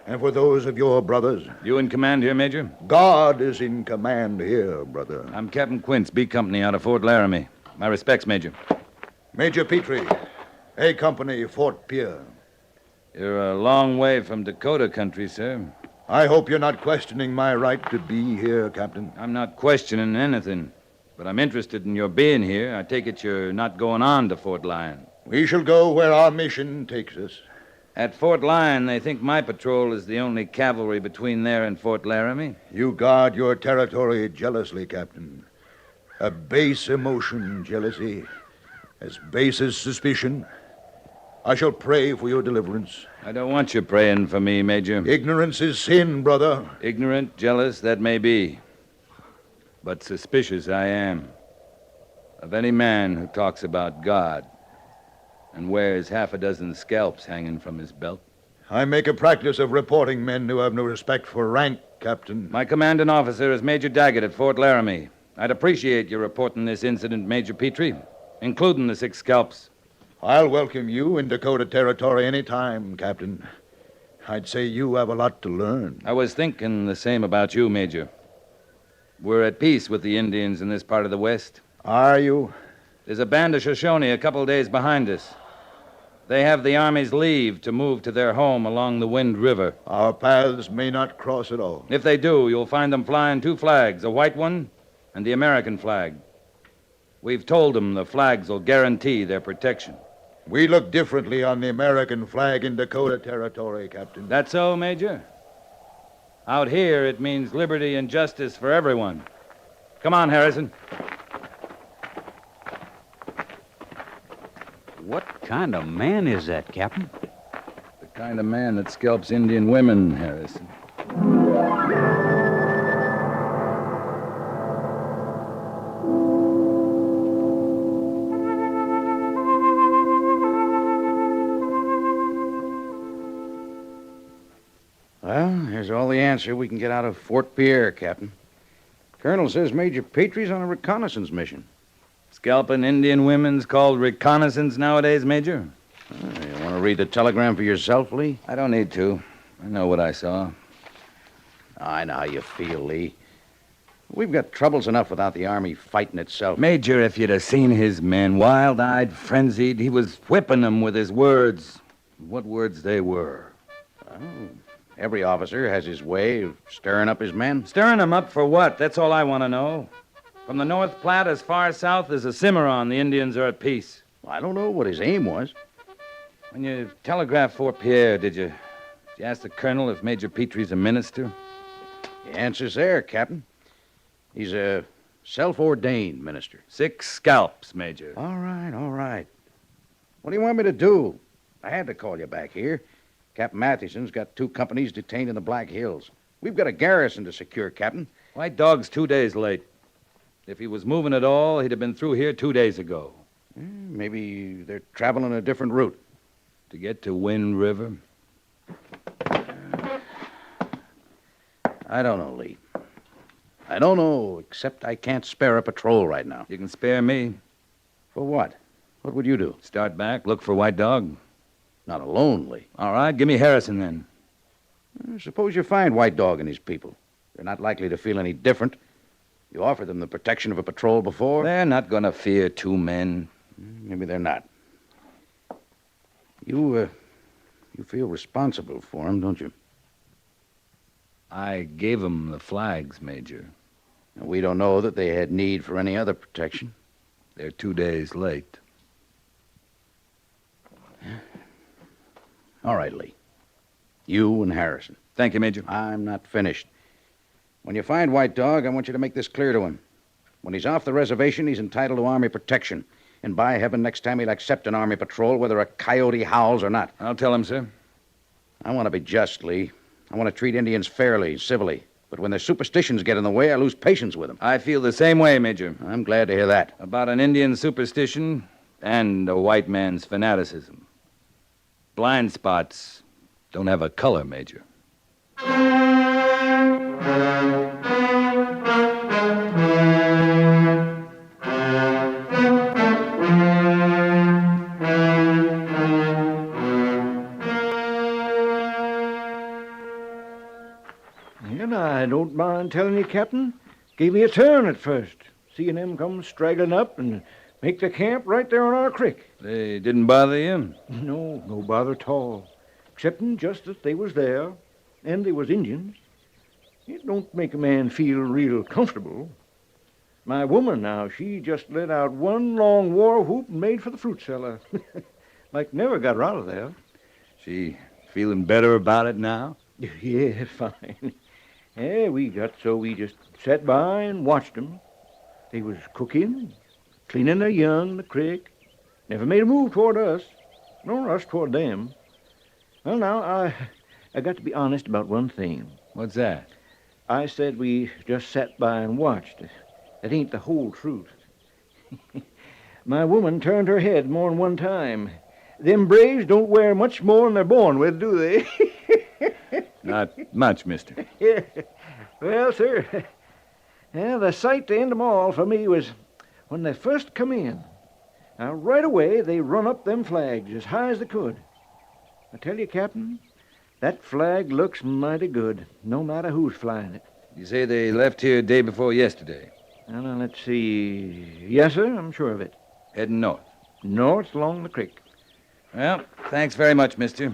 and for those of your brothers. You in command here, Major? God is in command here, brother. I'm Captain Quince, B Company out of Fort Laramie. My respects, Major. Major Petrie, A Company, Fort Pierre. You're a long way from Dakota country, sir. I hope you're not questioning my right to be here, Captain. I'm not questioning anything, but I'm interested in your being here. I take it you're not going on to Fort Lyon. We shall go where our mission takes us. At Fort Lyon, they think my patrol is the only cavalry between there and Fort Laramie. You guard your territory jealously, Captain. A base emotion, jealousy. As base as suspicion. I shall pray for your deliverance. I don't want you praying for me, Major. Ignorance is sin, brother. Ignorant, jealous, that may be. But suspicious I am. Of any man who talks about God and wears half a dozen scalps hanging from his belt. I make a practice of reporting men who have no respect for rank, Captain. My commanding officer is Major Daggett at Fort Laramie. I'd appreciate your reporting this incident, Major Petrie, including the 6 scalps. I'll welcome you in Dakota territory any time, Captain. I'd say you have a lot to learn. I was thinking the same about you, Major. We're at peace with the Indians in this part of the West. Are you? There's a band of Shoshone a couple days behind us. They have the Army's leave to move to their home along the Wind River. Our paths may not cross at all. If they do, you'll find them flying 2 flags, a white one and the American flag. We've told them the flags will guarantee their protection. We look differently on the American flag in Dakota territory, Captain. That so, Major? Out here, it means liberty and justice for everyone. Come on, Harrison. What kind of man is that, Captain? The kind of man that scalps Indian women, Harrison. Well, here's all the answer we can get out of Fort Pierre, Captain. Colonel says Major Petrie's on a reconnaissance mission. Scalping Indian women's called reconnaissance nowadays, Major? You want to read the telegram for yourself, Lee? I don't need to. I know what I saw. I know how you feel, Lee. We've got troubles enough without the Army fighting itself. Major, if you'd have seen his men, wild-eyed, frenzied, he was whipping them with his words. What words they were. Oh, every officer has his way of stirring up his men. Stirring them up for what? That's all I want to know. From the North Platte as far south as the Cimarron, the Indians are at peace. I don't know what his aim was. When you telegraphed Fort Pierre, did you ask the colonel if Major Petrie's a minister? The answer's there, Captain. He's a self-ordained minister. 6 scalps, Major. All right, all right. What do you want me to do? I had to call you back here. Captain Matheson's got 2 companies detained in the Black Hills. We've got a garrison to secure, Captain. White Dog's 2 days late. If he was moving at all, he'd have been through here 2 days ago. Maybe they're traveling a different route. To get to Wind River? I don't know, Lee. I don't know, except I can't spare a patrol right now. You can spare me. For what? What would you do? Start back, look for White Dog. Not alone, Lee. All right, give me Harrison then. Suppose you find White Dog and his people. They're not likely to feel any different. You offered them the protection of a patrol before. They're not going to fear 2 men. Maybe they're not. You feel responsible for them, don't you? I gave them the flags, Major. And we don't know that they had need for any other protection. They're 2 days late. All right, Lee. You and Harrison. Thank you, Major. I'm not finished. When you find White Dog, I want you to make this clear to him. When he's off the reservation, he's entitled to Army protection. And by heaven, next time he'll accept an Army patrol, whether a coyote howls or not. I'll tell him, sir. I want to be just, Lee. I want to treat Indians fairly, civilly. But when their superstitions get in the way, I lose patience with them. I feel the same way, Major. I'm glad to hear that. About an Indian superstition and a white man's fanaticism. Blind spots don't have a color, Major. And I don't mind telling you, Captain, gave me a turn at first, seeing them come straggling up and make their camp right there on our creek. They didn't bother you? No bother at all, excepting just that they was there, and they was Indians. It don't make a man feel real comfortable. My woman now, she just let out one long war whoop and made for the fruit cellar. Like never got her out of there. She feeling better about it now? Yeah, fine. Yeah, we just sat by and watched them. They was cooking, cleaning their young in the creek. Never made a move toward us, nor us toward them. Well, now, I got to be honest about one thing. What's that? I said we just sat by and watched. That ain't the whole truth. My woman turned her head more than one time. Them braves don't wear much more than they're born with, do they? Not much, mister. Yeah. Well, sir, yeah, the sight to end 'em all for me was when they first come in. Now, right away, they run up them flags as high as they could. I tell you, Captain, that flag looks mighty good, no matter who's flying it. You say they left here day before yesterday? Now, let's see. Yes, sir, I'm sure of it. Heading north? North along the creek. Well, thanks very much, mister.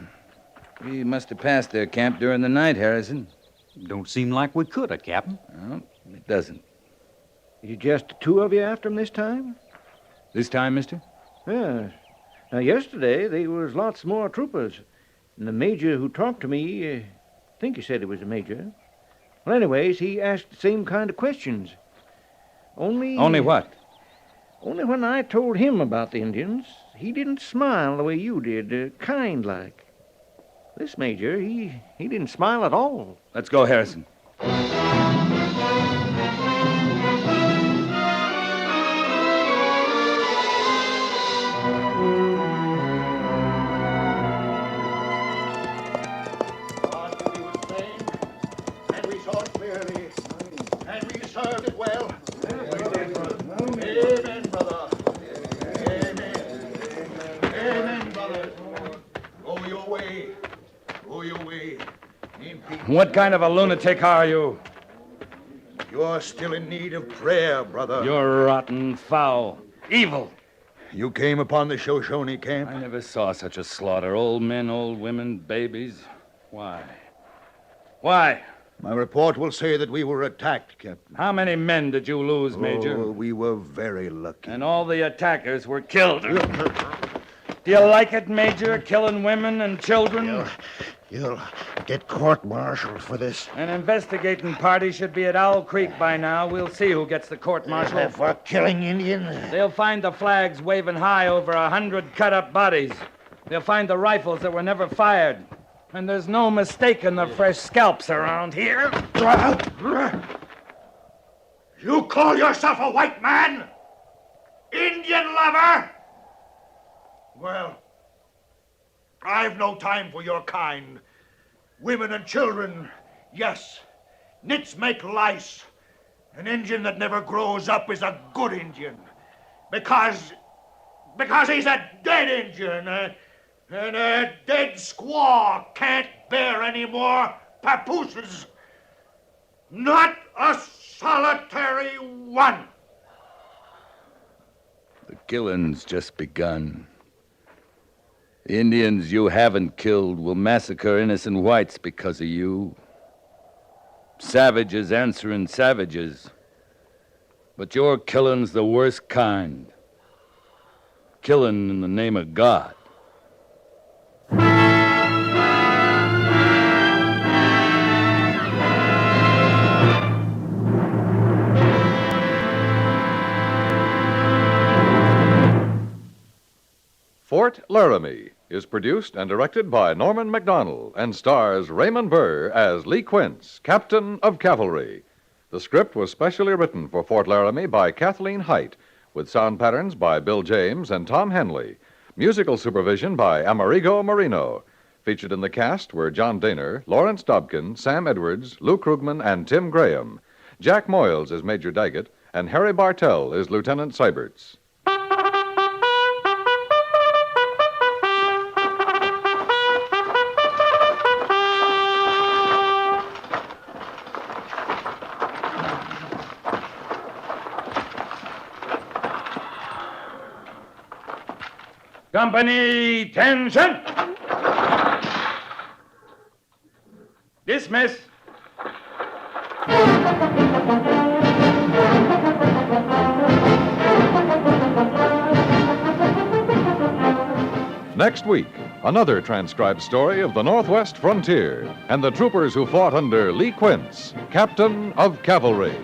We must have passed their camp during the night, Harrison. Don't seem like we could have, Captain. Well, it doesn't. Is it just the two of you after 'em this time? This time, mister? Yes. Now, yesterday, there was lots more troopers. And the major who talked to me, I think he said it was a major. Well, anyways, he asked the same kind of questions. Only what? Only when I told him about the Indians, he didn't smile the way you did, kind-like. This major, he didn't smile at all. Let's go, Harrison. Our duty was plain, and we saw it clearly, and we served it well. Amen, brother. Amen, brother. Go your way. Go your way. In peace. What kind of a lunatic are you? You're still in need of prayer, brother. You're rotten, foul, evil. You came upon the Shoshone camp? I never saw such a slaughter. Old men, old women, babies. Why? Why? My report will say that we were attacked, Captain. How many men did you lose, Major? Oh, we were very lucky. And all the attackers were killed. Do you like it, Major, killing women and children? You'll get court-martialed for this. An investigating party should be at Owl Creek by now. We'll see who gets the court-martial. For killing Indians? They'll find the flags waving high over 100 cut-up bodies. They'll find the rifles that were never fired. And there's no mistaking the fresh scalps around here. You call yourself a white man? Indian lover? Well, I've no time for your kind. Women and children, yes. Nits make lice. An Indian that never grows up is a good Indian. Because he's a dead Indian. And a dead squaw can't bear any more papooses. Not a solitary one. The killing's just begun. The Indians you haven't killed will massacre innocent whites because of you. Savages answering savages. But your killing's the worst kind. Killing in the name of God. Fort Laramie is produced and directed by Norman MacDonald and stars Raymond Burr as Lee Quince, Captain of Cavalry. The script was specially written for Fort Laramie by Kathleen Height, with sound patterns by Bill James and Tom Henley. Musical supervision by Amerigo Marino. Featured in the cast were John Daner, Lawrence Dobkin, Sam Edwards, Lou Krugman, and Tim Graham. Jack Moyles is Major Daggett, and Harry Bartell is Lieutenant Seiberts. Company, attention! Dismiss. Next week, another transcribed story of the Northwest frontier and the troopers who fought under Lee Quince, Captain of Cavalry.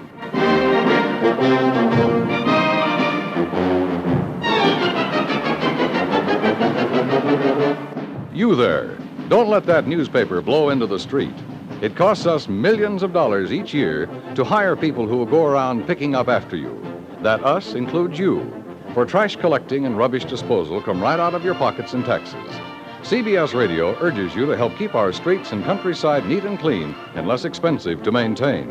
You there, don't let that newspaper blow into the street. It costs us millions of dollars each year to hire people who will go around picking up after you. That us includes you. For trash collecting and rubbish disposal come right out of your pockets in Texas. CBS Radio urges you to help keep our streets and countryside neat and clean and less expensive to maintain.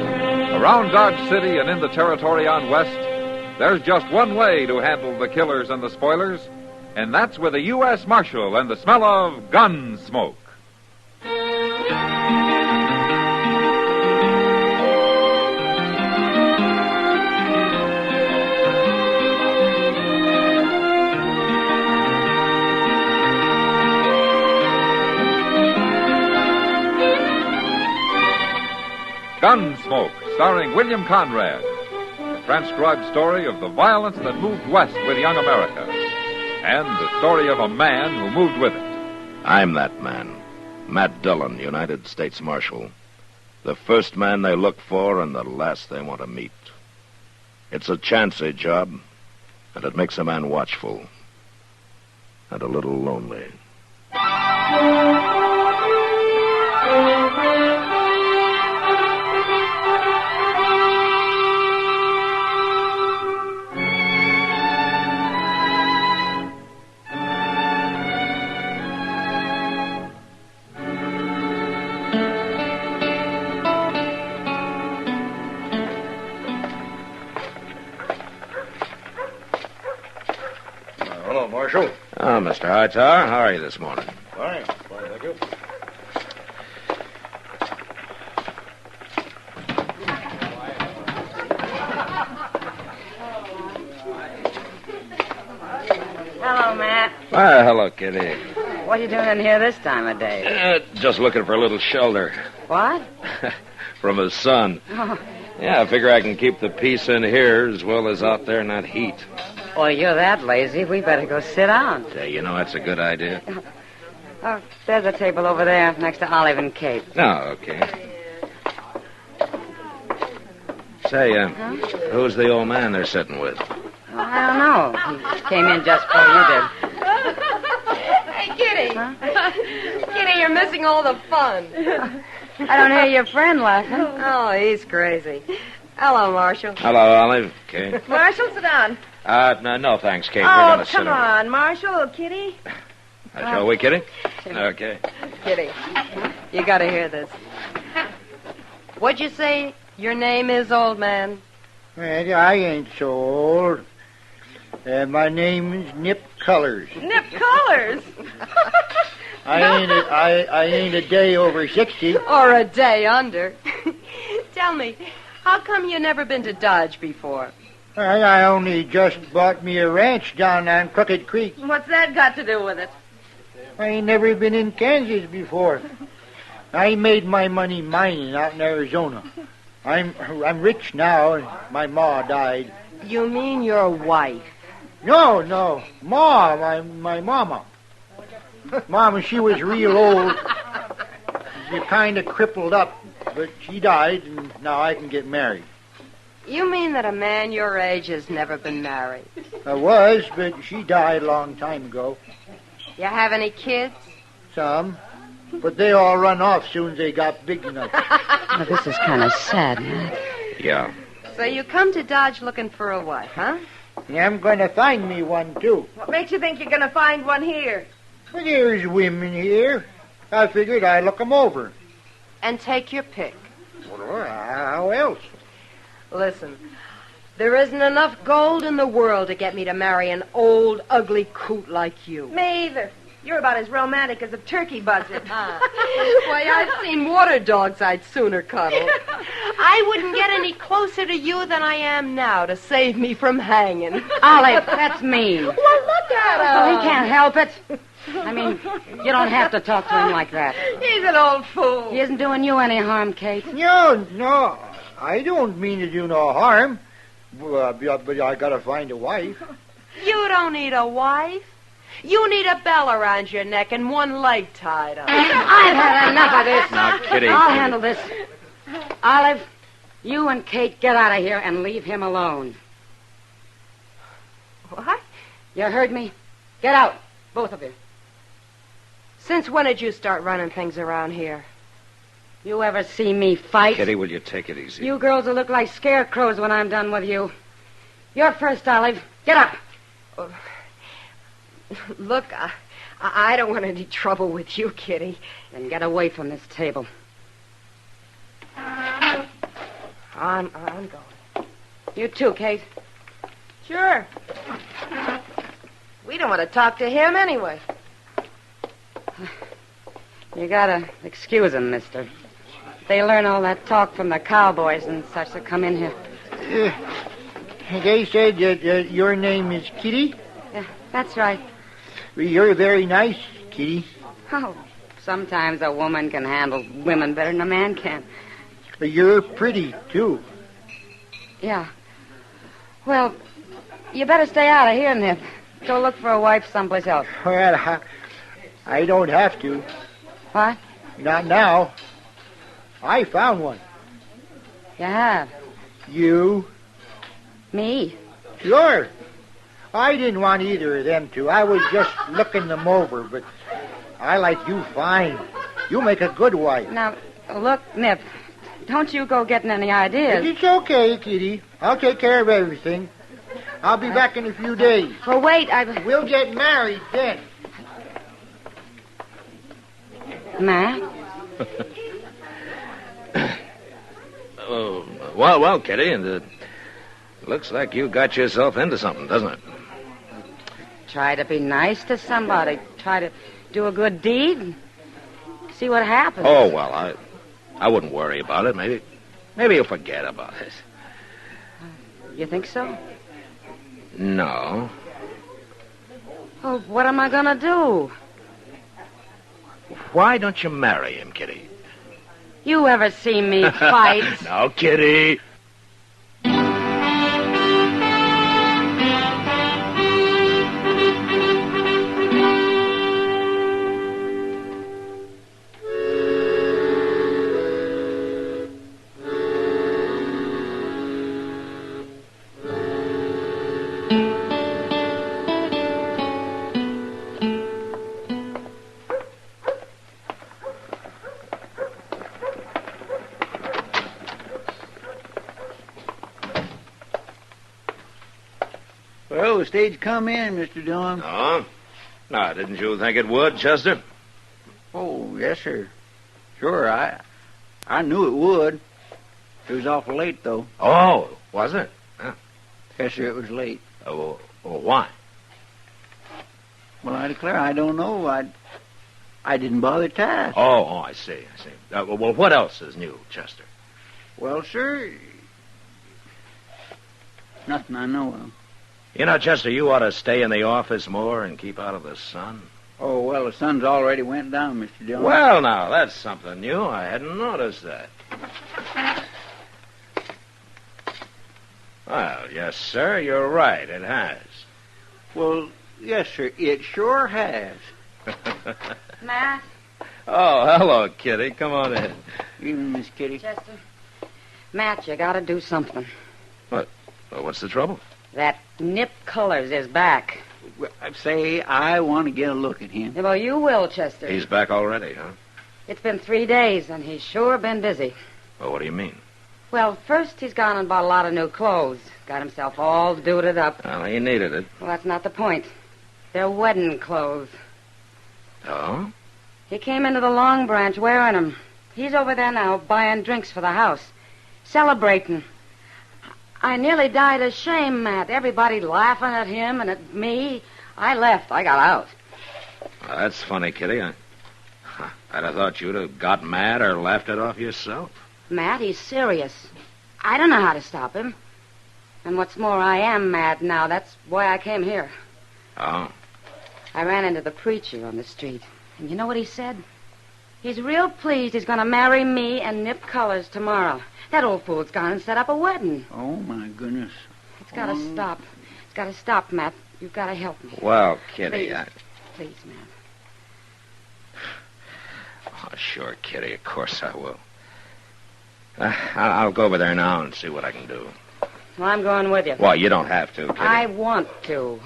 Around Dodge City and in the territory on west, there's just one way to handle the killers and the spoilers, and that's with a U.S. Marshal and the smell of gun smoke. Gunsmoke, starring William Conrad, a transcribed story of the violence that moved west with young America, and the story of a man who moved with it. I'm that man, Matt Dillon, United States Marshal. The first man they look for and the last they want to meet. It's a chancy job, and it makes a man watchful and a little lonely. Hello, Marshal. Oh, Mr. Hightower, how are you this morning? Fine, thank you. Hello, Matt. Ah, hello, Kitty. What are you doing in here this time of day? Just looking for a little shelter What? from the sun. Oh, Yeah, I figure I can keep the peace in here as well as out there in that heat. well, you're that lazy. We better go sit down. You know, that's a good idea. Oh, there's a table over there next to Olive and Kate. Oh, okay. Say, who's the old man they're sitting with? Well, I don't know. He came in just before you did. Hey, Kitty. Kitty, you're missing all the fun. I don't hear your friend laughing. Oh, he's crazy. Hello, Marshal. Hello, Olive. Kate. Marshal, sit down. No, thanks, Kate. We're Oh, gonna sit come on, Marshal. Kitty. Shall we, Kitty? Okay. Kitty, you gotta hear this. What'd you say your name is, old man? Well, I ain't so old. My name's Nip Colors. Nip Colors? I ain't a day over 60. Or a day under. Tell me, how come you never been to Dodge before? I only just bought me a ranch down on Crooked Creek. What's that got to do with it? I ain't never been in Kansas before. I made my money mining out in Arizona. I'm rich now, and my ma died. You mean your wife? No, Ma, my mama. Mama, she was real old. She kind of crippled up, but she died, and now I can get married. You mean that a man your age has never been married? I was, but she died a long time ago. You have any kids? Some, but they all run off soon as they got big enough. Well, this is kind of sad, Matt. Yeah. So you come to Dodge looking for a wife, huh? Yeah, I'm going to find me one, too. What makes you think you're going to find one here? Well, there's women here. I figured I'd look 'em over. And take your pick. Well, how else? Listen, there isn't enough gold in the world to get me to marry an old, ugly coot like you. Me either. You're about as romantic as a turkey buzzard. Why, I've seen water dogs I'd sooner cuddle. I wouldn't get any closer to you than I am now to save me from hanging. Olive, that's mean. Well, look at him. Oh, he can't help it. I mean, you don't have to talk to him like that. He's an old fool. He isn't doing you any harm, Kate. No. I don't mean to do no harm. But I gotta find a wife. You don't need a wife. You need a bell around your neck and one leg tied up. I've had enough of this. Now, Kitty. I'll handle this. Olive, you and Kate get out of here and leave him alone. What? You heard me? Get out, both of you. Since when did you start running things around here? You ever see me fight? Kitty, will you take it easy? You girls will look like scarecrows when I'm done with you. You're first, Olive. Get up. Look, I don't want any trouble with you, Kitty. Then get away from this table. I'm going. You too, Kate. Sure. We don't want to talk to him anyway. You gotta excuse them, mister. They learn all that talk from the cowboys and such that come in here. They said that your name is Kitty? Yeah, that's right. Well, you're very nice, Kitty. Oh, sometimes a woman can handle women better than a man can. You're pretty, too. Yeah. Well, you better stay out of here, Nip. Go look for a wife someplace else. Well, I don't have to. What? Not now. I found one. You have? You? Me? Sure. I didn't want either of them to. I was just looking them over, but I like you fine. You make a good wife. Now, look, Nip, don't you go getting any ideas. It's okay, Kitty. I'll take care of everything. I'll be back in a few days. Well, wait, We'll get married then. Matt? Well, Kitty, and it looks like you got yourself into something, doesn't it? Try to be nice to somebody. Try to do a good deed and see what happens. Oh, well, I wouldn't worry about it. Maybe you'll forget about it. You think so? No. Well, what am I going to do? Why don't you marry him, Kitty? You ever see me fight? Now, Kitty. the stage come in, Mr. Dillon. Oh? No, didn't you think it would, Chester? Oh, yes, sir. Sure, I knew it would. It was awful late, though. Oh, was it? Huh. Yes, sir, it was late. Oh, why? Well, I declare, I don't know. I didn't bother to ask. Oh, I see. Well, what else is new, Chester? Well, sir, nothing I know of. You know, Chester, you ought to stay in the office more and keep out of the sun. Oh, well, the sun's already went down, Mr. Dillon. Well, now, that's something new. I hadn't noticed that. Well, yes, sir, you're right. It has. Well, yes, sir, it sure has. Matt? Oh, hello, Kitty. Come on in. Evening, Miss Kitty. Chester. Matt, you gotta do something. What? Well, what's the trouble? That Nip Colors is back. Say, I want to get a look at him. Yeah, well, you will, Chester. He's back already, huh? It's been 3 days, and he's sure been busy. Well, what do you mean? Well, first he's gone and bought a lot of new clothes. Got himself all duded up. Well, he needed it. Well, that's not the point. They're wedding clothes. Oh? He came into the Long Branch wearing them. He's over there now buying drinks for the house. Celebrating. I nearly died of shame, Matt. Everybody laughing at him and at me. I left. I got out. Well, that's funny, Kitty. I'd have thought you'd have got mad or laughed it off yourself. Matt, he's serious. I don't know how to stop him. And what's more, I am mad now. That's why I came here. Oh? I ran into the preacher on the street. And you know what he said? He's real pleased he's going to marry me and Nip Colors tomorrow. That old fool's gone and set up a wedding. Oh, my goodness. It's got to stop. It's got to stop, Matt. You've got to help me. Well, Kitty, Please, Matt. Oh, sure, Kitty. Of course I will. I'll go over there now and see what I can do. Well, I'm going with you. Well, you don't have to, Kitty. I want to.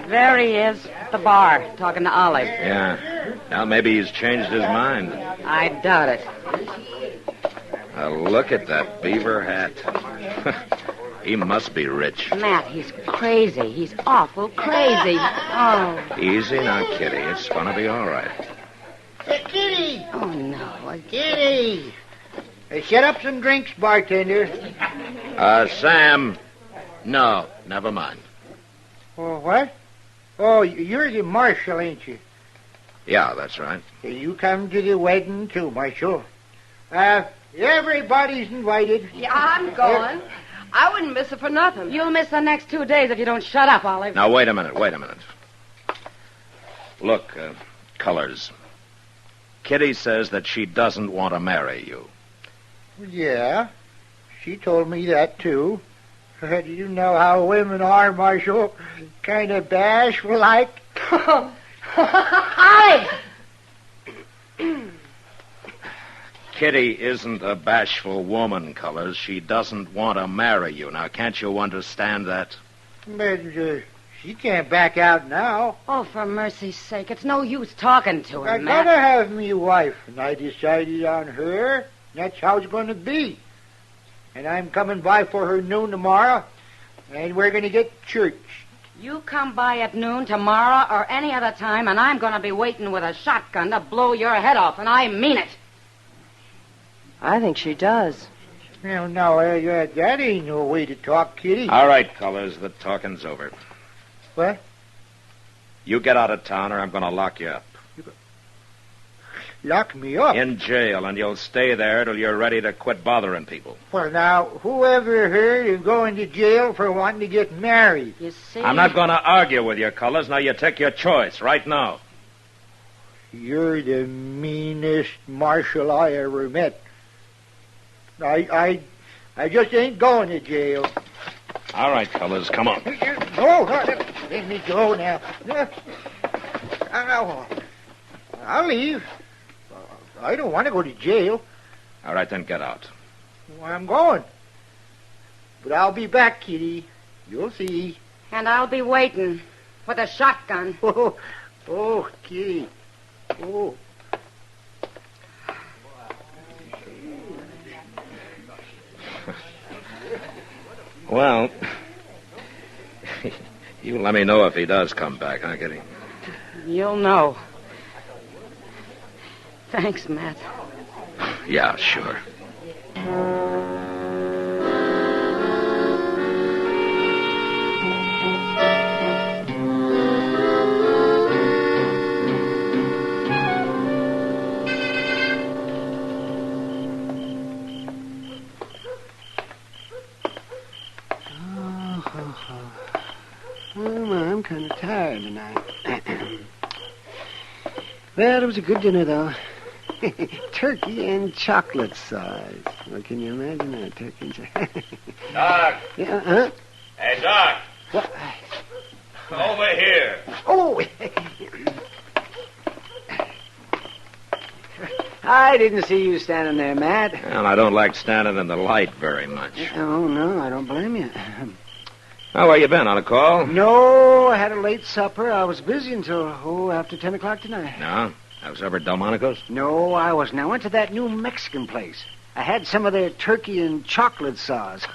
There he is, at the bar, talking to Olive. Yeah. Now maybe he's changed his mind. I doubt it. Look at that beaver hat. He must be rich. Matt, he's crazy. He's awful crazy. Oh. Easy now, Kitty. It's going to be all right. Hey, Kitty! Oh, no. Kitty! Hey, set up some drinks, bartender. Sam. No, never mind. Oh, what? Oh, you're the marshal, ain't you? Yeah, that's right. You come to the wedding, too, Marshal. Everybody's invited. Yeah, I'm going. I wouldn't miss it for nothing. You'll miss the next 2 days if you don't shut up, Olive. Now, wait a minute. Look, Colors. Kitty says that she doesn't want to marry you. Yeah, she told me that, too. You know how women are, Marshal. Kind of bashful like. Olive! Kitty isn't a bashful woman, Colors. She doesn't want to marry you. Now, can't you understand that? But she can't back out now. Oh, for mercy's sake, it's no use talking to her, I Matt. gotta have me wife, and I decided on her. That's how it's going to be. And I'm coming by for her noon tomorrow, and we're going to get church. You come by at noon tomorrow or any other time, and I'm going to be waiting with a shotgun to blow your head off, and I mean it. I think she does. Well, no, that ain't no way to talk, Kitty. All right, Colors, the talking's over. What? You get out of town or I'm going to lock you up. Lock me up? In jail, and you'll stay there till you're ready to quit bothering people. Well, now, whoever heard of going to jail for wanting to get married? You see? I'm not going to argue with you, Colors. Now you take your choice right now. You're the meanest marshal I ever met. I just ain't going to jail. All right, Colors, come on. No, let me go now. I'll leave. I don't want to go to jail. All right, then get out. Well, I'm going. But I'll be back, Kitty. You'll see. And I'll be waiting with a shotgun. Oh, Kitty. Oh. Well, you let me know if he does come back, huh, Kitty? You'll know. Thanks, Matt. Yeah, sure. I'm kind of tired tonight. Well, it was a good dinner, though. Turkey and chocolate sauce. Well, can you imagine that? Turkey and chocolate. Doc. Yeah, huh? Hey, Doc. What? Over here. Oh! I didn't see you standing there, Matt. Well, I don't like standing in the light very much. Oh, no, I don't blame you. Oh, where you been? On a call? No, I had a late supper. I was busy until, after 10 o'clock tonight. No? Have supper at Delmonico's? No, I wasn't. I went to that new Mexican place. I had some of their turkey and chocolate sauce.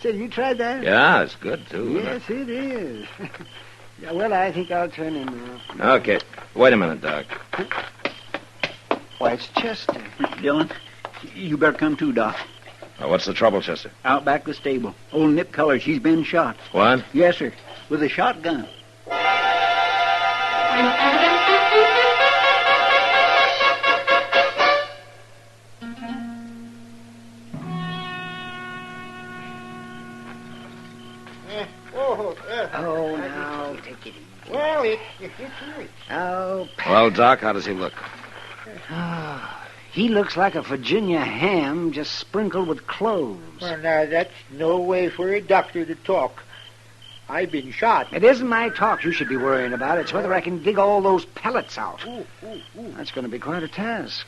Say, you tried that? Yeah, it's good, too. Yes, it is. Yeah, well, I think I'll turn in now. Okay. Wait a minute, Doc. Why, it's Chester. Mr. Dillon, you better come too, Doc. What's the trouble, Chester? Out back the stable. Old Nip Color, she's been shot. What? Yes, sir. With a shotgun. Oh, now, take it easy. Well, it's right. Oh, Well, Doc, how does he look? he looks like a Virginia ham just sprinkled with cloves. Well, now, that's no way for a doctor to talk. I've been shot. It isn't my talk you should be worrying about. It's whether I can dig all those pellets out. That's going to be quite a task.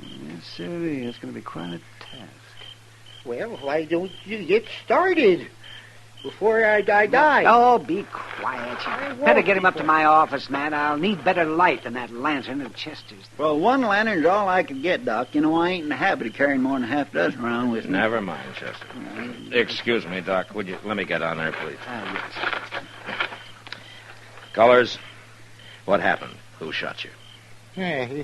Yes, sir. It's going to be quite a task. Well, why don't you get started before I die? Oh, be quiet. You better get him up to my office, Matt. I'll need better light than that lantern of Chester's. Well, one lantern's all I could get, Doc. You know, I ain't in the habit of carrying more than half a dozen around with me. Never mind, Chester. Excuse me, Doc. Would you let me get on there, please? Yes. Colors, what happened? Who shot you? Yeah,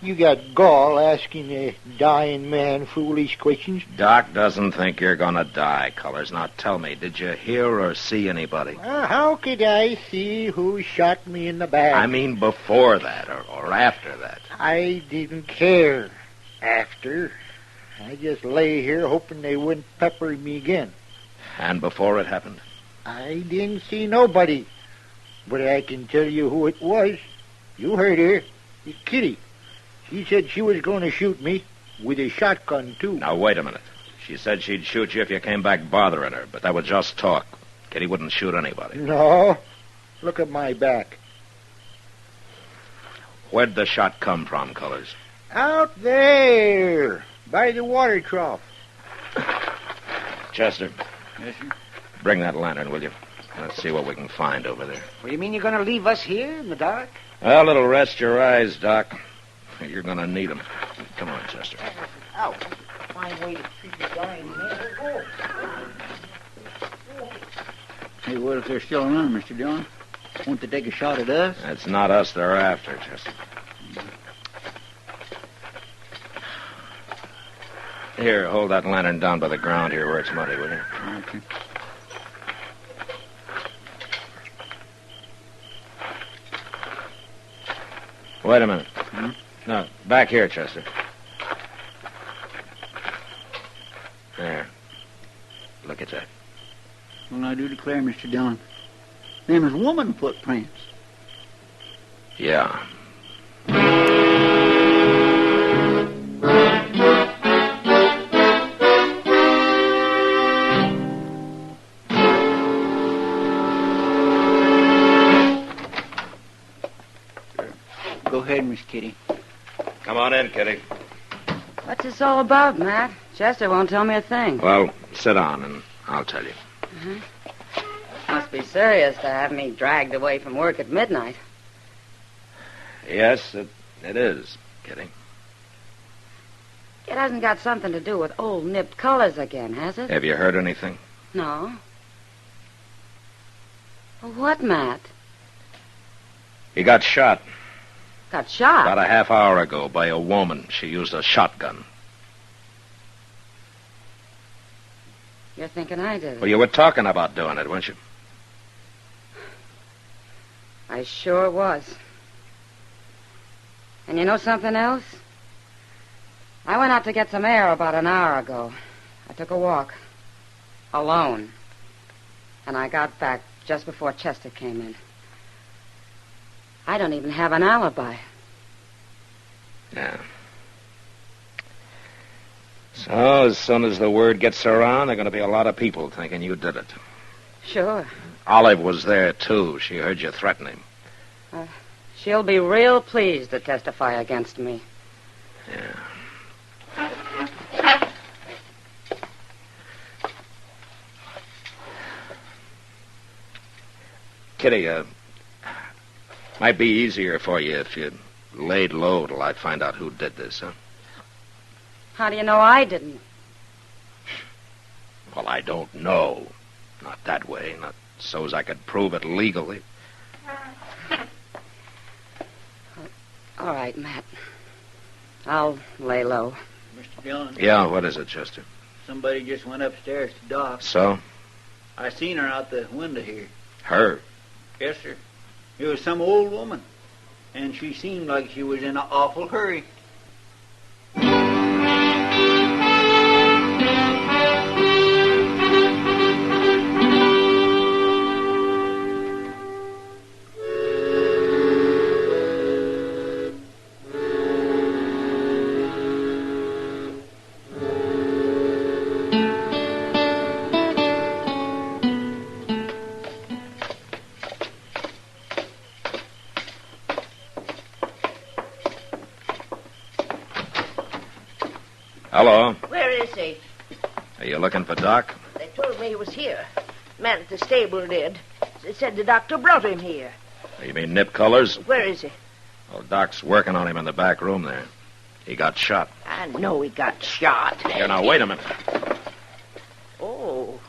you got gall asking a dying man foolish questions. Doc doesn't think you're gonna die, Colors. Now tell me, did you hear or see anybody? How could I see who shot me in the back? I mean before that or after that. I didn't care. After. I just lay here hoping they wouldn't pepper me again. And before it happened? I didn't see nobody. But I can tell you who it was. You heard her. It's Kitty. She said she was going to shoot me with a shotgun, too. Now, wait a minute. She said she'd shoot you if you came back bothering her, but that was just talk. Kitty wouldn't shoot anybody. No. Look at my back. Where'd the shot come from, Colors? Out there, by the water trough. Chester. Yes, sir? Bring that lantern, will you? Let's see what we can find over there. Well, you mean you're going to leave us here in the dark? Well, it'll rest your eyes, Doc. You're going to need them. Come on, Chester. Ow. Fine way to treat a dying man. Hey, what if they're still around, Mr. Dillon? Won't they take a shot at us? That's not us they're after, Chester. Here, hold that lantern down by the ground here where it's muddy, will you? Okay. Wait a minute. No, back here, Chester. There. Look at that. Well, I do declare, Mr. Dillon, them is woman footprints. Yeah. Go ahead, Miss Kitty. Come on in, Kitty. What's this all about, Matt? Chester won't tell me a thing. Well, sit down and I'll tell you. Must be serious to have me dragged away from work at midnight. Yes, it is, Kitty. It hasn't got something to do with old nipped colors again, has it? Have you heard anything? No. What, Matt? He got shot Got shot? about a half hour ago by a woman. She used a shotgun. You're thinking I did it. Well, you were talking about doing it, weren't you? I sure was. And you know something else? I went out to get some air about an hour ago. I took a walk. Alone. And I got back just before Chester came in. I don't even have an alibi. Yeah. So, as soon as the word gets around, there are going to be a lot of people thinking you did it. Sure. Olive was there, too. She heard you threaten him. She'll be real pleased to testify against me. Yeah. Kitty, might be easier for you if you laid low till I find out who did this, huh? How do you know I didn't? Well, I don't know. Not that way. Not so as I could prove it legally. All right, Matt. I'll lay low. Mr. Dillon? Yeah, what is it, Chester? Somebody just went upstairs to Doc. So? I seen her out the window here. Her? Yes, sir. It was some old woman. And she seemed like she was in an awful hurry. Hello. Where is he? Are you looking for Doc? They told me he was here. Man at the stable did. They said the doctor brought him here. You mean Nip Colors? Where is he? Well, Doc's working on him in the back room there. He got shot. I know he got shot. Here, now, wait a minute. Oh.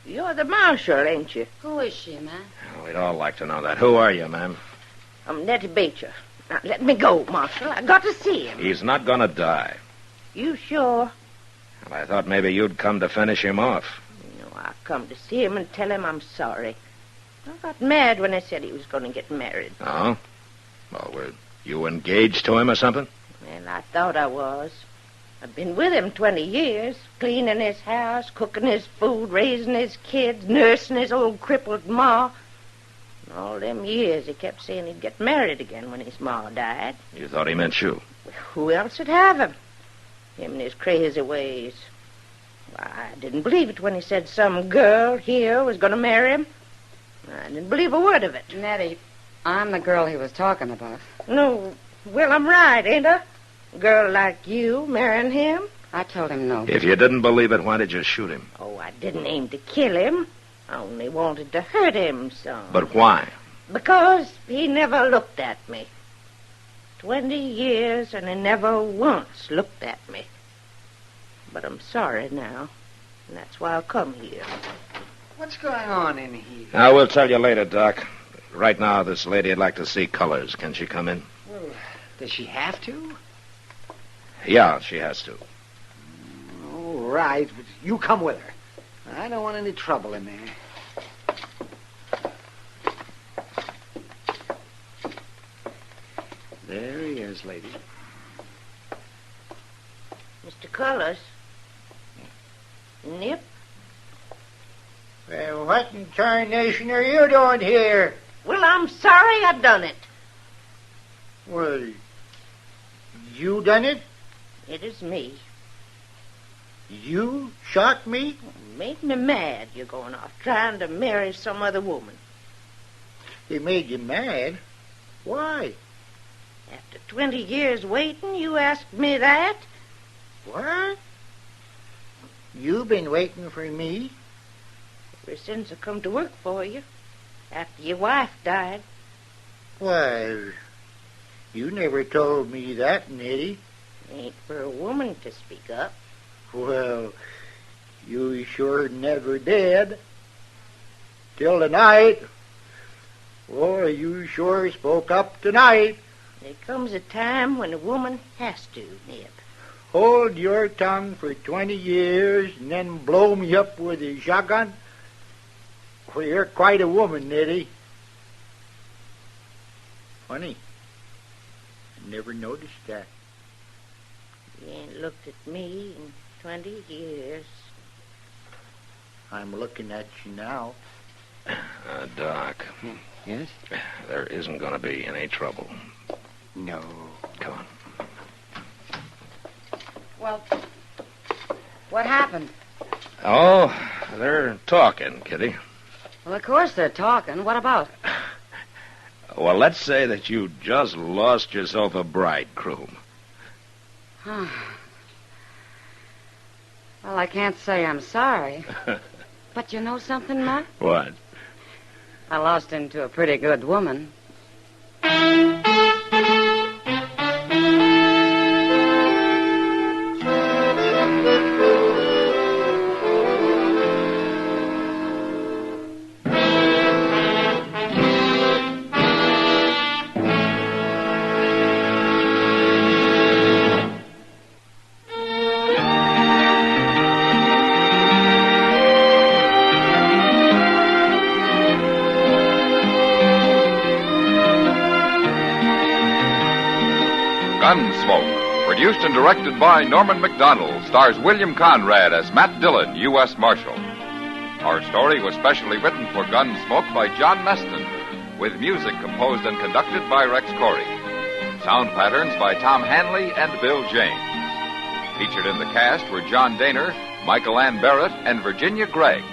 You're the marshal, ain't you? Who is she, man? Well, we'd all like to know that. Who are you, ma'am? I'm Nettie Beecher. Now, let me go, Marshal. I got to see him. He's not going to die. You sure? Well, I thought maybe you'd come to finish him off. No, I come to see him and tell him I'm sorry. I got mad when I said he was going to get married. Oh? Well, were you engaged to him or something? Well, I thought I was. I've been with him 20 years, cleaning his house, cooking his food, raising his kids, nursing his old crippled ma. And all them years he kept saying he'd get married again when his ma died. You thought he meant you? Who else would have him? Him and his crazy ways. Well, I didn't believe it when he said some girl here was going to marry him. I didn't believe a word of it. Nettie, I'm the girl he was talking about. No, well, I'm right, ain't I? A girl like you marrying him? I told him no. If you didn't believe it, why did you shoot him? Oh, I didn't aim to kill him. I only wanted to hurt him some. But why? Because he never looked at me. 20 years, and he never once looked at me. But I'm sorry now, and that's why I'll come here. What's going on in here? I will tell you later, Doc. Right now, this lady'd like to see Colors. Can she come in? Well, does she have to? Yeah, she has to. All right, but you come with her. I don't want any trouble in there. There he is, lady. Mr. Colors? Nip? Well, what in tarnation are you doing here? Well, I'm sorry I done it. Well, you done it? It is me. You shot me? Made me mad, you're going off trying to marry some other woman. It made you mad? Why? After 20 years waiting, you asked me that? What? You been waiting for me? Ever since I come to work for you, after your wife died. Why, you never told me that, Nettie. Ain't for a woman to speak up. Well, you sure never did. Till tonight. Boy, you sure spoke up tonight. There comes a time when a woman has to, Nip. Hold your tongue for 20 years and then blow me up with a shotgun? Well, you're quite a woman, Nettie. Funny. I never noticed that. You ain't looked at me in 20 years. I'm looking at you now. Doc. Yes? There isn't going to be any trouble. No. Come on. Well, what happened? Oh, they're talking, Kitty. Well, of course they're talking. What about? Well, let's say that you just lost yourself a bridegroom. Well, I can't say I'm sorry. But you know something, Matt? What? I lost him to a pretty good woman. Gunsmoke, produced and directed by Norman Macdonald, stars William Conrad as Matt Dillon, U.S. Marshal. Our story was specially written for Gunsmoke by John Meston, with music composed and conducted by Rex Corey. Sound patterns by Tom Hanley and Bill James. Featured in the cast were John Daner, Michael Ann Barrett, and Virginia Gregg.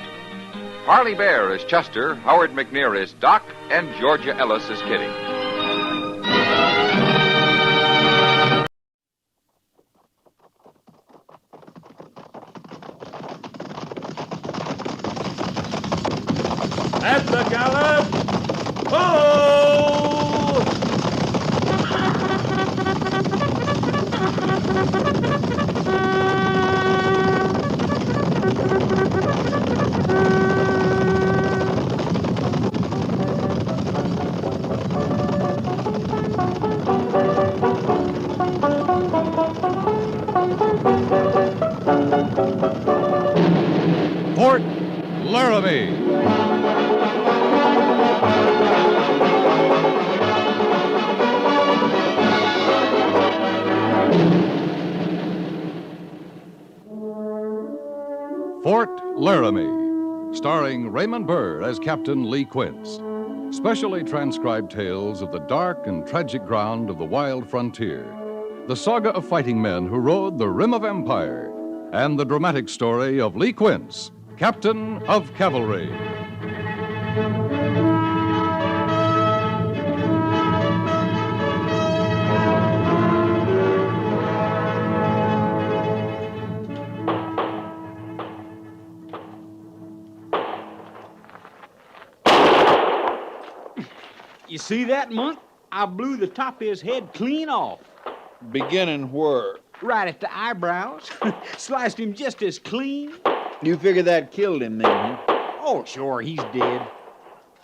Parley Bear is Chester, Howard McNear is Doc, and Georgia Ellis is Kitty. At the gallop! Oh! Fort Laramie. Fort Laramie, starring Raymond Burr as Captain Lee Quince. Specially transcribed tales of the dark and tragic ground of the wild frontier, the saga of fighting men who rode the rim of empire, and the dramatic story of Lee Quince, Captain of Cavalry. You see that, Monk? I blew the top of his head clean off. Beginning where? Right at the eyebrows. Sliced him just as clean. You figure that killed him then, huh? Oh, sure, he's dead.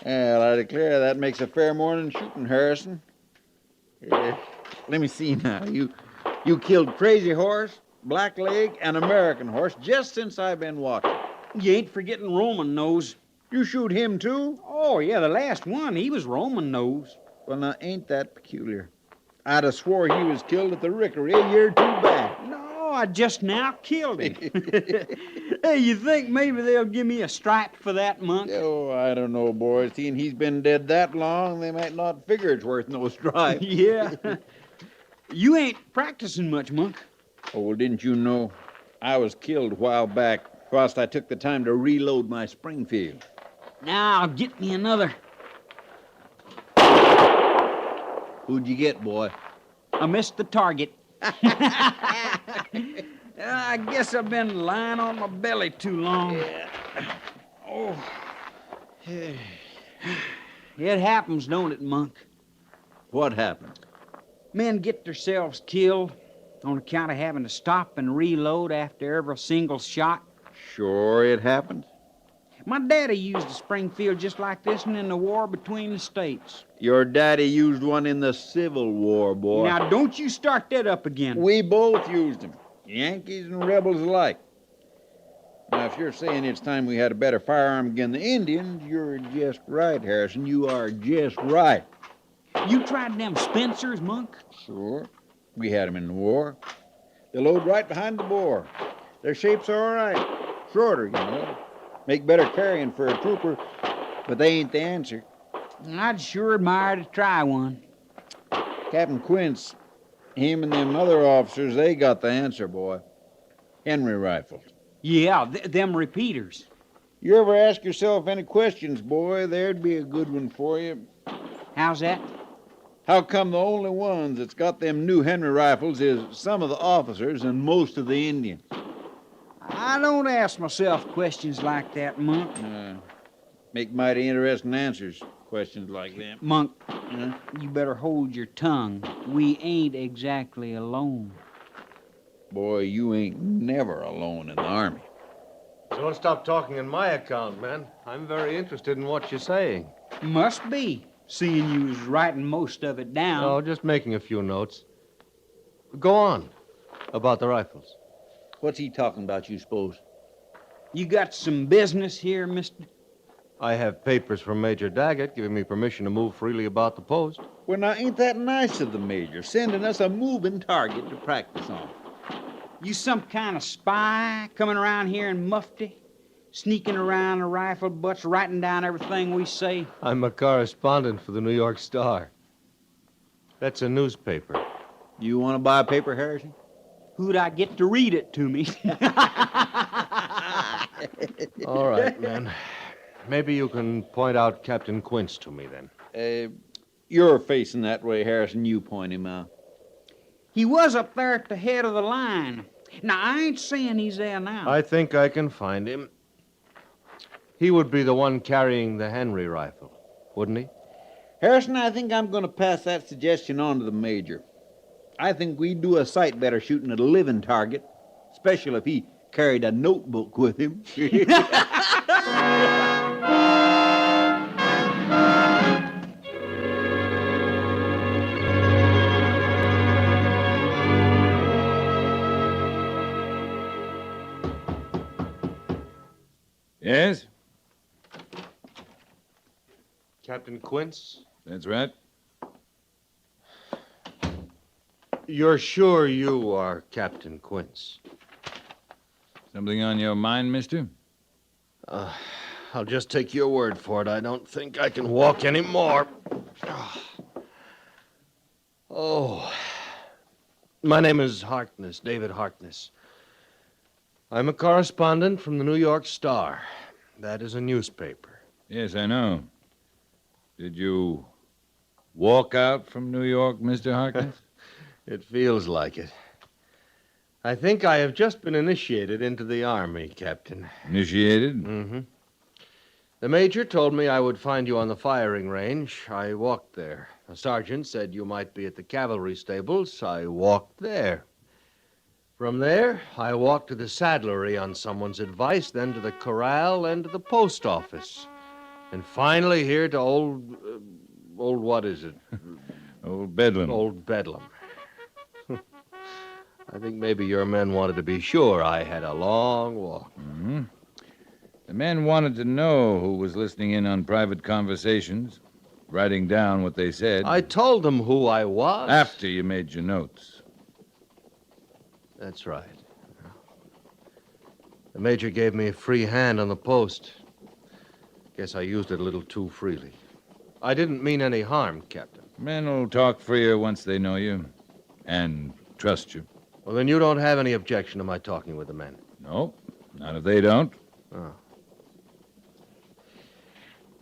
Well, I declare that makes a fair morning shooting, Harrison. Let me see now. You killed Crazy Horse, Blackleg, and American Horse just since I've been watching. You ain't forgetting Roman Nose. You shoot him, too? Oh, yeah, the last one. He was Roman Nose. Well, now, ain't that peculiar? I'd have swore he was killed at the Rickery a year or two back. No, I just now killed him. Hey, you think maybe they'll give me a stripe for that, Monk? Oh, I don't know, boy. Seeing he's been dead that long, they might not figure it's worth no stripe. Yeah. You ain't practicing much, Monk. Oh, well, didn't you know? I was killed a while back whilst I took the time to reload my Springfield. Now, get me another. Who'd you get, boy? I missed the target. I guess I've been lying on my belly too long. Yeah. Oh. It happens, don't it, Monk? What happened? Men get themselves killed on account of having to stop and reload after every single shot. Sure it happened. My daddy used a Springfield just like this one in the war between the states. Your daddy used one in the Civil War, boy. Now, don't you start that up again. We both used them, Yankees and rebels alike. Now, if you're saying it's time we had a better firearm against the Indians, you're just right, Harrison. You are just right. You tried them Spencers, Monk? Sure. We had them in the war. They load right behind the bore. Their shapes are all right. Shorter, you know. Make better carrying for a trooper, but they ain't the answer. I'd sure admire to try one. Captain Quince, him and them other officers, they got the answer, boy. Henry rifles. Yeah, them repeaters. You ever ask yourself any questions, boy, there'd be a good one for you. How's that? How come the only ones that's got them new Henry rifles is some of the officers and most of the Indians? I don't ask myself questions like that, Monk. Make mighty interesting answers, questions like that. Monk, you better hold your tongue. We ain't exactly alone. Boy, you ain't never alone in the Army. Don't stop talking in my account, man. I'm very interested in what you're saying. Must be, seeing you was writing most of it down. Oh, just making a few notes. Go on about the rifles. What's he talking about, you suppose? You got some business here, mister? I have papers from Major Daggett giving me permission to move freely about the post. Well, now, ain't that nice of the Major, sending us a moving target to practice on? You some kind of spy coming around here in mufti? Sneaking around the rifle butts, writing down everything we say? I'm a correspondent for the New York Star. That's a newspaper. You want to buy a paper, Harrison? Who'd I get to read it to me? All right, man. Maybe you can point out Captain Quince to me, then. You're facing that way, Harrison. You point him out. He was up there at the head of the line. Now, I ain't saying he's there now. I think I can find him. He would be the one carrying the Henry rifle, wouldn't he? Harrison, I think I'm going to pass that suggestion on to the Major. I think we'd do a sight better shooting at a living target, especially if he carried a notebook with him. Yes? Captain Quince? That's right. You're sure you are Captain Quince? Something on your mind, mister? I'll just take your word for it. I don't think I can walk anymore. Oh. My name is Harkness, David Harkness. I'm a correspondent from the New York Star. That is a newspaper. Yes, I know. Did you walk out from New York, Mr. Harkness? It feels like it. I think I have just been initiated into the Army, Captain. Initiated? Mm-hmm. The Major told me I would find you on the firing range. I walked there. A sergeant said you might be at the cavalry stables. I walked there. From there, I walked to the saddlery on someone's advice, then to the corral, and to the post office. And finally here to old what is it? Old Bedlam. Old Bedlam. I think maybe your men wanted to be sure I had a long walk. Mm-hmm. The men wanted to know who was listening in on private conversations, writing down what they said. I told them who I was. After you made your notes. That's right. The Major gave me a free hand on the post. Guess I used it a little too freely. I didn't mean any harm, Captain. Men will talk freer once they know you and trust you. Well, then you don't have any objection to my talking with the men? No, not if they don't. Oh.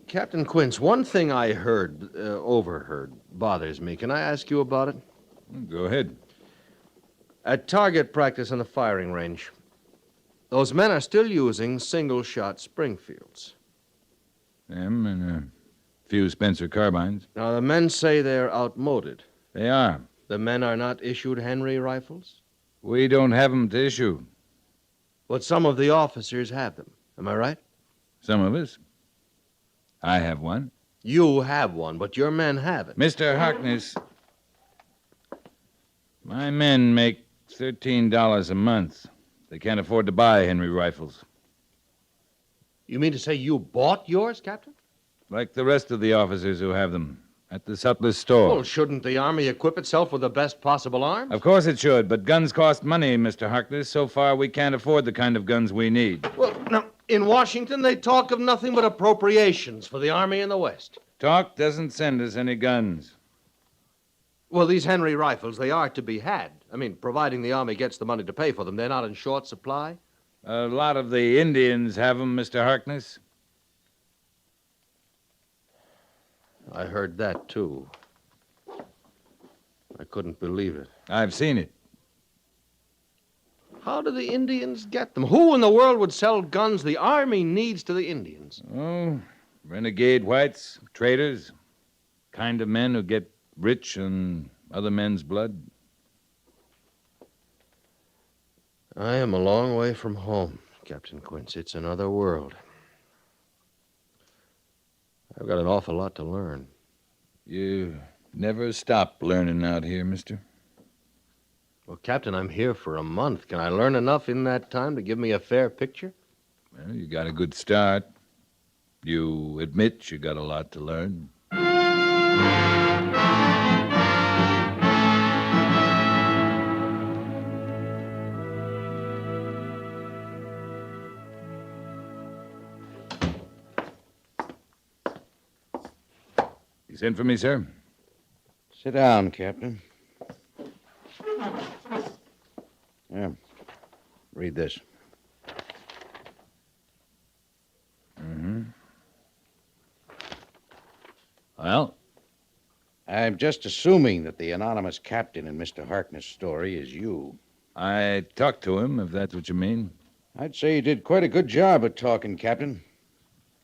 Captain Quince, one thing I overheard, bothers me. Can I ask you about it? Go ahead. At target practice on the firing range, those men are still using single-shot Springfields. Them and a few Spencer carbines. Now, the men say they're outmoded. They are. The men are not issued Henry rifles? We don't have them to issue. But some of the officers have them. Am I right? Some of us. I have one. You have one, but your men haven't. Mr. Harkness, my men make $13 a month. They can't afford to buy Henry rifles. You mean to say you bought yours, Captain? Like the rest of the officers who have them. At the sutler's store. Well, shouldn't the Army equip itself with the best possible arms? Of course it should, but guns cost money, Mr. Harkness. So far, we can't afford the kind of guns we need. Well, now, in Washington, they talk of nothing but appropriations for the Army in the West. Talk doesn't send us any guns. Well, these Henry rifles, they are to be had. I mean, providing the Army gets the money to pay for them, they're not in short supply? A lot of the Indians have them, Mr. Harkness. I heard that, too. I couldn't believe it. I've seen it. How do the Indians get them? Who in the world would sell guns the Army needs to the Indians? Oh, renegade whites, traitors, kind of men who get rich on other men's blood. I am a long way from home, Captain Quince. It's another world. I've got an awful lot to learn. You never stop learning out here, mister. Well, Captain, I'm here for a month. Can I learn enough in that time to give me a fair picture? Well, you got a good start. You admit you got a lot to learn. You sent for me, sir? Sit down, Captain. Yeah. Read this. Mm-hmm. Well? I'm just assuming that the anonymous captain in Mr. Harkness' story is you. I talked to him, if that's what you mean. I'd say you did quite a good job of talking, Captain.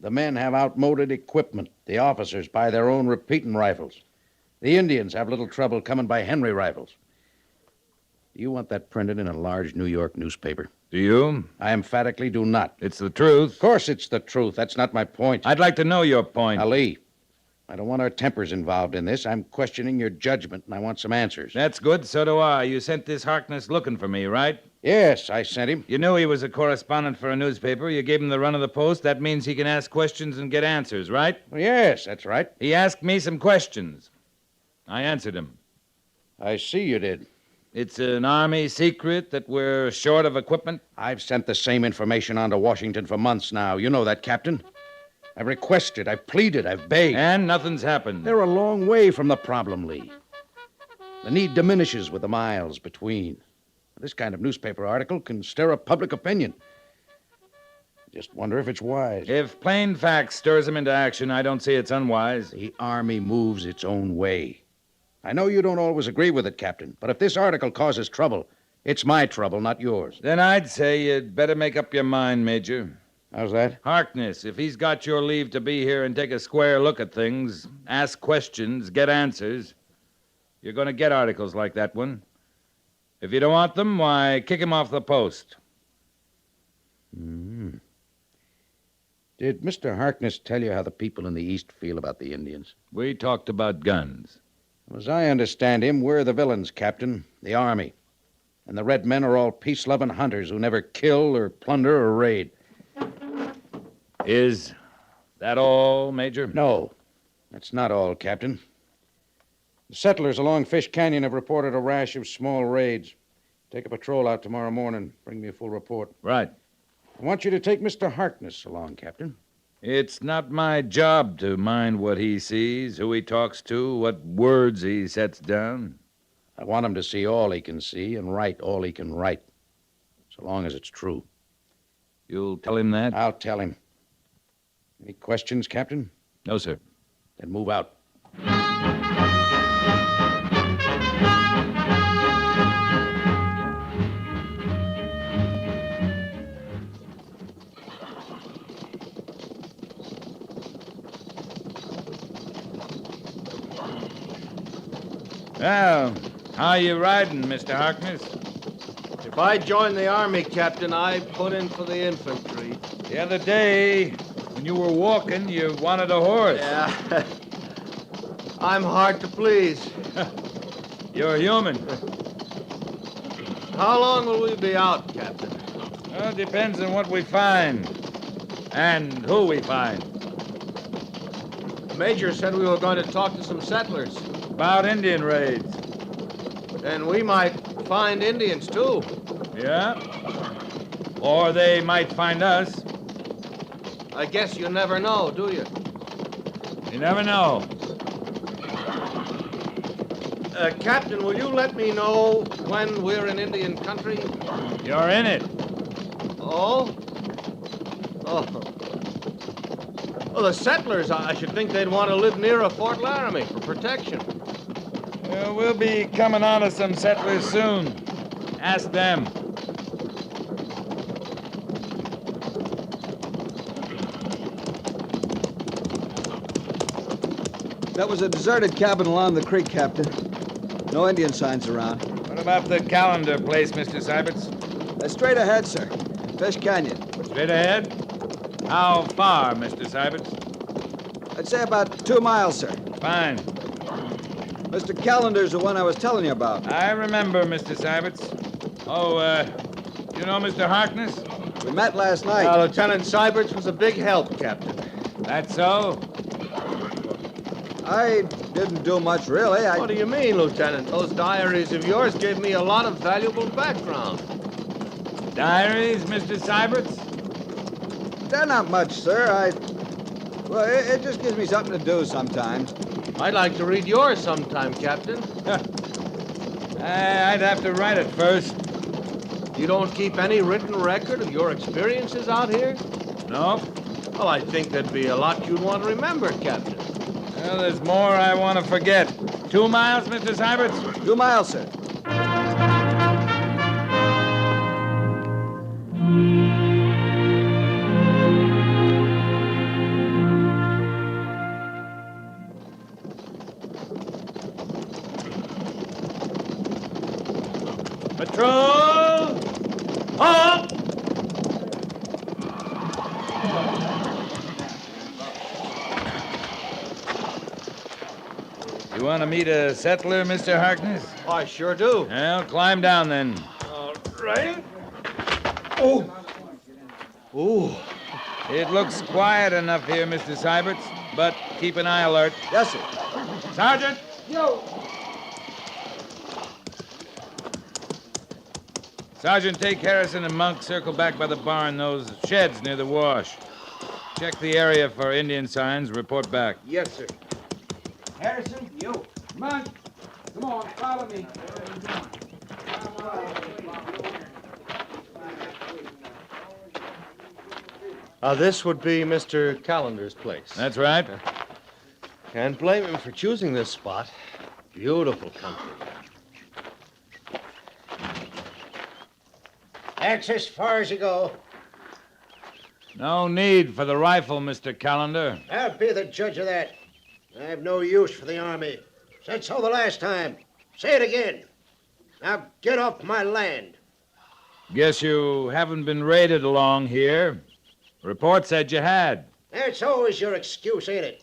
The men have outmoded equipment. The officers buy their own repeating rifles. The Indians have little trouble coming by Henry rifles. Do you want that printed in a large New York newspaper? Do you? I emphatically do not. It's the truth. Of course it's the truth. That's not my point. I'd like to know your point. Ali, I don't want our tempers involved in this. I'm questioning your judgment, and I want some answers. That's good. So do I. You sent this Harkness looking for me, right? Yes, I sent him. You knew he was a correspondent for a newspaper. You gave him the run of the post. That means he can ask questions and get answers, right? Well, yes, that's right. He asked me some questions. I answered him. I see you did. It's an Army secret that we're short of equipment? I've sent the same information on to Washington for months now. You know that, Captain. I've requested, I've pleaded, I've begged. And nothing's happened. They're a long way from the problem, Lee. The need diminishes with the miles between. This kind of newspaper article can stir up public opinion. Just wonder if it's wise. If plain facts stirs them into action, I don't see it's unwise. The Army moves its own way. I know you don't always agree with it, Captain, but if this article causes trouble, it's my trouble, not yours. Then I'd say you'd better make up your mind, Major. How's that? Harkness, if he's got your leave to be here and take a square look at things, ask questions, get answers, you're going to get articles like that one. If you don't want them, why, kick him off the post. Mm-hmm. Did Mr. Harkness tell you how the people in the East feel about the Indians? We talked about guns. As I understand him, we're the villains, Captain, the Army. And the red men are all peace-loving hunters who never kill or plunder or raid. Is that all, Major? No, that's not all, Captain. The settlers along Fish Canyon have reported a rash of small raids. Take a patrol out tomorrow morning. Bring me a full report. Right. I want you to take Mr. Harkness along, Captain. It's not my job to mind what he sees, who he talks to, what words he sets down. I want him to see all he can see and write all he can write, so long as it's true. You'll tell him that? I'll tell him. Any questions, Captain? No, sir. Then move out. Well, how you riding, Mr. Harkness? If I joined the Army, Captain, I'd put in for the infantry. The other day, when you were walking, you wanted a horse. Yeah. I'm hard to please. You're human. How long will we be out, Captain? Well, it depends on what we find. And who we find. The Major said we were going to talk to some settlers. About Indian raids. Then we might find Indians, too. Yeah? Or they might find us. I guess you never know, do you? You never know. Captain, will you let me know when we're in Indian country? You're in it. Oh? Oh. Well, the settlers, I should think they'd want to live near a Fort Laramie for protection. Well, we'll be coming on to some settlers soon. Ask them. That was a deserted cabin along the creek, Captain. No Indian signs around. What about the calendar place, Mr. Syberts? Straight ahead, sir. Fish Canyon. Straight ahead? How far, Mr. Syberts? I'd say about 2 miles, sir. Fine. Mr. Calendar's the one I was telling you about. I remember, Mr. Syberts. Oh, you know Mr. Harkness? We met last night. Lieutenant Syberts was a big help, Captain. That so? I didn't do much, really. What do you mean, Lieutenant? Those diaries of yours gave me a lot of valuable background. Diaries, Mr. Syberts? They're not much, sir. Well, it just gives me something to do sometimes. I'd like to read yours sometime, Captain. I'd have to write it first. You don't keep any written record of your experiences out here? No. Well, I think there'd be a lot you'd want to remember, Captain. Well, there's more I want to forget. 2 miles, Mr. Syberts? 2 miles, sir. Patrol! Halt! You want to meet a settler, Mr. Harkness? I sure do. Well, climb down then. All right. Oh. Ooh. It looks quiet enough here, Mr. Syberts, but keep an eye alert. Yes, sir. Sergeant! Yo! Sergeant, take Harrison and Monk, circle back by the barn, those sheds near the wash. Check the area for Indian signs, report back. Yes, sir. Harrison, you. Monk, come on, follow me. This would be Mr. Calendar's place. That's right. Can't blame him for choosing this spot. Beautiful country. That's as far as you go. No need for the rifle, Mr. Callender. I'll be the judge of that. I have no use for the Army. Said so the last time. Say it again. Now get off my land. Guess you haven't been raided along here. Report said you had. That's always your excuse, ain't it?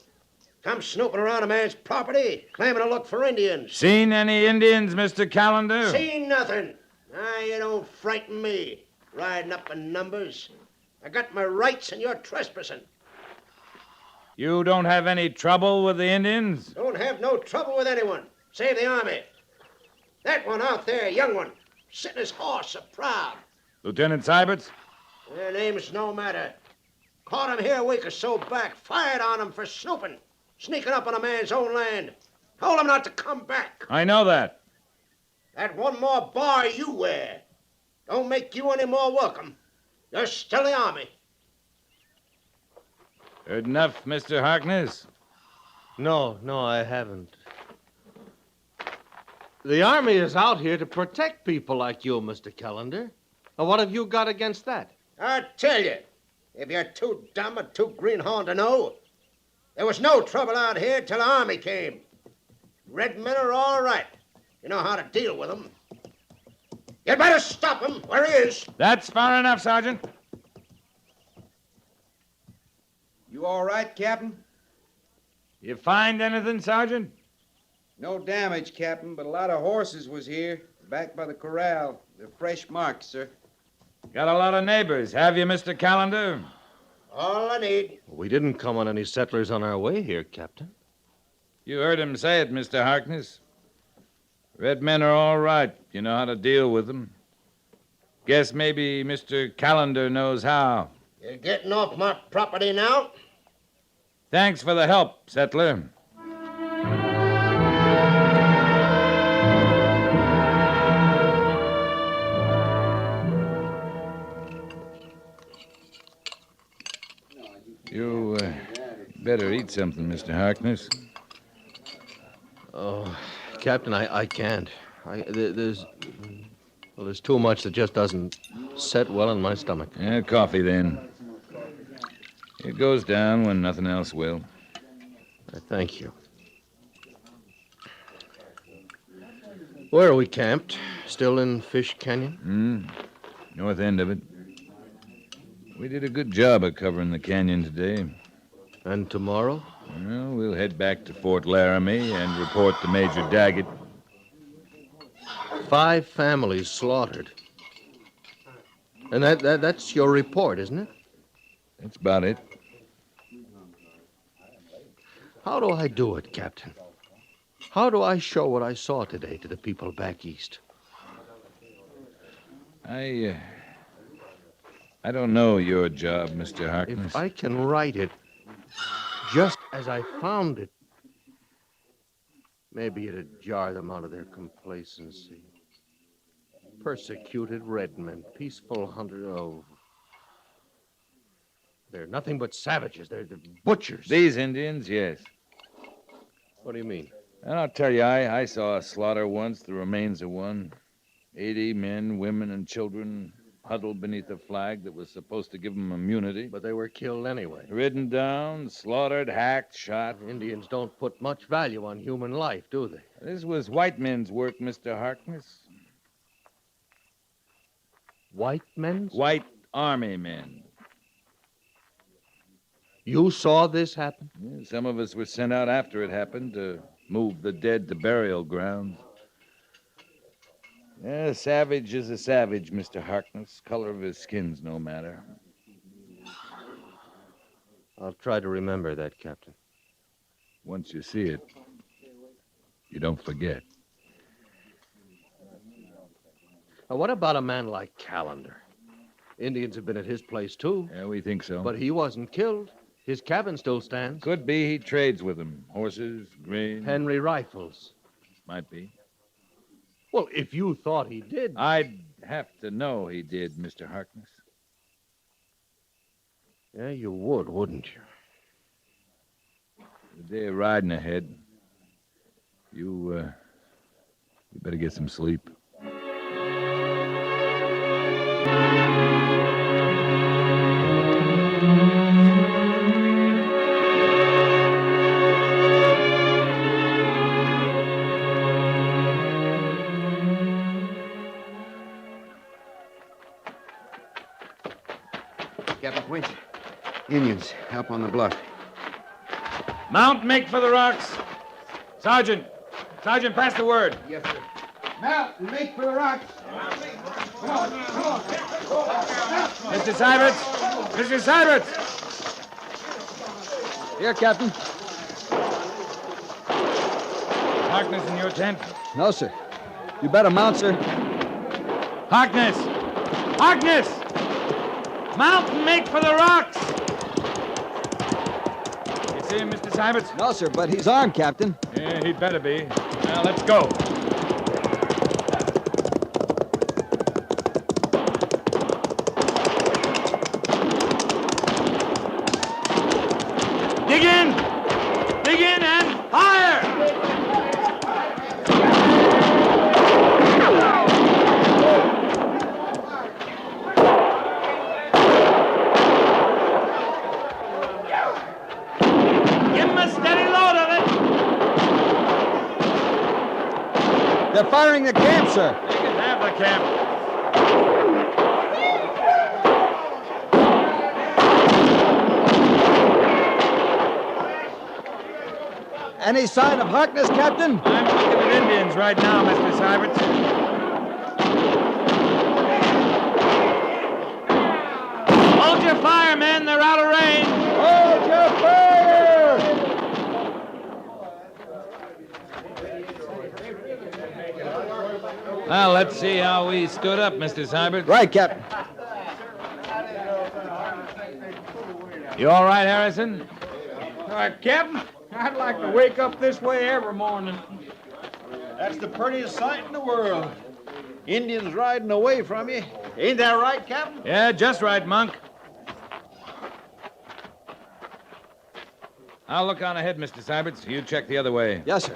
Come snooping around a man's property, claiming to look for Indians. Seen any Indians, Mr. Callender? Seen nothing. Now, you don't frighten me, riding up in numbers. I got my rights and you're trespassing. You don't have any trouble with the Indians? Don't have no trouble with anyone, save the Army. That one out there, young one, sitting his horse so proud. Lieutenant Syberts? Their name's no matter. Caught him here a week or so back, fired on him for snooping, sneaking up on a man's own land. Told him not to come back. I know that. That one more bar you wear don't make you any more welcome. You're still the Army. Heard enough, Mr. Harkness? No, I haven't. The Army is out here to protect people like you, Mr. Callender. Now, what have you got against that? I tell you, if you're too dumb or too greenhorn to know, there was no trouble out here till the Army came. Red men are all right. You know how to deal with him. You'd better stop him where he is. That's far enough, Sergeant. You all right, Captain? You find anything, Sergeant? No damage, Captain, but a lot of horses was here, back by the corral. They're fresh marks, sir. Got a lot of neighbors, have you, Mr. Callender? All I need. We didn't come on any settlers on our way here, Captain. You heard him say it, Mr. Harkness. Red men are all right. You know how to deal with them. Guess maybe Mr. Callender knows how. You're getting off my property now? Thanks for the help, settler. You better eat something, Mr. Harkness. Oh, Captain, I can't. There's too much that just doesn't set well in my stomach. Yeah, coffee then. It goes down when nothing else will. Thank you. Where are we camped? Still in Fish Canyon? North end of it. We did a good job of covering the canyon today. And tomorrow? Well, we'll head back to Fort Laramie and report to Major Daggett. 5 families slaughtered. And that's your report, isn't it? That's about it. How do I do it, Captain? How do I show what I saw today to the people back east? I don't know your job, Mr. Harkness. If I can write it just as I found it, maybe it'd jar them out of their complacency. Persecuted red men, peaceful hunters. Oh, they're nothing but savages. They're butchers. These Indians, yes. What do you mean? And I'll tell you, I saw a slaughter once, the remains of one. 80 men, women, and children huddled beneath a flag that was supposed to give them immunity. But they were killed anyway. Ridden down, slaughtered, hacked, shot. Indians don't put much value on human life, do they? This was white men's work, Mr. Harkness. White men's? White army men. You saw this happen? Yeah, some of us were sent out after it happened to move the dead to burial grounds. Yeah, a savage is a savage, Mr. Harkness. Color of his skin's no matter. I'll try to remember that, Captain. Once you see it, you don't forget. Now, what about a man like Callender? Indians have been at his place, too. Yeah, we think so. But he wasn't killed. His cabin still stands. Could be he trades with them. Horses, grain. Henry rifles. Might be. Well, if you thought he did... I'd have to know he did, Mr. Harkness. Yeah, you would, wouldn't you? The day of riding ahead. You better get some sleep. Captain Quinch, Indians, help on the bluff. Mount, make for the rocks. Sergeant, pass the word. Yes, sir. Mount and make for the rocks. Come on. Mr. Syberts! Mr. Syberts! Here, Captain. Harkness in your tent? No, sir. You better mount, sir. Harkness! Harkness! Mount and make for the rocks! You see him, Mr. Syberts? No, sir, but he's armed, Captain. Yeah, he'd better be. Now, let's go. Dig in! Dig in and fire! Give him a steady load of it! They're firing the camp, sir. They can have the camp. Any sign of Harkness, Captain? I'm looking at Indians right now, Mr. Syberts. Hold your fire, men. They're out of range. Hold your fire! Well, let's see how we stood up, Mr. Syberts. Right, Captain. You all right, Harrison? Captain, I'd like to wake up this way every morning. That's the prettiest sight in the world. Indians riding away from you. Ain't that right, Captain? Yeah, just right, Monk. I'll look on ahead, Mr. Syberts. You check the other way. Yes, sir.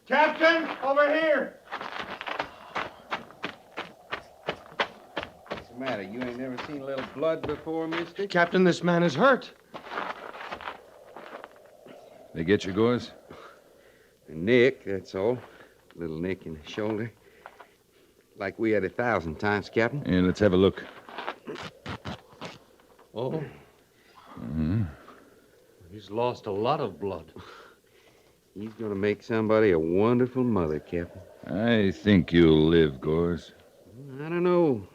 Captain, over here. What's the matter? You ain't never seen a little blood before, mister? Captain, this man is hurt. They get your gores? A nick, that's all. A little nick in the shoulder. Like we had 1,000 times, Captain. Yeah, let's have a look. Oh. Mm-hmm. He's lost a lot of blood. He's gonna make somebody a wonderful mother, Captain. I think you'll live, Gores. I don't know.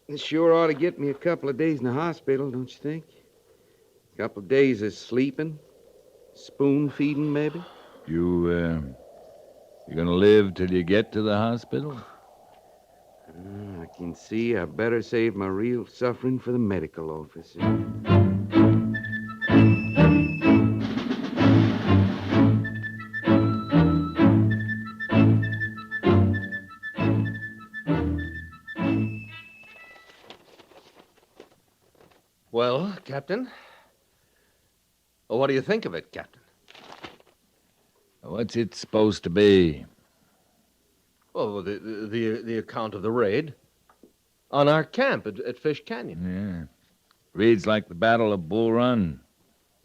This sure ought to get me a couple of days in the hospital, don't you think? A couple of days of sleeping, spoon feeding, maybe. You gonna live till you get to the hospital? I can see I better save my real suffering for the medical officer. Well, Captain? What do you think of it, Captain? What's it supposed to be? Oh, the account of the raid on our camp at Fish Canyon. Yeah. Reads like the Battle of Bull Run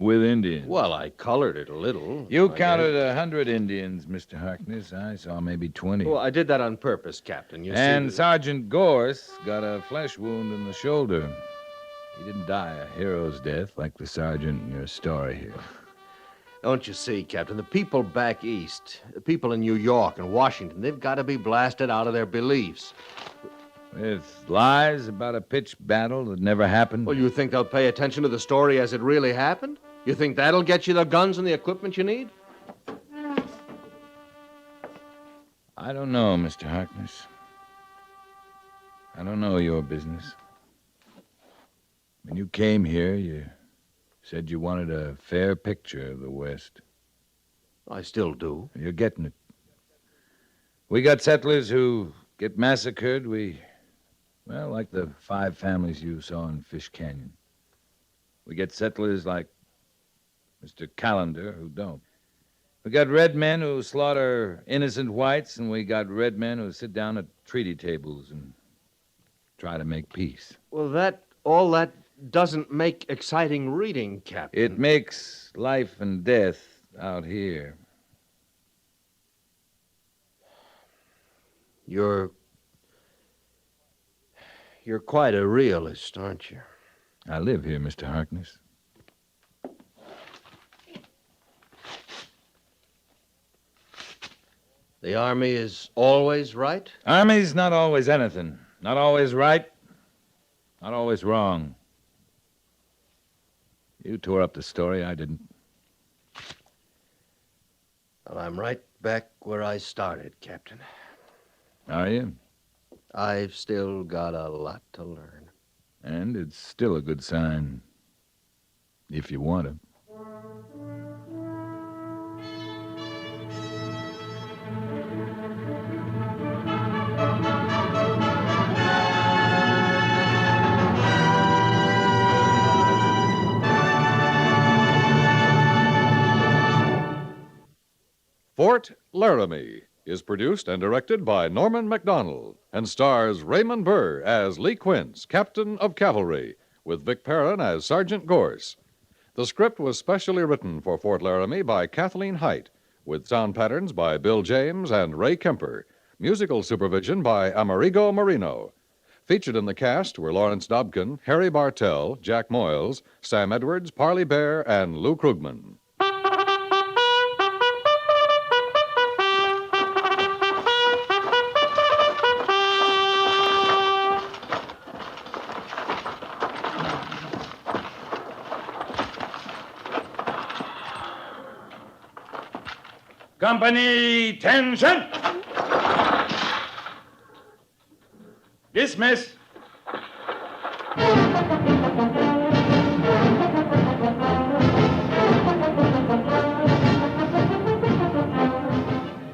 with Indians. Well, I colored it a little. You counted 100 Indians, Mr. Harkness. I saw maybe 20. Well, I did that on purpose, Captain. You and see, Sergeant Gorse got a flesh wound in the shoulder. He didn't die a hero's death like the sergeant in your story here. Don't you see, Captain? The people back east, the people in New York and Washington, they've got to be blasted out of their beliefs. With lies about a pitched battle that never happened? Well, you think they'll pay attention to the story as it really happened? You think that'll get you the guns and the equipment you need? I don't know, Mr. Harkness. I don't know your business. When you came here, you said you wanted a fair picture of the West. I still do. You're getting it. We got settlers who get massacred. Well, like the 5 families you saw in Fish Canyon. We get settlers like Mr. Callender who don't. We got red men who slaughter innocent whites, and we got red men who sit down at treaty tables and try to make peace. Well, all that doesn't make exciting reading, Captain. It makes life and death out here. You're quite a realist, aren't you? I live here, Mr. Harkness. The Army is always right? Army's not always anything. Not always right. Not always wrong. You tore up the story, I didn't. Well, I'm right back where I started, Captain. Are you? I've still got a lot to learn. And it's still a good sign. If you want to. Fort Laramie is produced and directed by Norman MacDonald and stars Raymond Burr as Lee Quince, Captain of Cavalry, with Vic Perrin as Sergeant Gorse. The script was specially written for Fort Laramie by Kathleen Height, with sound patterns by Bill James and Ray Kemper, musical supervision by Amerigo Marino. Featured in the cast were Lawrence Dobkin, Harry Bartell, Jack Moyles, Sam Edwards, Parley Bear, and Lou Krugman. Company, attention! Dismiss.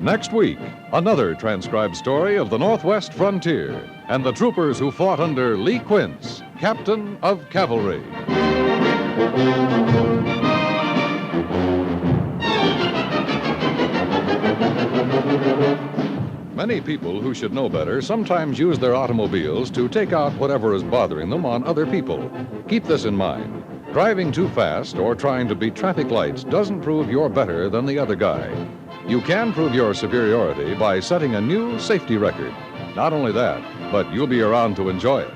Next week, another transcribed story of the Northwest frontier and the troopers who fought under Lee Quince, Captain of Cavalry. Many people who should know better sometimes use their automobiles to take out whatever is bothering them on other people. Keep this in mind. Driving too fast or trying to beat traffic lights doesn't prove you're better than the other guy. You can prove your superiority by setting a new safety record. Not only that, but you'll be around to enjoy it.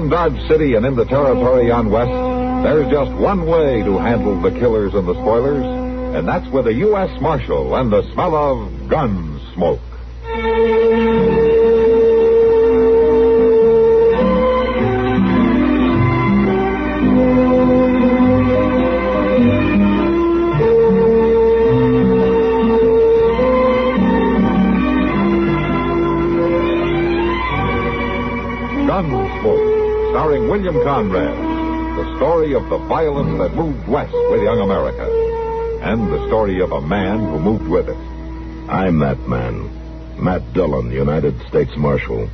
Dodge City and in the territory on West, there's just one way to handle the killers and the spoilers, and that's with a U.S. Marshal and the smell of gun smoke. Gunsmoke, starring William Conrad, the story of the violence that moved west with young America, and the story of a man who moved with it. I'm that man, Matt Dillon, United States Marshal.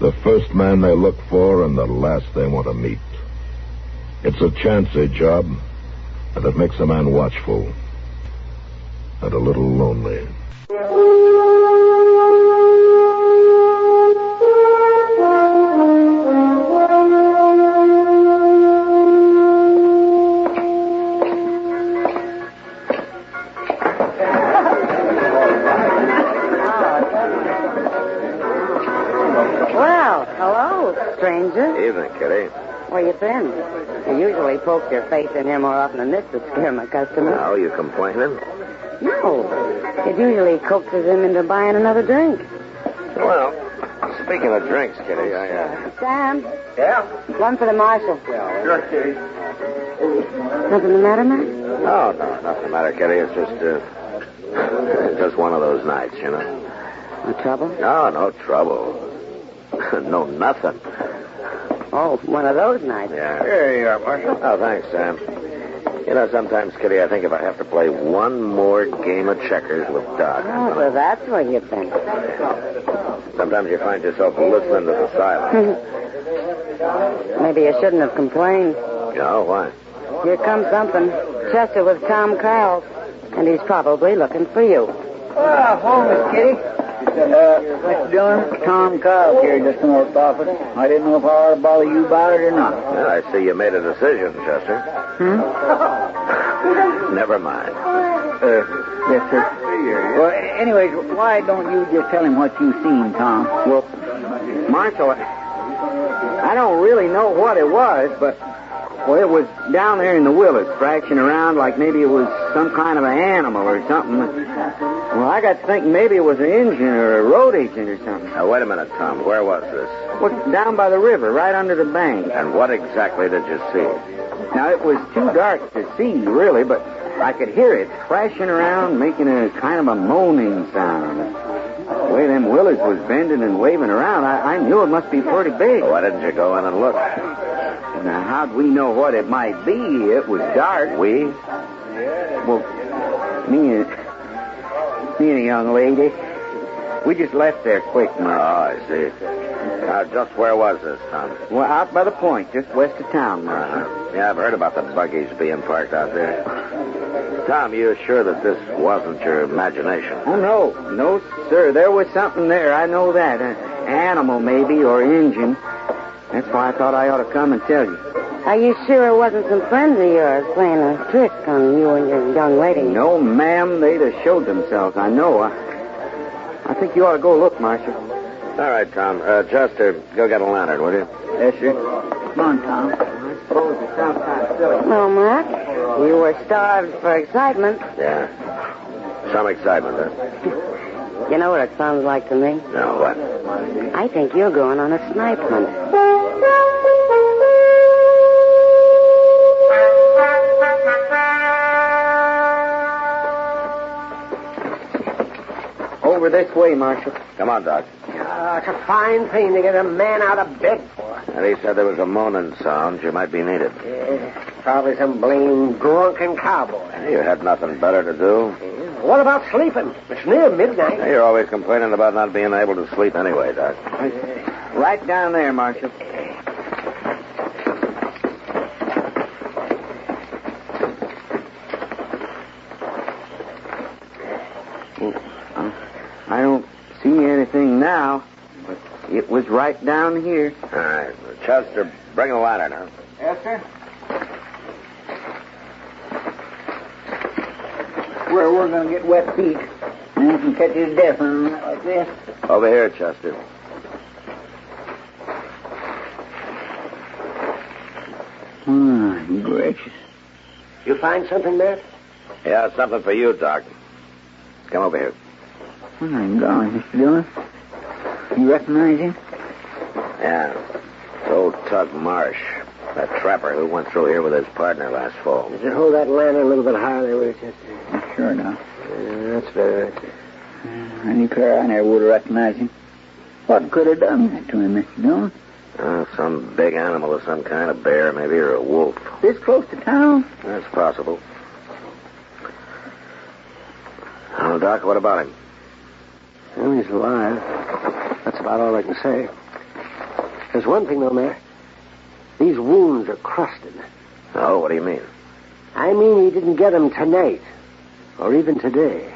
The first man they look for and the last they want to meet. It's a chancy job, and it makes a man watchful and a little lonely. Evening, Kitty. Where you been? You usually poke your face in here more often than this to scare my customers. Oh, you complaining? No. It usually coaxes him into buying another drink. Well, speaking of drinks, Kitty, Sam? Yeah? One for the marshal. Sure, Kitty. Nothing the matter, Matt? Oh, no, nothing the matter, Kitty. It's just one of those nights, you know. No trouble? No, no trouble. No, nothing. Oh, one of those nights. Yeah. Here you are, Marshal. Oh, thanks, Sam. You know, sometimes, Kitty, I think if I have to play one more game of checkers with Doc. Oh, well, that's where you've been. Sometimes you find yourself listening to the silence. Maybe you shouldn't have complained. No, why? Here comes something. Chester with Tom Carl's, and he's probably looking for you. Well, home, Miss Kitty. Mr. Dillon, Tom Cobb here just from the office. I didn't know if I ought to bother you about it or not. Well, I see you made a decision, Chester. Never mind. Yes, sir. Well, anyways, why don't you just tell him what you've seen, Tom? Well, Marshal, I don't really know what it was, but... Well, it was down there in the willows, thrashing around like maybe it was some kind of an animal or something. Well, I got to thinking maybe it was an Indian or a road agent or something. Now, wait a minute, Tom. Where was this? Well, down by the river, right under the bank. And what exactly did you see? Now, it was too dark to see, really, but I could hear it thrashing around, making a kind of a moaning sound. The way them willows was bending and waving around, I knew it must be pretty big. Why didn't you go in and look? Now, how'd we know what it might be? It was dark. We? Well, me and a young lady. We just left there quick, Mark. Oh, I see. Now, just where was this, Tom? Well, out by the point, just west of town, Mark. Yeah, I've heard about the buggies being parked out there. Tom, you sure that this wasn't your imagination? Oh, no. No, sir. There was something there. I know that. An animal, maybe, or Injun. That's why I thought I ought to come and tell you. Are you sure it wasn't some friends of yours playing a trick on you and your young lady? No, ma'am. They'd have showed themselves. I know. I think you ought to go look, Marshal. All right, Tom. Chester, go get a lantern, will you? Yes, sir. Come on, Tom. I suppose it sounds kind of silly. Well, Mark, you were starved for excitement. Yeah. Some excitement, huh? You know what it sounds like to me? No, what? I think you're going on a snipe hunt. Over this way, Marshal. Come on, Doc. It's a fine thing to get a man out of bed for. And he said there was a moaning sound. You might be needed. Yeah, probably some blame drunken cowboy. You had nothing better to do. What about sleeping? It's near midnight. Now, you're always complaining about not being able to sleep anyway, Doc. Right down there, Marshal. I don't see anything now, but it was right down here. All right. Chester, bring the ladder now. Yes, sir. Where we're going to get wet feet. And you can catch his death on that like this. Over here, Chester. Gracious. You find something, Matt? Yeah, something for you, Doc. Come over here. Oh, my God, Mr. Dillon. You recognize him? Yeah. It's old Tug Marsh, that trapper who went through here with his partner last fall. Did you hold that lantern a little bit higher there, will you, Chester? Sure now. That's better. I declare I never would have recognized him. What could have done that to him, Mr. Dillon? Some big animal of some kind, a bear maybe, or a wolf. This close to town? That's possible. Oh, Doc, what about him? Well, he's alive. That's about all I can say. There's one thing, though, Matt. These wounds are crusted. Oh, what do you mean? I mean he didn't get them tonight. Or even today.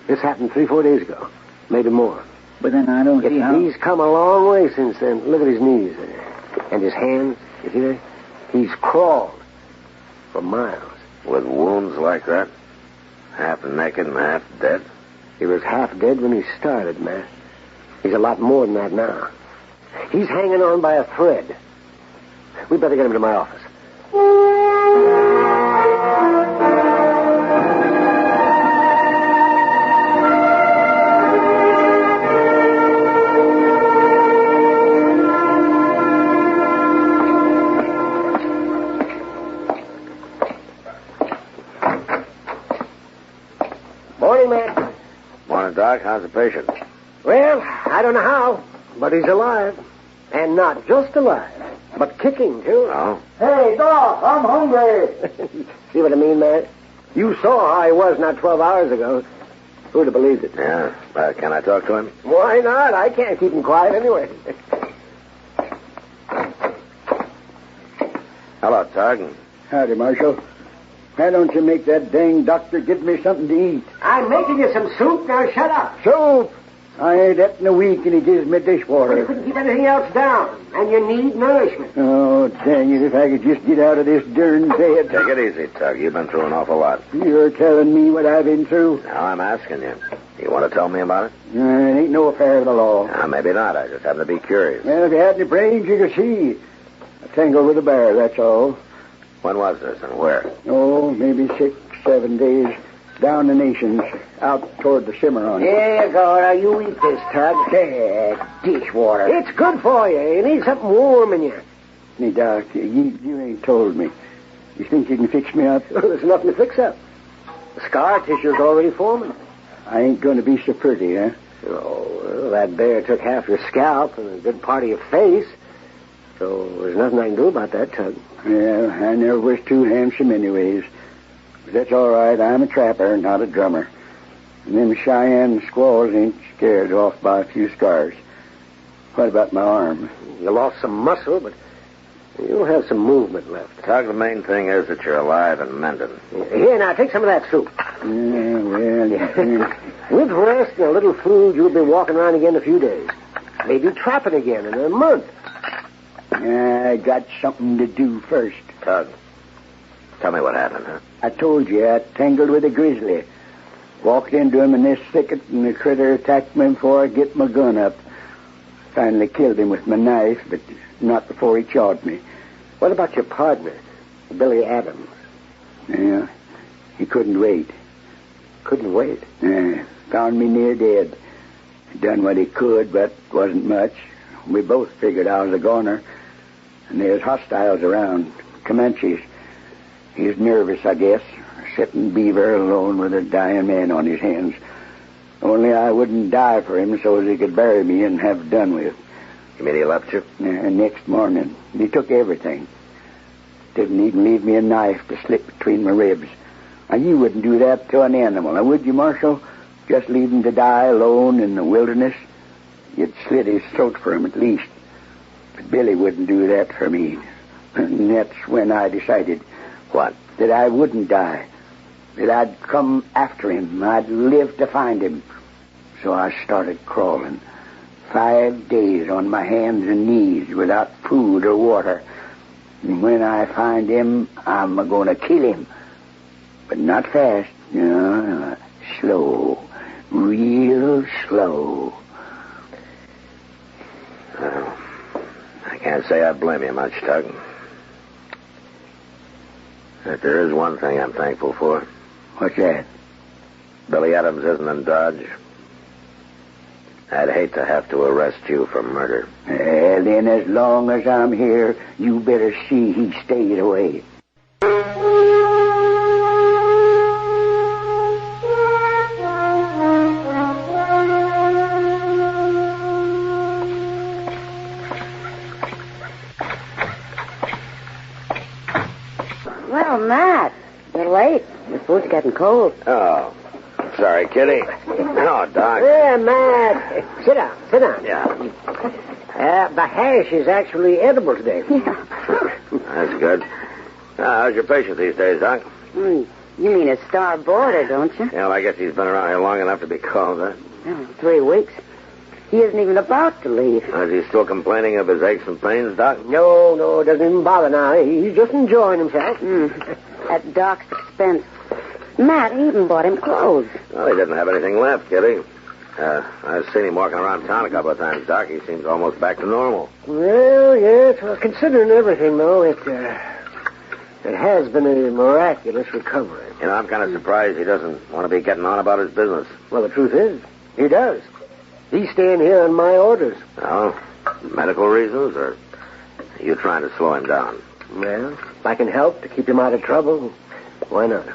This happened 3-4 days ago. Maybe more. But then I don't see how... He's come a long way since then. Look at his knees there. And his hands. You see that? He's crawled for miles. With wounds like that? Half naked and half dead? He was half dead when he started, Matt. He's a lot more than that now. He's hanging on by a thread. We better get him to my office. Morning, Matt. Morning, Doc. How's the patient? Well, I don't know how, but he's alive. And not just alive, but kicking, too. Oh? Hey, Doc, I'm hungry. See what I mean, Matt? You saw how he was not 12 hours ago. Who'd have believed it? Yeah. Can I talk to him? Why not? I can't keep him quiet anyway. Hello, Tug. Howdy, Marshal. Why don't you make that dang doctor give me something to eat? I'm making you some soup. Now shut up. Soup? I ain't eaten in a week, and he gives me dishwater. You couldn't keep anything else down, and you need nourishment. Oh, dang it, if I could just get out of this darn bed. Take it easy, Tug. You've been through an awful lot. You're telling me what I've been through? Now I'm asking you. You want to tell me about it? It ain't no affair of the law. Maybe not. I just happen to be curious. Well, if you had any brains, you could see. I tangled with a bear, that's all. When was this and where? Oh, maybe 6, 7 days. Down the Nations, out toward the Cimarron. Here you go. Now, you eat this, Tug. Dishwater. It's good for you. You need something warm in you. Hey, Doc, you ain't told me. You think you can fix me up? There's nothing to fix up. The scar tissue's already forming. I ain't going to be so pretty, huh? Oh, well, that bear took half your scalp and a good part of your face. So there's nothing I can do about that, Tug. Yeah, I never was too handsome anyways. But that's all right. I'm a trapper, not a drummer. And them Cheyenne squaws ain't scared off by a few scars. What about my arm? You lost some muscle, but you'll have some movement left. Tug, the main thing is that you're alive and mending. Here, now, take some of that soup. Yeah. With rest and a little food, you'll be walking around again in a few days. Maybe trapping again in a month. I got something to do first. Tug, tell me what happened, huh? I told you I tangled with a grizzly. Walked into him in this thicket, and the critter attacked me before I get my gun up. Finally killed him with my knife, but not before he chawed me. What about your partner, Billy Adams? Yeah, he couldn't wait. Couldn't wait? Yeah, found me near dead. Done what he could, but wasn't much. We both figured I was a goner. And there's hostiles around, Comanches. He's nervous, I guess, sitting beaver alone with a dying man on his hands. Only I wouldn't die for him so as he could bury me and have done with. You mean he left you? Next morning. He took everything. Didn't even leave me a knife to slip between my ribs. Now, you wouldn't do that to an animal, now, would you, Marshal? Just leave him to die alone in the wilderness? You'd slit his throat for him at least. But Billy wouldn't do that for me. And that's when I decided... What? That I wouldn't die. That I'd come after him. I'd live to find him. So I started crawling. 5 days on my hands and knees without food or water. And when I find him, I'm going to kill him. But not fast. No, slow. Real slow. Well, I can't say I blame you much, Tug. But there is one thing I'm thankful for. What's that? Billy Adams isn't in Dodge. I'd hate to have to arrest you for murder. Well, then as long as I'm here, you better see he stayed away. Well, Matt, you're late. The food's getting cold. Oh, sorry, Kitty. No, Doc. Yeah, Matt. Sit down. Yeah. The hash is actually edible today. That's good. How's your patient these days, Doc? You mean a star boarder, don't you? Yeah, well, I guess he's been around here long enough to be called, huh? 3 weeks. He isn't even about to leave. Is he still complaining of his aches and pains, Doc? No, it doesn't even bother now. He's just enjoying himself. At Doc's expense. Matt even bought him clothes. Well, he didn't have anything left, Kitty. I've seen him walking around town a couple of times, Doc. He seems almost back to normal. Well, yes. Well, considering everything, though, it has been a miraculous recovery. You know, I'm kind of surprised he doesn't want to be getting on about his business. Well, the truth is, he does. He's staying here on my orders. Oh, medical reasons, or are you trying to slow him down? Well, if I can help to keep him out of trouble, why not?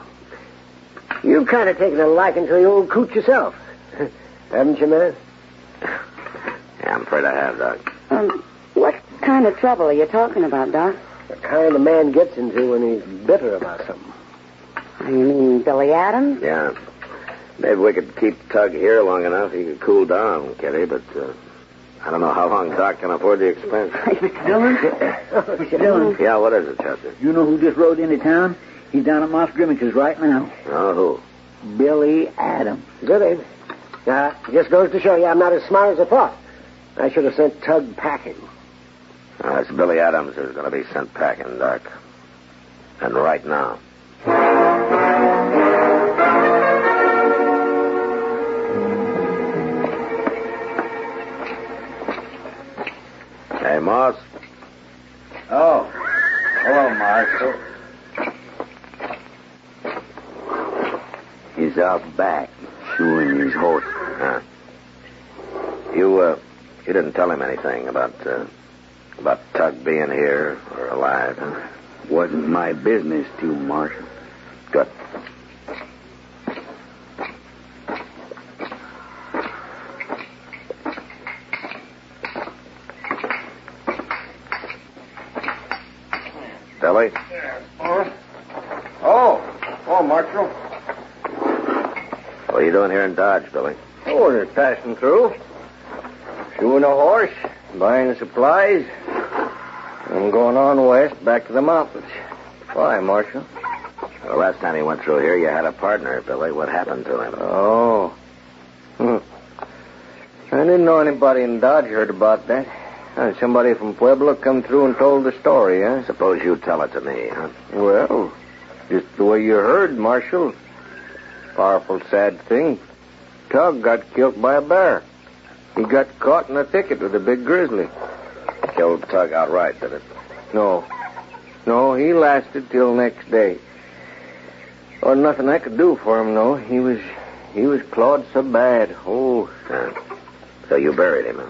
You've kind of taken a liking to the old coot yourself. Haven't you, man? Yeah, I'm afraid I have, Doc. What kind of trouble are you talking about, Doc? The kind a man gets into when he's bitter about something. You mean Billy Adams? Yeah. Maybe we could keep Tug here long enough. He could cool down, Kitty, but I don't know how long Doc can afford the expense. Mr. Dillon? Yeah, what is it, Chester? You know who just rode into town? He's down at Moss Grimmich's right now. Oh, who? Billy Adams. Good, eh? Just goes to show you I'm not as smart as I thought. I should have sent Tug packing. It's Billy Adams who's going to be sent packing, Doc. And right now. Hey, Moss. Oh. Hello, Marshal. He's out back, shoeing his horse. Huh. You didn't tell him anything about Tug being here or alive, huh? Wasn't my business to, Marshal. Good. Billy? Oh, Marshal. What are you doing here in Dodge, Billy? Oh, they're passing through. Shoeing a horse, buying supplies. I'm going on west, back to the mountains. Why, Marshal? The last time he went through here, you had a partner, Billy. What happened to him? Oh. I didn't know anybody in Dodge heard about that. Somebody from Pueblo come through and told the story, huh? Suppose you tell it to me, huh? Well, just the way you heard, Marshal. Powerful sad thing. Tug got killed by a bear. He got caught in a thicket with a big grizzly. Killed Tug outright, did it? No, he lasted till next day. Or nothing I could do for him, no. He was clawed so bad. Oh. So you buried him, huh?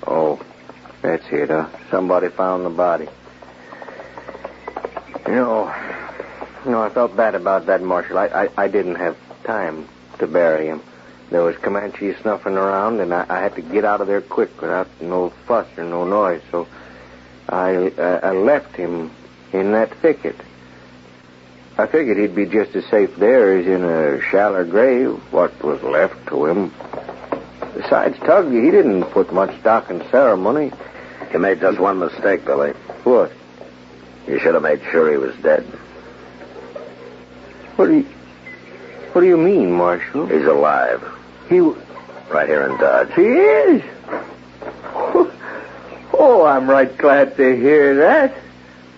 Oh, that's it, huh? Somebody found the body. You know, I felt bad about that, Marshal. I didn't have time to bury him. There was Comanches snuffing around, and I had to get out of there quick without no fuss or no noise. So I left him in that thicket. I figured he'd be just as safe there as in a shallow grave, what was left to him. Besides, Tug, he didn't put much stock in ceremony. You made just one mistake, Billy. What? You should have made sure he was dead. What do you mean, Marshal? He's alive. Right here in Dodge. He is? Oh, I'm right glad to hear that.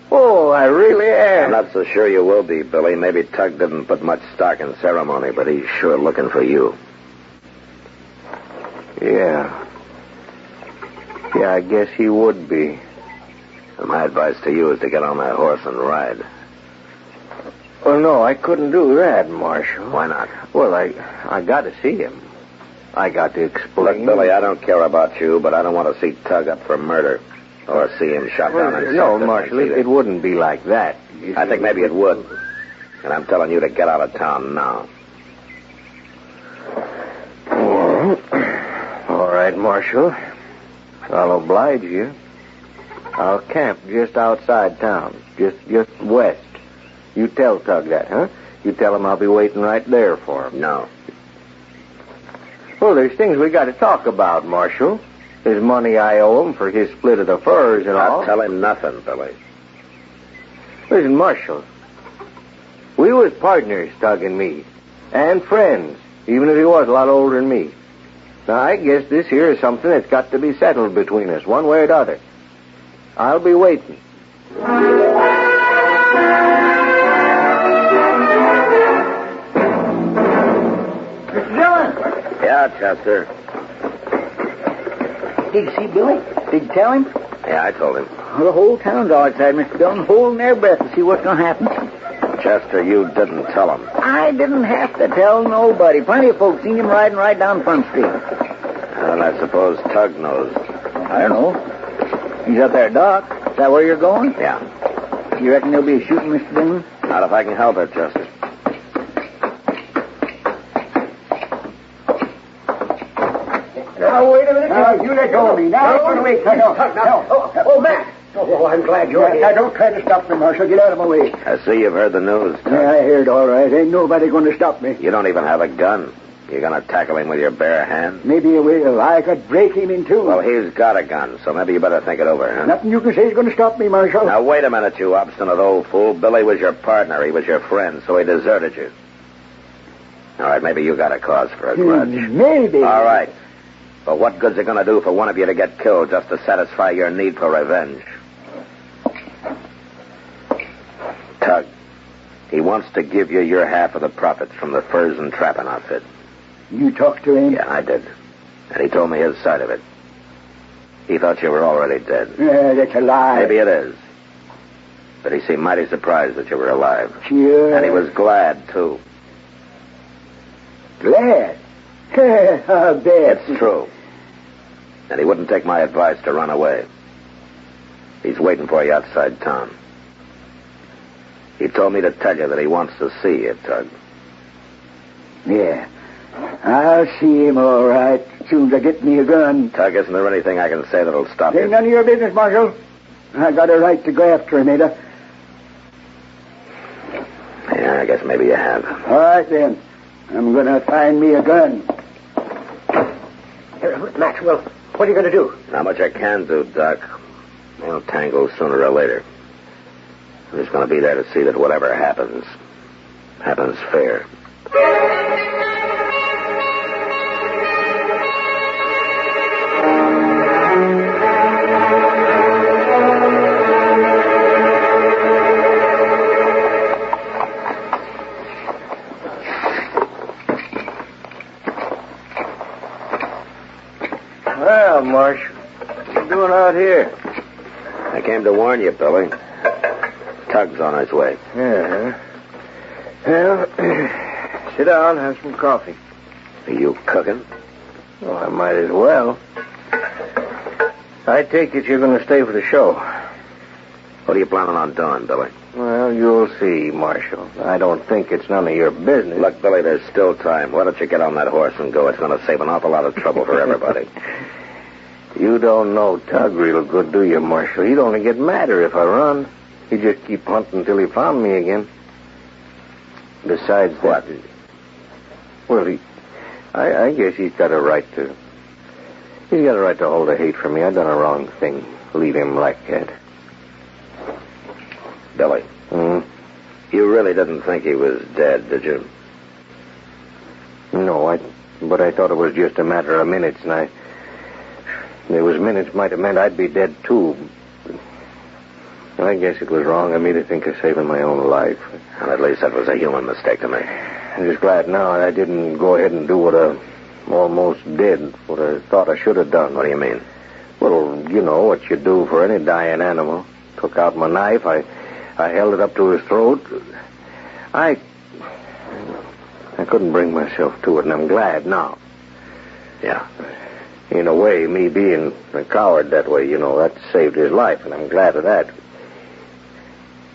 Oh, I really am. I'm not so sure you will be, Billy. Maybe Tug didn't put much stock in ceremony, but he's sure looking for you. Yeah, I guess he would be. And my advice to you is to get on that horse and ride. Well, no, I couldn't do that, Marshal. Why not? Well, I got to see him. I got to explain. Look, Billy, I don't care about you, but I don't want to see Tug up for murder or see him shot down and No, Marshal, it wouldn't be like that. I think maybe it would. And I'm telling you to get out of town now. All right, Marshal. I'll oblige you. I'll camp just outside town, just west. You tell Tug that, huh? You tell him I'll be waiting right there for him. No. Well, there's things we got to talk about, Marshal. There's money I owe him for his split of the furs and all. I'll tell him nothing, Billy. Listen, Marshal. We was partners, Tug and me. And friends, even if he was a lot older than me. Now, I guess this here is something that's got to be settled between us, one way or the other. I'll be waiting. Mr. Dillon! Yeah, Chester. Did you see Billy? Did you tell him? Yeah, I told him. Well, the whole town's outside, Mr. Dillon, holding their breath to see what's going to happen. Chester, you didn't tell him. I didn't have to tell nobody. Plenty of folks seen him riding right down Front Street. Well, I suppose Tug knows. I don't know. He's up there, Doc. Is that where you're going? Yeah. You reckon there'll be a shooting, Mr. Dillon? Not if I can help it, Chester. Now, wait a minute. Now, you let go of me. Now, no, wait. No. Oh, Matt. Oh, I'm glad you're here. Now, don't try to stop me, Marshal. Get out of my way. I see you've heard the news, Tug. Yeah, I heard all right. Ain't nobody going to stop me. You don't even have a gun. You're going to tackle him with your bare hand? Maybe you will. I could break him in two. Well, he's got a gun, so maybe you better think it over, huh? Nothing you can say is going to stop me, Marshal. Now, wait a minute, you obstinate old fool. Billy was your partner. He was your friend, so he deserted you. All right, maybe you got a cause for a grudge. Maybe. All right. But what good's it going to do for one of you to get killed just to satisfy your need for revenge? Tug, he wants to give you your half of the profits from the furs and trapping outfit. You talked to him? Yeah, I did. And he told me his side of it. He thought you were already dead. That's a lie. Maybe it is. But he seemed mighty surprised that you were alive. Sure. And he was glad, too. Glad? I bet. It's true. And he wouldn't take my advice to run away. He's waiting for you outside town. He told me to tell you that he wants to see you, Tug. Yeah. I'll see him all right as soon as I get me a gun. Tug, isn't there anything I can say that'll stop you? Ain't none of your business, Marshal. I got a right to go after him, Ada. Yeah, I guess maybe you have. All right, then. I'm going to find me a gun. Maxwell, what are you going to do? Not much I can do, Doc. We'll tangle sooner or later. I'm just going to be there to see that whatever happens fair. Well, Marsh, what are you doing out here? I came to warn you, Billy. Tug's on his way. Yeah. Well, sit down, have some coffee. Are you cooking? Well, I might as well. I take it you're going to stay for the show. What are you planning on doing, Billy? Well, you'll see, Marshal. I don't think it's none of your business. Look, Billy, there's still time. Why don't you get on that horse and go? It's going to save an awful lot of trouble for everybody. You don't know Tug real good, do you, Marshal? He'd only get madder if I run. He'd just keep hunting until he found me again. Besides that... Well, I guess he's got a right to... He's got a right to hold a hate for me. I done a wrong thing. Leave him like that. Billy. You really didn't think he was dead, did you? No, but I thought it was just a matter of minutes, and there was minutes might have meant I'd be dead, too. I guess it was wrong of me to think of saving my own life. Well, at least that was a human mistake to me. I'm just glad now I didn't go ahead and do what I almost did, what I thought I should have done. What do you mean? Well, you know what you do for any dying animal. Took out my knife, I held it up to his throat. I couldn't bring myself to it, and I'm glad now. Yeah. In a way, me being a coward that way, that saved his life, and I'm glad of that.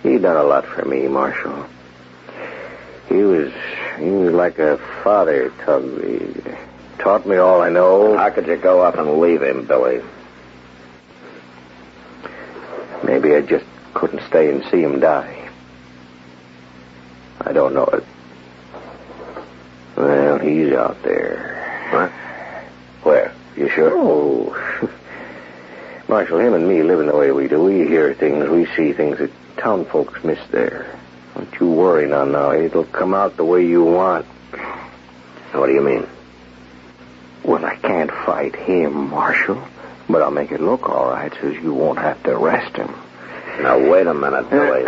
He done a lot for me, Marshal. He was like a father, Tug. He taught me all I know. How could you go up and leave him, Billy? Maybe I just couldn't stay and see him die. I don't know it. Well, he's out there. What? Where? You sure? Oh. Marshal, him and me living the way we do, we hear things, we see things that town folks miss there. Don't you worry now. It'll come out the way you want. What do you mean? Well, I can't fight him, Marshal. But I'll make it look all right so you won't have to arrest him. Now, wait a minute, Billy.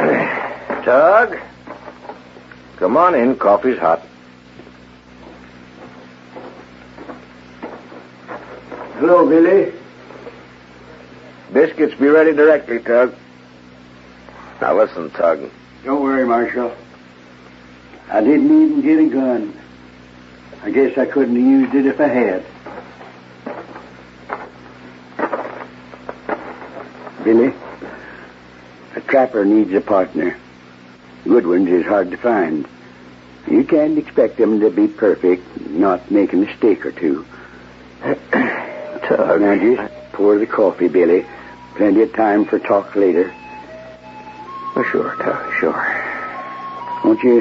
Tug? Come on in. Coffee's hot. Hello, Billy. Biscuits be ready directly, Tug. Now, listen, Tug. Don't worry, Marshal. I didn't even get a gun. I guess I couldn't have used it if I had. Billy, a trapper needs a partner. Good ones is hard to find. You can't expect them to be perfect, not make a mistake or two. Tug. Now just pour the coffee, Billy. Plenty of time for talk later. Oh, sure, Tug, sure. Won't you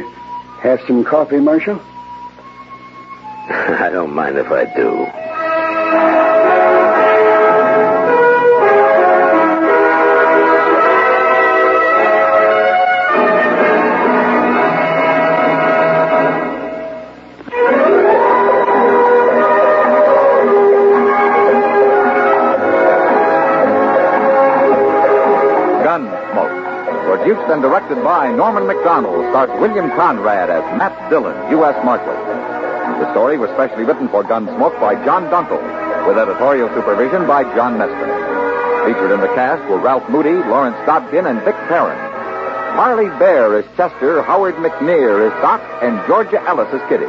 have some coffee, Marshal? I don't mind if I do. and directed by Norman McDonald, stars William Conrad as Matt Dillon, U.S. Marshal. The story was specially written for Gunsmoke by John Dunkel, with editorial supervision by John Meston. Featured in the cast were Ralph Moody, Lawrence Dobkin, and Vic Perrin. Harley Bear as Chester, Howard McNear as Doc, and Georgia Ellis as Kitty.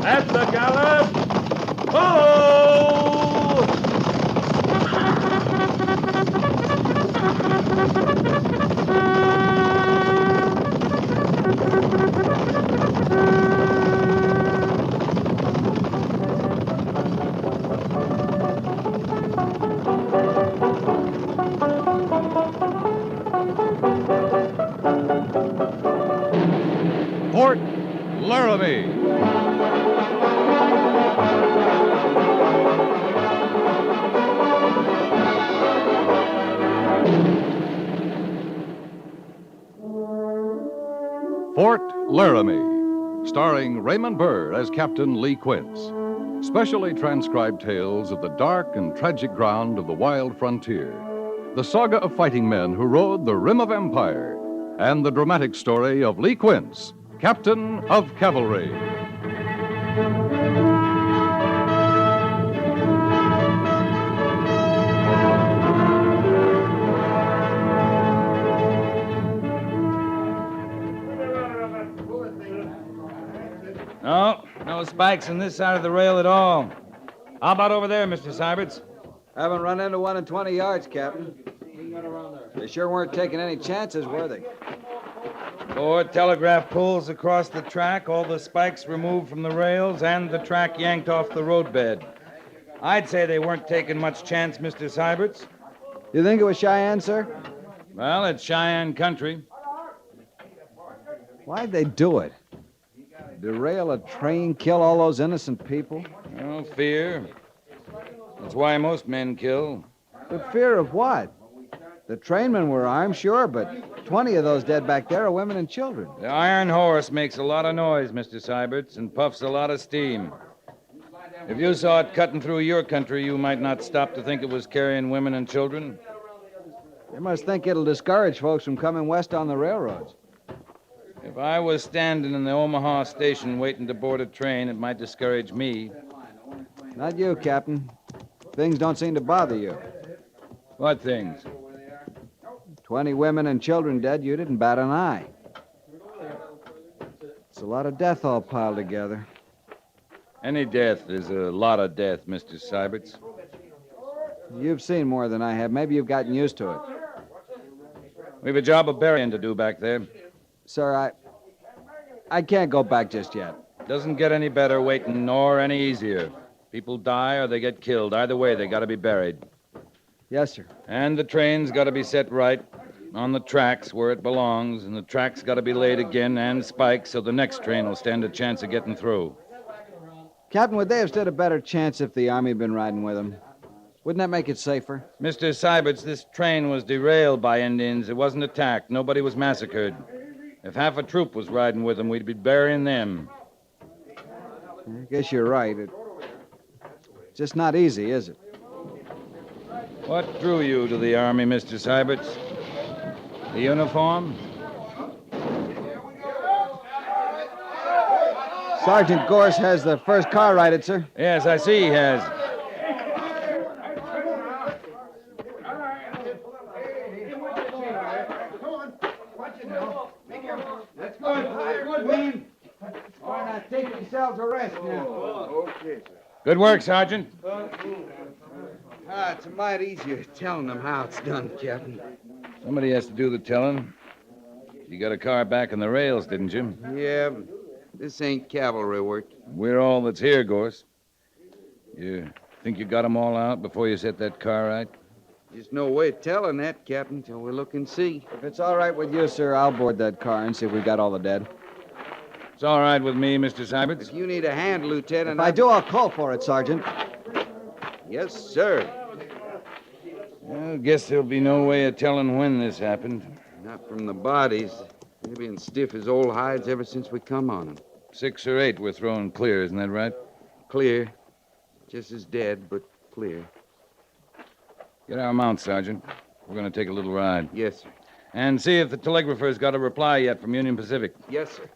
At the gallop! Oh! Fort Laramie. Fort Laramie, starring Raymond Burr as Captain Lee Quince. Specially transcribed tales of the dark and tragic ground of the wild frontier. The saga of fighting men who rode the rim of empire. And the dramatic story of Lee Quince, Captain of Cavalry. No spikes on this side of the rail at all. How about over there, Mr. Syberts? Haven't run into one in 20 yards, Captain. They sure weren't taking any chances, were they? 4 telegraph poles across the track, all the spikes removed from the rails, and the track yanked off the roadbed. I'd say they weren't taking much chance, Mr. Syberts. You think it was Cheyenne, sir? Well, it's Cheyenne country. Why'd they do it? Derail a train, kill all those innocent people? Oh, fear. That's why most men kill. But fear of what? The trainmen were armed, sure, but 20 of those dead back there are women and children. The iron horse makes a lot of noise, Mr. Syberts, and puffs a lot of steam. If you saw it cutting through your country, you might not stop to think it was carrying women and children. You must think it'll discourage folks from coming west on the railroads. If I was standing in the Omaha station waiting to board a train, it might discourage me. Not you, Captain. Things don't seem to bother you. What things? 20 women and children dead, you didn't bat an eye. It's a lot of death all piled together. Any death is a lot of death, Mr. Syberts. You've seen more than I have. Maybe you've gotten used to it. We've a job of burying to do back there. Sir, I can't go back just yet. Doesn't get any better waiting, nor any easier. People die or they get killed. Either way, they got to be buried. Yes, sir. And the train's got to be set right on the tracks where it belongs, and the tracks got to be laid again and spiked so the next train will stand a chance of getting through. Captain, would they have stood a better chance if the Army had been riding with them? Wouldn't that make it safer? Mr. Syberts, this train was derailed by Indians. It wasn't attacked. Nobody was massacred. If half a troop was riding with them, we'd be burying them. I guess you're right. It's just not easy, is it? What drew you to the Army, Mr. Syberts? The uniform? Sergeant Gorse has the first car righted, sir. Yes, I see he has. Let's go and good men. Why not take yourselves a rest now? Okay, sir. Good work, Sergeant. It's a mite easier telling them how it's done, Captain. Somebody has to do the telling. You got a car back on the rails, didn't you? Yeah, but this ain't cavalry work. We're all that's here, Gorse. You think you got 'em all out before you set that car right? There's no way of telling that, Captain, till we look and see. If it's all right with you, sir, I'll board that car and see if we got all the dead. It's all right with me, Mr. Syberts. If you need a hand, Lieutenant... If I do, I'll call for it, Sergeant. Yes, sir. Well, guess there'll be no way of telling when this happened. Not from the bodies. They've been stiff as old hides ever since we come on them. 6 or 8 were thrown clear, isn't that right? Clear. Just as dead, but clear. Get our mounts, Sergeant. We're going to take a little ride. Yes, sir. And see if the telegrapher's got a reply yet from Union Pacific. Yes, sir.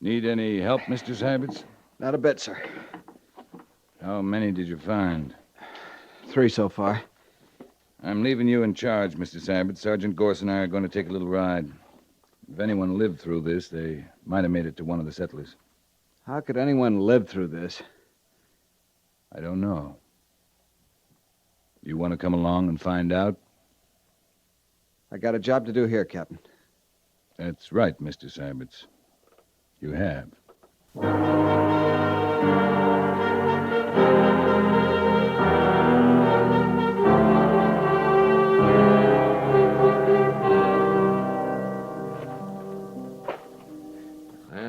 Need any help, Mr. Sabbats? Not a bit, sir. How many did you find? 3 so far. I'm leaving you in charge, Mr. Sabbats. Sergeant Gorse and I are going to take a little ride. If anyone lived through this, they might have made it to one of the settlers. How could anyone live through this? I don't know. You want to come along and find out? I got a job to do here, Captain. That's right, Mr. Sabbats. You have. Well,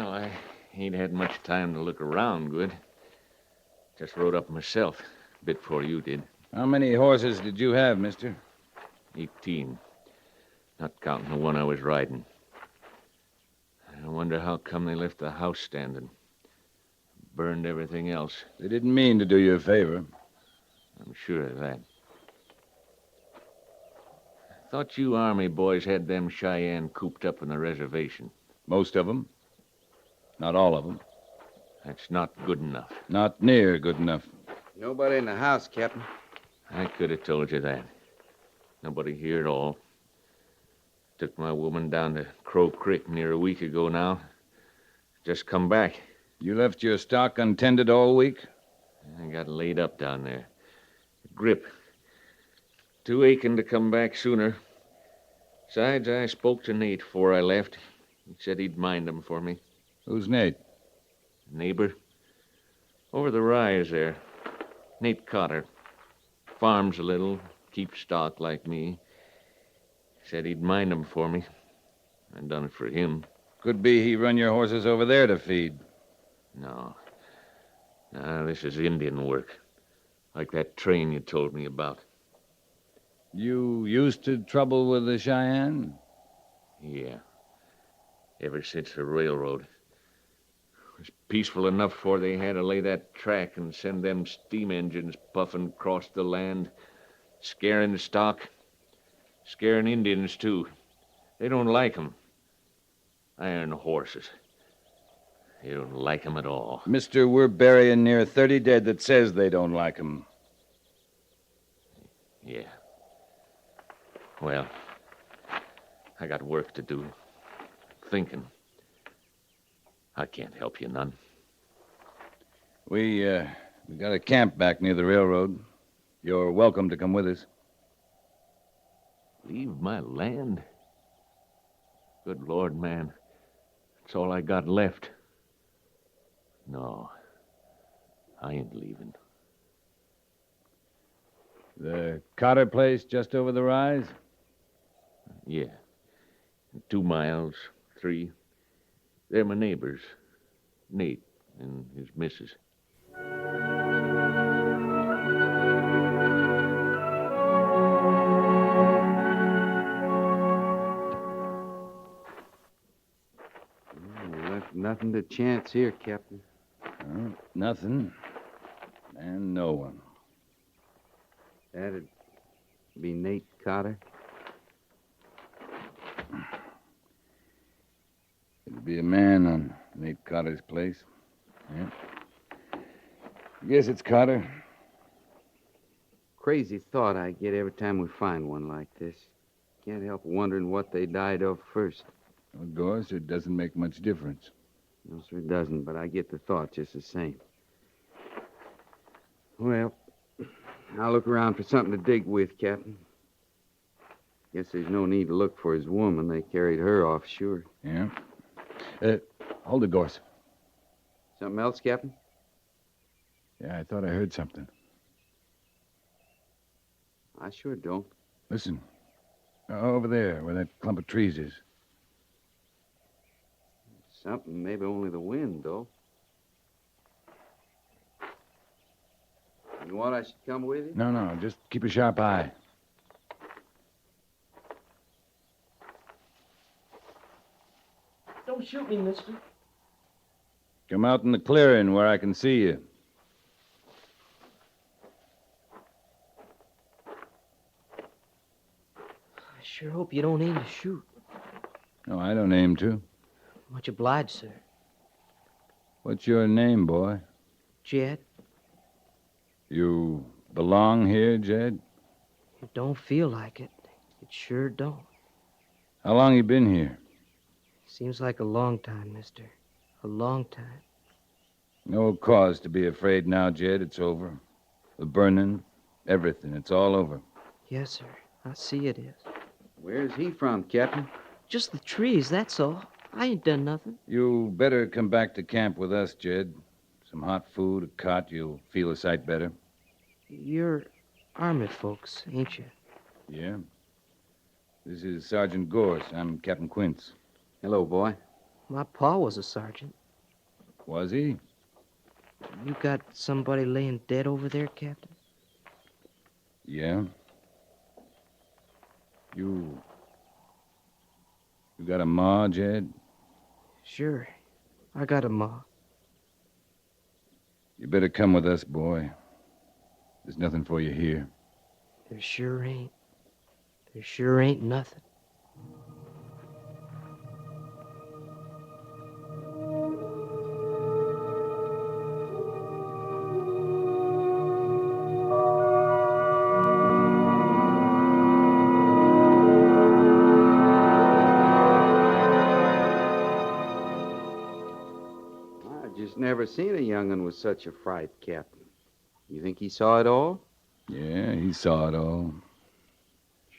I ain't had much time to look around good. Just rode up myself a bit before you did. How many horses did you have, mister? 18. Not counting the one I was riding. I wonder how come they left the house standing. Burned everything else. They didn't mean to do you a favor. I'm sure of that. I thought you Army boys had them Cheyenne cooped up in the reservation. Most of them. Not all of them. That's not good enough. Not near good enough. Nobody in the house, Captain. I could have told you that. Nobody here at all. Took my woman down to Crow Creek near a week ago now. Just come back. You left your stock untended all week? I got laid up down there. Grip. Too aching to come back sooner. Besides, I spoke to Nate before I left. He said he'd mind them for me. Who's Nate? Neighbor. Over the rise there. Nate Cotter. Farms a little, keeps stock like me. Said he'd mind them for me. I done it for him. Could be he run your horses over there to feed. No. No, this is Indian work. Like that train you told me about. You used to trouble with the Cheyenne? Yeah. Ever since the railroad. It was peaceful enough before they had to lay that track and send them steam engines puffing across the land, scaring the stock. Scaring Indians, too. They don't like 'em. Iron horses. They don't like 'em at all. Mister, we're burying near 30 dead that says they don't like 'em. Yeah. Well, I got work to do. Thinking. I can't help you none. We got a camp back near the railroad. You're welcome to come with us. Leave my land? Good Lord, man. That's all I got left. No. I ain't leaving. The Cotter place just over the rise? Yeah. 2 miles, 3. They're my neighbors. Nate and his missus. Nothing to chance here, Captain. Well, nothing. And no one. That'd be Nate Cotter. It'd be a man on Nate Cotter's place. Yeah. I guess it's Cotter. Crazy thought I get every time we find one like this. Can't help wondering what they died of first. Of course, it doesn't make much difference. No, sir, it doesn't, but I get the thought just the same. Well, I'll look around for something to dig with, Captain. Guess there's no need to look for his woman. They carried her off, sure. Yeah. Hold it, Gorse. Something else, Captain? Yeah, I thought I heard something. I sure don't. Listen. Over there, where that clump of trees is. Something, maybe only the wind, though. You want I should come with you? No, just keep a sharp eye. Don't shoot me, mister. Come out in the clearing where I can see you. I sure hope you don't aim to shoot. No, I don't aim to. Much obliged, sir. What's your name, boy? Jed, You belong here, Jed? it don't feel like it. It sure don't. How long you been here? Seems like a long time, mister. A long time. No cause to be afraid now, Jed. It's over. The burning, everything. It's all over. Yes, sir. I see it is. Where's he from, Captain? Just the trees, that's all. I ain't done nothing. You better come back to camp with us, Jed. Some hot food, a cot. You'll feel a sight better. You're army folks, ain't you? Yeah. This is Sergeant Gorse. I'm Captain Quince. Hello, boy. My pa was a sergeant. Was he? You got somebody laying dead over there, Captain? Yeah. You got a ma, Jed? Sure. I got a ma. You better come with us, boy. There's nothing for you here. There sure ain't. There sure ain't nothing. Never seen a young'un with such a fright, Captain. You think he saw it all? Yeah, he saw it all.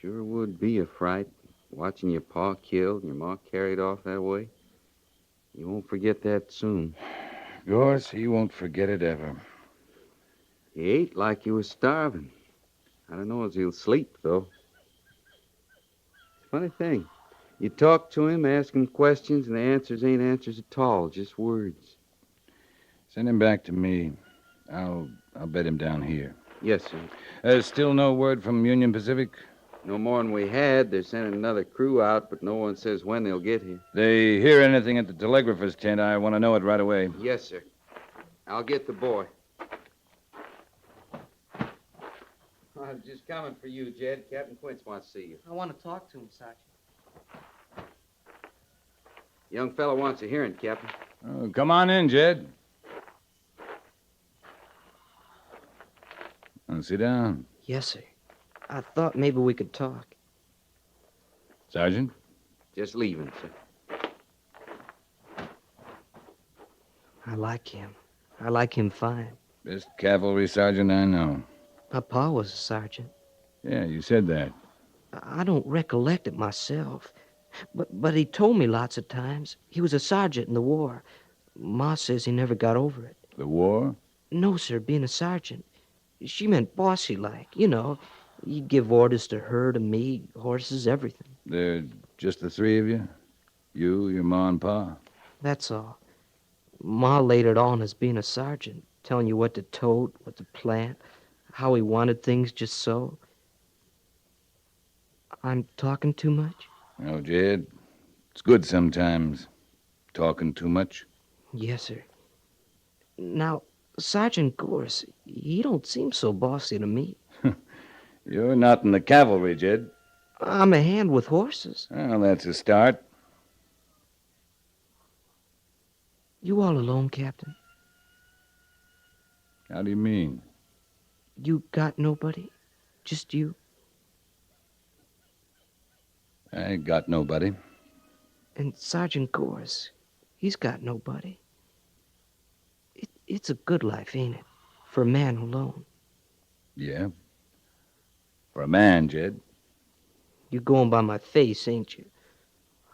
Sure would be a fright, watching your pa killed and your ma carried off that way. You won't forget that soon. Gorse, he won't forget it ever. He ate like he was starving. I don't know as he'll sleep, though. Funny thing. You talk to him, ask him questions, and the answers ain't answers at all, just words. Send him back to me. I'll bed him down here. Yes, sir. Still no word from Union Pacific? No more than we had. They're sending another crew out, but no one says when they'll get here. They hear anything at the telegrapher's tent, I want to know it right away. Yes, sir. I'll get the boy. I'm just coming for you, Jed. Captain Quince wants to see you. I want to talk to him, Sergeant. Young fellow wants a hearing, Captain. Oh, come on in, Jed. Sit down. Yes, sir. I thought maybe we could talk. Sergeant? Just leaving, sir. I like him. I like him fine. Best cavalry sergeant I know. My pa was a sergeant. Yeah, you said that. I don't recollect it myself. But he told me lots of times. He was a sergeant in the war. Ma says he never got over it. The war? No, sir, being a sergeant. She meant bossy-like, you know. He'd give orders to her, to me, horses, everything. They're just the three of you? You, your ma, and pa? That's all. Ma laid it on as being a sergeant, telling you what to tote, what to plant, how he wanted things just so. I'm talking too much? No, Jed. It's good sometimes, talking too much. Yes, sir. Now, Sergeant Gorse, he don't seem so bossy to me. You're not in the cavalry, Jed. I'm a hand with horses. Well, that's a start. You all alone, Captain? How do you mean? You got nobody? Just you? I got nobody. And Sergeant Gorse, he's got nobody. It's a good life, ain't it? For a man alone. Yeah. For a man, Jed. You're going by my face, ain't you?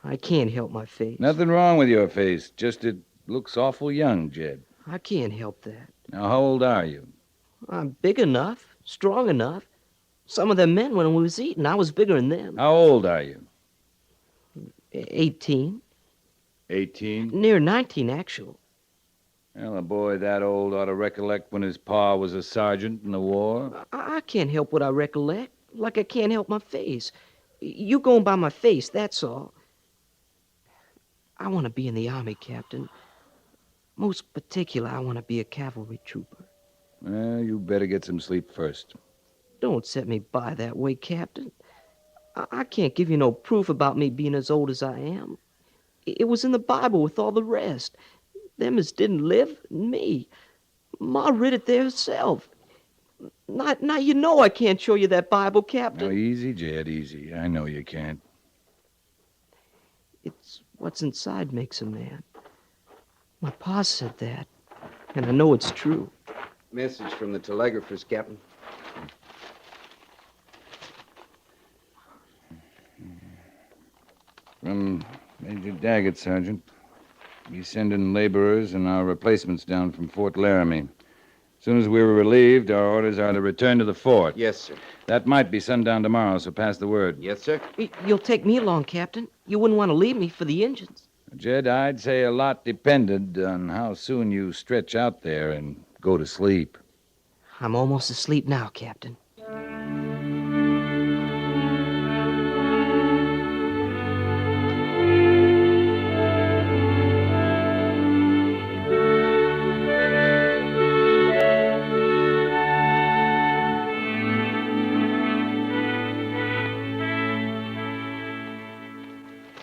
I can't help my face. Nothing wrong with your face. Just it looks awful young, Jed. I can't help that. Now, how old are you? I'm big enough, strong enough. Some of them men, when we was eating, I was bigger than them. How old are you? 18. 18? Near 19, actual. Well, a boy that old ought to recollect when his pa was a sergeant in the war. I can't help what I recollect, like I can't help my face. You going by my face, that's all. I want to be in the Army, Captain. Most particular, I want to be a cavalry trooper. Well, you better get some sleep first. Don't set me by that way, Captain. I can't give you no proof about me being as old as I am. It was in the Bible with all the rest. Them as didn't live, and me. Ma read it there herself. Now you know I can't show you that Bible, Captain. Now, easy, Jed, easy. I know you can't. It's what's inside makes a man. My pa said that, and I know it's true. Message from the telegraphist, Captain. From Major Daggett, Sergeant. He's sending laborers and our replacements down from Fort Laramie. As soon as we were relieved, our orders are to return to the fort. Yes, sir. That might be sundown tomorrow, so pass the word. Yes, sir. You'll take me along, Captain. You wouldn't want to leave me for the Injuns. Jed, I'd say a lot depended on how soon you stretch out there and go to sleep. I'm almost asleep now, Captain.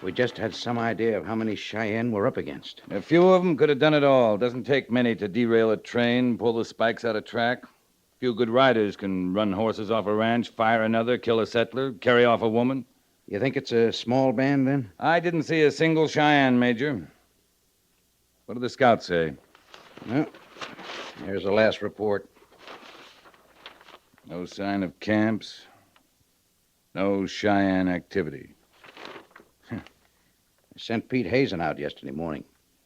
We just had some idea of how many Cheyenne we're up against. A few of them could have done it all. Doesn't take many to derail a train, pull the spikes out of track. A few good riders can run horses off a ranch, fire another, kill a settler, carry off a woman. You think it's a small band, then? I didn't see a single Cheyenne, Major. What do the scouts say? Well, here's the last report. No sign of camps. No Cheyenne activity. I sent Pete Hazen out yesterday morning.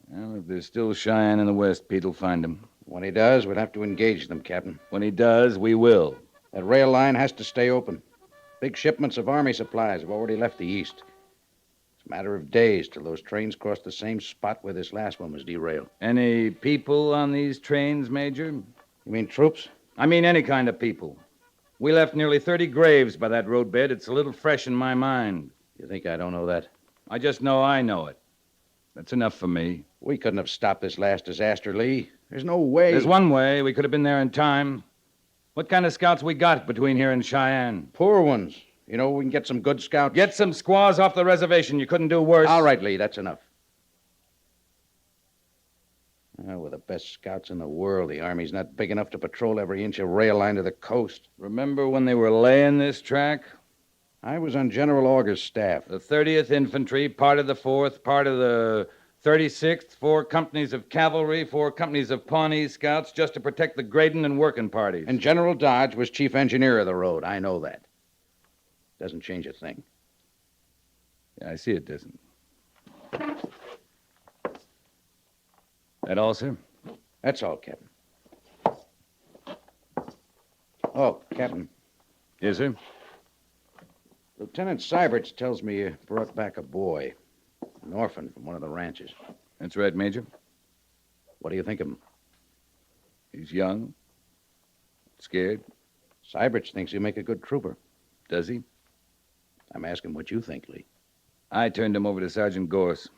Well, if there's still Cheyenne in the west, Pete will find them. When he does, we'll have to engage them, Captain. When he does, we will. That rail line has to stay open. Big shipments of Army supplies have already left the east. It's a matter of days till those trains cross the same spot where this last one was derailed. Any people on these trains, Major? You mean troops? I mean any kind of people. We left nearly 30 graves by that roadbed. It's a little fresh in my mind. You think I don't know that? I just know I know it. That's enough for me. We couldn't have stopped this last disaster, Lee. There's no way. There's one way. We could have been there in time. What kind of scouts we got between here and Cheyenne? Poor ones. You know, we can get some good scouts. Get some squaws off the reservation. You couldn't do worse. All right, Lee, that's enough. Well, we're the best scouts in the world. The Army's not big enough to patrol every inch of rail line to the coast. Remember when they were laying this track? I was on General Augur's staff. The 30th Infantry, part of the 4th, part of the 36th, 4 companies of cavalry, 4 companies of Pawnee scouts, just to protect the grading and working parties. And General Dodge was chief engineer of the road. I know that. Doesn't change a thing. Yeah, I see it doesn't. That all, sir? That's all, Captain. Oh, Captain. Yes, sir? Lieutenant Syberts tells me you brought back a boy, an orphan from one of the ranches. That's right, Major. What do you think of him? He's young, scared. Syberts thinks he'll make a good trooper. Does he? I'm asking what you think, Lee. I turned him over to Sergeant Gorse. If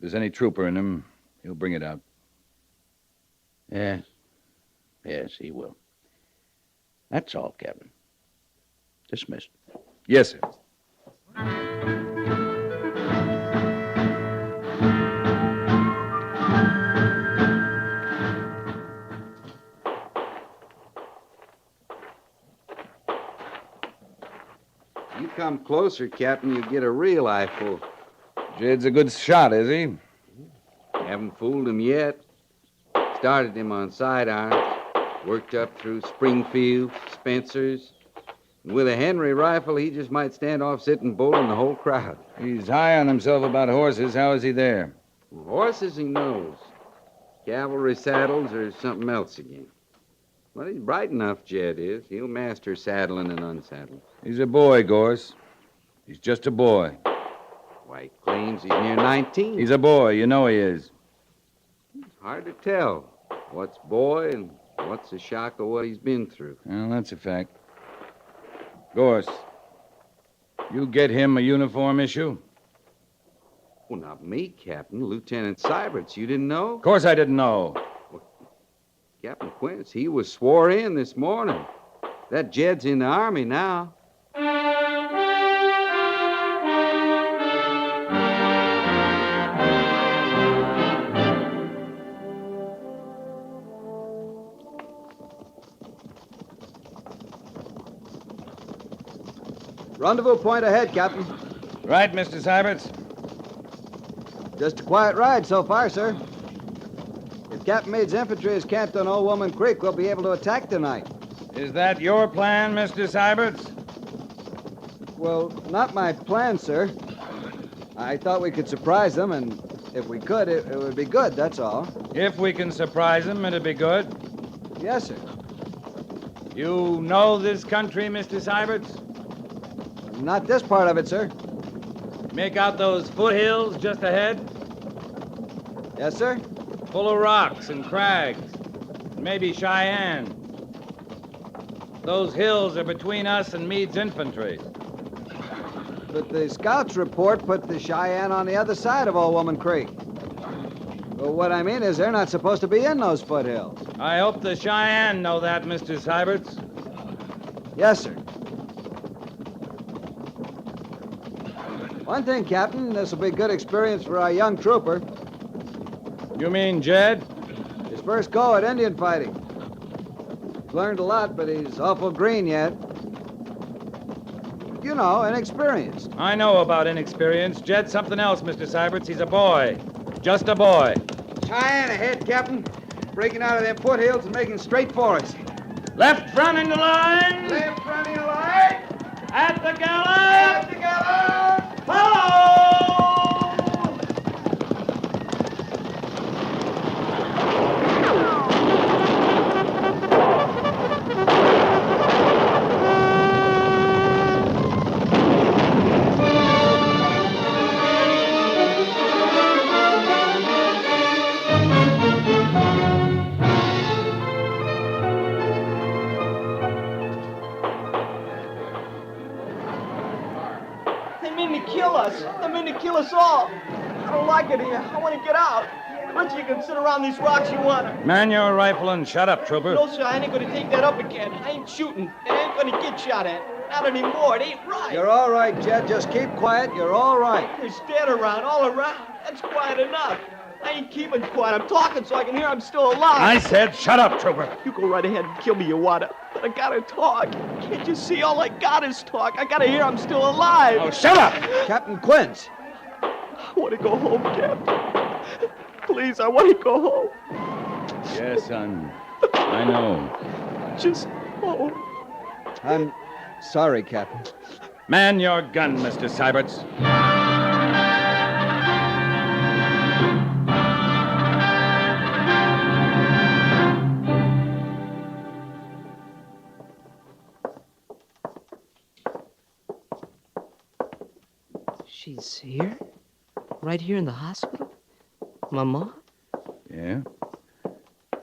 there's any trooper in him, he'll bring it out. Yes. Yes, he will. That's all, Captain. Dismissed. Yes, sir. You come closer, Captain, you get a real eyeful. Jed's a good shot, is he? Haven't fooled him yet. Started him on sidearms, worked up through Springfield, Spencer's. And with a Henry rifle, he just might stand off sitting bull in the whole crowd. He's high on himself about horses. How is he there? Horses he knows. Cavalry saddles or something else again. Well, he's bright enough, Jed is. He'll master saddling and unsaddling. He's a boy, Gorse. He's just a boy. Why, he claims he's near 19. He's a boy. You know he is. Hard to tell what's boy and what's the shock of what he's been through. Well, that's a fact. Gorse, you get him a uniform issue? Well, not me, Captain. Lieutenant Syberts. You didn't know? Of course I didn't know. Captain Quince, he was swore in this morning. That Jed's in the Army now. Rendezvous point ahead, Captain. Right, Mr. Syberts. Just a quiet ride so far, sir. If Captain Meade's infantry is camped on Old Woman Creek, we'll be able to attack tonight. Is that your plan, Mr. Syberts? Well, not my plan, sir. I thought we could surprise them, and if we could, it would be good, that's all. If we can surprise them, it'd be good. Yes, sir. You know this country, Mr. Syberts? Not this part of it, sir. Make out those foothills just ahead? Yes, sir. Full of rocks and crags. Maybe Cheyenne. Those hills are between us and Meade's infantry. But the scouts report put the Cheyenne on the other side of Old Woman Creek. Well, what I mean is they're not supposed to be in those foothills. I hope the Cheyenne know that, Mr. Syberts. Yes, sir. One thing, Captain, this will be a good experience for our young trooper. You mean Jed? His first go at Indian fighting. He's learned a lot, but he's awful green yet. You know, inexperienced. I know about inexperience. Jed's something else, Mr. Syberts. He's a boy. Just a boy. Cheyenne ahead, Captain. Breaking out of them foothills and making straight for us. Left front in the line. Left front in the line. At the gallop. At the gallop. Follow! Kill us all. I don't like it here. I want to get out. But you can sit around these rocks you want to. Man your rifle and shut up, trooper. No, sir, I ain't going to take that up again. I ain't shooting. It ain't going to get shot at. Not anymore. It ain't right. You're all right, Jed. Just keep quiet. You're all right. They're standing around, all around. That's quiet enough. I ain't keeping quiet. I'm talking so I can hear I'm still alive. I said shut up, trooper. You go right ahead and kill me, you want to. But I got to talk. Can't you see? All I got is talk. I got to hear I'm still alive. Oh, shut up. Captain Quince. I want to go home, Captain. Please, I want to go home. Yes, son. I know. Just home. I'm sorry, Captain. Man your gun, Mr. Syberts. She's here? Right here in the hospital? My mom? Yeah.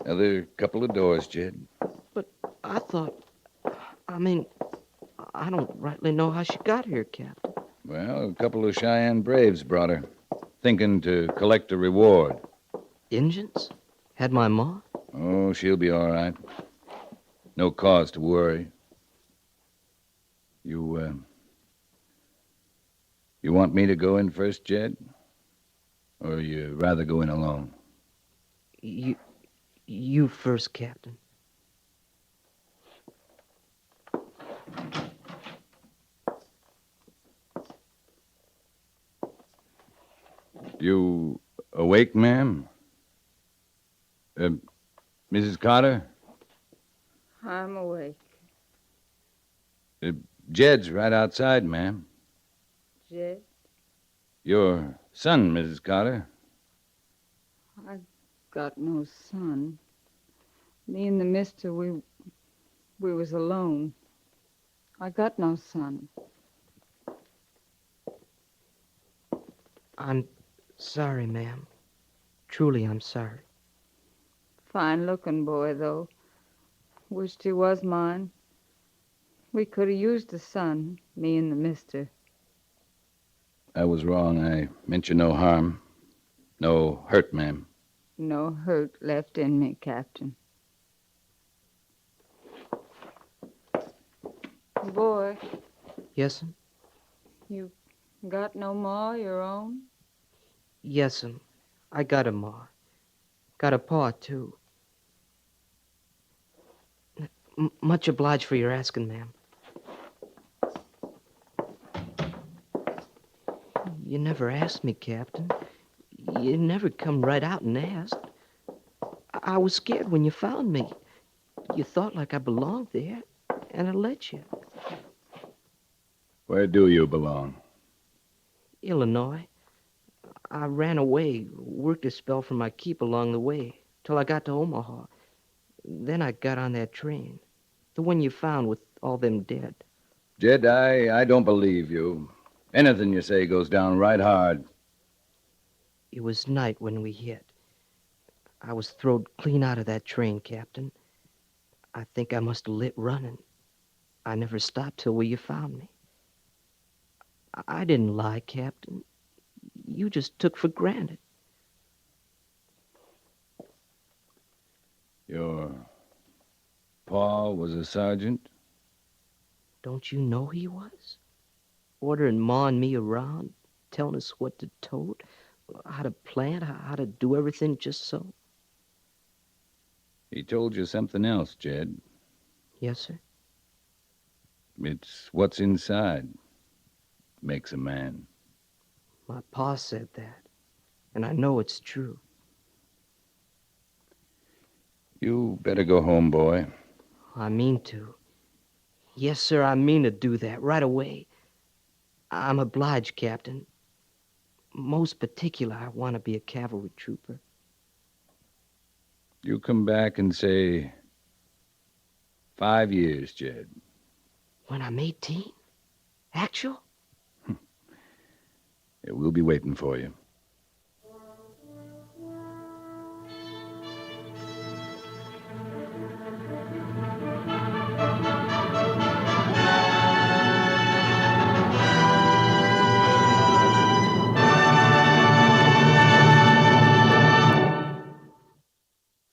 Another couple of doors, Jed. But I thought... I don't rightly know how she got here, Captain. Well, a couple of Cheyenne braves brought her, thinking to collect a reward. Injuns? Had my ma? Oh, she'll be all right. No cause to worry. You want me to go in first, Jed? Or you rather go in alone? You first, Captain. You awake, ma'am? Mrs. Carter? I'm awake. Jed's right outside, ma'am. Jed? Your son, Mrs. Carter. I got no son. Me and the mister, we was alone. I got no son. I'm sorry, ma'am. Truly, I'm sorry. Fine-looking boy, though. Wished he was mine. We could have used a son, me and the mister. I was wrong. I meant you no harm. No hurt, ma'am. No hurt left in me, Captain. Boy, Yes'm? you got no ma of your own? Yes'm. I got a ma. Got a pa, too. Much obliged for your asking, ma'am. You never asked me, Captain. You never come right out and asked. I was scared when you found me. You thought like I belonged there, and I let you. Where do you belong? Illinois. I ran away, worked a spell from my keep along the way, till I got to Omaha. Then I got on that train. The one you found with all them dead. Jed, I don't believe you. Anything you say goes down right hard. It was night when we hit. I was throwed clean out of that train, Captain. I think I must have lit running. I never stopped till you found me. I didn't lie, Captain. You just took for granted. Your pa was a sergeant? Don't you know he was? Ordering Ma and me around, telling us what to tote, how to plant, how to do everything just so. He told you something else, Jed. Yes, sir? It's what's inside makes a man. My pa said that, and I know it's true. You better go home, boy. I mean to. Yes, sir, I mean to do that right away. I'm obliged, Captain. Most particular, I want to be a cavalry trooper. You come back and say 5 years, Jed. When I'm 18? Actual? Yeah, we'll be waiting for you.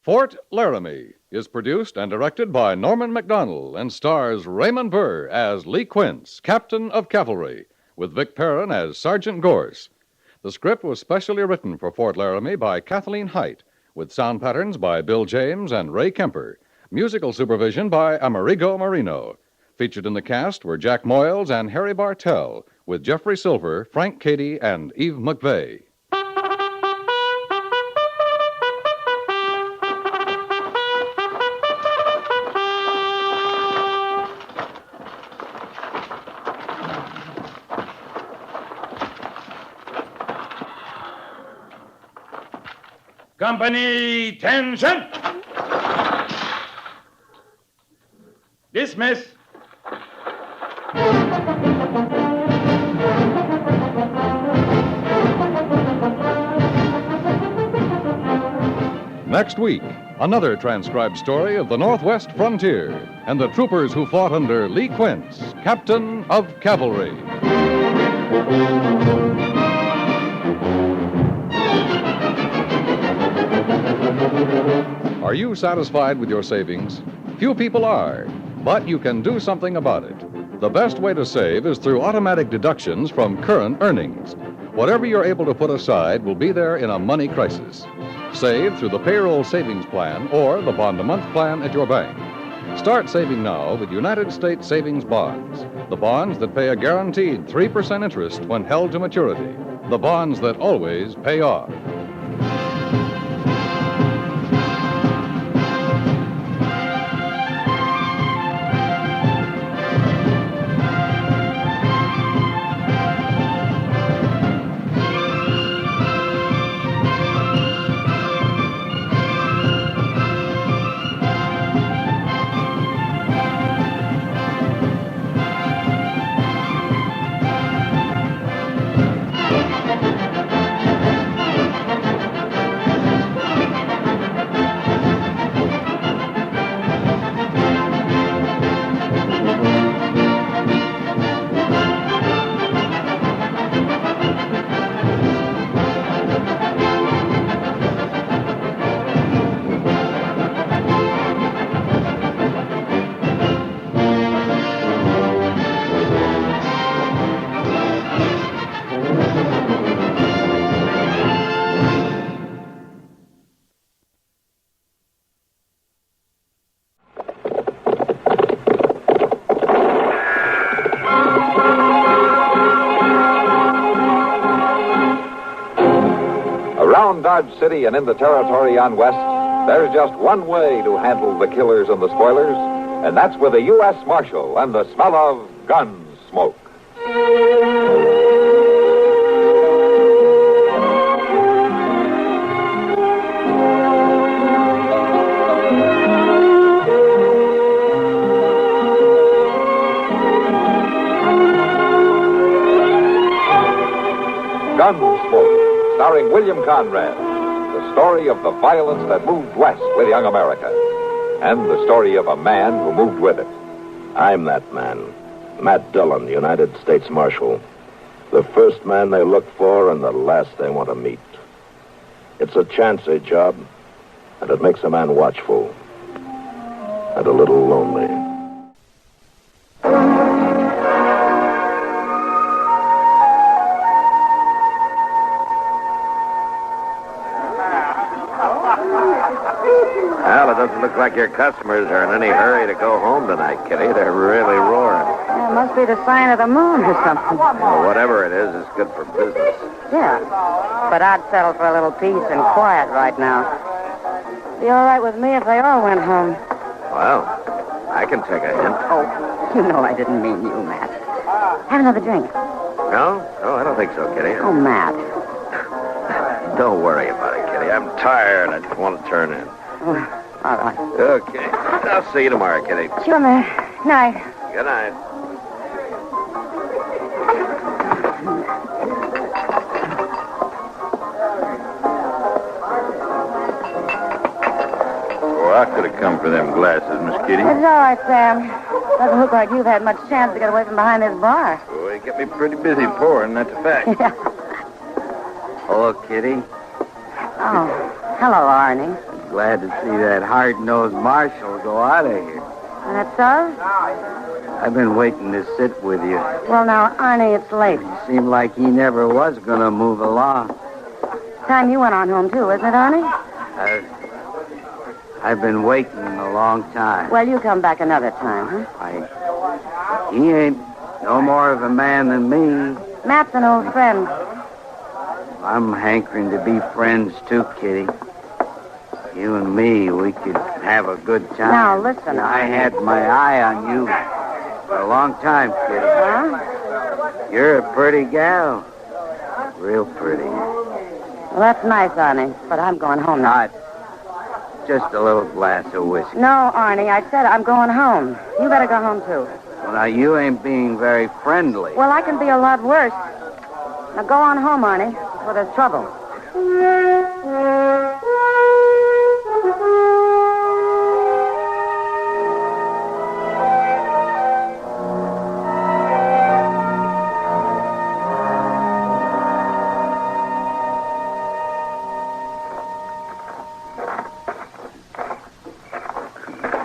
Fort Laramie is produced and directed by Norman Macdonnell and stars Raymond Burr as Lee Quince, Captain of Cavalry, with Vic Perrin as Sergeant Gorse. The script was specially written for Fort Laramie by Kathleen Height, with sound patterns by Bill James and Ray Kemper. Musical supervision by Amerigo Marino. Featured in the cast were Jack Moyles and Harry Bartell, with Jeffrey Silver, Frank Cady, and Eve McVeigh. Company, attention! Dismiss. Next week, another transcribed story of the Northwest frontier and the troopers who fought under Lee Quince, Captain of Cavalry. Are you satisfied with your savings? Few people are, but you can do something about it. The best way to save is through automatic deductions from current earnings. Whatever you're able to put aside will be there in a money crisis. Save through the payroll savings plan or the bond-a-month plan at your bank. Start saving now with United States savings bonds. The bonds that pay a guaranteed 3% interest when held to maturity. The bonds that always pay off. Dodge City and in the territory on West, there's just one way to handle the killers and the spoilers, and that's with a U.S. Marshal and the smell of gun smoke. Gunsmoke, starring William Conrad. The story of the violence that moved west with young America. And the story of a man who moved with it. I'm that man. Matt Dillon, United States Marshal. The first man they look for and the last they want to meet. It's a chancy job, and it makes a man watchful. And a little lonely. Well, it doesn't look like your customers are in any hurry to go home tonight, Kitty. They're really roaring. Yeah, it must be the sign of the moon or something. Well, whatever it is, it's good for business. Yeah, but I'd settle for a little peace and quiet right now. Be all right with me if they all went home. Well, I can take a hint. Oh, you know I didn't mean you, Matt. Have another drink. No? No, I don't think so, Kitty. Oh, Matt. Don't worry about it, Kitty. I'm tired. I just want to turn in. Oh, all right. Okay. I'll see you tomorrow, Kitty. Sure, Matt. Night. Good night. Oh, I could have come for them glasses, Miss Kitty. It's all right, Sam. Doesn't look like you've had much chance to get away from behind this bar. Oh, they get me pretty busy pouring, that's a fact. Yeah. Hello, Kitty. Oh, hello, Arnie. Glad to see that hard-nosed marshal go out of here. That's so? I've been waiting to sit with you. Well, now, Arnie, it's late. Seemed like he never was going to move along. Time you went on home, too, isn't it, Arnie? I've been waiting a long time. Well, you come back another time, huh? He ain't no more of a man than me. Matt's an old friend. I'm hankering to be friends, too, Kitty. You and me, we could have a good time. Now, listen. I had my eye on you for a long time, Kitty. Huh? You're a pretty gal. Real pretty. Well, that's nice, Arnie, but I'm going home now. Just a little glass of whiskey. No, Arnie, I said I'm going home. You better go home, too. Well, now, you ain't being very friendly. Well, I can be a lot worse. Now, go on home, Arnie, before there's trouble.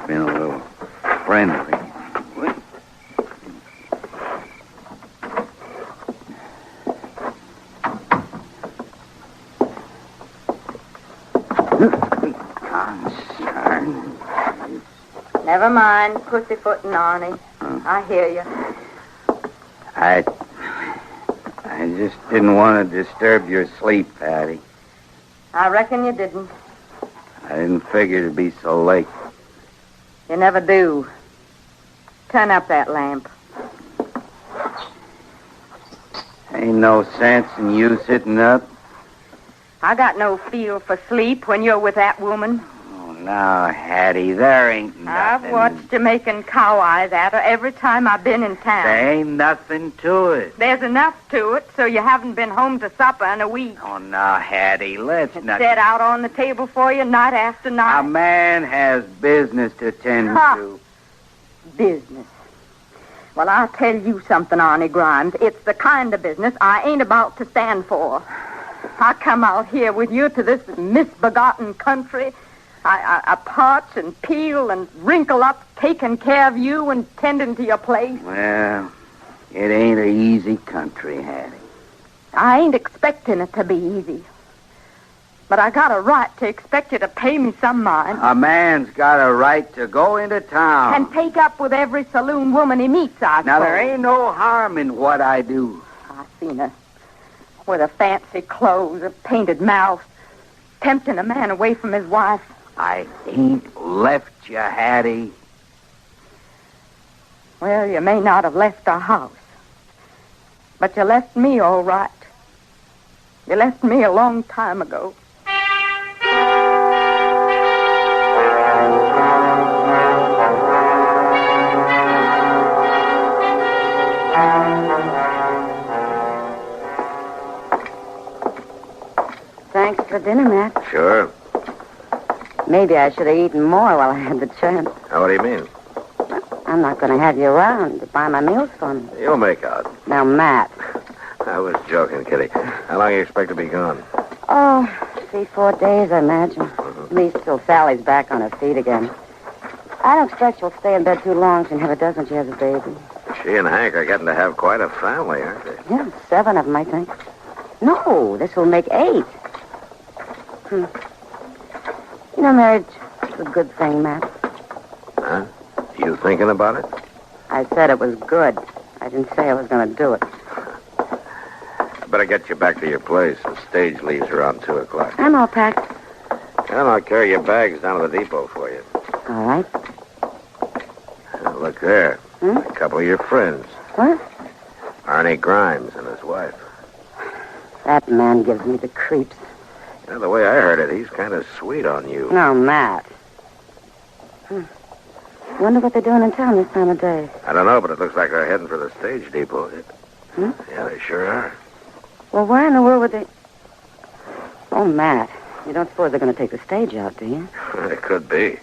Been a little friendly. Never mind, pussyfooting, Arnie. I hear you. I just didn't want to disturb your sleep, Hattie. I reckon you didn't. I didn't figure to be so late. You never do. Turn up that lamp. Ain't no sense in you sitting up. I got no feel for sleep when you're with that woman. Oh, now, Hattie, there ain't nothing. I've watched you making cow eyes at her every time I've been in town. There ain't nothing to it. There's enough to it, so you haven't been home to supper in a week. Oh, now, Hattie, let's not... Set out on the table for you night after night. A man has business to tend to. Business. Well, I'll tell you something, Arnie Grimes. It's the kind of business I ain't about to stand for. I come out here with you to this misbegotten country. I parch and peel and wrinkle up, taking care of you and tending to your place. Well, it ain't an easy country, Hattie. I ain't expecting it to be easy. But I got a right to expect you to pay me some mind. A man's got a right to go into town. And take up with every saloon woman he meets, I Now, suppose. there ain't no harm in what I do. I seen her with her fancy clothes, her painted mouth, tempting a man away from his wife. I ain't left you, Hattie. Well, you may not have left our house, but you left me all right. You left me a long time ago. Thanks for dinner, Matt. Sure. Maybe I should have eaten more while I had the chance. Now, what do you mean? I'm not going to have you around to buy my meals for me. You'll make out. Now, Matt. I was joking, Kitty. How long do you expect to be gone? Oh, 3-4 days, I imagine. At least till Sally's back on her feet again. I don't expect she'll stay in bed too long. She never does when she has a baby. She and Hank are getting to have quite a family, aren't they? Yeah, 7 of them, I think. No, this will make 8. You know, marriage is a good thing, Matt. Huh? You thinking about it? I said it was good. I didn't say I was going to do it. I better get you back to your place. The stage leaves around 2 o'clock. I'm all packed. And I'll carry your bags down to the depot for you. All right. Look there. A couple of your friends. What? Arnie Grimes and his wife. That man gives me the creeps. You know, the way I heard it, he's kind of sweet on you. No, Matt. Wonder what they're doing in town this time of day. I don't know, but it looks like they're heading for the stage depot. Yeah, they sure are. Well, where in the world would they... Oh, Matt, you don't suppose they're going to take the stage out, do you? It could be.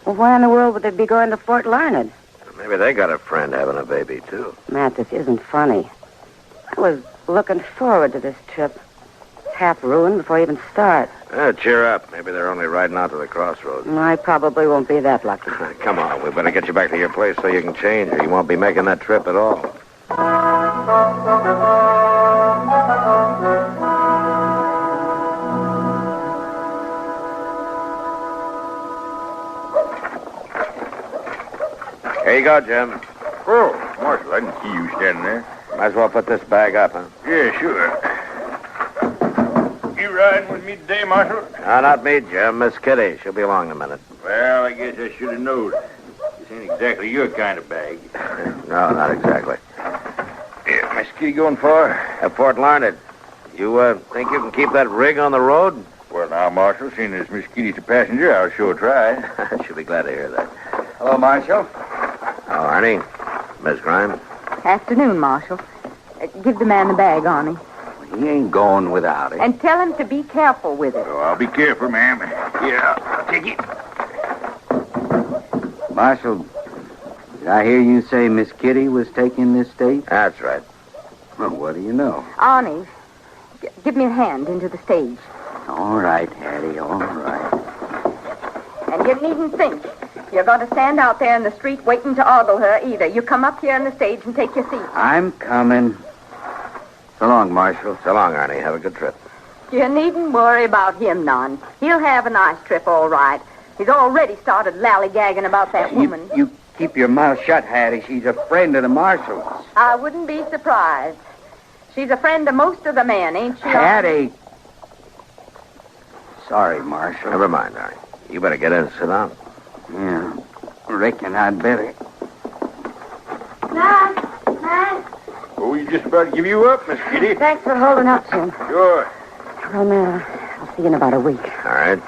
Well, why in the world would they be going to Fort Larned? Maybe they got a friend having a baby, too. Matt, this isn't funny. I was looking forward to this trip. It's half ruined before I even start. Cheer up. Maybe they're only riding out to the crossroads. I probably won't be that lucky. Come on, we better get you back to your place so you can change, or you won't be making that trip at all. Here you go, Jim. Oh, Marshal, I didn't see you standing there. Might as well put this bag up, huh? Yeah, sure. You riding with me today, Marshal? No, not me, Jim. Miss Kitty. She'll be along in a minute. Well, I guess I should have known. This ain't exactly your kind of bag. No, not exactly. Yeah, Miss Kitty going far? At Fort Larned. You think you can keep that rig on the road? Well, now, Marshal, seeing as Miss Kitty's a passenger, I'll sure try. She'll be glad to hear that. Hello, Marshal. Oh, Arnie. Miss Grimes. Afternoon, Marshal. Give the man the bag, Arnie. He ain't going without it. And tell him to be careful with it. Oh, I'll be careful, ma'am. Yeah, I'll take it. Marshal, did I hear you say Miss Kitty was taking this stage? That's right. Well, what do you know? Arnie, give me a hand into the stage. All right, Hattie, all right. And you needn't think you're going to stand out there in the street waiting to ogle her either. You come up here on the stage and take your seat. I'm coming. So long, Marshal. So long, Arnie. Have a good trip. You needn't worry about him none. He'll have a nice trip, all right. He's already started lollygagging about that woman. You keep your mouth shut, Hattie. She's a friend of the Marshal's. I wouldn't be surprised. She's a friend of most of the men, ain't she? Hattie. Sorry, Marshal. Never mind, Arnie. You better get in and sit down. Yeah, reckon I'd better. Matt. Oh, we just about to give you up, Miss Kitty. Thanks for holding up, Jim. Sure. Well, Matt, I'll see you in about a week. All right.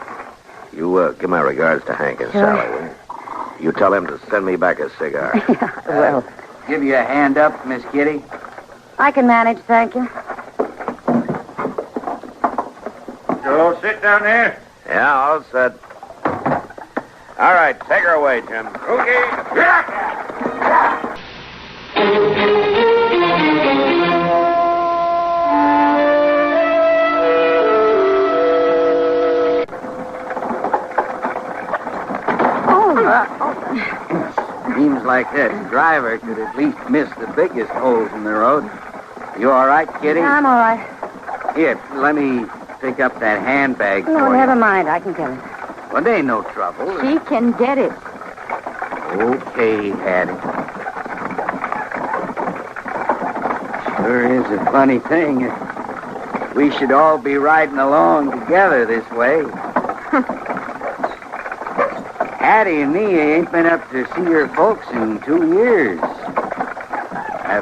You give my regards to Hank and Sure. Sally, will you? You tell him to send me back a cigar. Well, Give you a hand up, Miss Kitty. I can manage, thank you. You all sit down there? Yeah, all set. All right, take her away, Jim. Okay. Seems like that driver could at least miss the biggest holes in the road. You all right, Kitty? I'm all right. Here, let me pick up that handbag No, for never you. mind. I can get it. Well, there ain't no trouble. She can get it. Okay, Hattie. Sure is a funny thing. We should all be riding along together this way. Hattie and me ain't been up to see your folks in 2 years. I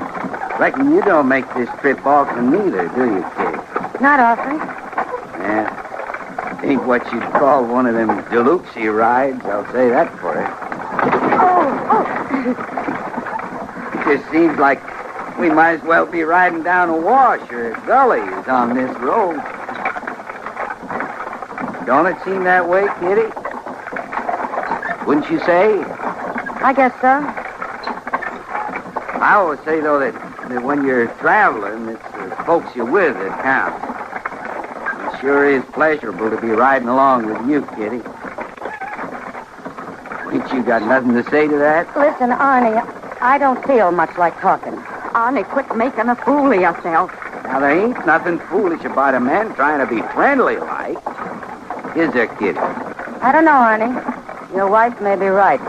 reckon you don't make this trip often neither, do you, kid? Not often. Yeah. Ain't what you'd call one of them deluxy rides, I'll say that for it. It just seems like we might as well be riding down a wash or a gully as on this road. Don't it seem that way, Kitty? Wouldn't you say? I guess so. I always say, though, that when you're traveling, it's the folks you're with that count. It sure is pleasurable to be riding along with you, Kitty. Ain't you got nothing to say to that? Listen, Arnie, I don't feel much like talking. Arnie, quit making a fool of yourself. Now, there ain't nothing foolish about a man trying to be friendly like. Is there, Kitty? I don't know, Arnie. Your wife may be right.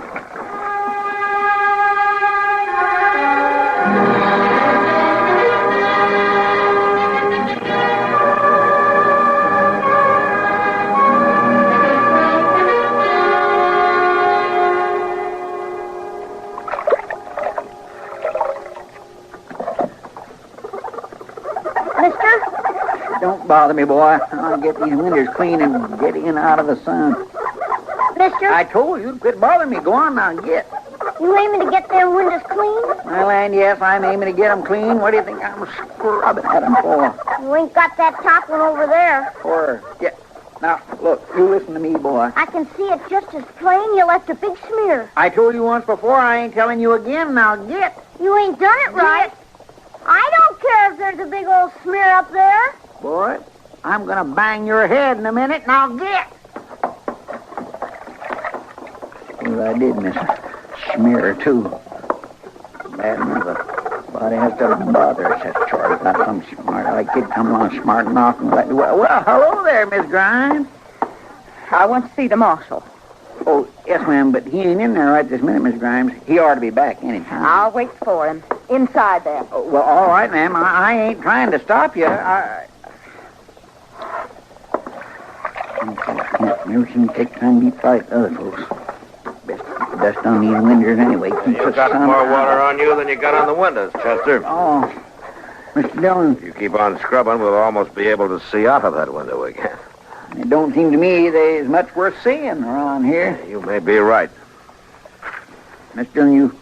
Don't bother me, boy. I'll get these windows clean and get in out of the sun. Mister? I told you to quit bothering me. Go on now, get. You aiming to get them windows clean? Well, and yes, I'm aiming to get them clean. What do you think I'm scrubbing at them for? You ain't got that top one over there. Yeah. Now, look, you listen to me, boy. I can see it just as plain. You left a big smear. I told you once before. I ain't telling you again. Now, get. You ain't done it right. I don't care if there's a big old smear up there. Boy, I'm going to bang your head in a minute. Now, get. Well, I did miss a smear or two. Bad enough. Body has to bother such chores. Not some smart like kid come along smart enough and let me. Well, hello there, Miss Grimes. I want to see the marshal. Oh, yes, ma'am, but he ain't in there right this minute, Miss Grimes. He ought to be back any time. I'll wait for him. Inside there. Oh, well, all right, ma'am. I ain't trying to stop you. Never seen you take time to eat like other folks. Best on these windows anyway. You've got more water on you than you got on the windows, Chester. Oh, Mr. Dillon. If you keep on scrubbing, we'll almost be able to see out of that window again. It don't seem to me there's much worth seeing around here. You may be right. Mr. Dillon, you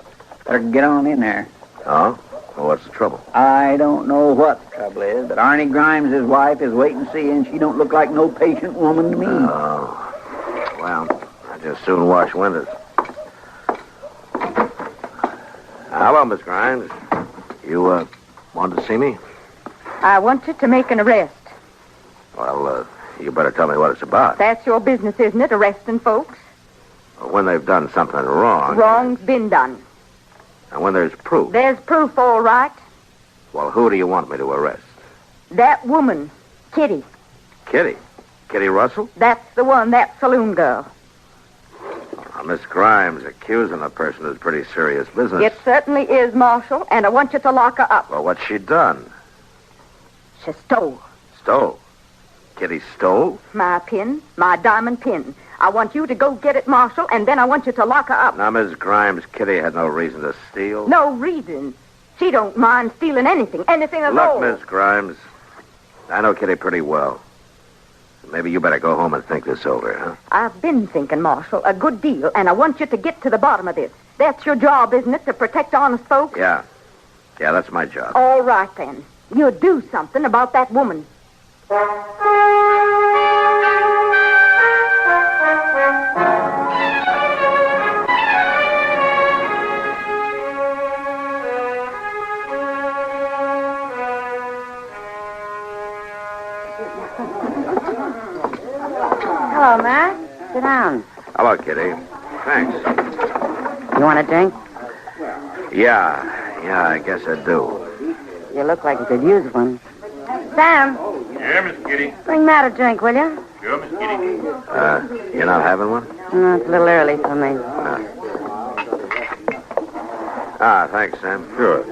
better get on in there. Oh? Well, what's the trouble? I don't know what the trouble is, but Arnie Grimes, his wife, is waiting to see, and she don't look like no patient woman to me. Oh. Well, I just soon wash windows. Hello, Miss Grimes. You, wanted to see me? I want you to make an arrest. Well, you better tell me what it's about. That's your business, isn't it, arresting folks? When they've done something wrong. Wrong's been done. And when there's proof. There's proof, all right. Well, who do you want me to arrest? That woman, Kitty. Kitty? Kitty Russell? That's the one, that saloon girl. Miss Grimes accusing a person is pretty serious business. It certainly is, Marshal, and I want you to lock her up. Well, what's she done? She stole. Stole? Kitty stole? My pin, my diamond pin. I want you to go get it, Marshal, and then I want you to lock her up. Now, Miss Grimes, Kitty had no reason to steal. No reason. She don't mind stealing anything at all. Look, Miss Grimes, I know Kitty pretty well. Maybe you better go home and think this over, huh? I've been thinking, Marshal, a good deal, and I want you to get to the bottom of this. That's your job, isn't it, to protect honest folks? Yeah. Yeah, that's my job. All right, then. You do something about that woman. Hello, Matt. Sit down. Hello, Kitty. Thanks. You want a drink? Yeah, I guess I do. You look like you could use one. Sam, Yeah, Miss Kitty. bring Matt a drink, will you? Sure, Miss Kitty. You're not having one? No, it's a little early for me. Thanks, Sam. Sure.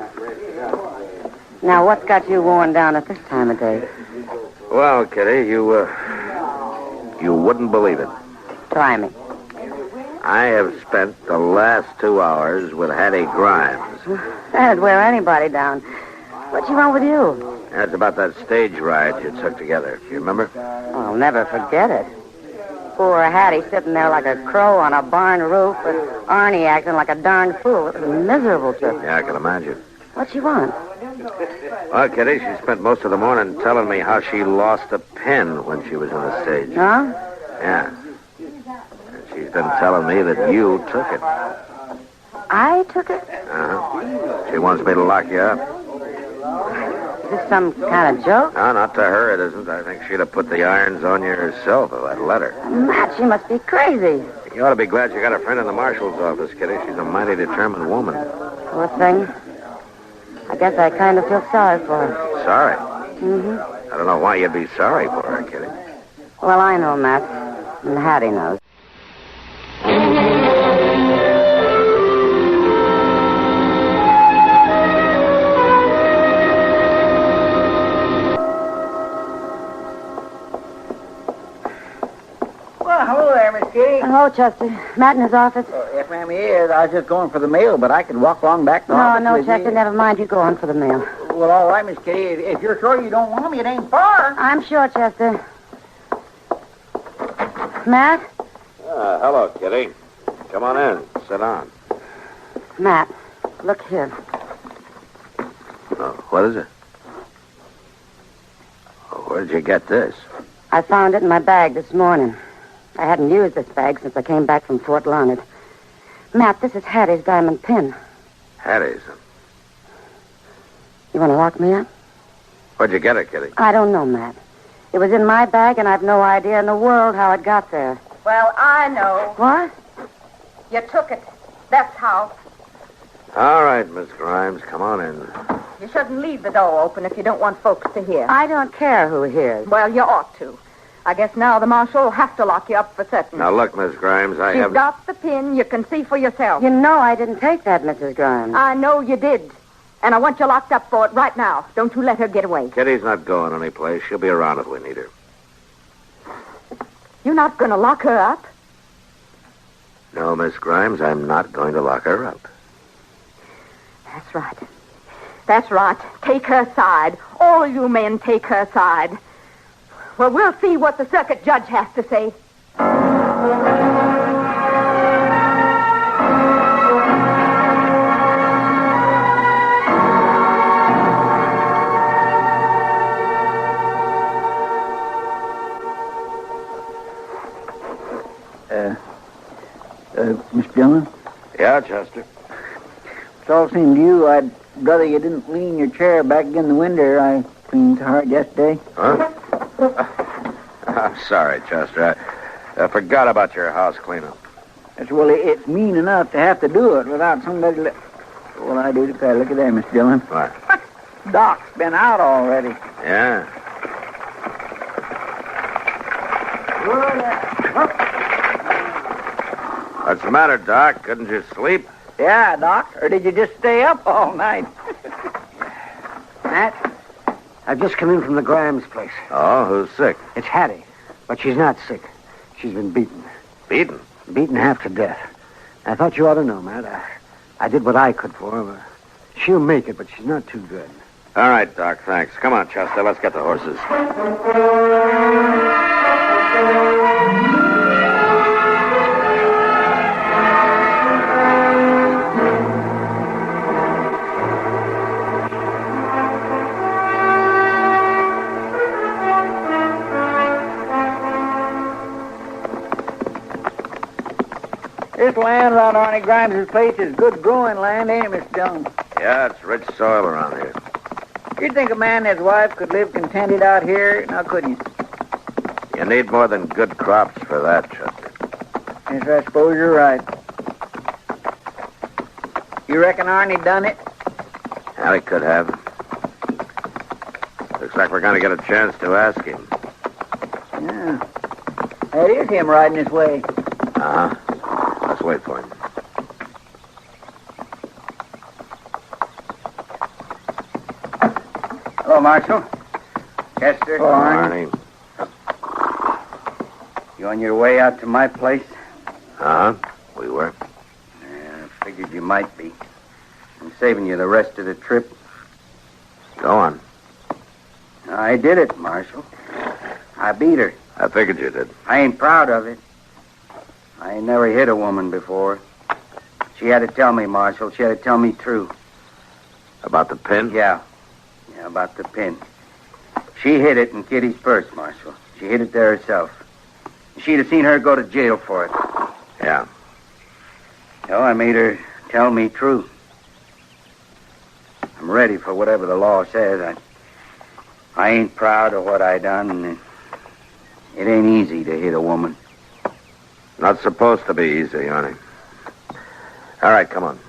Now, what's got you worn down at this time of day? Well, Kitty, you wouldn't believe it. Try me. I have spent the last 2 hours with Hattie Grimes. That'd wear anybody down. What's wrong with you? That's about that stage ride you took together. You remember? I'll never forget it. Poor Hattie sitting there like a crow on a barn roof with Arnie acting like a darn fool. It was a miserable trip. Yeah, I can imagine. What'd she want? Well, Kitty, she spent most of the morning telling me how she lost a pen when she was on the stage. Huh? Yeah. And she's been telling me that you took it. I took it? Uh-huh. She wants me to lock you up. Is this some kind of joke? No, not to her, it isn't. I think she'd have put the irons on you herself if I'd let her. Matt, she must be crazy. You ought to be glad you got a friend in the marshal's office, Kitty. She's a mighty determined woman. Poor thing. I guess I kind of feel sorry for her. Sorry? Mm-hmm. I don't know why you'd be sorry for her, Kitty. Well, I know, Matt. And Hattie knows. Well, hello there, Miss Kitty. Hello, Chester. Matt in his office? Oh, yes, ma'am, he is. I was just going for the mail, but I could walk along back to the office No, with Chester, you. never mind. You go on for the mail. Well, all right, Miss Kitty. If you're sure you don't want me, it ain't far. I'm sure, Chester. Matt? Hello, Kitty. Come on in. Sit down. Matt, look here. Oh, what is it? Oh, where did you get this? I found it in my bag this morning. I hadn't used this bag since I came back from Fort Larned. Matt, this is Hattie's diamond pin. Hattie's. You want to lock me up? Where'd you get it, Kitty? I don't know, Matt. It was in my bag, and I've no idea in the world how it got there. Well, I know. What? You took it. That's how. All right, Miss Grimes, come on in. You shouldn't leave the door open if you don't want folks to hear. I don't care who hears. Well, you ought to. I guess now the marshal will have to lock you up for certain. Now, look, Miss Grimes, I She's have... got the pin. You can see for yourself. You know I didn't take that, Mrs. Grimes. I know you did. And I want you locked up for it right now. Don't you let her get away. Kitty's not going anyplace. She'll be around if we need her. You're not going to lock her up? No, Miss Grimes, I'm not going to lock her up. That's right. That's right. Take her side. All you men take her side. Well, we'll see what the circuit judge has to say. Miss Dillon? Yeah, Chester. It's all seemed to you. I'd rather you didn't lean your chair back against the window. I cleaned hard yesterday. Huh? I'm sorry, Chester. I forgot about your house cleanup. Yes, well, it's mean enough to have to do it without somebody... Well, I do declare. Look at that, Miss Dillon. What? Doc's been out already. Yeah. What's the matter, Doc? Couldn't you sleep? Yeah, Doc. Or did you just stay up all night? Matt, I've just come in from the Grimes place. Oh, who's sick? It's Hattie, but she's not sick. She's been beaten. Beaten? Beaten half to death. I thought you ought to know, Matt. I did what I could for her. She'll make it, but she's not too good. All right, Doc, thanks. Come on, Chester, let's get the horses. This land around Arnie Grimes' place is good growing land, ain't it, Miss Dillon? Yeah, it's rich soil around here. You'd think a man and his wife could live contented out here, now couldn't you? You need more than good crops for that, Chester. Yes, I suppose you're right. You reckon Arnie done it? Hattie could have. Looks like we're going to get a chance to ask him. Yeah. That is him riding his way. Uh-huh. Let's wait for him. Hello, Marshal. Chester? Morning. You on your way out to my place? Huh? We were. Yeah, I figured you might be. I'm saving you the rest of the trip. Go on. I did it, Marshal. I beat her. I figured you did. I ain't proud of it. I ain't never hit a woman before. She had to tell me, Marshal. She had to tell me true. About the pin? Yeah. Yeah, about the pin. She hid it in Kitty's purse, Marshal. She hid it there herself. She'd have seen her go to jail for it. Yeah. So I made her tell me true. I'm ready for whatever the law says. I ain't proud of what I done, and it ain't easy to hit a woman. Not supposed to be easy, honey. All right, come on.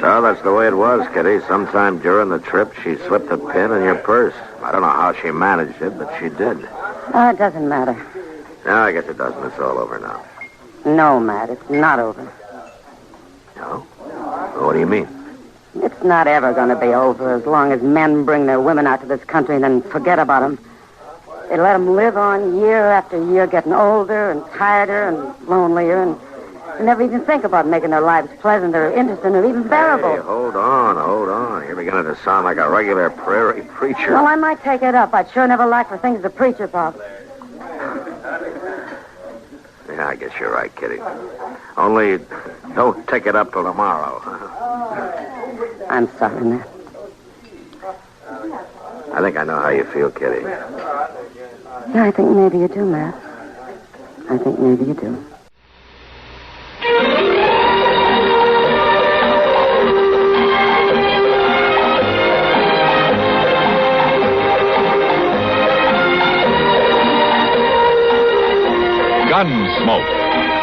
So that's the way it was, Kitty. Sometime during the trip, she slipped a pin in your purse. I don't know how she managed it, but she did. Oh, it doesn't matter. No, I guess it doesn't. It's all over now. No, Matt, it's not over. No? What do you mean? It's not ever going to be over as long as men bring their women out to this country and then forget about them. They let them live on year after year, getting older and tireder and lonelier, and never even think about making their lives pleasant or interesting or even bearable. Hey, hold on. You're beginning to sound like a regular prairie preacher. Well, I might take it up. I'd sure never lack for things to preach about. Yeah, I guess you're right, Kitty. Only don't take it up till tomorrow. I'm sorry, Matt. I think I know how you feel, Kitty. Yeah, I think maybe you do, Matt. I think maybe you do. Gunsmoke.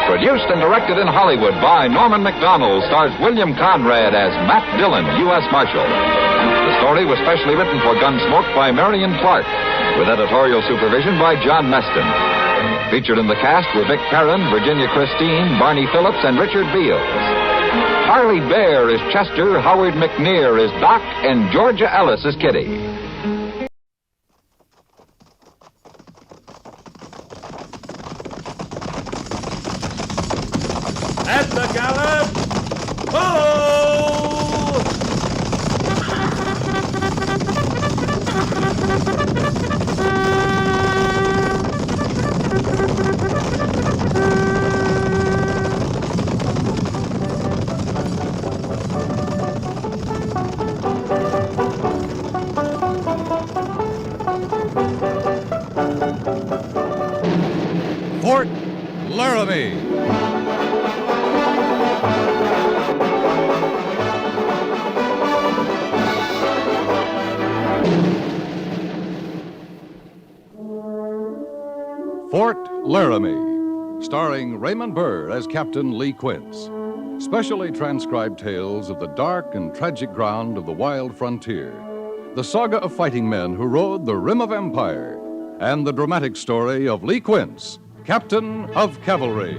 Produced and directed in Hollywood by Norman Macdonald, stars William Conrad as Matt Dillon, U.S. Marshal. The story was specially written for Gunsmoke by Marion Clark, with editorial supervision by John Meston. Featured in the cast were Vic Perrin, Virginia Christine, Barney Phillips, and Richard Beals. Harley Bear is Chester, Howard McNear is Doc, and Georgia Ellis is Kitty. At the gallop! Pull! Fort Laramie. Fort Laramie, starring Raymond Burr as Captain Lee Quince. Specially transcribed tales of the dark and tragic ground of the wild frontier. The saga of fighting men who rode the rim of empire. And the dramatic story of Lee Quince, Captain of Cavalry.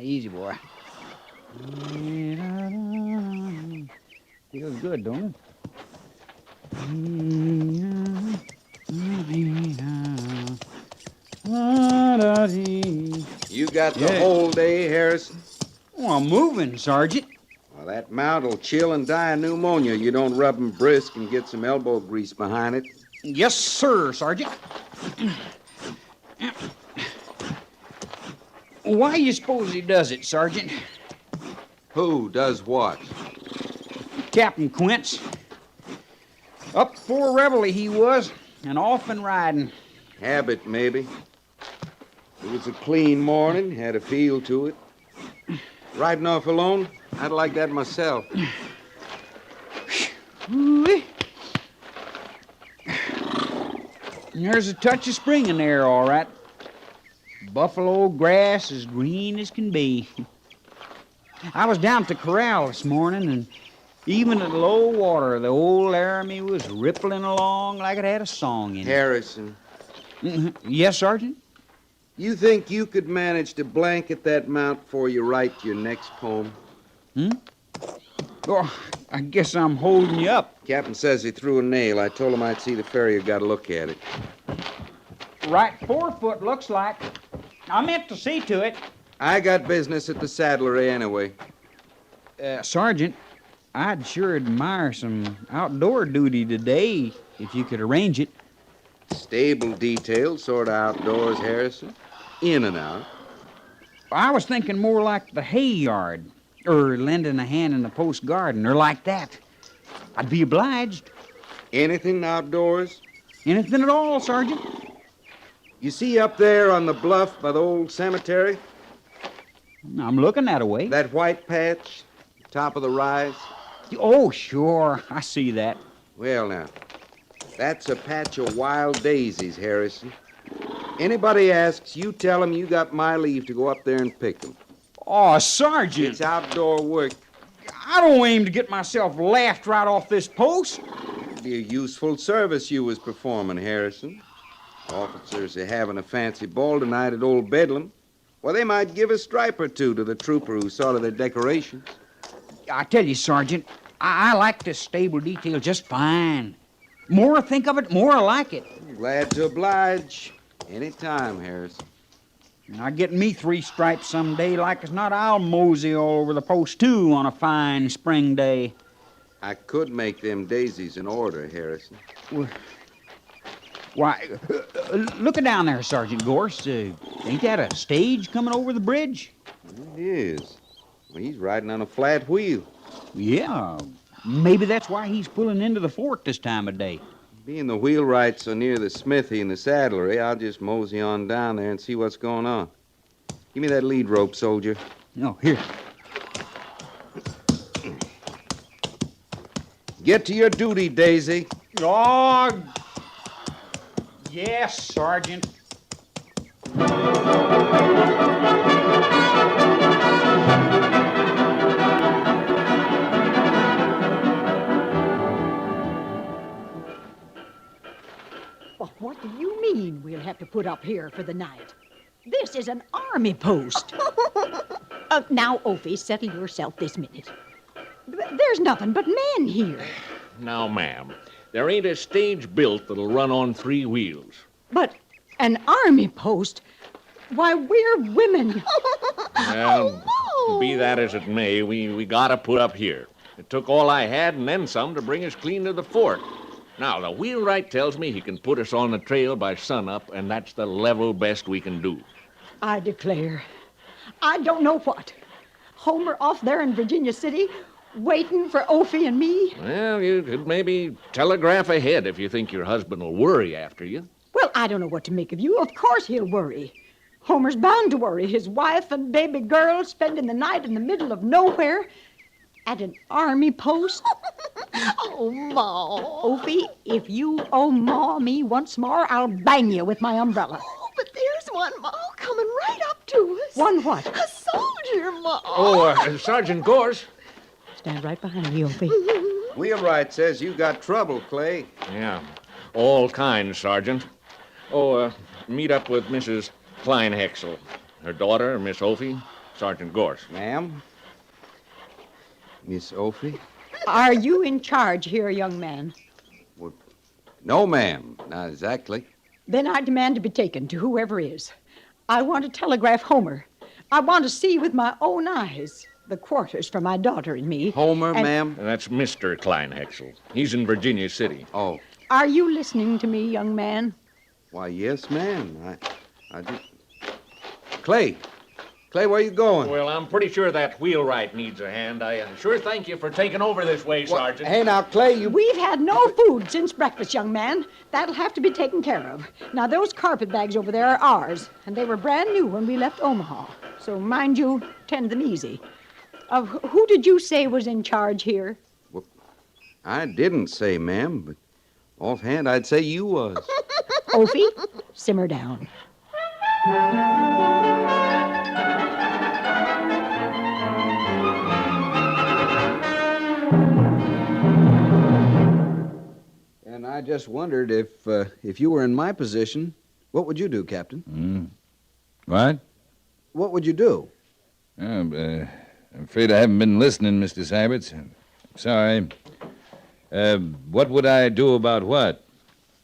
Easy, boy. Feels good, don't it? You got the whole day, Harrison? Oh, I'm moving, Sergeant. Well, that mount will chill and die of pneumonia. You don't rub 'em brisk and get some elbow grease behind it. Yes, sir, Sergeant. Why you suppose he does it, Sergeant? Who does what? Captain Quince. Up for Reveille he was, and off and riding. Habit, maybe. It was a clean morning, had a feel to it. Riding off alone? I'd like that myself. Ooh-wee. There's a touch of spring in there, all right. Buffalo grass as green as can be. I was down at the corral this morning, and even at low water, the old Laramie was rippling along like it had a song in it. Harrison. Yes, Sergeant? You think you could manage to blanket that mount before you write your next poem? Oh, I guess I'm holding you up. Captain says he threw a nail. I told him I'd see the farrier got a look at it. Right forefoot, looks like. I meant to see to it. I got business at the saddlery anyway. Sergeant, I'd sure admire some outdoor duty today if you could arrange it. Stable details, sort of outdoors, Harrison. In and out. I was thinking more like the hay yard, or lending a hand in the post garden, or like that. I'd be obliged. Anything outdoors? Anything at all, Sergeant. You see up there on the bluff by the old cemetery? I'm looking that way. That white patch, top of the rise? Oh, sure. I see that. Well, now, that's a patch of wild daisies, Harrison. Anybody asks, you tell them you got my leave to go up there and pick them. Oh, Sergeant. It's outdoor work. I don't aim to get myself laughed right off this post. It'd be a useful service you was performing, Harrison. Officers are having a fancy ball tonight at Old Bedlam. Well, they might give a stripe or two to the trooper who saw to their decorations. I tell you, Sergeant, I like this stable detail just fine. More I think of it, more I like it. Glad to oblige. Any time, Harrison. Now, get me 3 stripes someday, like as not, I'll mosey all over the post, too, on a fine spring day. I could make them daisies in order, Harrison. Why, look down there, Sergeant Gorse. Ain't that a stage coming over the bridge? It is. Well, he's riding on a flat wheel. Yeah, maybe that's why he's pulling into the fort this time of day. Being the wheelwright so near the smithy and the saddlery, I'll just mosey on down there and see what's going on. Give me that lead rope, soldier. No, here. Get to your duty, Daisy. Oh, yes, Sergeant. Well, what do you mean we'll have to put up here for the night? This is an army post. Now, Opie, settle yourself this minute. There's nothing but men here. Now, ma'am, there ain't a stage built that'll run on 3 wheels. But an army post? Why, we're women. Well, be that as it may, we gotta put up here. It took all I had and then some to bring us clean to the fort. Now, the wheelwright tells me he can put us on the trail by sunup, and that's the level best we can do. I declare, I don't know what. Homer off there in Virginia City, waiting for Opie and me? Well, you could maybe telegraph ahead if you think your husband will worry after you. Well, I don't know what to make of you. Of course he'll worry. Homer's bound to worry. His wife and baby girl spending the night in the middle of nowhere at an army post. Oh, Ma. Opie, if you Ma me once more, I'll bang you with my umbrella. Oh, but there's one, Ma, coming right up to us. One what? A soldier, Ma. Oh, Sergeant Gorse. Stand right behind me, Opie. Wheelwright says you got trouble, Clay. Yeah, all kinds, Sergeant. Oh, meet up with Mrs. Kleinhexel. Her daughter, Miss Opie, Sergeant Gorse. Ma'am? Miss Opie? Are you in charge here, young man? No, ma'am. Not exactly. Then I demand to be taken to whoever is. I want to telegraph Homer. I want to see with my own eyes the quarters for my daughter and me. Homer, ma'am? That's Mr. Kleinhexel. He's in Virginia City. Oh. Are you listening to me, young man? Why, yes, ma'am. I do. Clay, where you going? Well, I'm pretty sure that wheelwright needs a hand. I sure thank you for taking over this way, Sergeant. Hey, now, Clay, We've had no food since breakfast, young man. That'll have to be taken care of. Now, those carpet bags over there are ours, and they were brand new when we left Omaha. So, mind you, tend them easy. Who did you say was in charge here? I didn't say, ma'am, but offhand I'd say you was. Opie, simmer down. And I just wondered if you were in my position, what would you do, Captain? What? What would you do? I'm afraid I haven't been listening, Mr. Syberts. I'm sorry. What would I do about what?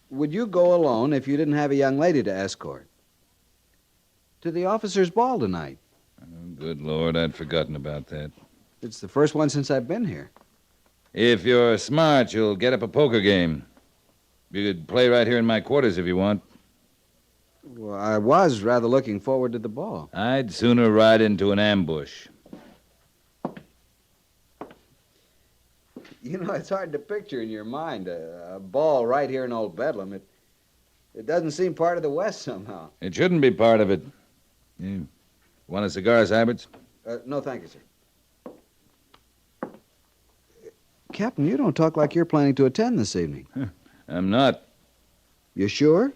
Would you go alone if you didn't have a young lady to escort? To the officers' ball tonight. Oh, good Lord, I'd forgotten about that. It's the first one since I've been here. If you're smart, you'll get up a poker game. You could play right here in my quarters if you want. Well, I was rather looking forward to the ball. I'd sooner ride into an ambush. You know, it's hard to picture in your mind a ball right here in Old Bedlam. It doesn't seem part of the West somehow. It shouldn't be part of it. You want a cigar, Syberts? No, thank you, sir. Captain, you don't talk like you're planning to attend this evening. I'm not. You sure?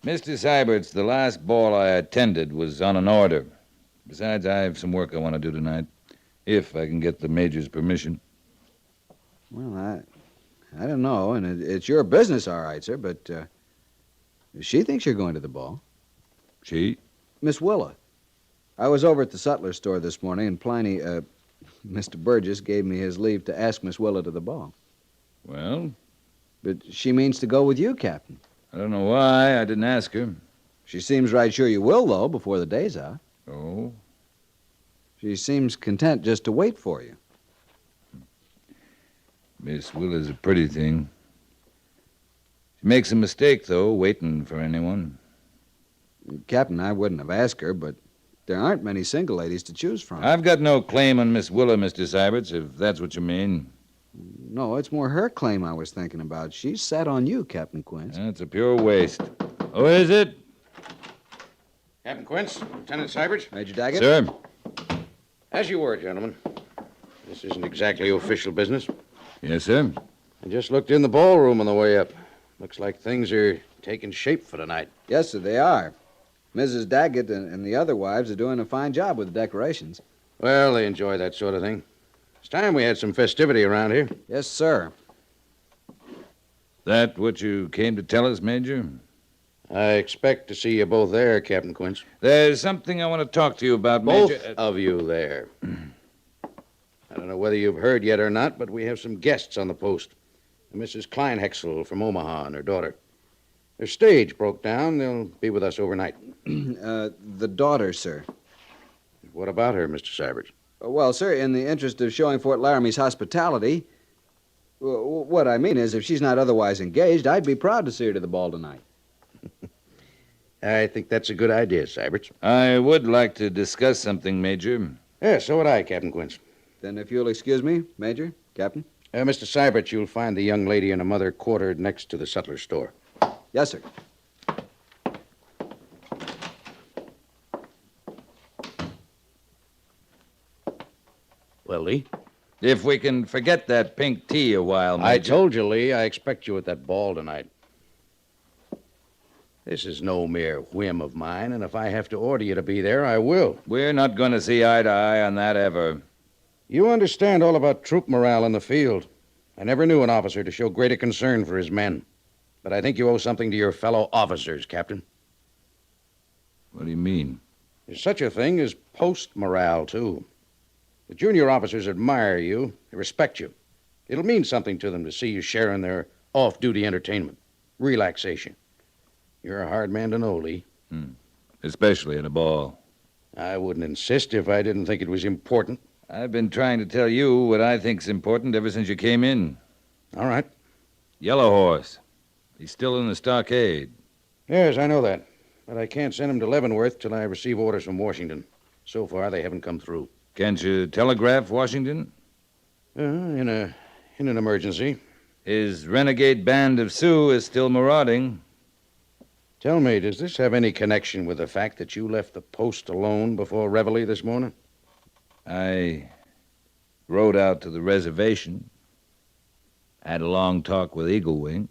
Mr. Syberts, the last ball I attended was on an order. Besides, I have some work I want to do tonight, if I can get the Major's permission. Well, I don't know, and it's your business, all right, sir, but she thinks you're going to the ball. She? Miss Willa. I was over at the sutler store this morning, and Pliny, Mr. Burgess, gave me his leave to ask Miss Willa to the ball. Well? But she means to go with you, Captain. I don't know why I didn't ask her. She seems right sure you will, though, before the day's out. Oh? She seems content just to wait for you. Miss Willa's a pretty thing. She makes a mistake, though, waiting for anyone. Captain, I wouldn't have asked her, but there aren't many single ladies to choose from. I've got no claim on Miss Willa, Mr. Syberts, if that's what you mean. No, it's more her claim I was thinking about. She's set on you, Captain Quince. That's a pure waste. Oh, is it? Captain Quince, Lieutenant Syberts. Major Daggett. Sir. As you were, gentlemen. This isn't exactly official business. Yes, sir. I just looked in the ballroom on the way up. Looks like things are taking shape for tonight. Yes, sir, they are. Mrs. Daggett and the other wives are doing a fine job with the decorations. Well, they enjoy that sort of thing. It's time we had some festivity around here. Yes, sir. That what you came to tell us, Major? I expect to see you both there, Captain Quince. There's something I want to talk to you about, Both Major. of you there. I don't know whether you've heard yet or not, but we have some guests on the post. Mrs. Kleinhexel from Omaha and her daughter. Their stage broke down. They'll be with us overnight. The daughter, sir. What about her, Mr. Syberts? Well, sir, in the interest of showing Fort Laramie's hospitality, what I mean is, if she's not otherwise engaged, I'd be proud to see her to the ball tonight. I think that's a good idea, Syberts. I would like to discuss something, Major. Yeah, so would I, Captain Quince. Then if you'll excuse me, Major, Captain. Mr. Syberts, you'll find the young lady and her mother quartered next to the sutler store. Yes, sir. Well, Lee? If we can forget that pink tea a while, Major. I told you, Lee, I expect you at that ball tonight. This is no mere whim of mine, and if I have to order you to be there, I will. We're not going to see eye to eye on that ever. You understand all about troop morale in the field. I never knew an officer to show greater concern for his men. But I think you owe something to your fellow officers, Captain. What do you mean? There's such a thing as post morale, too. The junior officers admire you, they respect you. It'll mean something to them to see you sharing their off-duty entertainment, relaxation. You're a hard man to know, Lee. Especially at a ball. I wouldn't insist if I didn't think it was important. I've been trying to tell you what I think's important ever since you came in. All right. Yellow Horse. He's still in the stockade. Yes, I know that. But I can't send him to Leavenworth till I receive orders from Washington. So far, they haven't come through. Can't you telegraph Washington? In an emergency. His renegade band of Sioux is still marauding. Tell me, does this have any connection with the fact that you left the post alone before Reveille this morning? I rode out to the reservation. Had a long talk with Eagle Wing.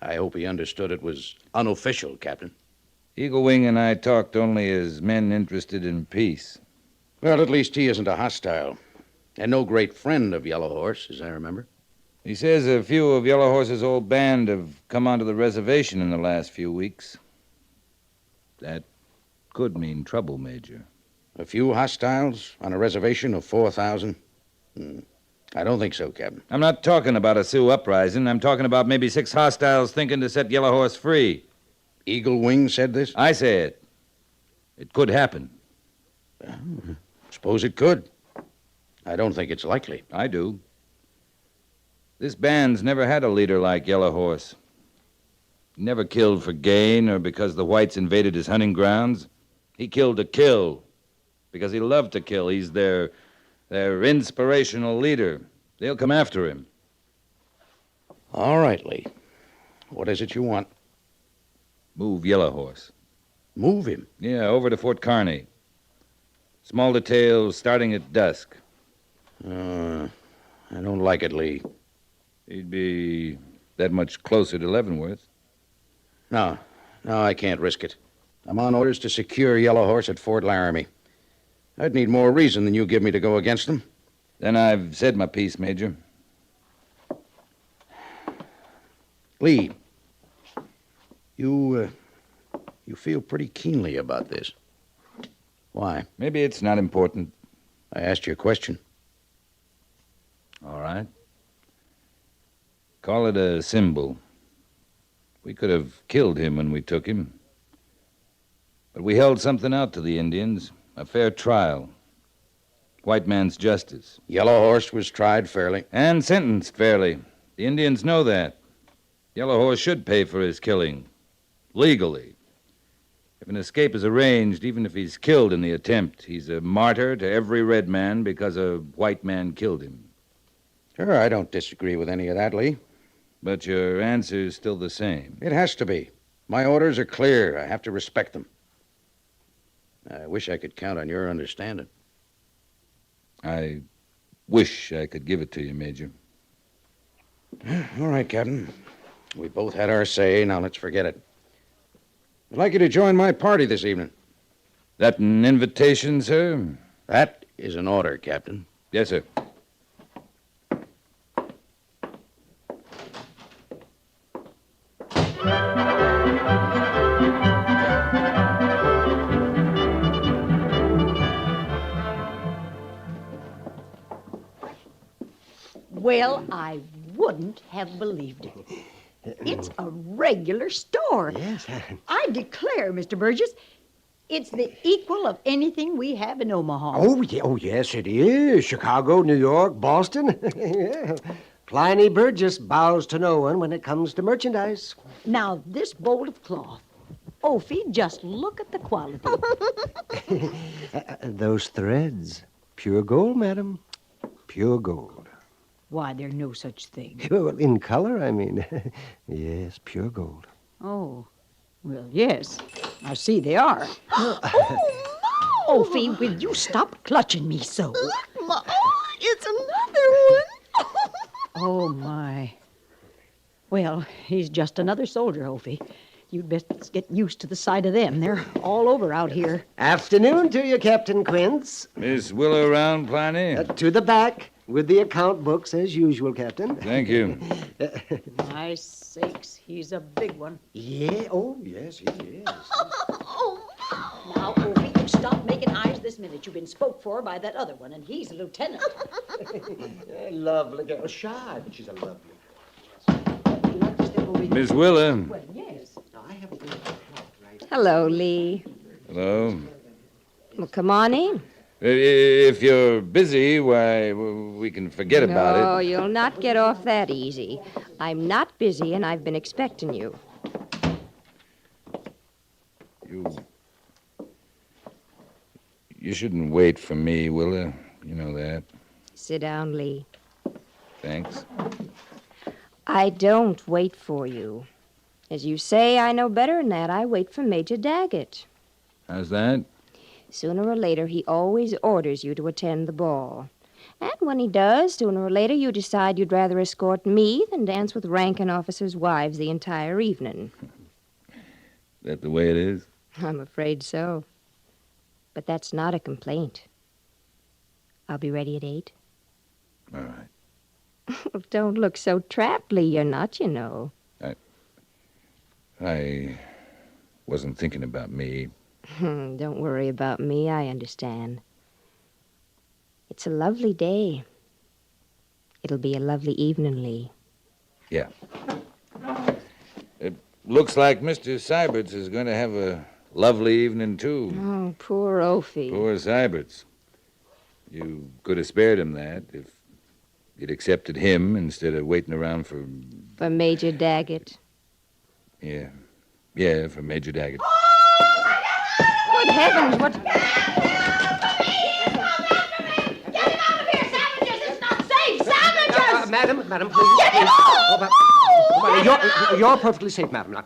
I hope he understood it was unofficial, Captain. Eagle Wing and I talked only as men interested in peace. Well, at least he isn't a hostile. And no great friend of Yellow Horse, as I remember. He says a few of Yellow Horse's old band have come onto the reservation in the last few weeks. That could mean trouble, Major. A few hostiles on a reservation of 4,000? I don't think so, Captain. I'm not talking about a Sioux uprising. I'm talking about maybe 6 hostiles thinking to set Yellow Horse free. Eagle Wing said this? I say it. It could happen. Suppose it could. I don't think it's likely. I do. This band's never had a leader like Yellow Horse. He never killed for gain or because the whites invaded his hunting grounds. He killed to kill because he loved to kill. He's their inspirational leader. They'll come after him. All right, Lee. What is it you want? Move Yellow Horse. Move him? Yeah, over to Fort Kearney. Small details starting at dusk. I don't like it, Lee. He'd be that much closer to Leavenworth. No, I can't risk it. I'm on orders to secure Yellow Horse at Fort Laramie. I'd need more reason than you give me to go against them. Then I've said my piece, Major. Lee, you feel pretty keenly about this. Why? Maybe it's not important. I asked you a question. All right. Call it a symbol. We could have killed him when we took him. But we held something out to the Indians. A fair trial. White man's justice. Yellow Horse was tried fairly. And sentenced fairly. The Indians know that. Yellow Horse should pay for his killing. Legally. If an escape is arranged, even if he's killed in the attempt, he's a martyr to every red man because a white man killed him. Sure, I don't disagree with any of that, Lee. But your answer's still the same. It has to be. My orders are clear. I have to respect them. I wish I could count on your understanding. I wish I could give it to you, Major. All right, Captain. We both had our say. Now let's forget it. I'd like you to join my party this evening. That an invitation, sir? That is an order, Captain. Yes, sir. Well, I wouldn't have believed it. It's a regular store. Yes. I declare, Mr. Burgess, it's the equal of anything we have in Omaha. Oh, yes, it is. Chicago, New York, Boston. Yeah. Pliny Burgess bows to no one when it comes to merchandise. Now, this bowl of cloth. Ophi, just look at the quality. Those threads. Pure gold, madam. Pure gold. Why, there's no such thing. Well, in color, I mean. Yes, pure gold. Oh, well, yes. I see they are. Oh, Ophi, will you stop clutching me so? Look, Ma, it's another one. Oh, my. Well, he's just another soldier, Ophi. You'd best get used to the sight of them. They're all over out here. Afternoon to you, Captain Quince. Miss Willow around, Pliny? To the back, with the account books as usual, Captain. Thank you. My sakes, he's a big one. Yeah, oh, yes, he is. Now, Ophi, you stop making eyes this minute. You've been spoke for by that other one, and he's a lieutenant. Lovely girl. Shy, but she's a lovely girl. Miss Willa. Well, yes. I have a good Hello, Lee. Hello. Well, come on in. If you're busy, why, we can forget about it. No, you'll not get off that easy. I'm not busy, and I've been expecting you. You shouldn't wait for me, Willa. You know that. Sit down, Lee. Thanks. I don't wait for you. As you say, I know better than that. I wait for Major Daggett. How's that? Sooner or later, he always orders you to attend the ball. And when he does, sooner or later you decide you'd rather escort me than dance with ranking officers' wives the entire evening. That the way it is? I'm afraid so. But that's not a complaint. I'll be ready at 8. All right. Don't look so trapped-ly. You're not, you know. I wasn't thinking about me. Don't worry about me. I understand. It's a lovely day. It'll be a lovely evening, Lee. Yeah. It looks like Mr. Syberts is going to have a lovely evening, too. Oh, poor Ophi. Poor Syberts. You could have spared him that if you'd accepted him instead of waiting around for... For Major Daggett. Yeah. Yeah, for Major Daggett. Good heavens, what... Get him out of here, savages! It's not safe! Savages! Madam, please. Get him out! You're perfectly safe, madam.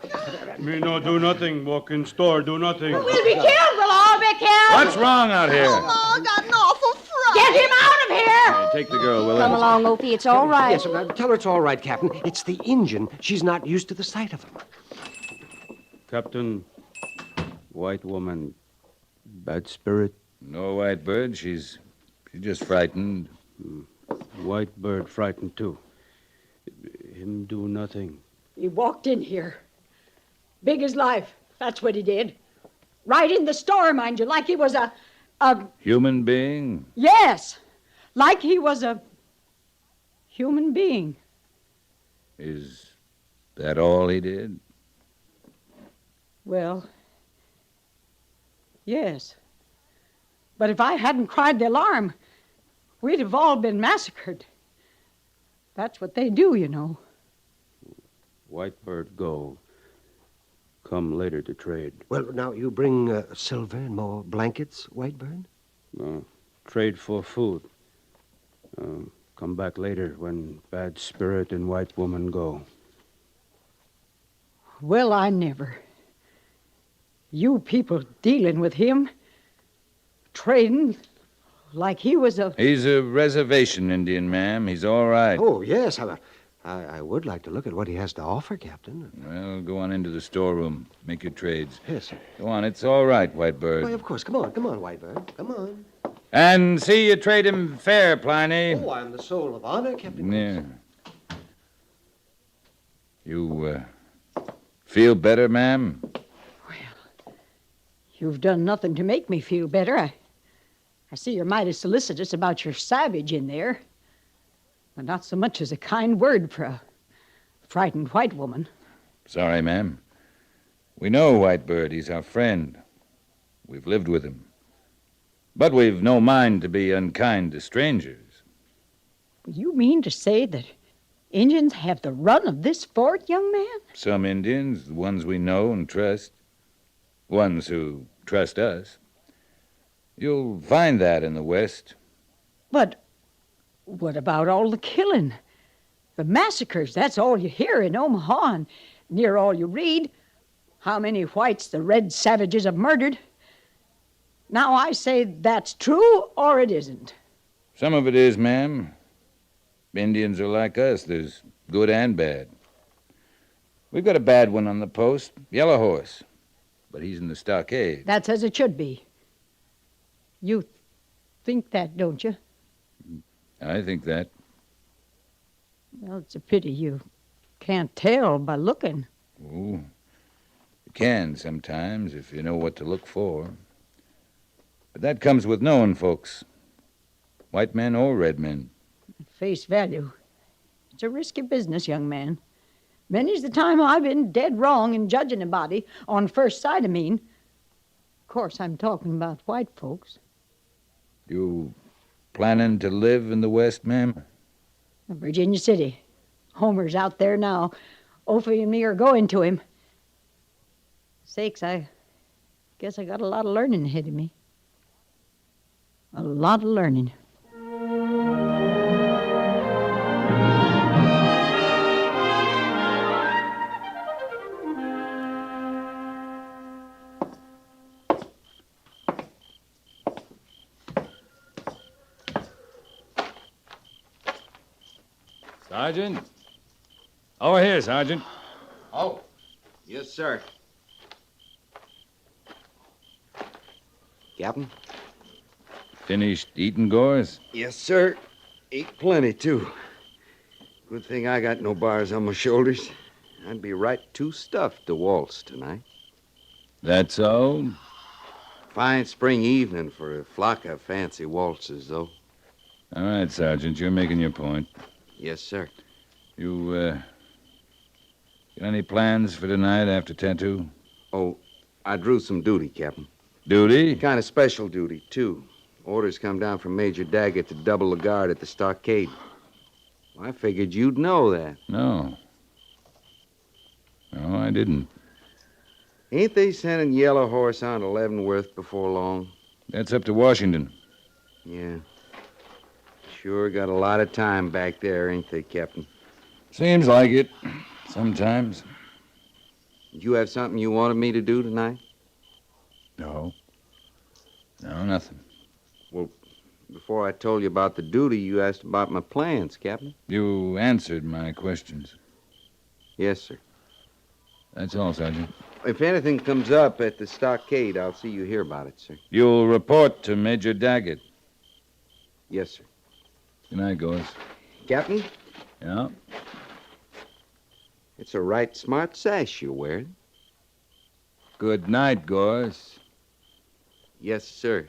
Me no do nothing. Walk in store, do nothing. We'll be killed! We'll all be killed! What's wrong out here? Oh, I got an awful fright. Get him out of here! Take the girl, Willie. Come along, Ophi. It's all right. Yes, tell her it's all right, Captain. It's the Injun. She's not used to the sight of him. Captain, white woman, bad spirit. No white bird. She's just frightened. White bird frightened, too. Him do nothing. He walked in here. Big as life. That's what he did. Right in the store, mind you, like he was a Human being? Yes. Like he was a human being. Is that all he did? Well, yes. But if I hadn't cried the alarm, we'd have all been massacred. That's what they do, you know. White bird go. Come later to trade. Well, now, you bring silver and more blankets, Whitebird? Trade for food. Come back later when bad spirit and white woman go. Well, I never. You people dealing with him, trading like he was a... He's a reservation Indian, ma'am. He's all right. Oh, yes. I would like to look at what he has to offer, Captain. Well, go on into the storeroom. Make your trades. Yes. Go on. It's all right, Whitebird. Why, of course. Come on, Whitebird. Come on. And see you trade him fair, Pliny. Oh, I'm the soul of honor, Captain. Yeah. You, feel better, ma'am? You've done nothing to make me feel better. I see you're mighty solicitous about your savage in there. But not so much as a kind word for a frightened white woman. Sorry, ma'am. We know Whitebird. He's our friend. We've lived with him. But we've no mind to be unkind to strangers. You mean to say that Indians have the run of this fort, young man? Some Indians, the ones we know and trust. Ones who trust us. You'll find that in the West. But what about all the killing? The massacres, that's all you hear in Omaha and near all you read. How many whites the red savages have murdered. Now I say that's true or it isn't. Some of it is, ma'am. Indians are like us. There's good and bad. We've got a bad one on the post, Yellow Horse. But he's in the stockade. That's as it should be. You think that, don't you? I think that. Well, it's a pity you can't tell by looking. Oh, you can sometimes if you know what to look for. But that comes with knowing folks. White men or red men. At face value. It's a risky business, young man. Many's the time I've been dead wrong in judging a body, on first sight, I mean. Of course, I'm talking about white folks. You planning to live in the West, ma'am? Virginia City. Homer's out there now. Ophi and me are going to him. Sakes, I guess I got a lot of learning ahead of me. A lot of learning. Sergeant? Over here, Sergeant. Oh, yes, sir. Captain? Finished eating, Gores? Yes, sir. Ate plenty, too. Good thing I got no bars on my shoulders. I'd be right too stuffed to waltz tonight. That's so? Fine spring evening for a flock of fancy waltzes, though. All right, Sergeant, you're making your point. Yes, sir. You, got any plans for tonight after tattoo? Oh, I drew some duty, Captain. Duty? Kind of special duty, too. Orders come down from Major Daggett to double the guard at the stockade. I figured you'd know that. No. No, I didn't. Ain't they sending Yellow Horse on to Leavenworth before long? That's up to Washington. Yeah. Sure got a lot of time back there, ain't they, Captain? Seems like it. Sometimes. Did you have something you wanted me to do tonight? No. No, nothing. Well, before I told you about the duty, you asked about my plans, Captain. You answered my questions. Yes, sir. That's all, Sergeant. If anything comes up at the stockade, I'll see you hear about it, sir. You'll report to Major Daggett. Yes, sir. Good night, Gores. Captain? Yeah? It's a right smart sash you're wearing. Good night, Gores. Yes, sir.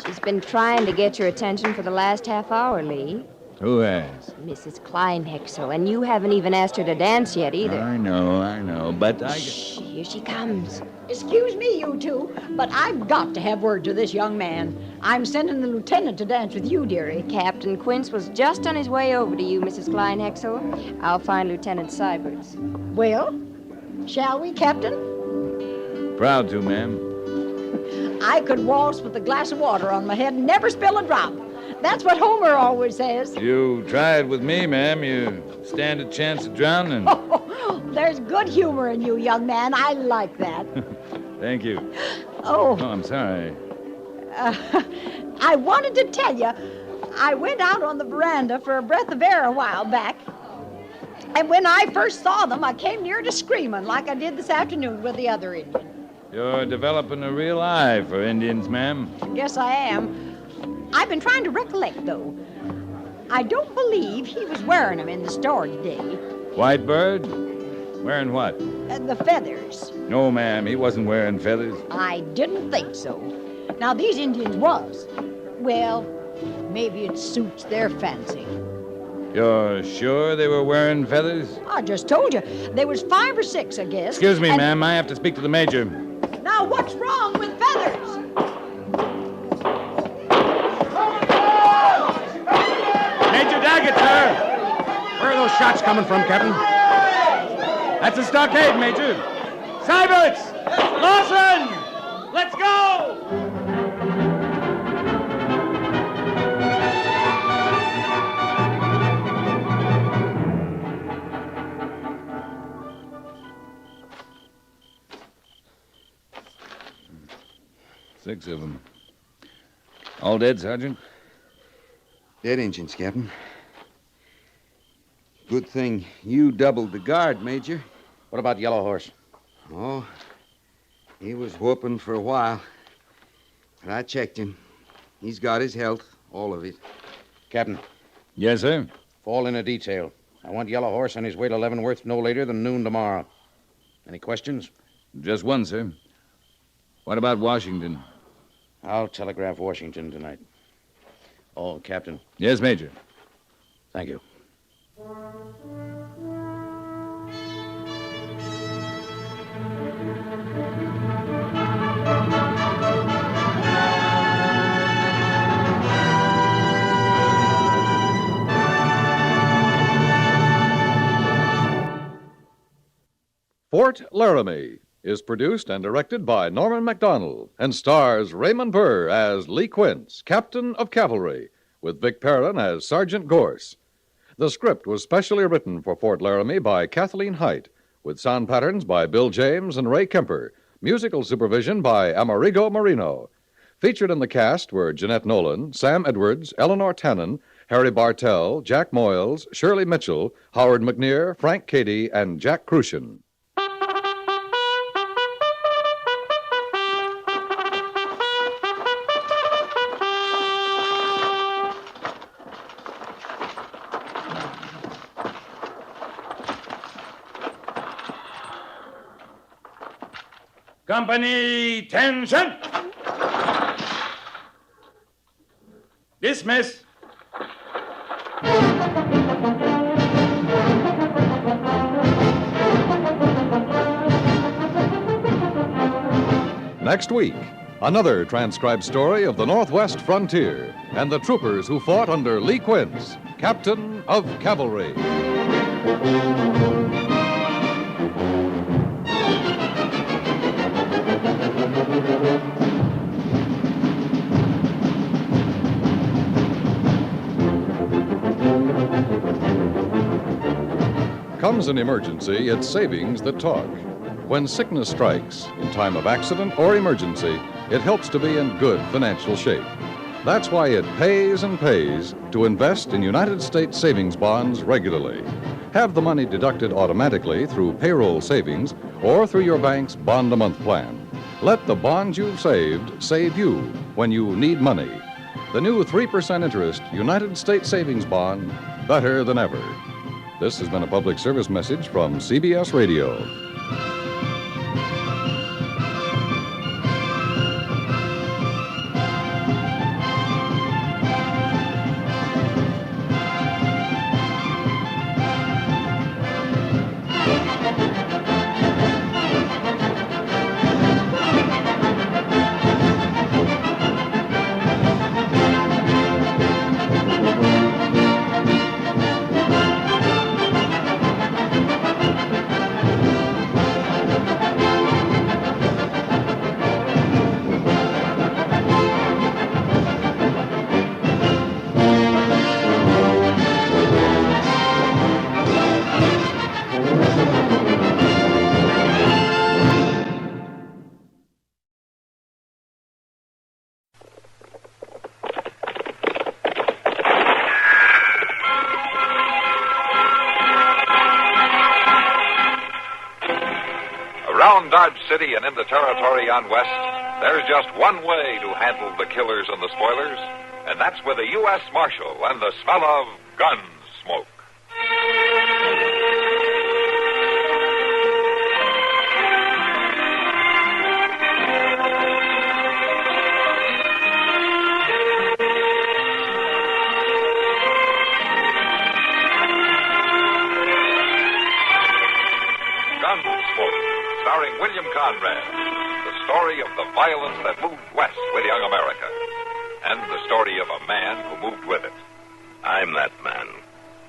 She's been trying to get your attention for the last half hour, Lee. Who has? Mrs. Kleinhexel, and you haven't even asked her to dance yet either. I know, but I... Shh, here she comes. Excuse me, you two, but I've got to have word to this young man. I'm sending the lieutenant to dance with you, dearie. Captain Quince was just on his way over to you, Mrs. Kleinhexel. I'll find Lieutenant Syberts. Well, shall we, Captain? Proud to, ma'am. I could waltz with a glass of water on my head and never spill a drop. That's what Homer always says. You try it with me, ma'am. You stand a chance of drowning. Oh, there's good humor in you, young man. I like that. Thank you. Oh. Oh, I'm sorry. I wanted to tell you, I went out on the veranda for a breath of air a while back. And when I first saw them, I came near to screaming like I did this afternoon with the other Indian. You're developing a real eye for Indians, ma'am. Guess I am. I've been trying to recollect, though. I don't believe he was wearing them in the store today. White bird? Wearing what? The feathers. No, ma'am, he wasn't wearing feathers. I didn't think so. Now, these Indians was. Well, maybe it suits their fancy. You're sure they were wearing feathers? I just told you. There was 5 or 6, I guess. Excuse me, ma'am. I have to speak to the major. Now, what's wrong with feathers? Major Daggett, sir! Where are those shots coming from, Captain? That's a stockade, Major. Syberts! Lawson! Let's go! Six of them. All dead, Sergeant? Dead Injuns, Captain. Good thing you doubled the guard, Major. What about Yellow Horse? Oh, he was whooping for a while. But I checked him. He's got his health, all of it. Captain. Yes, sir? Fall in a detail. I want Yellow Horse on his way to Leavenworth no later than noon tomorrow. Any questions? Just one, sir. What about Washington? I'll telegraph Washington tonight. Oh, Captain. Yes, Major. Thank you. Fort Laramie, is produced and directed by Norman MacDonald and stars Raymond Burr as Lee Quince, Captain of Cavalry, with Vic Perrin as Sergeant Gorse. The script was specially written for Fort Laramie by Kathleen Height, with sound patterns by Bill James and Ray Kemper, musical supervision by Amerigo Marino. Featured in the cast were Jeanette Nolan, Sam Edwards, Eleanor Tannen, Harry Bartell, Jack Moyles, Shirley Mitchell, Howard McNear, Frank Cady, and Jack Crucian. Company, attention! Dismiss. Next week, another transcribed story of the Northwest frontier and the troopers who fought under Lee Quince, Captain of Cavalry. Comes an emergency, it's savings that talk. When sickness strikes, in time of accident or emergency, it helps to be in good financial shape. That's why it pays and pays to invest in United States savings bonds regularly. Have the money deducted automatically through payroll savings or through your bank's bond-a-month plan. Let the bonds you've saved save you when you need money. The new 3% interest United States savings bond, better than ever. This has been a public service message from CBS Radio. Around Dodge City and in the territory on West, there's just one way to handle the killers and the spoilers, and that's with a U.S. Marshal and the smell of gun smoke. Starring William Conrad, the story of the violence that moved west with young America, and the story of a man who moved with it. I'm that man,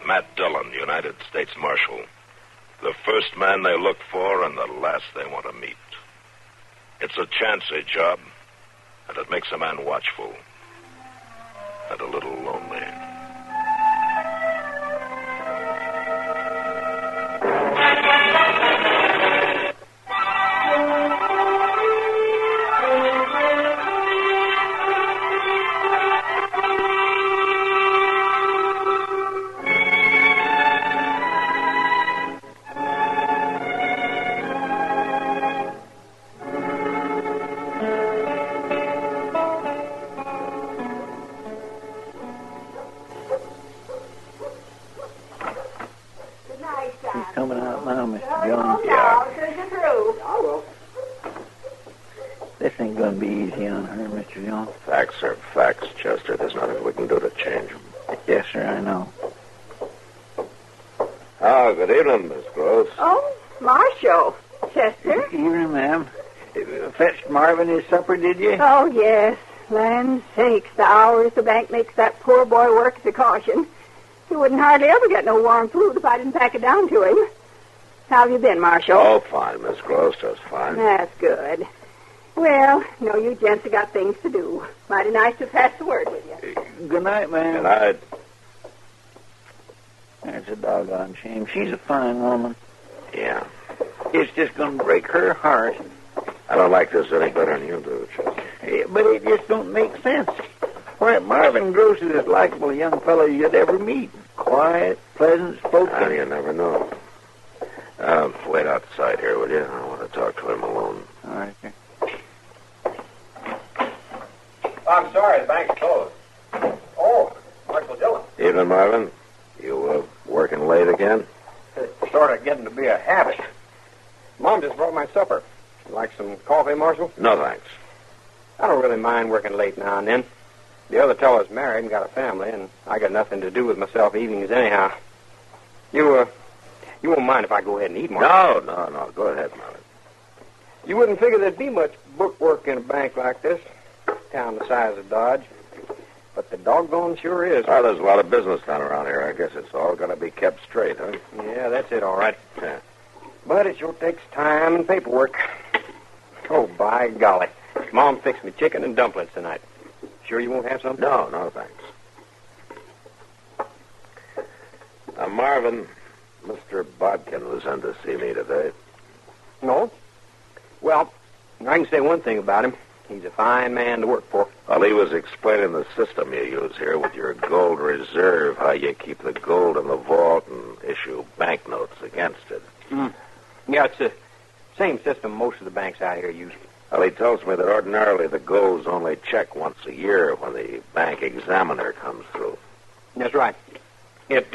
Matt Dillon, United States Marshal. The first man they look for and the last they want to meet. It's a chancy job, and it makes a man watchful and a little lonely. Coming out now, Mr. John. Yeah. This ain't gonna be easy on her, Mr. John. Facts are facts, Chester. There's nothing we can do to change them. Yes, sir, I know. Oh, good evening, Miss Gross. Oh, Marshal. Chester? Good evening, ma'am. Fetched Marvin his supper, did you? Oh, yes. Land sakes, the hours the bank makes that poor boy work is a caution. He wouldn't hardly ever get no warm food if I didn't pack it down to him. How have you been, Marshal? Oh, fine, Miss Gross, just fine. That's good. Well, you gents have got things to do. Mighty nice to pass the word with you. Good night, ma'am. Good night. That's a doggone shame. She's a fine woman. Yeah. It's just going to break her heart. I don't like this any better than you do, Chester. But it just don't make sense. Why, Marvin Gross is as likable a young fellow you'd ever meet. Quiet, pleasant spoken. You never know. Wait outside here, will you? I want to talk to him alone. All right, sir. I'm sorry, the bank's closed. Oh, Marshal Dillon. Evening, Marvin. You working late again? It's sort of getting to be a habit. Mom just brought my supper. Like some coffee, Marshal? No, thanks. I don't really mind working late now and then. The other fellow's married and got a family, and I got nothing to do with myself evenings anyhow. You won't mind if I go ahead and eat, Marshal? No. Go ahead, Marvin. You wouldn't figure there'd be much bookwork in a bank like this, town the size of Dodge. But the doggone sure is. Well, there's a lot of business done around here. I guess it's all got to be kept straight, huh? Yeah, that's it, all right. Yeah. But it sure takes time and paperwork. Oh, by golly. Mom fixed me chicken and dumplings tonight. Sure you won't have some? No, thanks. Marvin, Mr. Bodkin was in to see me today. No? Well, I can say one thing about him. He's a fine man to work for. Well, he was explaining the system you use here with your gold reserve, how you keep the gold in the vault and issue banknotes against it. Yeah, it's the same system most of the banks out here use. Well, he tells me that ordinarily the gold's only checked once a year when the bank examiner comes through. That's right. It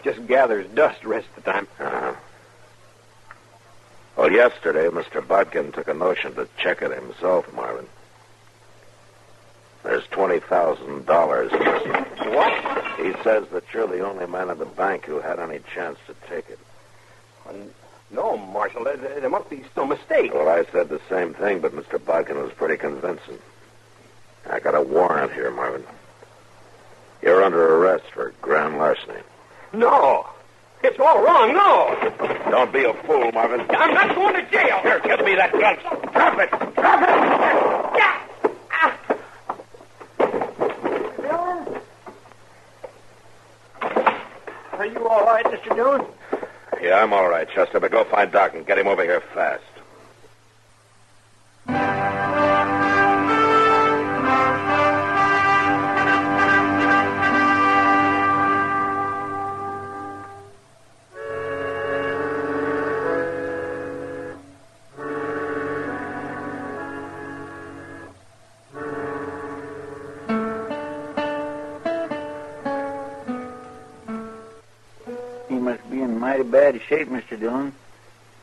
just gathers dust the rest of the time. Uh-huh. Well, yesterday, Mr. Bodkin took a notion to check it himself, Marvin. There's $20,000 missing. What? He says that you're the only man in the bank who had any chance to take it. No, Marshal, there must be some mistake. Well, I said the same thing, but Mr. Bodkin was pretty convincing. I got a warrant here, Marvin. You're under arrest for grand larceny. No. It's all wrong, no. Don't be a fool, Marvin. I'm not going to jail. Here, give me that gun. Drop it. Drop it. Are you all right, Mr. Dillon? Yeah, I'm all right, Chester, but go find Doc and get him over here fast. You must be in mighty bad shape, Mr. Dillon.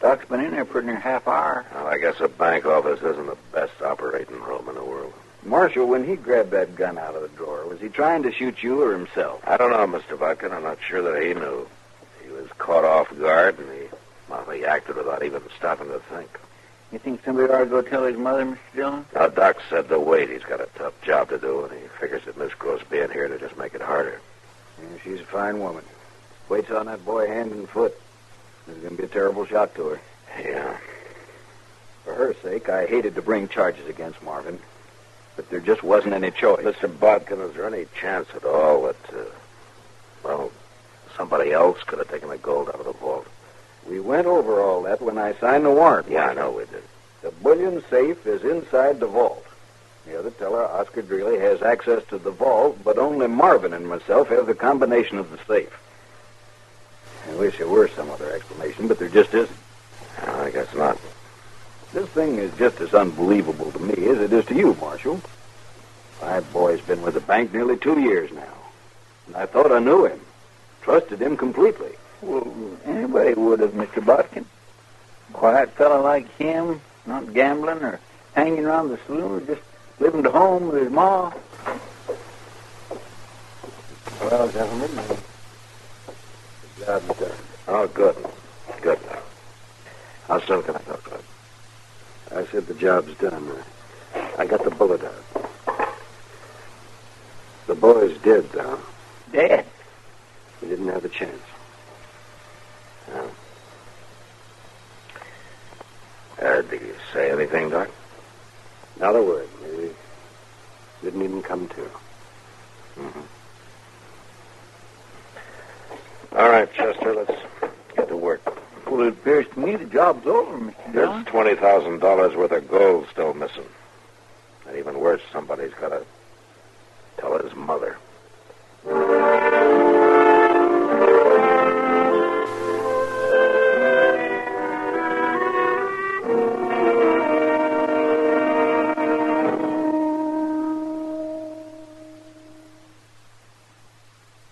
Doc's been in there pretty near half hour. Well, I guess a bank office isn't the best operating room in the world. Marshal, when he grabbed that gun out of the drawer, was he trying to shoot you or himself? I don't know, Mr. Bodkin. I'm not sure that he knew. He was caught off guard, and he acted without even stopping to think. You think somebody ought to go tell his mother, Mr. Dillon? Now, Doc said to wait. He's got a tough job to do, and he figures that Miss Gross being here to just make it harder. Yeah, she's a fine woman. Waits on that boy hand and foot. There's going to be a terrible shock to her. Yeah. For her sake, I hated to bring charges against Marvin, but there just wasn't any choice. Mr. Bodkin, is there any chance at all that, somebody else could have taken the gold out of the vault? We went over all that when I signed the warrant. Yeah, I know we did. The bullion safe is inside the vault. The other teller, Oscar Dreeley, has access to the vault, but only Marvin and myself have the combination of the safe. I wish there were some other explanation, but there just isn't. I guess not. This thing is just as unbelievable to me as it is to you, Marshal. My boy's been with the bank nearly 2 years now. And I thought I knew him. Trusted him completely. Well, anybody would have, Mr. Bodkin. Quiet fellow like him, not gambling or hanging around the saloon, just living to home with his ma. Well, gentlemen, the job's done. Oh, good. Good. How soon can I talk to him? I said the job's done. I got the bullet out. The boy's dead, though. Dead? He didn't have a chance. Yeah. Not a word. Maybe didn't even come to. Mm-hmm. All right, Chester, let's get to work. Well, it appears to me the job's over, Mr. There's $20,000 worth of gold still missing. And even worse, somebody's got to tell his mother.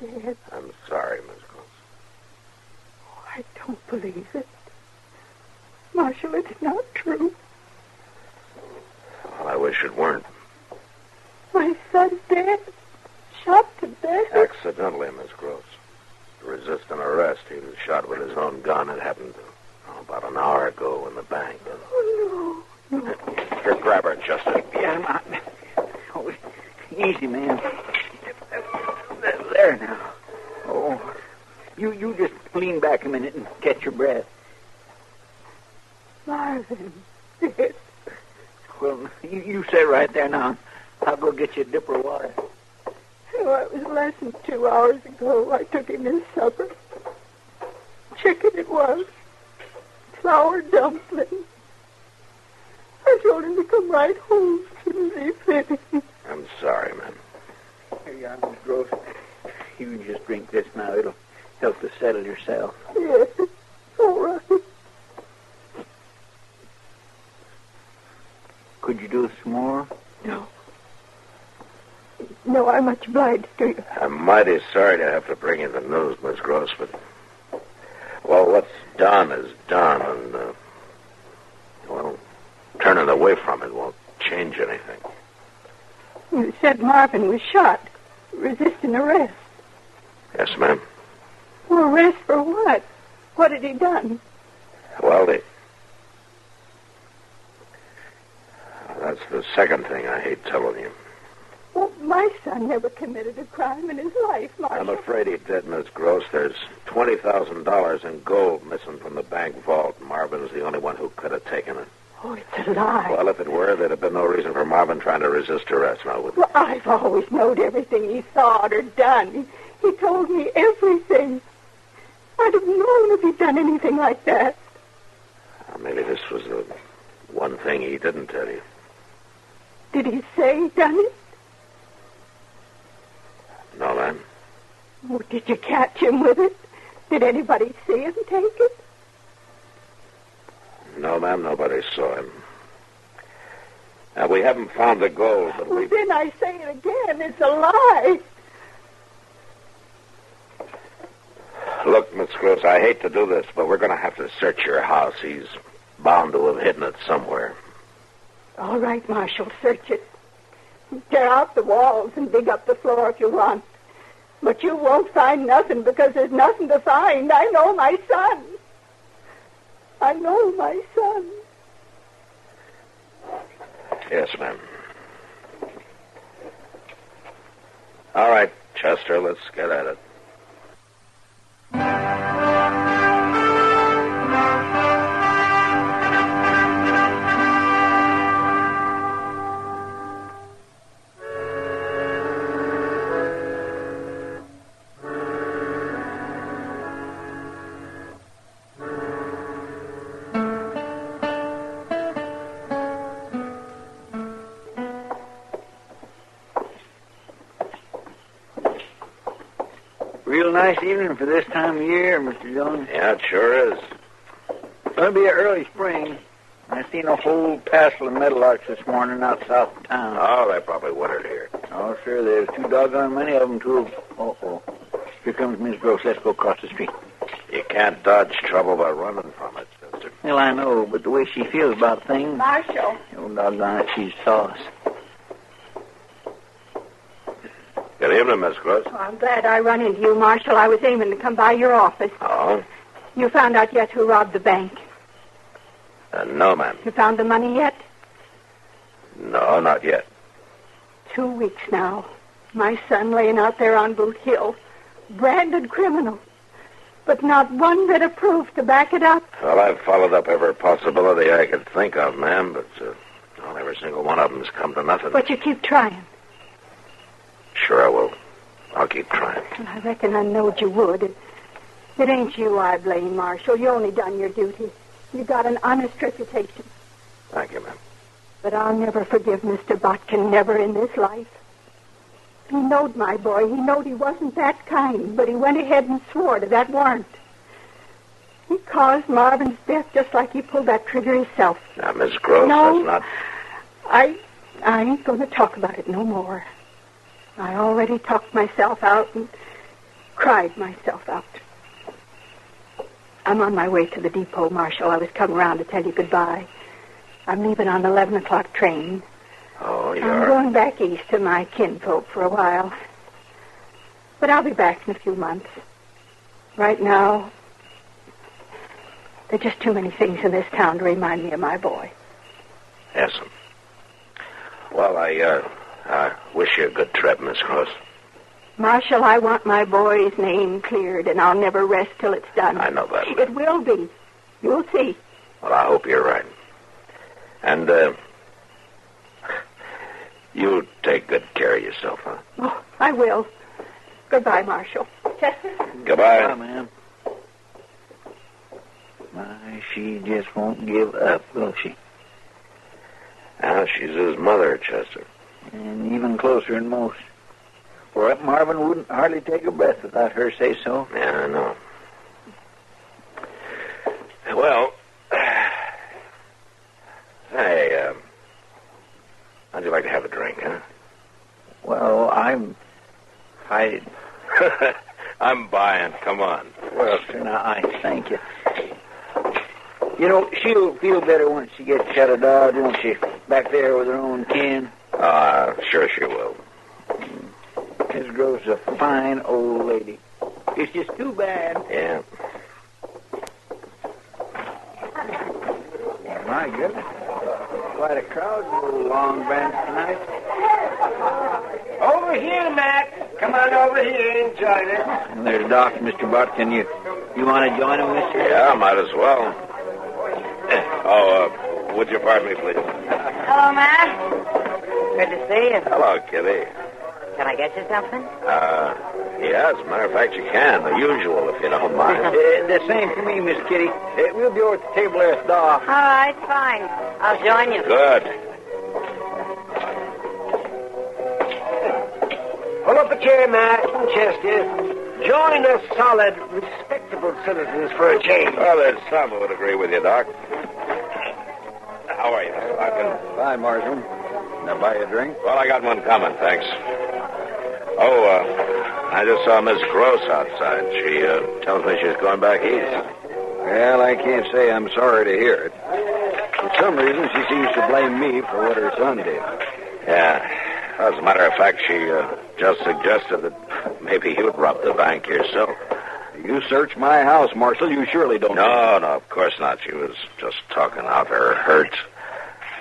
Dad. I'm sorry, Miss Gross. Oh, I don't believe it. Marshal, it's not true. Well, I wish it weren't. My son's dead. Shot to death. Accidentally, Miss Gross. To resist an arrest, he was shot with his own gun. It happened about an hour ago in the bank. Oh, no. Here, grab her, Chester. Yeah, oh, easy, man. There now. Oh, you just lean back a minute and catch your breath. Marvin, dead. Well, you stay right there now. I'll go get you a dipper of water. Oh, it was less than 2 hours ago. I took him his supper. Chicken it was. Flour dumplings. I told him to come right home as soon as he finished. I'm sorry, man. Here you are, Miss Gross. You just drink this now. It'll help to settle yourself. Yes, all right. Could you do some more? No. No, I'm much obliged to you. I'm mighty sorry to have to bring you the news, Miss Gross, but... Well, what's done is done, and, well, turning away from it won't change anything. You said Marvin was shot, resisting arrest. Yes, ma'am. Well, arrest for what? What had he done? Well, that's the second thing I hate telling you. Well, my son never committed a crime in his life, Marshal. I'm afraid he did, Miss Gross. There's $20,000 in gold missing from the bank vault. Marvin's the only one who could have taken it. Oh, it's a lie. Well, if it were, there'd have been no reason for Marvin trying to resist arrest, now would there? Well, I've always known everything he thought or done. He told me everything. I'd have known if he'd done anything like that. Maybe this was the one thing he didn't tell you. Did he say he done it? No, ma'am. Oh, did you catch him with it? Did anybody see him take it? No, ma'am, nobody saw him. Now, we haven't found the gold, but Well, then I say it again. It's a lie. Look, Miss Gross, I hate to do this, but we're going to have to search your house. He's bound to have hidden it somewhere. All right, Marshal, search it. Tear out the walls and dig up the floor if you want. But you won't find nothing because there's nothing to find. I know my son. I know my son. Yes, ma'am. All right, Chester, let's get at it. Real nice evening for this time of year, Mr. Jones. Yeah, it sure is. It'll be an early spring. I seen a whole passel of meadowlarks this morning out south of town. Oh, they probably wintered here. Oh, sure, there's too doggone many of them, too. Uh-oh. Here comes Miss Gross. Let's go across the street. You can't dodge trouble by running from it, Chester. Well, I know, but the way she feels about things... Marshal. Oh, doggone it, she's sauce. Good evening, Miss Gross. Oh, I'm glad I run into you, Marshal. I was aiming to come by your office. Oh? You found out yet who robbed the bank? No, ma'am. You found the money yet? No, not yet. 2 weeks now. My son laying out there on Boot Hill. Branded criminal. But not one bit of proof to back it up. Well, I've followed up every possibility I could think of, ma'am, but Well, every single one of them's come to nothing. But you keep trying. Sure I will. I'll keep trying. I reckon I knowed you would. It ain't you I blame, Marshal. You only done your duty. You got an honest reputation. Thank you, ma'am. But I'll never forgive Mr. Botkin, never in this life. He knowed my boy. He knowed he wasn't that kind, but he went ahead and swore to that warrant. He caused Marvin's death just like he pulled that trigger himself. Now, Miss Gross, No. that's not... I ain't going to talk about it no more. I already talked myself out and cried myself out. I'm on my way to the depot, Marshal. I was coming around to tell you goodbye. I'm leaving on the 11 o'clock train. Oh, you I'm are? going back east to my kinfolk for a while. But I'll be back in a few months. Right now, there are just too many things in this town to remind me of my boy. Yes, ma'am. Well, I wish you a good trip, Miss Gross. Marshal, I want my boy's name cleared, and I'll never rest till it's done. I know that. It will be. You'll see. Well, I hope you're right. And, you take good care of yourself, huh? Oh, I will. Goodbye, Marshal. Chester? Goodbye. Bye, ma'am. My, she just won't give up, will she? Now, she's his mother, Chester. And even closer than most. For Marvin wouldn't hardly take a breath without her say so. Yeah, I know. Well, hey, how'd you like to have a drink, huh? Well, I'm buying. Come on. Well, sir, now, I thank you. You know, she'll feel better once she gets out of Dodge, won't she? Back there with her own kin. Sure she will. Miss Grove's a fine old lady. It's just too bad. Yeah. My goodness. Quite a crowd, you little long bench tonight. Over here, Matt. Come on over here and join us. And there's Doc, Mr. Botkin. You want to join him, Mr.? Yeah, might as well. Would you pardon me, please? Hello, Matt. Good to see you. Hello, Kitty. Can I get you something? Yeah, as a matter of fact, you can. The usual, if you don't mind. The same for me, Miss Kitty. We'll be over at the table there with Doc. All right, fine. I'll join you. Good. Pull up a chair, Matt. Chester. Join us solid, respectable citizens for a change. Well, there's some who would agree with you, Doc. How are you, Mr. Botkin? Fine, Marshal. Can I buy you a drink? Well, I got one coming, thanks. I just saw Miss Gross outside. She tells me she's going back east. Well, I can't say I'm sorry to hear it. For some reason, she seems to blame me for what her son did. Yeah. As a matter of fact, she just suggested that maybe you'd rob the bank yourself. You search my house, Marshal. You surely don't. No, of course not. She was just talking out her hurts.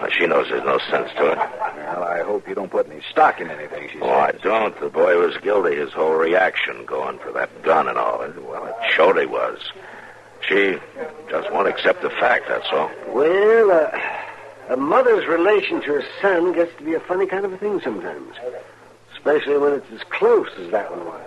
Well, she knows there's no sense to it. Well, I hope you don't put any stock in anything she says. Oh, I don't. The boy was guilty. His whole reaction going for that gun and all. Well, it showed he was. She just won't accept the fact, that's all. Well, a mother's relation to her son gets to be a funny kind of a thing sometimes. Especially when it's as close as that one was.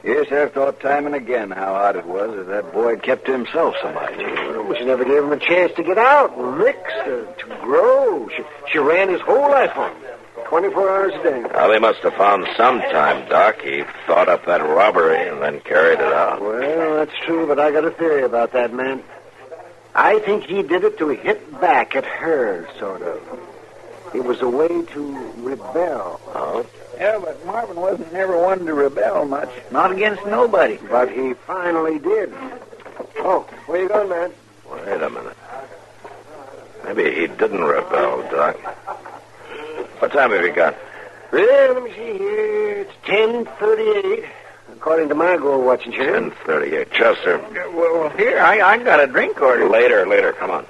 Yes, I've thought time and again how odd it was that that boy kept to himself so much. Well, she never gave him a chance to get out and mix, to grow. She ran his whole life on him, 24 hours a day. Well, they must have found some time, Doc. He thought up that robbery and then carried it out. Well, that's true, but I got a theory about that man. I think he did it to hit back at her, sort of. It was a way to rebel. Oh? Yeah, but Marvin wasn't never one to rebel much. Not against nobody. But he finally did. Oh, where you going, man? Wait a minute. Maybe he didn't rebel, Doc. What time have you got? Well, let me see here. It's 10:38, according to my gold watching chair. 10:38. Chester. Well, here, I got a drink order. Later. Come on.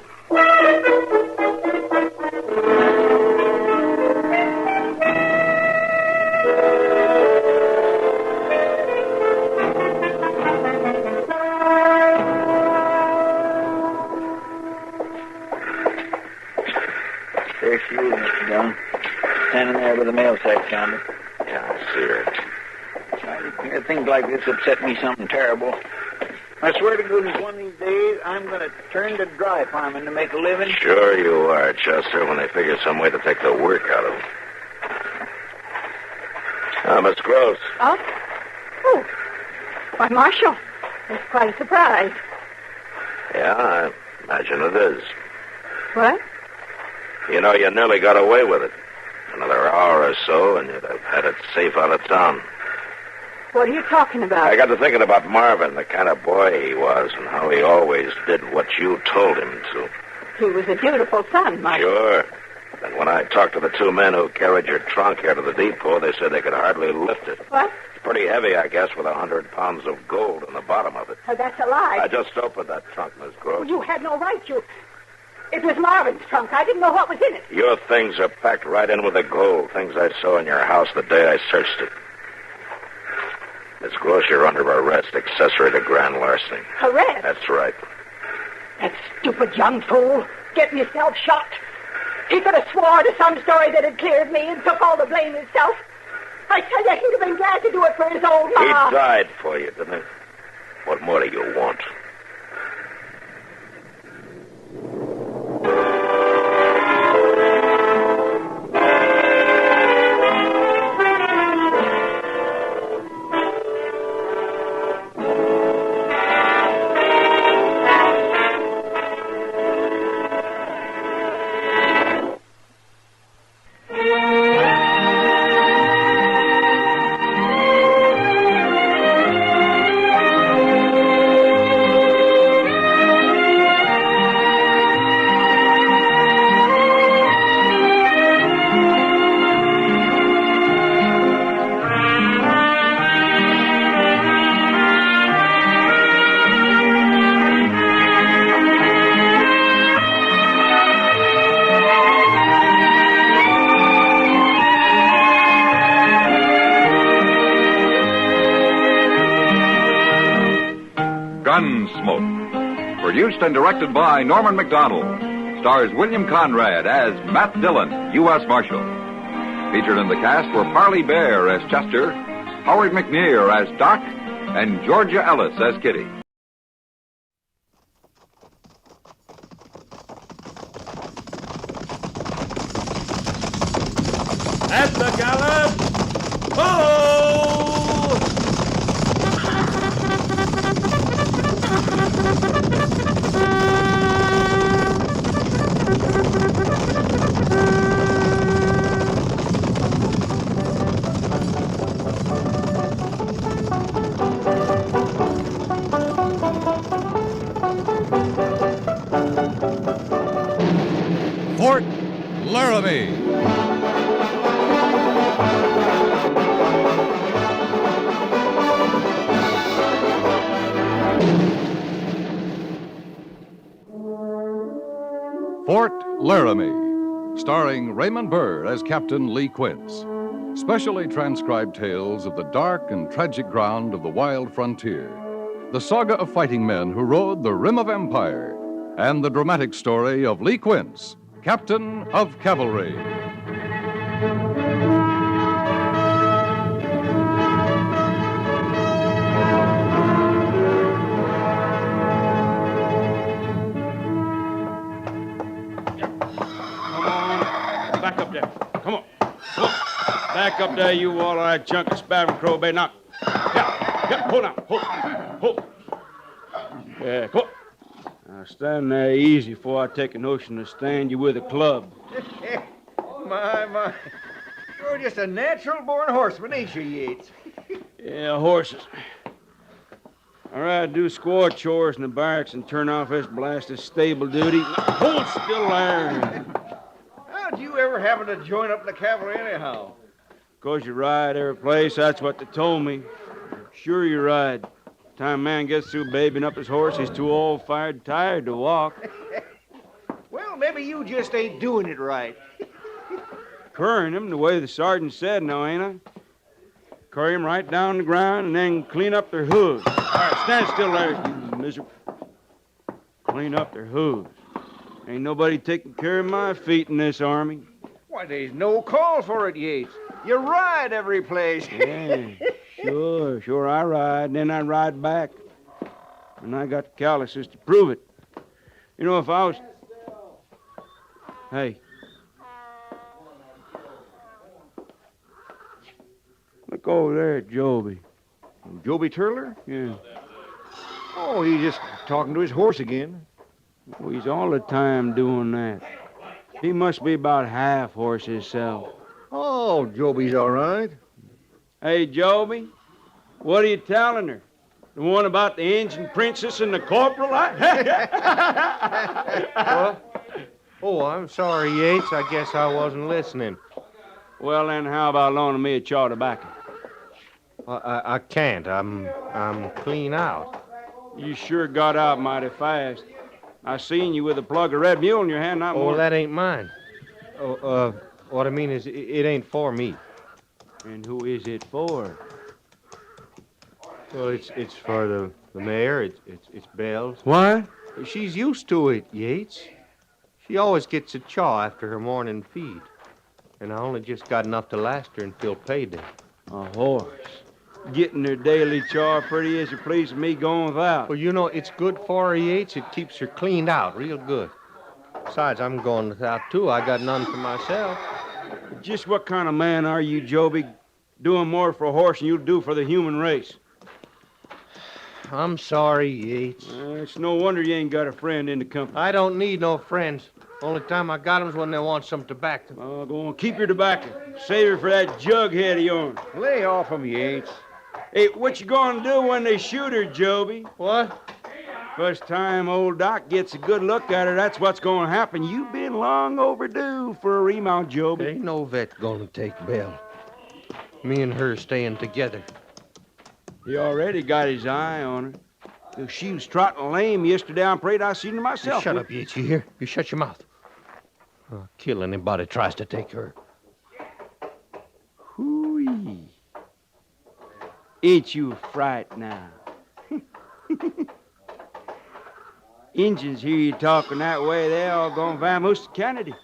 There she is, Mr. Dillon. Standing there with the mail sack counter. Yeah, I see her. Charlie, things like this upset me something terrible. I swear to goodness, one of these days, I'm going to turn to dry farming to make a living. Sure you are, Chester, when they figure some way to take the work out of them. Miss Gross. Oh? Oh. Why, Marshal, that's quite a surprise. Yeah, I imagine it is. What? You know, you nearly got away with it. Another hour or so, and you'd have had it safe out of town. What are you talking about? I got to thinking about Marvin, the kind of boy he was, and how he always did what you told him to. He was a dutiful son, Marshal. Sure. And when I talked to the two men who carried your trunk here to the depot, they said they could hardly lift it. What? It's pretty heavy, I guess, with 100 pounds of gold in the bottom of it. Oh, that's a lie. I just opened that trunk, Miss Gross. You had no right to. It was Marvin's trunk. I didn't know what was in it. Your things are packed right in with the gold, things I saw in your house the day I searched it. Miss Gross, you're under arrest, accessory to grand larceny. Arrest? That's right. That stupid young fool getting himself shot. He could have swore to some story that had cleared me and took all the blame himself. I tell you, he'd have been glad to do it for his old He ma. died for you, didn't he? What more do you want? Gunsmoke. Produced and directed by Norman McDonald. Stars William Conrad as Matt Dillon, U.S. Marshal. Featured in the cast were Parley Bear as Chester, Howard McNear as Doc, and Georgia Ellis as Kitty. At the gallop! Follow! Fort Laramie. Fort Laramie, starring Raymond Burr as Captain Lee Quince. Specially transcribed tales of the dark and tragic ground of the wild frontier. The saga of fighting men who rode the rim of empire. And the dramatic story of Lee Quince, Captain of Cavalry. Back up there. Come on. Back up there, you wall-eyed chunk of spavined crowbait. Now. Yeah, hold on. Hold. Yeah, come on. Now, stand there easy before I take a notion to stand you with a club. My. You're just a natural-born horseman, ain't you, Yates? Yeah, horses. All right, do squaw chores in the barracks and turn off this blasted stable duty. Now, hold still there. How'd you ever happen to join up in the cavalry anyhow? 'Cause you ride every place, that's what they told me. Sure you ride. Time a man gets through babying up his horse, he's too old, fired, tired to walk. Well, maybe you just ain't doing it right. Currying him the way the sergeant said, now, ain't I? Curry him right down the ground and then clean up their hooves. All right, stand still there, you miserable. Clean up their hooves. Ain't nobody taking care of my feet in this army. Why, there's no call for it, Yates. You ride every place. Yeah, sure I ride, and then I ride back. And I got the calluses to prove it. You know, if I was... Hey. Look over there at Joby. Joby Turler? Yeah. Oh, he's just talking to his horse again. Well, he's all the time doing that. He must be about half horse himself. Oh, Joby's all right. Hey, Joby, what are you telling her? The one about the Injun princess and the corporal? What? Oh, I'm sorry, Yates. I guess I wasn't listening. Well, then, how about loaning me a chaw of tobacco? I can't. I'm clean out. You sure got out mighty fast. I seen you with a plug of red mule in your hand, not more. Oh, that ain't mine. What I mean is, it ain't for me. And who is it for? Well, it's for the mare. It's Belle's. What? She's used to it, Yates. She always gets a chaw after her morning feed. And I only just got enough to last her until payday. A horse. Getting their daily chaw pretty as you please with me going without. Well, you know, it's good for her, Yates. It keeps her cleaned out real good. Besides, I'm going without, too. I got none for myself. Just what kind of man are you, Joby? Doing more for a horse than you do for the human race. I'm sorry, Yates. It's no wonder you ain't got a friend in the company. I don't need no friends. Only time I got 'em's when they want some tobacco. Oh, go on, keep your tobacco. Save it for that jughead of yours. Lay off him, Yates. Hey, what you gonna do when they shoot her, Joby? What? First time old Doc gets a good look at her, that's what's gonna happen. You've been long overdue for a remount, Joby. Ain't no vet gonna take Belle. Me and her staying together. He already got his eye on her. If she was trotting lame yesterday, I'm afraid I seen her myself. Shut up, Yates, you hear? You shut your mouth. I'll kill anybody tries to take her. Hoo-wee. Ain't you a fright now? Injuns hear you talking that way, they all gonna vamoose to Kennedy.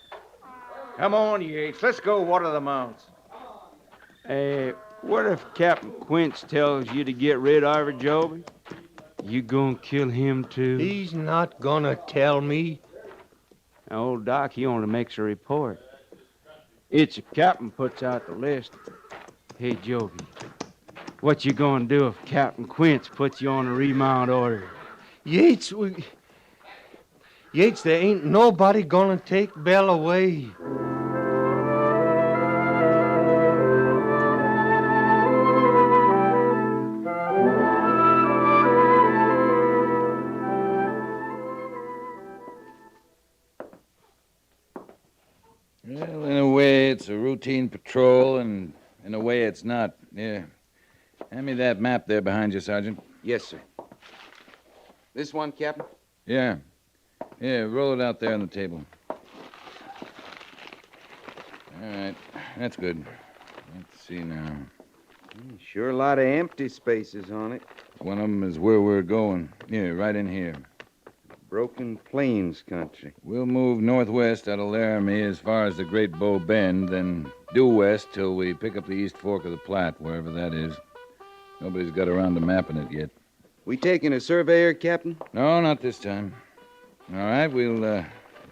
Come on, Yates. Let's go water the mounts. What if Captain Quince tells you to get rid of her, Joby? You gonna kill him, too? He's not gonna tell me. Now, old Doc, he only makes a report. It's a captain puts out the list. Hey, Joby, what you gonna do if Captain Quince puts you on a remount order? Yates, Yates, there ain't nobody gonna take Belle away. Well, in a way, it's a routine patrol, and in a way, it's not. Yeah. Hand me that map there behind you, Sergeant. Yes, sir. This one, Captain? Yeah. Yeah, roll it out there on the table. All right. That's good. Let's see now. Sure a lot of empty spaces on it. One of them is where we're going. Yeah, right in here. Broken Plains country. We'll move northwest out of Laramie as far as the Great Bow Bend, then due west till we pick up the East Fork of the Platte, wherever that is. Nobody's got around to mapping it yet. We taking a surveyor, Captain? No, not this time. All right, we'll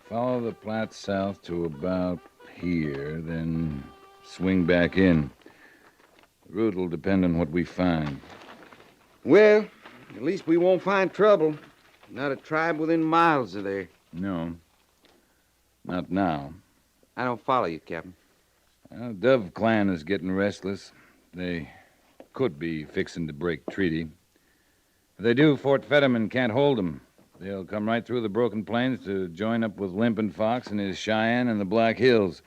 follow the Platte south to about here, then swing back in. The route will depend on what we find. Well, at least we won't find trouble. Not a tribe within miles of there. No. Not now. I don't follow you, Captain. Well, Dove clan is getting restless. They could be fixing to break treaty. If they do, Fort Fetterman can't hold them. They'll come right through the Broken Plains to join up with Limpin' Fox and his Cheyenne and the Black Hills.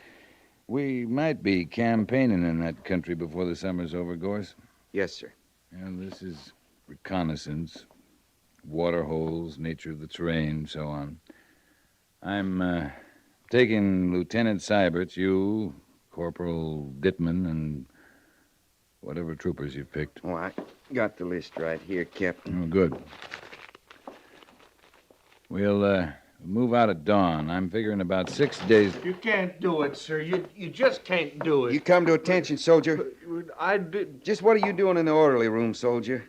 We might be campaigning in that country before the summer's over, Gorse. Yes, sir. And this is reconnaissance. Water holes, nature of the terrain, so on. I'm taking Lieutenant Seiberts, you, Corporal Dittman, and whatever troopers you've picked. Oh, I got the list right here, Captain. Oh, good. We'll Move out at dawn. I'm figuring about 6 days. You can't do it, sir. You just can't do it. You come to attention, soldier. I did. Just what are you doing in the orderly room, soldier?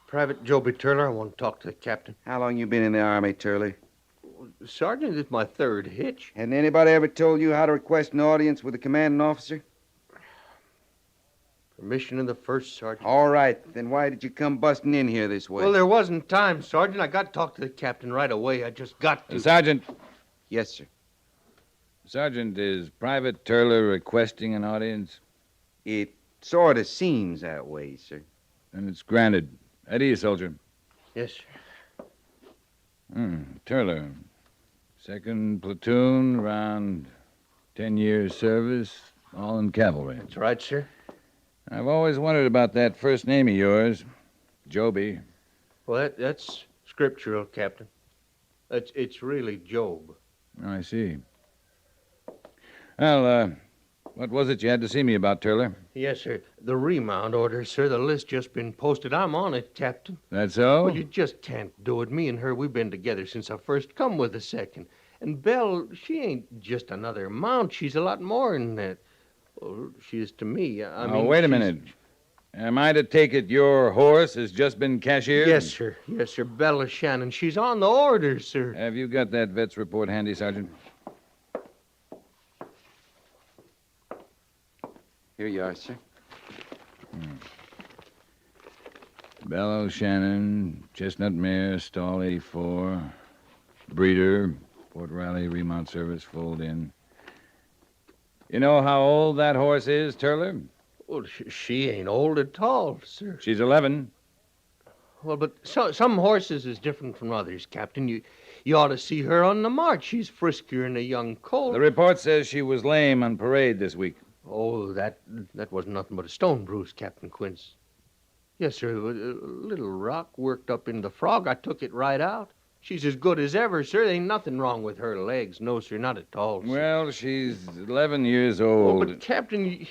Private Joby Turler, I want to talk to the captain. How long you been in the Army, Turley? Sergeant, this is my third hitch. Hadn't anybody ever told you how to request an audience with the commanding officer? Permission of the first sergeant. All right. Then why did you come busting in here this way? Well, there wasn't time, Sergeant. I got to talk to the captain right away. I just got to. Sergeant. Yes, sir. Sergeant, is Private Turler requesting an audience? It sort of seems that way, sir. Then it's granted. Eddie, soldier. Yes, sir. Turler. Second platoon, around 10 years service, all in cavalry. That's right, sir. I've always wondered about that first name of yours, Joby. Well, that's scriptural, Captain. It's really Job. Oh, I see. Well, what was it you had to see me about, Turler? Yes, sir. The remount order, sir. The list just been posted. I'm on it, Captain. That so? Well, you just can't do it. Me and her, we've been together since I first come with the second. And Belle, she ain't just another mount. She's a lot more than that. Well, she is to me. I mean, wait a minute. Am I to take it your horse has just been cashiered? Yes, sir. Yes, sir. Bella Shannon. She's on the order, sir. Have you got that vet's report handy, Sergeant? Here you are, sir. Bella Shannon, Chestnut Mare, Stall 84, Breeder, Fort Riley Remount Service, fold in. You know how old that horse is, Turler? Well, she ain't old at all, sir. She's 11. Well, but some horses is different from others, Captain. You ought to see her on the march. She's friskier than a young colt. The report says she was lame on parade this week. Oh, that wasn't nothing but a stone bruise, Captain Quince. Yes, sir. A little rock worked up in the frog. I took it right out. She's as good as ever, sir. There ain't nothing wrong with her legs. No, sir, not at all, sir. Well, she's 11 years old. Oh, but, Captain,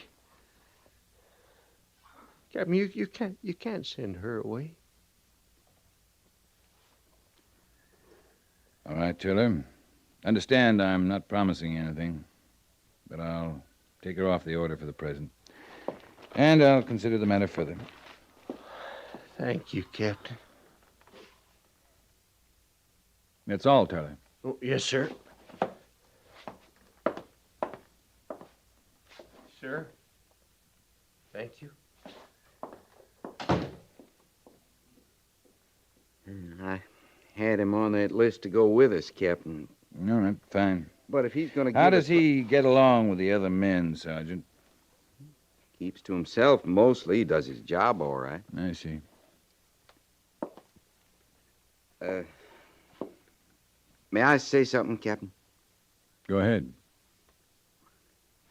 Captain, you can't send her away. All right, Turler. Understand I'm not promising anything, but I'll take her off the order for the present. And I'll consider the matter further. Thank you, Captain. That's all, Turler. Oh, yes, sir. Sir. Thank you. I had him on that list to go with us, Captain. All right, fine. But if he's going to How does he get along with the other men, Sergeant? Keeps to himself mostly. He does his job all right. I see. May I say something, Captain? Go ahead.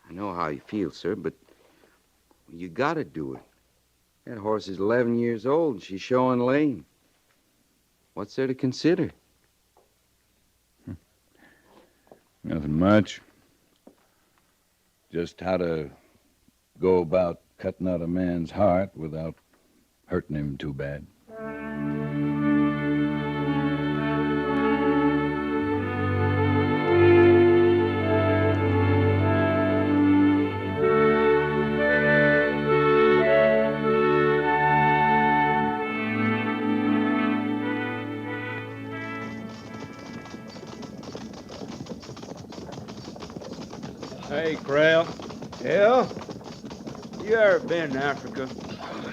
I know how you feel, sir, but you gotta do it. That horse is 11 years old and she's showing lame. What's there to consider? Nothing much. Just how to go about cutting out a man's heart without hurting him too bad. Hey, Creel. Yeah? You ever been in Africa?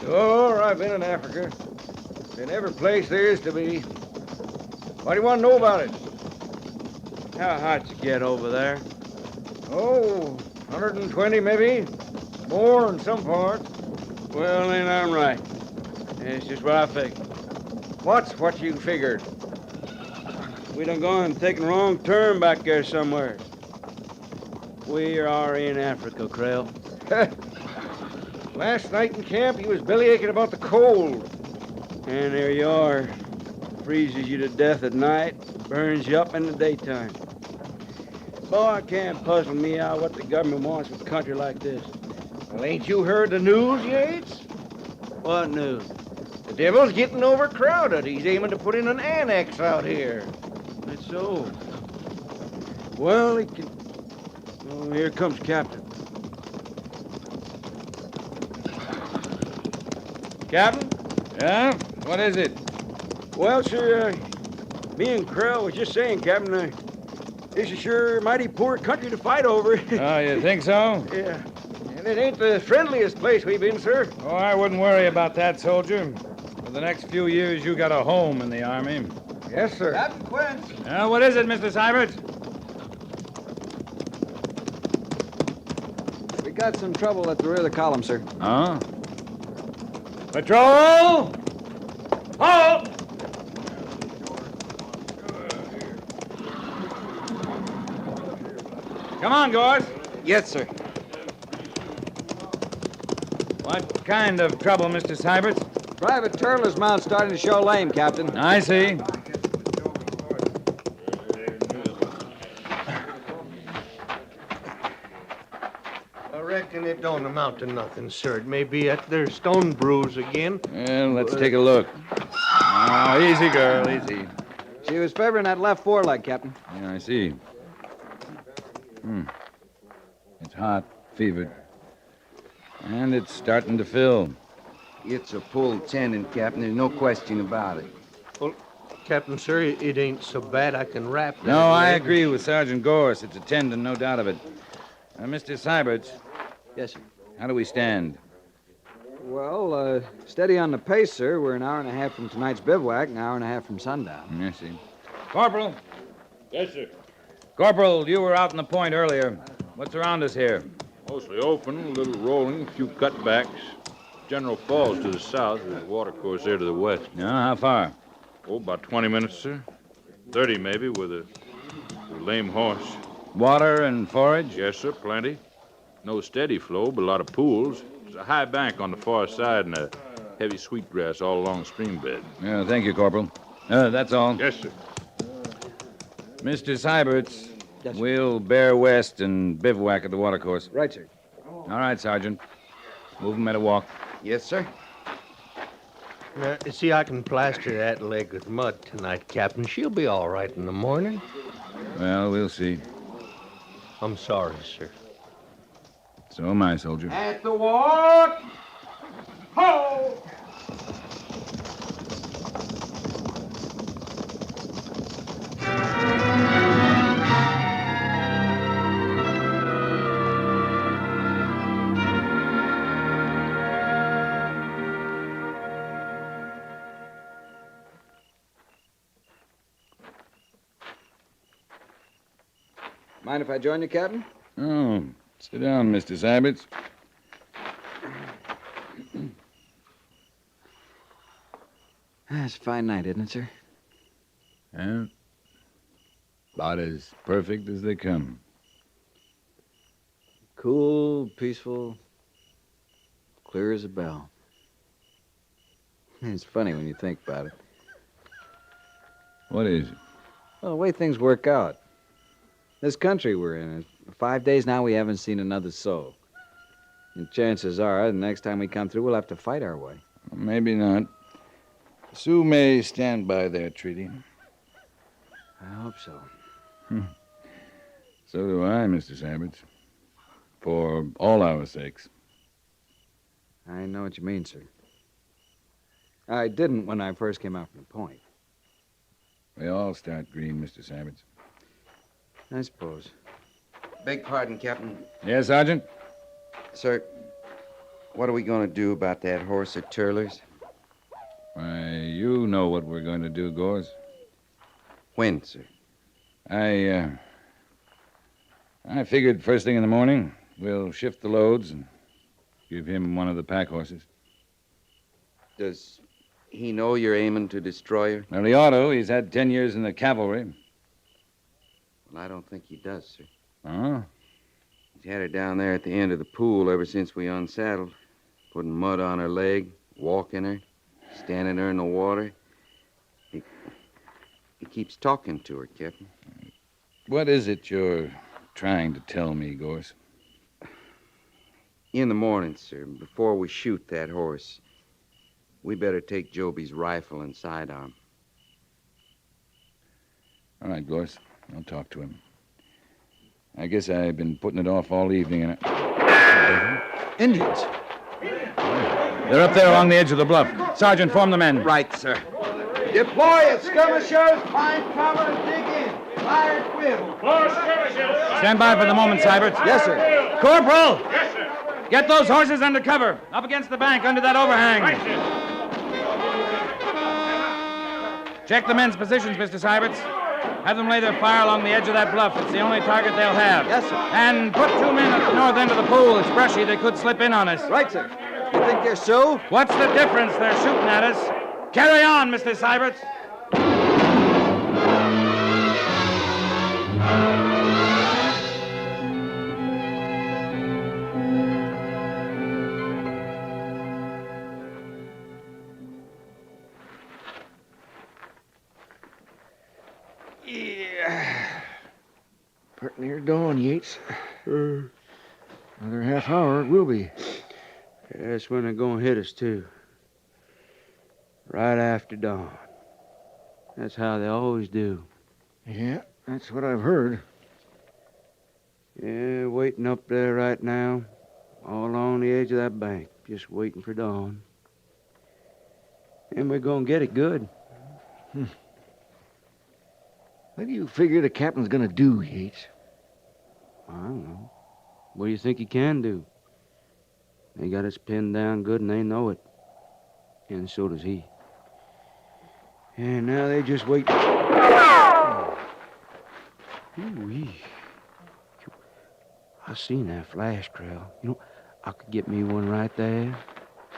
Sure, I've been in Africa. Been every place there is to be. Why do you want to know about it? How hot'd you get over there? Oh, 120 maybe. More in some parts. Well, then I'm right. It's just what I figured. What's what you figured? We done gone and taken a wrong turn back there somewhere. We are in Africa, Creel. Last night in camp, he was bellyaching about the cold. And there you are. Freezes you to death at night, burns you up in the daytime. Boy, it can't puzzle me out what the government wants with a country like this. Well, ain't you heard the news, Yates? What news? The devil's getting overcrowded. He's aiming to put in an annex out here. It's so. Well, he can... Oh, here comes Captain. Captain? Yeah? What is it? Well, sir, me and Krell was just saying, Captain, this is sure a mighty poor country to fight over. Oh, you think so? Yeah. And it ain't the friendliest place we've been, sir. Oh, I wouldn't worry about that, soldier. For the next few years, you got a home in the Army. Yes, sir. Captain Quince. What is it, Mr. Seibert? We got some trouble at the rear of the column, sir. Huh? Patrol! Halt! Come on, Gorse. Yes, sir. What kind of trouble, Mr. Seibert? Private Turler's mount's starting to show lame, Captain. I see. I reckon it don't amount to nothing, sir. It may be at their stone bruise again. Well, let's take a look. Oh, easy, girl, easy. She was favoring that left foreleg, Captain. Yeah, I see. It's hot, fevered. And it's starting to fill. It's a pulled tendon, Captain. There's no question about it. Well, Captain, sir, it ain't so bad I can wrap that. No, I agree with Sergeant Gorse. It's a tendon, no doubt of it. Mr. Seibert. Yes, sir. How do we stand? Well, steady on the pace, sir. We're an hour and a half from tonight's bivouac, an hour and a half from sundown. I see. Corporal. Yes, sir. Corporal, you were out in the point earlier. What's around us here? Mostly open, a little rolling, a few cutbacks. General Falls to the south, with a watercourse there to the west. Yeah, how far? Oh, about 20 minutes, sir. 30 maybe, with a lame horse. Water and forage? Yes, sir, plenty. No steady flow, but a lot of pools. There's a high bank on the far side and a heavy sweetgrass all along the stream bed. Yeah, thank you, Corporal. That's all. Yes, sir. Mr. Seibert, yes, we'll bear west and bivouac at the watercourse. Right, sir. All right, Sergeant. Move him at a walk. Yes, sir. Now, see, I can plaster that leg with mud tonight, Captain. She'll be all right in the morning. Well, we'll see. I'm sorry, sir. So am I, soldier. At the walk! Ho! Mind if I join you, Captain? Oh, sit down, Mr. Seibert. It's a fine night, isn't it, sir? Yeah. About as perfect as they come. Cool, peaceful, clear as a bell. It's funny when you think about it. What is it? Well, the way things work out. This country we're in, 5 days now we haven't seen another soul. And chances are, the next time we come through, we'll have to fight our way. Maybe not. Sioux may stand by their treaty. I hope so. So do I, Mr. Seibert. For all our sakes. I know what you mean, sir. I didn't when I first came out from the point. We all start green, Mr. Seibert. I suppose. Beg pardon, Captain. Yes, Sergeant? Sir, what are we going to do about that horse at Turler's? Why, you know what we're going to do, Gorse. When, sir? I figured first thing in the morning, we'll shift the loads and give him one of the pack horses. Does he know you're aiming to destroy her? Well, he ought to. He's had 10 years in the cavalry. Well, I don't think he does, sir. Oh? He's had her down there at the end of the pool ever since we unsaddled, putting mud on her leg, walking her, standing her in the water. He keeps talking to her, Captain. What is it you're trying to tell me, Gorse? In the morning, sir, before we shoot that horse, we better take Joby's rifle and sidearm. All right, Gorse. I'll talk to him. I guess I've been putting it off all evening, and Indians. They're up there along the edge of the bluff. Sergeant, form the men. Right, sir. Deploy it, skirmishers. Find cover and dig in. Fire at will. Stand by for the moment, Syberts. Yes, sir. Corporal! Yes, sir. Get those horses under cover. Up against the bank, under that overhang. Right, sir. Check the men's positions, Mr. Syberts. Have them lay their fire along the edge of that bluff. It's the only target they'll have. Yes, sir. And put 2 men at the north end of the pool. It's brushy. They could slip in on us. Right, sir. You think they're so? What's the difference? They're shooting at us. Carry on, Mr. Syberts. Pretty near dawn, Yates. Another half hour it will be. That's when they're going to hit us, too. Right after dawn. That's how they always do. Yeah, that's what I've heard. Yeah, waiting up there right now, all along the edge of that bank, just waiting for dawn. And we're going to get it good. What do you figure the captain's going to do, Yates? I don't know. What do you think he can do? They got us pinned down good and they know it. And so does he. And now they just wait. Ooh-wee. I seen that flash trail. You know, I could get me one right there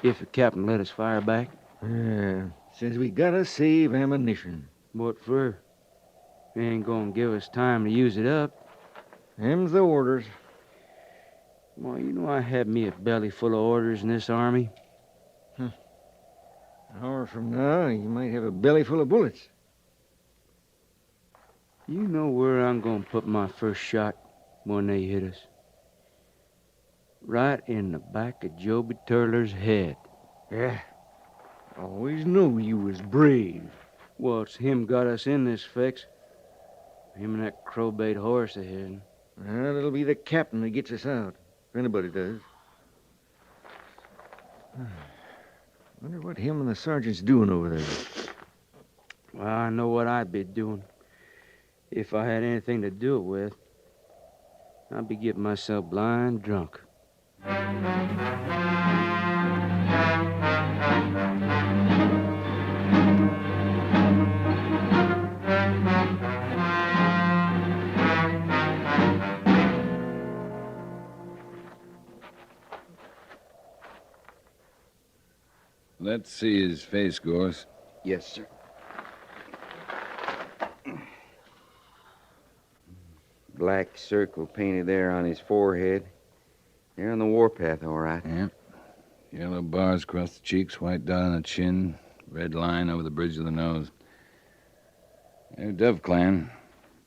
if the captain let us fire back. Yeah, says we gotta save ammunition. What for? They ain't gonna give us time to use it up. Them's the orders. Well, you know I had me a belly full of orders in this army. An hour from now, you might have a belly full of bullets. You know where I'm gonna put my first shot when they hit us? Right in the back of Joby Turler's head. Yeah. Always knew you was brave. Well, it's him got us in this fix. Him and that crowbait horse ahead. Well, it'll be the captain that gets us out, if anybody does. Wonder what him and the sergeant's doing over there. Well, I know what I'd be doing. If I had anything to do it with, I'd be getting myself blind drunk. Let's see his face, Gorse. Yes, sir. Black circle painted there on his forehead. They're on the warpath, all right. Yeah. Yellow bars across the cheeks, white dot on the chin, red line over the bridge of the nose. They're Dove Clan.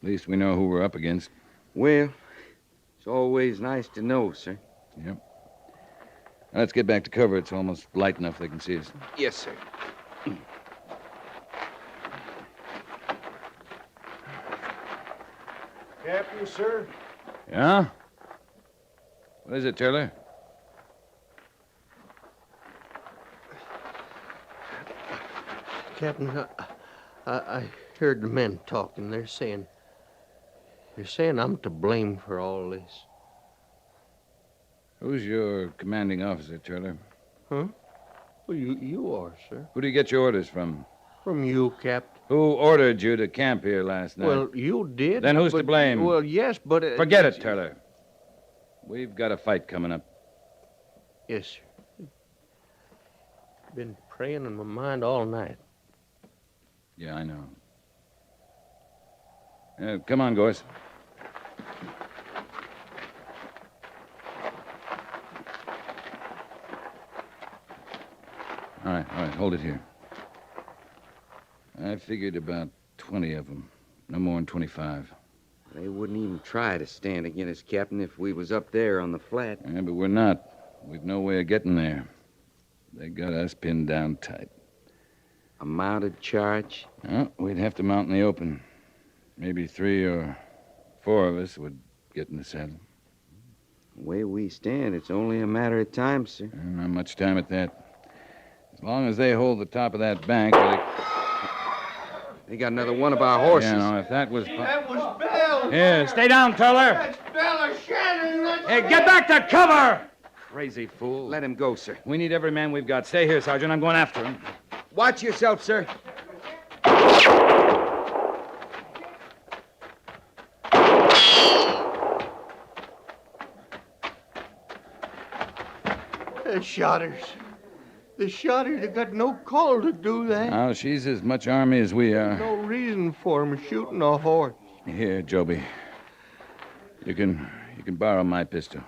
At least we know who we're up against. Well, it's always nice to know, sir. Yep. Now, let's get back to cover. It's almost light enough they can see us. Yes, sir. Captain, sir? Yeah? What is it, Turler? Captain, I heard the men talking. They're saying I'm to blame for all this. Who's your commanding officer, Turler? Huh? Well, you are, sir. Who do you get your orders from? From you, Captain. Who ordered you to camp here last night? Well, you did. Then who's to blame? Well, yes, but... Forget it, Turler. We've got a fight coming up. Yes, sir. Been praying in my mind all night. Yeah, I know. Come on, Gorse. All right, hold it here. I figured about 20 of them. No more than 25. They wouldn't even try to stand against us, Captain, if we was up there on the flat. Yeah, but we're not. We've no way of getting there. They got us pinned down tight. A mounted charge? Oh, we'd have to mount in the open. Maybe 3 or 4 of us would get in the saddle. The way we stand, it's only a matter of time, sir. Not much time at that. As long as they hold the top of that bank, They got another one of our horses. Yeah, no, if that was... That was Bell. Here, stay down, Toller. That's Bella Shannon. Hey, get back to cover! Crazy fool. Let him go, sir. We need every man we've got. Stay here, Sergeant. I'm going after him. Watch yourself, sir. The shotters. The shotters have got no call to do that. Now, she's as much army as we are. No reason for 'em shooting a horse. Here, Joby. You can borrow my pistol.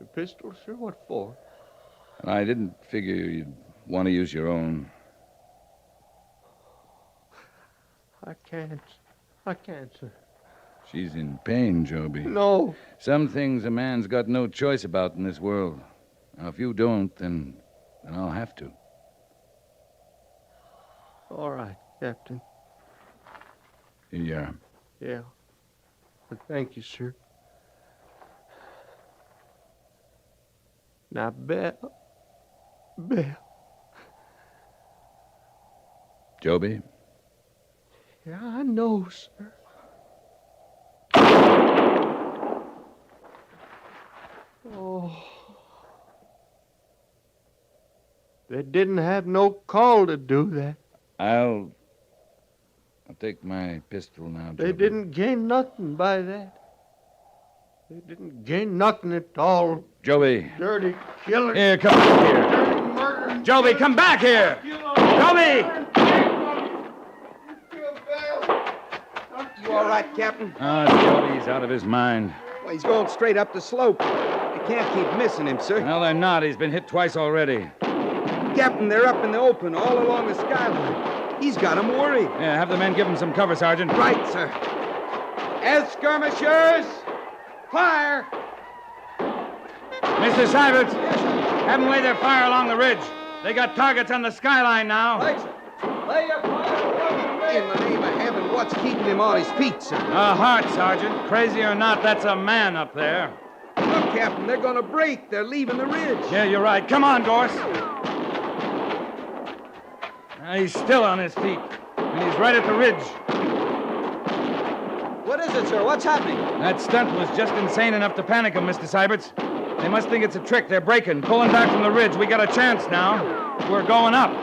The pistol, sir? What for? I didn't figure you'd want to use your own. I can't. I can't, sir. She's in pain, Joby. No. Some things a man's got no choice about in this world. Now, if you don't, then I'll have to. All right, Captain. Here you are. Yeah. Well, thank you, sir. Now, Bell. Joby? Yeah, I know, sir. Oh. They didn't have no call to do that. I'll take my pistol now, Joby. They didn't gain nothing by that. They didn't gain nothing at all. Joby. Dirty killer. Here, come back here. Dirty murder. Joby, come back here. Joby! You all right, Captain? Joby's out of his mind. Well, he's going straight up the slope. You can't keep missing him, sir. No, they're not. He's been hit twice already. Captain, they're up in the open, all along the skyline. He's got him worried. Yeah, have the men give him some cover, Sergeant. Right, sir. As skirmishers, fire! Mr. Syberts, have them lay their fire along the ridge. They got targets on the skyline now. Right, sir. Lay your fire. In the name of heaven, what's keeping him on his feet, sir? A heart, Sergeant. Crazy or not, that's a man up there. Look, Captain, they're going to break. They're leaving the ridge. Yeah, you're right. Come on, Gorse. He's still on his feet, and he's right at the ridge. What is it, sir? What's happening? That stunt was just insane enough to panic him, Mr. Syberts. They must think it's a trick. They're breaking, pulling back from the ridge. We got a chance now. We're going up.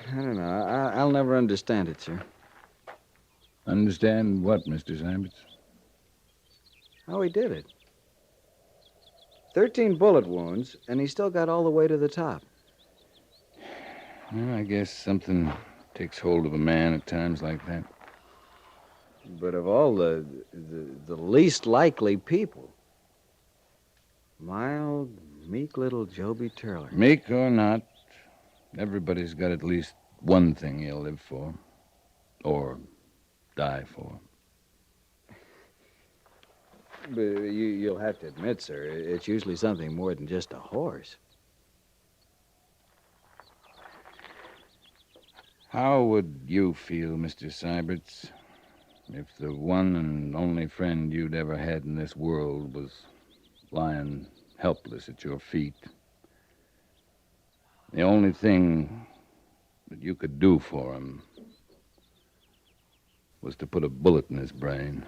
I don't know. I'll never understand it, sir. Understand what, Mr. Syberts? How he did it. 13 bullet wounds, and he still got all the way to the top. Well, I guess something takes hold of a man at times like that. But of all the least likely people, mild, meek little Joby Turler. Meek or not, everybody's got at least one thing he'll live for. Or die for. But you'll have to admit, sir, it's usually something more than just a horse. How would you feel, Mr. Syberts, if the one and only friend you'd ever had in this world was lying helpless at your feet? The only thing that you could do for him was to put a bullet in his brain.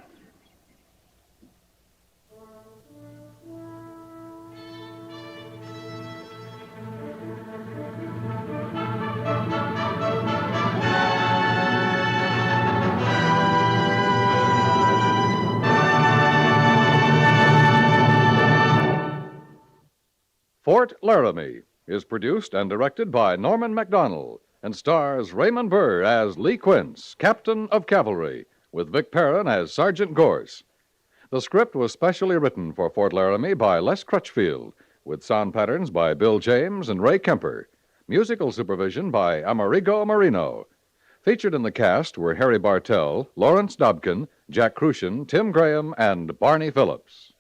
Fort Laramie is produced and directed by Norman MacDonald and stars Raymond Burr as Lee Quince, Captain of Cavalry, with Vic Perrin as Sergeant Gorse. The script was specially written for Fort Laramie by Les Crutchfield, with sound patterns by Bill James and Ray Kemper. Musical supervision by Amerigo Marino. Featured in the cast were Harry Bartell, Lawrence Dobkin, Jack Crucian, Tim Graham, and Barney Phillips.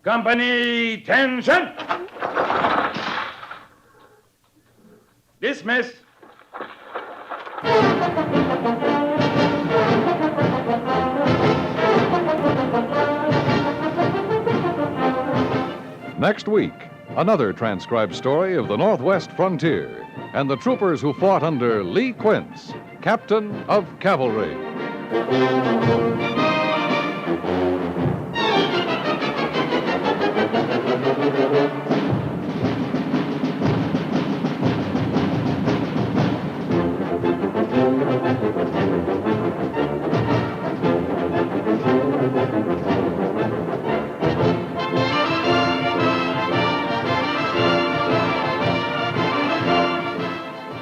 Company, tension! Dismiss. Next week, another transcribed story of the Northwest frontier and the troopers who fought under Lee Quince, Captain of Cavalry.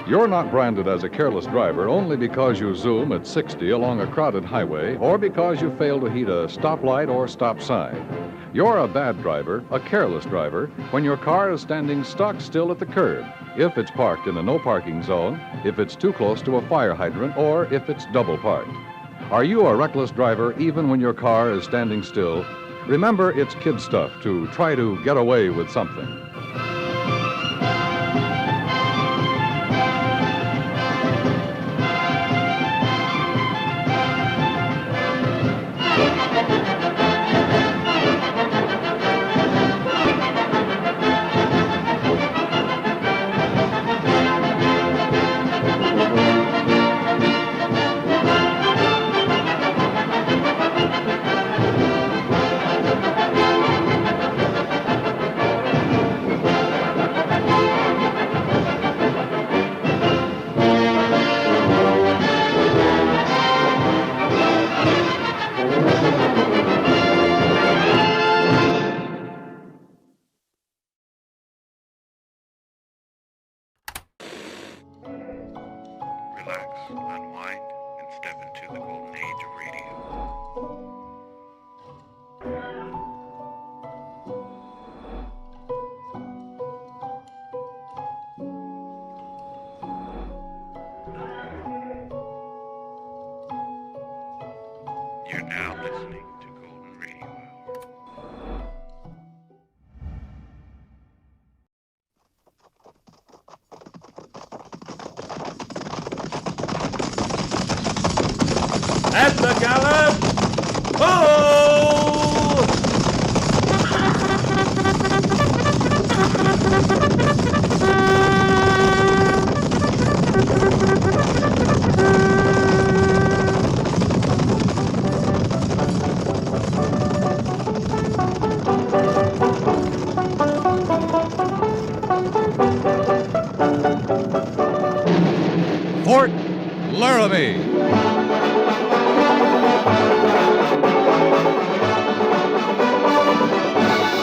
You're not branded as a careless driver only because you zoom at 60 along a crowded highway or because you fail to heed a stoplight or stop sign. You're a bad driver, a careless driver, when your car is standing stock still at the curb, if it's parked in a no parking zone, if it's too close to a fire hydrant, or if it's double parked. Are you a reckless driver even when your car is standing still? Remember, it's kid stuff to try to get away with something. You're now listening to Golden Radio Hour. At the gallop! Oh! Fort Laramie.